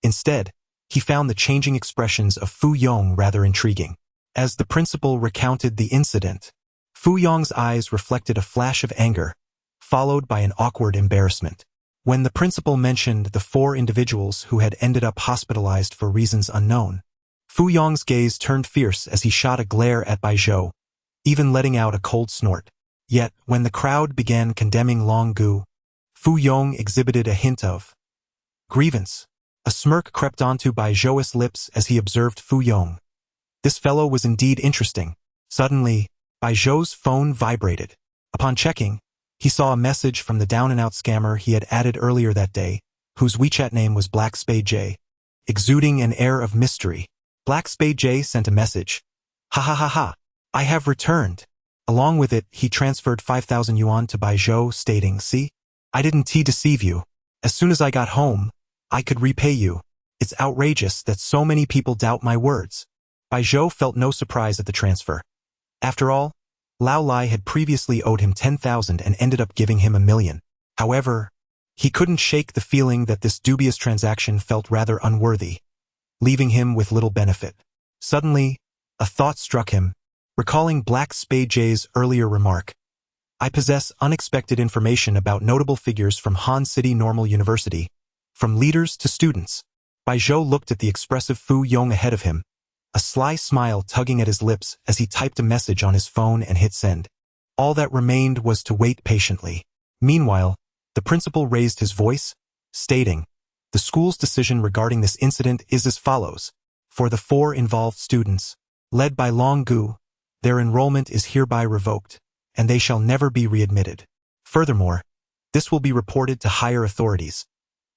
Instead, he found the changing expressions of Fu Yong rather intriguing. As the principal recounted the incident, Fu Yong's eyes reflected a flash of anger, followed by an awkward embarrassment. When the principal mentioned the 4 individuals who had ended up hospitalized for reasons unknown, Fu Yong's gaze turned fierce as he shot a glare at Bai Zhou, even letting out a cold snort. Yet, when the crowd began condemning Long Gu, Fu Yong exhibited a hint of grievance. A smirk crept onto Bai Zhou's lips as he observed Fu Yong. This fellow was indeed interesting. Suddenly, Bai Zhou's phone vibrated. Upon checking, he saw a message from the down-and-out scammer he had added earlier that day, whose WeChat name was Black Spade J. Exuding an air of mystery, Black Spade J sent a message. "Ha ha ha ha, I have returned." Along with it, he transferred 5,000 yuan to Bai Zhou, stating, "See, I didn't deceive you. As soon as I got home, I could repay you. It's outrageous that so many people doubt my words." Bai Zhou felt no surprise at the transfer. After all, Lao Lai had previously owed him 10,000 and ended up giving him 1,000,000. However, he couldn't shake the feeling that this dubious transaction felt rather unworthy, leaving him with little benefit. Suddenly, a thought struck him, recalling Black Spade J's earlier remark. "I possess unexpected information about notable figures from Han City Normal University, from leaders to students." Bai Zhou looked at the expressive Fu Yong ahead of him, a sly smile tugging at his lips as he typed a message on his phone and hit send. All that remained was to wait patiently. Meanwhile, the principal raised his voice, stating, "The school's decision regarding this incident is as follows. For the 4 involved students, led by Long Gu, their enrollment is hereby revoked, and they shall never be readmitted. Furthermore, this will be reported to higher authorities,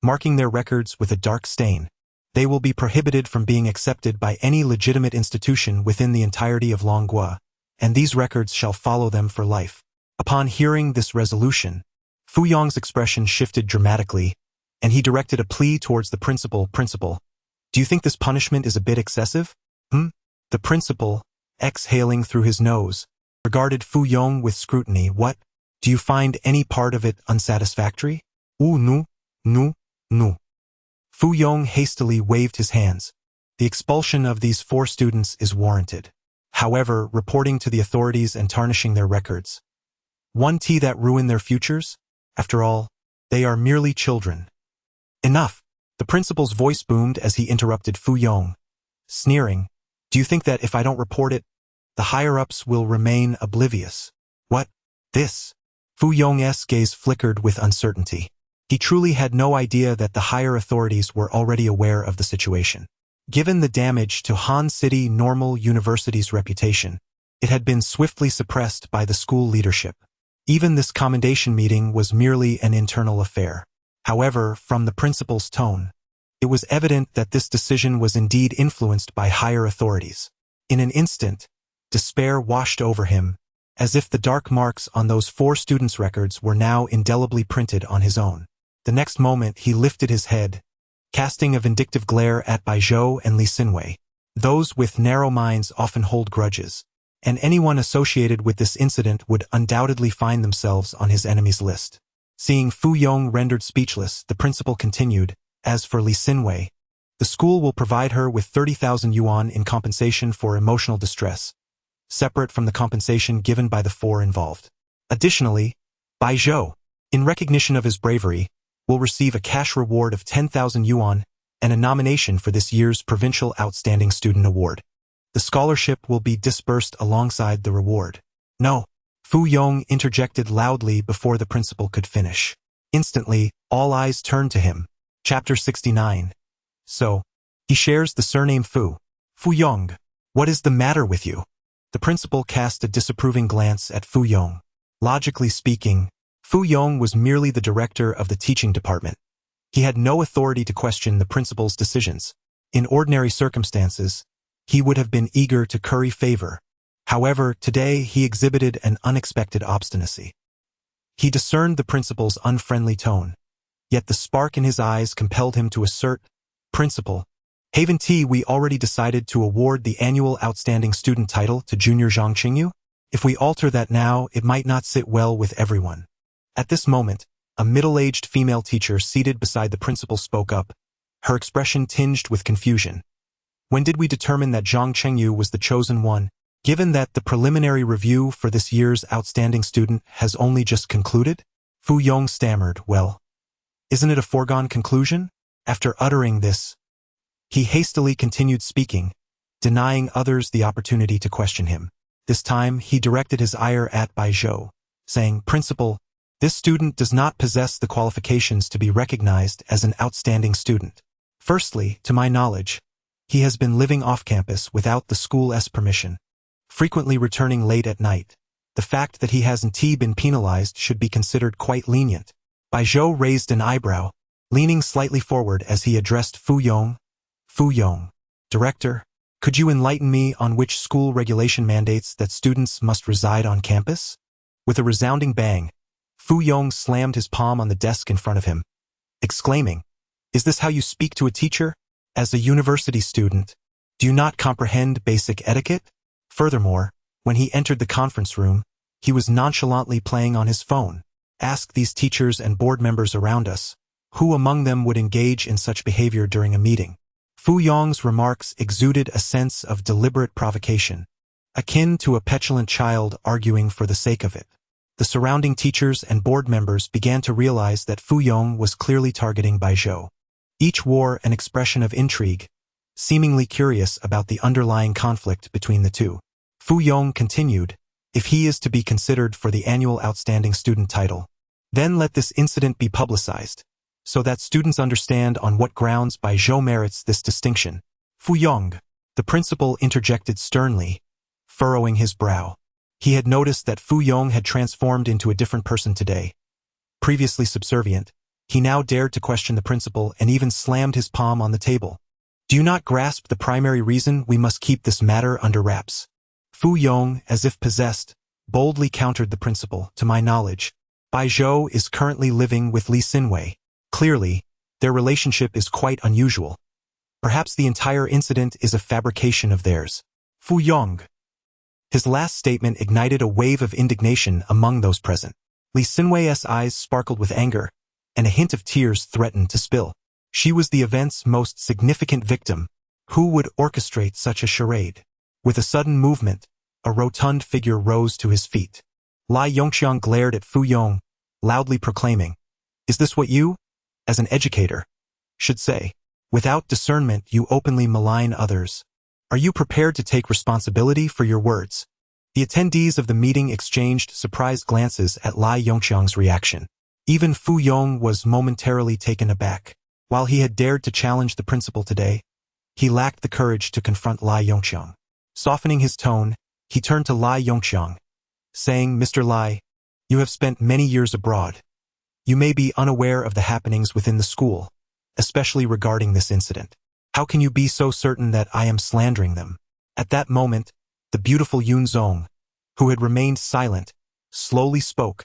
marking their records with a dark stain. They will be prohibited from being accepted by any legitimate institution within the entirety of Longhua, and these records shall follow them for life." Upon hearing this resolution, Fu Yong's expression shifted dramatically, and he directed a plea towards the principal. "Principal, do you think this punishment is a bit excessive?" The principal, exhaling through his nose, regarded Fu Yong with scrutiny. "What? Do you find any part of it unsatisfactory?" No. Fu Yong hastily waved his hands. "The expulsion of these 4 students is warranted. However, reporting to the authorities and tarnishing their records won't that ruin their futures? After all, they are merely children." "Enough!" The principal's voice boomed as he interrupted Fu Yong, sneering. "Do you think that if I don't report it, the higher-ups will remain oblivious?" "What? This?" Fu Yong's gaze flickered with uncertainty. He truly had no idea that the higher authorities were already aware of the situation. Given the damage to Han City Normal University's reputation, it had been swiftly suppressed by the school leadership. Even this commendation meeting was merely an internal affair. However, from the principal's tone, it was evident that this decision was indeed influenced by higher authorities. In an instant, Despair washed over him, as if the dark marks on those 4 students' records were now indelibly printed on his own. The next moment he lifted his head, casting a vindictive glare at Bai Zhou and Li Xinwei. Those with narrow minds often hold grudges, and anyone associated with this incident would undoubtedly find themselves on his enemy's list. Seeing Fu Yong rendered speechless, the principal continued, "As for Li Xinwei, the school will provide her with 30,000 yuan in compensation for emotional distress, separate from the compensation given by the 4 involved. Additionally, Bai Zhou, in recognition of his bravery, will receive a cash reward of 10,000 yuan and a nomination for this year's Provincial Outstanding Student Award. The scholarship will be disbursed alongside the reward." "No," Fu Yong interjected loudly before the principal could finish. Instantly, all eyes turned to him. Chapter 69. "So, he shares the surname Fu. Fu Yong, what is the matter with you?" The principal cast a disapproving glance at Fu Yong. Logically speaking, Fu Yong was merely the director of the teaching department. He had no authority to question the principal's decisions. In ordinary circumstances, he would have been eager to curry favor. However, today he exhibited an unexpected obstinacy. He discerned the principal's unfriendly tone, yet the spark in his eyes compelled him to assert, "Principal, haven't we already decided to award the annual outstanding student title to junior Zhang Qingyu? If we alter that now, it might not sit well with everyone." At this moment, a middle-aged female teacher seated beside the principal spoke up, her expression tinged with confusion. "When did we determine that Zhang Qingyu was the chosen one, given that the preliminary review for this year's outstanding student has only just concluded?" Fu Yong stammered, "Well, isn't it a foregone conclusion?" After uttering this, he hastily continued speaking, denying others the opportunity to question him. This time, he directed his ire at Bai Zhou, saying, "Principal, this student does not possess the qualifications to be recognized as an outstanding student. Firstly, to my knowledge, he has been living off campus without the school's permission, frequently returning late at night. The fact that he hasn't been penalized should be considered quite lenient." Bai Zhou raised an eyebrow, leaning slightly forward as he addressed Fu Yong. "Fu Yong, Director, could you enlighten me on which school regulation mandates that students must reside on campus?" With a resounding bang, Fu Yong slammed his palm on the desk in front of him, exclaiming, "Is this how you speak to a teacher? As a university student, do you not comprehend basic etiquette?" Furthermore, when he entered the conference room, he was nonchalantly playing on his phone. Ask these teachers and board members around us, who among them would engage in such behavior during a meeting? Fu Yong's remarks exuded a sense of deliberate provocation, akin to a petulant child arguing for the sake of it. The surrounding teachers and board members began to realize that Fu Yong was clearly targeting Bai Zhou. Each wore an expression of intrigue, seemingly curious about the underlying conflict between the two. Fu Yong continued, "If he is to be considered for the annual outstanding student title, then let this incident be publicized, so that students understand on what grounds Bai Zhou merits this distinction." "Fu Yong," the principal interjected sternly, furrowing his brow. He had noticed that Fu Yong had transformed into a different person today. Previously subservient, he now dared to question the principal and even slammed his palm on the table. "Do you not grasp the primary reason we must keep this matter under wraps?" Fu Yong, as if possessed, boldly countered the principal. "To my knowledge, Bai Zhou is currently living with Li Xinwei. Clearly, their relationship is quite unusual. Perhaps the entire incident is a fabrication of theirs." "Fu Yong." His last statement ignited a wave of indignation among those present. Li Xinwei's eyes sparkled with anger, and a hint of tears threatened to spill. She was the event's most significant victim. Who would orchestrate such a charade? With a sudden movement, a rotund figure rose to his feet. Lai Yongxiang glared at Fu Yong, loudly proclaiming, "Is this what you, as an educator, should say? Without discernment, you openly malign others. Are you prepared to take responsibility for your words?" The attendees of the meeting exchanged surprised glances at Lai Yongxiang's reaction. Even Fu Yong was momentarily taken aback. While he had dared to challenge the principal today, he lacked the courage to confront Lai Yongxiang. Softening his tone, he turned to Lai Yongxiang, saying, "Mr. Lai, you have spent many years abroad. You may be unaware of the happenings within the school, especially regarding this incident. How can you be so certain that I am slandering them?" At that moment, the beautiful Yun Zong, who had remained silent, slowly spoke.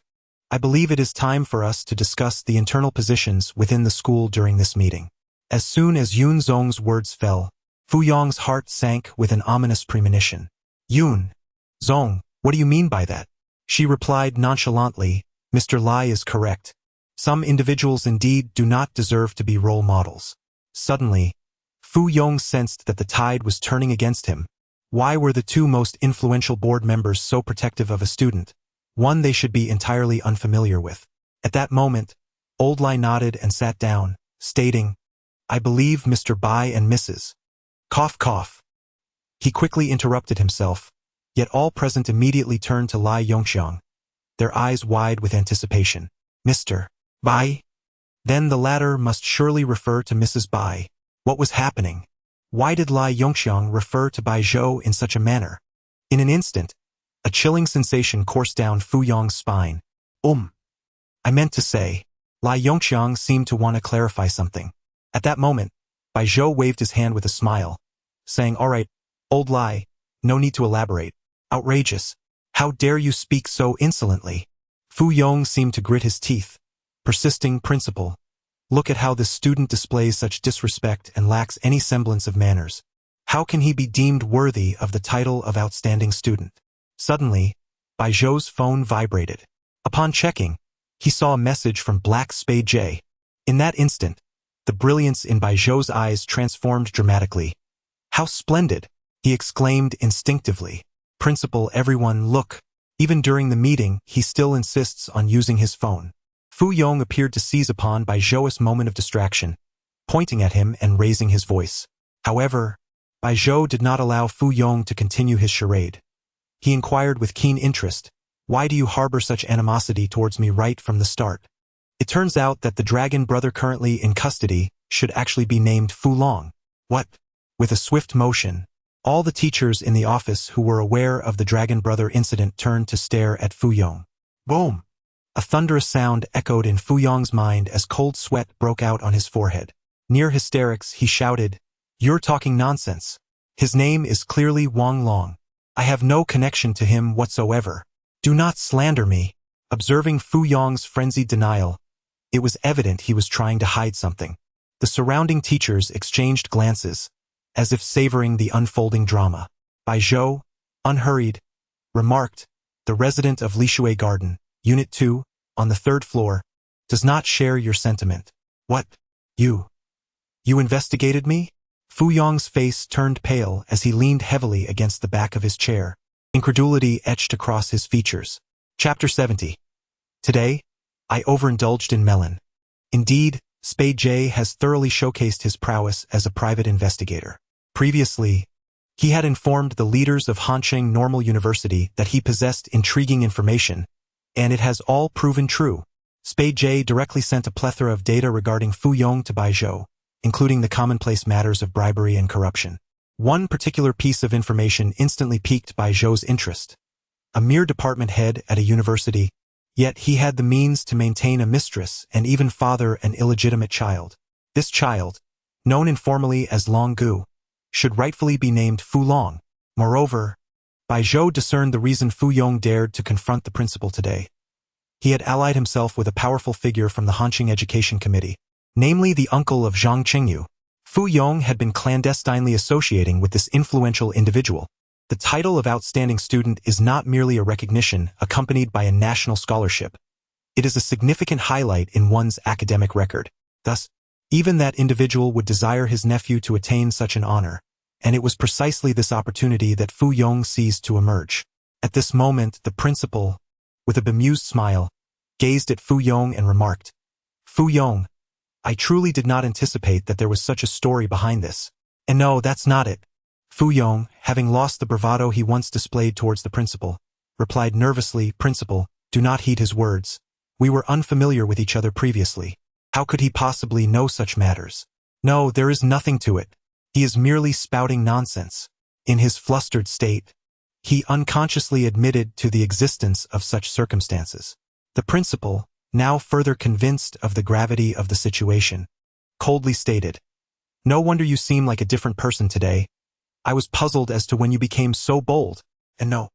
I believe it is time for us to discuss the internal positions within the school during this meeting. As soon as Yun Zong's words fell, Fu Yong's heart sank with an ominous premonition. Yun Zong, what do you mean by that? She replied nonchalantly, Mr. Lai is correct. Some individuals indeed do not deserve to be role models. Suddenly, Fu Yong sensed that the tide was turning against him. Why were the two most influential board members so protective of a student, one they should be entirely unfamiliar with? At that moment, Old Lai nodded and sat down, stating, I believe Mr. Bai and Mrs. Cough cough. He quickly interrupted himself, yet all present immediately turned to Lai Yongxiang, their eyes wide with anticipation. Mr. Bai? Then the latter must surely refer to Mrs. Bai. What was happening? Why did Lai Yongxiang refer to Bai Zhou in such a manner? In an instant, a chilling sensation coursed down Fu Yong's spine. I meant to say, Lai Yongxiang seemed to want to clarify something. At that moment, Bai Zhou waved his hand with a smile, saying, All right, Old Lai, no need to elaborate. Outrageous. How dare you speak so insolently? Fu Yong seemed to grit his teeth. Persisting principle. Look at how this student displays such disrespect and lacks any semblance of manners. How can he be deemed worthy of the title of outstanding student? Suddenly, Bai Zhou's phone vibrated. Upon checking, he saw a message from Black Spade J. In that instant, the brilliance in Bai Zhou's eyes transformed dramatically. How splendid! He exclaimed instinctively. Principal, everyone, look. Even during the meeting, he still insists on using his phone. Fu Yong appeared to seize upon Bai Zhou's moment of distraction, pointing at him and raising his voice. However, Bai Zhou did not allow Fu Yong to continue his charade. He inquired with keen interest, Why do you harbor such animosity towards me right from the start? It turns out that the dragon brother currently in custody should actually be named Fu Long. What? With a swift motion, all the teachers in the office who were aware of the dragon brother incident turned to stare at Fu Yong. Boom! A thunderous sound echoed in Fu Yong's mind as cold sweat broke out on his forehead. Near hysterics, he shouted, You're talking nonsense. His name is clearly Wang Long. I have no connection to him whatsoever. Do not slander me. Observing Fu Yong's frenzied denial, it was evident he was trying to hide something. The surrounding teachers exchanged glances, as if savoring the unfolding drama. Bai Zhou, unhurried, remarked, The resident of Lishui Garden, Unit 2, on the 3rd floor, does not share your sentiment. What? You investigated me? Fu Yong's face turned pale as he leaned heavily against the back of his chair. Incredulity etched across his features. Chapter 70. Today, I overindulged in melon. Indeed, Spade J has thoroughly showcased his prowess as a private investigator. Previously, he had informed the leaders of Hansheng Normal University that he possessed intriguing information, and it has all proven true. Spade J directly sent a plethora of data regarding Fu Yong to Bai Zhou, including the commonplace matters of bribery and corruption. One particular piece of information instantly piqued Bai Zhou's interest. A mere department head at a university, yet he had the means to maintain a mistress and even father an illegitimate child. This child, known informally as Long Gu, should rightfully be named Fu Long. Moreover, Bai Zhou discerned the reason Fu Yong dared to confront the principal today. He had allied himself with a powerful figure from the Hansheng Education Committee, namely the uncle of Zhang Qingyu. Fu Yong had been clandestinely associating with this influential individual. The title of outstanding student is not merely a recognition accompanied by a national scholarship. It is a significant highlight in one's academic record. Thus, even that individual would desire his nephew to attain such an honor, and it was precisely this opportunity that Fu Yong seized to emerge. At this moment, the principal, with a bemused smile, gazed at Fu Yong and remarked, Fu Yong, I truly did not anticipate that there was such a story behind this. And no, that's not it. Fu Yong, having lost the bravado he once displayed towards the principal, replied nervously, Principal, do not heed his words. We were unfamiliar with each other previously. How could he possibly know such matters? No, there is nothing to it. He is merely spouting nonsense. In his flustered state, he unconsciously admitted to the existence of such circumstances. The principal, now further convinced of the gravity of the situation, coldly stated, No wonder you seem like a different person today. I was puzzled as to when you became so bold. And no.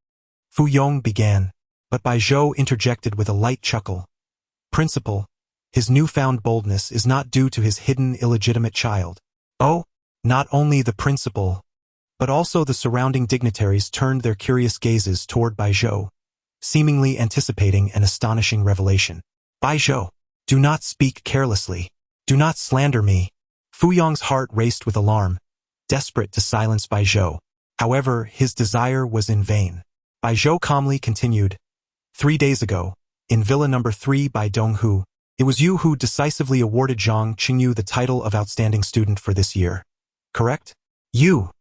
Fu Yong began, but Bai Zhou interjected with a light chuckle. Principal, his newfound boldness is not due to his hidden illegitimate child. Oh, not only the principal, but also the surrounding dignitaries turned their curious gazes toward Bai Zhou, seemingly anticipating an astonishing revelation. Bai Zhou, do not speak carelessly. Do not slander me. Fu Yong's heart raced with alarm, desperate to silence Bai Zhou. However, his desire was in vain. Bai Zhou calmly continued, 3 days ago, in Villa No. 3 by Donghu, it was you who decisively awarded Zhang Qingyu the title of Outstanding Student for this year. Correct? You.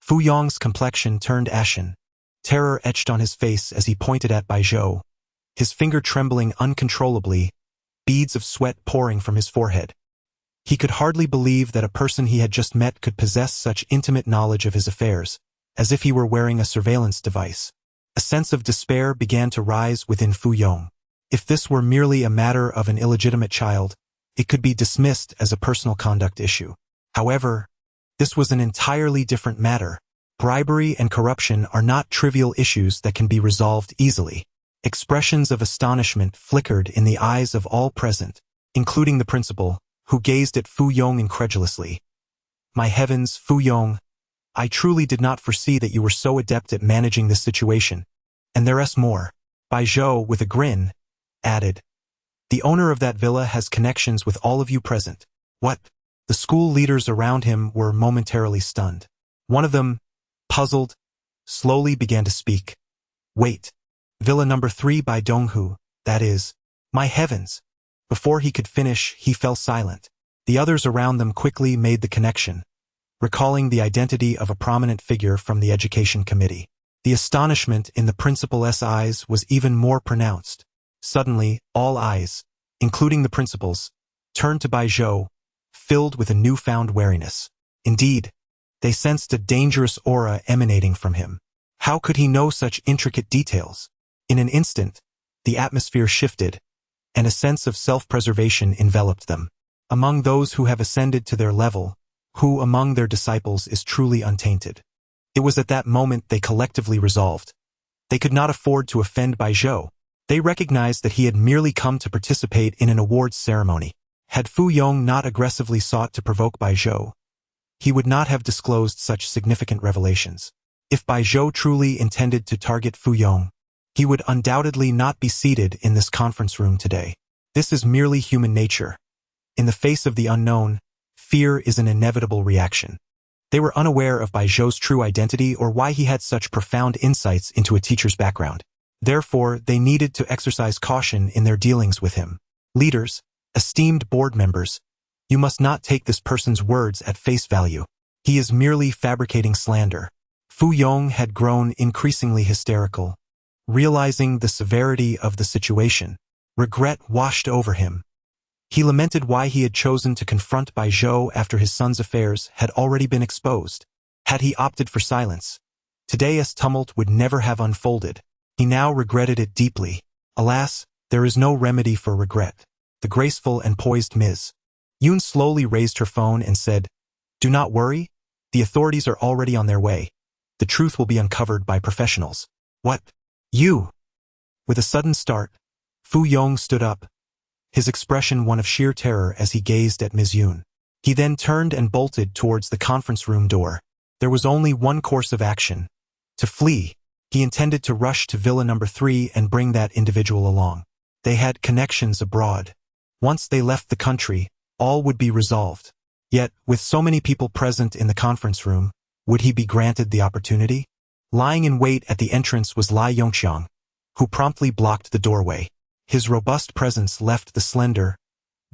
Fu Yong's complexion turned ashen. Terror etched on his face as he pointed at Bai Zhou, his finger trembling uncontrollably, beads of sweat pouring from his forehead. He could hardly believe that a person he had just met could possess such intimate knowledge of his affairs, as if he were wearing a surveillance device. A sense of despair began to rise within Fu Yong. If this were merely a matter of an illegitimate child, it could be dismissed as a personal conduct issue. However, this was an entirely different matter. Bribery and corruption are not trivial issues that can be resolved easily. Expressions of astonishment flickered in the eyes of all present, including the principal, who gazed at Fu Yong incredulously. My heavens, Fu Yong, I truly did not foresee that you were so adept at managing this situation. And there's more. Bai Zhou, with a grin, added, the owner of that villa has connections with all of you present. What? The school leaders around him were momentarily stunned. One of them, puzzled, slowly began to speak. Wait. Villa No. 3 by Donghu, that is. My heavens. Before he could finish, he fell silent. The others around them quickly made the connection, recalling the identity of a prominent figure from the education committee. The astonishment in the principal's eyes was even more pronounced. Suddenly, all eyes, including the principal's, turned to Bai Zhou, filled with a newfound wariness. Indeed, they sensed a dangerous aura emanating from him. How could he know such intricate details? In an instant, the atmosphere shifted, and a sense of self-preservation enveloped them. Among those who have ascended to their level, who among their disciples is truly untainted? It was at that moment they collectively resolved. They could not afford to offend Bai Zhou. They recognized that he had merely come to participate in an awards ceremony. Had Fu Yong not aggressively sought to provoke Bai Zhou, he would not have disclosed such significant revelations. If Bai Zhou truly intended to target Fu Yong, he would undoubtedly not be seated in this conference room today. This is merely human nature. In the face of the unknown, fear is an inevitable reaction. They were unaware of Bai Zhou's true identity or why he had such profound insights into a teacher's background. Therefore, they needed to exercise caution in their dealings with him. Leaders, esteemed board members, you must not take this person's words at face value. He is merely fabricating slander. Fu Yong had grown increasingly hysterical. Realizing the severity of the situation, regret washed over him. He lamented why he had chosen to confront Bai Zhou after his son's affairs had already been exposed. Had he opted for silence, today's tumult would never have unfolded. He now regretted it deeply. Alas, there is no remedy for regret. The graceful and poised Ms. Yoon slowly raised her phone and said, Do not worry, the authorities are already on their way. The truth will be uncovered by professionals. What? You? With a sudden start, Fu Yong stood up, his expression one of sheer terror as he gazed at Ms. Yoon. He then turned and bolted towards the conference room door. There was only one course of action: to flee. He intended to rush to Villa No. 3 and bring that individual along. They had connections abroad. Once they left the country, all would be resolved. Yet, with so many people present in the conference room, would he be granted the opportunity? Lying in wait at the entrance was Lai Yongqiang, who promptly blocked the doorway. His robust presence left the slender,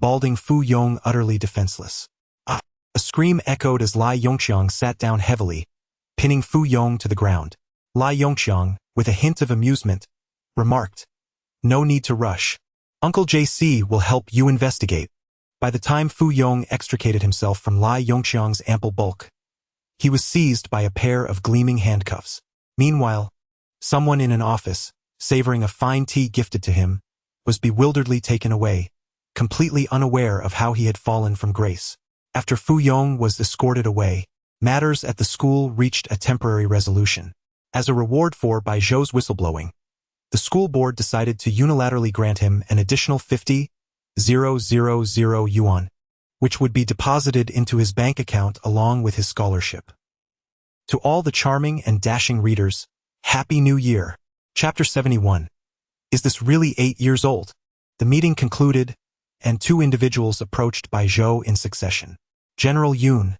balding Fu Yong utterly defenseless. Ah! A scream echoed as Lai Yongqiang sat down heavily, pinning Fu Yong to the ground. Lai Yongqiang, with a hint of amusement, remarked, No need to rush. Uncle JC will help you investigate. By the time Fu Yong extricated himself from Lai Yongqiang's ample bulk, he was seized by a pair of gleaming handcuffs. Meanwhile, someone in an office, savoring a fine tea gifted to him, was bewilderedly taken away, completely unaware of how he had fallen from grace. After Fu Yong was escorted away, matters at the school reached a temporary resolution. As a reward for Bai Zhou's whistleblowing, the school board decided to unilaterally grant him an additional 50,000 yuan, which would be deposited into his bank account along with his scholarship. To all the charming and dashing readers, Happy New Year! Chapter 71. Is this really 8 years old? The meeting concluded, and two individuals approached Bai Zhou in succession. General Yun,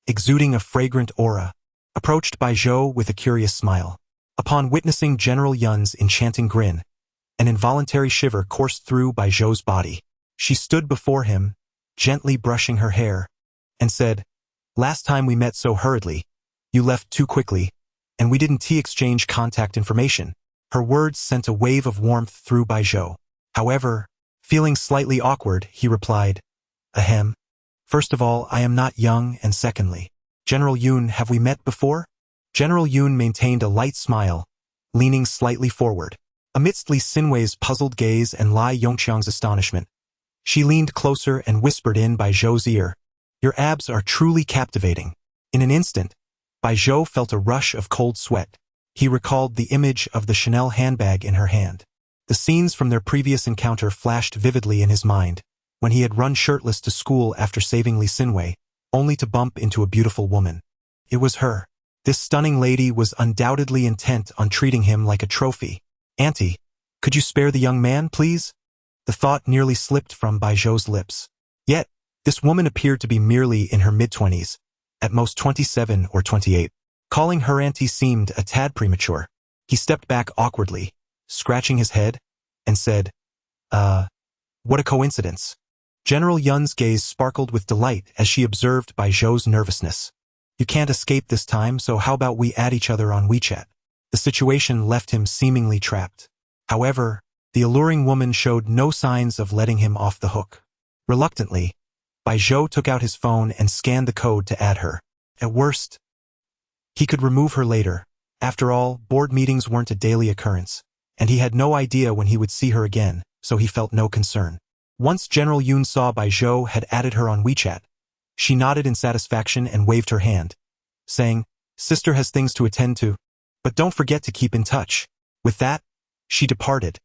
exuding a fragrant aura, approached Bai Zhou with a curious smile. Upon witnessing General Yun's enchanting grin, an involuntary shiver coursed through Bai Zhou's body. She stood before him, gently brushing her hair, and said, "Last time we met so hurriedly, you left too quickly, and we didn't exchange contact information." Her words sent a wave of warmth through Bai Zhou. However, feeling slightly awkward, he replied, "Ahem. First of all, I am not young, and secondly, General Yun, have we met before?" General Yun maintained a light smile, leaning slightly forward. Amidst Li Xinwei's puzzled gaze and Lai Yongqiang's astonishment, she leaned closer and whispered in Bai Zhou's ear, "Your abs are truly captivating." In an instant, Bai Zhou felt a rush of cold sweat. He recalled the image of the Chanel handbag in her hand. The scenes from their previous encounter flashed vividly in his mind, when he had run shirtless to school after saving Li Xinwei, only to bump into a beautiful woman. It was her. This stunning lady was undoubtedly intent on treating him like a trophy. "Auntie, could you spare the young man, please?" The thought nearly slipped from Bai Zhou's lips. Yet, this woman appeared to be merely in her mid-20s, at most 27 or 28. Calling her auntie seemed a tad premature. He stepped back awkwardly, scratching his head, and said, what a coincidence." General Yun's gaze sparkled with delight as she observed Bai Zhou's nervousness. "You can't escape this time, so how about we add each other on WeChat?" The situation left him seemingly trapped. However, the alluring woman showed no signs of letting him off the hook. Reluctantly, Bai Zhou took out his phone and scanned the code to add her. At worst, he could remove her later. After all, board meetings weren't a daily occurrence, and he had no idea when he would see her again, so he felt no concern. Once General Yun saw Bai Zhou had added her on WeChat, she nodded in satisfaction and waved her hand, saying, "Sister has things to attend to, but don't forget to keep in touch." With that, she departed,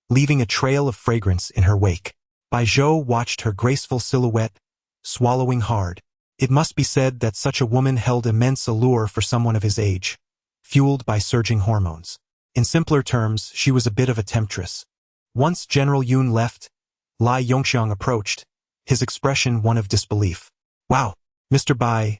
leaving a trail of fragrance in her wake. Bai Zhou watched her graceful silhouette, swallowing hard. It must be said that such a woman held immense allure for someone of his age, fueled by surging hormones. In simpler terms, she was a bit of a temptress. Once General Yun left, Lai Yongqiang approached, his expression one of disbelief. "Wow, Mr. Bai,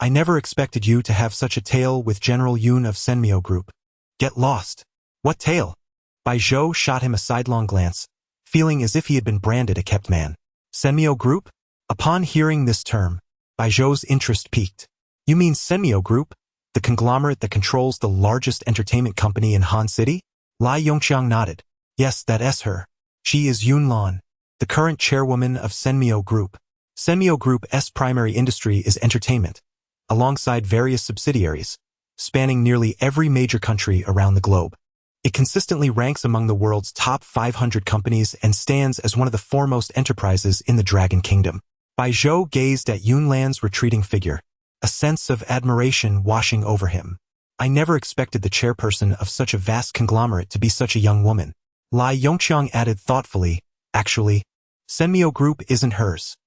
I never expected you to have such a tale with General Yun of Senmyo Group. Get lost." "What tale?" Bai Zhou shot him a sidelong glance, feeling as if he had been branded a kept man. "Senmyo Group?" Upon hearing this term, Bai Zhou's interest piqued. "You mean Senmyo Group, the conglomerate that controls the largest entertainment company in Han City?" Lai Yongqiang nodded. "Yes, that's her. She is Yun Lan, the current chairwoman of Senmyo Group. Senmyo Group's primary industry is entertainment, alongside various subsidiaries, spanning nearly every major country around the globe. It consistently ranks among the world's top 500 companies and stands as one of the foremost enterprises in the Dragon Kingdom." Bai Zhou gazed at Yun Lan's retreating figure, a sense of admiration washing over him. "I never expected the chairperson of such a vast conglomerate to be such a young woman." Lai Yongqiang added thoughtfully, "Actually, Senmyo Group isn't hers.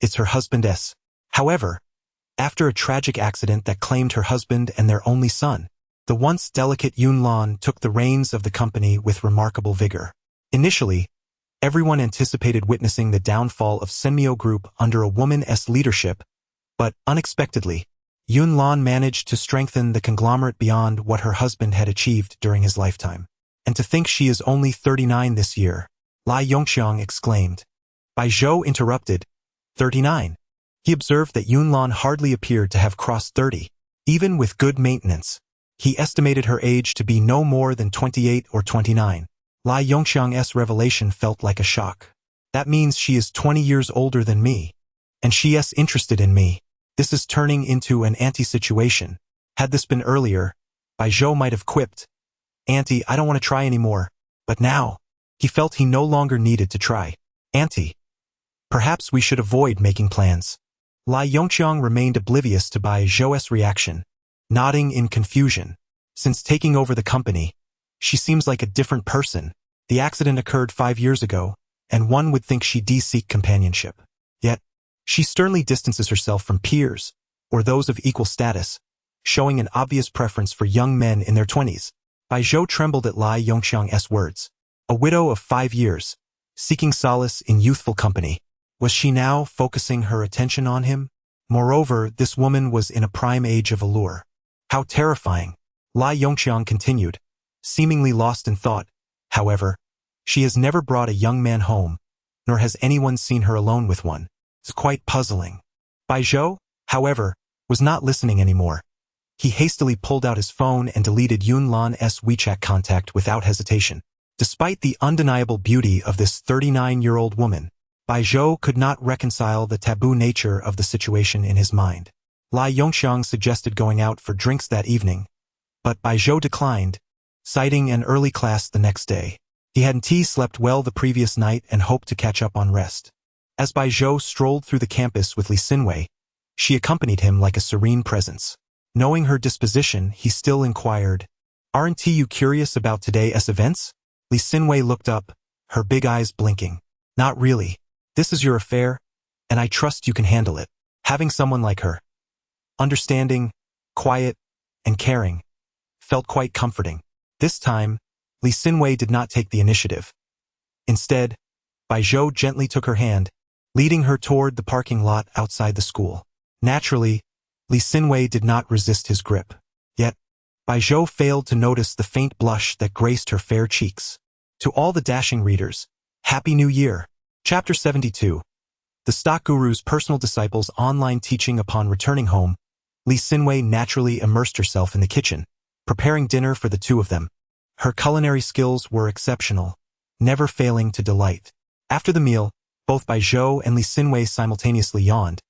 It's her husband's. However, after a tragic accident that claimed her husband and their only son, the once delicate Yun Lan took the reins of the company with remarkable vigor. Initially, everyone anticipated witnessing the downfall of Senmyo Group under a woman's leadership, but unexpectedly, Yun Lan managed to strengthen the conglomerate beyond what her husband had achieved during his lifetime. And to think she is only 39 this year," Lai Yongqiang exclaimed. Bai Zhou interrupted, 39. He observed that Yun Lan hardly appeared to have crossed 30. Even with good maintenance, he estimated her age to be no more than 28 or 29. Lai Yongqiang's revelation felt like a shock. "That means she is 20 years older than me, and she is interested in me. This is turning into an anti-situation." Had this been earlier, Bai Zhou might have quipped, "Auntie, I don't want to try anymore." But now, he felt he no longer needed to try. "Auntie, perhaps we should avoid making plans." Lai Yongqiang remained oblivious to Bai Zhou's reaction, nodding in confusion. Since taking over the company, she seems like a different person. The accident occurred 5 years ago, and one would think she'd seek companionship. Yet, she sternly distances herself from peers, or those of equal status, showing an obvious preference for young men in their 20s. Bai Zhou trembled at Lai Yongxiang's words. A widow of 5 years, seeking solace in youthful company. Was she now focusing her attention on him? Moreover, this woman was in a prime age of allure. How terrifying! Lai Yongxiang continued, seemingly lost in thought. However, she has never brought a young man home, nor has anyone seen her alone with one. It's quite puzzling. Bai Zhou, however, was not listening anymore. He hastily pulled out his phone and deleted Yun Lan's WeChat contact without hesitation. Despite the undeniable beauty of this 39-year-old woman, Bai Zhou could not reconcile the taboo nature of the situation in his mind. Lai Yongxiang suggested going out for drinks that evening, but Bai Zhou declined, citing an early class the next day. He hadn't slept well the previous night and hoped to catch up on rest. As Bai Zhou strolled through the campus with Li Xinwei, she accompanied him like a serene presence. Knowing her disposition, he still inquired, "Aren't you curious about today's events?" Li Xinwei looked up, her big eyes blinking. "Not really. This is your affair, and I trust you can handle it." Having someone like her, understanding, quiet, and caring, felt quite comforting. This time, Li Xinwei did not take the initiative. Instead, Bai Zhou gently took her hand, leading her toward the parking lot outside the school. Naturally, Li Xinwei did not resist his grip. Yet, Bai Zhou failed to notice the faint blush that graced her fair cheeks. To all the dashing readers, Happy New Year! Chapter 72. The Stock Guru's personal disciple's online teaching. Upon returning home, Li Xinwei naturally immersed herself in the kitchen, preparing dinner for the two of them. Her culinary skills were exceptional, never failing to delight. After the meal, both Bai Zhou and Li Xinwei simultaneously yawned,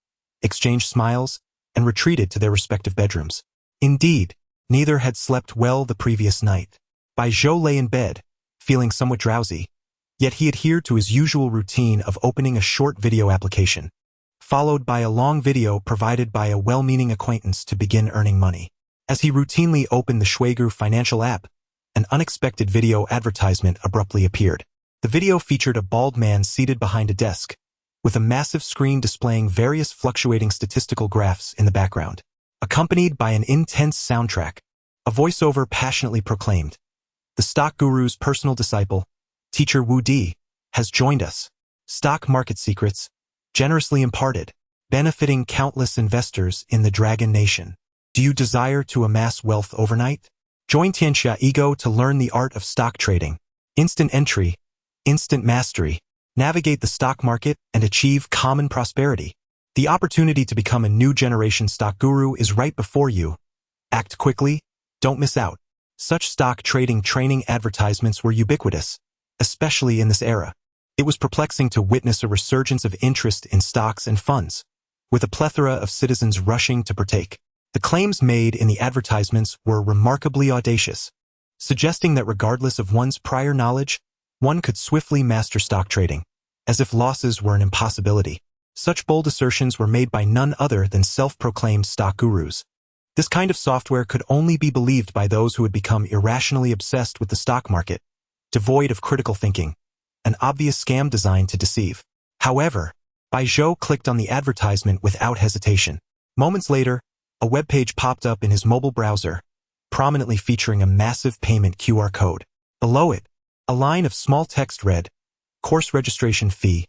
exchanged smiles, and retreated to their respective bedrooms. Indeed, neither had slept well the previous night. Bai Zhou lay in bed, feeling somewhat drowsy, yet he adhered to his usual routine of opening a short video application, followed by a long video provided by a well-meaning acquaintance to begin earning money. As he routinely opened the Shuigru financial app, an unexpected video advertisement abruptly appeared. The video featured a bald man seated behind a desk, with a massive screen displaying various fluctuating statistical graphs in the background. Accompanied by an intense soundtrack, a voiceover passionately proclaimed, "The Stock Guru's personal disciple, Teacher Wu Di, has joined us. Stock market secrets, generously imparted, benefiting countless investors in the Dragon Nation. Do you desire to amass wealth overnight? Join Tianxia Ego to learn the art of stock trading. Instant entry, instant mastery. Navigate the stock market and achieve common prosperity. The opportunity to become a new generation stock guru is right before you. Act quickly, don't miss out." Such stock trading training advertisements were ubiquitous, especially in this era. It was perplexing to witness a resurgence of interest in stocks and funds, with a plethora of citizens rushing to partake. The claims made in the advertisements were remarkably audacious, suggesting that regardless of one's prior knowledge, one could swiftly master stock trading, as if losses were an impossibility. Such bold assertions were made by none other than self-proclaimed stock gurus. This kind of software could only be believed by those who had become irrationally obsessed with the stock market, devoid of critical thinking, an obvious scam designed to deceive. However, Bai Zhou clicked on the advertisement without hesitation. Moments later, a web page popped up in his mobile browser, prominently featuring a massive payment QR code. Below it, a line of small text read, "Course registration fee,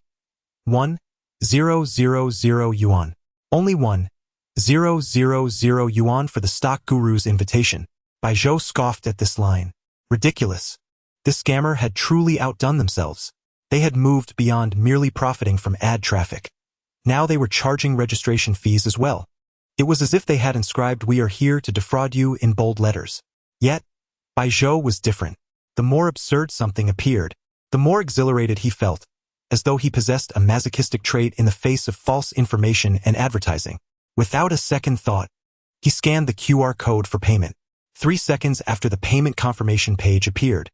1,000 yuan. Only 1,000 yuan for the stock guru's invitation." Bai Zhou scoffed at this line. Ridiculous. This scammer had truly outdone themselves. They had moved beyond merely profiting from ad traffic. Now they were charging registration fees as well. It was as if they had inscribed "We are here to defraud you" in bold letters. Yet, Bai Zhou was different. The more absurd something appeared, the more exhilarated he felt, as though he possessed a masochistic trait in the face of false information and advertising. Without a second thought, he scanned the QR code for payment. 3 seconds after the payment confirmation page appeared,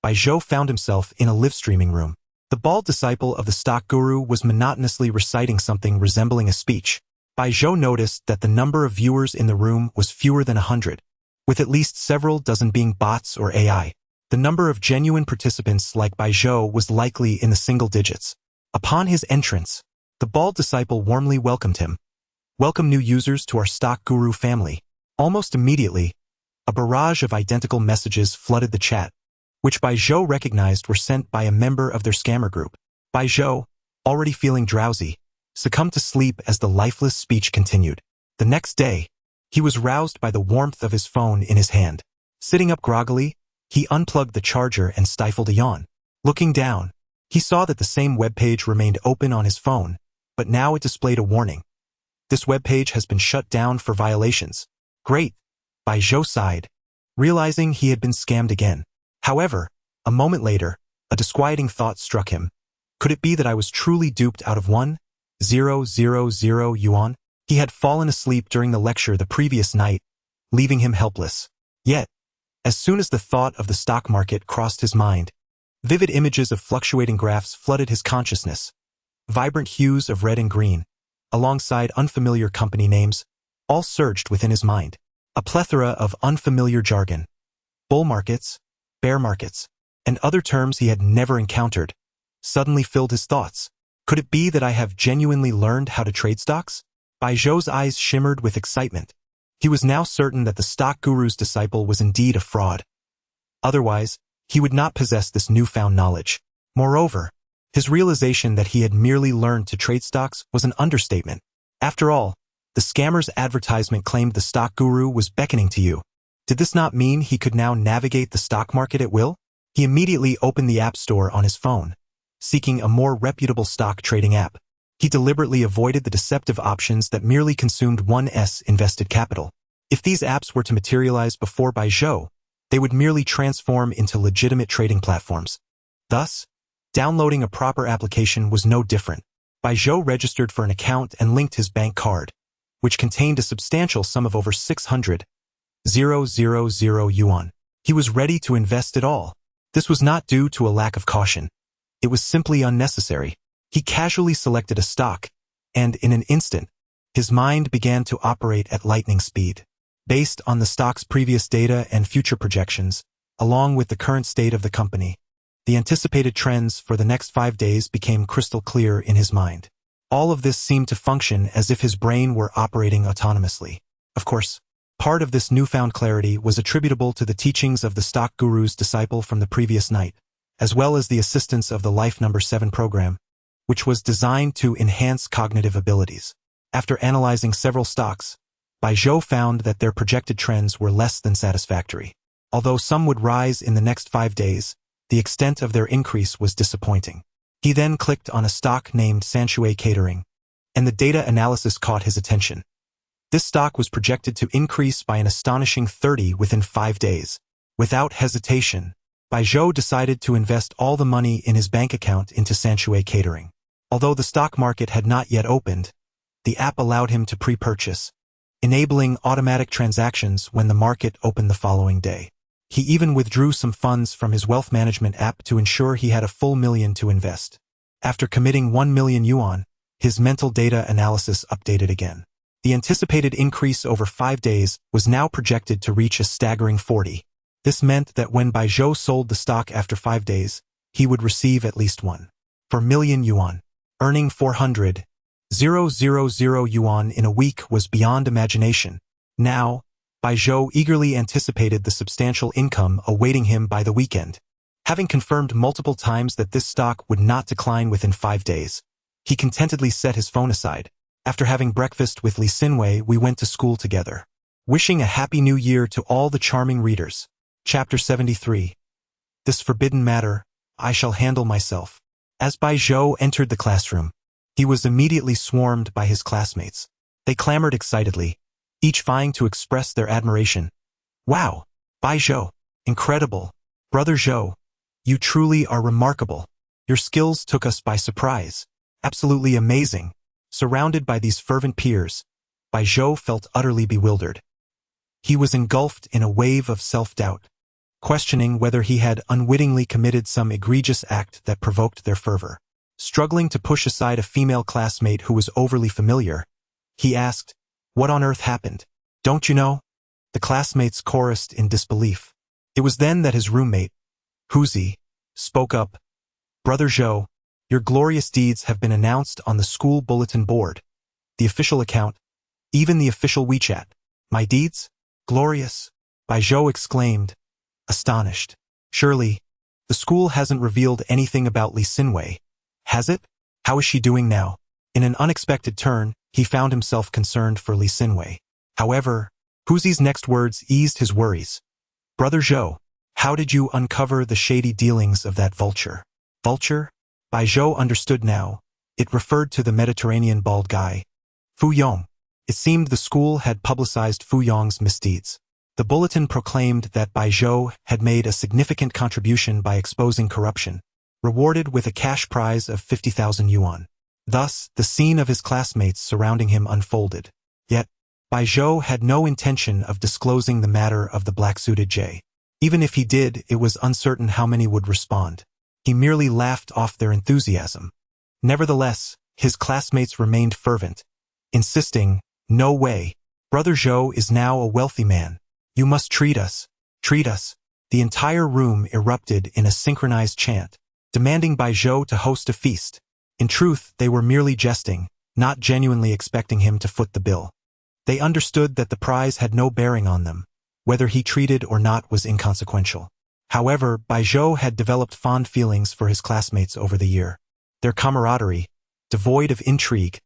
Bai Zhou found himself in a live streaming room. The bald disciple of the stock guru was monotonously reciting something resembling a speech. Bai Zhou noticed that the number of viewers in the room was fewer than 100, with at least several dozen being bots or AI. The number of genuine participants like Baijiu was likely in the single digits. Upon his entrance, the bald disciple warmly welcomed him. "Welcome new users to our stock guru family." Almost immediately, a barrage of identical messages flooded the chat, which Baijiu recognized were sent by a member of their scammer group. Baijiu, already feeling drowsy, succumbed to sleep as the lifeless speech continued. The next day, he was roused by the warmth of his phone in his hand. Sitting up groggily, he unplugged the charger and stifled a yawn. Looking down, he saw that the same webpage remained open on his phone, but now it displayed a warning. "This webpage has been shut down for violations." Great, Baijiu sighed, realizing he had been scammed again. However, a moment later, a disquieting thought struck him. Could it be that I was truly duped out of 1,000 yuan? He had fallen asleep during the lecture the previous night, leaving him helpless. Yet, as soon as the thought of the stock market crossed his mind, vivid images of fluctuating graphs flooded his consciousness. Vibrant hues of red and green, alongside unfamiliar company names, all surged within his mind. A plethora of unfamiliar jargon, bull markets, bear markets, and other terms he had never encountered, suddenly filled his thoughts. Could it be that I have genuinely learned how to trade stocks? Baijiu's eyes shimmered with excitement. He was now certain that the stock guru's disciple was indeed a fraud. Otherwise, he would not possess this newfound knowledge. Moreover, his realization that he had merely learned to trade stocks was an understatement. After all, the scammer's advertisement claimed the stock guru was beckoning to you. Did this not mean he could now navigate the stock market at will? He immediately opened the App Store on his phone, seeking a more reputable stock trading app. He deliberately avoided the deceptive options that merely consumed one's invested capital. If these apps were to materialize before Baijiu, they would merely transform into legitimate trading platforms. Thus, downloading a proper application was no different. Baijiu registered for an account and linked his bank card, which contained a substantial sum of over 600,000 yuan. He was ready to invest it all. This was not due to a lack of caution. It was simply unnecessary. He casually selected a stock, and in an instant, his mind began to operate at lightning speed. Based on the stock's previous data and future projections, along with the current state of the company, the anticipated trends for the next 5 days became crystal clear in his mind. All of this seemed to function as if his brain were operating autonomously. Of course, part of this newfound clarity was attributable to the teachings of the stock guru's disciple from the previous night, as well as the assistance of the Life No. 7 program, which was designed to enhance cognitive abilities. After analyzing several stocks, Baijiu found that their projected trends were less than satisfactory. Although some would rise in the next 5 days, the extent of their increase was disappointing. He then clicked on a stock named Sanshui Catering, and the data analysis caught his attention. This stock was projected to increase by an astonishing 30 within 5 days. Without hesitation, Baijiu decided to invest all the money in his bank account into Sanshui Catering. Although the stock market had not yet opened, the app allowed him to pre-purchase, enabling automatic transactions when the market opened the following day. He even withdrew some funds from his wealth management app to ensure he had a full million to invest. After committing 1 million yuan, his mental data analysis updated again. The anticipated increase over 5 days was now projected to reach a staggering 40. This meant that when Baijiu sold the stock after 5 days, he would receive at least 1.4 million yuan. Earning 400,000 yuan in a week was beyond imagination. Now, Baijiu eagerly anticipated the substantial income awaiting him by the weekend. Having confirmed multiple times that this stock would not decline within 5 days, he contentedly set his phone aside. After having breakfast with Li Xinwei, we went to school together. Wishing a happy new year to all the charming readers. Chapter 73. This forbidden matter, I shall handle myself. As Baijiu entered the classroom, he was immediately swarmed by his classmates. They clamored excitedly, each vying to express their admiration. Wow, Baijiu, incredible. Brother Zhou, you truly are remarkable. Your skills took us by surprise. Absolutely amazing. Surrounded by these fervent peers, Baijiu felt utterly bewildered. He was engulfed in a wave of self-doubt, questioning whether he had unwittingly committed some egregious act that provoked their fervor. Struggling to push aside a female classmate who was overly familiar, he asked, "What on earth happened? Don't you know?" The classmates chorused in disbelief. It was then that his roommate, Hoaxes, spoke up. Brother Zhou, your glorious deeds have been announced on the school bulletin board, the official account, even the official WeChat. My deeds? Glorious? Bai Zhou exclaimed, astonished. Surely, the school hasn't revealed anything about Li Xinwei, has it? How is she doing now? In an unexpected turn, he found himself concerned for Li Xinwei. However, Hoaxes' next words eased his worries. Brother Zhou, how did you uncover the shady dealings of that vulture? Vulture? Bai Zhou understood now. It referred to the Mediterranean bald guy, Fu Yong. It seemed the school had publicized Fu Yong's misdeeds. The bulletin proclaimed that Bai Zhou had made a significant contribution by exposing corruption, rewarded with a cash prize of 50,000 yuan. Thus, the scene of his classmates surrounding him unfolded. Yet, Bai Zhou had no intention of disclosing the matter of the black-suited Jay. Even if he did, it was uncertain how many would respond. He merely laughed off their enthusiasm. Nevertheless, his classmates remained fervent, insisting, no way. Brother Zhou is now a wealthy man. You must treat us. Treat us. The entire room erupted in a synchronized chant, demanding Bai Zhou to host a feast. In truth, they were merely jesting, not genuinely expecting him to foot the bill. They understood that the prize had no bearing on them. Whether he treated or not was inconsequential. However, Bai Zhou had developed fond feelings for his classmates over the year. Their camaraderie, devoid of intrigue,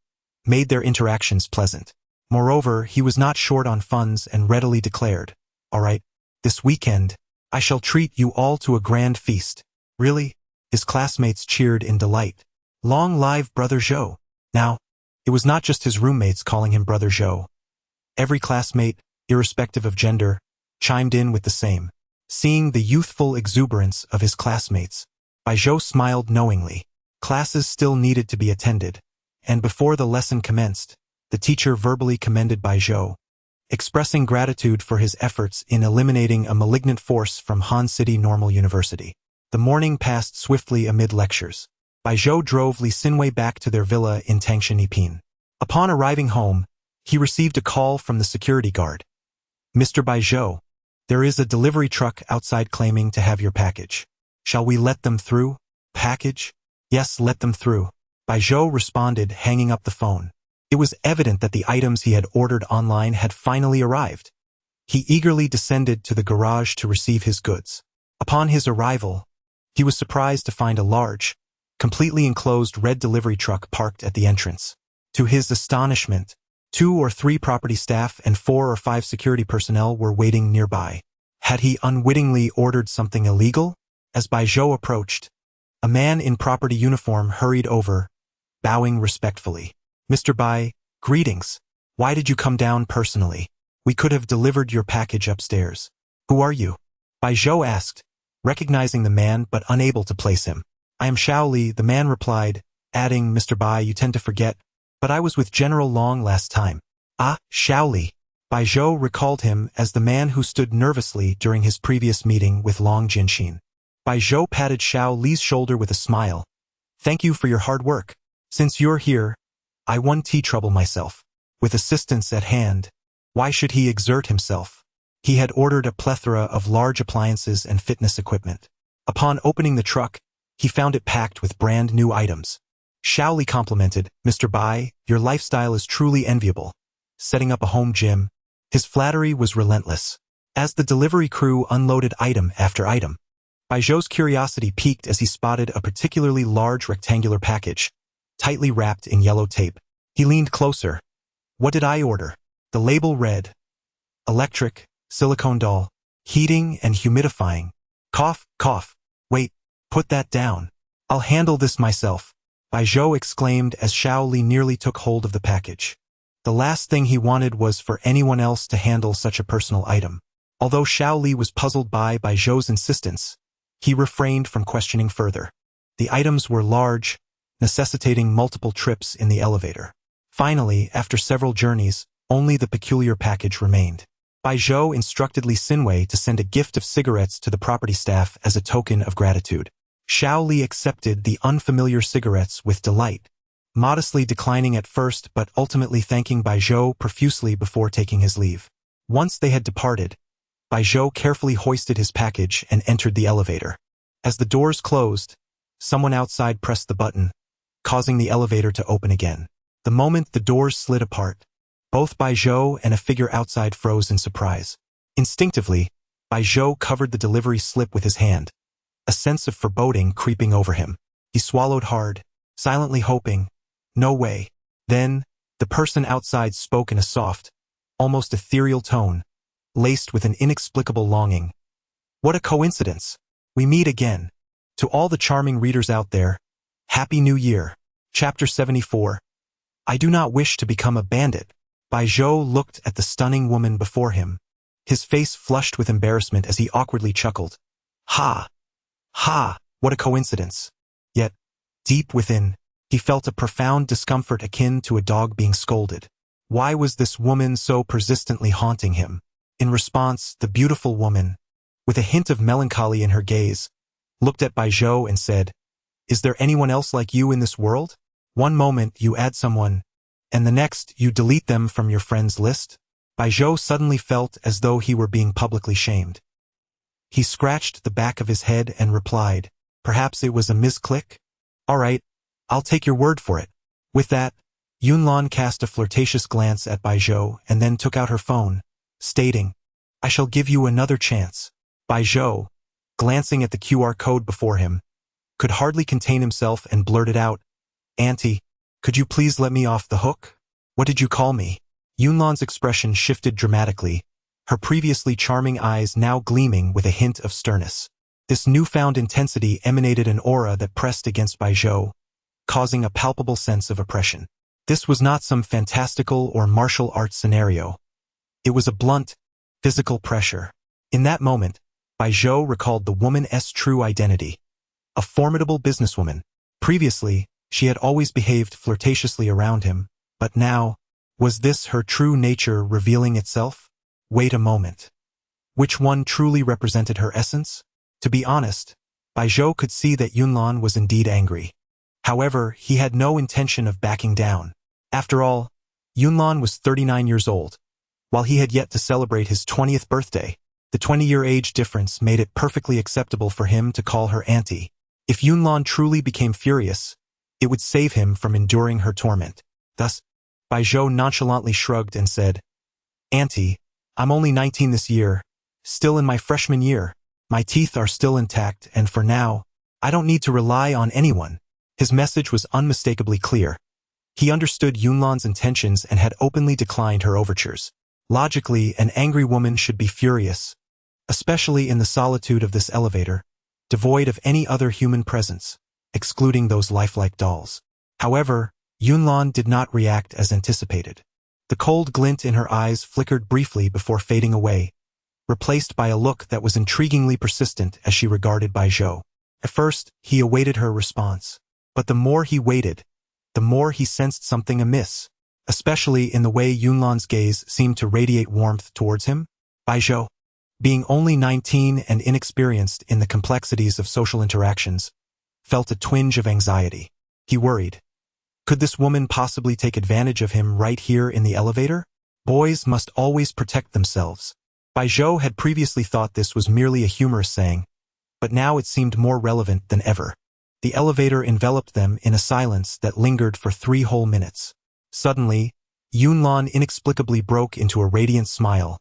made their interactions pleasant. Moreover, he was not short on funds and readily declared, all right, this weekend, I shall treat you all to a grand feast. Really? His classmates cheered in delight. Long live Brother Zhou. Now, it was not just his roommates calling him Brother Zhou. Every classmate, irrespective of gender, chimed in with the same. Seeing the youthful exuberance of his classmates, Bai Zhou smiled knowingly. Classes still needed to be attended, and before the lesson commenced, the teacher verbally commended Bai Zhou, expressing gratitude for his efforts in eliminating a malignant force from Han City Normal University. The morning passed swiftly amid lectures. Bai Zhou drove Li Xinwei back to their villa in Tangshan Yipin. Upon arriving home, he received a call from the security guard. Mr. Bai Zhou, there is a delivery truck outside claiming to have your package. Shall we let them through? Package? Yes, let them through. Bai Zhou responded, hanging up the phone. It was evident that the items he had ordered online had finally arrived. He eagerly descended to the garage to receive his goods. Upon his arrival, he was surprised to find a large, completely enclosed red delivery truck parked at the entrance. To his astonishment, 2 or 3 property staff and 4 or 5 security personnel were waiting nearby. Had he unwittingly ordered something illegal? As Bai Zhou approached, a man in property uniform hurried over, bowing respectfully. Mr. Bai, greetings. Why did you come down personally? We could have delivered your package upstairs. Who are you? Bai Zhou asked, recognizing the man but unable to place him. I am Xiao Li, the man replied, adding, Mr. Bai, you tend to forget, but I was with General Long last time. Ah, Xiao Li. Bai Zhou recalled him as the man who stood nervously during his previous meeting with Long Jinxin. Bai Zhou patted Xiao Li's shoulder with a smile. Thank you for your hard work. Since you're here, I won tea trouble myself. With assistance at hand, why should he exert himself? He had ordered a plethora of large appliances and fitness equipment. Upon opening the truck, he found it packed with brand new items. Xiao Li complimented, Mr. Bai, your lifestyle is truly enviable. Setting up a home gym, his flattery was relentless. As the delivery crew unloaded item after item, Bai Zhou's curiosity piqued as he spotted a particularly large rectangular package, tightly wrapped in yellow tape. He leaned closer. What did I order? The label read, electric, silicone doll, heating and humidifying. Cough, cough. Wait, put that down. I'll handle this myself. Bai Zhou exclaimed as Xiao Li nearly took hold of the package. The last thing he wanted was for anyone else to handle such a personal item. Although Xiao Li was puzzled by Bai Zhou's insistence, he refrained from questioning further. The items were large, necessitating multiple trips in the elevator. Finally, after several journeys, only the peculiar package remained. Bai Zhou instructed Li Xinwei to send a gift of cigarettes to the property staff as a token of gratitude. Xiao Li accepted the unfamiliar cigarettes with delight, modestly declining at first but ultimately thanking Bai Zhou profusely before taking his leave. Once they had departed, Baijiu carefully hoisted his package and entered the elevator. As the doors closed, someone outside pressed the button, causing the elevator to open again. The moment the doors slid apart, both Baijiu and a figure outside froze in surprise. Instinctively, Baijiu covered the delivery slip with his hand, a sense of foreboding creeping over him. He swallowed hard, silently hoping, no way. Then, the person outside spoke in a soft, almost ethereal tone, laced with an inexplicable longing. What a coincidence! We meet again. To all the charming readers out there, Happy New Year. Chapter 74. I do not wish to become a bandit. Baijiu looked at the stunning woman before him. His face flushed with embarrassment as he awkwardly chuckled. Ha! Ha! What a coincidence. Yet, deep within, he felt a profound discomfort akin to a dog being scolded. Why was this woman so persistently haunting him? In response, the beautiful woman, with a hint of melancholy in her gaze, looked at Baijiu and said, Is there anyone else like you in this world? One moment you add someone, and the next you delete them from your friends list? Baijiu suddenly felt as though he were being publicly shamed. He scratched the back of his head and replied, Perhaps it was a misclick? All right, I'll take your word for it. With that, Yunlan cast a flirtatious glance at Baijiu and then took out her phone, stating, I shall give you another chance. Baijiu, glancing at the QR code before him, could hardly contain himself and blurted out, Auntie, could you please let me off the hook? What did you call me? Yunlan's expression shifted dramatically, her previously charming eyes now gleaming with a hint of sternness. This newfound intensity emanated an aura that pressed against Baijiu, causing a palpable sense of oppression. This was not some fantastical or martial arts scenario. It was a blunt, physical pressure. In that moment, Baijiu recalled the woman's true identity. A formidable businesswoman. Previously, she had always behaved flirtatiously around him, but now, was this her true nature revealing itself? Wait a moment. Which one truly represented her essence? To be honest, Baijiu could see that Yunlan was indeed angry. However, he had no intention of backing down. After all, Yunlan was 39 years old. While he had yet to celebrate his 20th birthday, the 20-year age difference made it perfectly acceptable for him to call her auntie. If Yunlan truly became furious, it would save him from enduring her torment. Thus, Baijiu nonchalantly shrugged and said, Auntie, I'm only 19 this year, still in my freshman year. My teeth are still intact, and for now, I don't need to rely on anyone. His message was unmistakably clear. He understood Yunlan's intentions and had openly declined her overtures. Logically, an angry woman should be furious, especially in the solitude of this elevator, devoid of any other human presence, excluding those lifelike dolls. However, Yunlan did not react as anticipated. The cold glint in her eyes flickered briefly before fading away, replaced by a look that was intriguingly persistent as she regarded Baijiu. At first, he awaited her response, but the more he waited, the more he sensed something amiss, especially in the way Yunlan's gaze seemed to radiate warmth towards him. Baijiu, being only 19 and inexperienced in the complexities of social interactions, felt a twinge of anxiety. He worried. Could this woman possibly take advantage of him right here in the elevator? Boys must always protect themselves. Baijiu had previously thought this was merely a humorous saying, but now it seemed more relevant than ever. The elevator enveloped them in a silence that lingered for 3 whole minutes. Suddenly, Yunlan inexplicably broke into a radiant smile,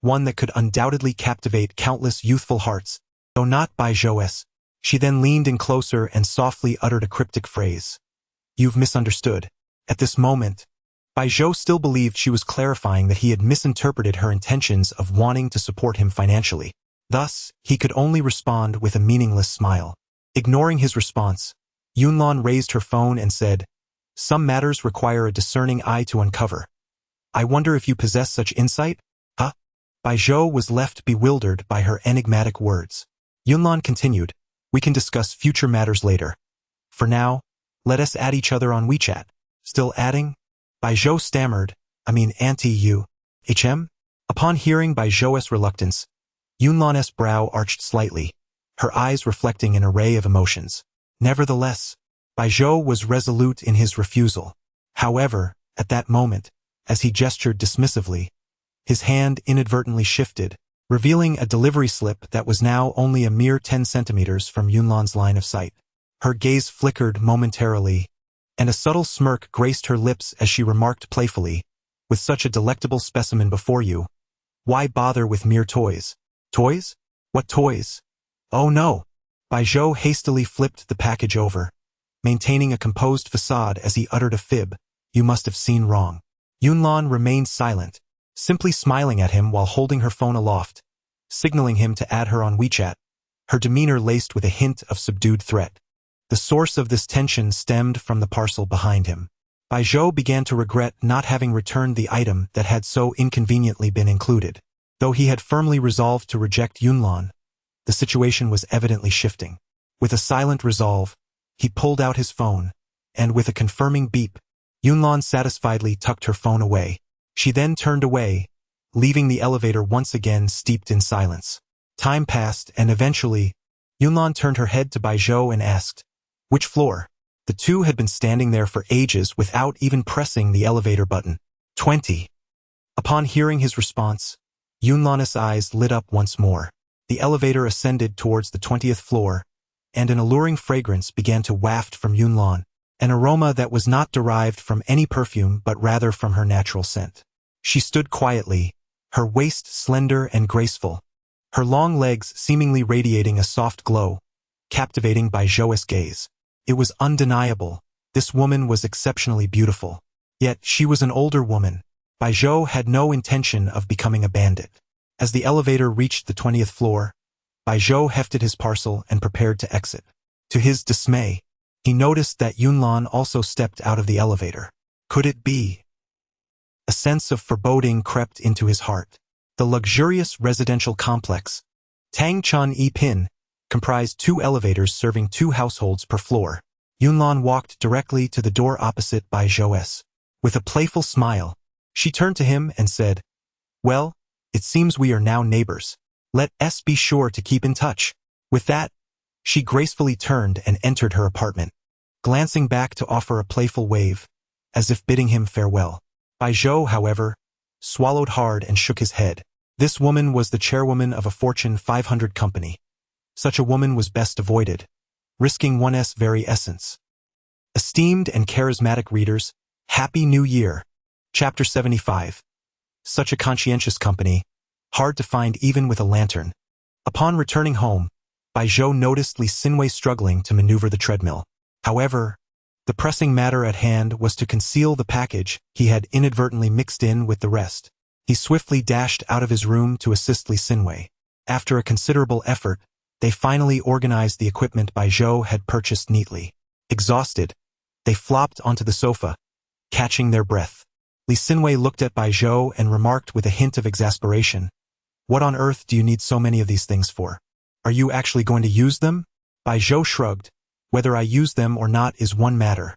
one that could undoubtedly captivate countless youthful hearts, though not Baijiu's. She then leaned in closer and softly uttered a cryptic phrase. You've misunderstood. At this moment, Baijiu still believed she was clarifying that he had misinterpreted her intentions of wanting to support him financially. Thus, he could only respond with a meaningless smile. Ignoring his response, Yunlan raised her phone and said, Some matters require a discerning eye to uncover. I wonder if you possess such insight? Huh? Baijiu was left bewildered by her enigmatic words. Yunlan continued, We can discuss future matters later. For now, let us add each other on WeChat. Still adding? Baijiu stammered, Auntie you. HM? Upon hearing Baijiu's reluctance, Yunlan's brow arched slightly, her eyes reflecting an array of emotions. Nevertheless, Baijiu was resolute in his refusal. However, at that moment, as he gestured dismissively, His hand inadvertently shifted, revealing a delivery slip that was now only a mere 10 centimeters from Yunlan's line of sight. Her gaze flickered momentarily, and a subtle smirk graced her lips as she remarked playfully, "With such a delectable specimen before you, why bother with mere toys?" "Toys? What toys?" "Oh no." Baijiu hastily flipped the package over, maintaining a composed facade as he uttered a fib. "You must have seen wrong." Yunlan remained silent, simply smiling at him while holding her phone aloft, signaling him to add her on WeChat, her demeanor laced with a hint of subdued threat. The source of this tension stemmed from the parcel behind him. Baijiu began to regret not having returned the item that had so inconveniently been included. Though he had firmly resolved to reject Yunlan, the situation was evidently shifting. With a silent resolve, he pulled out his phone, and with a confirming beep, Yunlan satisfiedly tucked her phone away. She then turned away, leaving the elevator once again steeped in silence. Time passed, and eventually, Yunlan turned her head to Baijiu and asked, "Which floor?" The two had been standing there for ages without even pressing the elevator button. 20. Upon hearing his response, Yunlan's eyes lit up once more. The elevator ascended towards the 20th floor, and an alluring fragrance began to waft from Yunlan, an aroma that was not derived from any perfume but rather from her natural scent. She stood quietly, her waist slender and graceful, her long legs seemingly radiating a soft glow, captivating Baijiu's gaze. It was undeniable, this woman was exceptionally beautiful. Yet she was an older woman. Baijiu had no intention of becoming a bandit. As the elevator reached the 20th floor, Baijiu hefted his parcel and prepared to exit. To his dismay, he noticed that Yunlan also stepped out of the elevator. Could it be? A sense of foreboding crept into his heart. The luxurious residential complex, Tangchun Pin, comprised 2 elevators serving 2 households per floor. Yunlan walked directly to the door opposite Baijiu's. With a playful smile, she turned to him and said, "Well, it seems we are now neighbors. Let's be sure to keep in touch." With that, she gracefully turned and entered her apartment, glancing back to offer a playful wave, as if bidding him farewell. Baijiu, however, swallowed hard and shook his head. This woman was the chairwoman of a Fortune 500 company. Such a woman was best avoided, risking one's very essence. Esteemed and charismatic readers, Happy New Year! Chapter 75. Such a conscientious company, hard to find even with a lantern. Upon returning home, Baijiu noticed Li Xinwei struggling to maneuver the treadmill. However, the pressing matter at hand was to conceal the package he had inadvertently mixed in with the rest. He swiftly dashed out of his room to assist Li Xinwei. After a considerable effort, they finally organized the equipment Baijiu had purchased neatly. Exhausted, they flopped onto the sofa, catching their breath. Li Xinwei looked at Baijiu and remarked with a hint of exasperation, "What on earth do you need so many of these things for? Are you actually going to use them?" Baijiu shrugged. "Whether I use them or not is one matter.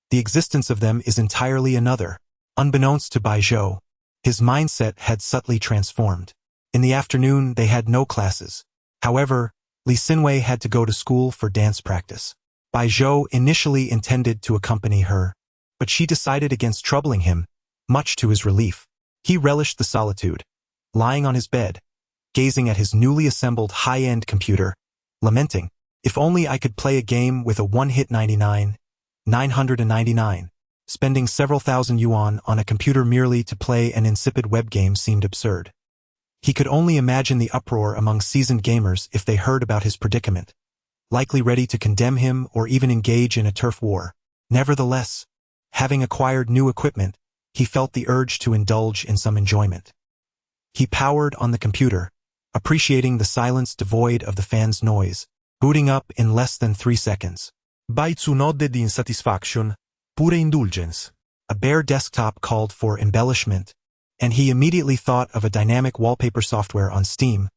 The existence of them is entirely another." Unbeknownst to Baijiu, his mindset had subtly transformed. In the afternoon, they had no classes. However, Li Xinwei had to go to school for dance practice. Baijiu initially intended to accompany her, but she decided against troubling him, much to his relief. He relished the solitude, lying on his bed, gazing at his newly assembled high-end computer, lamenting, "If only I could play a game with a one-hit 999. Spending several thousand yuan on a computer merely to play an insipid web game seemed absurd. He could only imagine the uproar among seasoned gamers if they heard about his predicament, likely ready to condemn him or even engage in a turf war. Nevertheless, having acquired new equipment, he felt the urge to indulge in some enjoyment. He powered on the computer, appreciating the silence devoid of the fan's noise, booting up in less than 3 seconds. Baizu nodded in satisfaction, pure indulgence. A bare desktop called for embellishment, and he immediately thought of a dynamic wallpaper software on Steam,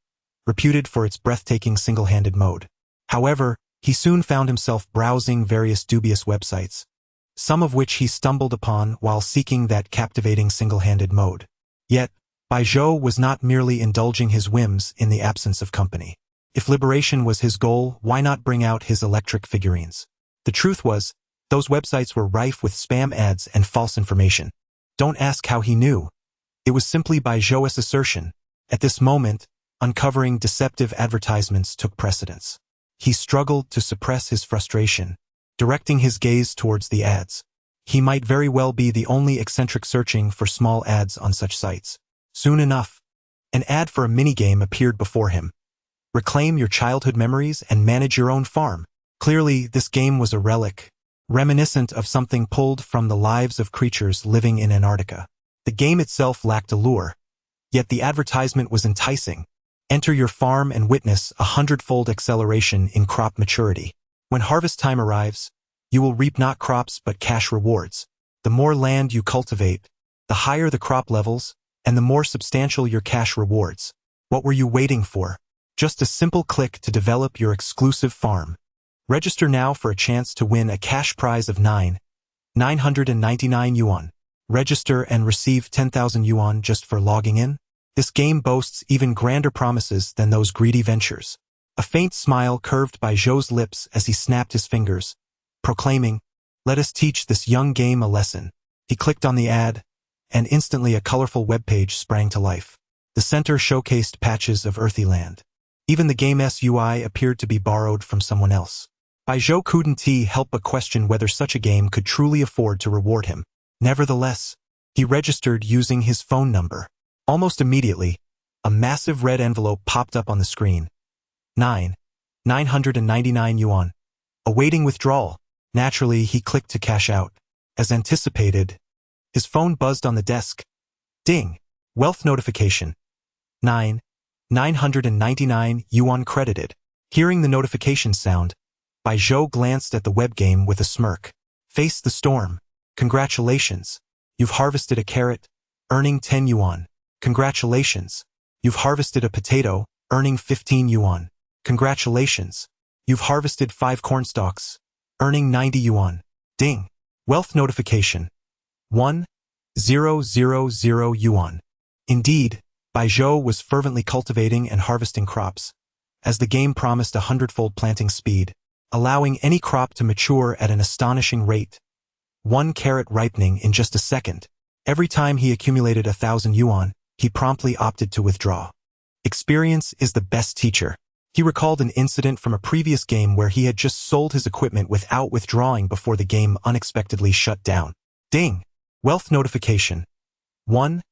reputed for its breathtaking single-handed mode. However, he soon found himself browsing various dubious websites, some of which he stumbled upon while seeking that captivating single-handed mode. Yet, Baijiu was not merely indulging his whims in the absence of company. If liberation was his goal, why not bring out his electric figurines? The truth was, those websites were rife with spam ads and false information. Don't ask how he knew. It was simply by Zhou's assertion. At this moment, uncovering deceptive advertisements took precedence. He struggled to suppress his frustration, directing his gaze towards the ads. He might very well be the only eccentric searching for small ads on such sites. Soon enough, an ad for a minigame appeared before him. Reclaim your childhood memories and manage your own farm. Clearly, this game was a relic, reminiscent of something pulled from the lives of creatures living in Antarctica. The game itself lacked allure, yet the advertisement was enticing. Enter your farm and witness 100-fold acceleration in crop maturity. When harvest time arrives, you will reap not crops but cash rewards. The more land you cultivate, the higher the crop levels, and the more substantial your cash rewards. What were you waiting for? Just a simple click to develop your exclusive farm. Register now for a chance to win a cash prize of 999 yuan. Register and receive 10,000 yuan just for logging in. This game boasts even grander promises than those greedy ventures. A faint smile curved by Zhou's lips as he snapped his fingers, proclaiming, "Let us teach this young game a lesson." He clicked on the ad, and instantly a colorful webpage sprang to life. The center showcased patches of earthy land. Even the game's UI appeared to be borrowed from someone else. Bai Zhou couldn't help but question whether such a game could truly afford to reward him. Nevertheless, he registered using his phone number. Almost immediately, a massive red envelope popped up on the screen. 999 yuan. Awaiting withdrawal. Naturally, he clicked to cash out. As anticipated, his phone buzzed on the desk. Ding! Wealth notification. 999 yuan credited. Hearing the notification sound, Bai Zhou glanced at the web game with a smirk. Face the storm. Congratulations. You've harvested a carrot, earning 10 yuan. Congratulations. You've harvested a potato, earning 15 yuan. Congratulations. You've harvested 5 cornstalks, earning 90 yuan. Ding. Wealth notification. 1000 yuan. Indeed, Bai Zhou was fervently cultivating and harvesting crops, as the game promised 100-fold planting speed, allowing any crop to mature at an astonishing rate. 1 carrot ripening in just a second. Every time he accumulated 1,000 yuan, he promptly opted to withdraw. Experience is the best teacher. He recalled an incident from a previous game where he had just sold his equipment without withdrawing before the game unexpectedly shut down. Ding! Wealth notification. 1000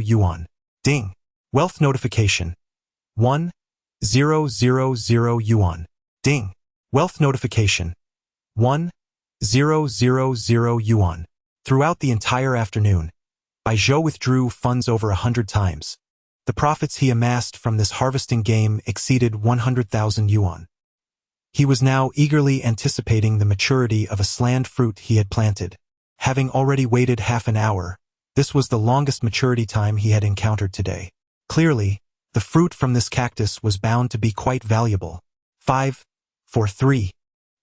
yuan. Ding! Wealth notification. 1000 yuan. Ding! Wealth notification. 1000 yuan. Throughout the entire afternoon, Bai Zhou withdrew funds over 100 times. The profits he amassed from this harvesting game exceeded 100,000 yuan. He was now eagerly anticipating the maturity of a sland fruit he had planted. Having already waited half an hour, this was the longest maturity time he had encountered today. Clearly, the fruit from this cactus was bound to be quite valuable. 5, 4, 3,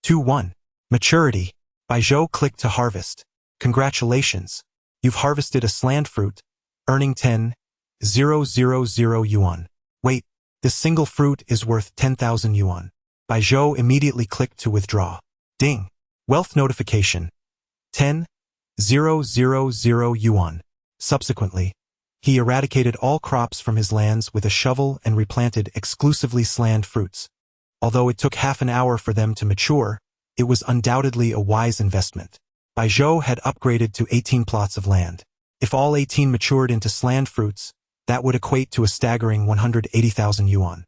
2, 1. Maturity. Bai Zhou clicked to harvest. Congratulations. You've harvested a sland fruit, earning 10,000 yuan. Wait, this single fruit is worth 10,000 yuan. Bai Zhou immediately clicked to withdraw. Ding! Wealth notification. 10,000 yuan. Subsequently, he eradicated all crops from his lands with a shovel and replanted exclusively sland fruits. Although it took half an hour for them to mature, it was undoubtedly a wise investment. Bai Zhou had upgraded to 18 plots of land. If all 18 matured into sland fruits, that would equate to a staggering 180,000 yuan.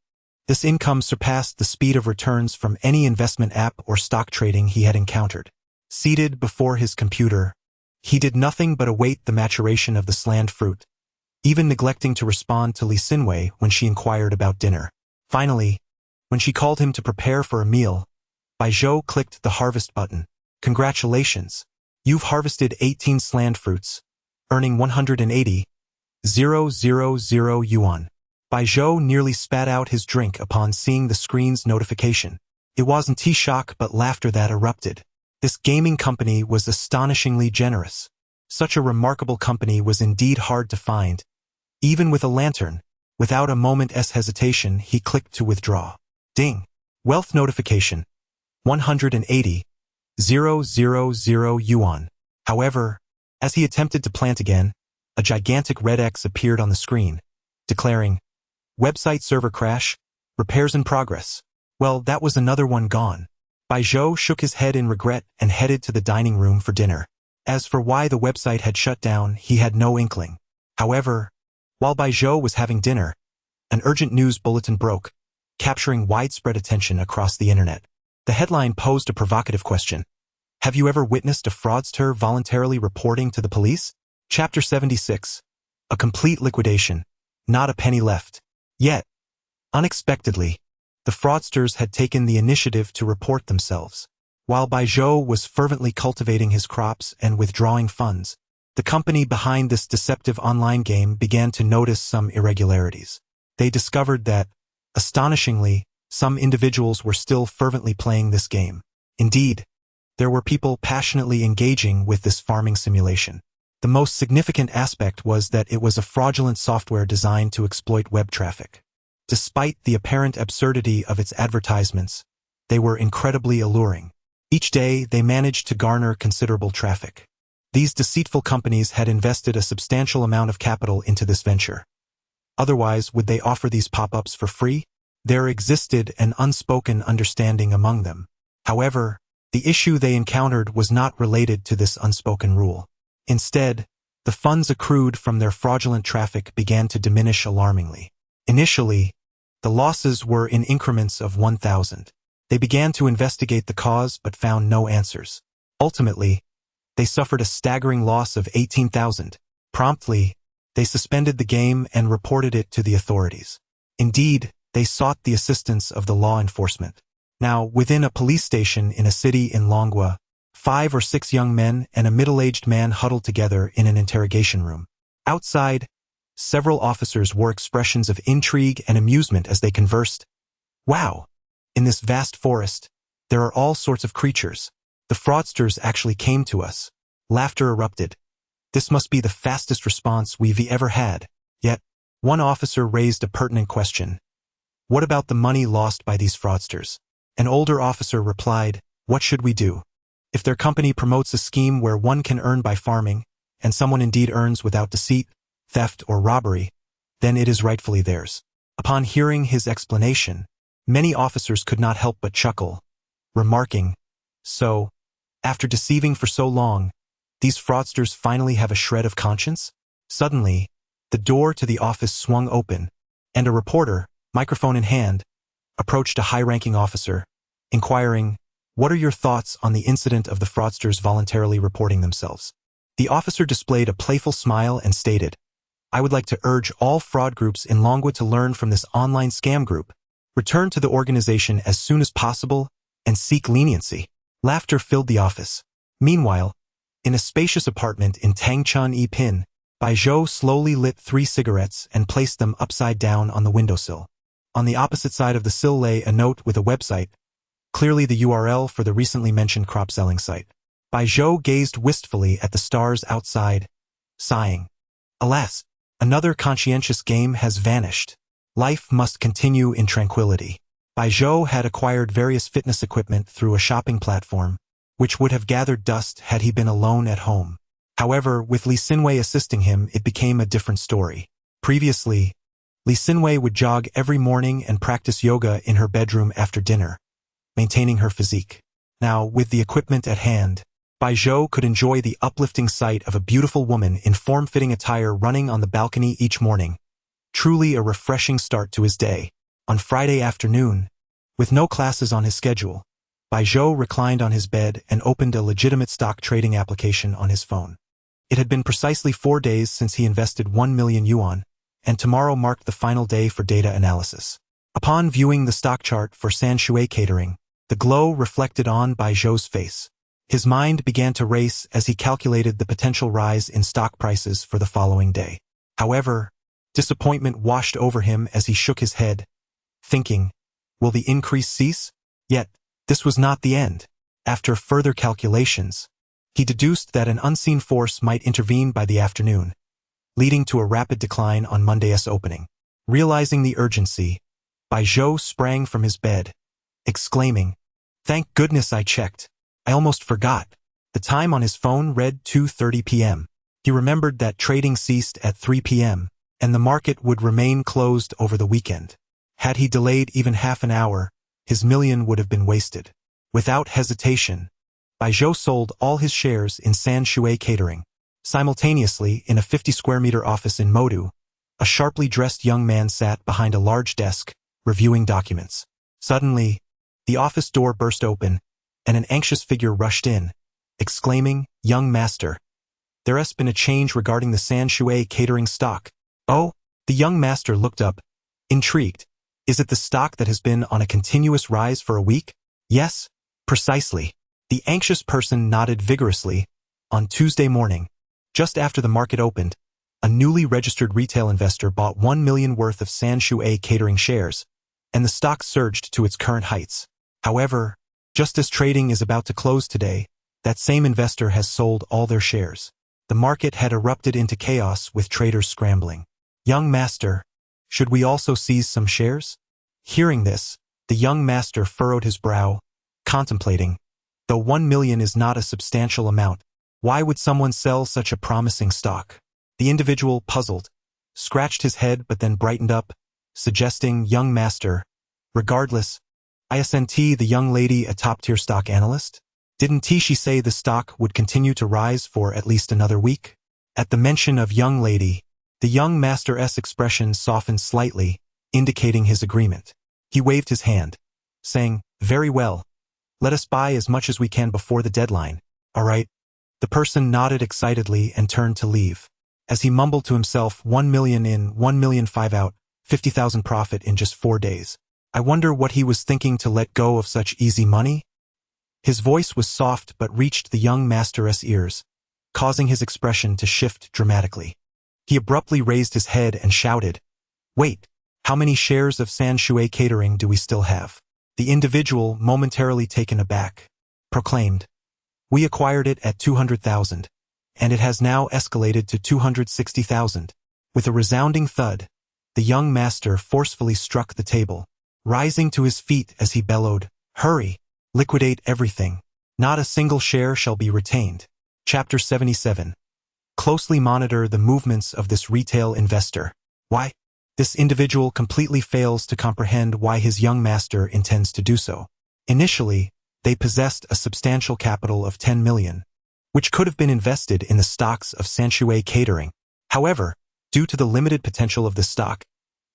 This income surpassed the speed of returns from any investment app or stock trading he had encountered. Seated before his computer, he did nothing but await the maturation of the sland fruit, even neglecting to respond to Li Xinwei when she inquired about dinner. Finally, when she called him to prepare for a meal, Bai Zhou clicked the harvest button. Congratulations. You've harvested 18 sland fruits, earning 180,000 yuan. Bai Zhou nearly spat out his drink upon seeing the screen's notification. It wasn't shock but laughter that erupted. This gaming company was astonishingly generous. Such a remarkable company was indeed hard to find. Even with a lantern, without a moment's hesitation, he clicked to withdraw. Ding! Wealth notification. 180,000 yuan. However, as he attempted to plant again, a gigantic red X appeared on the screen, declaring, "Website server crash, repairs in progress." Well, that was another one gone. Baijiu shook his head in regret and headed to the dining room for dinner. As for why the website had shut down, he had no inkling. However, while Baijiu was having dinner, an urgent news bulletin broke, capturing widespread attention across the internet. The headline posed a provocative question. Have you ever witnessed a fraudster voluntarily reporting to the police? Chapter 76. A complete liquidation. Not a penny left. Yet, unexpectedly, the fraudsters had taken the initiative to report themselves. While Baijiu was fervently cultivating his crops and withdrawing funds, the company behind this deceptive online game began to notice some irregularities. They discovered that, astonishingly, some individuals were still fervently playing this game. Indeed, there were people passionately engaging with this farming simulation. The most significant aspect was that it was a fraudulent software designed to exploit web traffic. Despite the apparent absurdity of its advertisements, they were incredibly alluring. Each day, they managed to garner considerable traffic. These deceitful companies had invested a substantial amount of capital into this venture. Otherwise, would they offer these pop-ups for free? There existed an unspoken understanding among them. However, the issue they encountered was not related to this unspoken rule. Instead, the funds accrued from their fraudulent traffic began to diminish alarmingly. Initially, the losses were in increments of 1,000. They began to investigate the cause but found no answers. Ultimately, they suffered a staggering loss of 18,000. Promptly, they suspended the game and reported it to the authorities. Indeed, they sought the assistance of the law enforcement. Now, within a police station in a city in Longwa, 5 or 6 young men and a middle-aged man huddled together in an interrogation room. Outside, several officers wore expressions of intrigue and amusement as they conversed. Wow! In this vast forest, there are all sorts of creatures. The fraudsters actually came to us. Laughter erupted. This must be the fastest response we've ever had. Yet, one officer raised a pertinent question. What about the money lost by these fraudsters? An older officer replied, what should we do? If their company promotes a scheme where one can earn by farming, and someone indeed earns without deceit, theft, or robbery, then it is rightfully theirs. Upon hearing his explanation, many officers could not help but chuckle, remarking, so, after deceiving for so long, these fraudsters finally have a shred of conscience? Suddenly, the door to the office swung open, and a reporter, microphone in hand, approached a high-ranking officer, inquiring, what are your thoughts on the incident of the fraudsters voluntarily reporting themselves? The officer displayed a playful smile and stated, I would like to urge all fraud groups in Longwa to learn from this online scam group, return to the organization as soon as possible, and seek leniency. Laughter filled the office. Meanwhile, in a spacious apartment in Tangchun Pin, Baijiu slowly lit 3 cigarettes and placed them upside down on the windowsill. On the opposite side of the sill lay a note with a website, clearly the URL for the recently mentioned crop-selling site. Baijiu gazed wistfully at the stars outside, sighing. Alas, another conscientious game has vanished. Life must continue in tranquility. Baijiu had acquired various fitness equipment through a shopping platform, which would have gathered dust had he been alone at home. However, with Li Xinwei assisting him, it became a different story. Previously, Li Xinwei would jog every morning and practice yoga in her bedroom after dinner, maintaining her physique. Now, with the equipment at hand, Baijiu could enjoy the uplifting sight of a beautiful woman in form-fitting attire running on the balcony each morning. Truly a refreshing start to his day. On Friday afternoon, with no classes on his schedule, Baijiu reclined on his bed and opened a legitimate stock trading application on his phone. It had been precisely 4 days since he invested 1 million yuan, and tomorrow marked the final day for data analysis. Upon viewing the stock chart for San Shui Catering, the glow reflected on Baijiu's face. His mind began to race as he calculated the potential rise in stock prices for the following day. However, disappointment washed over him as he shook his head, thinking, will the increase cease? Yet, this was not the end. After further calculations, he deduced that an unseen force might intervene by the afternoon, leading to a rapid decline on Monday's opening. Realizing the urgency, Baijiu sprang from his bed, exclaiming, thank goodness I checked. I almost forgot. The time on his phone read 2:30 p.m. He remembered that trading ceased at 3 p.m., and the market would remain closed over the weekend. Had he delayed even half an hour, his million would have been wasted. Without hesitation, Baijiu sold all his shares in San Shui Catering. Simultaneously, in a 50-square-meter office in Modu, a sharply dressed young man sat behind a large desk, reviewing documents. Suddenly, the office door burst open, and an anxious figure rushed in, exclaiming, "Young master, there has been a change regarding the San Shui Catering stock." "Oh?" The young master looked up, intrigued. "Is it the stock that has been on a continuous rise for a week?" "Yes, precisely." The anxious person nodded vigorously. On Tuesday morning, just after the market opened, a newly registered retail investor bought 1 million worth of San Shui Catering shares, and the stock surged to its current heights. However, just as trading is about to close today, that same investor has sold all their shares. The market had erupted into chaos with traders scrambling. "Young master, should we also seize some shares?" Hearing this, the young master furrowed his brow, contemplating. Though 1 million is not a substantial amount, why would someone sell such a promising stock? The individual, puzzled, scratched his head but then brightened up, suggesting, "Young master, regardless, isn't the young lady a top-tier stock analyst? Didn't she say the stock would continue to rise for at least another week?" At the mention of young lady, the young master's expression softened slightly, indicating his agreement. He waved his hand, saying, "Very well. Let us buy as much as we can before the deadline, all right?" The person nodded excitedly and turned to leave. As he mumbled to himself, 1 million in, 1 million 5 out, 50,000 profit in just 4 days. I wonder what he was thinking to let go of such easy money? His voice was soft but reached the young master's ears, causing his expression to shift dramatically. He abruptly raised his head and shouted, "Wait, how many shares of San Shui Catering do we still have?" The individual, momentarily taken aback, proclaimed, "We acquired it at 200,000, and it has now escalated to 260,000. With a resounding thud, the young master forcefully struck the table, rising to his feet as he bellowed, "Hurry! Liquidate everything. Not a single share shall be retained." Chapter 77. Closely monitor the movements of this retail investor. Why? This individual completely fails to comprehend why his young master intends to do so. Initially, they possessed a substantial capital of 10 million, which could have been invested in the stocks of San Shui Catering. However, due to the limited potential of the stock,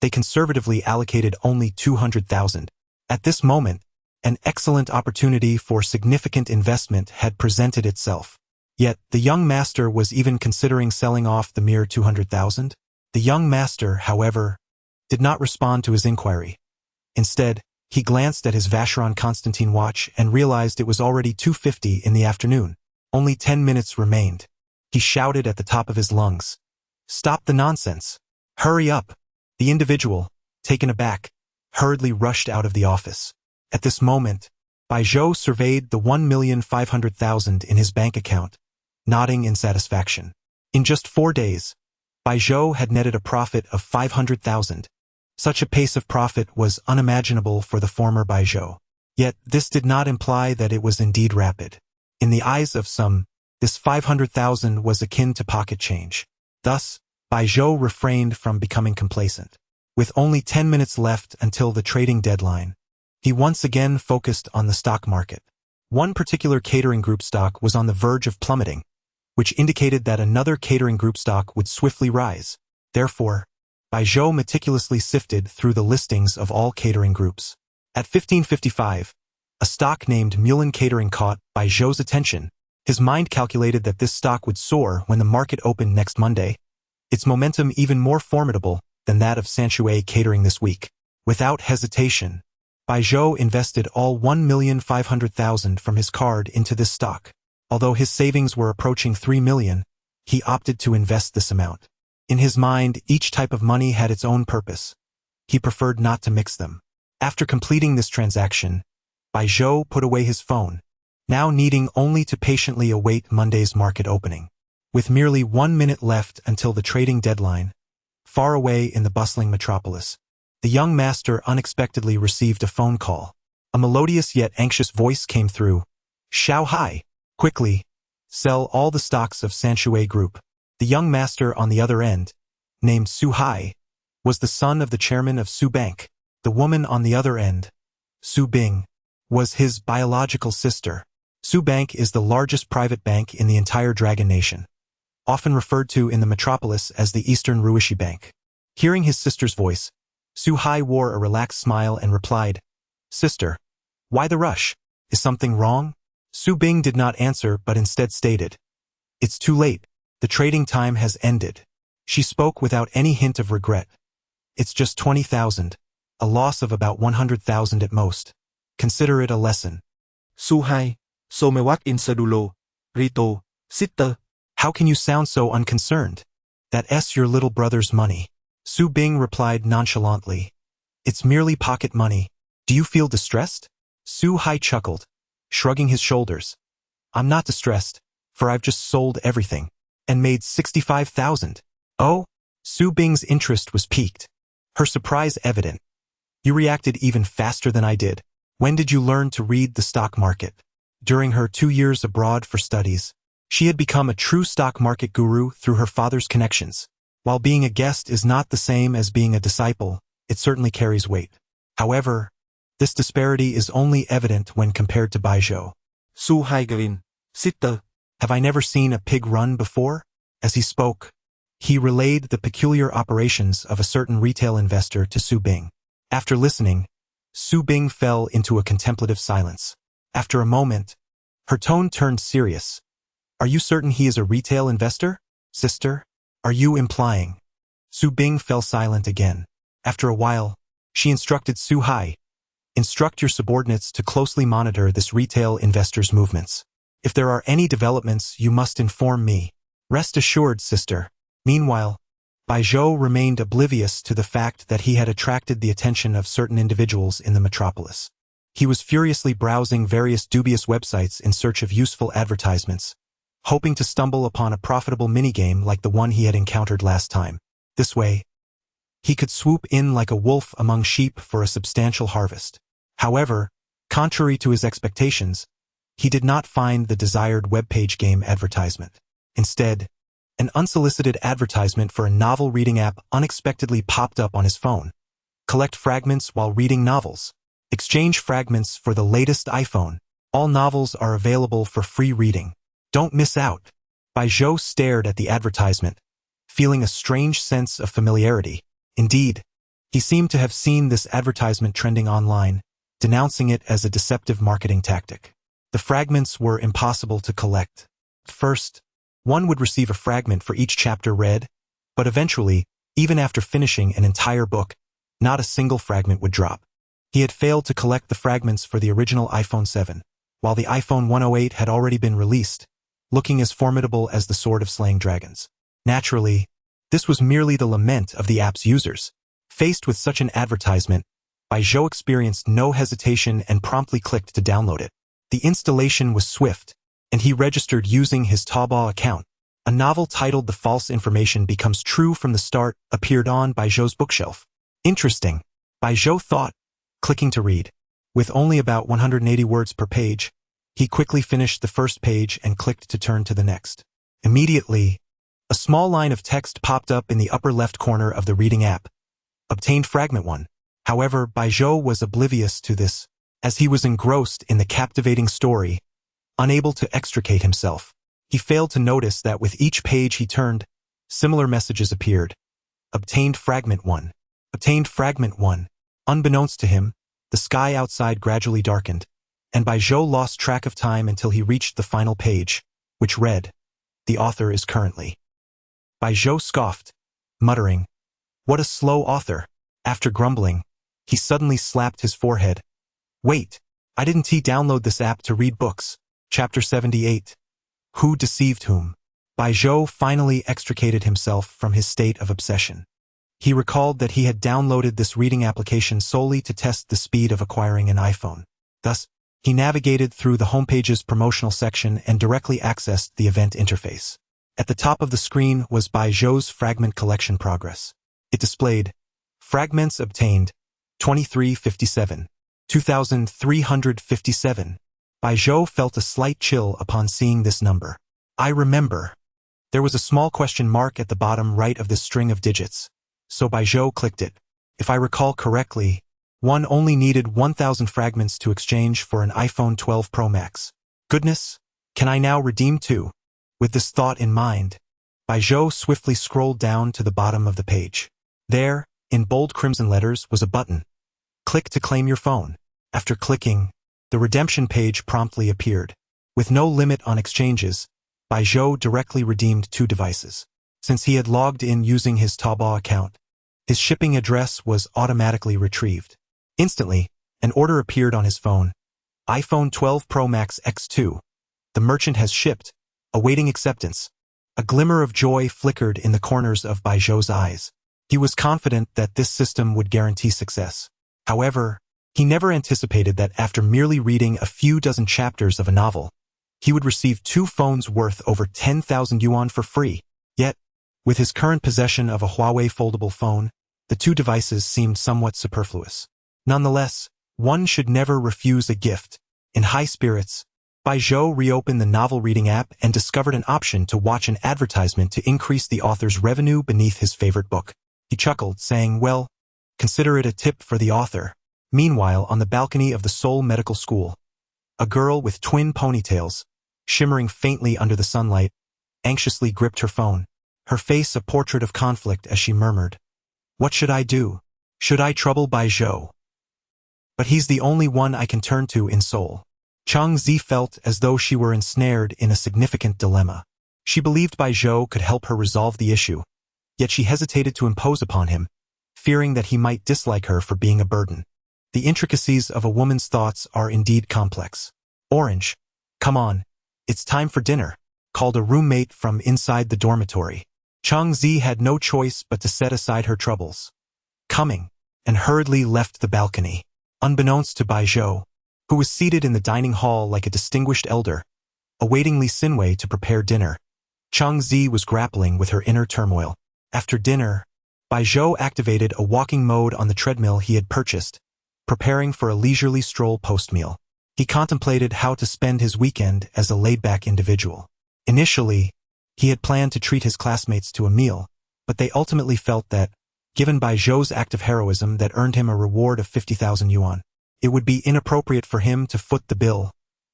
they conservatively allocated only 200,000. At this moment, an excellent opportunity for significant investment had presented itself. Yet, the young master was even considering selling off the mere 200,000. The young master, however, did not respond to his inquiry. Instead, he glanced at his Vacheron Constantin watch and realized it was already 2:50 in the afternoon. Only 10 minutes remained. He shouted at the top of his lungs, "Stop the nonsense! Hurry up!" The individual, taken aback, hurriedly rushed out of the office. At this moment, Baijiu surveyed the 1,500,000 in his bank account, nodding in satisfaction. In just 4 days, Baijiu had netted a profit of 500,000. Such a pace of profit was unimaginable for the former Baijiu. Yet this did not imply that it was indeed rapid. In the eyes of some, this 500,000 was akin to pocket change. Thus, Baijiu refrained from becoming complacent. With only 10 minutes left until the trading deadline, he once again focused on the stock market. One particular catering group stock was on the verge of plummeting, which indicated that another catering group stock would swiftly rise. Therefore, Baijiu meticulously sifted through the listings of all catering groups. At 15:55, a stock named Mulan Catering caught Baijiu's attention. His mind calculated that this stock would soar when the market opened next Monday, its momentum even more formidable than that of San Shui Catering this week. Without hesitation, Baijiu invested all 1,500,000 from his card into this stock. Although his savings were approaching 3 million, he opted to invest this amount. In his mind, each type of money had its own purpose. He preferred not to mix them. After completing this transaction, Baijiu put away his phone, now needing only to patiently await Monday's market opening. With merely 1 minute left until the trading deadline, far away in the bustling metropolis, the young master unexpectedly received a phone call. A melodious yet anxious voice came through. "Xiao Hai! Quickly, sell all the stocks of San Shui Group. The young master on the other end, named Su Hai, was the son of the chairman of Su Bank. The woman on the other end, Su Bing, was his biological sister. Su Bank is the largest private bank in the entire Dragon Nation, often referred to in the metropolis as the Eastern Ruishi Bank. Hearing his sister's voice, Su Hai wore a relaxed smile and replied, "Sister, why the rush? Is something wrong?" Su Bing did not answer but instead stated, "It's too late. The trading time has ended." She spoke without any hint of regret. "It's just 20,000, a loss of about 100,000 at most. Consider it a lesson." Su Hai, so me walk in sa dulo, rito, sister. "How can you sound so unconcerned? That's your little brother's money." Su Bing replied nonchalantly, "It's merely pocket money. Do you feel distressed?" Su Hai chuckled, shrugging his shoulders. "I'm not distressed, for I've just sold everything, and made 65,000. "Oh?" Su Bing's interest was piqued, her surprise evident. "You reacted even faster than I did. When did you learn to read the stock market?" During her 2 years abroad for studies, she had become a true stock market guru through her father's connections. While being a guest is not the same as being a disciple, it certainly carries weight. However, this disparity is only evident when compared to Baijiu. Su Hai garin, sister. "Have I never seen a pig run before?" As he spoke, he relayed the peculiar operations of a certain retail investor to Su Bing. After listening, Su Bing fell into a contemplative silence. After a moment, her tone turned serious. "Are you certain he is a retail investor, sister? Are you implying?" Su Bing fell silent again. After a while, she instructed Su Hai, "Instruct your subordinates to closely monitor this retail investor's movements. If there are any developments, you must inform me." "Rest assured, sister." Meanwhile, Baijiu remained oblivious to the fact that he had attracted the attention of certain individuals in the metropolis. He was furiously browsing various dubious websites in search of useful advertisements, hoping to stumble upon a profitable minigame like the one he had encountered last time. This way, he could swoop in like a wolf among sheep for a substantial harvest. However, contrary to his expectations, he did not find the desired webpage game advertisement. Instead, an unsolicited advertisement for a novel reading app unexpectedly popped up on his phone. Collect fragments while reading novels. Exchange fragments for the latest iPhone. All novels are available for free reading. Don't miss out. Baijiu stared at the advertisement, feeling a strange sense of familiarity. Indeed, he seemed to have seen this advertisement trending online, denouncing it as a deceptive marketing tactic. The fragments were impossible to collect. First, one would receive a fragment for each chapter read, but eventually, even after finishing an entire book, not a single fragment would drop. He had failed to collect the fragments for the original iPhone 7, while the iPhone 108 had already been released, looking as formidable as the sword of slaying dragons. Naturally, this was merely the lament of the app's users. Faced with such an advertisement, Baijiu experienced no hesitation and promptly clicked to download it. The installation was swift, and he registered using his Taobao account. A novel titled The False Information Becomes True from the Start appeared on Baijiu's bookshelf. Interesting, Baijiu thought, clicking to read. With only about 180 words per page, he quickly finished the first page and clicked to turn to the next. Immediately, a small line of text popped up in the upper left corner of the reading app. Obtained Fragment 1. However, Baijiu was oblivious to this, as he was engrossed in the captivating story, unable to extricate himself. He failed to notice that with each page he turned, similar messages appeared. Obtained Fragment 1. Obtained Fragment 1. Unbeknownst to him, the sky outside gradually darkened, and Baijiu lost track of time until he reached the final page, which read, "The author is currently." Baijiu scoffed, muttering, "What a slow author." After grumbling, he suddenly slapped his forehead. "Wait, I didn't download this app to read books." Chapter 78. Who Deceived Whom? Baijiu finally extricated himself from his state of obsession. He recalled that he had downloaded this reading application solely to test the speed of acquiring an iPhone. Thus, he navigated through the homepage's promotional section and directly accessed the event interface. At the top of the screen was Baijiu's fragment collection progress. It displayed, fragments obtained, 2357, 2,357. Baijiu felt a slight chill upon seeing this number. I remember. There was a small question mark at the bottom right of this string of digits, so Baijiu clicked it. If I recall correctly, one only needed 1,000 fragments to exchange for an iPhone 12 Pro Max. Goodness, can I now redeem too? With this thought in mind, Baijiu swiftly scrolled down to the bottom of the page. There, in bold crimson letters, was a button. Click to claim your phone. After clicking, the redemption page promptly appeared. With no limit on exchanges, Baijiu directly redeemed 2 devices. Since he had logged in using his Taobao account, his shipping address was automatically retrieved. Instantly, an order appeared on his phone. iPhone 12 Pro Max X2. The merchant has shipped, awaiting acceptance. A glimmer of joy flickered in the corners of Baijiu's eyes. He was confident that this system would guarantee success. However, he never anticipated that after merely reading a few dozen chapters of a novel, he would receive 2 phones worth over 10,000 yuan for free. Yet, with his current possession of a Huawei foldable phone, the 2 devices seemed somewhat superfluous. Nonetheless, one should never refuse a gift. In high spirits, Baijiu reopened the novel reading app and discovered an option to watch an advertisement to increase the author's revenue beneath his favorite book. He chuckled, saying, well, consider it a tip for the author. Meanwhile, on the balcony of the Seoul Medical School, a girl with twin ponytails, shimmering faintly under the sunlight, anxiously gripped her phone, her face a portrait of conflict as she murmured, what should I do? Should I trouble Baijiu? But he's the only one I can turn to in Seoul. Chang Zi felt as though she were ensnared in a significant dilemma. She believed Baijiu could help her resolve the issue, yet she hesitated to impose upon him, fearing that he might dislike her for being a burden. The intricacies of a woman's thoughts are indeed complex. Orange, come on, it's time for dinner, called a roommate from inside the dormitory. Chang Zi had no choice but to set aside her troubles. Coming, and hurriedly left the balcony. Unbeknownst to Baijiu, who was seated in the dining hall like a distinguished elder, awaiting Li Xinwei to prepare dinner, Chang Zi was grappling with her inner turmoil. After dinner, Baijiu activated a walking mode on the treadmill he had purchased, preparing for a leisurely stroll post-meal. He contemplated how to spend his weekend as a laid-back individual. Initially, he had planned to treat his classmates to a meal, but they ultimately felt that, given Baijiu's act of heroism that earned him a reward of 50,000 yuan, it would be inappropriate for him to foot the bill,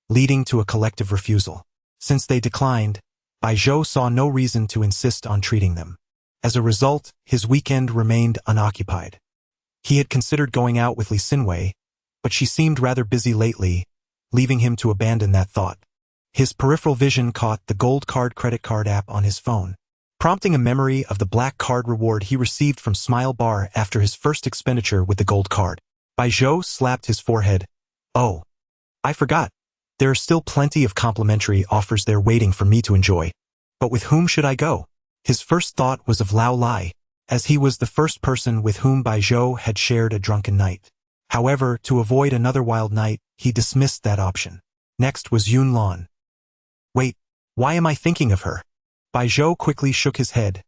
leading to a collective refusal. Since they declined, Baijiu saw no reason to insist on treating them. As a result, his weekend remained unoccupied. He had considered going out with Li Xinwei, but she seemed rather busy lately, leaving him to abandon that thought. His peripheral vision caught the Gold Card credit card app on his phone, prompting a memory of the black card reward he received from Smile Bar after his first expenditure with the gold card. Baijiu slapped his forehead. Oh, I forgot. There are still plenty of complimentary offers there waiting for me to enjoy. But with whom should I go? His first thought was of Lao Lai, as he was the first person with whom Baijiu had shared a drunken night. However, to avoid another wild night, he dismissed that option. Next was Yun Lan. Wait, why am I thinking of her? Baijiu quickly shook his head,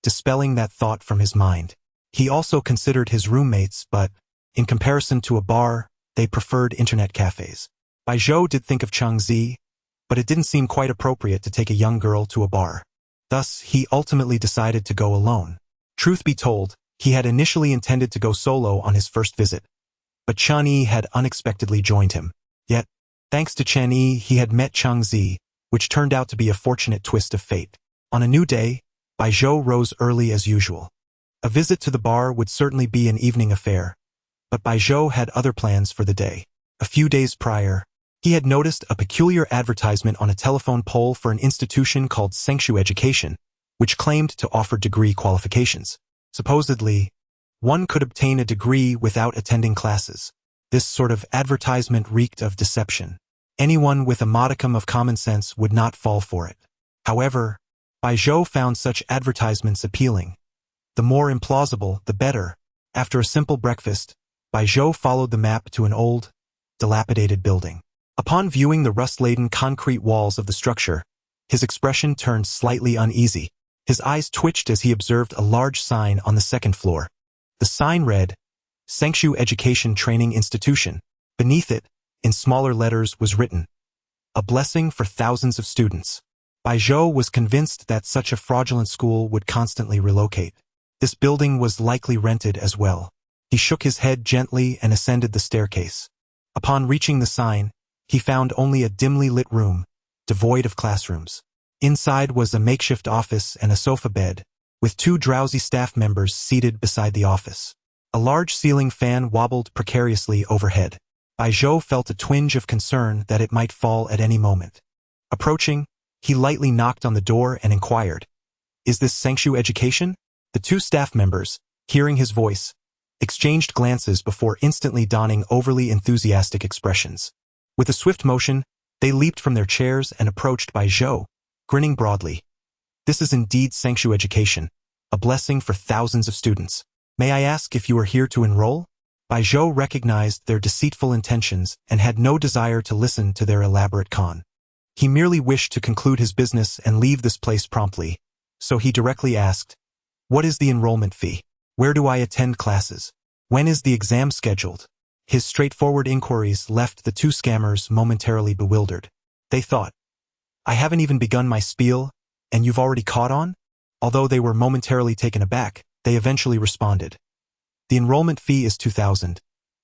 dispelling that thought from his mind. He also considered his roommates, but, in comparison to a bar, they preferred internet cafes. Baijiu did think of Chang Zi, but it didn't seem quite appropriate to take a young girl to a bar. Thus, he ultimately decided to go alone. Truth be told, he had initially intended to go solo on his first visit, but Chen Yi had unexpectedly joined him. Yet, thanks to Chen Yi, he had met Chang Zi, which turned out to be a fortunate twist of fate. On a new day, Baijiu rose early as usual. A visit to the bar would certainly be an evening affair, but Baijiu had other plans for the day. A few days prior, he had noticed a peculiar advertisement on a telephone pole for an institution called Sengshu Education, which claimed to offer degree qualifications. Supposedly, one could obtain a degree without attending classes. This sort of advertisement reeked of deception. Anyone with a modicum of common sense would not fall for it. However, Baijiu found such advertisements appealing. The more implausible, the better. After a simple breakfast, Baijiu followed the map to an old, dilapidated building. Upon viewing the rust-laden concrete walls of the structure, his expression turned slightly uneasy. His eyes twitched as he observed a large sign on the second floor. The sign read, Sengshu Education Training Institution. Beneath it, in smaller letters, was written, a blessing for thousands of students. Bai Zhou was convinced that such a fraudulent school would constantly relocate. This building was likely rented as well. He shook his head gently and ascended the staircase. Upon reaching the sign, he found only a dimly lit room, devoid of classrooms. Inside was a makeshift office and a sofa bed, with 2 drowsy staff members seated beside the office. A large ceiling fan wobbled precariously overhead. Bai Zhou felt a twinge of concern that it might fall at any moment. Approaching, he lightly knocked on the door and inquired, "Is this Sangshu Education?" The 2 staff members, hearing his voice, exchanged glances before instantly donning overly enthusiastic expressions. With a swift motion, they leaped from their chairs and approached Bai Zhou, grinning broadly. "This is indeed Sangshu Education, a blessing for thousands of students. May I ask if you are here to enroll?" Bai Zhou recognized their deceitful intentions and had no desire to listen to their elaborate con. He merely wished to conclude his business and leave this place promptly, so he directly asked, "What is the enrollment fee? Where do I attend classes? When is the exam scheduled?" His straightforward inquiries left the 2 scammers momentarily bewildered. They thought, "I haven't even begun my spiel, and you've already caught on?" Although they were momentarily taken aback, they eventually responded. "The enrollment fee is 2,000.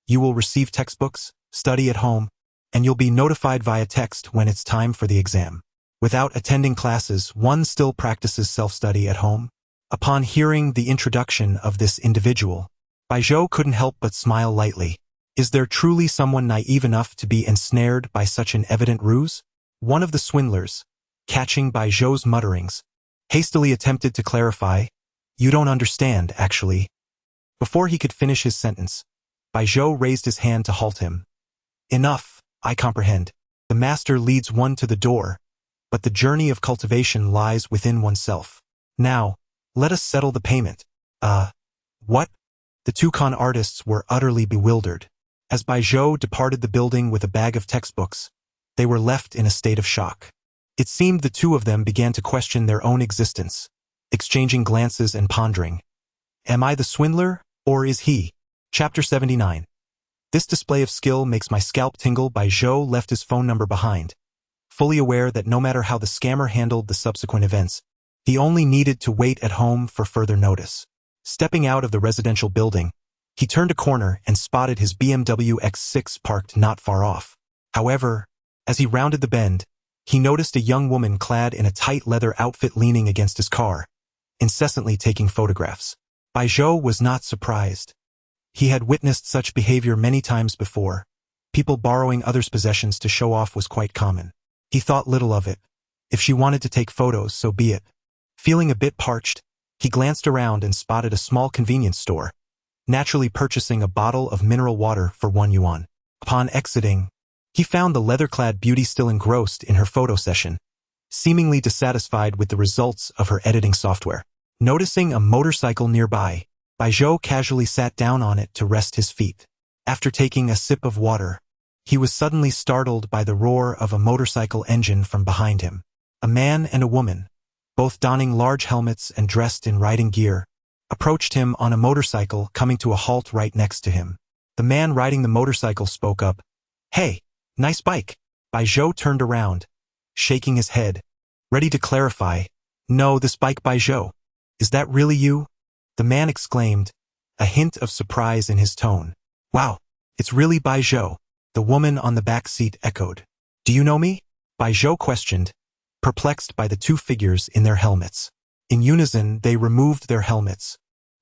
You will receive textbooks, study at home, and you'll be notified via text when it's time for the exam. Without attending classes, one still practices self-study at home." Upon hearing the introduction of this individual, Bai Zhou couldn't help but smile lightly. Is there truly someone naive enough to be ensnared by such an evident ruse? One of the swindlers, catching Bai Zhou's mutterings, hastily attempted to clarify, "You don't understand, actually." Before he could finish his sentence, Bai Zhou raised his hand to halt him. "Enough, I comprehend. The master leads one to the door, but the journey of cultivation lies within oneself. Now, let us settle the payment." What? The 2 con artists were utterly bewildered. As Bai Zhou departed the building with a bag of textbooks, they were left in a state of shock. It seemed the 2 of them began to question their own existence, exchanging glances and pondering. Am I the swindler, or is he? Chapter 79. This display of skill makes my scalp tingle. Bai Zhou left his phone number behind, fully aware that no matter how the scammer handled the subsequent events, he only needed to wait at home for further notice. Stepping out of the residential building, he turned a corner and spotted his BMW X6 parked not far off. However, as he rounded the bend, he noticed a young woman clad in a tight leather outfit leaning against his car, incessantly taking photographs. Bai Zhou was not surprised. He had witnessed such behavior many times before. People borrowing others' possessions to show off was quite common. He thought little of it. If she wanted to take photos, so be it. Feeling a bit parched, he glanced around and spotted a small convenience store, naturally purchasing a bottle of mineral water for 1 yuan. Upon exiting, he found the leather-clad beauty still engrossed in her photo session, seemingly dissatisfied with the results of her editing software. Noticing a motorcycle nearby, Bai Zhou casually sat down on it to rest his feet. After taking a sip of water, he was suddenly startled by the roar of a motorcycle engine from behind him. A man and a woman, both donning large helmets and dressed in riding gear, approached him on a motorcycle, coming to a halt right next to him. The man riding the motorcycle spoke up, "Hey, nice bike." Bai Zhou turned around, shaking his head, ready to clarify, "No, this bike, Bai Zhou. Is that really you?" The man exclaimed, a hint of surprise in his tone. "Wow, it's really Bai Zhou." The woman on the back seat echoed. "Do you know me?" Bai Zhou questioned, perplexed by the 2 figures in their helmets. In unison, they removed their helmets.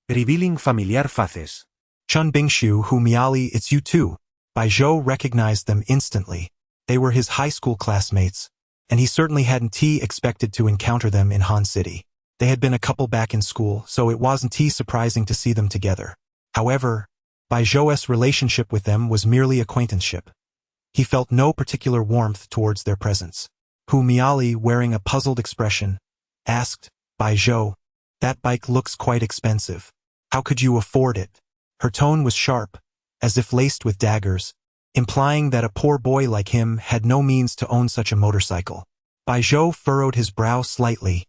Revealing familiar faces. "Chun Bingshu, Hu Miali, it's you too." Bai Zhou recognized them instantly. They were his high school classmates, and he certainly hadn't expected to encounter them in Han City. They had been a couple back in school, so it wasn't surprising to see them together. However, Bai Zhou's relationship with them was merely acquaintanceship. He felt no particular warmth towards their presence. Hu Miali, wearing a puzzled expression, asked, "Bai Zhou, that bike looks quite expensive. How could you afford it?" Her tone was sharp, as if laced with daggers, implying that a poor boy like him had no means to own such a motorcycle. Bai Zhou furrowed his brow slightly,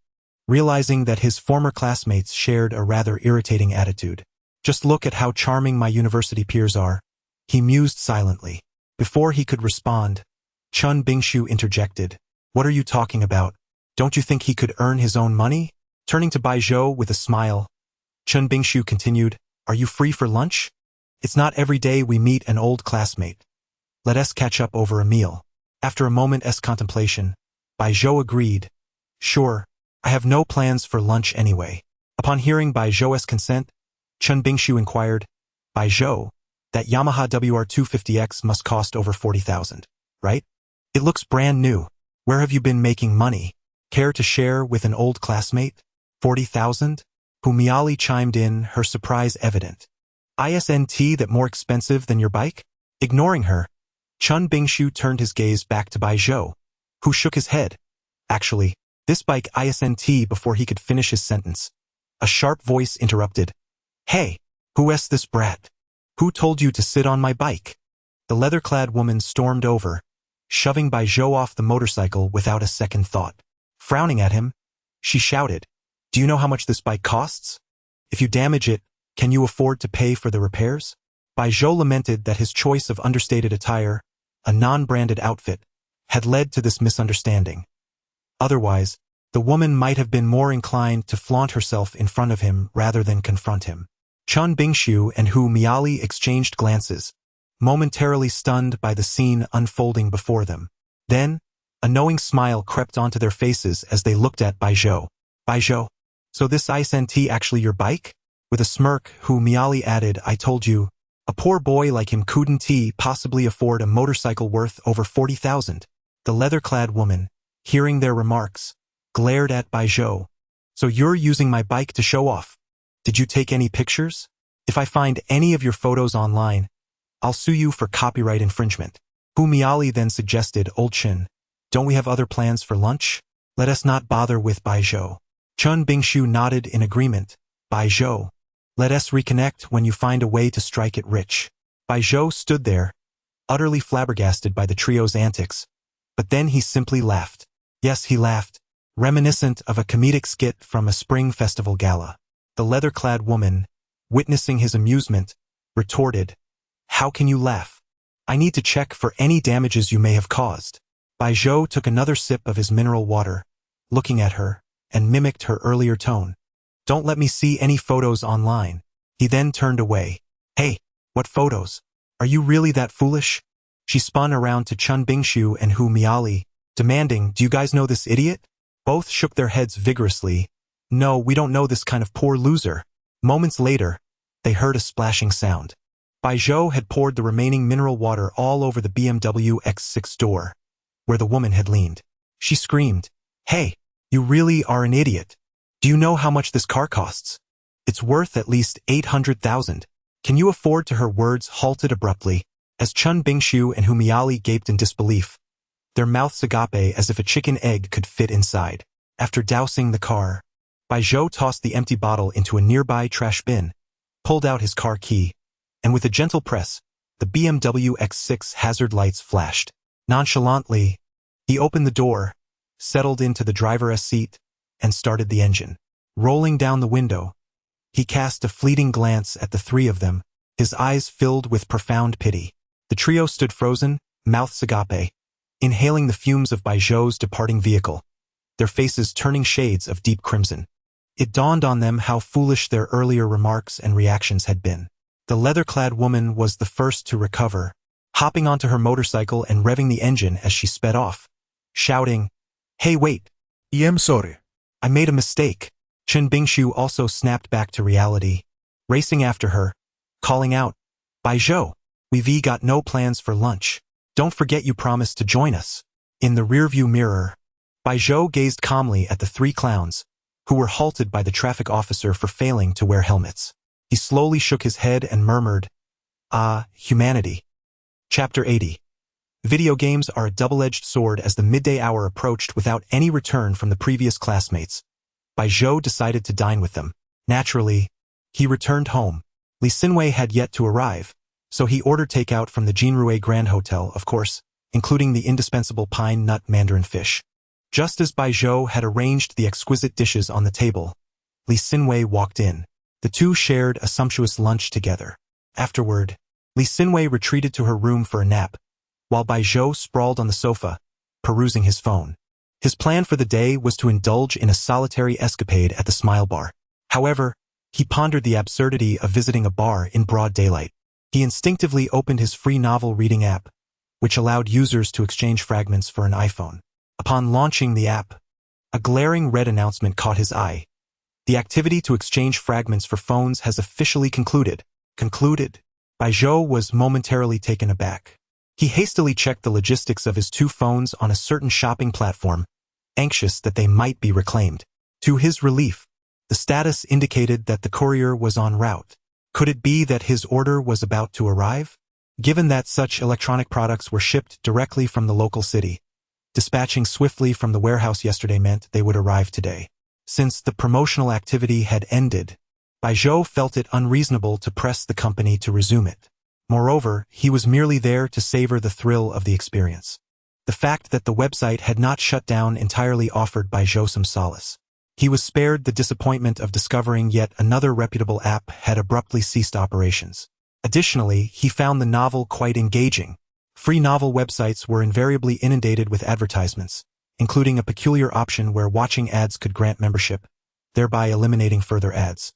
realizing that his former classmates shared a rather irritating attitude. "Just look at how charming my university peers are," he mused silently. Before he could respond, Chun Bingshu interjected, "What are you talking about? Don't you think he could earn his own money? Turning to Bai Zhou with a smile, Chen Bingshu continued, Are you free for lunch? It's not every day we meet an old classmate. Let us catch up over a meal. After a moment's contemplation, Bai Zhou agreed, Sure, I have no plans for lunch anyway. Upon hearing Bai Zhou's consent, Chen Bingshu inquired, Bai Zhou, that Yamaha WR250X must cost over 40,000, right? It looks brand new. Where have you been making money? Care to share with an old classmate? 40,000? Humiali chimed in, her surprise evident. Isn't that more expensive than your bike? Ignoring her, Chen Bingshu turned his gaze back to Bai Zhou, who shook his head. Actually, this bike isn't. Before he could finish his sentence, a sharp voice interrupted. Hey, who is this brat? Who told you to sit on my bike? The leather-clad woman stormed over, shoving Bai Zhou off the motorcycle without a second thought. Frowning at him, she shouted, Do you know how much this bike costs? If you damage it, can you afford to pay for the repairs? Bai Zhou lamented that his choice of understated attire, a non-branded outfit, had led to this misunderstanding. Otherwise, the woman might have been more inclined to flaunt herself in front of him rather than confront him. Chen Bingshu and Hu Miali exchanged glances, momentarily stunned by the scene unfolding before them. Then, a knowing smile crept onto their faces as they looked at Bai Zhou. Bai Zhou, so this isn't actually your bike? With a smirk, Hu Miali added, I told you, a poor boy like him couldn't possibly afford a motorcycle worth over 40,000. The leather-clad woman, hearing their remarks, glared at Bai Zhou. So you're using my bike to show off? Did you take any pictures? If I find any of your photos online, I'll sue you for copyright infringement. Hu Miali then suggested, Old Chen, don't we have other plans for lunch? Let us not bother with Bai Zhou. Chen Bingshu nodded in agreement. Bai Zhou, let us reconnect when you find a way to strike it rich. Bai Zhou stood there, utterly flabbergasted by the trio's antics, but then he simply laughed. Yes, he laughed, reminiscent of a comedic skit from a spring festival gala. The leather-clad woman, witnessing his amusement, retorted, How can you laugh? I need to check for any damages you may have caused. Bai Zhou took another sip of his mineral water, looking at her, and mimicked her earlier tone. Don't let me see any photos online. He then turned away. Hey, what photos? Are you really that foolish? She spun around to Chen Bingshu and Hu Miali, demanding, Do you guys know this idiot? Both shook their heads vigorously. No, we don't know this kind of poor loser. Moments later, they heard a splashing sound. Bai Zhou had poured the remaining mineral water all over the BMW X6 door, where the woman had leaned. She screamed, Hey, you really are an idiot. Do you know how much this car costs? It's worth at least 800,000. Can you afford to? Her words halted abruptly, as Chen Bingshu and Hu Miali gaped in disbelief, their mouths agape as if a chicken egg could fit inside. After dousing the car, Bai Zhou tossed the empty bottle into a nearby trash bin, pulled out his car key, and with a gentle press, the BMW X6 hazard lights flashed. Nonchalantly, he opened the door, settled into the driver's seat, and started the engine. Rolling down the window, he cast a fleeting glance at the three of them, his eyes filled with profound pity. The trio stood frozen, mouths agape, inhaling the fumes of Bai Zhou's departing vehicle, their faces turning shades of deep crimson. It dawned on them how foolish their earlier remarks and reactions had been. The leather-clad woman was the first to recover, hopping onto her motorcycle and revving the engine as she sped off, shouting, Hey, wait! I'm sorry. I made a mistake. Chen Bingshu also snapped back to reality, racing after her, calling out, Bai Zhou, we've got no plans for lunch. Don't forget you promised to join us. In the rearview mirror, Bai Zhou gazed calmly at the three clowns, who were halted by the traffic officer for failing to wear helmets. He slowly shook his head and murmured, Ah, humanity. Chapter 80. Video games are a double-edged sword. As the midday hour approached without any return from the previous classmates, Bai Zhou decided to dine with them. Naturally, he returned home. Li Xinwei had yet to arrive, so he ordered takeout from the Jinrui Grand Hotel, of course, including the indispensable pine nut mandarin fish. Just as Bai Zhou had arranged the exquisite dishes on the table, Li Xinwei walked in. The two shared a sumptuous lunch together. Afterward, Li Xinwei retreated to her room for a nap, while Bai Zhou sprawled on the sofa, perusing his phone. His plan for the day was to indulge in a solitary escapade at the Smile Bar. However, he pondered the absurdity of visiting a bar in broad daylight. He instinctively opened his free novel reading app, which allowed users to exchange fragments for an iPhone. Upon launching the app, a glaring red announcement caught his eye. The activity to exchange fragments for phones has officially concluded. Baijiu was momentarily taken aback. He hastily checked the logistics of his two phones on a certain shopping platform, anxious that they might be reclaimed. To his relief, the status indicated that the courier was en route. Could it be that his order was about to arrive? Given that such electronic products were shipped directly from the local city, dispatching swiftly from the warehouse yesterday meant they would arrive today. Since the promotional activity had ended, Baijiu felt it unreasonable to press the company to resume it. Moreover, he was merely there to savor the thrill of the experience. The fact that the website had not shut down entirely offered Baijiu some solace. He was spared the disappointment of discovering yet another reputable app had abruptly ceased operations. Additionally, he found the novel quite engaging. Free novel websites were invariably inundated with advertisements, including a peculiar option where watching ads could grant membership, thereby eliminating further ads.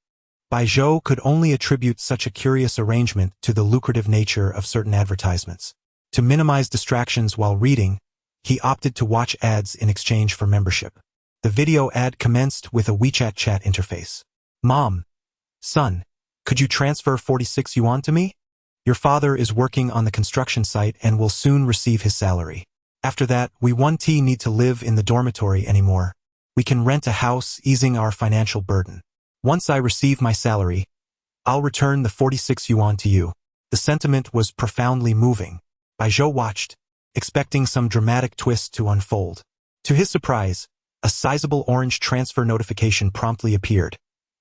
Baijiu could only attribute such a curious arrangement to the lucrative nature of certain advertisements. To minimize distractions while reading, he opted to watch ads in exchange for membership. The video ad commenced with a WeChat chat interface. "Mom, son, could you transfer 46 yuan to me? Your father is working on the construction site and will soon receive his salary. After that, we won't need to live in the dormitory anymore. We can rent a house, easing our financial burden. Once I receive my salary, I'll return the 46 yuan to you." The sentiment was profoundly moving. Baijiu watched, expecting some dramatic twist to unfold. To his surprise, a sizable orange transfer notification promptly appeared,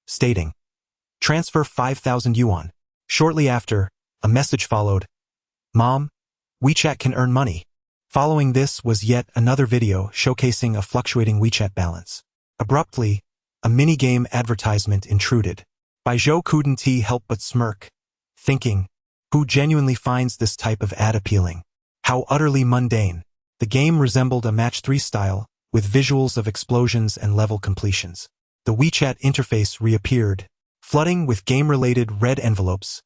stating, "Transfer 5,000 yuan. Shortly after, a message followed, "Mom, WeChat can earn money." Following this was yet another video showcasing a fluctuating WeChat balance. Abruptly, a minigame advertisement intruded. Baijiu couldn't help but smirk, thinking, who genuinely finds this type of ad appealing? How utterly mundane. The game resembled a Match 3 style, with visuals of explosions and level completions. The WeChat interface reappeared, flooding with game-related red envelopes.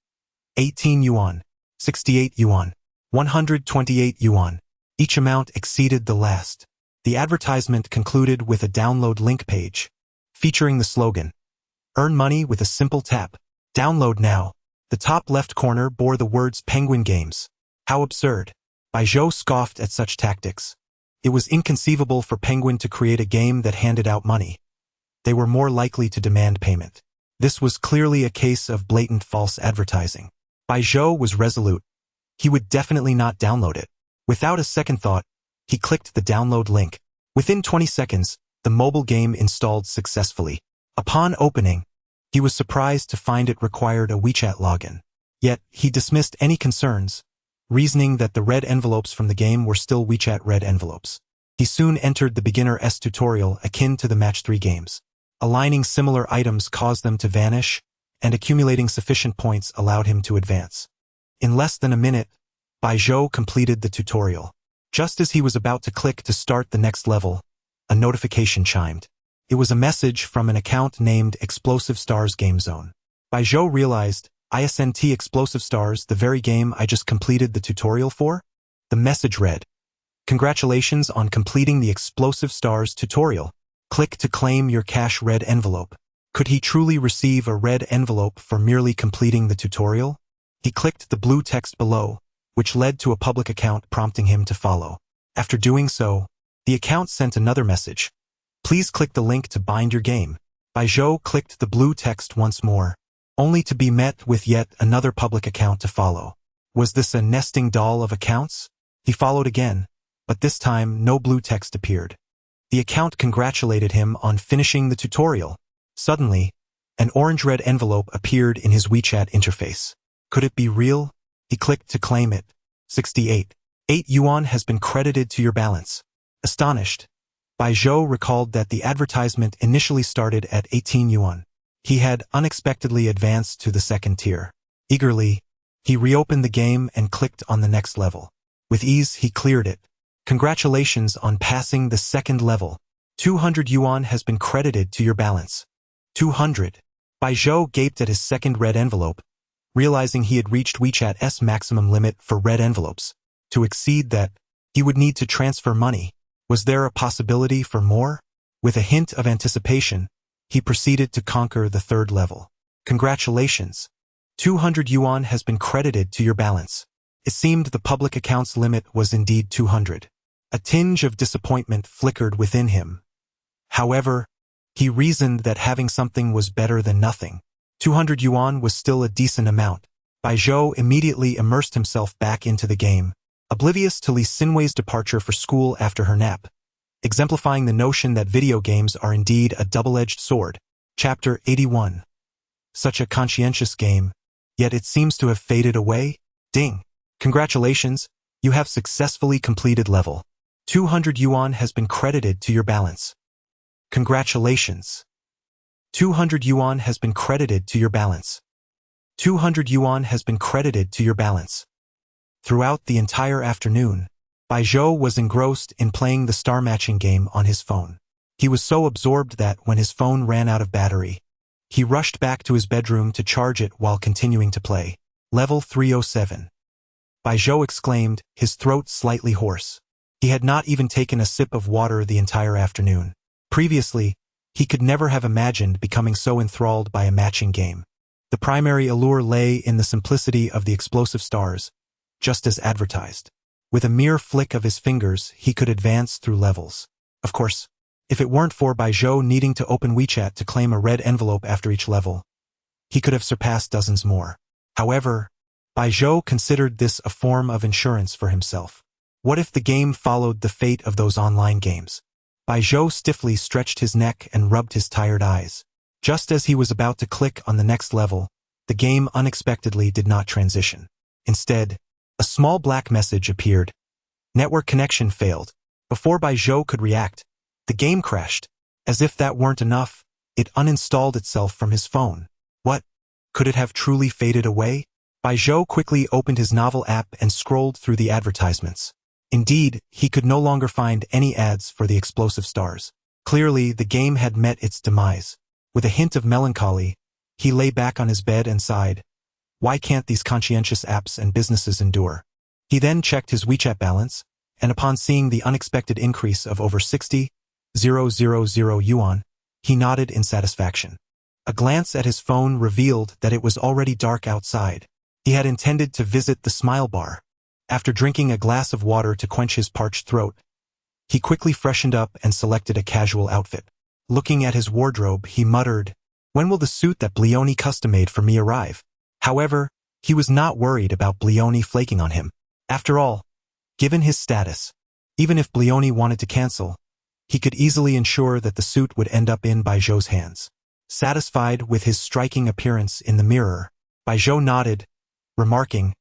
18 yuan, 68 yuan, 128 yuan. Each amount exceeded the last. The advertisement concluded with a download link page, featuring the slogan, "Earn money with a simple tap. Download now." The top left corner bore the words Penguin Games. How absurd. Baijiu scoffed at such tactics. It was inconceivable for Penguin to create a game that handed out money. They were more likely to demand payment. This was clearly a case of blatant false advertising. Baijiu was resolute. He would definitely not download it. Without a second thought, he clicked the download link. Within 20 seconds, the mobile game installed successfully. Upon opening, he was surprised to find it required a WeChat login. Yet, he dismissed any concerns, reasoning that the red envelopes from the game were still WeChat red envelopes. He soon entered the beginner-s tutorial akin to the Match 3 games. Aligning similar items caused them to vanish, and accumulating sufficient points allowed him to advance. In less than a minute, Baijiu completed the tutorial. Just as he was about to click to start the next level, a notification chimed. It was a message from an account named Explosive Stars Game Zone. Baijiu realized, ISNT Explosive Stars, the very game I just completed the tutorial for? The message read, "Congratulations on completing the Explosive Stars tutorial. Click to claim your cash red envelope." Could he truly receive a red envelope for merely completing the tutorial? He clicked the blue text below, which led to a public account prompting him to follow. After doing so, the account sent another message. "Please click the link to bind your game." Baijiu clicked the blue text once more, only to be met with yet another public account to follow. Was this a nesting doll of accounts? He followed again, but this time no blue text appeared. The account congratulated him on finishing the tutorial. Suddenly, an orange-red envelope appeared in his WeChat interface. Could it be real? He clicked to claim it. 68 yuan has been credited to your balance. Astonished, Baijiu recalled that the advertisement initially started at 18 yuan. He had unexpectedly advanced to the second tier. Eagerly, he reopened the game and clicked on the next level. With ease, he cleared it, Congratulations on passing the second level. 200 yuan has been credited to your balance. 200. Bai Zhou gaped at his second red envelope, realizing he had reached WeChat's maximum limit for red envelopes. To exceed that, he would need to transfer money. Was there a possibility for more? With a hint of anticipation, he proceeded to conquer the third level. Congratulations. 200 yuan has been credited to your balance. It seemed the public accounts limit was indeed 200. A tinge of disappointment flickered within him. However, he reasoned that having something was better than nothing. 200 yuan was still a decent amount. Bai Zhou immediately immersed himself back into the game, oblivious to Li Xinwei's departure for school after her nap, exemplifying the notion that video games are indeed a double-edged sword. Chapter 81. Such a conscientious game, yet it seems to have faded away? Ding! Congratulations, you have successfully completed level. 200 yuan has been credited to your balance. Congratulations. 200 yuan has been credited to your balance. 200 yuan has been credited to your balance. Throughout the entire afternoon, Bai Zhou was engrossed in playing the star matching game on his phone. He was so absorbed that when his phone ran out of battery, he rushed back to his bedroom to charge it while continuing to play. Level 307. Bai Zhou exclaimed, his throat slightly hoarse. He had not even taken a sip of water the entire afternoon. Previously, he could never have imagined becoming so enthralled by a matching game. The primary allure lay in the simplicity of the explosive stars, just as advertised. With a mere flick of his fingers, he could advance through levels. Of course, if it weren't for Bai Zhou needing to open WeChat to claim a red envelope after each level, he could have surpassed dozens more. However, Bai Zhou considered this a form of insurance for himself. What if the game followed the fate of those online games? Bai Zhou stiffly stretched his neck and rubbed his tired eyes. Just as he was about to click on the next level, the game unexpectedly did not transition. Instead, a small black message appeared. Network connection failed. Before Bai Zhou could react, the game crashed. As if that weren't enough, it uninstalled itself from his phone. What? Could it have truly faded away? Bai Zhou quickly opened his novel app and scrolled through the advertisements. Indeed, he could no longer find any ads for the explosive stars. Clearly, the game had met its demise. With a hint of melancholy, he lay back on his bed and sighed. Why can't these conscientious apps and businesses endure? He then checked his WeChat balance, and upon seeing the unexpected increase of over 60,000 yuan, he nodded in satisfaction. A glance at his phone revealed that it was already dark outside. He had intended to visit the Smile Bar. After drinking a glass of water to quench his parched throat, he quickly freshened up and selected a casual outfit. Looking at his wardrobe, he muttered, when will the suit that Blioni custom-made for me arrive? However, he was not worried about Blioni flaking on him. After all, given his status, even if Blioni wanted to cancel, he could easily ensure that the suit would end up in Bai Zhou's hands. Satisfied with his striking appearance in the mirror, Bai Zhou nodded, remarking,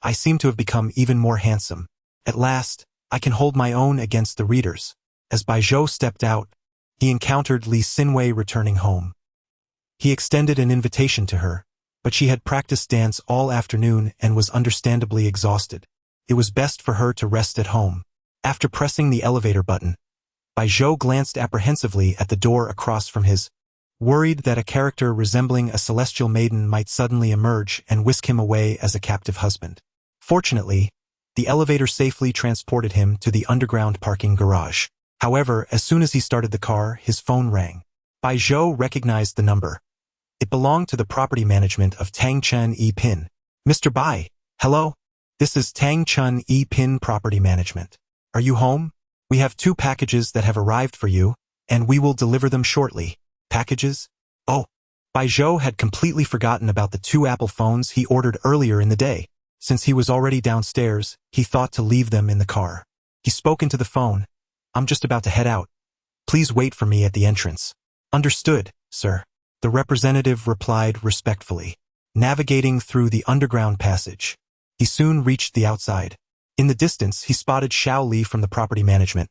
I seem to have become even more handsome. At last, I can hold my own against the readers. As Bai Zhou stepped out, he encountered Li Xinwei returning home. He extended an invitation to her, but she had practiced dance all afternoon and was understandably exhausted. It was best for her to rest at home. After pressing the elevator button, Bai Zhou glanced apprehensively at the door across from his, worried that a character resembling a celestial maiden might suddenly emerge and whisk him away as a captive husband. Fortunately, the elevator safely transported him to the underground parking garage. However, as soon as he started the car, his phone rang. Bai Zhou recognized the number. It belonged to the property management of Tang Chun E Pin. Mr. Bai, hello? This is Tang Chun E Pin Property Management. Are you home? We have 2 packages that have arrived for you, and we will deliver them shortly. Packages? Oh, Bai Zhou had completely forgotten about the 2 Apple phones he ordered earlier in the day. Since he was already downstairs, he thought to leave them in the car. He spoke into the phone. I'm just about to head out. Please wait for me at the entrance. Understood, sir. The representative replied respectfully. Navigating through the underground passage, he soon reached the outside. In the distance, he spotted Xiao Li from the property management,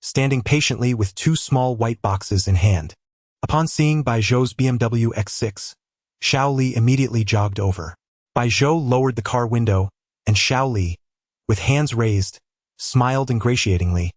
standing patiently with 2 small white boxes in hand. Upon seeing Bai Zhou's BMW X6, Xiao Li immediately jogged over. Bai Zhou lowered the car window, and Xiao Li, with hands raised, smiled ingratiatingly,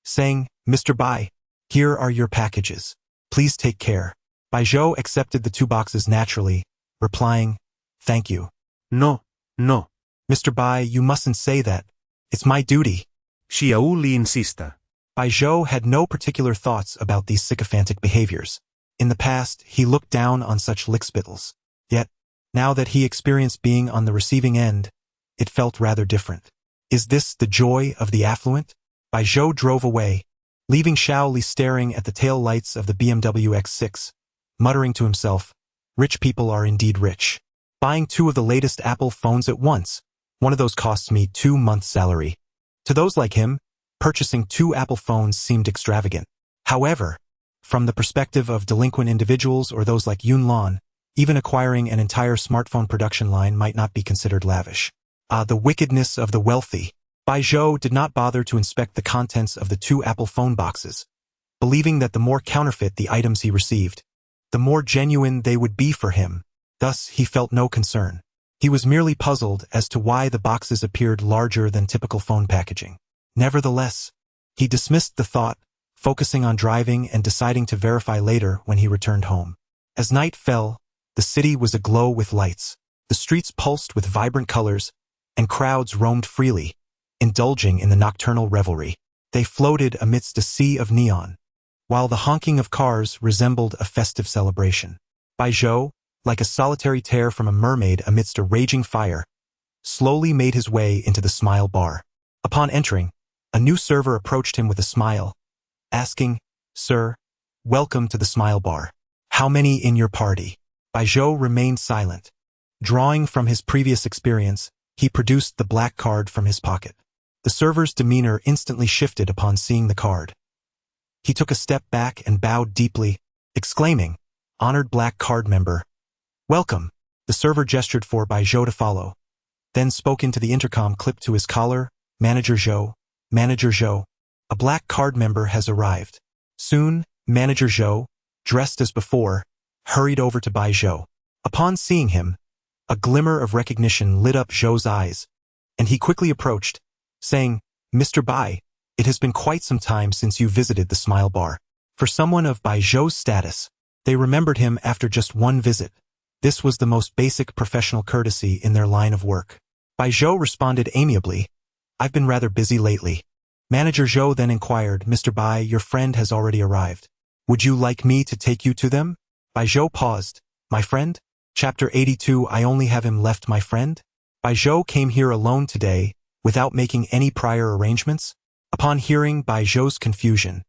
saying, Mr. Bai, here are your packages. Please take care. Bai Zhou accepted the 2 boxes naturally, replying, thank you. No, no. Mr. Bai, you mustn't say that. It's my duty. Xiao Li insista. Bai Zhou had no particular thoughts about these sycophantic behaviors. In the past, he looked down on such lickspittles. Yet, now that he experienced being on the receiving end, it felt rather different. Is this the joy of the affluent? Bai Zhou drove away, leaving Xiao Li staring at the tail lights of the BMW X6, muttering to himself, rich people are indeed rich. Buying 2 of the latest Apple phones at once, one of those costs me 2 months' salary. To those like him, purchasing 2 Apple phones seemed extravagant. However, from the perspective of delinquent individuals or those like Yun Lan, even acquiring an entire smartphone production line might not be considered lavish. The wickedness of the wealthy. Bai Zhou did not bother to inspect the contents of the 2 Apple phone boxes, believing that the more counterfeit the items he received, the more genuine they would be for him. Thus, he felt no concern. He was merely puzzled as to why the boxes appeared larger than typical phone packaging. Nevertheless, he dismissed the thought, focusing on driving and deciding to verify later when he returned home. As night fell, the city was aglow with lights. The streets pulsed with vibrant colors, and crowds roamed freely, indulging in the nocturnal revelry. They floated amidst a sea of neon, while the honking of cars resembled a festive celebration. Bai Zhou, like a solitary tear from a mermaid amidst a raging fire, slowly made his way into the Smile Bar. Upon entering, a new server approached him with a smile, asking, Sir, welcome to the Smile Bar. How many in your party? Bai Zhou remained silent. Drawing from his previous experience, he produced the black card from his pocket. The server's demeanor instantly shifted upon seeing the card. He took a step back and bowed deeply, exclaiming, Honored black card member. Welcome. The server gestured for Bai Zhou to follow, then spoke into the intercom clipped to his collar, Manager Zhou, a black card member has arrived. Soon, Manager Zhou, dressed as before, hurried over to Bai Zhou. Upon seeing him, a glimmer of recognition lit up Zhou's eyes, and he quickly approached, saying, Mr. Bai, it has been quite some time since you visited the Smile Bar. For someone of Bai Zhou's status, they remembered him after just one visit. This was the most basic professional courtesy in their line of work. Bai Zhou responded amiably, I've been rather busy lately. Manager Zhou then inquired, Mr. Bai, your friend has already arrived. Would you like me to take you to them? Bai Zhou paused. My friend? Chapter 82 I only have him left my friend? Bai Zhou came here alone today, without making any prior arrangements? Upon hearing Bai Zhou's confusion,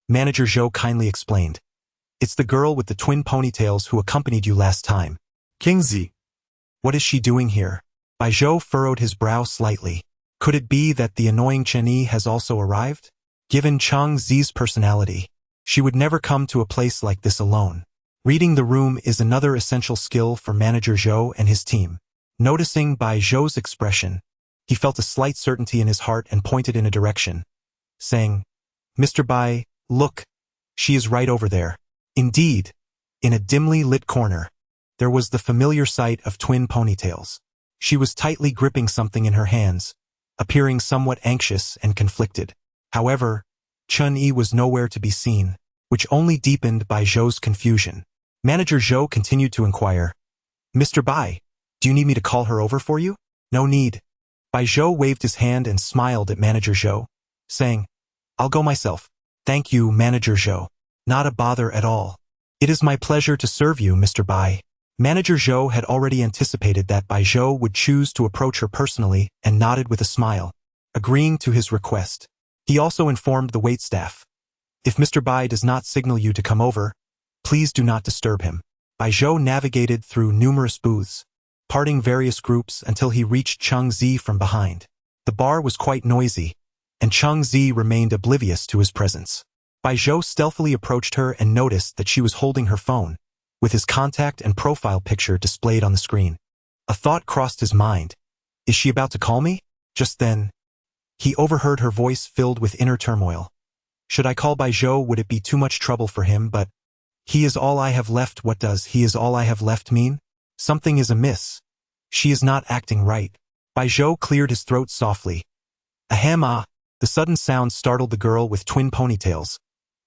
Manager Zhou kindly explained. It's the girl with the twin ponytails who accompanied you last time. Kingzi. What is she doing here? Bai Zhou furrowed his brow slightly. Could it be that the annoying Chen Yi has also arrived? Given Chang Zi's personality, she would never come to a place like this alone. Reading the room is another essential skill for Manager Zhou and his team. Noticing Bai Zhou's expression, he felt a slight certainty in his heart and pointed in a direction, saying, Mr. Bai, look, she is right over there. Indeed, in a dimly lit corner, there was the familiar sight of twin ponytails. She was tightly gripping something in her hands, appearing somewhat anxious and conflicted. However, Chun Yi was nowhere to be seen, which only deepened Bai Zhou's confusion. Manager Zhou continued to inquire, Mr. Bai, do you need me to call her over for you? No need. Bai Zhou waved his hand and smiled at Manager Zhou, saying, I'll go myself. Thank you, Manager Zhou. Not a bother at all. It is my pleasure to serve you, Mr. Bai. Manager Zhou had already anticipated that Bai Zhou would choose to approach her personally and nodded with a smile, agreeing to his request. He also informed the waitstaff. If Mr. Bai does not signal you to come over, please do not disturb him. Bai Zhou navigated through numerous booths, parting various groups until he reached Chang Zi from behind. The bar was quite noisy, and Chang Zi remained oblivious to his presence. Bai Zhou stealthily approached her and noticed that she was holding her phone, with his contact and profile picture displayed on the screen. A thought crossed his mind. Is she about to call me? Just then, he overheard her voice filled with inner turmoil. Should I call Bai Zhou? Would it be too much trouble for him? But he is all I have left. What does he is all I have left mean? Something is amiss. She is not acting right. Bai Zhou cleared his throat softly. Ahem. The sudden sound startled the girl with twin ponytails,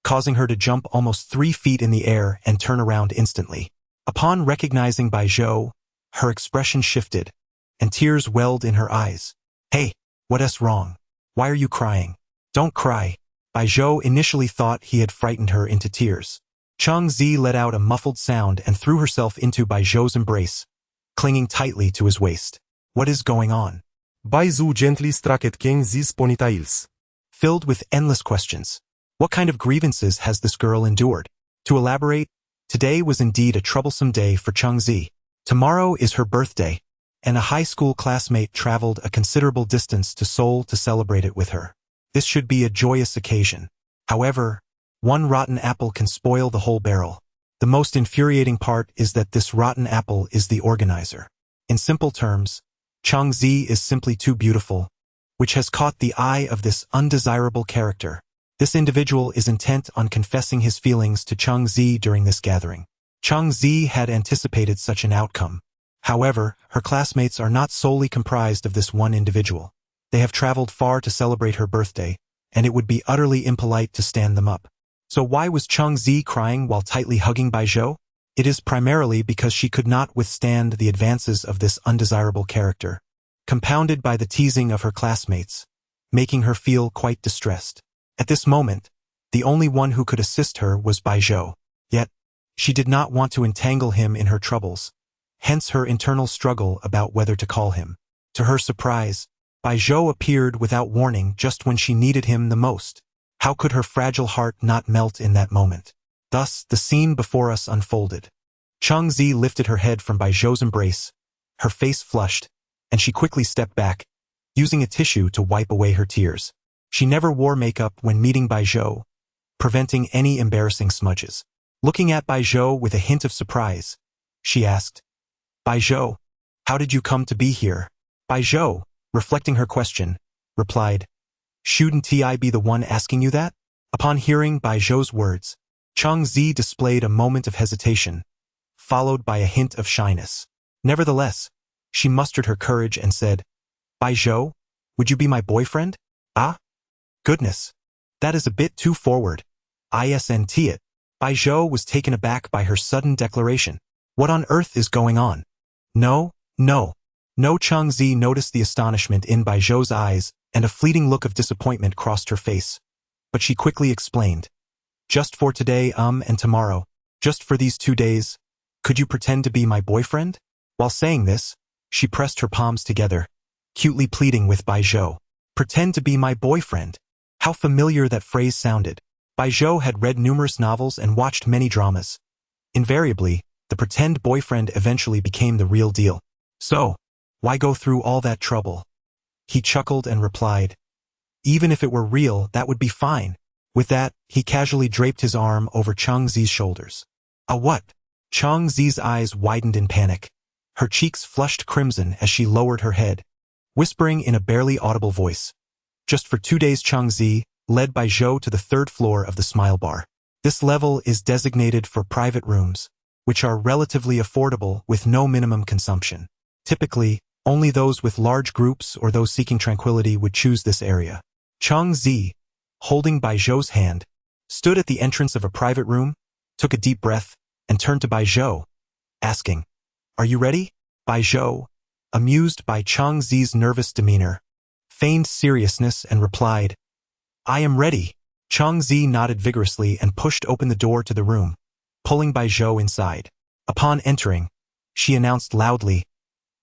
causing her to jump almost 3 feet in the air and turn around instantly. Upon recognizing Bai Zhou, her expression shifted, and tears welled in her eyes. "Hey, what's wrong? Why are you crying?" "Don't cry." Bai Zhou initially thought he had frightened her into tears. Chang Zi let out a muffled sound and threw herself into Bai Zhou's embrace, clinging tightly to his waist. "What is going on?" Bai Zhou gently struck at Chang Zi's ponytails, filled with endless questions. What kind of grievances has this girl endured? To elaborate, today was indeed a troublesome day for Chang Zi. Tomorrow is her birthday, and a high school classmate traveled a considerable distance to Seoul to celebrate it with her. This should be a joyous occasion. However, one rotten apple can spoil the whole barrel. The most infuriating part is that this rotten apple is the organizer. In simple terms, Chang Zi is simply too beautiful, which has caught the eye of this undesirable character. This individual is intent on confessing his feelings to Chang Zi during this gathering. Chang Zi had anticipated such an outcome. However, her classmates are not solely comprised of this one individual. They have traveled far to celebrate her birthday, and it would be utterly impolite to stand them up. So why was Chang Zi crying while tightly hugging Bai Zhou? It is primarily because she could not withstand the advances of this undesirable character, compounded by the teasing of her classmates, making her feel quite distressed. At this moment, the only one who could assist her was Bai Zhou. Yet, she did not want to entangle him in her troubles, hence her internal struggle about whether to call him. To her surprise, Bai Zhou appeared without warning just when she needed him the most. How could her fragile heart not melt in that moment? Thus, the scene before us unfolded. Chang Zi lifted her head from Bai Zhou's embrace, her face flushed, and she quickly stepped back, using a tissue to wipe away her tears. She never wore makeup when meeting Bai Zhou, preventing any embarrassing smudges. Looking at Bai Zhou with a hint of surprise, she asked, "Bai Zhou, how did you come to be here?" Bai Zhou, reflecting her question, replied, "Shouldn't I be the one asking you that?" Upon hearing Bai Zhou's words, Chang Zi displayed a moment of hesitation, followed by a hint of shyness. Nevertheless, she mustered her courage and said, "Bai Zhou, would you be my boyfriend?" "Ah? Goodness. That is a bit too forward. Isn't it?" Bai Zhou was taken aback by her sudden declaration. What on earth is going on? No. Chang Zi noticed the astonishment in Bai Zhou's eyes, and a fleeting look of disappointment crossed her face. But she quickly explained, "Just for today, and tomorrow. Just for these 2 days. Could you pretend to be my boyfriend?" While saying this, she pressed her palms together, cutely pleading with Bai Zhou. Pretend to be my boyfriend. How familiar that phrase sounded. Bai Zhou had read numerous novels and watched many dramas. Invariably, the pretend boyfriend eventually became the real deal. So, why go through all that trouble? He chuckled and replied, "Even if it were real, that would be fine." With that, he casually draped his arm over Chang Zi's shoulders. "A what?" Chang Zi's eyes widened in panic. Her cheeks flushed crimson as she lowered her head, whispering in a barely audible voice, "Just for 2 days." Chang Zi led Bai Zhou to the 3rd floor of the Smile Bar. This level is designated for private rooms, which are relatively affordable with no minimum consumption. Typically, only those with large groups or those seeking tranquility would choose this area. Chang Zi, holding Bai Zhou's hand, stood at the entrance of a private room, took a deep breath, and turned to Bai Zhou, asking, "Are you ready?" Bai Zhou, amused by Chang Zi's nervous demeanor, feigned seriousness and replied, "I am ready." Chang Zi nodded vigorously and pushed open the door to the room, pulling Bai Zhou inside. Upon entering, she announced loudly,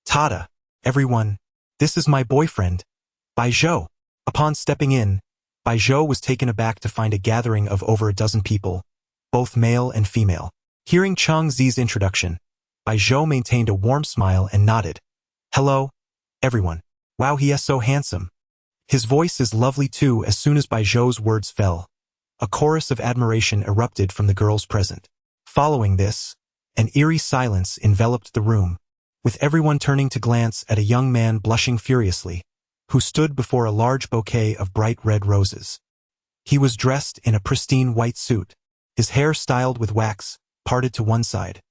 "Tada, everyone, this is my boyfriend, Bai Zhou." Upon stepping in, Bai Zhou was taken aback to find a gathering of over a dozen people, both male and female. Hearing Chang Zi's introduction, Bai Zhou maintained a warm smile and nodded. "Hello, everyone. Wow, he is so handsome. His voice is lovely too." As soon as Bai Zhou's words fell, a chorus of admiration erupted from the girls present. Following this, an eerie silence enveloped the room, with everyone turning to glance at a young man blushing furiously, who stood before a large bouquet of bright red roses. He was dressed in a pristine white suit, his hair styled with wax, parted to one side.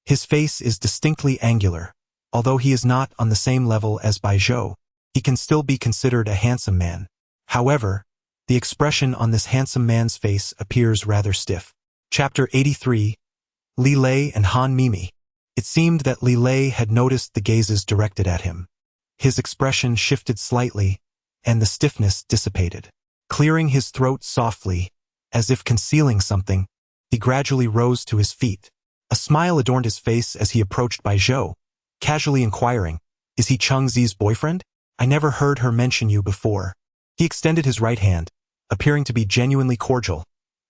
His face is distinctly angular. Although he is not on the same level as Bai Zhou, he can still be considered a handsome man. However, the expression on this handsome man's face appears rather stiff. Chapter 83. Li Lei and Han Mimi. It seemed that Li Lei had noticed the gazes directed at him. His expression shifted slightly, and the stiffness dissipated. Clearing his throat softly, as if concealing something, he gradually rose to his feet. A smile adorned his face as he approached Bai Zhou, casually inquiring, "Is he Cheng Zi's boyfriend? I never heard her mention you before." He extended his right hand, appearing to be genuinely cordial,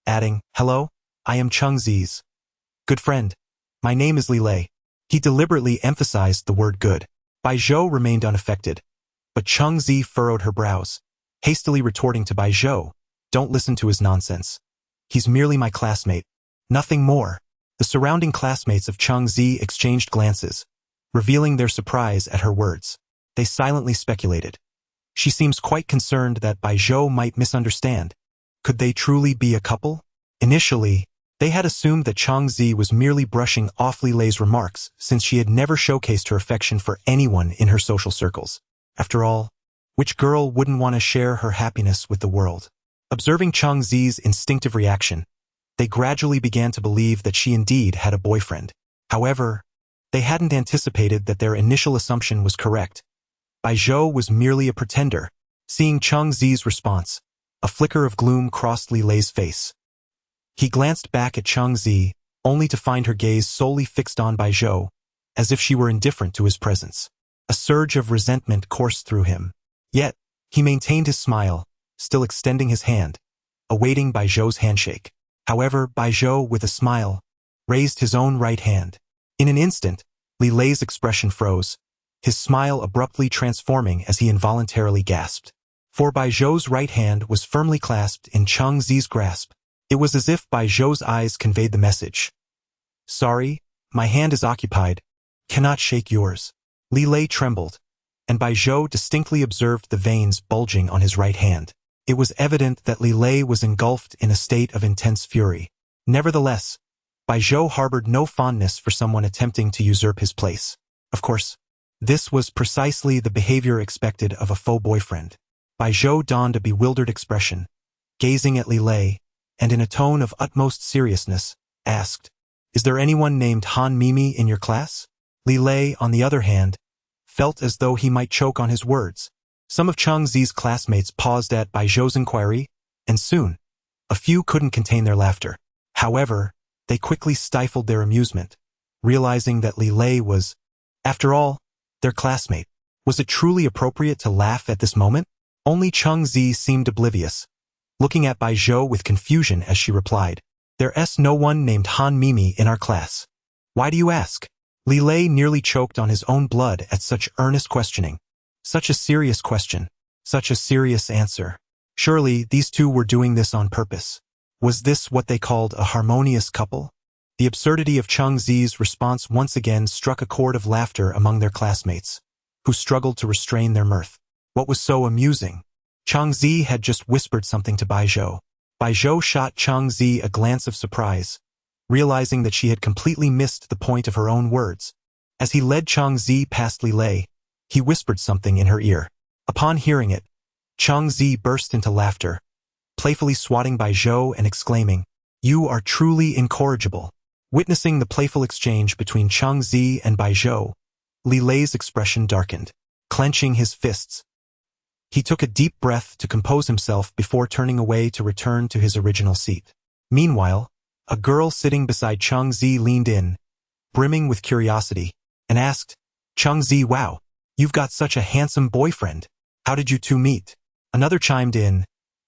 adding, "Hello, I am Cheng Zi's good friend. My name is Li Lei." He deliberately emphasized the word good. Bai Zhou remained unaffected, but Cheng Zi furrowed her brows, hastily retorting to Bai Zhou, "Don't listen to his nonsense. He's merely my classmate. Nothing more." The surrounding classmates of Cheng Zi exchanged glances, revealing their surprise at her words. They silently speculated. She seems quite concerned that Bai Zhou might misunderstand. Could they truly be a couple? Initially, they had assumed that Cheng Zi was merely brushing off Li Lei's remarks, since she had never showcased her affection for anyone in her social circles. After all, which girl wouldn't want to share her happiness with the world? Observing Cheng Zi's instinctive reaction, they gradually began to believe that she indeed had a boyfriend. However, they hadn't anticipated that their initial assumption was correct. Bai Zhou was merely a pretender. Seeing Cheng Zi's response, a flicker of gloom crossed Li Lei's face. He glanced back at Cheng Zi, only to find her gaze solely fixed on Bai Zhou, as if she were indifferent to his presence. A surge of resentment coursed through him. Yet, he maintained his smile, still extending his hand, awaiting Bai Zhou's handshake. However, Bai Zhou, with a smile, raised his own right hand. In an instant, Li Lei's expression froze, his smile abruptly transforming as he involuntarily gasped. For Bai Zhou's right hand was firmly clasped in Cheng Zi's grasp. It was as if Bai Zhou's eyes conveyed the message. "Sorry, my hand is occupied. Cannot shake yours." Li Lei trembled, and Bai Zhou distinctly observed the veins bulging on his right hand. It was evident that Li Lei was engulfed in a state of intense fury. Nevertheless, Bai Zhou harbored no fondness for someone attempting to usurp his place. Of course, this was precisely the behavior expected of a faux boyfriend. Bai Zhou donned a bewildered expression, gazing at Li Lei, and in a tone of utmost seriousness, asked, "Is there anyone named Han Mimi in your class?" Li Lei, on the other hand, felt as though he might choke on his words. Some of Cheng Zi's classmates paused at Bai Zhou's inquiry, and soon, a few couldn't contain their laughter. However, they quickly stifled their amusement, realizing that Li Lei was, after all, their classmate. Was it truly appropriate to laugh at this moment? Only Cheng Zi seemed oblivious, looking at Bai Zhou with confusion as she replied, "There's no one named Han Mimi in our class. Why do you ask?" Li Lei nearly choked on his own blood at such earnest questioning. Such a serious question, such a serious answer. Surely these two were doing this on purpose. Was this what they called a harmonious couple? The absurdity of Cheng Zi's response once again struck a chord of laughter among their classmates, who struggled to restrain their mirth. What was so amusing? Cheng Zi had just whispered something to Bai Zhou. Bai Zhou shot Cheng Zi a glance of surprise, realizing that she had completely missed the point of her own words. As he led Cheng Zi past Li Lei, he whispered something in her ear. Upon hearing it, Cheng Zi burst into laughter, playfully swatting Bai Zhou and exclaiming, "You are truly incorrigible." Witnessing the playful exchange between Cheng Zi and Bai Zhou, Li Lei's expression darkened. Clenching his fists, he took a deep breath to compose himself before turning away to return to his original seat. Meanwhile, a girl sitting beside Cheng Zi leaned in, brimming with curiosity, and asked, "Cheng Zi, wow, you've got such a handsome boyfriend. How did you two meet?" Another chimed in,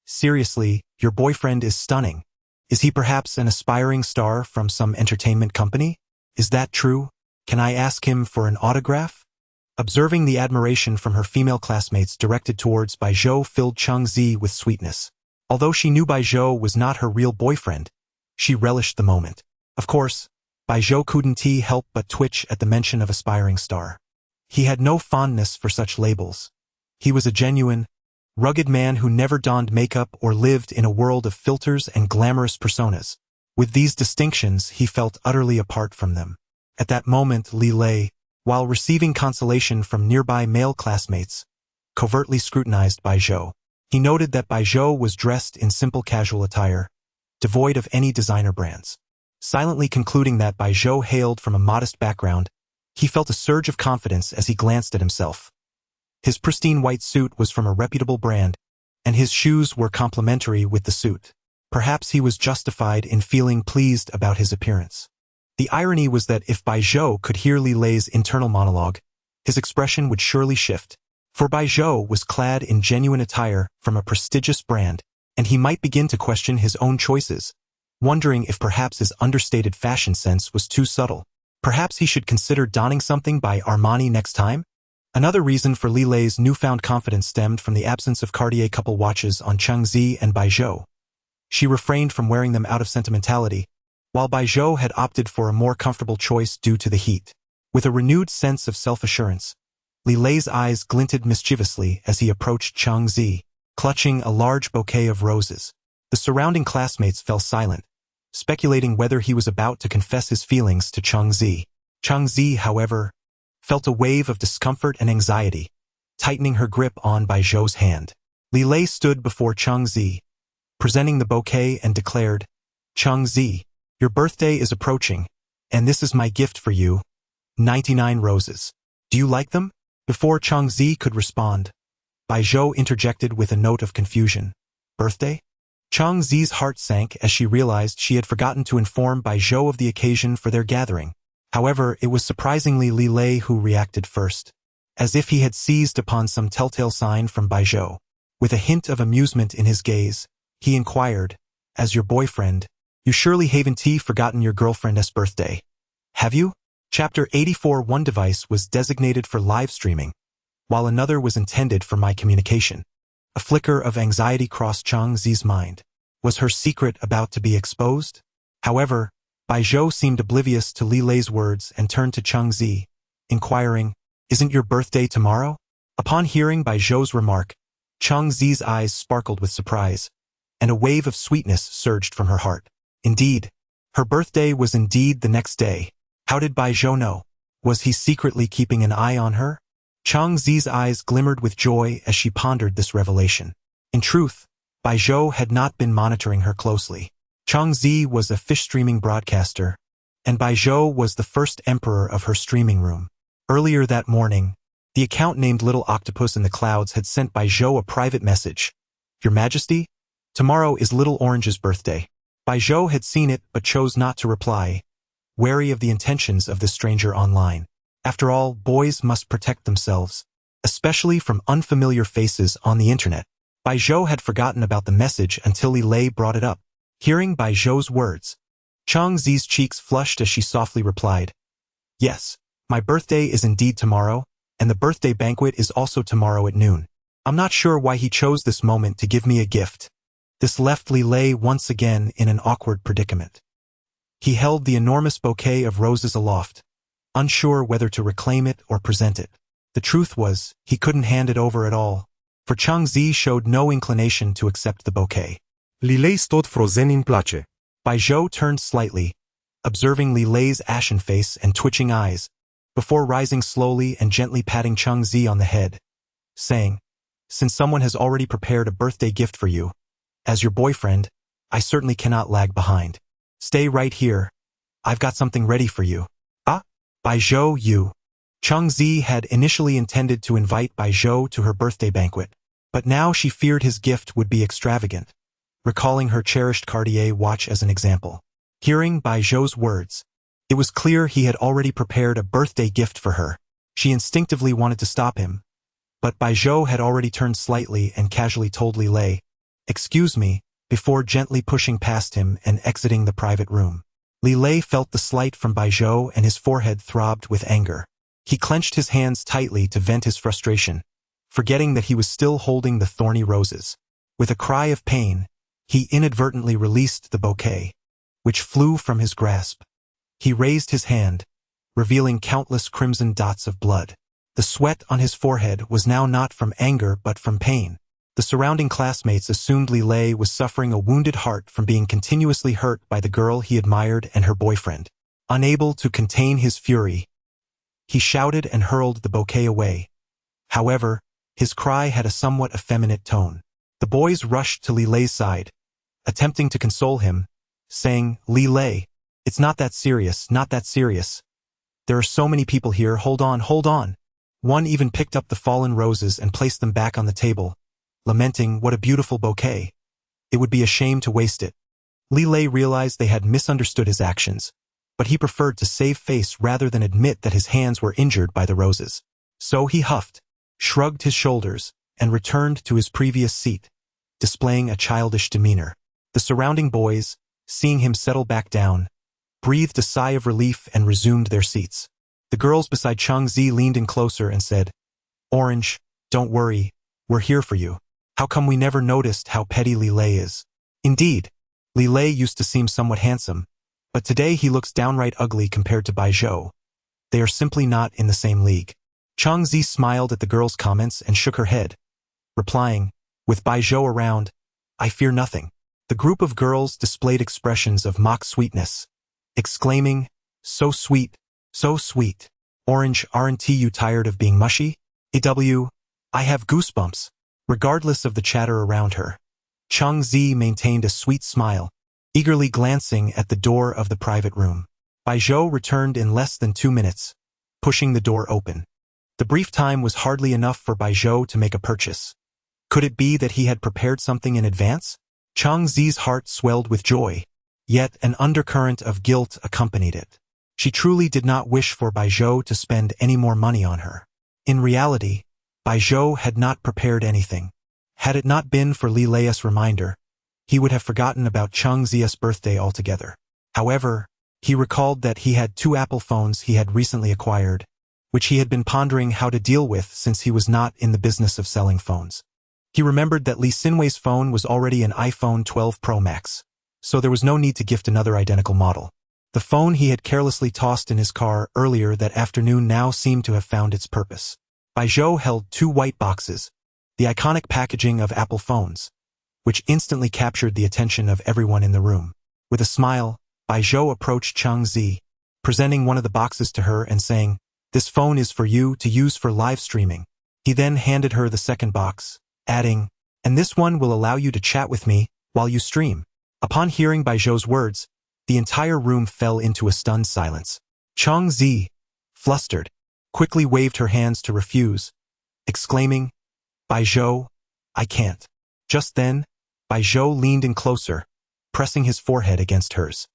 "Seriously, your boyfriend is stunning. Is he perhaps an aspiring star from some entertainment company? Is that true? Can I ask him for an autograph?" Observing the admiration from her female classmates directed towards Bai Zhou filled Cheng Zi with sweetness. Although she knew Bai Zhou was not her real boyfriend, she relished the moment. Of course, Bai Zhou couldn't help but twitch at the mention of aspiring star. He had no fondness for such labels. He was a genuine, rugged man who never donned makeup or lived in a world of filters and glamorous personas. With these distinctions, he felt utterly apart from them. At that moment, Li Lei, while receiving consolation from nearby male classmates, covertly scrutinized Bai Zhou. He noted that Bai Zhou was dressed in simple casual attire, devoid of any designer brands. Silently concluding that Bai Zhou hailed from a modest background, he felt a surge of confidence as he glanced at himself. His pristine white suit was from a reputable brand, and his shoes were complementary with the suit. Perhaps he was justified in feeling pleased about his appearance. The irony was that if Bai Zhou could hear Li Lei's internal monologue, his expression would surely shift. For Bai Zhou was clad in genuine attire from a prestigious brand, and he might begin to question his own choices, wondering if perhaps his understated fashion sense was too subtle. Perhaps he should consider donning something by Armani next time? Another reason for Li Lei's newfound confidence stemmed from the absence of Cartier couple watches on Cheng Zi and Bai Zhou. She refrained from wearing them out of sentimentality, while Bai Zhou had opted for a more comfortable choice due to the heat. With a renewed sense of self-assurance, Li Lei's eyes glinted mischievously as he approached Cheng Zi, clutching a large bouquet of roses. The surrounding classmates fell silent, speculating whether he was about to confess his feelings to Cheng Zi. Cheng Zi, however, felt a wave of discomfort and anxiety, tightening her grip on Bai Zhou's hand. Li Lei stood before Cheng Zi, presenting the bouquet and declared, "Cheng Zi, your birthday is approaching, and this is my gift for you, 99 roses. Do you like them?" Before Cheng Zi could respond, Bai Zhou interjected with a note of confusion. "Birthday?" Cheng Zi's heart sank as she realized she had forgotten to inform Bai Zhou of the occasion for their gathering. However, it was surprisingly Li Lei who reacted first, as if he had seized upon some telltale sign from Bai Zhou. With a hint of amusement in his gaze, he inquired, "As your boyfriend, you surely haven't forgotten your girlfriend's birthday, have you?" Chapter 84. One device was designated for live streaming, while another was intended for my communication. A flicker of anxiety crossed Cheng Zi's mind. Was her secret about to be exposed? However, Bai Zhou seemed oblivious to Li Lei's words and turned to Cheng Zi, inquiring, "Isn't your birthday tomorrow?" Upon hearing Bai Zhou's remark, Cheng Zi's eyes sparkled with surprise, and a wave of sweetness surged from her heart. Indeed, her birthday was indeed the next day. How did Bai Zhou know? Was he secretly keeping an eye on her? Cheng Zi's eyes glimmered with joy as she pondered this revelation. In truth, Bai Zhou had not been monitoring her closely. Cheng Zi was a fish streaming broadcaster, and Bai Zhou was the first emperor of her streaming room. Earlier that morning, the account named Little Octopus in the Clouds had sent Bai Zhou a private message. "Your Majesty, tomorrow is Little Orange's birthday." Bai Zhou had seen it but chose not to reply, wary of the intentions of the stranger online. After all, boys must protect themselves, especially from unfamiliar faces on the internet. Bai Zhou had forgotten about the message until Li Lei brought it up. Hearing Bai Zhou's words, Cheng Zi's cheeks flushed as she softly replied, "Yes, my birthday is indeed tomorrow, and the birthday banquet is also tomorrow at noon. I'm not sure why he chose this moment to give me a gift." This left Li Lei once again in an awkward predicament. He held the enormous bouquet of roses aloft, unsure whether to reclaim it or present it. The truth was, he couldn't hand it over at all, for Cheng Zi showed no inclination to accept the bouquet. Li Lei stood frozen in place. Bai Zhou turned slightly, observing Li Lei's ashen face and twitching eyes, before rising slowly and gently patting Cheng Zi on the head, saying, "Since someone has already prepared a birthday gift for you, as your boyfriend, I certainly cannot lag behind. Stay right here. I've got something ready for you." "Ah, Bai Zhou, you." Cheng Zi had initially intended to invite Bai Zhou to her birthday banquet, but now she feared his gift would be extravagant, recalling her cherished Cartier watch as an example. Hearing Bai Zhou's words, it was clear he had already prepared a birthday gift for her. She instinctively wanted to stop him, but Bai Zhou had already turned slightly and casually told Li Lei, "Excuse me," before gently pushing past him and exiting the private room. Li Lei felt the slight from Bai Zhou and his forehead throbbed with anger. He clenched his hands tightly to vent his frustration, forgetting that he was still holding the thorny roses. With a cry of pain, he inadvertently released the bouquet, which flew from his grasp. He raised his hand, revealing countless crimson dots of blood. The sweat on his forehead was now not from anger but from pain. The surrounding classmates assumed Li Lei was suffering a wounded heart from being continuously hurt by the girl he admired and her boyfriend. Unable to contain his fury, he shouted and hurled the bouquet away. However, his cry had a somewhat effeminate tone. The boys rushed to Li Lei's side, attempting to console him, saying, "Li Lei, it's not that serious, not that serious. There are so many people here, hold on, hold on." One even picked up the fallen roses and placed them back on the table, lamenting, "What a beautiful bouquet. It would be a shame to waste it." Li Lei realized they had misunderstood his actions, but he preferred to save face rather than admit that his hands were injured by the roses. So he huffed, shrugged his shoulders, and returned to his previous seat, displaying a childish demeanor. The surrounding boys, seeing him settle back down, breathed a sigh of relief and resumed their seats. The girls beside Changzi leaned in closer and said, "Orange, don't worry, we're here for you. How come we never noticed how petty Li Lei is?" Indeed, Li Lei used to seem somewhat handsome, but today he looks downright ugly compared to Bai Zhou. They are simply not in the same league. Changzi smiled at the girl's comments and shook her head, replying, "With Bai Zhou around, I fear nothing." The group of girls displayed expressions of mock sweetness, exclaiming, "So sweet, so sweet. Orange, aren't you tired of being mushy? I have goosebumps." Regardless of the chatter around her, Changzi maintained a sweet smile, eagerly glancing at the door of the private room. Bai Zhou returned in less than 2 minutes, pushing the door open. The brief time was hardly enough for Bai Zhou to make a purchase. Could it be that he had prepared something in advance? Changzi's heart swelled with joy, yet an undercurrent of guilt accompanied it. She truly did not wish for Bai Zhou to spend any more money on her. In reality, Bai Zhou had not prepared anything. Had it not been for Li Lei's reminder, he would have forgotten about Changzi's birthday altogether. However, he recalled that he had 2 Apple phones he had recently acquired, which he had been pondering how to deal with since he was not in the business of selling phones. He remembered that Li Xinwei's phone was already an iPhone 12 Pro Max, so there was no need to gift another identical model. The phone he had carelessly tossed in his car earlier that afternoon now seemed to have found its purpose. Bai Zhou held 2 white boxes, the iconic packaging of Apple phones, which instantly captured the attention of everyone in the room. With a smile, Bai Zhou approached Changzi, presenting one of the boxes to her and saying, "This phone is for you to use for live streaming." He then handed her the second box, adding, "And this one will allow you to chat with me while you stream." Upon hearing Bai Zhou's words, the entire room fell into a stunned silence. Changzi, flustered, quickly waved her hands to refuse, exclaiming, "Bai Zhou, I can't." Just then, Bai Zhou leaned in closer, pressing his forehead against hers.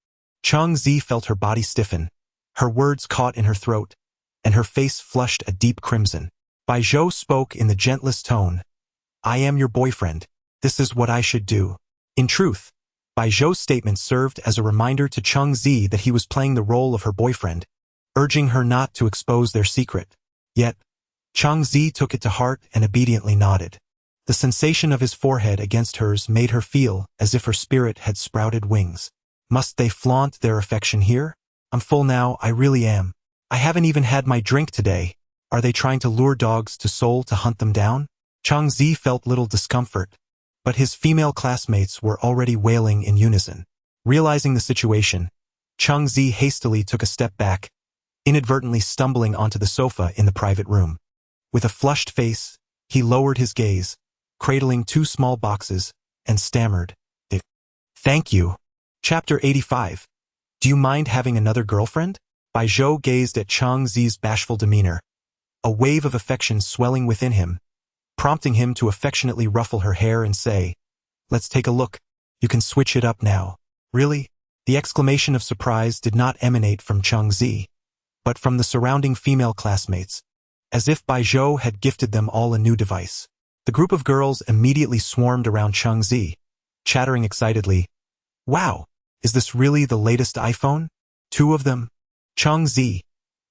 Changzi felt her body stiffen, her words caught in her throat, and her face flushed a deep crimson. Bai Zhou spoke in the gentlest tone, "I am your boyfriend. This is what I should do." In truth, Bai Zhou's statement served as a reminder to Changzi that he was playing the role of her boyfriend, urging her not to expose their secret. Yet, Changzi took it to heart and obediently nodded. The sensation of his forehead against hers made her feel as if her spirit had sprouted wings. Must they flaunt their affection here? I'm full now, I really am. I haven't even had my drink today. Are they trying to lure dogs to Seoul to hunt them down? Changzi felt little discomfort, but his female classmates were already wailing in unison. Realizing the situation, Changzi hastily took a step back, inadvertently stumbling onto the sofa in the private room. With a flushed face, he lowered his gaze, cradling 2 small boxes, and stammered, "Thank you." Chapter 85. Do you mind having another girlfriend? Bai Zhou gazed at Changzi's bashful demeanor, a wave of affection swelling within him, prompting him to affectionately ruffle her hair and say, "Let's take a look. You can switch it up now." Really? The exclamation of surprise did not emanate from Changzi, but from the surrounding female classmates, as if Bai Zhou had gifted them all a new device. The group of girls immediately swarmed around Changzi, chattering excitedly, "Wow, is this really the latest iPhone? 2 of them? Changzi,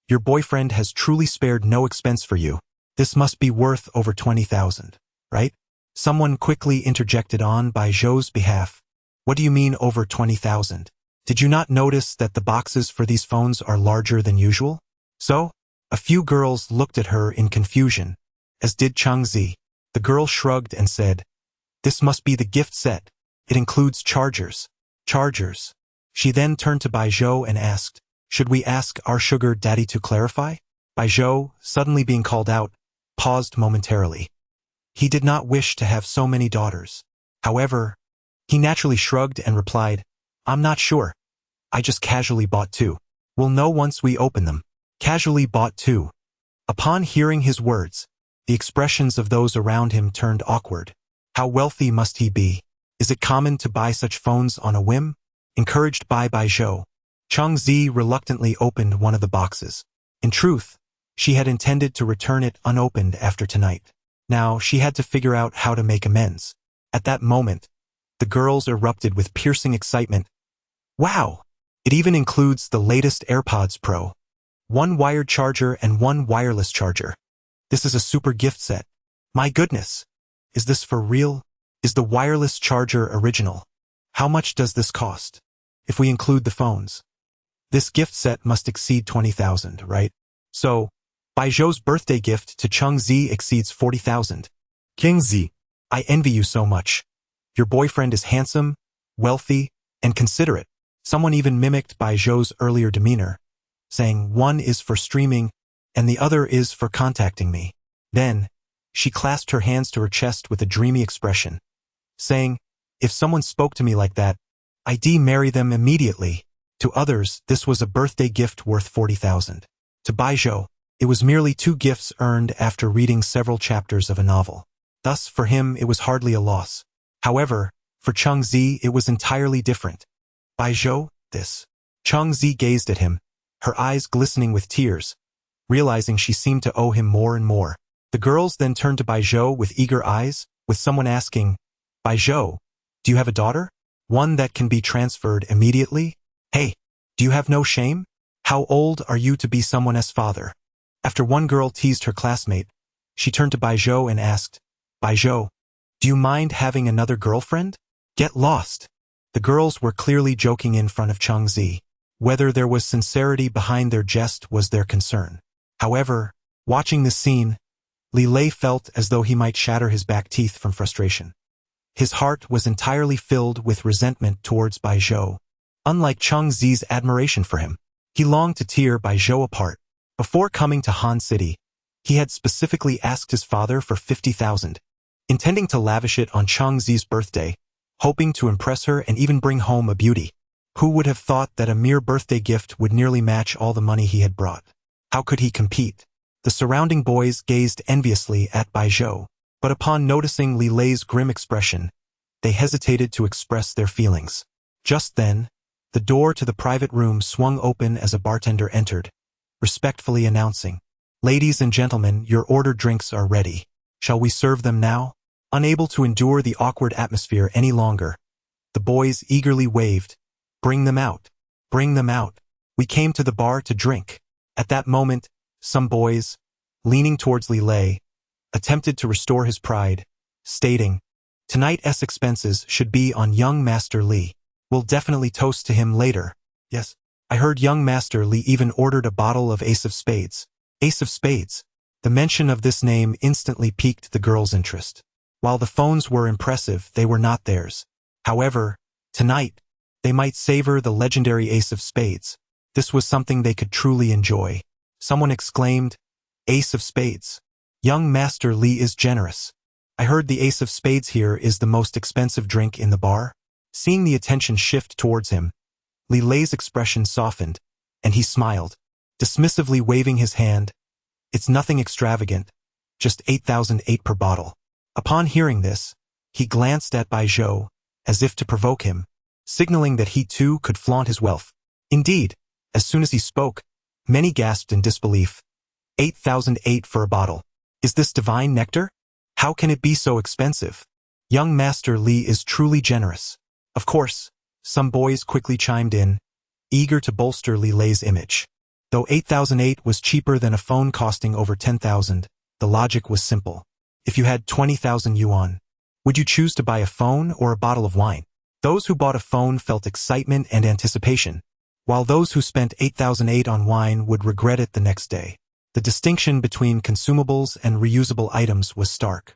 your boyfriend has truly spared no expense for you. This must be worth over 20,000, right?" Someone quickly interjected on Bai Zhou's behalf. "What do you mean over 20,000? Did you not notice that the boxes for these phones are larger than usual?" So, a few girls looked at her in confusion, as did Changzi. The girl shrugged and said, "This must be the gift set. It includes chargers." Chargers. She then turned to Bai Zhou and asked, "Should we ask our sugar daddy to clarify?" Bai Zhou, suddenly being called out, paused momentarily. He did not wish to have so many daughters. However, he naturally shrugged and replied, I'm not sure. I just casually bought 2. We'll know once we open them. Casually bought 2. Upon hearing his words, the expressions of those around him turned awkward. How wealthy must he be? Is it common to buy such phones on a whim? Encouraged by Zhou, Chang Zi reluctantly opened one of the boxes. In truth, she had intended to return it unopened after tonight. Now she had to figure out how to make amends. At that moment, the girls erupted with piercing excitement. Wow! It even includes the latest AirPods Pro. 1 wired charger and 1 wireless charger. This is a super gift set. My goodness! Is this for real? Is the wireless charger original? How much does this cost? If we include the phones. This gift set must exceed 20,000, right? So, Zhou's birthday gift to Chang Zi exceeds 40,000. King Zi. I envy you so much. Your boyfriend is handsome, wealthy, and considerate. Someone even mimicked Zhou's earlier demeanor, saying one is for streaming and the other is for contacting me. Then, she clasped her hands to her chest with a dreamy expression, saying, if someone spoke to me like that, I'd marry them immediately. To others, this was a birthday gift worth 40,000. To Zhou, it was merely 2 gifts earned after reading several chapters of a novel. Thus, for him, it was hardly a loss. However, for Chang Zi, it was entirely different. Zhou, this. Chang Zi gazed at him, her eyes glistening with tears, realizing she seemed to owe him more and more. The girls then turned to Zhou with eager eyes, with someone asking, Zhou, do you have a daughter? One that can be transferred immediately? Hey, do you have no shame? How old are you to be someone's father? After one girl teased her classmate, she turned to Zhou and asked, Zhou, do you mind having another girlfriend? Get lost. The girls were clearly joking in front of Chang Zi. Whether there was sincerity behind their jest was their concern. However, watching this scene, Li Lei felt as though he might shatter his back teeth from frustration. His heart was entirely filled with resentment towards Zhou. Unlike Chang Zi's admiration for him, he longed to tear Zhou apart. Before coming to Han City, he had specifically asked his father for 50,000, intending to lavish it on Chang Zi's birthday, hoping to impress her and even bring home a beauty. Who would have thought that a mere birthday gift would nearly match all the money he had brought? How could he compete? The surrounding boys gazed enviously at Zhou, but upon noticing Li Lei's grim expression, they hesitated to express their feelings. Just then, the door to the private room swung open as a bartender entered, respectfully announcing, Ladies and gentlemen, your ordered drinks are ready. Shall we serve them now? Unable to endure the awkward atmosphere any longer, the boys eagerly waved, Bring them out. Bring them out. We came to the bar to drink. At that moment, some boys, leaning towards Li Lei, attempted to restore his pride, stating, Tonight's expenses should be on young Master Li. We'll definitely toast to him later. Yes. I heard young Master Li even ordered a bottle of Ace of Spades. Ace of Spades. The mention of this name instantly piqued the girls' interest. While the phones were impressive, they were not theirs. However, tonight, they might savor the legendary Ace of Spades. This was something they could truly enjoy. Someone exclaimed, Ace of Spades. Young Master Li is generous. I heard the Ace of Spades here is the most expensive drink in the bar. Seeing the attention shift towards him, Li Lei's expression softened, and he smiled, dismissively waving his hand. It's nothing extravagant, just 8,008 per bottle. Upon hearing this, he glanced at Zhou, as if to provoke him, signaling that he too could flaunt his wealth. Indeed, as soon as he spoke, many gasped in disbelief. 8,008 for a bottle. Is this divine nectar? How can it be so expensive? Young Master Li is truly generous. Of course, some boys quickly chimed in, eager to bolster Li Lei's image. Though 8,008 was cheaper than a phone costing over 10,000, the logic was simple. If you had 20,000 yuan, would you choose to buy a phone or a bottle of wine? Those who bought a phone felt excitement and anticipation, while those who spent 8,008 on wine would regret it the next day. The distinction between consumables and reusable items was stark.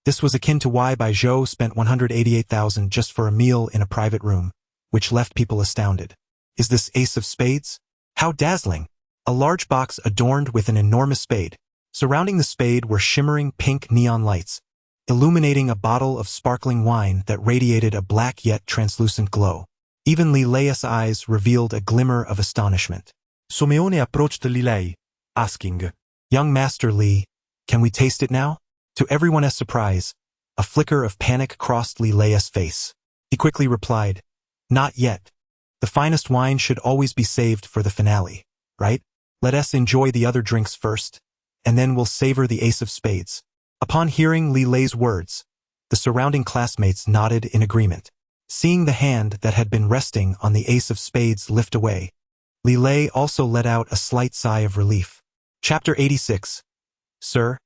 This was akin to why Zhou spent 188,000 just for a meal in a private room, which left people astounded. Is this Ace of Spades? How dazzling! A large box adorned with an enormous spade. Surrounding the spade were shimmering pink neon lights, illuminating a bottle of sparkling wine that radiated a black yet translucent glow. Even Li Lei's eyes revealed a glimmer of astonishment. Someone approached Li Lei, asking, "Young Master Li, can we taste it now?" To everyone's surprise, a flicker of panic crossed Li Lei's face. He quickly replied, "Not yet. The finest wine should always be saved for the finale, right? Let us enjoy the other drinks first, and then we'll savor the ace of spades." Upon hearing Li Lei's words, the surrounding classmates nodded in agreement. Seeing the hand that had been resting on the ace of spades lift away, Li Lei also let out a slight sigh of relief. Chapter 86. "Sir,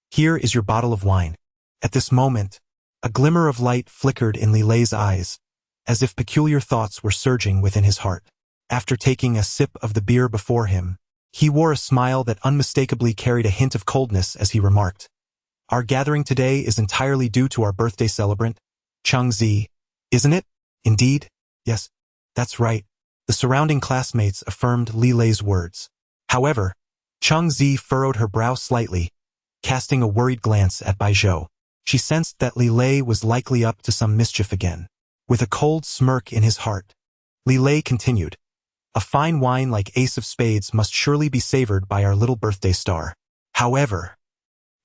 here is your bottle of wine." At this moment, a glimmer of light flickered in Li Lei's eyes, as if peculiar thoughts were surging within his heart. After taking a sip of the beer before him, he wore a smile that unmistakably carried a hint of coldness as he remarked, "Our gathering today is entirely due to our birthday celebrant, Cheng Zi, isn't it?" "Indeed, yes, that's right." The surrounding classmates affirmed Li Lei's words. However, Cheng Zi furrowed her brow slightly, casting a worried glance at Bai Zhou. She sensed that Li Lei was likely up to some mischief again. With a cold smirk in his heart, Li Lei continued, "A fine wine like Ace of Spades must surely be savored by our little birthday star. However,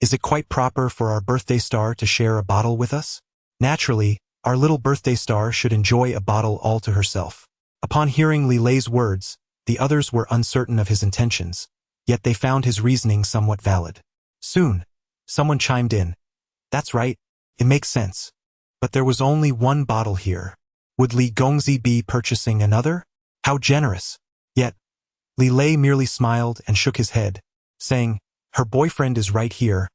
is it quite proper for our birthday star to share a bottle with us? Naturally, our little birthday star should enjoy a bottle all to herself." Upon hearing Li Lei's words, the others were uncertain of his intentions, yet they found his reasoning somewhat valid. Soon, someone chimed in, "That's right, it makes sense. But there was only one bottle here. Would Li Gongzi be purchasing another? How generous!" Yet, Li Lei merely smiled and shook his head, saying, "Her boyfriend is right here.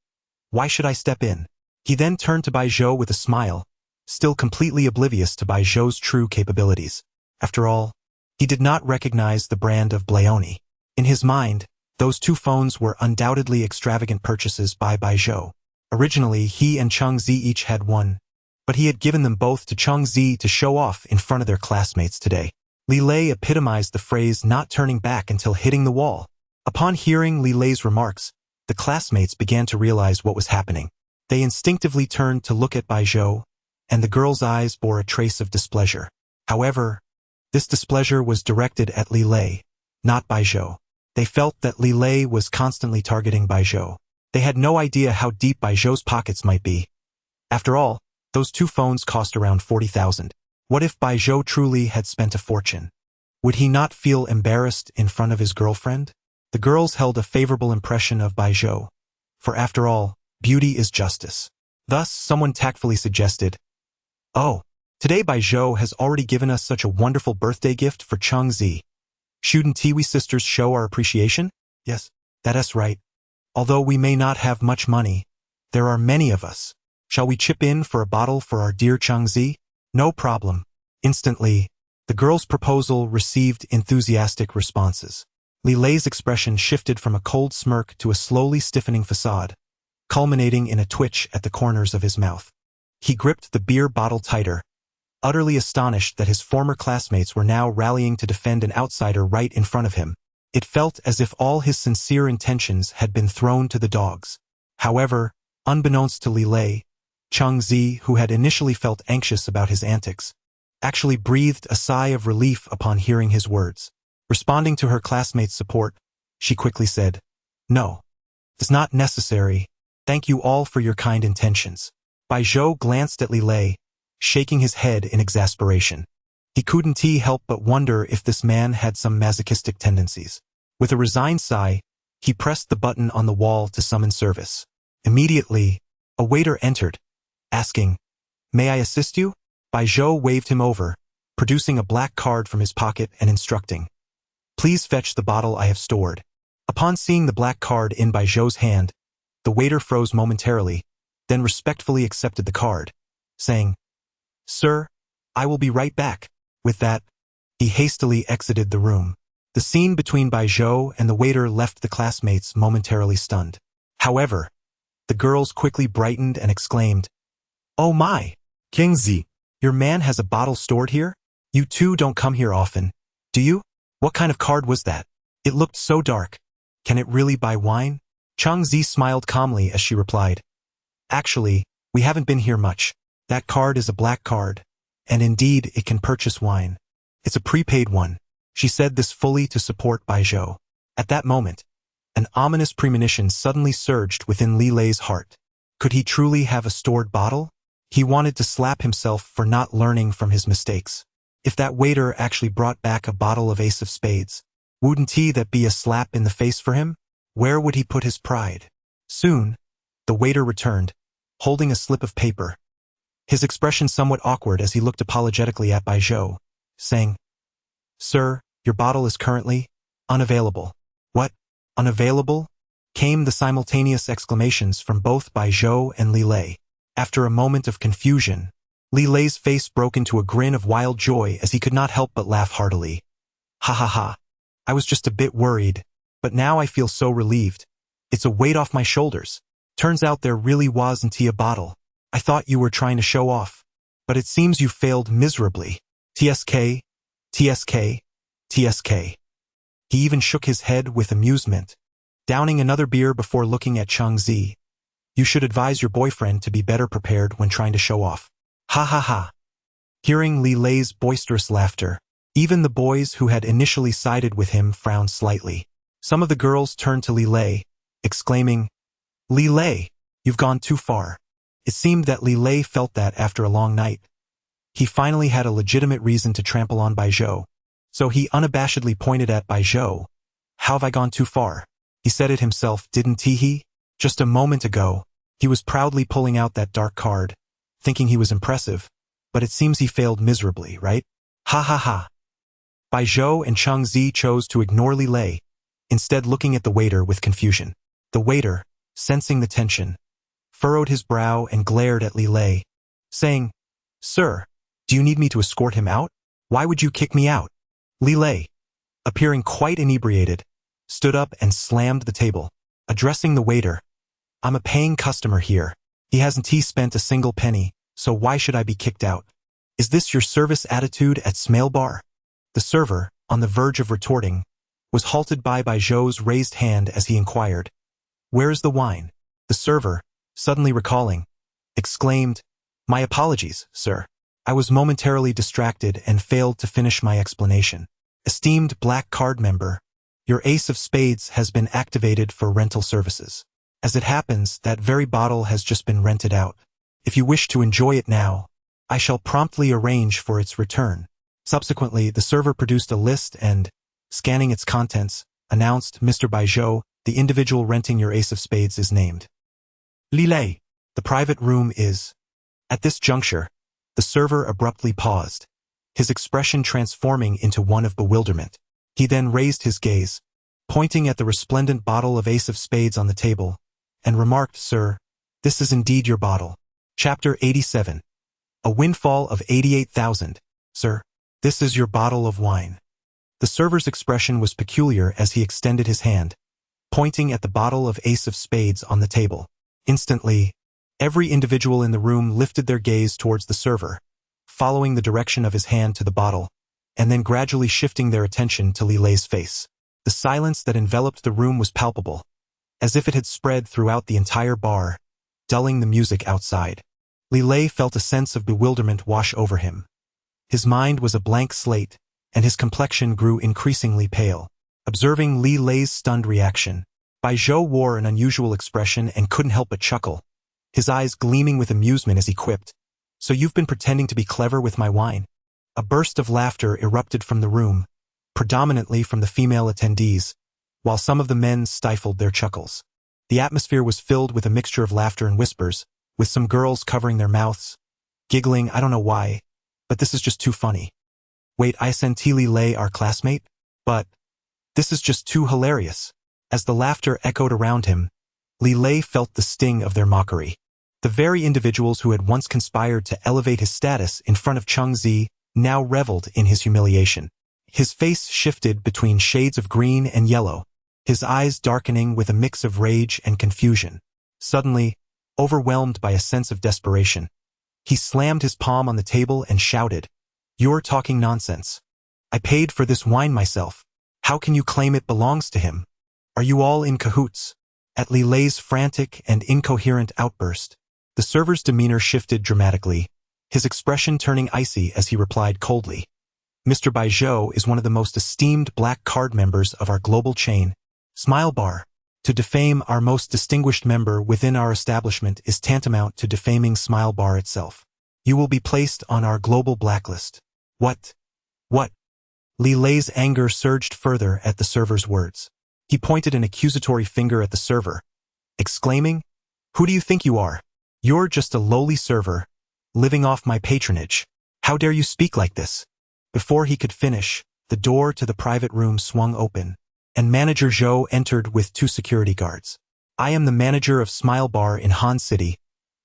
Why should I step in?" He then turned to Bai Zhou with a smile, still completely oblivious to Bai Zhou's true capabilities. After all, he did not recognize the brand of Blaoni. In his mind, those two phones were undoubtedly extravagant purchases by Bai Zhou. Originally, he and Cheng Zi each had one, but he had given them both to Cheng Zi to show off in front of their classmates today. Li Lei epitomized the phrase "not turning back until hitting the wall." Upon hearing Li Lei's remarks, the classmates began to realize what was happening. They instinctively turned to look at Bai Zhou, and the girl's eyes bore a trace of displeasure. However, this displeasure was directed at Li Lei, not Bai Zhou. They felt that Li Lei was constantly targeting Bai Zhou. They had no idea how deep Bai Zhou's pockets might be. After all, those two phones cost around 40,000. What if Bai Zhou truly had spent a fortune? Would he not feel embarrassed in front of his girlfriend? The girls held a favorable impression of Bai Zhou, for after all, beauty is justice. Thus, someone tactfully suggested, "Oh, today Bai Zhou has already given us such a wonderful birthday gift for Cheng Zi. Shouldn't we sisters show our appreciation?" "Yes, that's right. Although we may not have much money, there are many of us. Shall we chip in for a bottle for our dear Cheng Zi?" "No problem." Instantly, the girl's proposal received enthusiastic responses. Li Lei's expression shifted from a cold smirk to a slowly stiffening facade, culminating in a twitch at the corners of his mouth. He gripped the beer bottle tighter, utterly astonished that his former classmates were now rallying to defend an outsider right in front of him. It felt as if all his sincere intentions had been thrown to the dogs. However, unbeknownst to Li Lei, Cheng Zi, who had initially felt anxious about his antics, actually breathed a sigh of relief upon hearing his words. Responding to her classmates' support, she quickly said, "No, it's not necessary. Thank you all for your kind intentions." Bai Zhou glanced at Li Lei, shaking his head in exasperation. He couldn't help but wonder if this man had some masochistic tendencies. With a resigned sigh, he pressed the button on the wall to summon service. Immediately, a waiter entered, asking, "May I assist you?" Bai Zhou waved him over, producing a black card from his pocket and instructing, "Please fetch the bottle I have stored." Upon seeing the black card in Bai Zhou's hand, the waiter froze momentarily, then respectfully accepted the card, saying, "Sir, I will be right back." With that, he hastily exited the room. The scene between Bai Zhou and the waiter left the classmates momentarily stunned. However, the girls quickly brightened and exclaimed, "Oh my! Cheng Zi, Your man has a bottle stored here? You two don't come here often, do you? What kind of card was that? It looked so dark. Can it really buy wine?" Cheng Zi smiled calmly as she replied, "Actually, We haven't been here much. That card is a black card. And indeed, it can purchase wine. It's a prepaid one. She said this fully to support Bai Zhou. At that moment, an ominous premonition suddenly surged within Li Lei's heart. Could he truly have a stored bottle? He wanted to slap himself for not learning from his mistakes. If that waiter actually brought back a bottle of Ace of Spades, wouldn't that be a slap in the face for him? Where would he put his pride? Soon, the waiter returned, holding a slip of paper. His expression somewhat awkward as he looked apologetically at Bai Zhou, saying, "Sir, your bottle is currently unavailable." "What? Unavailable?" came the simultaneous exclamations from both Bai Zhou and Li Lei. After a moment of confusion, Li Lei's face broke into a grin of wild joy as he could not help but laugh heartily. "Ha ha ha. I was just a bit worried, but now I feel so relieved. It's a weight off my shoulders. Turns out there really wasn't a bottle. I thought you were trying to show off, but it seems you failed miserably. TSK, TSK, TSK." He even shook his head with amusement, downing another beer before looking at Chang Zi. "You should advise your boyfriend to be better prepared when trying to show off." Ha ha ha. Hearing Li Lei's boisterous laughter, even the boys who had initially sided with him frowned slightly. Some of the girls turned to Li Lei, exclaiming, "Li Lei, you've gone too far." It seemed that Li Lei felt that after a long night, he finally had a legitimate reason to trample on Bai Zhou. So he unabashedly pointed at Bai Zhou. "How have I gone too far?" He said it himself, didn't he? Just a moment ago, he was proudly pulling out that dark card, thinking he was impressive, but it seems he failed miserably, right? Ha ha ha. Bai Zhou and Chang Zi chose to ignore Li Lei, instead looking at the waiter with confusion. The waiter, sensing the tension, furrowed his brow and glared at Li Lei, saying, "Sir, do you need me to escort him out? Why would you kick me out?" Li Lei, appearing quite inebriated, stood up and slammed the table, addressing the waiter. "I'm a paying customer here. He hasn't spent a single penny, so why should I be kicked out? Is this your service attitude at Smale Bar?" The server, on the verge of retorting, was halted by Bai Zhou's raised hand as he inquired, "Where is the wine?" The server, suddenly recalling, exclaimed, "My apologies, sir. I was momentarily distracted and failed to finish my explanation. Esteemed Black Card member, your Ace of Spades has been activated for rental services. As it happens, that very bottle has just been rented out. If you wish to enjoy it now, I shall promptly arrange for its return." Subsequently, the server produced a list and, scanning its contents, announced, "Mr. Bai Zhou, the individual renting your Ace of Spades is named Li Lei. The private room is..." At this juncture, the server abruptly paused, his expression transforming into one of bewilderment. He then raised his gaze, pointing at the resplendent bottle of Ace of Spades on the table, and remarked, "Sir, this is indeed your bottle. Chapter 87. A windfall of 88,000. Sir, this is your bottle of wine." The server's expression was peculiar as he extended his hand, pointing at the bottle of Ace of Spades on the table. Instantly, every individual in the room lifted their gaze towards the server, following the direction of his hand to the bottle, and then gradually shifting their attention to Li Lei's face. The silence that enveloped the room was palpable, as if it had spread throughout the entire bar, dulling the music outside. Li Lei felt a sense of bewilderment wash over him. His mind was a blank slate, and his complexion grew increasingly pale. Observing Li Lei's stunned reaction, Bai Zhou wore an unusual expression and couldn't help but chuckle, his eyes gleaming with amusement as he quipped, "So you've been pretending to be clever with my wine?" A burst of laughter erupted from the room, predominantly from the female attendees, while some of the men stifled their chuckles. The atmosphere was filled with a mixture of laughter and whispers, with some girls covering their mouths, giggling, "I don't know why, but this is just too funny. Wait, I sent Li Lei our classmate? But this is just too hilarious." As the laughter echoed around him, Li Lei felt the sting of their mockery. The very individuals who had once conspired to elevate his status in front of Chang Zi now reveled in his humiliation. His face shifted between shades of green and yellow, his eyes darkening with a mix of rage and confusion. Suddenly, overwhelmed by a sense of desperation, he slammed his palm on the table and shouted, "You're talking nonsense. I paid for this wine myself. How can you claim it belongs to him? Are you all in cahoots?" At Li Lei's frantic and incoherent outburst, The server's demeanor shifted dramatically, his expression turning icy as he replied coldly. Mr. Baijiu is one of the most esteemed black card members of our global chain, Smile Bar. To defame our most distinguished member within our establishment is tantamount to defaming Smile Bar itself. You will be placed on our global blacklist. What? What? Li Lei's anger surged further at the server's words. He pointed an accusatory finger at the server, exclaiming, "Who do you think you are? You're just a lowly server, living off my patronage. How dare you speak like this?" Before he could finish, the door to the private room swung open, and Manager Zhou entered with 2 security guards. "I am the manager of Smile Bar in Han City,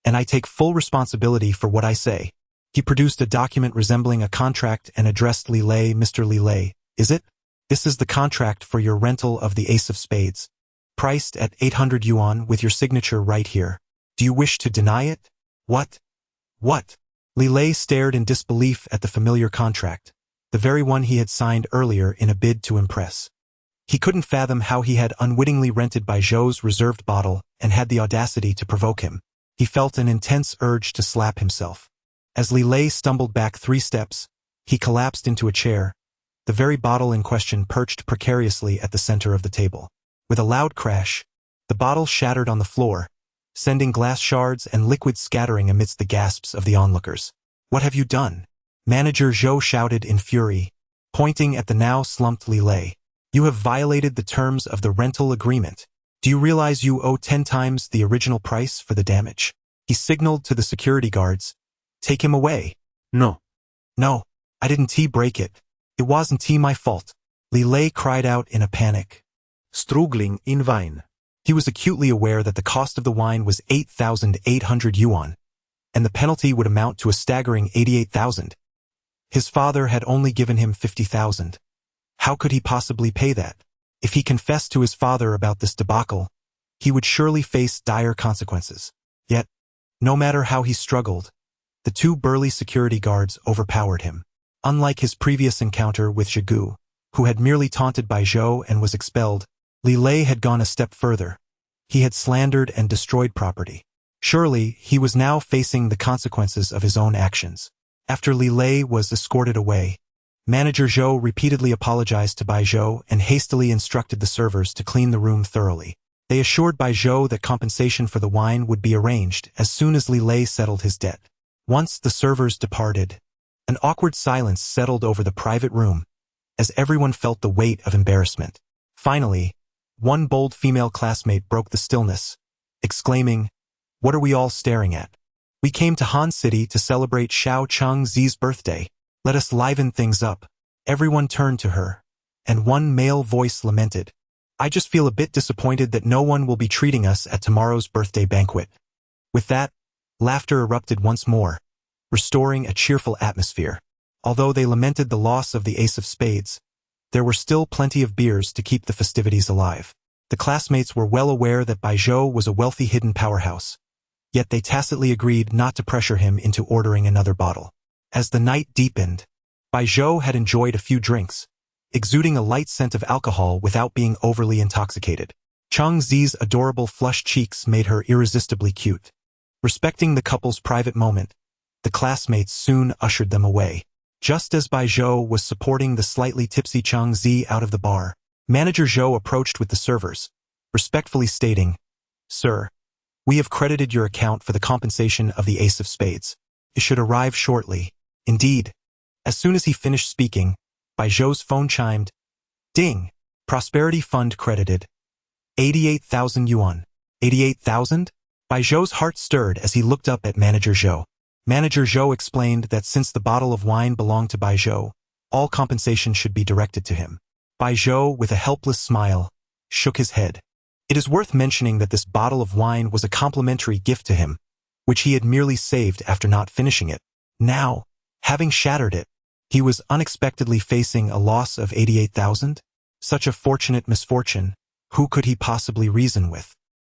and I take full responsibility for what I say." He produced a document resembling a contract and addressed Li Lei. "Mr. Li Lei, is it? This is the contract for your rental of the Ace of Spades, priced at 800 yuan with your signature right here. Do you wish to deny it?" "What? What?" Li Lei stared in disbelief at the familiar contract, the very one he had signed earlier in a bid to impress. He couldn't fathom how he had unwittingly rented Baijiu's reserved bottle and had the audacity to provoke him. He felt an intense urge to slap himself. As Li Lei stumbled back 3 steps, he collapsed into a chair, the very bottle in question perched precariously at the center of the table. With a loud crash, the bottle shattered on the floor, sending glass shards and liquid scattering amidst the gasps of the onlookers. "What have you done?" Manager Zhou shouted in fury, pointing at the now slumped Li Lei. "You have violated the terms of the rental agreement. Do you realize you owe 10 times the original price for the damage?" He signaled to the security guards, "Take him away." No. "No, I didn't break it. It wasn't my fault." Li Lei cried out in a panic, Struggling in vain. He was acutely aware that the cost of the wine was 8,800 yuan, and the penalty would amount to a staggering 88,000. His father had only given him 50,000. How could he possibly pay that? If he confessed to his father about this debacle, he would surely face dire consequences. Yet, no matter how he struggled, the 2 burly security guards overpowered him. Unlike his previous encounter with Zhigu, who had merely taunted Baijiu and was expelled, Li Lei had gone a step further. He had slandered and destroyed property. Surely, he was now facing the consequences of his own actions. After Li Lei was escorted away, Manager Zhou repeatedly apologized to Baijiu and hastily instructed the servers to clean the room thoroughly. They assured Baijiu that compensation for the wine would be arranged as soon as Li Lei settled his debt. Once the servers departed, an awkward silence settled over the private room, as everyone felt the weight of embarrassment. Finally, one bold female classmate broke the stillness, exclaiming, "What are we all staring at? We came to Han City to celebrate Xiao Chengzi's birthday. Let us liven things up." Everyone turned to her, and one male voice lamented, "I just feel a bit disappointed that no one will be treating us at tomorrow's birthday banquet." With that, laughter erupted once more, restoring a cheerful atmosphere. Although they lamented the loss of the Ace of Spades, there were still plenty of beers to keep the festivities alive. The classmates were well aware that Baijiu was a wealthy hidden powerhouse, yet they tacitly agreed not to pressure him into ordering another bottle. As the night deepened, Baijiu had enjoyed a few drinks, exuding a light scent of alcohol without being overly intoxicated. Chengzi's adorable flushed cheeks made her irresistibly cute. Respecting the couple's private moment, the classmates soon ushered them away. Just as Baijiu was supporting the slightly tipsy Chengzi out of the bar, Manager Zhou approached with the servers, respectfully stating, "Sir, we have credited your account for the compensation of the Ace of Spades. It should arrive shortly." Indeed, as soon as he finished speaking, Baijiu's phone chimed. Ding! Prosperity Fund credited. 88,000 yuan. 88,000? Baijiu's heart stirred as he looked up at Manager Zhou. Manager Zhou explained that since the bottle of wine belonged to Baijiu, all compensation should be directed to him. Baijiu, with a helpless smile, shook his head. It is worth mentioning that this bottle of wine was a complimentary gift to him, which he had merely saved after not finishing it. Now, having shattered it, he was unexpectedly facing a loss of 88,000? Such a fortunate misfortune, who could he possibly reason with?